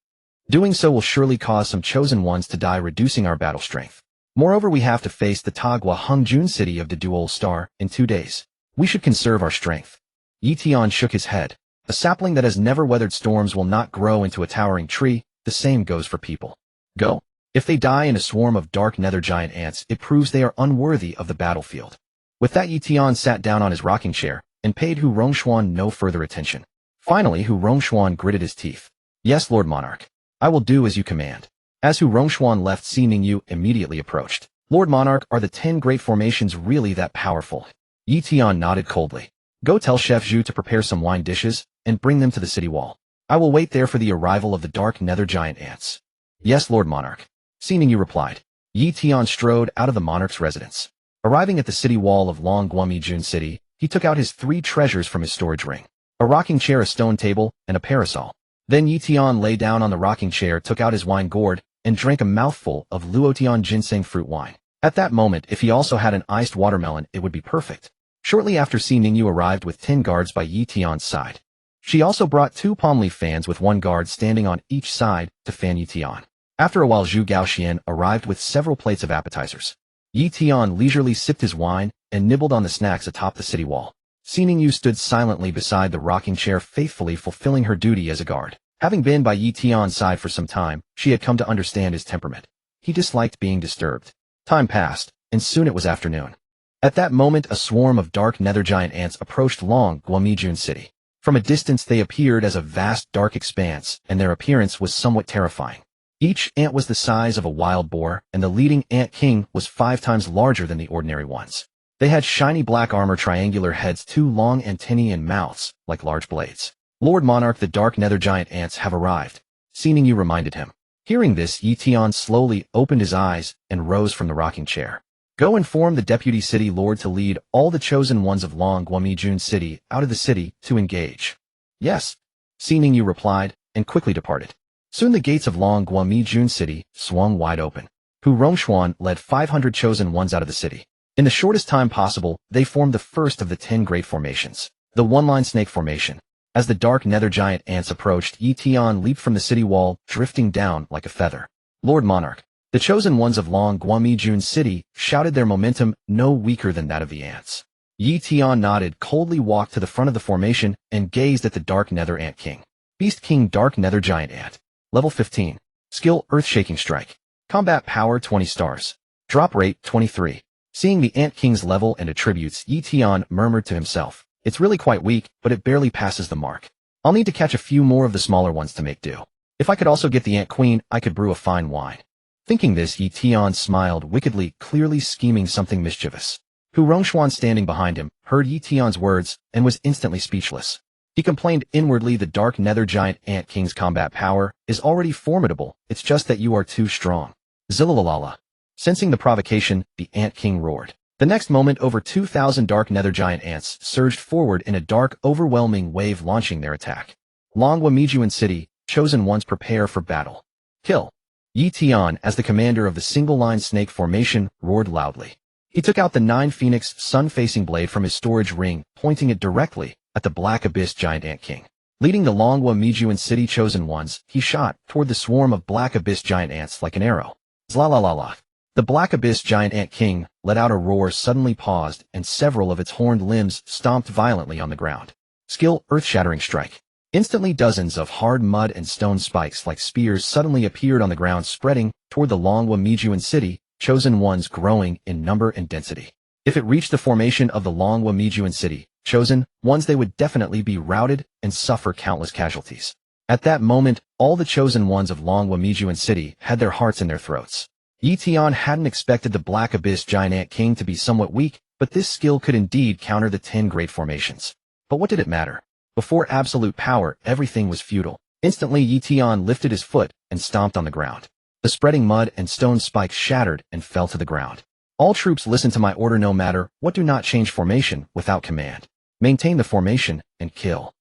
Doing so will surely cause some chosen ones to die, reducing our battle strength. Moreover, we have to face the Tagua Hengjun City of the Dual Star in 2 days. We should conserve our strength. Ye Tian shook his head. A sapling that has never weathered storms will not grow into a towering tree. The same goes for people. Go. If they die in a swarm of dark nether giant ants, it proves they are unworthy of the battlefield. With that, Ye Tian sat down on his rocking chair and paid Hu Rongshuan no further attention. Finally, Hu Rongshuan gritted his teeth. Yes, Lord Monarch. I will do as you command. As Hu Rongshuan left, Xi Yu immediately approached. Lord Monarch, are the 10 great formations really that powerful? Ye Tian nodded coldly. Go tell Chef Zhu to prepare some wine dishes and bring them to the city wall. I will wait there for the arrival of the dark nether giant ants. Yes, Lord Monarch. Xi Yu replied. Ye Tian strode out of the monarch's residence. Arriving at the city wall of Long Guamijun City, he took out his 3 treasures from his storage ring. A rocking chair, a stone table, and a parasol. Then Ye Tian lay down on the rocking chair, took out his wine gourd, and drank a mouthful of Luotian ginseng fruit wine. At that moment, if he also had an iced watermelon, it would be perfect. Shortly after, Si Ningyu arrived with 10 guards by Ye Tian's side. She also brought 2 palm leaf fans with 1 guard standing on each side to fan Ye Tian. After a while, Zhu Gaoxian arrived with several plates of appetizers. Ye Tian leisurely sipped his wine and nibbled on the snacks atop the city wall. Si Ningyu stood silently beside the rocking chair, faithfully fulfilling her duty as a guard. Having been by Ye Tian's side for some time, she had come to understand his temperament. He disliked being disturbed. Time passed, and soon it was afternoon. At that moment, a swarm of dark nether giant ants approached Long Guamijun City. From a distance, they appeared as a vast dark expanse, and their appearance was somewhat terrifying. Each ant was the size of a wild boar, and the leading ant king was 5 times larger than the ordinary ones. They had shiny black armor, triangular heads, 2 long antennae, and mouths like large blades. Lord Monarch, the dark nether giant ants have arrived, Si Ningyu reminded him. Hearing this, Ye Tian slowly opened his eyes and rose from the rocking chair. Go inform the deputy city lord to lead all the chosen ones of Long Guamijun City out of the city to engage. Yes, Si Ningyu replied, and quickly departed. Soon the gates of Long Guamijun City swung wide open. Hu Rongshuan led 500 chosen ones out of the city. In the shortest time possible, they formed the first of the 10 great formations, the one-line snake formation. As the dark nether giant ants approached, Ye Tian leaped from the city wall, drifting down like a feather. Lord Monarch, the chosen ones of Long Guamijun City shouted, their momentum no weaker than that of the ants. Ye Tian nodded, coldly walked to the front of the formation, and gazed at the dark nether ant king. Beast King, dark nether giant ant. Level 15. Skill, earth-shaking strike. Combat power, 20 stars. Drop rate, 23. Seeing the ant king's level and attributes, Ye Tian murmured to himself. It's really quite weak, but it barely passes the mark. I'll need to catch a few more of the smaller ones to make do. If I could also get the ant queen, I could brew a fine wine. Thinking this, Ye Tian smiled wickedly, clearly scheming something mischievous. Hu Rongshuan, standing behind him, heard Ye Tian's words and was instantly speechless. He complained inwardly, the dark nether giant ant king's combat power is already formidable, it's just that you are too strong. Zillalalala. Sensing the provocation, the ant king roared. The next moment, over 2,000 dark nether giant ants surged forward in a dark, overwhelming wave, launching their attack. Long Guamijun City, chosen ones, prepare for battle. Kill. Ye Tian, as the commander of the single-line snake formation, roared loudly. He took out the 9 phoenix sun-facing blade from his storage ring, pointing it directly at the Black Abyss giant ant king. Leading the Long Guamijun City chosen ones, he shot toward the swarm of Black Abyss giant ants like an arrow. Zlalalala. The Black Abyss giant ant king let out a roar, suddenly paused, and several of its horned limbs stomped violently on the ground. Skill, earth-shattering strike. Instantly, dozens of hard mud and stone spikes like spears suddenly appeared on the ground, spreading toward the Long Guamijun City, chosen ones growing in number and density. If it reached the formation of the Long Guamijun City, chosen ones, they would definitely be routed and suffer countless casualties. At that moment, all the chosen ones of Long Guamijun City had their hearts in their throats. Ye Tian hadn't expected the Black Abyss giant ant king to be somewhat weak, but this skill could indeed counter the 10 great formations. But what did it matter? Before absolute power, everything was futile. Instantly, Ye Tian lifted his foot and stomped on the ground. The spreading mud and stone spikes shattered and fell to the ground. All troops, listen to my order no matter what, do not change formation without command. Maintain the formation and kill.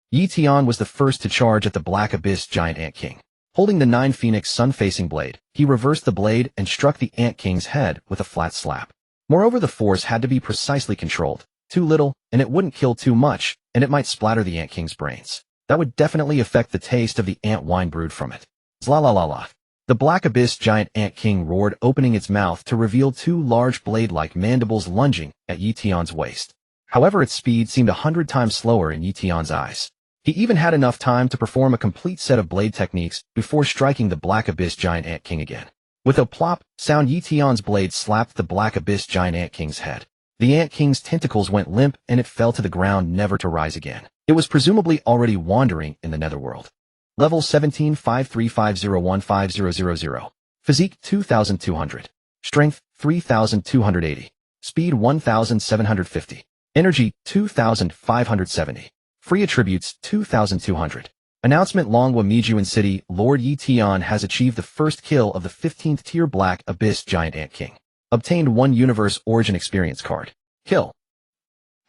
Ye Tian was the first to charge at the Black Abyss giant ant king. Holding the 9 phoenix sun-facing blade, he reversed the blade and struck the ant king's head with a flat slap. Moreover, the force had to be precisely controlled. Too little, and it wouldn't kill; too much, and it might splatter the ant king's brains. That would definitely affect the taste of the ant wine brewed from it. Zlalalala. The Black Abyss giant ant king roared, opening its mouth to reveal 2 large blade-like mandibles lunging at Ye Tian's waist. However, its speed seemed 100 times slower in Ye Tian's eyes. He even had enough time to perform a complete set of blade techniques before striking the Black Abyss giant ant king again. With a plop sound, Ye Tian's blade slapped the Black Abyss giant ant king's head. The ant king's tentacles went limp and it fell to the ground, never to rise again. It was presumably already wandering in the netherworld. Level 17, 53501500. Physique 2200. Strength 3280. Speed 1750. Energy 2570. Free attributes 2200. Announcement: Long Guamijun City, Lord Ye Tian has achieved the first kill of the 15th tier Black Abyss giant ant king. Obtained 1 universe origin experience card. Kill.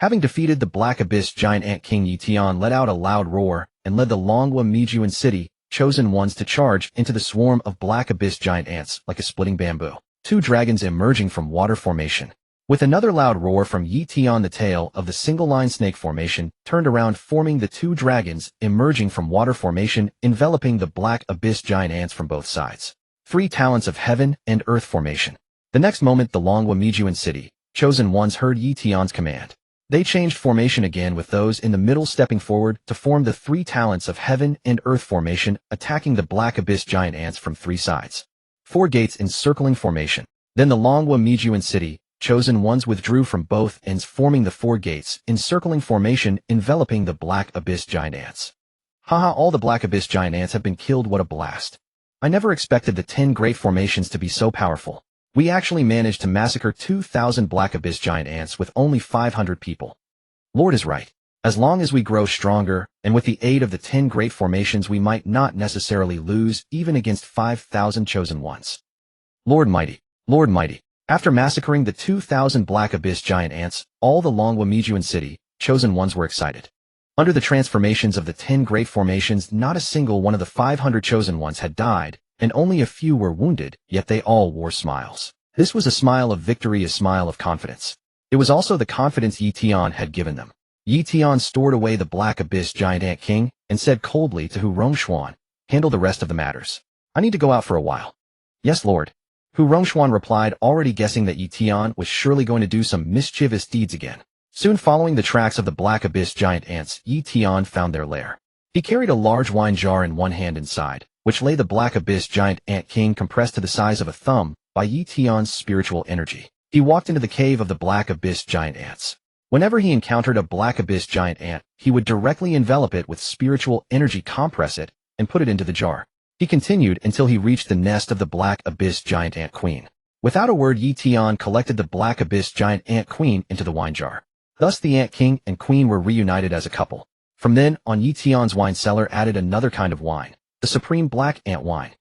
Having defeated the Black Abyss giant ant king, Ye Tian let out a loud roar and led the Long Guamijun City chosen ones to charge into the swarm of Black Abyss giant ants like a splitting bamboo. two dragons emerging from water formation. With another loud roar from Ye Tian, the tail of the single-line snake formation turned around, forming the two dragons emerging from water formation, enveloping the black abyss giant ants from both sides. Three talents of heaven and earth formation. The next moment, the Longwa Mijuan city, chosen ones heard Ye Tian's command. They changed formation again, with those in the middle stepping forward to form the three talents of heaven and earth formation, attacking the black abyss giant ants from three sides. Four gates encircling formation. Then the Longwa Mijuan city, chosen ones withdrew from both ends, forming the four gates encircling formation, enveloping the black abyss giant ants. Haha, all the black abyss giant ants have been killed. What a blast. I never expected the 10 great formations to be so powerful. We actually managed to massacre 2,000 black abyss giant ants with only 500 people. Lord is right. As long as we grow stronger, and with the aid of the 10 great formations, we might not necessarily lose even against 5,000 chosen ones. Lord mighty, Lord mighty. After massacring the 2,000 black abyss giant ants, all the Longwa Mijuan city, chosen ones were excited. Under the transformations of the 10 great formations, not a single one of the 500 chosen ones had died, and only a few were wounded, yet they all wore smiles. This was a smile of victory, a smile of confidence. It was also the confidence Ye Tian had given them. Ye Tian stored away the black abyss giant ant king, and said coldly to Hu Rongshuan, "Handle the rest of the matters. I need to go out for a while." "Yes, Lord." Hu Rongshuan replied, already guessing that Ye Tian was surely going to do some mischievous deeds again. Soon following the tracks of the black abyss giant ants, Ye Tian found their lair. He carried a large wine jar in one hand, inside which lay the black abyss giant ant king, compressed to the size of a thumb by Ye Tian's spiritual energy. He walked into the cave of the black abyss giant ants. Whenever he encountered a black abyss giant ant, he would directly envelop it with spiritual energy, compress it, and put it into the jar. He continued until he reached the nest of the black abyss giant ant queen. Without a word, Ye Tian collected the black abyss giant ant queen into the wine jar. Thus the ant king and queen were reunited as a couple. From then on, Ye Tian's wine cellar added another kind of wine, the supreme black ant wine.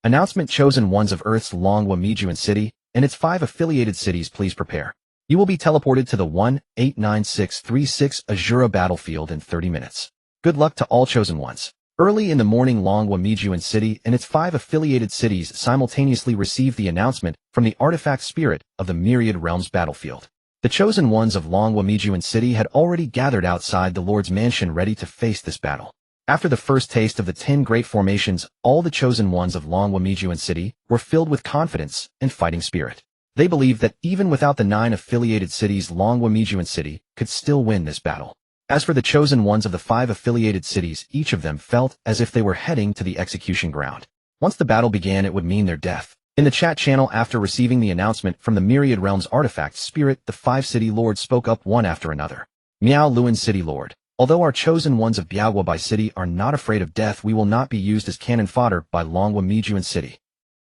Announcement: chosen ones of Earth's Longwa Mijuan city and its 5 affiliated cities, please prepare. You will be teleported to the 189636 Azura battlefield in 30 minutes. Good luck to all chosen ones. Early in the morning, Longwa Mijuan city and its 5 affiliated cities simultaneously received the announcement from the artifact spirit of the Myriad Realms battlefield. The chosen ones of Longwa Mijuan city had already gathered outside the Lord's mansion, ready to face this battle. After the first taste of the 10 great formations, all the chosen ones of Longwa Mijuan city were filled with confidence and fighting spirit. They believed that even without the 9 affiliated cities, Longwa Mijuan city could still win this battle. As for the chosen ones of the 5 affiliated cities, each of them felt as if they were heading to the execution ground. Once the battle began, it would mean their death. In the chat channel, after receiving the announcement from the Myriad Realms artifact spirit, the 5 city lords spoke up one after another. Miao Luan city lord. Although our chosen ones of Biaogua Bai city are not afraid of death, we will not be used as cannon fodder by Longwa Mijuan city.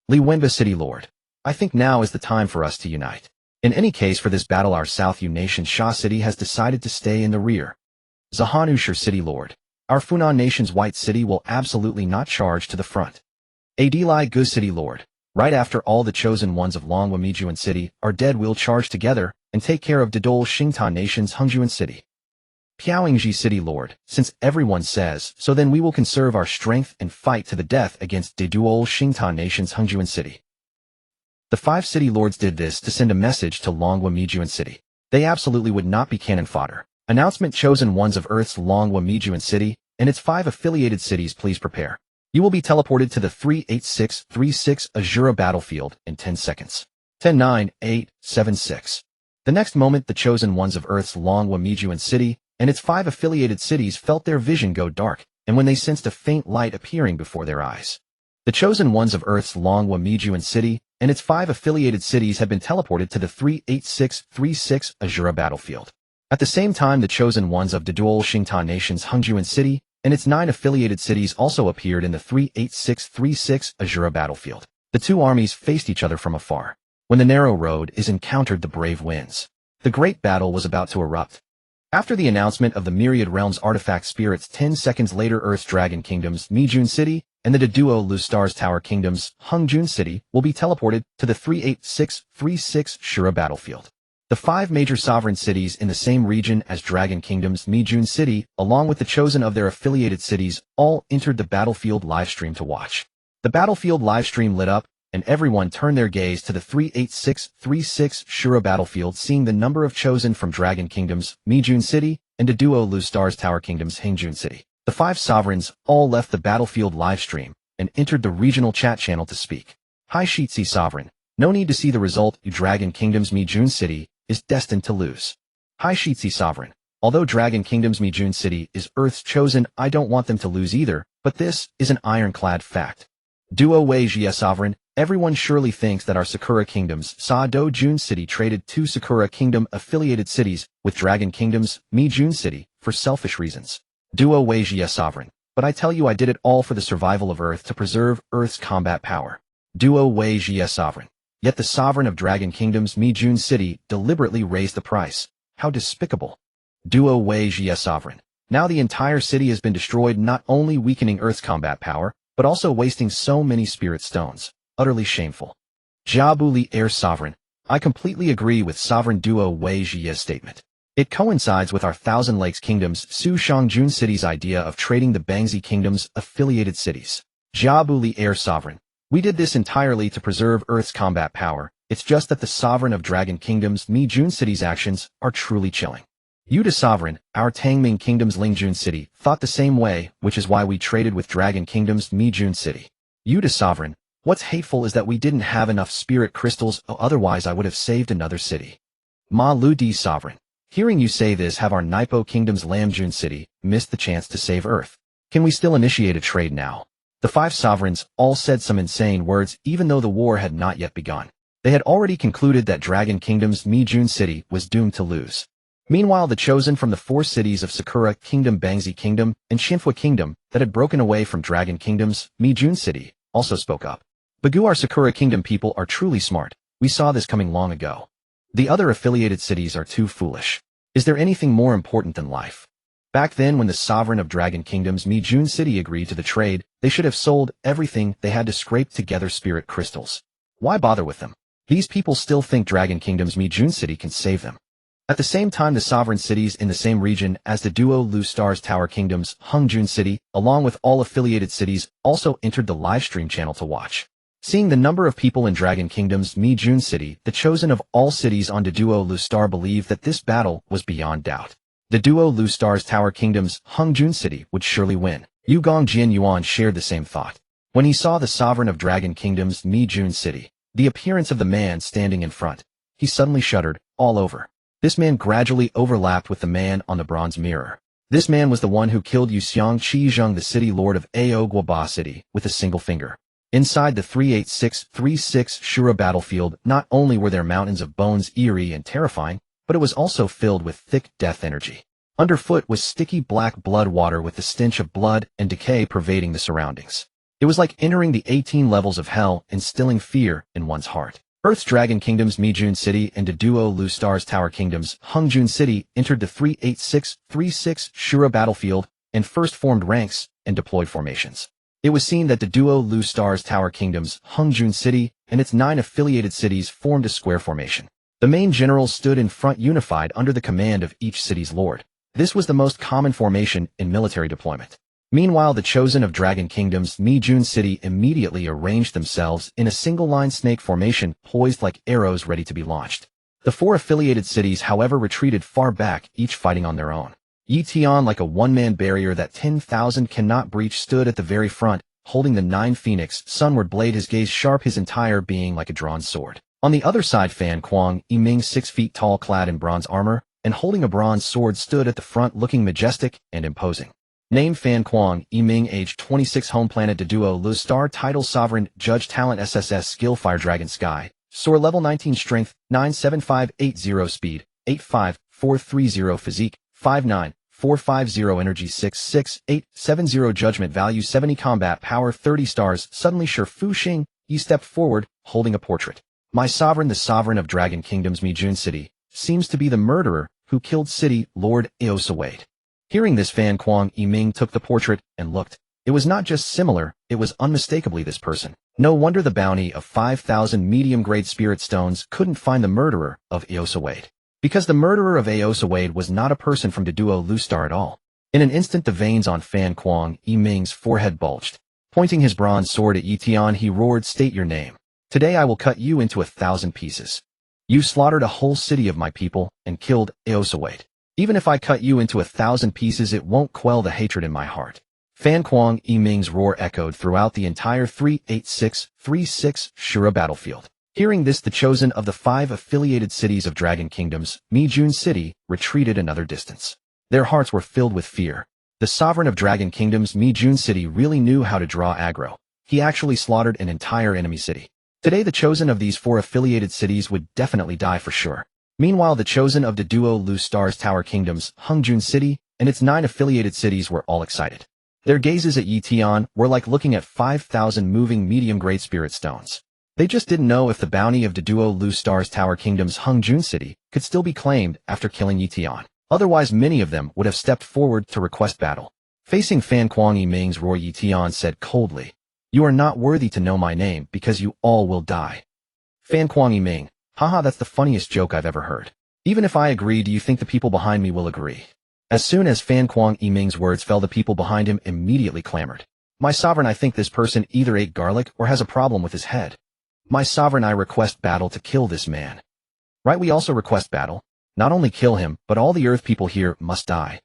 Li Wenba city lord. I think now is the time for us to unite. In any case, for this battle, our South Yu nation Sha city has decided to stay in the rear. Zahanushir city lord. Our Funan nation's White city will absolutely not charge to the front. Adilai Gu city lord. Right after all the chosen ones of Longwa Mijuan city are dead, we'll charge together and take care of Didol Xingtan nation's Hengjuan city. Piaoyingji city lord. Since everyone says so, then we will conserve our strength and fight to the death against Didol Xingtan nation's Hengjuan city. The 5 city lords did this to send a message to Longwa Mijuan city. They absolutely would not be cannon fodder. Announcement: chosen ones of Earth's Longwa Mijuan city and its 5 affiliated cities, please prepare. You will be teleported to the 38636 Azura battlefield in 10 seconds. 10, 9, 8, 7, 6. The next moment, the chosen ones of Earth's Longwa Mijuan city and its 5 affiliated cities felt their vision go dark, and when they sensed a faint light appearing before their eyes. The chosen ones of Earth's Longwa Mijuan city and its 5 affiliated cities had been teleported to the 38636 Azura battlefield. At the same time, the chosen ones of Didol Xingtan nation's Hengjuan city and its 9 affiliated cities also appeared in the 38636 Azura battlefield. The two armies faced each other from afar. When the narrow road is encountered, the brave wins. The great battle was about to erupt. After the announcement of the Myriad Realms artifact spirits, 10 seconds later, Earth's Dragon Kingdom's Mijun City and the Deduo Lu Stars Tower Kingdom's Hengjuan City will be teleported to the 38636 Shura battlefield. The 5 major sovereign cities in the same region as Dragon Kingdom's Mijun City, along with the chosen of their affiliated cities, all entered the battlefield livestream to watch. The battlefield livestream lit up, and everyone turned their gaze to the 38636 Shura battlefield, seeing the number of chosen from Dragon Kingdom's Mijun City and Duo Lu Stars Tower Kingdom's Hangjun City. The 5 sovereigns all left the battlefield livestream and entered the regional chat channel to speak. Hi Shitsi Sovereign, no need to see the result. Dragon Kingdom's Mijun City is destined to lose. Hi Shitsi Sovereign, although Dragon Kingdom's Mijun City is Earth's chosen, I don't want them to lose either, but this is an ironclad fact. Duo Wei Jie Sovereign, everyone surely thinks that our Sakura Kingdom's Sa-Do Jun City traded 2 Sakura Kingdom affiliated cities with Dragon Kingdom's Mijun City for selfish reasons. Duo Wei Jie Sovereign, but I tell you I did it all for the survival of Earth to preserve Earth's combat power. Duo Wei Jie Sovereign. Yet the sovereign of Dragon Kingdom's Mijun City deliberately raised the price. How despicable. Duo Wei Jie Sovereign. Now the entire city has been destroyed, not only weakening Earth's combat power, but also wasting so many spirit stones. Utterly shameful. Jiabu Li Air Sovereign. I completely agree with Sovereign Duo Wei Jie's statement. It coincides with our Thousand Lakes Kingdom's Su Shangjun City's idea of trading the Bangzi Kingdom's affiliated cities. Jiabu Li Air Sovereign. We did this entirely to preserve Earth's combat power. It's just that the sovereign of Dragon Kingdom's Mijun City's actions are truly chilling. Yuta Sovereign, our Tangming Kingdom's Lingjun City, thought the same way, which is why we traded with Dragon Kingdom's Mijun City. Yuta Sovereign, what's hateful is that we didn't have enough spirit crystals, otherwise I would have saved another city. Ma Lu Di Sovereign. Hearing you say this, have our Naipo Kingdom's Lamjun City missed the chance to save Earth? Can we still initiate a trade now? The 5 sovereigns all said some insane words even though the war had not yet begun. They had already concluded that Dragon Kingdom's Mijun City was doomed to lose. Meanwhile, the chosen from the 4 cities of Sakura Kingdom, Bangzi Kingdom, and Shinfua Kingdom that had broken away from Dragon Kingdom's Mijun City also spoke up. Bagu, our Sakura Kingdom people are truly smart. We saw this coming long ago. The other affiliated cities are too foolish. Is there anything more important than life? Back then, when the sovereign of Dragon Kingdom's Mijun City agreed to the trade, they should have sold everything they had to scrape together spirit crystals. Why bother with them? These people still think Dragon Kingdom's Mijun City can save them. At the same time, the sovereign cities in the same region as the Duo Lu Stars Tower Kingdom's Hangjun City, along with all affiliated cities, also entered the livestream channel to watch. Seeing the number of people in Dragon Kingdom's Mijun City, the chosen of all cities on the Duo Lu Star believed that this battle was beyond doubt. The Duo Lu Stars Tower Kingdom's Hangjun City would surely win. Yu Gongjian Yuan shared the same thought. When he saw the sovereign of Dragon Kingdom's Mijun City, the appearance of the man standing in front, he suddenly shuddered all over. This man gradually overlapped with the man on the bronze mirror. This man was the one who killed Yuxiang Qizheng, the city lord of Ao Guoba City, with a single finger. Inside the 38636 Shura battlefield, not only were there mountains of bones eerie and terrifying, but it was also filled with thick death energy. Underfoot was sticky black blood water with the stench of blood and decay pervading the surroundings. It was like entering the 18 levels of hell, instilling fear in one's heart. Earth's Dragon Kingdom's Mijun City and the Duo Lu Stars Tower Kingdom's Hangjun City entered the 38636 Shura battlefield and first formed ranks and deployed formations. It was seen that the Duo Lu Stars Tower Kingdom's Hangjun City and its 9 affiliated cities formed a square formation. The main generals stood in front unified under the command of each city's lord. This was the most common formation in military deployment. Meanwhile, the chosen of Dragon Kingdom's Mijun City immediately arranged themselves in a single-line snake formation poised like arrows ready to be launched. The 4 affiliated cities, however, retreated far back, each fighting on their own. Ye Tian, like a one-man barrier that 10,000 cannot breach, stood at the very front, holding the 9 phoenix sunward blade, his gaze sharp, his entire being like a drawn sword. On the other side, Fan Kuang Yiming, 6 feet tall, clad in bronze armor, and holding a bronze sword, stood at the front looking majestic and imposing. Name Fan Kuang Yiming, age 26, home planet Duo Lu Star, title Sovereign, Judge, talent SSS, skill Fire Dragon Sky, soar level 19, strength 97580, speed 85430, physique 59450, energy 66870, judgment value 70, combat power 30 stars. Suddenly Shi Fuxing Yi stepped forward, holding a portrait. My sovereign, the sovereign of Dragon Kingdom's Mijun City, seems to be the murderer who killed city lord Aosa Wade. Hearing this, Fan Kuang Yiming took the portrait and looked. It was not just similar, it was unmistakably this person. No wonder the bounty of 5,000 medium-grade spirit stones couldn't find the murderer of Aosa Wade. Because the murderer of Aosa Wade was not a person from the Duo Lu Star at all. In an instant, the veins on Fan Kuang Yiming's forehead bulged. Pointing his bronze sword at Ye Tian, he roared, "State your name." Today I will cut you into 1,000 pieces. You slaughtered a whole city of my people and killed Aosawait. Even if I cut you into 1,000 pieces, it won't quell the hatred in my heart. Fan Kuang Yiming's roar echoed throughout the entire 38636 Shura battlefield. Hearing this, the chosen of the 5 affiliated cities of Dragon Kingdoms, Mijun City, retreated another distance. Their hearts were filled with fear. The sovereign of Dragon Kingdoms, Mijun City, really knew how to draw aggro. He actually slaughtered an entire enemy city. Today the chosen of these 4 affiliated cities would definitely die for sure. Meanwhile, the chosen of the duo Lu Star's Tower Kingdoms, Hungjun City, and its 9 affiliated cities were all excited. Their gazes at Ye Tian were like looking at 5,000 moving medium-grade spirit stones. They just didn't know if the bounty of the duo Lu Star's Tower Kingdom's Hungjun City could still be claimed after killing Ye Tian. Otherwise, many of them would have stepped forward to request battle. Facing Fan Kuang Yiming's roar, Ye Tian said coldly, "You are not worthy to know my name because you all will die." Fan Kuang Yiming, haha, that's the funniest joke I've ever heard. Even if I agree, do you think the people behind me will agree? As soon as Fan Kuang Yiming's words fell, the people behind him immediately clamored. My sovereign, I think this person either ate garlic or has a problem with his head. My sovereign, I request battle to kill this man. Right, we also request battle. Not only kill him, but all the earth people here must die.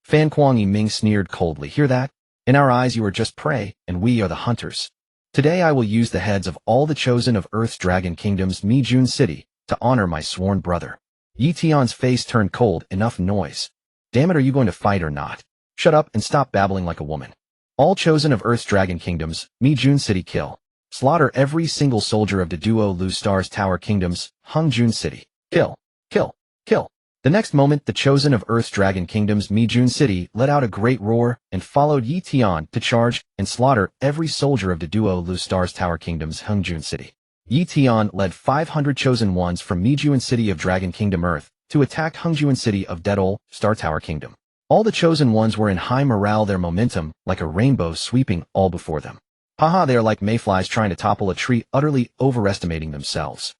Fan Kuang Yiming sneered coldly. Hear that? In our eyes you are just prey, and we are the hunters. Today I will use the heads of all the chosen of Earth's Dragon Kingdoms, Mijun City, to honor my sworn brother. Ye Tian's face turned cold. Enough noise. Damn it, are you going to fight or not? Shut up and stop babbling like a woman. All chosen of Earth's Dragon Kingdoms, Mijun City, kill. Slaughter every single soldier of the duo Lu Star's Tower Kingdoms, Hungjun City. Kill. Kill. Kill. The next moment, the chosen of Earth's Dragon Kingdoms, Mijun City, let out a great roar and followed Ye Tian to charge and slaughter every soldier of the duo Lu Star's Tower Kingdoms, Hungjun City. Ye Tian led 500 chosen ones from Mijun City of Dragon Kingdom Earth to attack Hungjun City of Dedol, Star Tower Kingdom. All the chosen ones were in high morale, their momentum like a rainbow sweeping all before them. Haha, they are like mayflies trying to topple a tree, utterly overestimating themselves.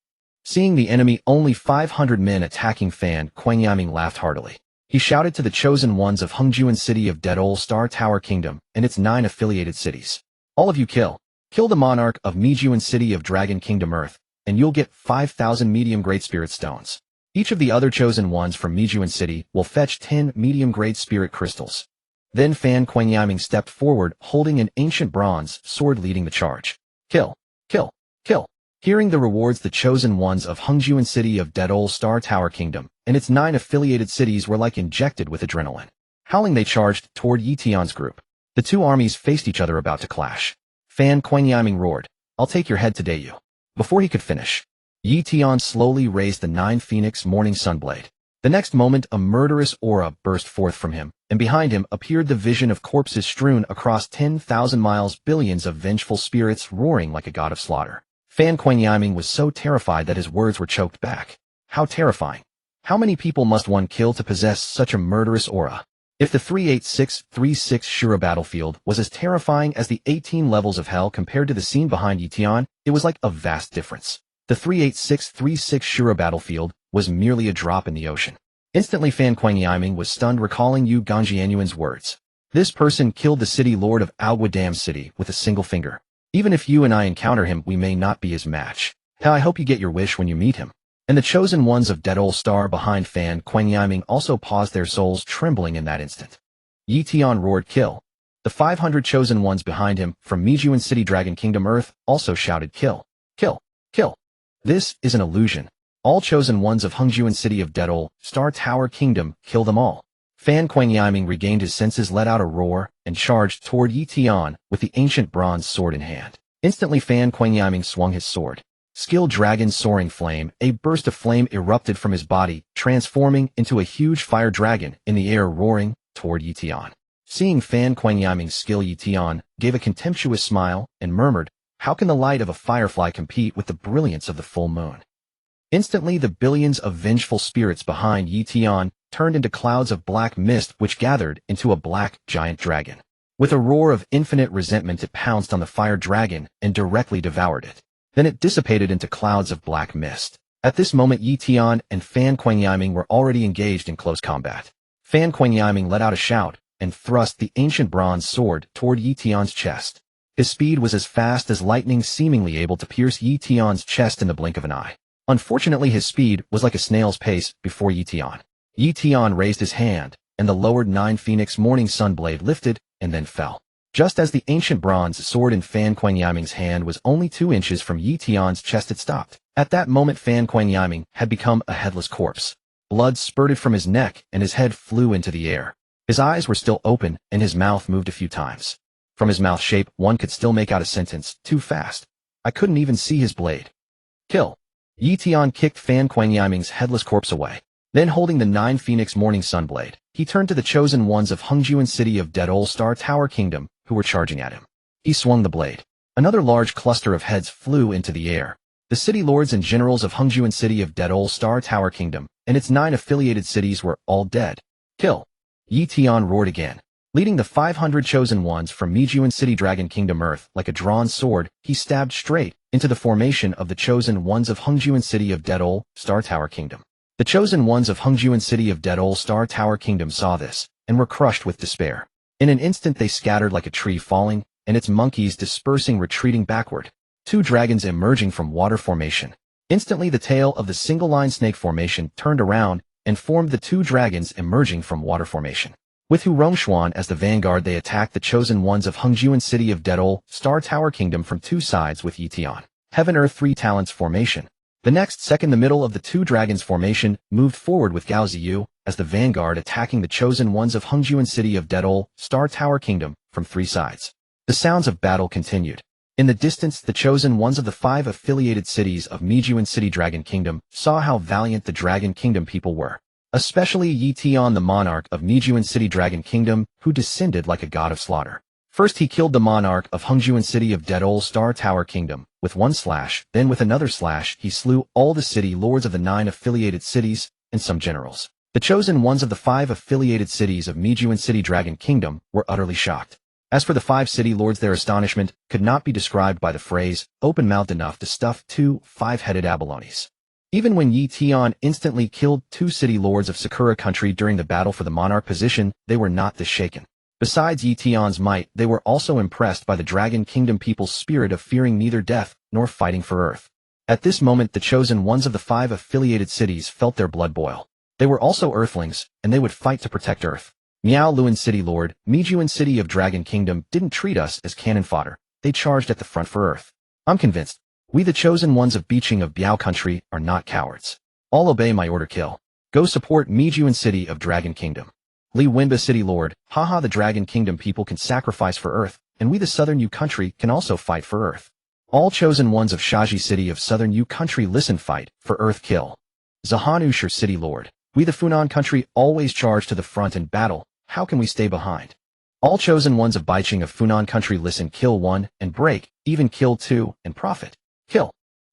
Seeing the enemy only 500 men attacking, Fan Kuang Yiming laughed heartily. He shouted to the chosen ones of Hungjun City of Dedol, Star Tower Kingdom, and its 9 affiliated cities. All of you kill. Kill the monarch of Mijun City of Dragon Kingdom Earth, and you'll get 5,000 medium-grade spirit stones. Each of the other chosen ones from Mijun City will fetch 10 medium-grade spirit crystals. Then Fan Kuang Yiming stepped forward, holding an ancient bronze sword, leading the charge. Kill. Kill. Kill. Hearing the rewards, the chosen ones of Hungjun City of Dedol, Star Tower Kingdom, and its 9 affiliated cities were like injected with adrenaline. Howling, they charged toward Ye Tian's group. The 2 armies faced each other, about to clash. Fan Kuang Yiming roared, "I'll take your head today, you." Before he could finish, Ye Tian slowly raised the 9 Phoenix Morning Sunblade. The next moment, a murderous aura burst forth from him, and behind him appeared the vision of corpses strewn across 10,000 miles, billions of vengeful spirits roaring like a god of slaughter. Fan Kuang Yiming was so terrified that his words were choked back. How terrifying. How many people must one kill to possess such a murderous aura? If the 38636 Shura battlefield was as terrifying as the 18 levels of hell compared to the scene behind Ye Tian, it was like a vast difference. The 38636 Shura battlefield was merely a drop in the ocean. Instantly, Fan Kuang Yiming was stunned, recalling Yu Ganjianyuan's words. This person killed the city lord of Aogwa Dam City with a single finger. Even if you and I encounter him, we may not be his match. I hope you get your wish when you meet him. And the chosen ones of Dedol Star behind Fan Kuang Yiming also paused, their souls trembling in that instant. Ye Tian roared, "Kill." The 500 chosen ones behind him from Mijun City Dragon Kingdom Earth also shouted, "Kill. Kill. Kill." This is an illusion. All chosen ones of Hungjun City of Dedol, Star Tower Kingdom, kill them all. Fan Kuang Yiming regained his senses, let out a roar, and charged toward Ye Tian with the ancient bronze sword in hand. Instantly, Fan Kuang Yiming swung his sword. Skill Dragon Soaring Flame, a burst of flame erupted from his body, transforming into a huge fire dragon in the air, roaring toward Ye Tian. Seeing Fan Kuang Yiming's skill, Ye Tian gave a contemptuous smile and murmured, "How can the light of a firefly compete with the brilliance of the full moon?" Instantly, the billions of vengeful spirits behind Ye Tian turned into clouds of black mist, which gathered into a black giant dragon. With a roar of infinite resentment, it pounced on the fire dragon and directly devoured it. Then it dissipated into clouds of black mist. At this moment, Ye Tian and Fan Kuang Yiming were already engaged in close combat. Fan Kuang Yiming let out a shout and thrust the ancient bronze sword toward Ye Tian's chest. His speed was as fast as lightning, seemingly able to pierce Ye Tian's chest in the blink of an eye. Unfortunately, his speed was like a snail's pace before Ye Tian. Ye Tian raised his hand, and the lowered 9 Phoenix Morning Sun blade lifted and then fell. Just as the ancient bronze sword in Fan Kuangyiming's hand was only 2 inches from Ye Tian's chest, it stopped. At that moment, Fan Kuangyiming had become a headless corpse. Blood spurted from his neck, and his head flew into the air. His eyes were still open, and his mouth moved a few times. From his mouth shape, one could still make out a sentence, "Too fast." I couldn't even see his blade. Kill. Ye Tian kicked Fan Kuangyiming's headless corpse away. Then, holding the 9 Phoenix Morning Sun blade, he turned to the chosen ones of Hengjuan City of Dead Old Star Tower Kingdom, who were charging at him. He swung the blade. Another large cluster of heads flew into the air. The city lords and generals of Hengjuan City of Dead Old Star Tower Kingdom and its 9 affiliated cities were all dead. Kill. Ye Tian roared again. Leading the 500 chosen ones from Mijuan City Dragon Kingdom Earth like a drawn sword, he stabbed straight into the formation of the chosen ones of Hengjuan City of Dead Old Star Tower Kingdom. The chosen ones of Hengjuan City of Dead Old Star Tower Kingdom saw this and were crushed with despair. In an instant they scattered like a tree falling, and its monkeys dispersing, retreating backward. 2 dragons emerging from water formation. Instantly the tail of the single-line snake formation turned around and formed the 2 dragons emerging from water formation. With Hu Rongshuan as the vanguard, they attacked the chosen ones of Hengjuan City of Dead Old Star Tower Kingdom from 2 sides with Ye Tian. Heaven Earth 3 Talents formation. The next second, the middle of the 2 dragons formation moved forward with Gao Ziyu as the vanguard, attacking the chosen ones of Hengjuan City of Dead Old Star Tower Kingdom from 3 sides. The sounds of battle continued. In the distance, the chosen ones of the 5 affiliated cities of Mijuan City Dragon Kingdom saw how valiant the Dragon Kingdom people were. Especially Ye Tian, the monarch of Mijuan City Dragon Kingdom, who descended like a god of slaughter. First he killed the monarch of Hengjuan City of Dead Old Star Tower Kingdom with 1 slash, then with another slash he slew all the city lords of the 9 affiliated cities and some generals. The chosen ones of the 5 affiliated cities of Mijuan City Dragon Kingdom were utterly shocked. As for the 5 city lords, their astonishment could not be described by the phrase, open-mouthed enough to stuff 2 5-headed abalones. Even when Ye Tian instantly killed 2 city lords of Sakura country during the battle for the monarch position, they were not this shaken. Besides Ye Tian's might, they were also impressed by the Dragon Kingdom people's spirit of fearing neither death nor fighting for Earth. At this moment, the chosen ones of the 5 affiliated cities felt their blood boil. They were also Earthlings, and they would fight to protect Earth. Miao Luan City Lord, Mijuan City of Dragon Kingdom didn't treat us as cannon fodder. They charged at the front for Earth. I'm convinced. We, the chosen ones of Beijing of Biao country, are not cowards. All obey my order. Kill. Go support Mijuan City of Dragon Kingdom. Li Wenba City Lord, haha, the Dragon Kingdom people can sacrifice for Earth, and we, the Southern Yu country, can also fight for Earth. All chosen ones of Shaji City of Southern Yu country, listen, fight for Earth. Kill. Zahan Ushur City Lord, we, the Funan country, always charge to the front in battle. How can we stay behind? All chosen ones of Baiqing of Funan country, listen, kill 1 and break, even kill 2 and profit. Kill.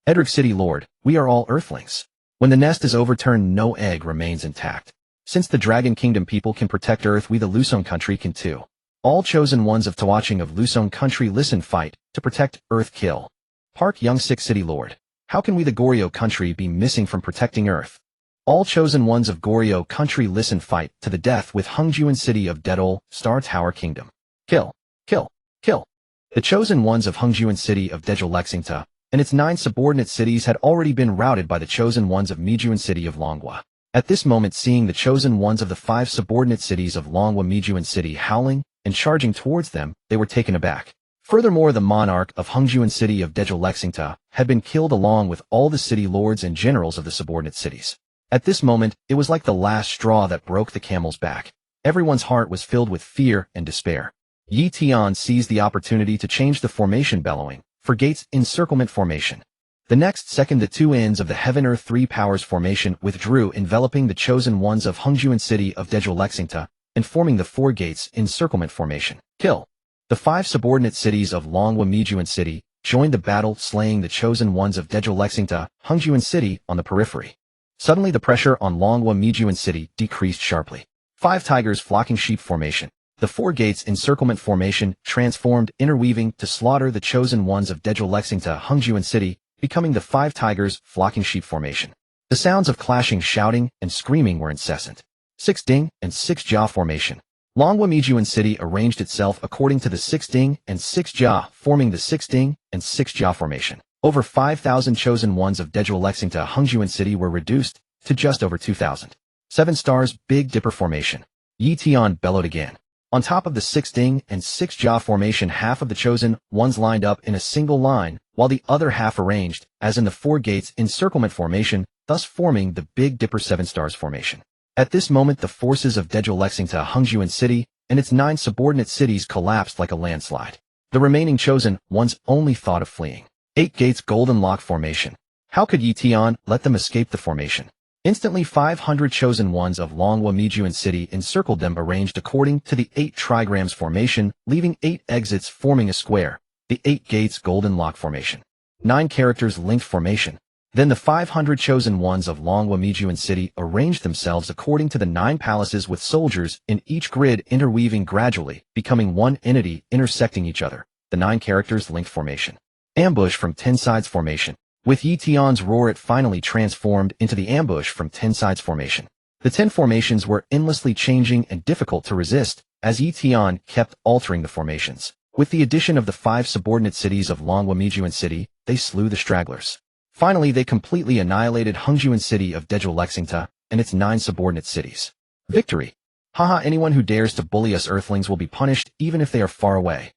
Edric City Lord, we are all Earthlings. When the nest is overturned, no egg remains intact. Since the Dragon Kingdom people can protect Earth, we, the Lusong country, can too. All chosen ones of Tawaching of Lusong country, listen, fight to protect Earth. Kill. Park Young Sik City Lord, how can we, the Goryeo country, be missing from protecting Earth? All chosen ones of Goryeo country, listen, fight to the death with Hengjuan City of Dead Old Star Tower Kingdom. Kill. Kill. Kill. The chosen ones of Hengjuan City of Dejul Lexingta and its 9 subordinate cities had already been routed by the chosen ones of Mijuan City of Longhua. At this moment, seeing the chosen ones of the 5 subordinate cities of Longhua Mijuan City howling and charging towards them, they were taken aback. Furthermore, the monarch of Hengjuan City of Dejul Lexingta had been killed along with all the city lords and generals of the subordinate cities. At this moment, it was like the last straw that broke the camel's back. Everyone's heart was filled with fear and despair. Ye Tian seized the opportunity to change the formation, bellowing for Gates Encirclement Formation. The next second, the 2 ends of the Heaven Earth 3 Powers Formation withdrew, enveloping the chosen ones of Hengjuan City of Dejul Lexingta and forming the 4 Gates Encirclement Formation. Kill. The 5 subordinate cities of Longhua Mijuan City joined the battle, slaying the chosen ones of Dejul Lexingta, Hengjuan City on the periphery. Suddenly the pressure on Longhua Mijuan City decreased sharply. 5 Tigers Flocking Sheep Formation. The 4 Gates Encirclement Formation transformed, interweaving to slaughter the chosen ones of Dejul Lexingta, Hengjuan City, becoming the 5 Tigers Flocking Sheep Formation. The sounds of clashing, shouting, and screaming were incessant. 6 Ding and 6 Jia Formation. Longwa Mijuan City arranged itself according to the 6 Ding and 6 Jia, forming the 6 Ding and 6 Jia formation. Over 5,000 chosen ones of Dezhuo-Lexingta Hongjuan City were reduced to just over 2,000. 7 stars Big Dipper formation. Ye Tian bellowed again. On top of the 6 Ding and 6 Jia formation, half of the chosen ones lined up in a single line, while the other half arranged, as in the 4 gates encirclement formation, thus forming the Big Dipper 7 stars formation. At this moment, the forces of Dezhuo-Lexingta Hongjuan City and its 9 subordinate cities collapsed like a landslide. The remaining chosen ones only thought of fleeing. 8 gates Golden Lock formation. How could Ye Tian let them escape the formation? Instantly 500 chosen ones of Longwa Mijuan City encircled them, arranged according to the 8 trigrams formation, leaving 8 exits forming a square, the 8 gates Golden Lock formation. 9 characters linked formation. Then the 500 chosen ones of Longwa Mijuan City arranged themselves according to the 9 palaces with soldiers in each grid interweaving gradually, becoming one entity intersecting each other, the 9 characters linked formation. Ambush from 10 sides formation. With Ye Tian's roar, it finally transformed into the ambush from 10 sides formation. The 10 formations were endlessly changing and difficult to resist, as Ye Tian kept altering the formations. With the addition of the 5 subordinate cities of Longwa Mijuan City, they slew the stragglers. Finally, they completely annihilated Hongjuan City of Dezhuo-Lexingta and its 9 subordinate cities. Victory! Haha, anyone who dares to bully us Earthlings will be punished even if they are far away.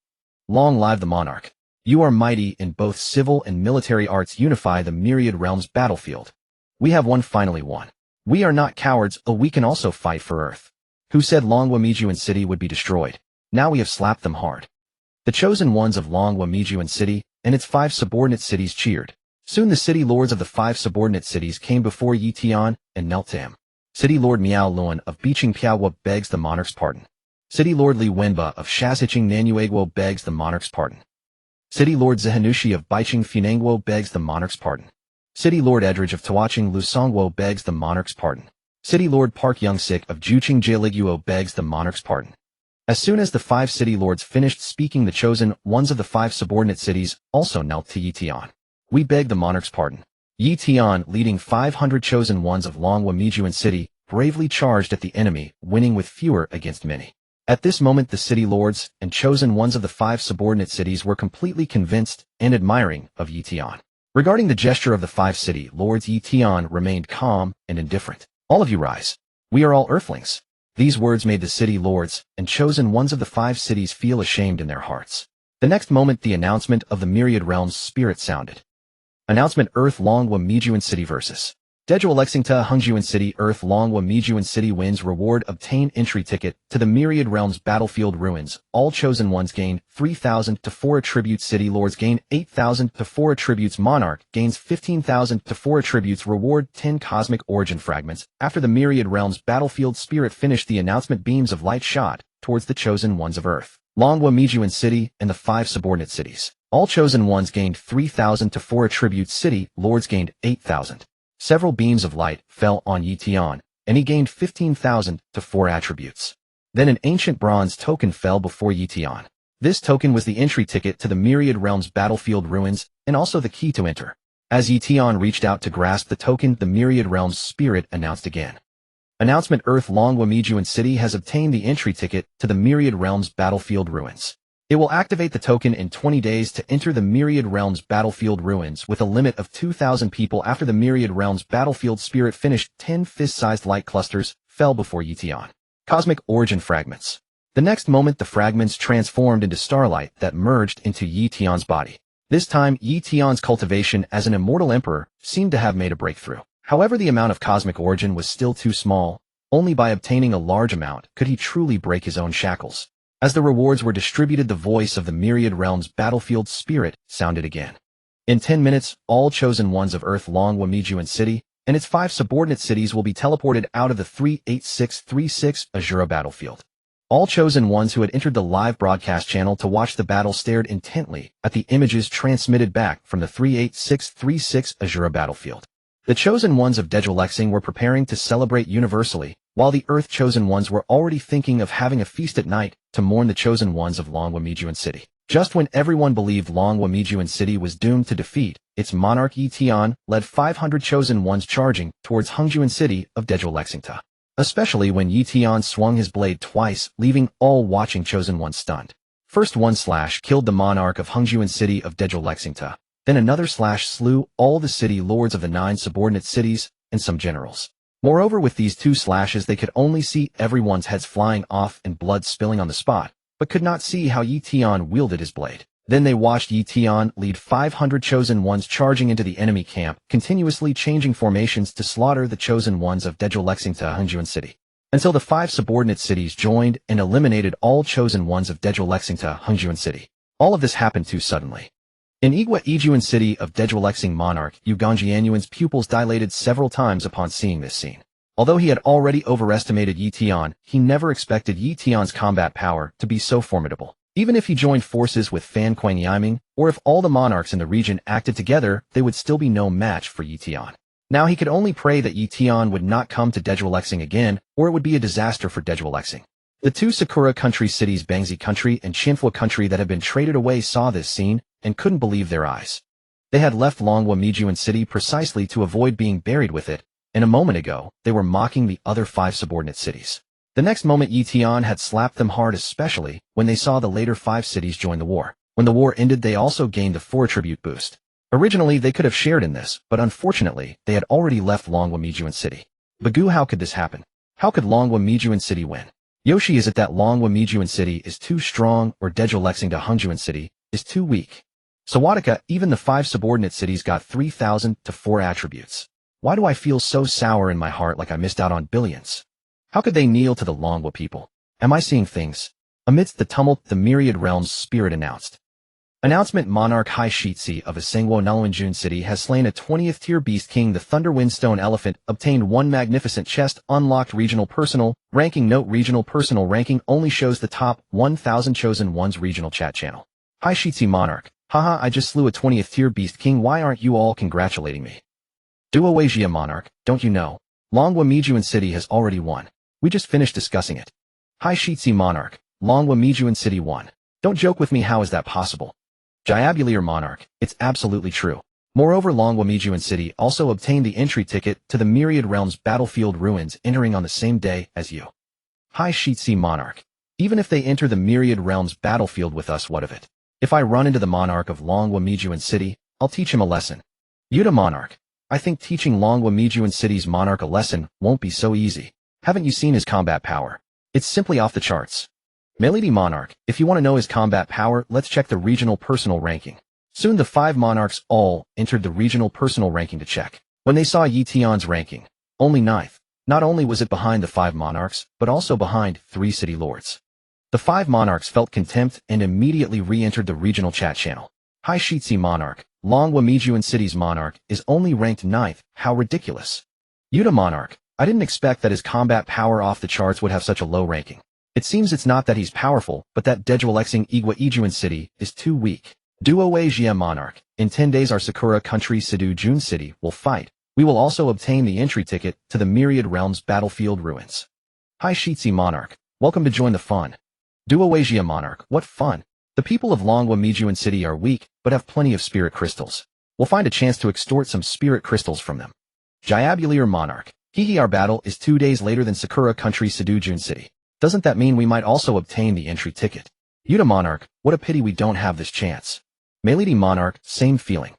Long live the monarch! You are mighty in both civil and military arts. Unify the myriad realms battlefield. We have finally won. We are not cowards, we can also fight for Earth. Who said Longwa Mijuan City would be destroyed? Now we have slapped them hard. The chosen ones of Longwa Mijuan City and its 5 subordinate cities cheered. Soon the city lords of the 5 subordinate cities came before Ye Tian and knelt to him. City Lord Miao Luan of Biqing Piaohua begs the monarch's pardon. City Lord Li Wenba of Shazicheng Nanueguo begs the monarch's pardon. City Lord Zihanushi of Baicheng Funangguo begs the monarch's pardon. City Lord Edridge of Tawacheng Lusongguo begs the monarch's pardon. City Lord Park Youngsik of Jucheng Jialiguo begs the monarch's pardon. As soon as the 5 city lords finished speaking, the chosen ones of the 5 subordinate cities also knelt to Ye Tian. We beg the monarch's pardon. Ye Tian, leading 500 chosen ones of Longwa Mijuan City, bravely charged at the enemy, winning with fewer against many. At this moment, the city lords and chosen ones of the 5 subordinate cities were completely convinced and admiring of Ye Tian. Regarding the gesture of the 5 city lords, Ye Tian remained calm and indifferent. All of you rise. We are all Earthlings. These words made the city lords and chosen ones of the 5 cities feel ashamed in their hearts. The next moment, the announcement of the myriad realms spirit sounded. Announcement: Earth Longwa Mijuan City vs. Dezhuo-Lexingta Hongjuan City. Earth Longwa Mijuan City wins. Reward: obtain entry ticket to the Myriad Realms Battlefield Ruins. All chosen ones gain 3,000 to 4 attributes. City lords gain 8,000 to 4 attributes. Monarch gains 15,000 to 4 attributes. Reward: 10 cosmic origin fragments. After the Myriad Realms Battlefield spirit finished the announcement, beams of light shot towards the chosen ones of Earth Longwa Mijuan City and the 5 subordinate cities. All chosen ones gained 3,000 to 4 attributes. City lords gained 8,000. Several beams of light fell on Ye Tian, and he gained 15,000 to 4 attributes. Then an ancient bronze token fell before Ye Tian. This token was the entry ticket to the Myriad Realms Battlefield Ruins, and also the key to enter. As Ye Tian reached out to grasp the token, the Myriad Realms spirit announced again. Announcement: Earth Longwa Mijuan City has obtained the entry ticket to the Myriad Realms Battlefield Ruins. It will activate the token in 20 days to enter the Myriad Realms Battlefield Ruins with a limit of 2,000 people. After the Myriad Realms Battlefield spirit finished, 10 fist-sized light clusters fell before Ye Tian. Cosmic origin fragments. The next moment, the fragments transformed into starlight that merged into Ye Tian's body. This time, Ye Tian's cultivation as an immortal emperor seemed to have made a breakthrough. However, the amount of cosmic origin was still too small. Only by obtaining a large amount could he truly break his own shackles. As the rewards were distributed, the voice of the Myriad Realms Battlefield spirit sounded again. In 10 minutes, all chosen ones of Earth Longwa Mijuan City and its 5 subordinate cities will be teleported out of the 38636 Azura battlefield. All chosen ones who had entered the live broadcast channel to watch the battle stared intently at the images transmitted back from the 38636 Azura battlefield. The chosen ones of Dezhuo-Lexing were preparing to celebrate universally, while the Earth chosen ones were already thinking of having a feast at night to mourn the chosen ones of Longwa Mijuan City. Just when everyone believed Longwa Mijuan City was doomed to defeat, its monarch Ye Tian led 500 chosen ones charging towards Hongjuan City of Dezhuo-Lexingta. especially when Ye Tian swung his blade twice, leaving all watching Chosen Ones stunned. First one slash killed the monarch of Hengjuan city of Dejolexingta. Then another slash slew all the city lords of the 9 subordinate cities and some generals. Moreover, with these 2 slashes they could only see everyone's heads flying off and blood spilling on the spot, but could not see how Ye Tian wielded his blade. Then they watched Ye Tian lead 500 Chosen Ones charging into the enemy camp, continuously changing formations to slaughter the Chosen Ones of Dejolexingta Hengjuan city, until the 5 subordinate cities joined and eliminated all Chosen Ones of Dejolexingta Hengjuan city. All of this happened too suddenly. In Ijuan city of Dejolexing monarch, Yu Gongjianyuan's pupils dilated several times upon seeing this scene. Although he had already overestimated Ye Tian, he never expected Ye Tian's combat power to be so formidable. Even if he joined forces with Fan Kuang-Yiming, or if all the monarchs in the region acted together, they would still be no match for Ye Tian. Now he could only pray that Ye Tian would not come to Dejolexing again, or it would be a disaster for Dejolexing. The 2 Sakura country cities Bangzi country and Chinhua country that had been traded away saw this scene and couldn't believe their eyes. They had left Longhua Mijuan city precisely to avoid being buried with it, and a moment ago, they were mocking the other 5 subordinate cities. The next moment Ye Tian had slapped them hard, especially when they saw the later 5 cities join the war. When the war ended, they also gained the 4 attribute boost. Originally, they could have shared in this, but unfortunately, they had already left Longhua Mijuan city. Bagu, how could this happen? How could Longhua Mijuan city win? Yoshi, is it that Longhua Mijuan city is too strong, or Dejolexingta Hengjuan city is too weak? Sawadaka, even the 5 subordinate cities got 3,000 to 4 attributes. Why do I feel so sour in my heart, like I missed out on billions? How could they kneel to the Longhua people? Am I seeing things? Amidst the tumult, the myriad realms spirit announced. Announcement: Monarch Hai Shitsi of Asengwo Nalwenjun city has slain a 20th tier beast king. The Thunder Windstone Elephant obtained 1 magnificent chest. Unlocked regional personal ranking. Note: regional personal ranking only shows the top 1,000 Chosen Ones regional chat channel. Hai Shitsi Monarch. Haha, I just slew a 20th tier beast king. Why aren't you all congratulating me? Duo Weijia Monarch, don't you know? Longhua Mijuan city has already won. We just finished discussing it. Hai Shitsi Monarch. Longhua Mijuan city won. Don't joke with me, how is that possible? Diabulier Monarch, it's absolutely true. Moreover, Longhua Mijuan city also obtained the entry ticket to the Myriad Realms Battlefield Ruins, entering on the same day as you. Hai Shitsi Monarch. Even if they enter the Myriad Realms Battlefield with us, what of it? If I run into the monarch of Longhua Mijuan city, I'll teach him a lesson. Yuta Monarch. I think teaching Longhua Mijuan city's monarch a lesson won't be so easy. Haven't you seen his combat power? It's simply off the charts. Milady Monarch, if you want to know his combat power, let's check the regional personal ranking. Soon the 5 monarchs all entered the regional personal ranking to check. When they saw Ye Tian's ranking, only 9th. Not only was it behind the 5 monarchs, but also behind 3 city lords. The 5 monarchs felt contempt and immediately re-entered the regional chat channel. Hai Shitsi Monarch, Longhua Mijuan city's monarch, is only ranked 9th, how ridiculous. Yuta Monarch, I didn't expect that his combat power off the charts would have such a low ranking. It seems it's not that he's powerful, but that Dejolexing Ijuan city is too weak. Duo Weijia Monarch, in 10 days our Sakura country Sidu Jun city will fight. We will also obtain the entry ticket to the Myriad Realms Battlefield Ruins. Hai Shitsi Monarch, welcome to join the fun. Duo Weijia Monarch, what fun. The people of Longhua Mijuan city are weak, but have plenty of spirit crystals. We'll find a chance to extort some spirit crystals from them. Diabulier Monarch, hihi, our battle is 2 days later than Sakura country Sidu Jun city. Doesn't that mean we might also obtain the entry ticket? Yuta Monarch, what a pity we don't have this chance. Milady Monarch, same feeling.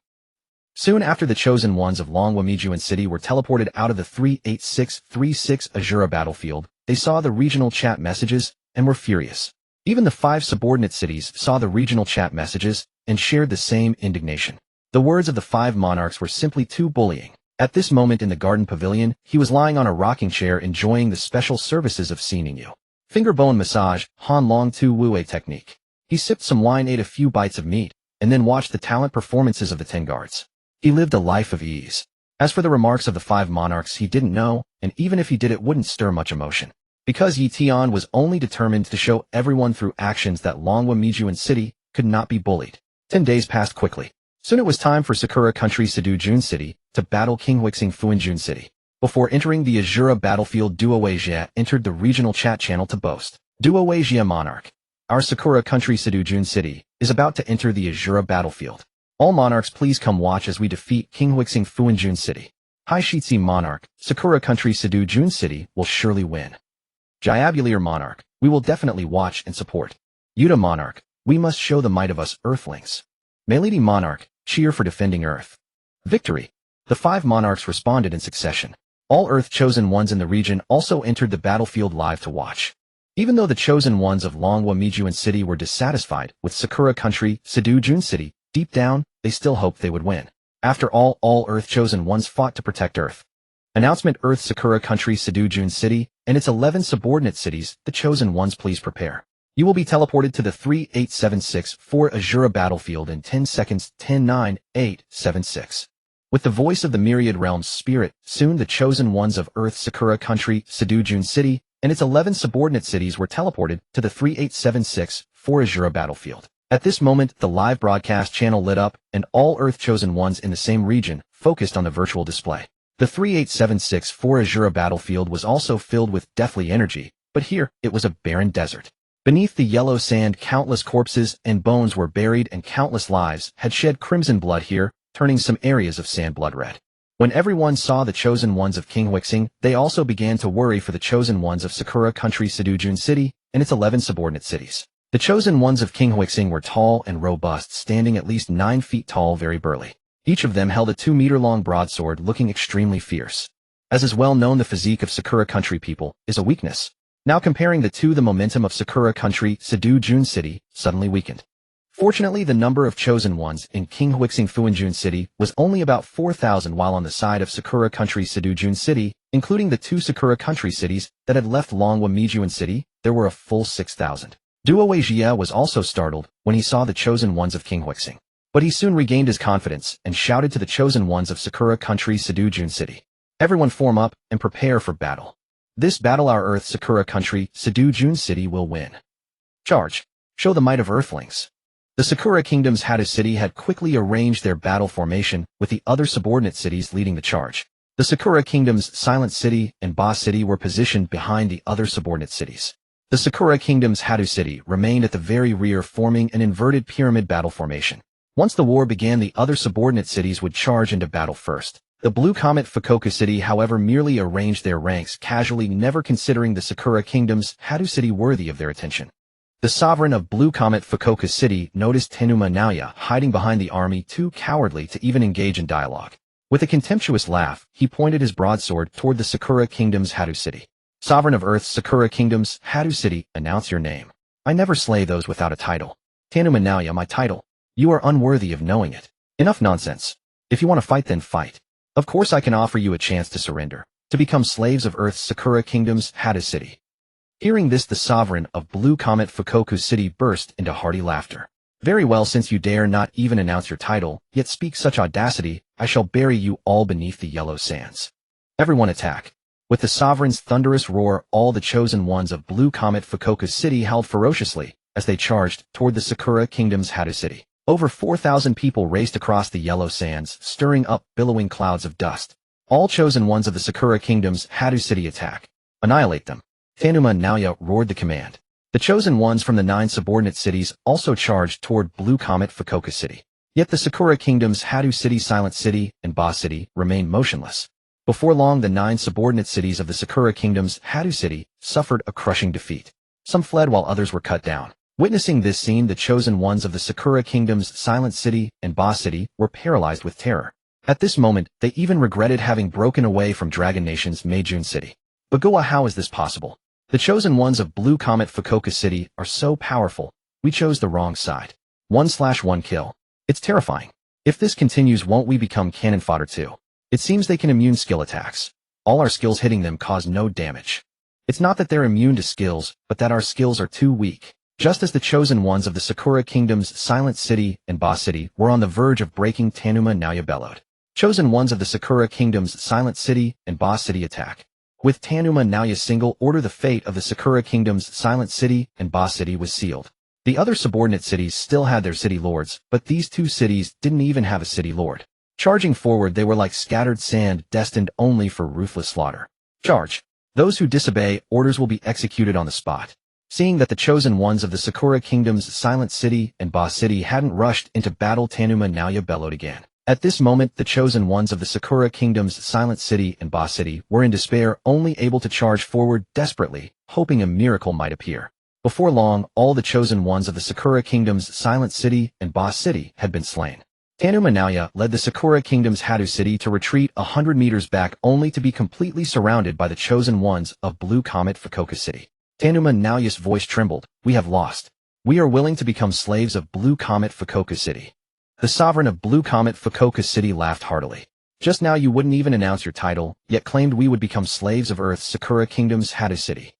Soon after, the Chosen Ones of Longhua Mijuan city were teleported out of the 38636 Azura battlefield. They saw the regional chat messages and were furious. Even the 5 subordinate cities saw the regional chat messages and shared the same indignation. The words of the 5 monarchs were simply too bullying. At this moment in the garden pavilion, he was lying on a rocking chair enjoying the special services of Seeing You. Finger bone massage, Han Long Tu Wu technique. He sipped some wine, ate a few bites of meat, and then watched the talent performances of the 10 guards. He lived a life of ease. As for the remarks of the 5 monarchs, he didn't know, and even if he did, it wouldn't stir much emotion. Because Ye Tian was only determined to show everyone through actions that Longhua Mijuan city could not be bullied. 10 days passed quickly. Soon it was time for Sakura country Sidu Jun city to battle Qinhuixing Fuinjun city. Before entering the Azura battlefield, Duo Weijia entered the regional chat channel to boast. Duo Weijia Monarch. Our Sakura country Sidu Jun city is about to enter the Azura battlefield. All monarchs, please come watch as we defeat Qinhuixing Fuinjun city. Haishitsi Monarch, Sakura Country Sedu Jun City will surely win. Jyabulir Monarch, we will definitely watch and support. Yuta Monarch, we must show the might of us Earthlings. Melody Monarch, cheer for defending Earth. Victory. The 5 monarchs responded in succession. All Earth Chosen Ones in the region also entered the battlefield live to watch. Even though the Chosen Ones of Longwa Mijuan City were dissatisfied with Sakura Country Sedu Jun City, deep down, they still hoped they would win. After all Earth Chosen Ones fought to protect Earth. Announcement: Earth Sakura Country Sedu Jun City and its 11 subordinate cities, the Chosen Ones, please prepare. You will be teleported to the 38764 Azura battlefield in 10 seconds. 10, 9, 8, 7, 6. With the voice of the Myriad Realms Spirit, soon the Chosen Ones of Earth Sakura Country Sedu Jun City and its 11 subordinate cities were teleported to the 38764 Azura battlefield. At this moment, the live broadcast channel lit up, and all Earth Chosen Ones in the same region focused on the virtual display. The 38764 Azura battlefield was also filled with deathly energy, but here, it was a barren desert. Beneath the yellow sand, countless corpses and bones were buried, and countless lives had shed crimson blood here, turning some areas of sand blood red. When everyone saw the Chosen Ones of King Huixing, they also began to worry for the Chosen Ones of Sakura Country Sedu Jun City and its 11 subordinate cities. The Chosen Ones of King Huixing were tall and robust, standing at least 9 feet tall, very burly. Each of them held a 2-meter-long broadsword, looking extremely fierce. As is well known, the physique of Sakura Country people is a weakness. Now comparing the two, the momentum of Sakura Country Sedu Jun City suddenly weakened. Fortunately, the number of Chosen Ones in King Huixing Fuanjun City was only about 4,000, while on the side of Sakura Country Sedu Jun City, including the 2 Sakura Country cities that had left Longwa Mijuan City, there were a full 6,000. Duo Weijia was also startled when he saw the Chosen Ones of King Huixing. But he soon regained his confidence and shouted to the Chosen Ones of Sakura Country Sedu Jun City. Everyone form up and prepare for battle. This battle our Earth Sakura Country Sedu Jun City will win. Charge. Show the might of Earthlings. The Sakura Kingdom's Hadu City had quickly arranged their battle formation, with the other subordinate cities leading the charge. The Sakura Kingdom's Silent City and Ba City were positioned behind the other subordinate cities. The Sakura Kingdom's Hadu City remained at the very rear, forming an inverted pyramid battle formation. Once the war began, the other subordinate cities would charge into battle first. The Blue Comet Fukoku City, however, merely arranged their ranks casually, never considering the Sakura Kingdom's Hadu City worthy of their attention. The sovereign of Blue Comet Fukoku City noticed Tenuma Naoya hiding behind the army, too cowardly to even engage in dialogue. With a contemptuous laugh, he pointed his broadsword toward the Sakura Kingdom's Hadu City. Sovereign of Earth's Sakura Kingdom's Hadu City, announce your name. I never slay those without a title. Tenuma Naoya, my title. You are unworthy of knowing it. Enough nonsense. If you want to fight, then fight. Of course I can offer you a chance to surrender, to become slaves of Earth's Sakura Kingdom's Hadu City. Hearing this, the sovereign of Blue Comet Fukoku City burst into hearty laughter. Very well, since you dare not even announce your title, yet speak such audacity, I shall bury you all beneath the yellow sands. Everyone attack. With the sovereign's thunderous roar, all the Chosen Ones of Blue Comet Fukoku City howled ferociously as they charged toward the Sakura Kingdom's Hadu City. Over 4,000 people raced across the yellow sands, stirring up billowing clouds of dust. All Chosen Ones of the Sakura Kingdom's Hadu City attack. Annihilate them. Tenuma Naoya roared the command. The Chosen Ones from the 9 subordinate cities also charged toward Blue Comet Fukoku City. Yet the Sakura Kingdom's Hadu City, Silent City, and Ba City remained motionless. Before long, the 9 subordinate cities of the Sakura Kingdom's Hadu City suffered a crushing defeat. Some fled while others were cut down. Witnessing this scene, the Chosen Ones of the Sakura Kingdom's Silent City and Ba City were paralyzed with terror. At this moment, they even regretted having broken away from Dragon Nation's Meijun City. But how is this possible? The Chosen Ones of Blue Comet Fukoku City are so powerful. We chose the wrong side. 1/1 kill. It's terrifying. If this continues, won't we become cannon fodder too? It seems they can immune skill attacks. All our skills hitting them cause no damage. It's not that they're immune to skills, but that our skills are too weak. Just as the Chosen Ones of the Sakura Kingdom's Silent City and Ba City were on the verge of breaking, Tenuma Naoya bellowed. Chosen Ones of the Sakura Kingdom's Silent City and Ba City attack. With Tenuma Naoya's single order, the fate of the Sakura Kingdom's Silent City and Ba City was sealed. The other subordinate cities still had their city lords, but these 2 cities didn't even have a city lord. Charging forward, they were like scattered sand, destined only for ruthless slaughter. Charge. Those who disobey orders will be executed on the spot. Seeing that the Chosen Ones of the Sakura Kingdom's Silent City and Ba City hadn't rushed into battle, Tenuma Naoya bellowed again. At this moment, the chosen ones of the Sakura Kingdom's Silent City and Ba City were in despair, only able to charge forward desperately, hoping a miracle might appear. Before long, all the chosen ones of the Sakura Kingdom's Silent City and Ba City had been slain. Tanuma Naoya led the Sakura Kingdom's Hadu City to retreat 100 meters back, only to be completely surrounded by the chosen ones of Blue Comet Fukuoka City. Tanuma Naoya's voice trembled. "We have lost. We are willing to become slaves of Blue Comet Fukuoka City." The sovereign of Blue Comet Fukuoka City laughed heartily. "Just now you wouldn't even announce your title, yet claimed we would become slaves of Earth's Sakura Kingdom's Hadu City.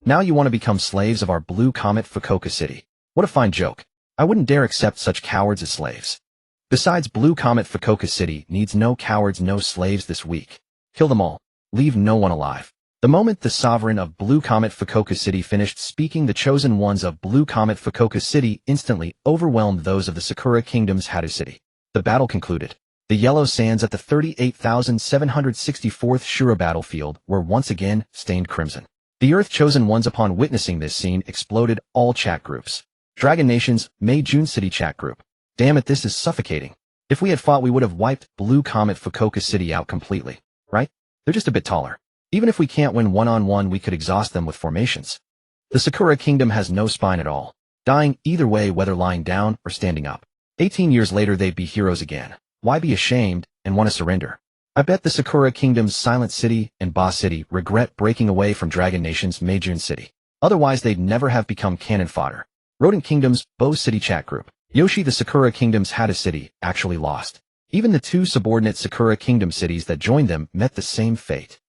Now you want to become slaves of our Blue Comet Fukuoka City. What a fine joke. I wouldn't dare accept such cowards as slaves. Besides, Blue Comet Fukuoka City needs no cowards, no slaves this week. Kill them all. Leave no one alive." The moment the sovereign of Blue Comet Fukuoka City finished speaking, the chosen ones of Blue Comet Fukuoka City instantly overwhelmed those of the Sakura Kingdom's Hadu City. The battle concluded. The yellow sands at the 38,764th Shura battlefield were once again stained crimson. The Earth chosen ones, upon witnessing this scene, exploded. All chat groups. Dragon Nation's May June City chat group. "Damn it, this is suffocating. If we had fought, we would have wiped Blue Comet Fukuoka City out completely. Right? They're just a bit taller. Even if we can't win one-on-one, we could exhaust them with formations. The Sakura Kingdom has no spine at all, dying either way, whether lying down or standing up. 18 years later, they'd be heroes again. Why be ashamed and want to surrender? I bet the Sakura Kingdom's Silent City and Ba City regret breaking away from Dragon Nation's Meijun City. Otherwise, they'd never have become cannon fodder." Rodent Kingdom's Bo City chat group. Yoshi, the Sakura Kingdom's Hadu City, actually lost. Even the two subordinate Sakura Kingdom cities that joined them met the same fate.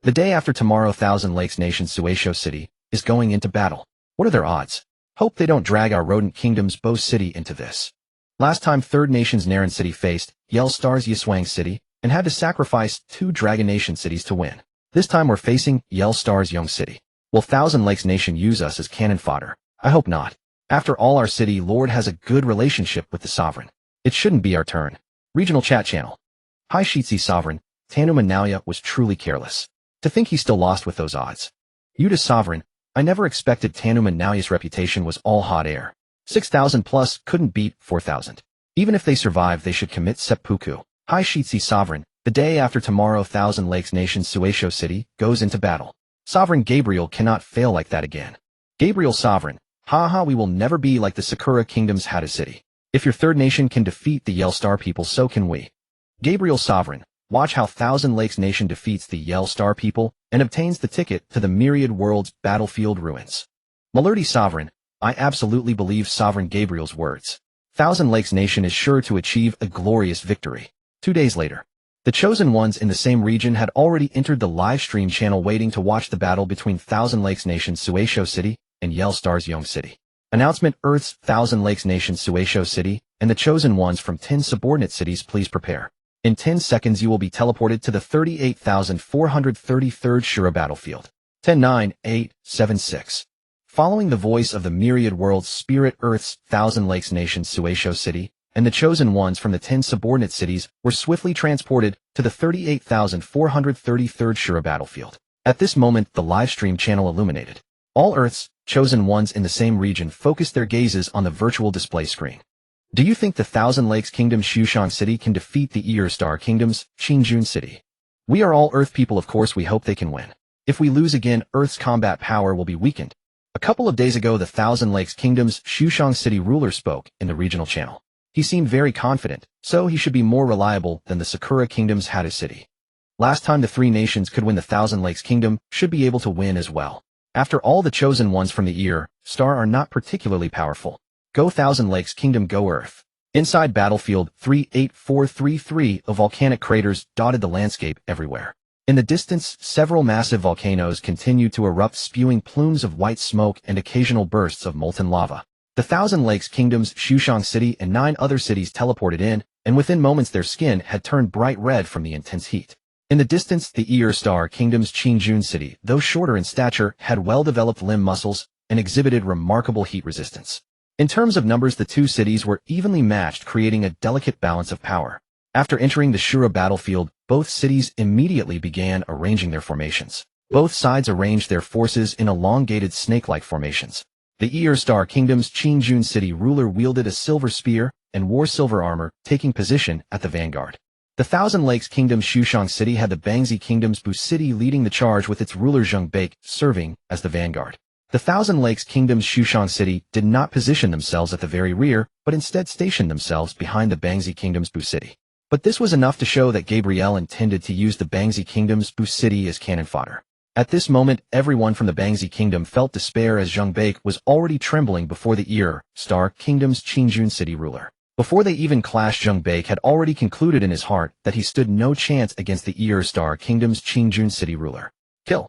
The day after tomorrow, Thousand Lakes Nation's Sueisho City is going into battle. What are their odds? Hope they don't drag our Rodent Kingdom's Bo City into this. Last time, Third Nation's Naren City faced Yell Star's Yiswang City and had to sacrifice 2 Dragon Nation cities to win. This time we're facing Yell Star's Young City. Will Thousand Lakes Nation use us as cannon fodder? I hope not. After all, our city lord has a good relationship with the sovereign. It shouldn't be our turn. Regional chat channel. Hi Shitsi Sovereign, Tanuma Naoya was truly careless. To think he still lost with those odds. Yuta Sovereign, I never expected Tanuma Naoya's reputation was all hot air. 6,000 plus couldn't beat 4,000. Even if they survive, they should commit seppuku. Hi Shitsi Sovereign, the day after tomorrow, Thousand Lakes Nation's Sueisho City goes into battle. Sovereign Gabriel cannot fail like that again. Gabriel Sovereign, haha, we will never be like the Sakura Kingdom's Hadu City. If your third nation can defeat the Yell Star people, so can we. Gabriel Sovereign, watch how Thousand Lakes Nation defeats the Yell Star people and obtains the ticket to the Myriad World's battlefield ruins. Malurti Sovereign, I absolutely believe Sovereign Gabriel's words. Thousand Lakes Nation is sure to achieve a glorious victory. 2 days later, the chosen ones in the same region had already entered the live stream channel, waiting to watch the battle between Thousand Lakes Nation's Sueisho City and Yell Star's Young City. Announcement: Earth's Thousand Lakes Nation's Sueisho City and the chosen ones from 10 subordinate cities, please prepare. In 10 seconds you will be teleported to the 38,433rd Shura battlefield. 10, 9, 8, 7, 6. Following the voice of the Myriad World's spirit, Earth's Thousand Lakes Nation's Sueisho City and the chosen ones from the 10 subordinate cities were swiftly transported to the 38,433rd Shura battlefield. At this moment, the live stream channel illuminated. All Earth's chosen ones in the same region focused their gazes on the virtual display screen. Do you think the Thousand Lakes Kingdom's Xushang City can defeat the Ear Star Kingdom's Qinjun City? We are all Earth people, of course. We hope they can win. If we lose again, Earth's combat power will be weakened. A couple of days ago, the Thousand Lakes Kingdom's Xushang City ruler spoke in the regional channel. He seemed very confident, so he should be more reliable than the Sakura Kingdom's Hadu City. Last time the 3 nations could win, the Thousand Lakes Kingdom should be able to win as well. After all, the chosen ones from the Ear Star are not particularly powerful. Go Thousand Lakes Kingdom, go Earth. Inside battlefield 38433, volcanic craters dotted the landscape everywhere. In the distance, several massive volcanoes continued to erupt, spewing plumes of white smoke and occasional bursts of molten lava. The Thousand Lakes Kingdom's Xushang City and 9 other cities teleported in, and within moments their skin had turned bright red from the intense heat. In the distance, the Ear Star Kingdom's Qinjun City, though shorter in stature, had well-developed limb muscles and exhibited remarkable heat resistance. In terms of numbers, the 2 cities were evenly matched, creating a delicate balance of power. After entering the Shura battlefield, both cities immediately began arranging their formations. Both sides arranged their forces in elongated snake-like formations. The Ear Star Kingdom's Qinjun City ruler wielded a silver spear, and wore silver armor, taking position at the vanguard. The Thousand Lakes Kingdom's Xushang City had the Bangzi Kingdom's Bu City leading the charge with its ruler Zheng Bai serving as the vanguard. The Thousand Lakes Kingdom's Xushang City did not position themselves at the very rear, but instead stationed themselves behind the Bangzi Kingdom's Bu City. But this was enough to show that Gabriel intended to use the Bangzi Kingdom's Bu City as cannon fodder. At this moment, everyone from the Bangzi Kingdom felt despair as Zheng Bai was already trembling before the Star Kingdom's Qingjun City ruler. Before they even clashed, Zheng Bai had already concluded in his heart that he stood no chance against the Star Kingdom's Qingjun City ruler. Kill!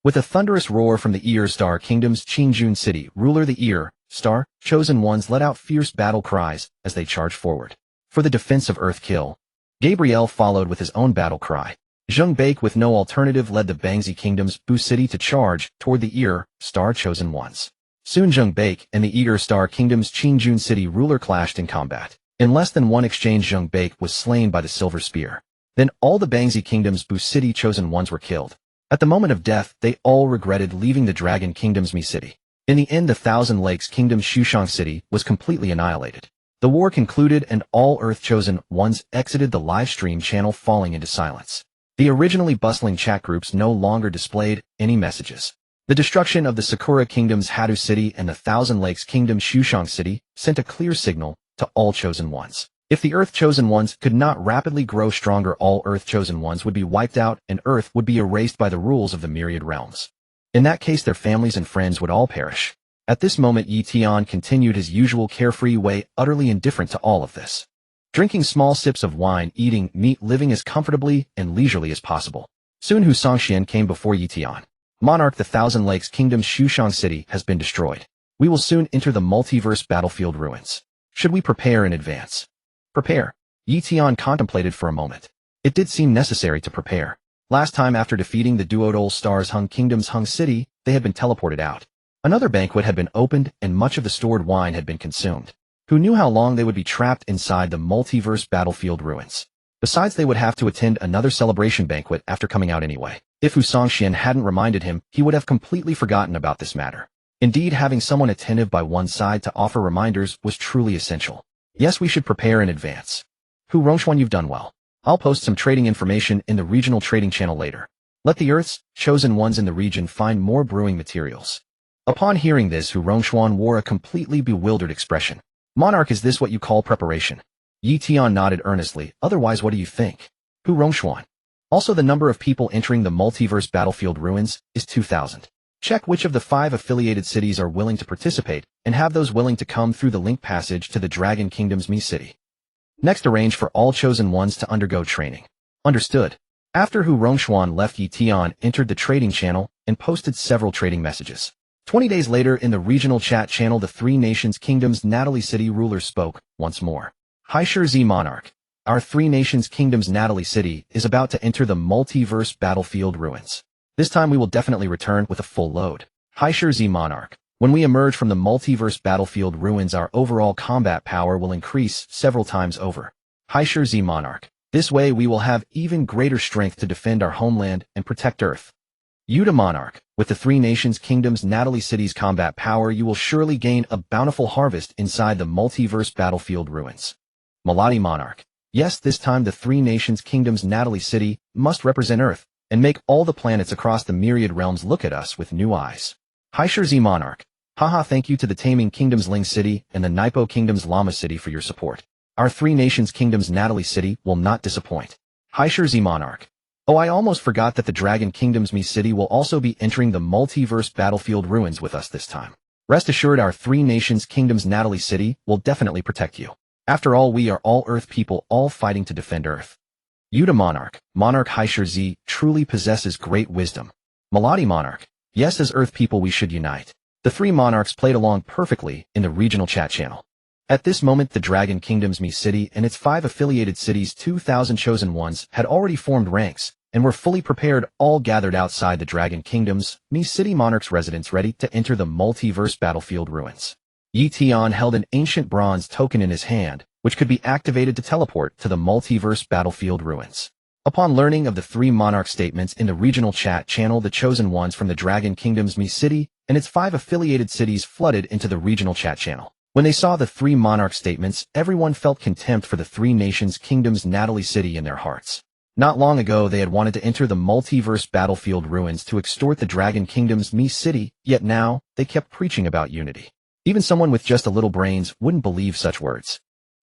With a thunderous roar from the Star Kingdom's Qingjun City ruler, the Star Chosen Ones let out fierce battle cries as they charged forward. For the defense of Earth, kill! Gabriel followed with his own battle cry. Zheng Bai with no alternative led the Bangzi Kingdom's Bu City to charge toward the Star Chosen Ones. Soon Zheng Bai and the Star Kingdom's Qingjun City ruler clashed in combat. In less than one exchange, Zheng Bai was slain by the silver spear. Then all the Bangzi Kingdom's Bu City Chosen Ones were killed. At the moment of death, they all regretted leaving the Dragon Kingdom's Mi City. In the end, the Thousand Lakes Kingdom's Xushang City was completely annihilated. The war concluded and all Earth Chosen Ones exited the live stream channel, falling into silence. The originally bustling chat groups no longer displayed any messages. The destruction of the Sakura Kingdom's Hadu City and the Thousand Lakes Kingdom's Xushang City sent a clear signal to all Chosen Ones. If the Earth Chosen Ones could not rapidly grow stronger, all Earth Chosen Ones would be wiped out and Earth would be erased by the rules of the myriad realms. In that case, their families and friends would all perish. At this moment, Ye Tian continued his usual carefree way, utterly indifferent to all of this. Drinking small sips of wine, eating meat, living as comfortably and leisurely as possible. Soon Hu Songxian came before Ye Tian. Monarch, the Thousand Lakes Kingdom's Xushang City has been destroyed. We will soon enter the Multiverse Battlefield ruins. Should we prepare in advance? Prepare. Ye Tian contemplated for a moment. It did seem necessary to prepare. Last time, after defeating the Duodol Stars Hung Kingdom's Hung City, they had been teleported out. Another banquet had been opened and much of the stored wine had been consumed. Who knew how long they would be trapped inside the Multiverse Battlefield ruins? Besides, they would have to attend another celebration banquet after coming out anyway. If Hu Songxian hadn't reminded him, he would have completely forgotten about this matter. Indeed, having someone attentive by one side to offer reminders was truly essential. Yes, we should prepare in advance. Hu Rongxuan, you've done well. I'll post some trading information in the regional trading channel later. Let the Earth's Chosen Ones in the region find more brewing materials. Upon hearing this, Hu Rongxuan wore a completely bewildered expression. Monarch, is this what you call preparation? Ye Tian nodded earnestly. Otherwise, what do you think? Hu Rongxuan. Also, the number of people entering the Multiverse Battlefield ruins is 2,000. Check which of the 5 affiliated cities are willing to participate, and have those willing to come through the link passage to the Dragon Kingdom's Mi City. Next, arrange for all Chosen Ones to undergo training. Understood. After Hu Rongxuan left, Ye Tian entered the trading channel and posted several trading messages. 20 days later, in the regional chat channel, the Three Nations Kingdom's Natalie City ruler spoke once more. Hi Shi Monarch. Our Three Nations Kingdom's Natalie City is about to enter the Multiverse Battlefield ruins. This time we will definitely return with a full load. Hi Shi Monarch. When we emerge from the Multiverse Battlefield ruins, our overall combat power will increase several times over. Hi Shi Monarch. This way we will have even greater strength to defend our homeland and protect Earth. Yuta Monarch. With the Three Nations Kingdom's Natalie City's combat power, you will surely gain a bountiful harvest inside the Multiverse Battlefield ruins. Maladi Monarch. Yes, this time the Three Nations Kingdom's Natalie City must represent Earth and make all the planets across the myriad realms look at us with new eyes. Hi Shi Monarch. Haha, thank you to the Taming Kingdom's Ling City and the Naipo Kingdom's Lama City for your support. Our Three Nations Kingdom's Natalie City will not disappoint. Hi Shi Monarch. Oh, I almost forgot that the Dragon Kingdom's Mi City will also be entering the Multiverse Battlefield ruins with us this time. Rest assured, our Three Nations Kingdom's Natalie City will definitely protect you. After all, we are all Earth people, all fighting to defend Earth. Yuta Monarch. Monarch Hai Shi truly possesses great wisdom. Maladi Monarch. Yes, as Earth people we should unite. The three monarchs played along perfectly in the regional chat channel. At this moment, the Dragon Kingdom's Mi City and its 5 affiliated cities, 2,000 Chosen Ones, had already formed ranks and were fully prepared, all gathered outside the Dragon Kingdom's Mi City monarch's residence, ready to enter the Multiverse Battlefield ruins. Ye Tian held an ancient bronze token in his hand, which could be activated to teleport to the Multiverse Battlefield ruins. Upon learning of the three monarch statements in the regional chat channel, the Chosen Ones from the Dragon Kingdom's Mi City and its 5 affiliated cities flooded into the regional chat channel. When they saw the three monarch statements, everyone felt contempt for the three nations' kingdoms Natalie City in their hearts. Not long ago, they had wanted to enter the Multiverse Battlefield ruins to extort the Dragon Kingdom's Me City, yet now, they kept preaching about unity. Even someone with just a little brains wouldn't believe such words.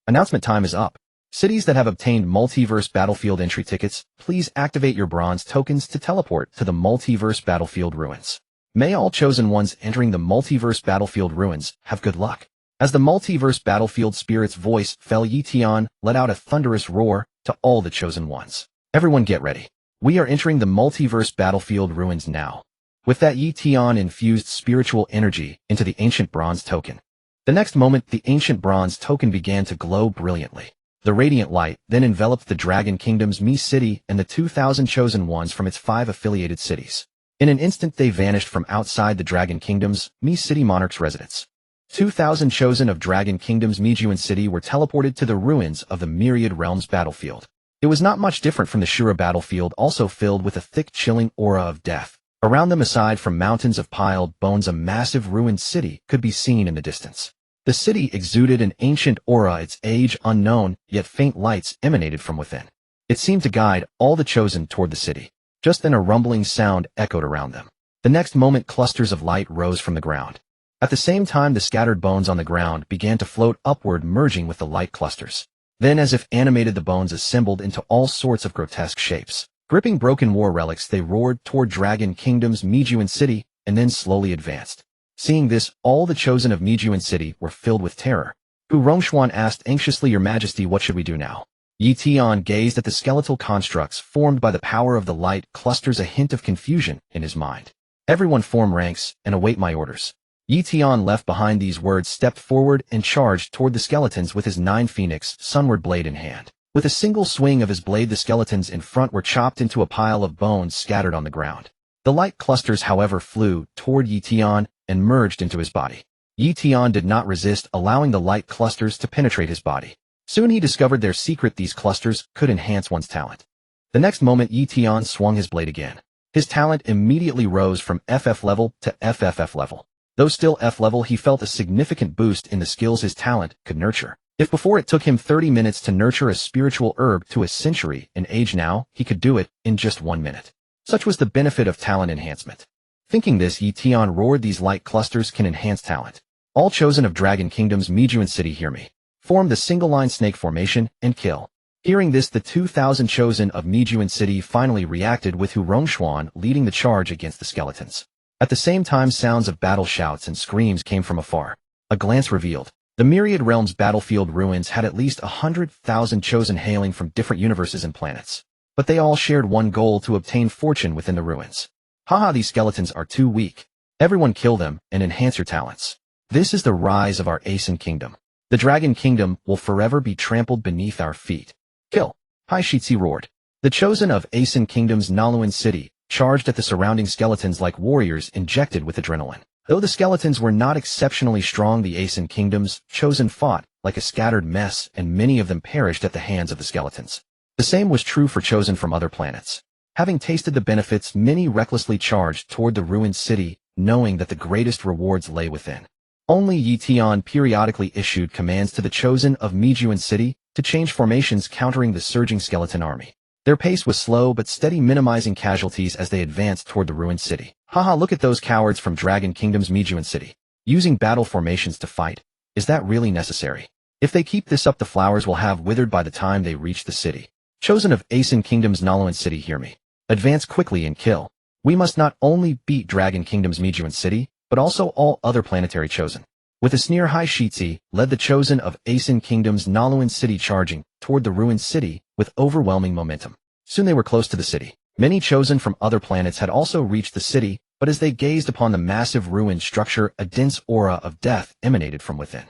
Announcement time is up. Cities that have obtained Multiverse Battlefield entry tickets, please activate your bronze tokens to teleport to the Multiverse Battlefield ruins. May all chosen ones entering the Multiverse Battlefield ruins have good luck. As the Multiverse Battlefield spirit's voice fell, Ye Tian let out a thunderous roar to all the chosen ones. Everyone get ready. We are entering the Multiverse Battlefield ruins now. With that, Ye Tian infused spiritual energy into the ancient bronze token. The next moment, the ancient bronze token began to glow brilliantly. The radiant light then enveloped the Dragon Kingdom's Me City and the 2,000 chosen ones from its 5 affiliated cities. In an instant, they vanished from outside the Dragon Kingdom's Me City monarch's residence. 2,000 chosen of Dragon Kingdom's Mejuan City were teleported to the ruins of the Myriad Realms battlefield. It was not much different from the Shura battlefield, also filled with a thick, chilling aura of death. Around them, aside from mountains of piled bones, a massive ruined city could be seen in the distance. The city exuded an ancient aura, its age unknown, yet faint lights emanated from within. It seemed to guide all the chosen toward the city. Just then a rumbling sound echoed around them. The next moment, clusters of light rose from the ground. At the same time, the scattered bones on the ground began to float upward, merging with the light clusters. Then, as if animated, the bones assembled into all sorts of grotesque shapes. Gripping broken war relics, they roared toward Dragon Kingdom's Mejuan City and then slowly advanced. Seeing this, all the chosen of Mejuan City were filled with terror. Hu Rongxuan asked anxiously, "Your Majesty, what should we do now?" Ye Tian gazed at the skeletal constructs formed by the power of the light clusters, a hint of confusion in his mind. "Everyone form ranks and await my orders." Ye Tian left behind these words, stepped forward and charged toward the skeletons with his 9 phoenix sunward blade in hand. With a single swing of his blade, the skeletons in front were chopped into a pile of bones scattered on the ground. The light clusters, however, flew toward Ye Tian and merged into his body. Ye Tian did not resist, allowing the light clusters to penetrate his body. Soon he discovered their secret: these clusters could enhance one's talent. The next moment, Ye Tian swung his blade again. His talent immediately rose from FF level to FFF level. Though still F level, he felt a significant boost in the skills his talent could nurture. If before it took him 30 minutes to nurture a spiritual herb to a century in age, now he could do it in just 1 minute. Such was the benefit of talent enhancement. Thinking this, Ye Tian roared, "These light clusters can enhance talent. All chosen of Dragon Kingdom's Mejuan City, hear me. Form the single-line snake formation and kill." Hearing this, the 2,000 chosen of Mejuan City finally reacted, with Hu Rongxuan leading the charge against the skeletons. At the same time, sounds of battle shouts and screams came from afar. A glance revealed the Myriad Realms battlefield ruins had at least 100,000 chosen hailing from different universes and planets. But they all shared one goal: to obtain fortune within the ruins. Haha, these skeletons are too weak. Everyone kill them and enhance your talents. This is the rise of our Asen Kingdom. The Dragon Kingdom will forever be trampled beneath our feet. Kill! Hai Shitzi roared. The chosen of Asen Kingdom's Naluan City charged at the surrounding skeletons like warriors injected with adrenaline. Though the skeletons were not exceptionally strong, the Asen Kingdom's chosen fought like a scattered mess, and many of them perished at the hands of the skeletons. The same was true for chosen from other planets. Having tasted the benefits, many recklessly charged toward the ruined city, knowing that the greatest rewards lay within. Only Ye Tian periodically issued commands to the chosen of Mejuan City to change formations, countering the surging skeleton army. Their pace was slow but steady, minimizing casualties as they advanced toward the ruined city. Haha, look at those cowards from Dragon Kingdom's Mejuan City. Using battle formations to fight. Is that really necessary? If they keep this up, the flowers will have withered by the time they reach the city. Chosen of Asen Kingdom's Naluan City, hear me. Advance quickly and kill. We must not only beat Dragon Kingdom's Mejuan City, but also all other planetary chosen. With a sneer, Hai Shitzi led the chosen of Asen Kingdom's Naluan City, charging toward the ruined city with overwhelming momentum. Soon they were close to the city. Many chosen from other planets had also reached the city, but as they gazed upon the massive ruined structure, a dense aura of death emanated from within.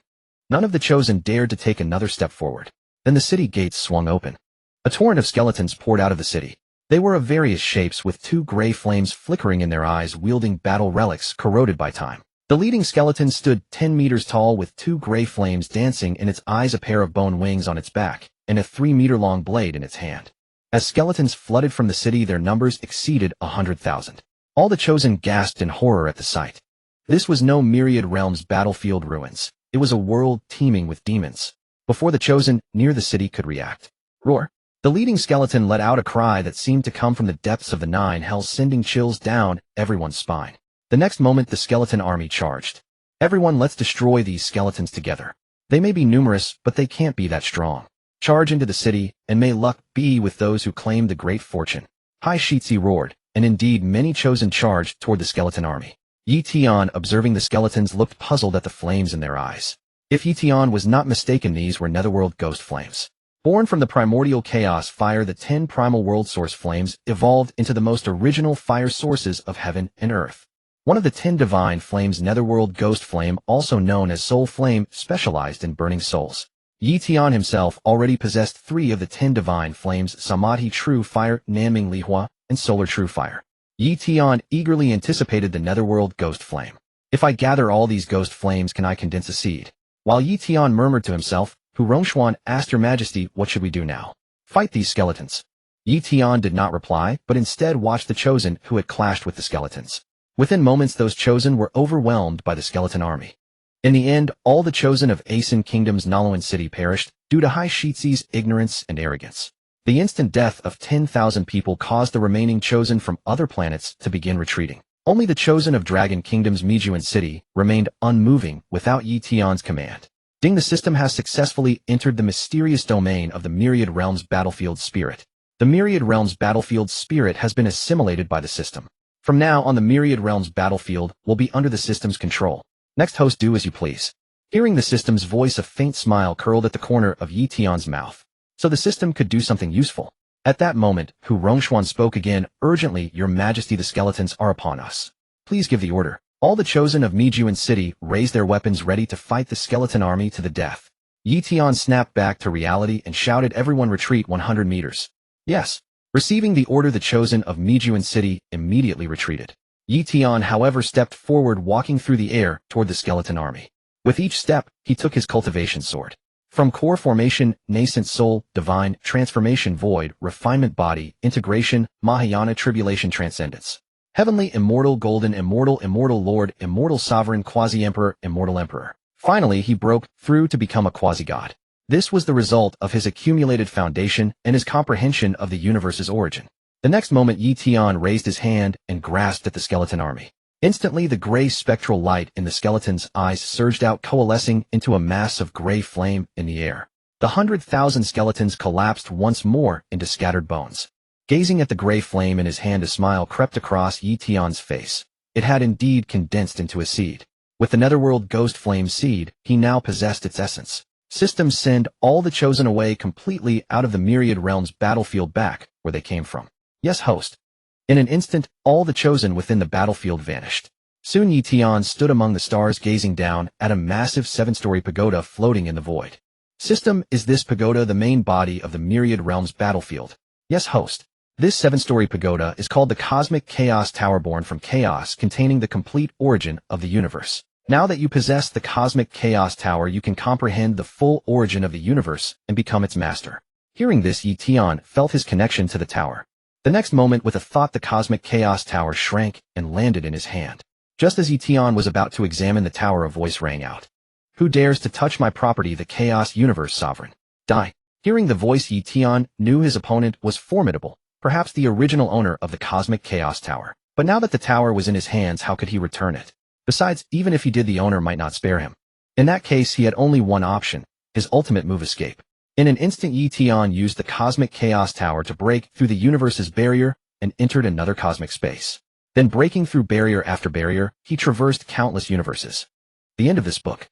None of the chosen dared to take another step forward. Then the city gates swung open. A torrent of skeletons poured out of the city. They were of various shapes, with 2 gray flames flickering in their eyes, wielding battle relics corroded by time. The leading skeleton stood 10 meters tall, with 2 gray flames dancing in its eyes, a pair of bone wings on its back, and a 3-meter-long blade in its hand. As skeletons flooded from the city, their numbers exceeded 100,000. All the chosen gasped in horror at the sight. This was no Myriad Realms battlefield ruins. It was a world teeming with demons. Before the Chosen, near the city, could react. Roar! The leading skeleton let out a cry that seemed to come from the depths of the nine hells, sending chills down everyone's spine. The next moment, the skeleton army charged. Everyone, let's destroy these skeletons together. They may be numerous, but they can't be that strong. Charge into the city, and may luck be with those who claim the great fortune. Hai Shitzi roared, and indeed many Chosen charged toward the skeleton army. Ye Tian, observing the skeletons, looked puzzled at the flames in their eyes. If Ye Tian was not mistaken, these were netherworld ghost flames. Born from the primordial chaos fire, the 10 primal world source flames evolved into the most original fire sources of heaven and earth. One of the 10 divine flames, netherworld ghost flame, also known as soul flame, specialized in burning souls. Ye Tian himself already possessed 3 of the 10 divine flames, Samadhi true fire, Nanming Lihua, and solar true fire. Ye Tian eagerly anticipated the netherworld ghost flame. If I gather all these ghost flames, can I condense a seed? While Ye Tian murmured to himself, Hu Rongshuan asked, Your Majesty, what should we do now? Fight these skeletons. Ye Tian did not reply, but instead watched the Chosen who had clashed with the skeletons. Within moments, those Chosen were overwhelmed by the skeleton army. In the end, all the Chosen of Asen Kingdom's Nalawan city perished due to Hai Shitzi's ignorance and arrogance. The instant death of 10,000 people caused the remaining Chosen from other planets to begin retreating. Only the Chosen of Dragon Kingdom's Mijuan city remained unmoving without Ye Tian's command. Ding, the system has successfully entered the mysterious domain of the Myriad Realms Battlefield Spirit. The Myriad Realms Battlefield Spirit has been assimilated by the system. From now on, the Myriad Realms Battlefield will be under the system's control. Next host, do as you please. Hearing the system's voice, a faint smile curled at the corner of Ye Tian's mouth. So the system could do something useful. At that moment, Hu Rongshuan spoke again, urgently, Your Majesty, the skeletons are upon us. Please give the order. All the Chosen of Mijuan city raised their weapons, ready to fight the skeleton army to the death. Ye Tian snapped back to reality and shouted, Everyone retreat 100 meters. Yes. Receiving the order, the Chosen of Mijuan city immediately retreated. Ye Tian, however, stepped forward, walking through the air toward the skeleton army. With each step, he took his cultivation sword. From core formation, nascent soul, divine, transformation, void, refinement, body, integration, Mahayana, tribulation, transcendence. Heavenly, immortal, golden, immortal, immortal lord, immortal sovereign, quasi-emperor, immortal emperor. Finally, he broke through to become a quasi-god. This was the result of his accumulated foundation and his comprehension of the universe's origin. The next moment, Ye Tian raised his hand and grasped at the skeleton army. Instantly, the gray spectral light in the skeleton's eyes surged out, coalescing into a mass of gray flame in the air. The 100,000 skeletons collapsed once more into scattered bones. Gazing at the gray flame in his hand, a smile crept across Ye Tian's face. It had indeed condensed into a seed. With the netherworld ghost flame seed, he now possessed its essence. System, send all the Chosen away completely out of the Myriad Realms battlefield, back where they came from. Yes, host. In an instant, all the Chosen within the battlefield vanished. Soon Ye Tian stood among the stars, gazing down at a massive 7-story pagoda floating in the void. System, is this pagoda the main body of the Myriad Realms battlefield? Yes, host. This 7-story pagoda is called the Cosmic Chaos Tower, born from chaos, containing the complete origin of the universe. Now that you possess the Cosmic Chaos Tower, you can comprehend the full origin of the universe and become its master. Hearing this, Ye Tian felt his connection to the tower. The next moment, with a thought, the Cosmic Chaos Tower shrank and landed in his hand. Just as Ye Tian was about to examine the tower, a voice rang out. Who dares to touch my property, the Chaos Universe Sovereign? Die. Hearing the voice, Ye Tian knew his opponent was formidable, perhaps the original owner of the Cosmic Chaos Tower. But now that the tower was in his hands, how could he return it? Besides, even if he did, the owner might not spare him. In that case, he had only one option, his ultimate move, escape. In an instant, Ye Tian used the Cosmic Chaos Tower to break through the universe's barrier and entered another cosmic space. Then, breaking through barrier after barrier, he traversed countless universes. The end of this book.